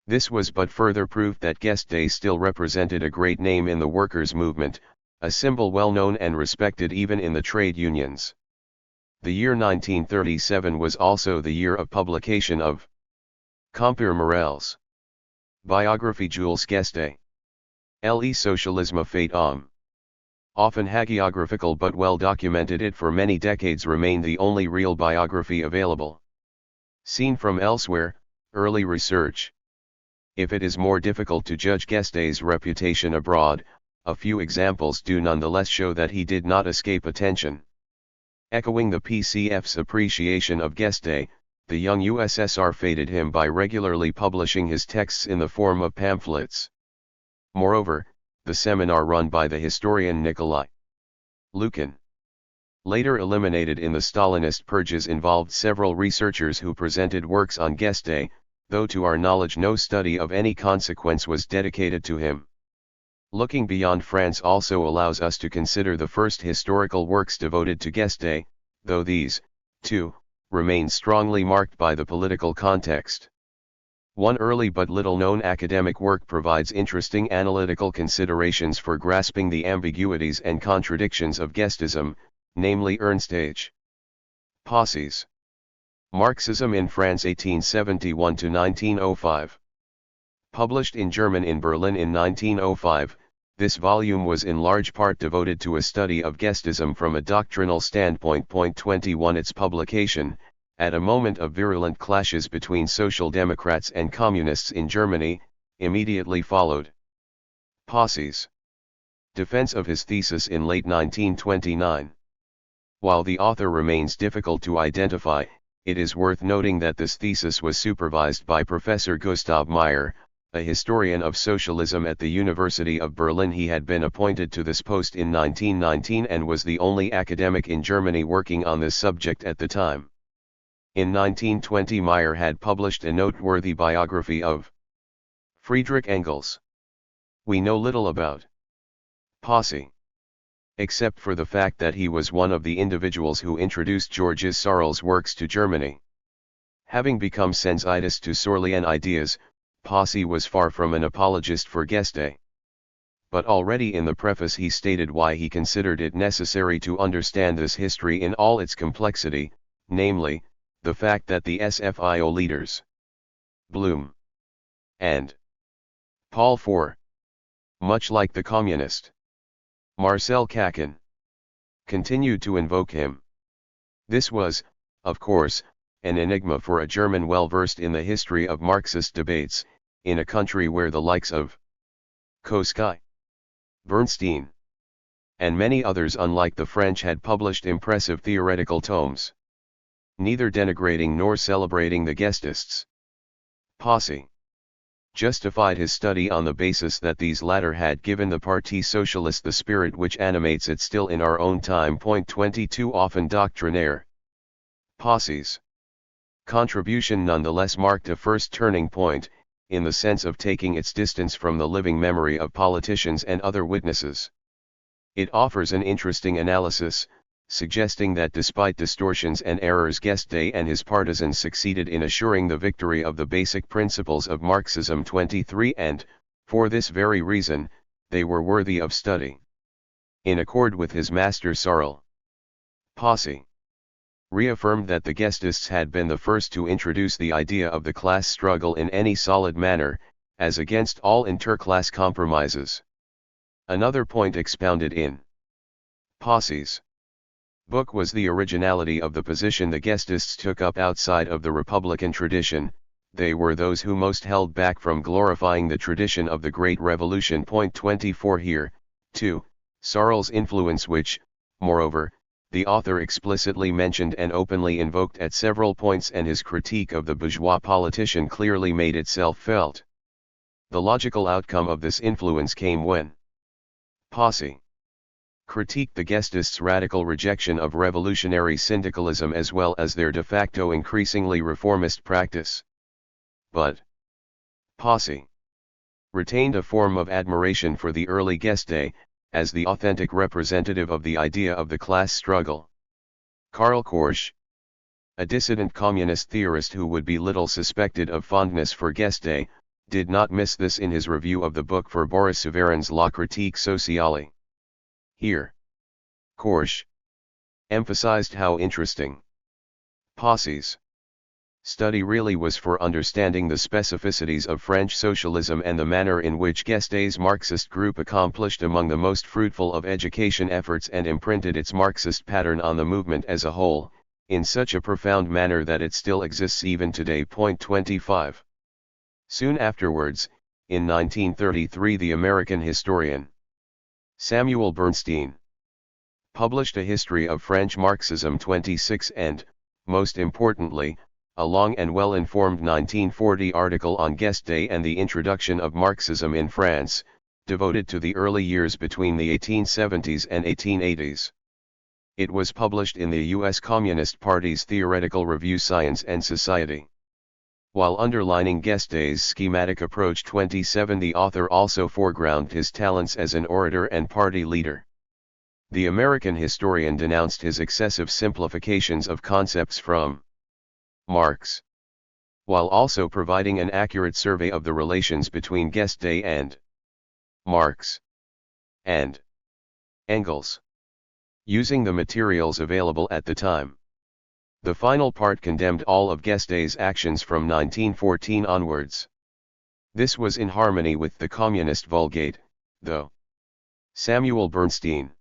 This was but further proof that Guesde still represented a great name in the workers' movement, a symbol well known and respected even in the trade unions. The year 1937 was also the year of publication of Compère Morel's biography Jules Guesde. Le Socialisme fait homme. Often hagiographical but well documented, it for many decades remained the only real biography available. Seen from elsewhere, early research. If it is more difficult to judge Guesde's reputation abroad, a few examples do nonetheless show that he did not escape attention. Echoing the PCF's appreciation of Guesde, the young USSR feted him by regularly publishing his texts in the form of pamphlets. Moreover, the seminar run by the historian Nikolai Lukin, later eliminated in the Stalinist purges, involved several researchers who presented works on Guesde, though to our knowledge no study of any consequence was dedicated to him. Looking beyond France also allows us to consider the first historical works devoted to Guesde, though these, too, remain strongly marked by the political context. One early but little-known academic work provides interesting analytical considerations for grasping the ambiguities and contradictions of Guesdism, namely Ernst H. Posse's Marxism in France 1871–1905. Published in German in Berlin in 1905, this volume was in large part devoted to a study of Guesdism from a doctrinal standpoint. 21 Its publication, at a moment of virulent clashes between Social Democrats and Communists in Germany, immediately followed. Posse's defense of his thesis in late 1929. While the author remains difficult to identify, it is worth noting that this thesis was supervised by Professor Gustav Meyer, a historian of socialism at the University of Berlin. He had been appointed to this post in 1919 and was the only academic in Germany working on this subject at the time. In 1920 Meyer had published a noteworthy biography of Friedrich Engels. We know little about Posse, except for the fact that he was one of the individuals who introduced Georges Sorel's works to Germany. Having become sensitist to Sorelian ideas, Posse was far from an apologist for Guesde. But already in the preface he stated why he considered it necessary to understand this history in all its complexity, namely, the fact that the SFIO leaders, Blum and Paul Four, much like the communist Marcel Cakin, continued to invoke him. This was, of course, an enigma for a German well versed in the history of Marxist debates, in a country where the likes of Koski, Bernstein, and many others unlike the French had published impressive theoretical tomes, neither denigrating nor celebrating the Guesdists. Posse justified his study on the basis that these latter had given the Parti Socialiste the spirit which animates it still in our own time. 22 Often doctrinaire. Posse's contribution nonetheless marked a first turning point, in the sense of taking its distance from the living memory of politicians and other witnesses. It offers an interesting analysis, suggesting that despite distortions and errors Guesde and his partisans succeeded in assuring the victory of the basic principles of Marxism. 23 And, for this very reason, they were worthy of study. In accord with his master Sorel, Posse reaffirmed that the Guesdists had been the first to introduce the idea of the class struggle in any solid manner, as against all interclass compromises. Another point expounded in Posse's book was the originality of the position the guestists took up outside of the Republican tradition. They were those who most held back from glorifying the tradition of the Great Revolution. Point 24 here, 2. Sarl's influence, which, moreover, the author explicitly mentioned and openly invoked at several points, and his critique of the bourgeois politician clearly made itself felt. The logical outcome of this influence came when Posse critiqued the guestists' radical rejection of revolutionary syndicalism as well as their de facto increasingly reformist practice. But Posse retained a form of admiration for the early guesde, as the authentic representative of the idea of the class struggle. Karl Korsch, a dissident communist theorist who would be little suspected of fondness for guesde, did not miss this in his review of the book for Boris Saverin's La Critique Sociale. Here, Korsch emphasized how interesting Posse's study really was for understanding the specificities of French socialism and the manner in which Guesde's Marxist group accomplished among the most fruitful of education efforts and imprinted its Marxist pattern on the movement as a whole, in such a profound manner that it still exists even today. Point 25. Soon afterwards, in 1933, the American historian Samuel Bernstein published A History of French Marxism 26 and, most importantly, a long and well-informed 1940 article on Guesde and the introduction of Marxism in France, devoted to the early years between the 1870s and 1880s. It was published in the U.S. Communist Party's Theoretical Review Science and Society. While underlining Guesde's schematic approach 27, the author also foregrounded his talents as an orator and party leader. The American historian denounced his excessive simplifications of concepts from Marx, while also providing an accurate survey of the relations between Guesde and Marx and Engels, using the materials available at the time. The final part condemned all of Guesde's actions from 1914 onwards. This was in harmony with the communist Vulgate, though Samuel Bernstein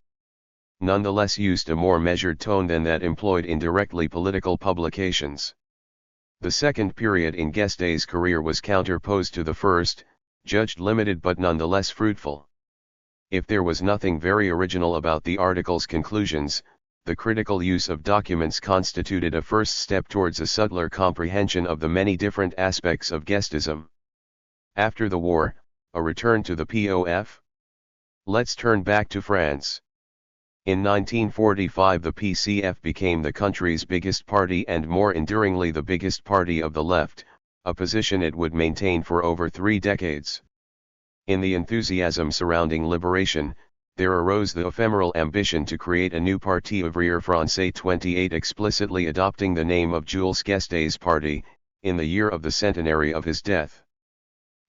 nonetheless used a more measured tone than that employed in directly political publications. The second period in Guesde's career was counterposed to the first, judged limited but nonetheless fruitful. If there was nothing very original about the article's conclusions, the critical use of documents constituted a first step towards a subtler comprehension of the many different aspects of guestism. After the war, a return to the POF? Let's turn back to France. In 1945, the PCF became the country's biggest party and more enduringly the biggest party of the left, a position it would maintain for over 3 decades. In the enthusiasm surrounding liberation, there arose the ephemeral ambition to create a new Parti ouvrier français 28, explicitly adopting the name of Jules Guesde's party, in the year of the centenary of his death.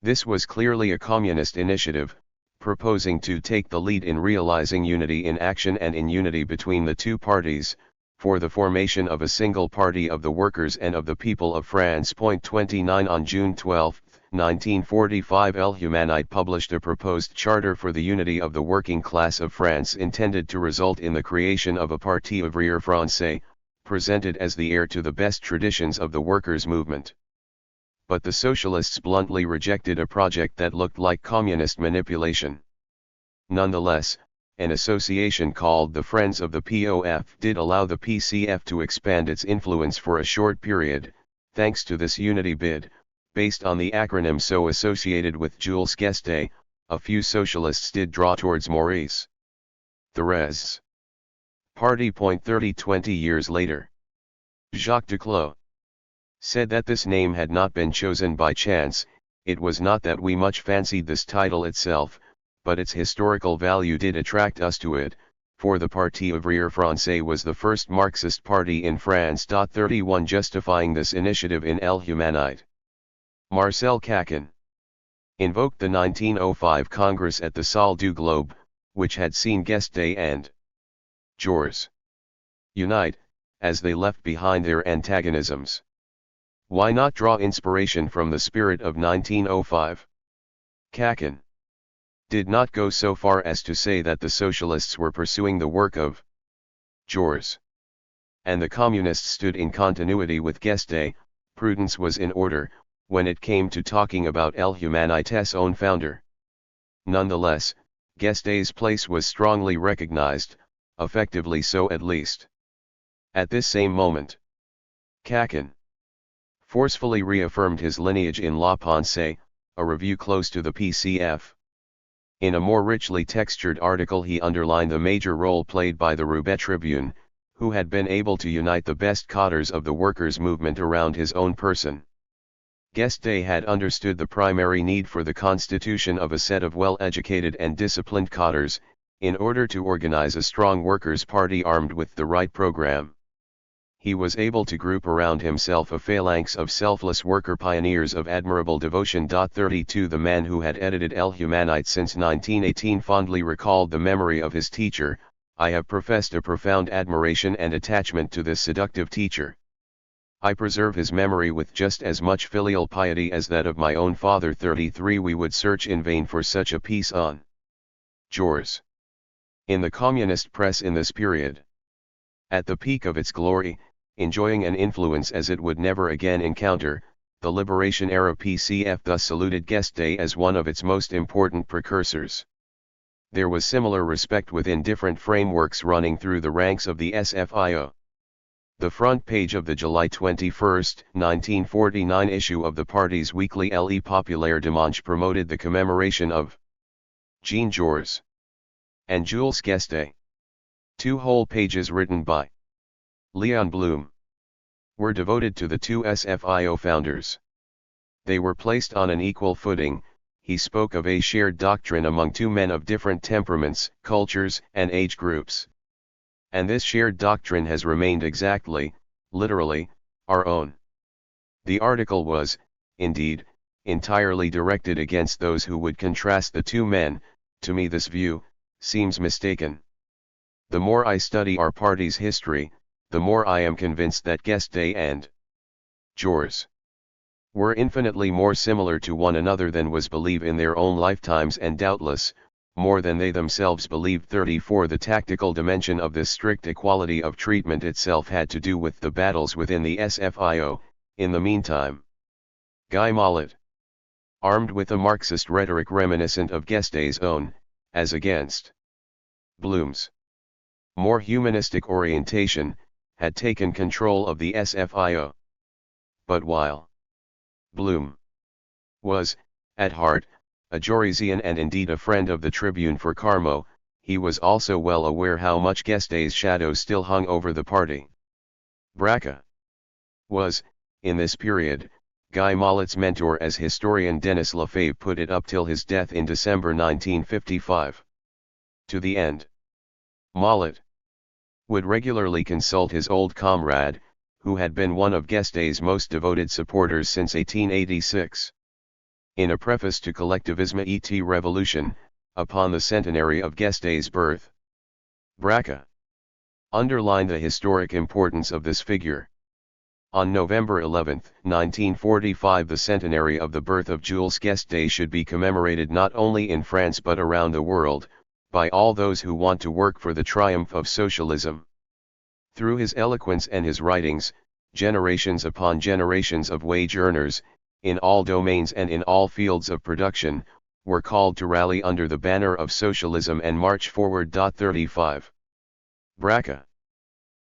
This was clearly a communist initiative, proposing to take the lead in realizing unity in action and in unity between the two parties, for the formation of a single party of the workers and of the people of France. Point 29. On June 12, 1945, El Humanite published a proposed charter for the unity of the working class of France intended to result in the creation of a Parti ouvrier français, presented as the heir to the best traditions of the workers' movement. But the socialists bluntly rejected a project that looked like communist manipulation. Nonetheless, an association called the Friends of the POF did allow the PCF to expand its influence for a short period, thanks to this unity bid, based on the acronym so associated with Jules Guesde. A few socialists did draw towards Maurice Thérèse's party. 30. 20 years later, Jacques Duclos said that this name had not been chosen by chance. It was not that we much fancied this title itself, but its historical value did attract us to it, for the Parti ouvrier français was the first Marxist party in France. 31. Justifying this initiative in El Humanite, Marcel Caquin invoked the 1905 Congress at the Salle du Globe, which had seen Guesde and Jaurès unite, as they left behind their antagonisms. Why not draw inspiration from the spirit of 1905? Caquin did not go so far as to say that the socialists were pursuing the work of Jaurès. and the communists stood in continuity with Guesde. Prudence was in order, when it came to talking about El Humanité's own founder. Nonetheless, Guesde's place was strongly recognized, effectively so at least. At this same moment, Kachin forcefully reaffirmed his lineage in La Pensée, a review close to the PCF. In a more richly textured article he underlined the major role played by the Roubaix Tribune, who had been able to unite the best cadres of the workers' movement around his own person. Guesde had understood the primary need for the constitution of a set of well-educated and disciplined cadres, in order to organize a strong workers' party armed with the right program. He was able to group around himself a phalanx of selfless worker pioneers of admirable devotion. 32 The man who had edited El Humanite since 1918 fondly recalled the memory of his teacher. I have professed a profound admiration and attachment to this seductive teacher. I preserve his memory with just as much filial piety as that of my own father. 33 We would search in vain for such a piece on Jules in the communist press in this period. At the peak of its glory, enjoying an influence as it would never again encounter, the Liberation-era PCF thus saluted Guesde as one of its most important precursors. There was similar respect within different frameworks running through the ranks of the SFIO. The front page of the July 21, 1949 issue of the party's weekly Le Populaire Dimanche promoted the commemoration of Jean-Georges and Jules Guesde. 2 whole pages written by Léon Blum were devoted to the two SFIO founders. They were placed on an equal footing. He spoke of a shared doctrine among two men of different temperaments, cultures, and age groups. And this shared doctrine has remained exactly, literally, our own. The article was, indeed, entirely directed against those who would contrast the two men. To me this view seems mistaken. The more I study our party's history, the more I am convinced that Guesde and Jules were infinitely more similar to one another than was believed in their own lifetimes, and doubtless, more than they themselves believed. 34 The tactical dimension of this strict equality of treatment itself had to do with the battles within the SFIO. In the meantime, Guy Mollet, armed with a Marxist rhetoric reminiscent of Guesde's own, as against Blum's more humanistic orientation, had taken control of the SFIO. But while Blum was, at heart, a Jauresian and indeed a friend of the Tribune for Carmo, he was also well aware how much Guesde's shadow still hung over the party. Braque was, in this period, Guy Mollet's mentor, as historian Denis Lefebvre put it, up till his death in December 1955. To the end, Mollet would regularly consult his old comrade, who had been one of Guesde's most devoted supporters since 1886. In a preface to Collectivisme et Revolution, upon the centenary of Guesde's birth, Braque underlined the historic importance of this figure. On November 11, 1945, the centenary of the birth of Jules Guesde should be commemorated not only in France but around the world, by all those who want to work for the triumph of socialism. Through his eloquence and his writings, generations upon generations of wage earners, in all domains and in all fields of production, were called to rally under the banner of socialism and march forward. 35 Braque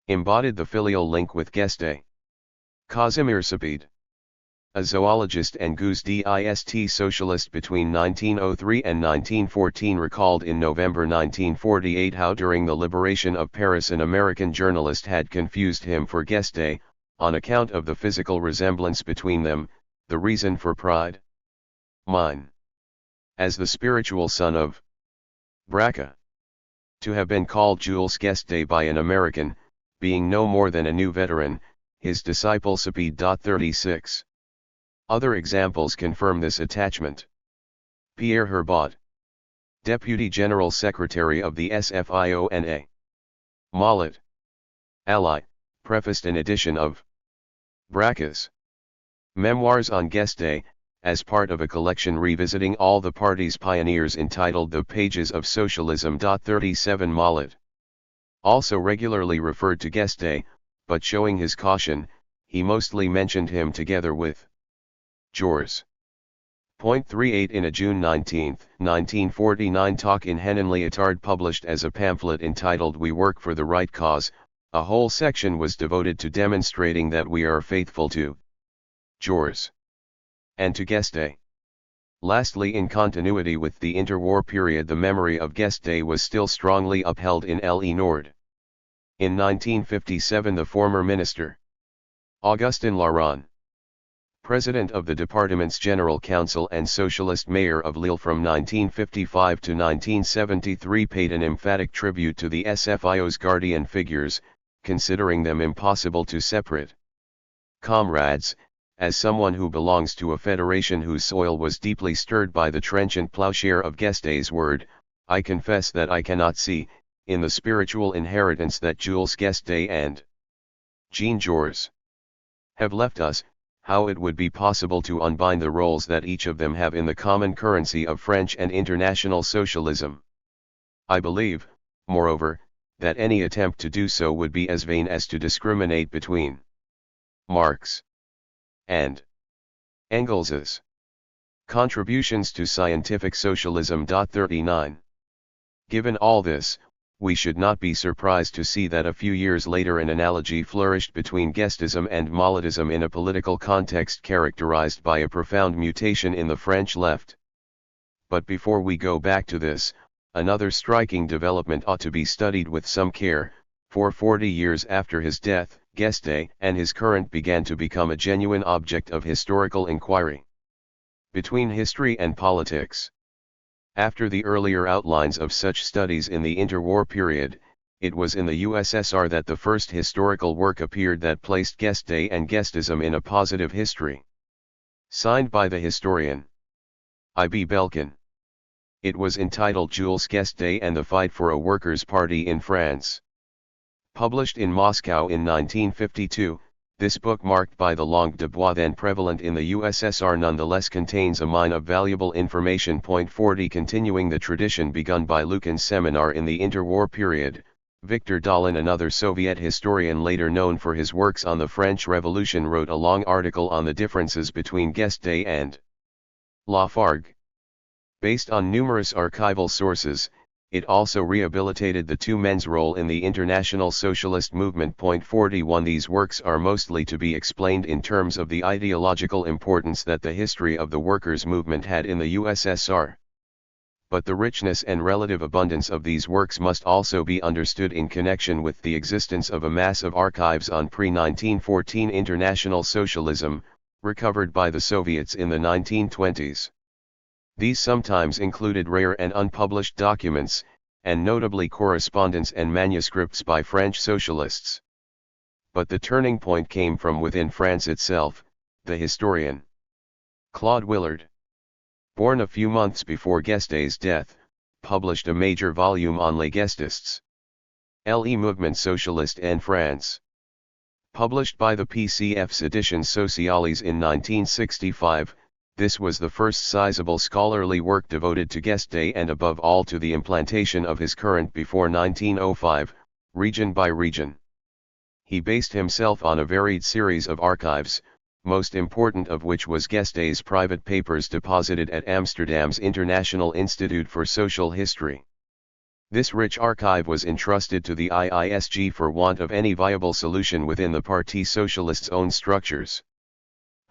embodied the filial link with Guesde. Casimir Sapid, a zoologist and guesdist socialist between 1903 and 1914, recalled in November 1948 how during the liberation of Paris an American journalist had confused him for Guesde, on account of the physical resemblance between them. The reason for pride mine, as the spiritual son of Braque, to have been called Jules Guesde by an American, being no more than a new veteran, his disciple Sapid. 36 Other examples confirm this attachment. Pierre Herbaut, Deputy General Secretary of the SFIO-NA. Mollet, ally, prefaced an edition of Braque's Memoirs on Guesde, as part of a collection revisiting all the party's pioneers entitled The Pages of Socialism. 37 Mollet also regularly referred to Guesde, but showing his caution, he mostly mentioned him together with Jules. Point 38 in a June 19, 1949 talk in Henenleotard published as a pamphlet entitled We Work for the Right Cause, a whole section was devoted to demonstrating that we are faithful to Jules and to guesde. Lastly, in continuity with the interwar period, the memory of guesde was still strongly upheld in Le Nord. In 1957 the former minister, Augustin Laurent, President of the Departement's General Council and Socialist Mayor of Lille from 1955 to 1973, paid an emphatic tribute to the SFIO's guardian figures, considering them impossible to separate. Comrades, as someone who belongs to a federation whose soil was deeply stirred by the trenchant plowshare of guesde's word, I confess that I cannot see, in the spiritual inheritance that Jules Guesde and Jean Jaurès have left us, how it would be possible to unbind the roles that each of them have in the common currency of French and international socialism. I believe, moreover, that any attempt to do so would be as vain as to discriminate between Marx and Engels's contributions to scientific socialism. 39. Given all this, we should not be surprised to see that a few years later an analogy flourished between guesdism and Molitism in a political context characterized by a profound mutation in the French left. But before we go back to this, another striking development ought to be studied with some care, for 40 years after his death, Guesde and his current began to become a genuine object of historical inquiry. Between history and politics. After the earlier outlines of such studies in the interwar period, it was in the USSR that the first historical work appeared that placed Guesde and guesdism in a positive history. Signed by the historian I.B. Belkin. It was entitled Jules Guesde and the Fight for a Workers' Party in France. Published in Moscow in 1952, this book, marked by the langue de bois then prevalent in the USSR, nonetheless contains a mine of valuable information. Point 40. Continuing the tradition begun by Lukin's seminar in the interwar period, Victor Dalin, another Soviet historian later known for his works on the French Revolution, wrote a long article on the differences between Guesde and Lafargue. Based on numerous archival sources, it also rehabilitated the two men's role in the international socialist movement. Point 41. These works are mostly to be explained in terms of the ideological importance that the history of the workers' movement had in the USSR. But the richness and relative abundance of these works must also be understood in connection with the existence of a mass of archives on pre-1914 international socialism, recovered by the Soviets in the 1920s. These sometimes included rare and unpublished documents, and notably correspondence and manuscripts by French socialists. But the turning point came from within France itself. The historian Claude Willard, born a few months before Guesde's death, published a major volume on Les Guesdists, Le Mouvement Socialiste en France. Published by the PCF's Editions Sociales in 1965, this was the first sizable scholarly work devoted to Guesde and above all to the implantation of his current before 1905, region by region. He based himself on a varied series of archives, most important of which was Guesde's private papers deposited at Amsterdam's International Institute for Social History. This rich archive was entrusted to the IISG for want of any viable solution within the Parti Socialist's own structures.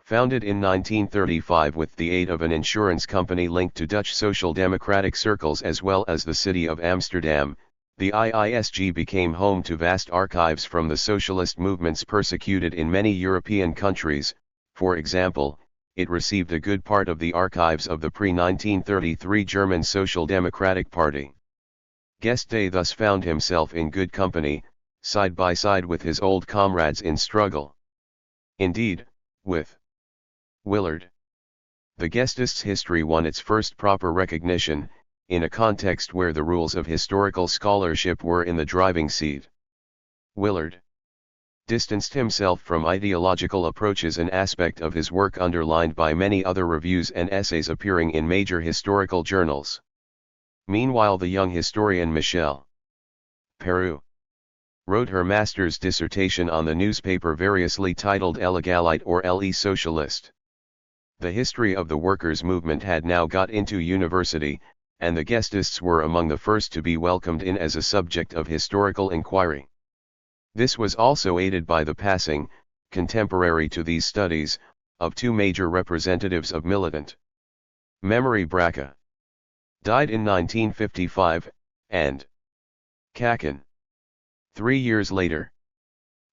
Founded in 1935 with the aid of an insurance company linked to Dutch social democratic circles as well as the city of Amsterdam, the IISG became home to vast archives from the socialist movements persecuted in many European countries. For example, it received a good part of the archives of the pre-1933 German Social Democratic Party. Guesde thus found himself in good company, side by side with his old comrades in struggle. Indeed, with Willard, the Guesdists' history won its first proper recognition, in a context where the rules of historical scholarship were in the driving seat. Willard distanced himself from ideological approaches, an aspect of his work underlined by many other reviews and essays appearing in major historical journals. Meanwhile, the young historian Michel Peru wrote her master's dissertation on the newspaper variously titled L'Egalite or Le Socialiste. The history of the workers' movement had now got into university, and the guesdists were among the first to be welcomed in as a subject of historical inquiry. This was also aided by the passing, contemporary to these studies, of two major representatives of militant memory: Braque, died in 1955, and Kakin. 3 years later.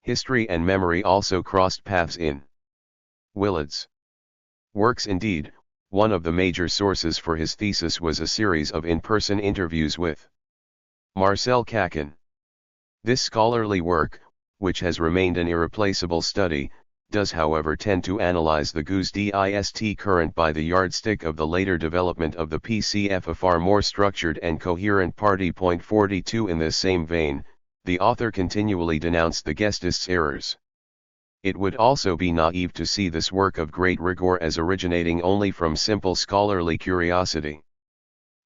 History and memory also crossed paths in Willard's works. Indeed, one of the major sources for his thesis was a series of in-person interviews with Marcel Kakin. This scholarly work, which has remained an irreplaceable study, does however tend to analyze the guesde current by the yardstick of the later development of the PCF, a far more structured and coherent party. Point 42. In this same vein, the author continually denounced the guesdists' errors. It would also be naive to see this work of great rigor as originating only from simple scholarly curiosity.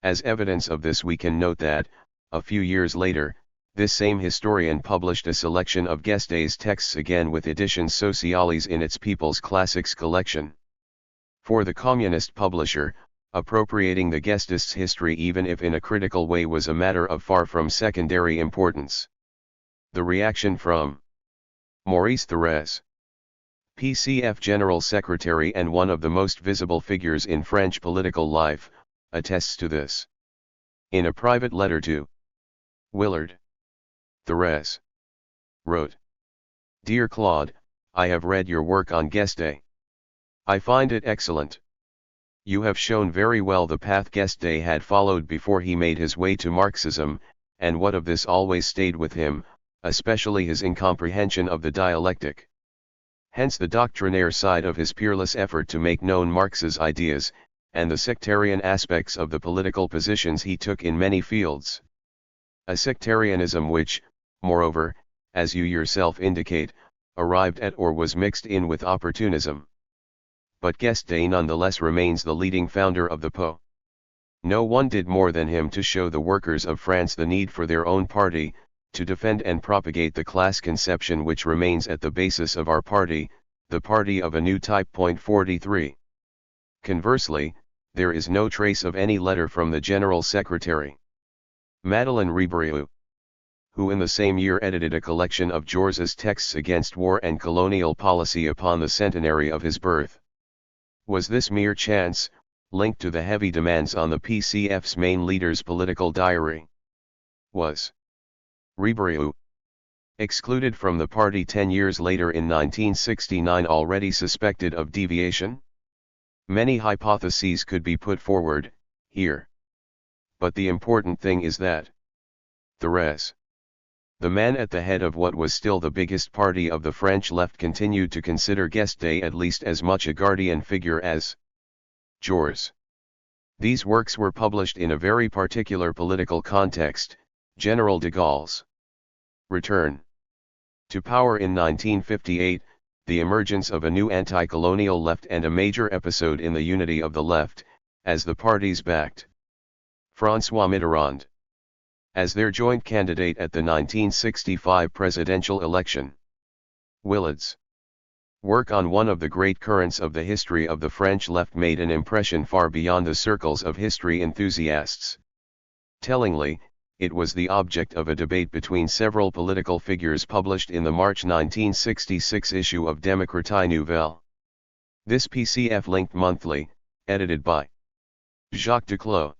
As evidence of this, we can note that, a few years later, this same historian published a selection of Guesde's texts, again with editions sociales in its People's Classics collection. For the communist publisher, appropriating the Guesdists' history, even if in a critical way, was a matter of far from secondary importance. The reaction from Maurice Thérèse, PCF General Secretary and one of the most visible figures in French political life, attests to this. In a private letter to Willard, Thérèse wrote, "Dear Claude, I have read your work on Guesde. I find it excellent. You have shown very well the path Guesde had followed before he made his way to Marxism, and what of this always stayed with him, especially his incomprehension of the dialectic. Hence the doctrinaire side of his peerless effort to make known Marx's ideas, and the sectarian aspects of the political positions he took in many fields. A sectarianism which, moreover, as you yourself indicate, arrived at or was mixed in with opportunism. But Guesde nonetheless remains the leading founder of the PO. No one did more than him to show the workers of France the need for their own party, to defend and propagate the class conception which remains at the basis of our party, the party of a new type. Point 43. Conversely, there is no trace of any letter from the General Secretary, Madeleine Ribeirou, who in the same year edited a collection of Jours's texts against war and colonial policy upon the centenary of his birth. Was this mere chance, linked to the heavy demands on the PCF's main leader's political diary? Was Ribeirou, excluded from the party 10 years later in 1969, already suspected of deviation? Many hypotheses could be put forward, here. But the important thing is that Thérèse, the man at the head of what was still the biggest party of the French left, continued to consider Guesde at least as much a guardian figure as Joules. These works were published in a very particular political context: General de Gaulle's return to power in 1958, the emergence of a new anti-colonial left, and a major episode in the unity of the left, as the parties backed François Mitterrand as their joint candidate at the 1965 presidential election. Willard's work on one of the great currents of the history of the French left made an impression far beyond the circles of history enthusiasts. Tellingly, it was the object of a debate between several political figures published in the March 1966 issue of Démocratie Nouvelle. This PCF-linked monthly, edited by Jacques Duclos,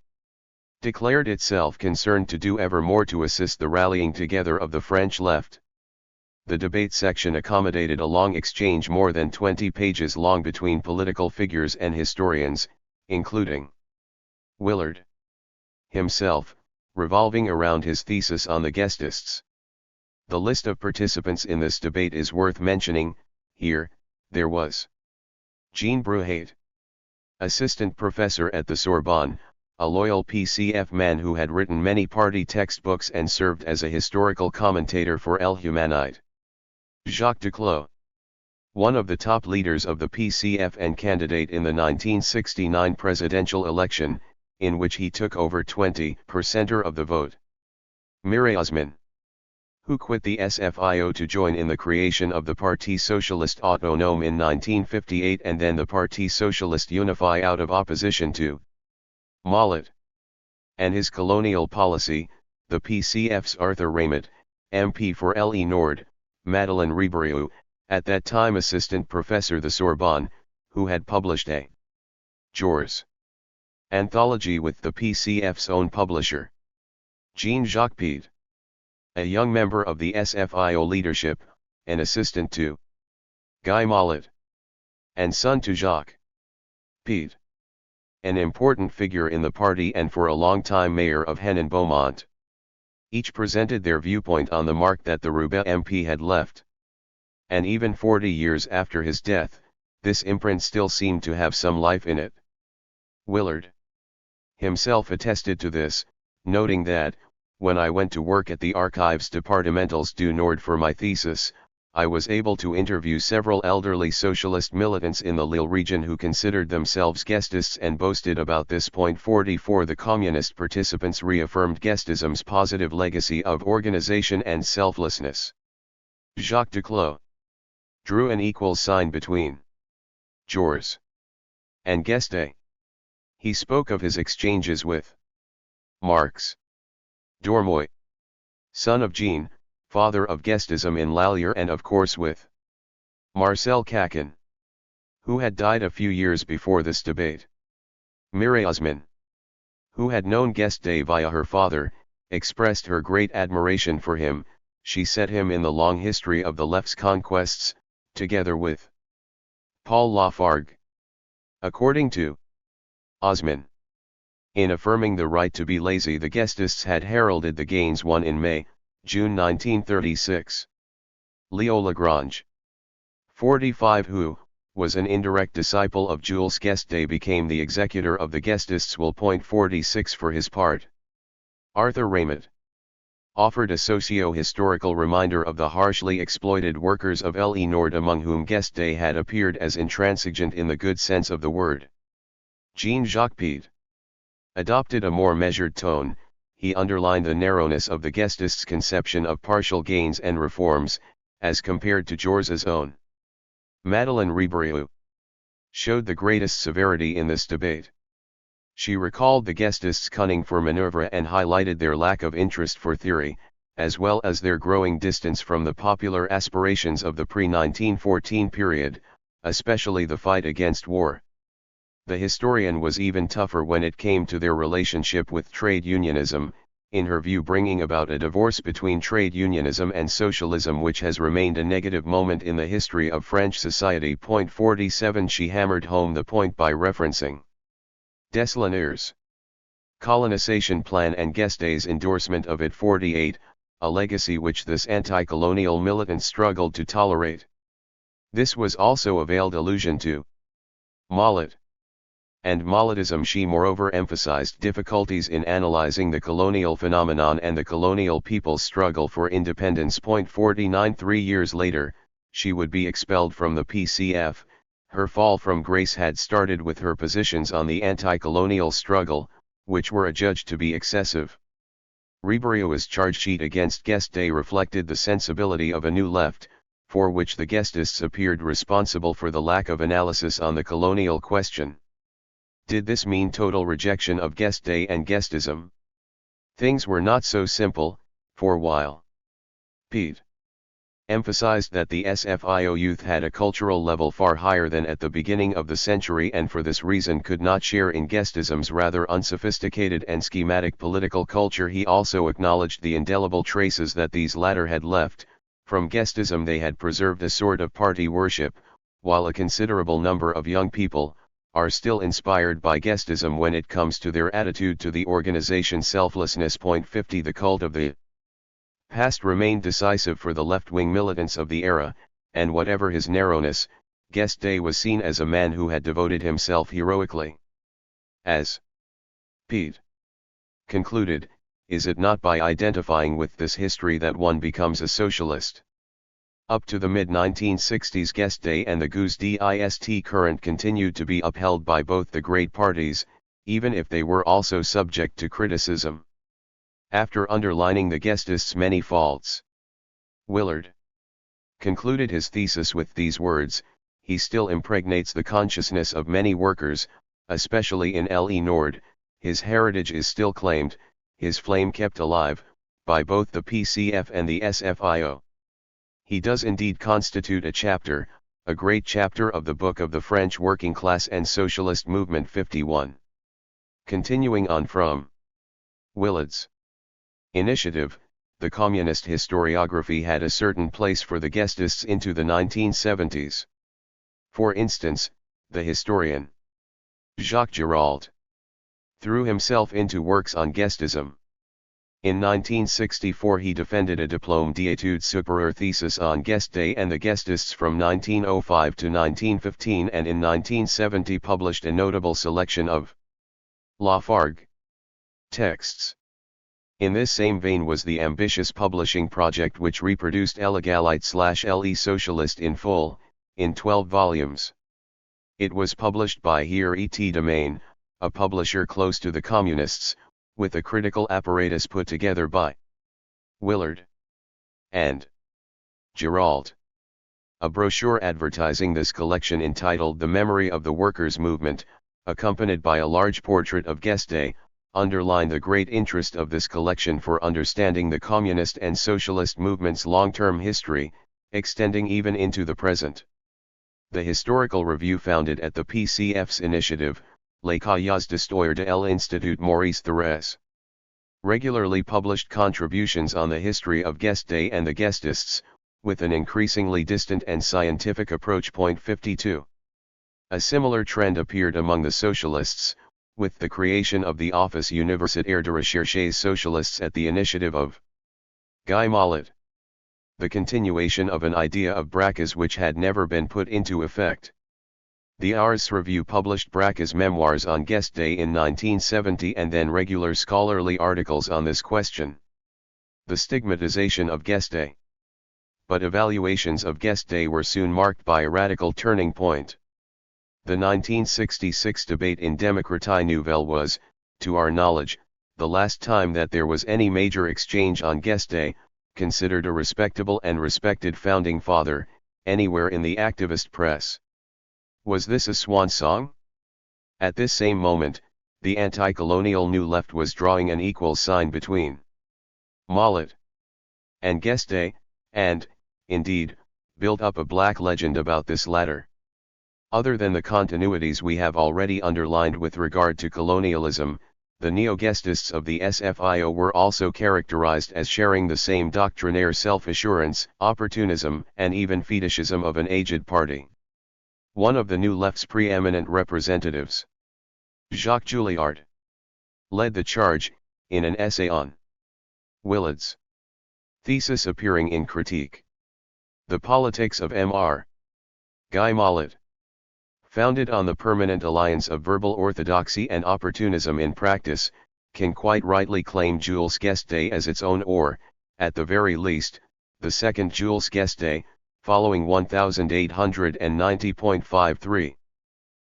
declared itself concerned to do ever more to assist the rallying together of the French left. The debate section accommodated a long exchange more than 20 pages long between political figures and historians, including Willard himself, revolving around his thesis on the Guesdists. The list of participants in this debate is worth mentioning. Here, there was Jean Bruhat, assistant professor at the Sorbonne, a loyal PCF man who had written many party textbooks and served as a historical commentator for El Humanite. Jacques Duclos, one of the top leaders of the PCF and candidate in the 1969 presidential election, in which he took over 20% of the vote. Mireille Osman, who quit the SFIO to join in the creation of the Parti Socialiste Autonome in 1958 and then the Parti Socialiste Unify out of opposition to Mollet and his colonial policy. The PCF's Arthur Raymond, MP for Le Nord, Madeleine Ribeiro, at that time assistant professor the Sorbonne, who had published a Jors anthology with the PCF's own publisher, Jean-Jacques Pied, a young member of the SFIO leadership, an assistant to Guy Mollet, and son to Jacques Pied, an important figure in the party and for a long time mayor of Henin-Beaumont. Each presented their viewpoint on the mark that the Roubaix MP had left. And even 40 years after his death, this imprint still seemed to have some life in it. Willard himself attested to this, noting that, when I went to work at the Archives Départementales du Nord for my thesis, I was able to interview several elderly socialist militants in the Lille region who considered themselves guestists and boasted about this. 44 The communist participants reaffirmed guestism's positive legacy of organization and selflessness. Jacques Duclos drew an equal sign between Jors and guesde. He spoke of his exchanges with Marx Dormoy, son of Jean, father of guestism in Lallier, and of course with Marcel Caquin, who had died a few years before this debate. Mireille Osman, who had known guesde via her father, expressed her great admiration for him. She set him in the long history of the left's conquests, together with Paul Lafargue. According to Osman, in affirming the right to be lazy, the guestists had heralded the gains won in May, June 1936. Leo Lagrange, 45, who was an indirect disciple of Jules Guesde, became the executor of the guestists. 46 For his part, Arthur Raymond offered a socio-historical reminder of the harshly exploited workers of Le Nord, among whom Guesde had appeared as intransigent in the good sense of the word. Jean-Jacques Pied adopted a more measured tone. He underlined the narrowness of the guestists' conception of partial gains and reforms, as compared to Jors's own. Madeleine Ribeiro showed the greatest severity in this debate. She recalled the guestists' cunning for maneuver and highlighted their lack of interest for theory, as well as their growing distance from the popular aspirations of the pre-1914 period, especially the fight against war. The historian was even tougher when it came to their relationship with trade unionism, in her view bringing about a divorce between trade unionism and socialism, which has remained a negative moment in the history of French society. 47 She hammered home the point by referencing Deslanier's colonization plan and Guesde's endorsement of it. 48, a legacy which this anti-colonial militant struggled to tolerate. This was also a veiled allusion to Mollet and Molletism. She moreover emphasized difficulties in analyzing the colonial phenomenon and the colonial people's struggle for independence. 49 3 years later, she would be expelled from the PCF. Her fall from grace had started with her positions on the anti-colonial struggle, which were adjudged to be excessive. Ribeirau's charge sheet against Guesde reflected the sensibility of a new left, for which the Guestists appeared responsible for the lack of analysis on the colonial question. Did this mean total rejection of Guesde and Guestism? Things were not so simple. For while Pied emphasized that the SFIO youth had a cultural level far higher than at the beginning of the century and for this reason could not share in Guestism's rather unsophisticated and schematic political culture, he also acknowledged the indelible traces that these latter had left. From Guestism they had preserved a sort of party worship, while a considerable number of young people are still inspired by Guestism when it comes to their attitude to the organization selflessness. 50 The cult of the past remained decisive for the left-wing militants of the era, and whatever his narrowness, Guesde was seen as a man who had devoted himself heroically. As Pied concluded, is it not by identifying with this history that one becomes a socialist? Up to the mid-1960s, Guesde and the guesde current continued to be upheld by both the great parties, even if they were also subject to criticism. After underlining the Guestists' many faults, Willard concluded his thesis with these words: "He still impregnates the consciousness of many workers, especially in Le Nord. His heritage is still claimed, his flame kept alive, by both the PCF and the SFIO. He does indeed constitute a chapter, a great chapter of the book of the French working class and socialist movement." 51. Continuing on from Willard's initiative, the communist historiography had a certain place for the guesdists into the 1970s. For instance, the historian Jacques Giraud threw himself into works on guesdism. In 1964 he defended a diplôme d'études supérieures thesis on guesde and the guesdists from 1905 to 1915, and in 1970 published a notable selection of Lafargue texts. In this same vein was the ambitious publishing project which reproduced Illegalite/Le Socialist in full, in 12 volumes. It was published by THIRD-WORLDISM, a publisher close to the communists, with a critical apparatus put together by Willard and Giraud. A brochure advertising this collection entitled "The Memory of the Workers' Movement," accompanied by a large portrait of Guesde, underlined the great interest of this collection for understanding the communist and socialist movement's long-term history, extending even into the present. The historical review, founded at the PCF's initiative, Les Cahiers d'Histoire de l'Institut Maurice Thorez, regularly published contributions on the history of Guesde and the guesdists, with an increasingly distant and scientific approach. 52. A similar trend appeared among the socialists, with the creation of the Office Universitaire de Recherche Socialistes at the initiative of Guy Mollet. The continuation of an idea of Braque's which had never been put into effect. The Ars Review published Braque's memoirs on Guesde in 1970 and then regular scholarly articles on this question. The stigmatization of Guesde. But evaluations of Guesde were soon marked by a radical turning point. The 1966 debate in Démocratie Nouvelle was, to our knowledge, the last time that there was any major exchange on Guesde, considered a respectable and respected founding father, anywhere in the activist press. Was this a swan song? At this same moment, the anti-colonial New Left was drawing an equal sign between Mollet and Guesde, and, indeed, built up a black legend about this latter. Other than the continuities we have already underlined with regard to colonialism, the neo-guestists of the SFIO were also characterized as sharing the same doctrinaire self-assurance, opportunism, and even fetishism of an aged party. One of the New Left's preeminent representatives, Jacques Julliard, led the charge, in an essay on Willard's thesis appearing in Critique. The Politics of Mr. Guy Mollet, founded on the permanent alliance of verbal orthodoxy and opportunism in practice, can quite rightly claim Jules Guesde as its own, or, at the very least, the second Jules Guesde, following 1890.53.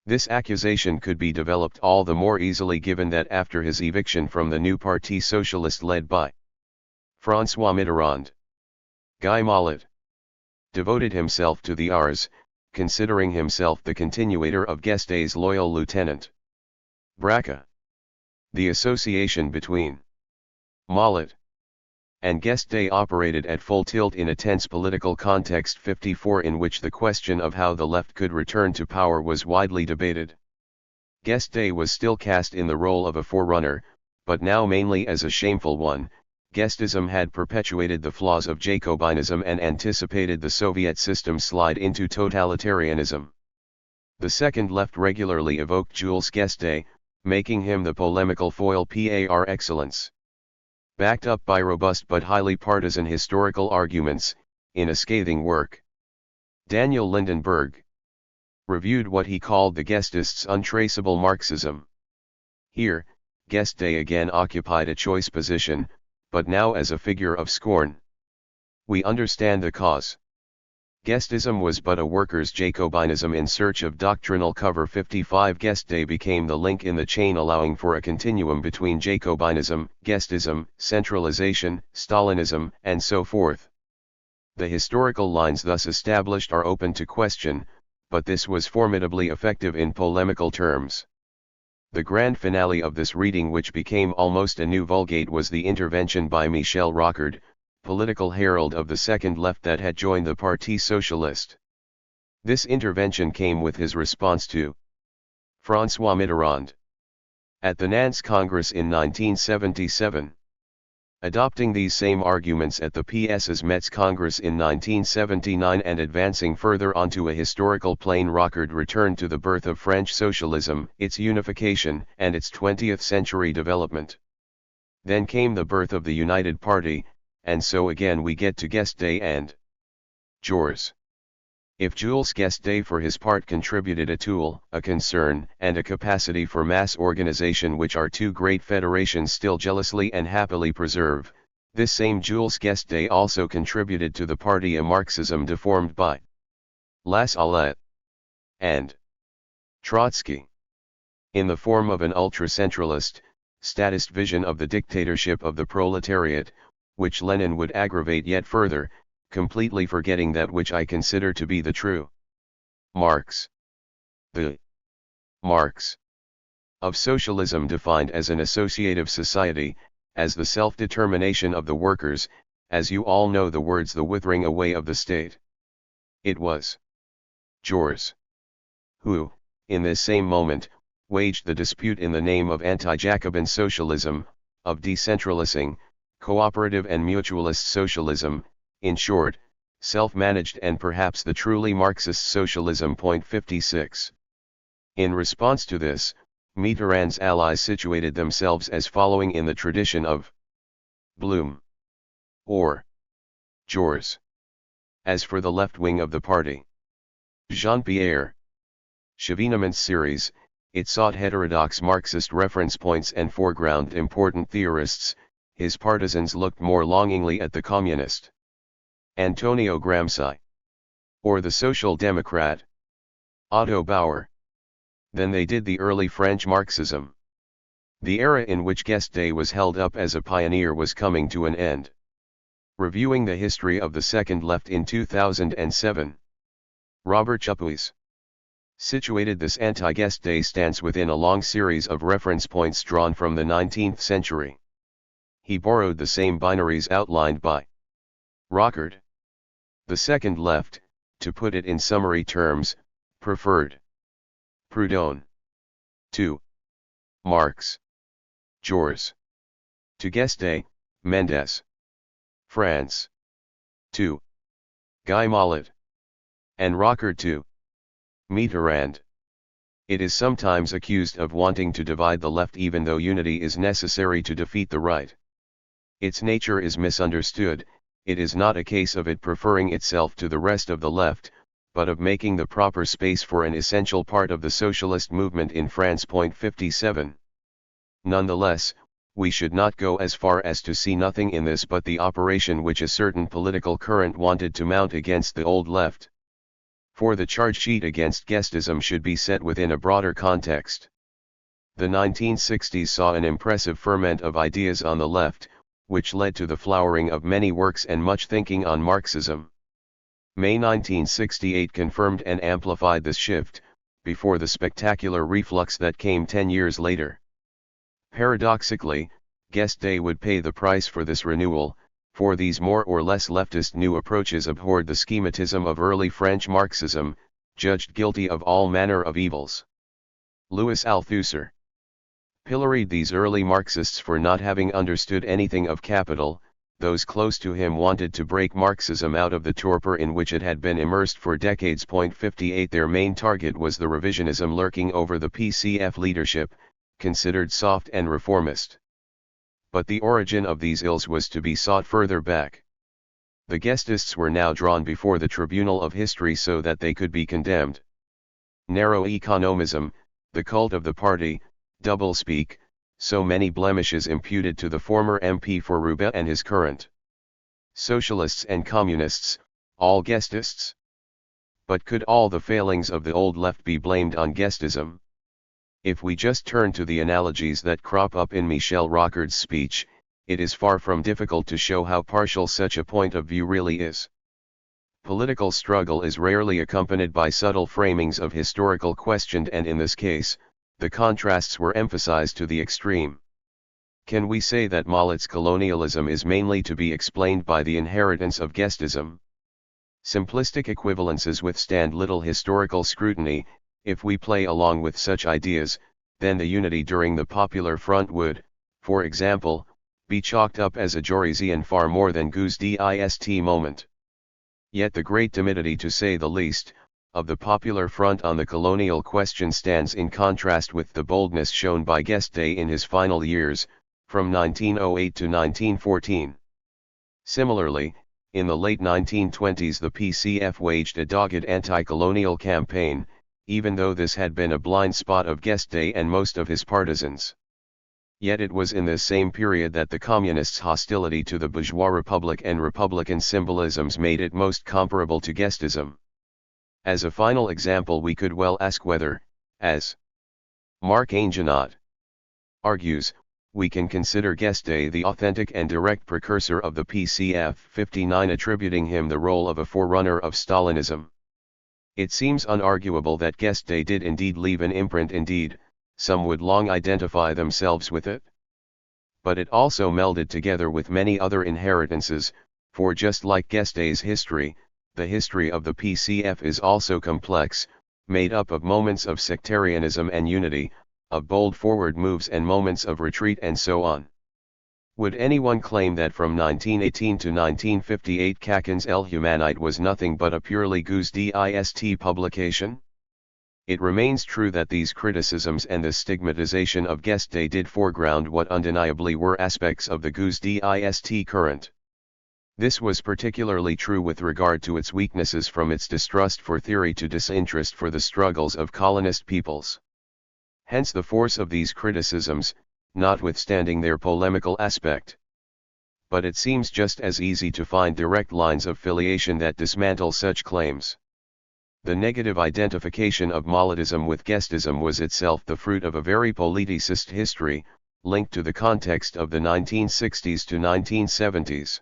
This accusation could be developed all the more easily given that after his eviction from the new Parti Socialiste led by François Mitterrand, Guy Mollet devoted himself to the Ars, considering himself the continuator of Guesde's loyal lieutenant. Braque. The association between Mollet and Guesde operated at full tilt in a tense political context. 54, in which the question of how the left could return to power was widely debated. Guesde was still cast in the role of a forerunner, but now mainly as a shameful one. Guesdism had perpetuated the flaws of Jacobinism and anticipated the Soviet system's slide into totalitarianism. The second left regularly evoked Jules Guesde, making him the polemical foil par excellence. Backed up by robust but highly partisan historical arguments, in a scathing work, Daniel Lindenberg reviewed what he called the Guesdists' untraceable Marxism. Here, Guesde again occupied a choice position, but now as a figure of scorn. We understand the cause. Guesdism was but a workers' Jacobinism in search of doctrinal cover. 55. Guesde became the link in the chain, allowing for a continuum between Jacobinism, Guesdism, centralization, Stalinism, and so forth. The historical lines thus established are open to question, but this was formidably effective in polemical terms. The grand finale of this reading, which became almost a new Vulgate, was the intervention by Michel Rocard, political herald of the second left that had joined the Parti Socialiste. This intervention came with his response to François Mitterrand at the Nantes Congress in 1977. Adopting these same arguments at the PS's Metz Congress in 1979 and advancing further onto a historical plane, Rocard returned to the birth of French socialism, its unification, and its 20th century development. Then came the birth of the United Party, and so again we get to Guesde and Jules. If Jules Guesde for his part contributed a tool, a concern, and a capacity for mass organization which our two great federations still jealously and happily preserve, this same Jules Guesde also contributed to the party a Marxism deformed by Lassalle and Trotsky, in the form of an ultra-centralist, statist vision of the dictatorship of the proletariat, which Lenin would aggravate yet further, completely forgetting that which I consider to be the true Marx. The Marx of socialism defined as an associative society, as the self-determination of the workers, as you all know the words the withering away of the state. It was Jules who, in this same moment, waged the dispute in the name of anti-Jacobin socialism, of decentralizing, cooperative and mutualist socialism, in short, self-managed and perhaps the truly Marxist socialism. 56. In response to this, Mitterrand's allies situated themselves as following in the tradition of Blum or Jules. As for the left wing of the party, Jean-Pierre Chevènement's series, it sought heterodox Marxist reference points and foreground important theorists. His partisans looked more longingly at the communist Antonio Gramsci or the social democrat Otto Bauer than they did the early French Marxism. The era in which Guesde was held up as a pioneer was coming to an end. Reviewing the history of the second left in 2007, Robert Chapuis situated this anti-Guesde stance within a long series of reference points drawn from the 19th century. He borrowed the same binaries outlined by Rocard. The second left, to put it in summary terms, preferred Proudhon to Marx, Jules to Guesde, Mendes, France to Guy Mollet, and Rocard to Mitterrand. It is sometimes accused of wanting to divide the left even though unity is necessary to defeat the right. Its nature is misunderstood. It is not a case of it preferring itself to the rest of the left, but of making the proper space for an essential part of the socialist movement in France. 57. Nonetheless, we should not go as far as to see nothing in this but the operation which a certain political current wanted to mount against the old left. For the charge sheet against Guesdism should be set within a broader context. The 1960s saw an impressive ferment of ideas on the left, which led to the flowering of many works and much thinking on Marxism. May 1968 confirmed and amplified this shift, before the spectacular reflux that came 10 years later. Paradoxically, Guesde would pay the price for this renewal, for these more or less leftist new approaches abhorred the schematism of early French Marxism, judged guilty of all manner of evils. Louis Althusser pilloried these early Marxists for not having understood anything of capital. Those close to him wanted to break Marxism out of the torpor in which it had been immersed for decades. 58 Their main target was the revisionism lurking over the PCF leadership, considered soft and reformist. But the origin of these ills was to be sought further back. The Guesdists were now drawn before the tribunal of history so that they could be condemned. Narrow economism, the cult of the party, doublespeak, so many blemishes imputed to the former MP for Roubaix and his current socialists and communists, all Guesdists. But could all the failings of the old left be blamed on Guesdism? If we just turn to the analogies that crop up in Michel Rocard's speech, it is far from difficult to show how partial such a point of view really is. Political struggle is rarely accompanied by subtle framings of historical question, and in this case, the contrasts were emphasized to the extreme. Can we say that Mallet's colonialism is mainly to be explained by the inheritance of guesdism? Simplistic equivalences withstand little historical scrutiny. If we play along with such ideas, then the unity during the Popular Front would, for example, be chalked up as a Jorizian far more than guesde moment. Yet the great timidity, to say the least, of the Popular Front on the colonial question stands in contrast with the boldness shown by Guesde in his final years, from 1908 to 1914. Similarly, in the late 1920s the PCF waged a dogged anti-colonial campaign, even though this had been a blind spot of Guesde and most of his partisans. Yet it was in this same period that the Communists' hostility to the bourgeois republic and republican symbolisms made it most comparable to guesdism. As a final example, we could well ask whether, as Marc Angenot argues, we can consider Guesde the authentic and direct precursor of the PCF, 59, attributing him the role of a forerunner of Stalinism. It seems unarguable that Guesde did indeed leave an imprint. Indeed, some would long identify themselves with it. But it also melded together with many other inheritances, for just like Guesde's history, the history of the PCF is also complex, made up of moments of sectarianism and unity, of bold forward moves and moments of retreat, and so on. Would anyone claim that from 1918 to 1958 Kakin's El Humanite was nothing but a purely guesdeist publication? It remains true that these criticisms and the stigmatization of Guesde did foreground what undeniably were aspects of the guesdeist current. This was particularly true with regard to its weaknesses, from its distrust for theory to disinterest for the struggles of colonist peoples. Hence the force of these criticisms, notwithstanding their polemical aspect. But it seems just as easy to find direct lines of filiation that dismantle such claims. The negative identification of Malletism with guesdism was itself the fruit of a very politicist history, linked to the context of the 1960s to 1970s.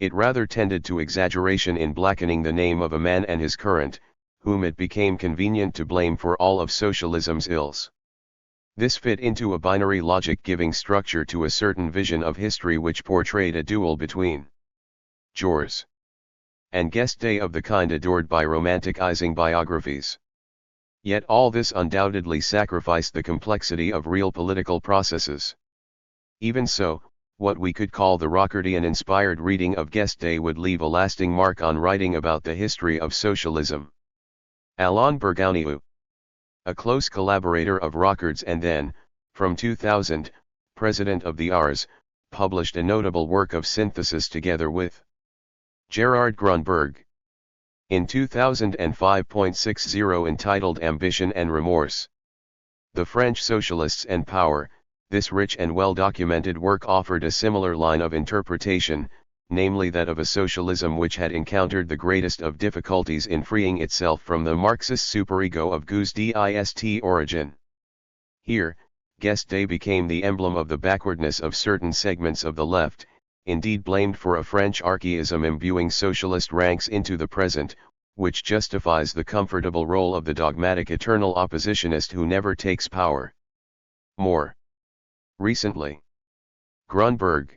It rather tended to exaggeration in blackening the name of a man and his current, whom it became convenient to blame for all of socialism's ills. This fit into a binary logic, giving structure to a certain vision of history which portrayed a duel between Jules and Guesde of the kind adored by romanticizing biographies. Yet all this undoubtedly sacrificed the complexity of real political processes. Even so, what we could call the Rockardian-inspired reading of Guesde would leave a lasting mark on writing about the history of socialism. Alain Bergouniou, a close collaborator of Rocard's and then, from 2000, president of the Ars, published a notable work of synthesis together with Gerard Grunberg in 2005.60 entitled Ambition and Remorse. The French Socialists and Power. This rich and well-documented work offered a similar line of interpretation, namely that of a socialism which had encountered the greatest of difficulties in freeing itself from the Marxist superego of guesdeist origin. Here, Guesde became the emblem of the backwardness of certain segments of the left, indeed blamed for a French archaism imbuing socialist ranks into the present, which justifies the comfortable role of the dogmatic eternal oppositionist who never takes power. More recently, Grunberg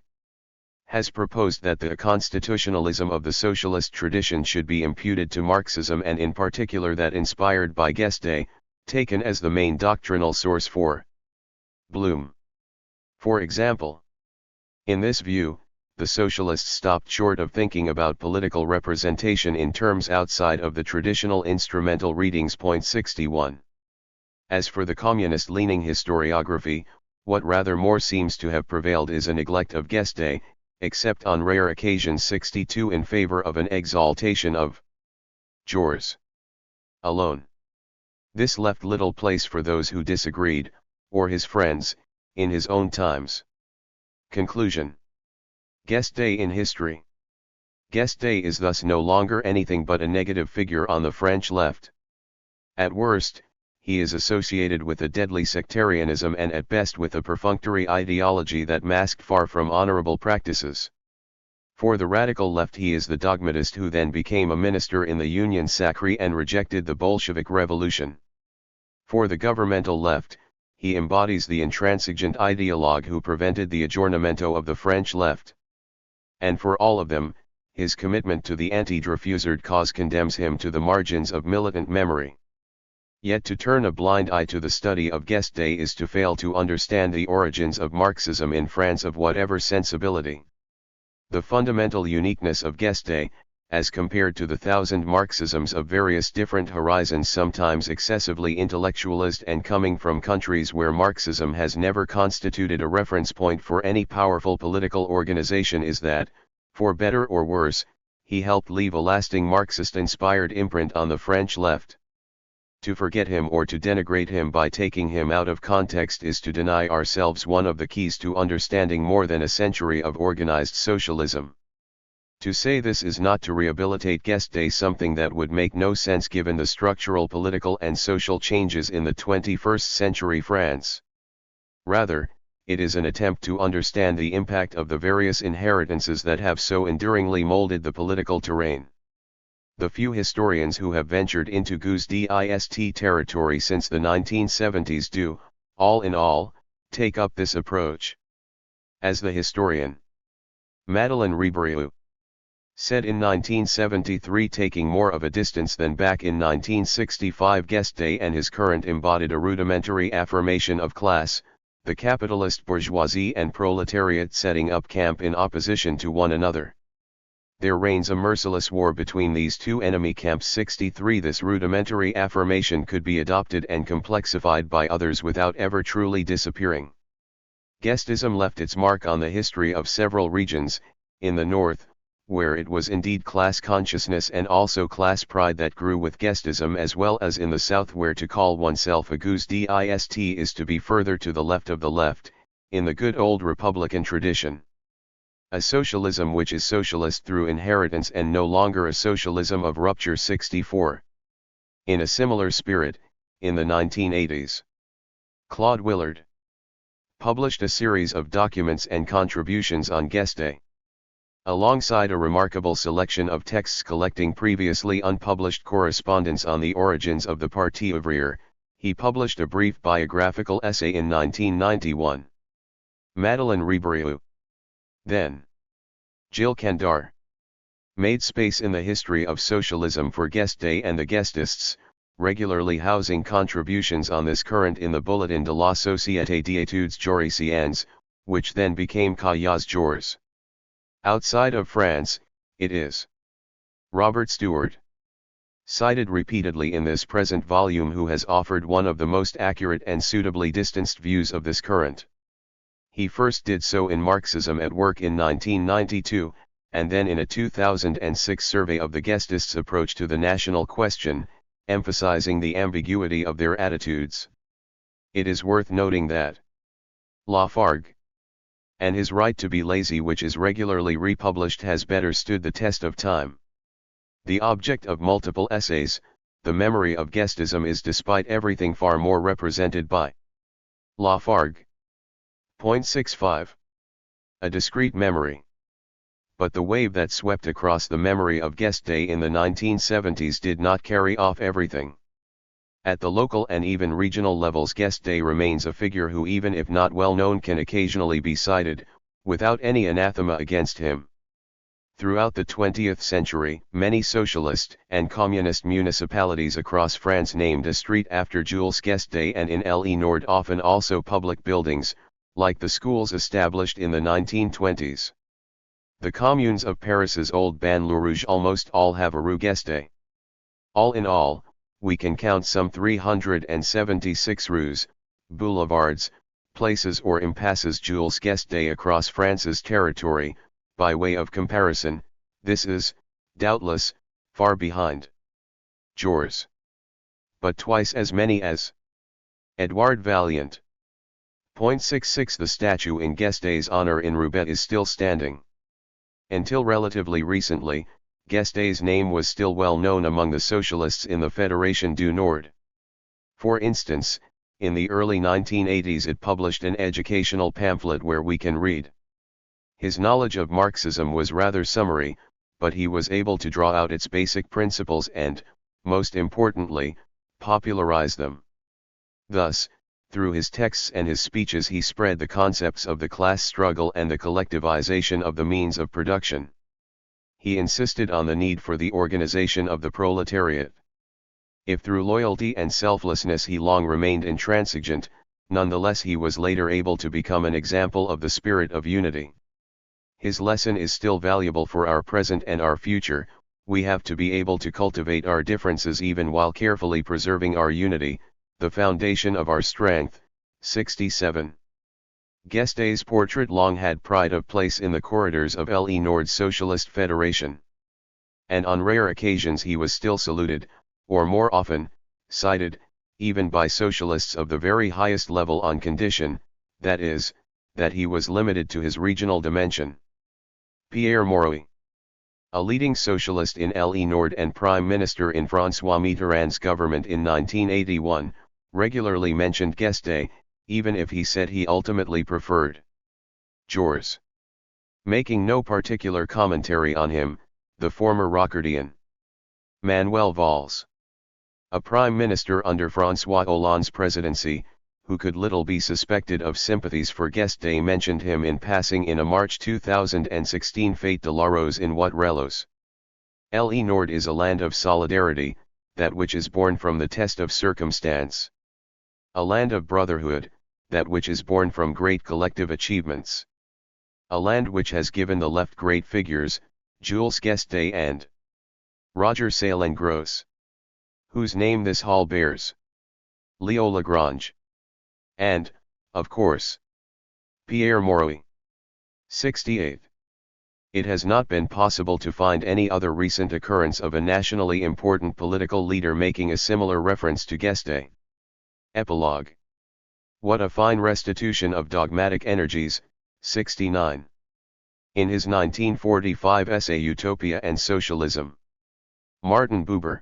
has proposed that the constitutionalism of the socialist tradition should be imputed to Marxism, and in particular that inspired by Guesde, taken as the main doctrinal source for Bloom. For example, in this view, the socialists stopped short of thinking about political representation in terms outside of the traditional instrumental readings. 61. As for the communist-leaning historiography, what rather more seems to have prevailed is a neglect of Guesde, except on rare occasions 62, in favor of an exaltation of Jules alone. This left little place for those who disagreed, or his friends, in his own times. Conclusion. Guesde in history. Guesde is thus no longer anything but a negative figure on the French left. At worst, he is associated with a deadly sectarianism, and at best with a perfunctory ideology that masked far from honorable practices. For the radical left he is the dogmatist who then became a minister in the Union Sacrée and rejected the Bolshevik Revolution. For the governmental left, he embodies the intransigent ideologue who prevented the aggiornamento of the French left. And for all of them, his commitment to the anti-Dreyfusard cause condemns him to the margins of militant memory. Yet to turn a blind eye to the study of Guesde is to fail to understand the origins of Marxism in France of whatever sensibility. The fundamental uniqueness of Guesde, as compared to the thousand Marxisms of various different horizons sometimes excessively intellectualist and coming from countries where Marxism has never constituted a reference point for any powerful political organization is that, for better or worse, he helped leave a lasting Marxist-inspired imprint on the French left. To forget him or to denigrate him by taking him out of context is to deny ourselves one of the keys to understanding more than a century of organized socialism. To say this is not to rehabilitate Guesde, something that would make no sense given the structural political and social changes in the 21st century France. Rather, it is an attempt to understand the impact of the various inheritances that have so enduringly molded the political terrain. The few historians who have ventured into guesde territory since the 1970s do, all in all, take up this approach. As the historian Madeleine Ribeiro said in 1973, taking more of a distance than back in 1965, Guesde and his current embodied a rudimentary affirmation of class, the capitalist bourgeoisie and proletariat setting up camp in opposition to one another. There reigns a merciless war between these two enemy camps. 63 This rudimentary affirmation could be adopted and complexified by others without ever truly disappearing. Guesdism left its mark on the history of several regions, in the north, where it was indeed class consciousness and also class pride that grew with Guesdism, as well as in the south, where to call oneself a guesdist is to be further to the left of the left, in the good old republican tradition. A socialism which is socialist through inheritance and no longer a socialism of rupture. 64. In a similar spirit, in the 1980s, Claude Willard published a series of documents and contributions on Guesde. Alongside a remarkable selection of texts collecting previously unpublished correspondence on the origins of the Parti ouvrier, he published a brief biographical essay in 1991. Madeleine Ribeiro, then Gilles Candar, made space in the history of socialism for Guesde and the Guesdists, regularly housing contributions on this current in the Bulletin de la Société d'études jurisiennes, which then became Cahiers Jours. Outside of France, it is Robert Stewart, cited repeatedly in this present volume, who has offered one of the most accurate and suitably distanced views of this current. He first did so in Marxism at Work in 1992, and then in a 2006 survey of the Guesdists' approach to the national question, emphasizing the ambiguity of their attitudes. It is worth noting that Lafargue and His Right to be Lazy, which is regularly republished, has better stood the test of time. The object of multiple essays, the memory of Guesdism, is despite everything far more represented by Lafargue. Point 65. A discrete memory. But the wave that swept across the memory of Guesde in the 1970s did not carry off everything. At the local and even regional levels, Guesde remains a figure who, even if not well known, can occasionally be cited, without any anathema against him. Throughout the 20th century, many socialist and communist municipalities across France named a street after Jules Guesde, and in Le Nord often also public buildings, like the schools established in the 1920s. The communes of Paris's old banlieue rouge almost all have a rue Guesde. All in all, we can count some 376 rues, boulevards, places or impasses Jules Guesde across France's territory. By way of comparison, this is, doubtless, far behind Jours, but twice as many as Edouard Vaillant. Point 66. The statue in Guesde's honor in Roubaix is still standing. Until relatively recently, Guesde's name was still well known among the socialists in the Fédération du Nord. For instance, in the early 1980s it published an educational pamphlet where we can read, His knowledge of Marxism was rather summary, but he was able to draw out its basic principles and, most importantly, popularize them. Thus, through his texts and his speeches he spread the concepts of the class struggle and the collectivization of the means of production. He insisted on the need for the organization of the proletariat. If through loyalty and selflessness he long remained intransigent, nonetheless he was later able to become an example of the spirit of unity. His lesson is still valuable for our present and our future. We have to be able to cultivate our differences even while carefully preserving our unity, the foundation of our strength. 67. Guesde's portrait long had pride of place in the corridors of Le Nord Socialist Federation. And on rare occasions he was still saluted, or more often, cited, even by socialists of the very highest level on condition, that is, that he was limited to his regional dimension. Pierre Mauroy, a leading socialist in Le Nord and Prime Minister in François Mitterrand's government in 1981, regularly mentioned Guesde, even if he said he ultimately preferred Jules. Making no particular commentary on him, the former Roccardian Manuel Valls, a prime minister under François Hollande's presidency, who could little be suspected of sympathies for Guesde, mentioned him in passing in a March 2016 Fête de la Rose in Outre-Relos. Le Nord is a land of solidarity, that which is born from the test of circumstance. A land of brotherhood, that which is born from great collective achievements. A land which has given the left great figures, Jules Guesde and Roger Salengros, whose name this hall bears, Leo Lagrange, and, of course, Pierre Mauroy. 68. It has not been possible to find any other recent occurrence of a nationally important political leader making a similar reference to Guesde. Epilogue. What a fine restitution of dogmatic energies. 69. In his 1945 essay Utopia and Socialism, Martin Buber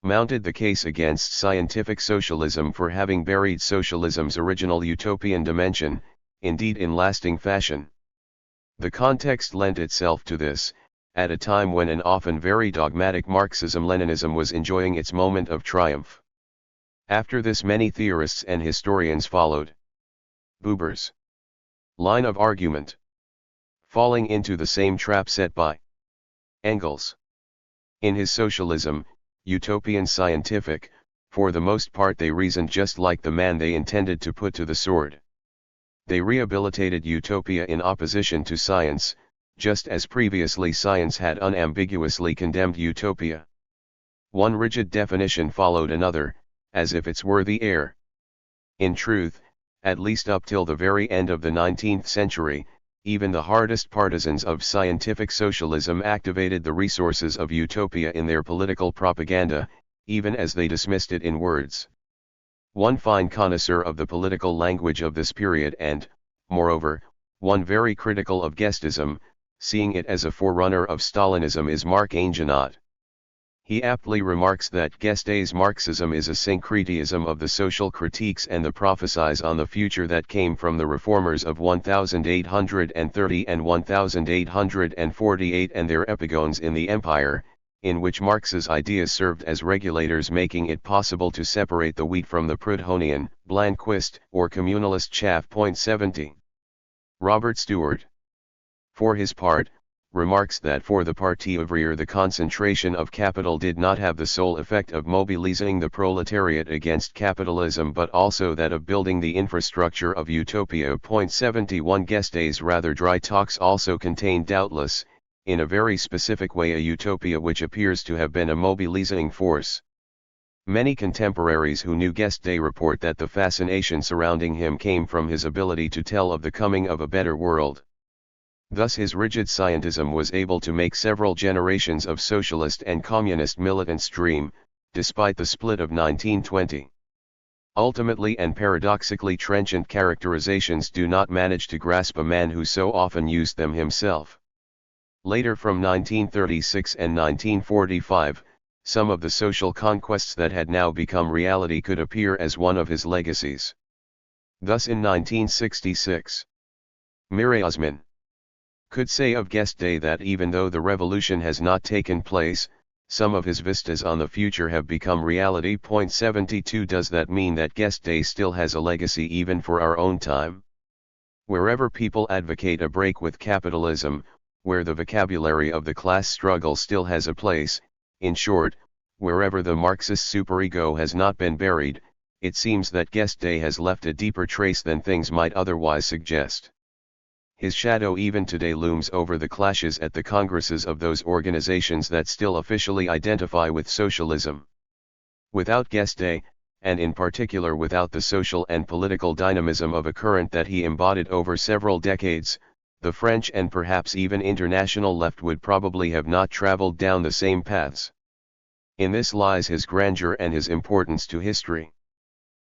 mounted the case against scientific socialism for having buried socialism's original utopian dimension, indeed in lasting fashion. The context lent itself to this, at a time when an often very dogmatic Marxism-Leninism was enjoying its moment of triumph. After this many theorists and historians followed Buber's line of argument, falling into the same trap set by Engels. In his socialism, utopian scientific, for the most part they reasoned just like the man they intended to put to the sword. They rehabilitated utopia in opposition to science, just as previously science had unambiguously condemned utopia. One rigid definition followed another, as if its were the heir. In truth, at least up till the very end of the 19th century, even the hardest partisans of scientific socialism activated the resources of utopia in their political propaganda, even as they dismissed it in words. One fine connoisseur of the political language of this period and, moreover, one very critical of guesdism, seeing it as a forerunner of Stalinism, is Marc Angenot. He aptly remarks that Guesde's Marxism is a syncretism of the social critiques and the prophecies on the future that came from the reformers of 1830 and 1848 and their epigones in the Empire, in which Marx's ideas served as regulators, making it possible to separate the wheat from the Proudhonian, Blanquist, or communalist chaff. 70. Robert Stewart, for his part, remarks that for the Parti ouvrier the concentration of capital did not have the sole effect of mobilizing the proletariat against capitalism but also that of building the infrastructure of utopia. 71. Guesde's rather dry talks also contain doubtless, in a very specific way, a utopia which appears to have been a mobilizing force. Many contemporaries who knew Guesde report that the fascination surrounding him came from his ability to tell of the coming of a better world. Thus his rigid scientism was able to make several generations of socialist and communist militants dream, despite the split of 1920. Ultimately and paradoxically trenchant characterizations do not manage to grasp a man who so often used them himself. Later, from 1936 and 1945, some of the social conquests that had now become reality could appear as one of his legacies. Thus in 1966, Mir Osman, could say of Guesde that even though the revolution has not taken place, some of his vistas on the future have become reality. 72 Does that mean that Guesde still has a legacy even for our own time? Wherever people advocate a break with capitalism, where the vocabulary of the class struggle still has a place, in short, wherever the Marxist superego has not been buried, it seems that Guesde has left a deeper trace than things might otherwise suggest. His shadow even today looms over the clashes at the congresses of those organizations that still officially identify with socialism. Without Guesde, and in particular without the social and political dynamism of a current that he embodied over several decades, the French and perhaps even international left would probably have not traveled down the same paths. In this lies his grandeur and his importance to history.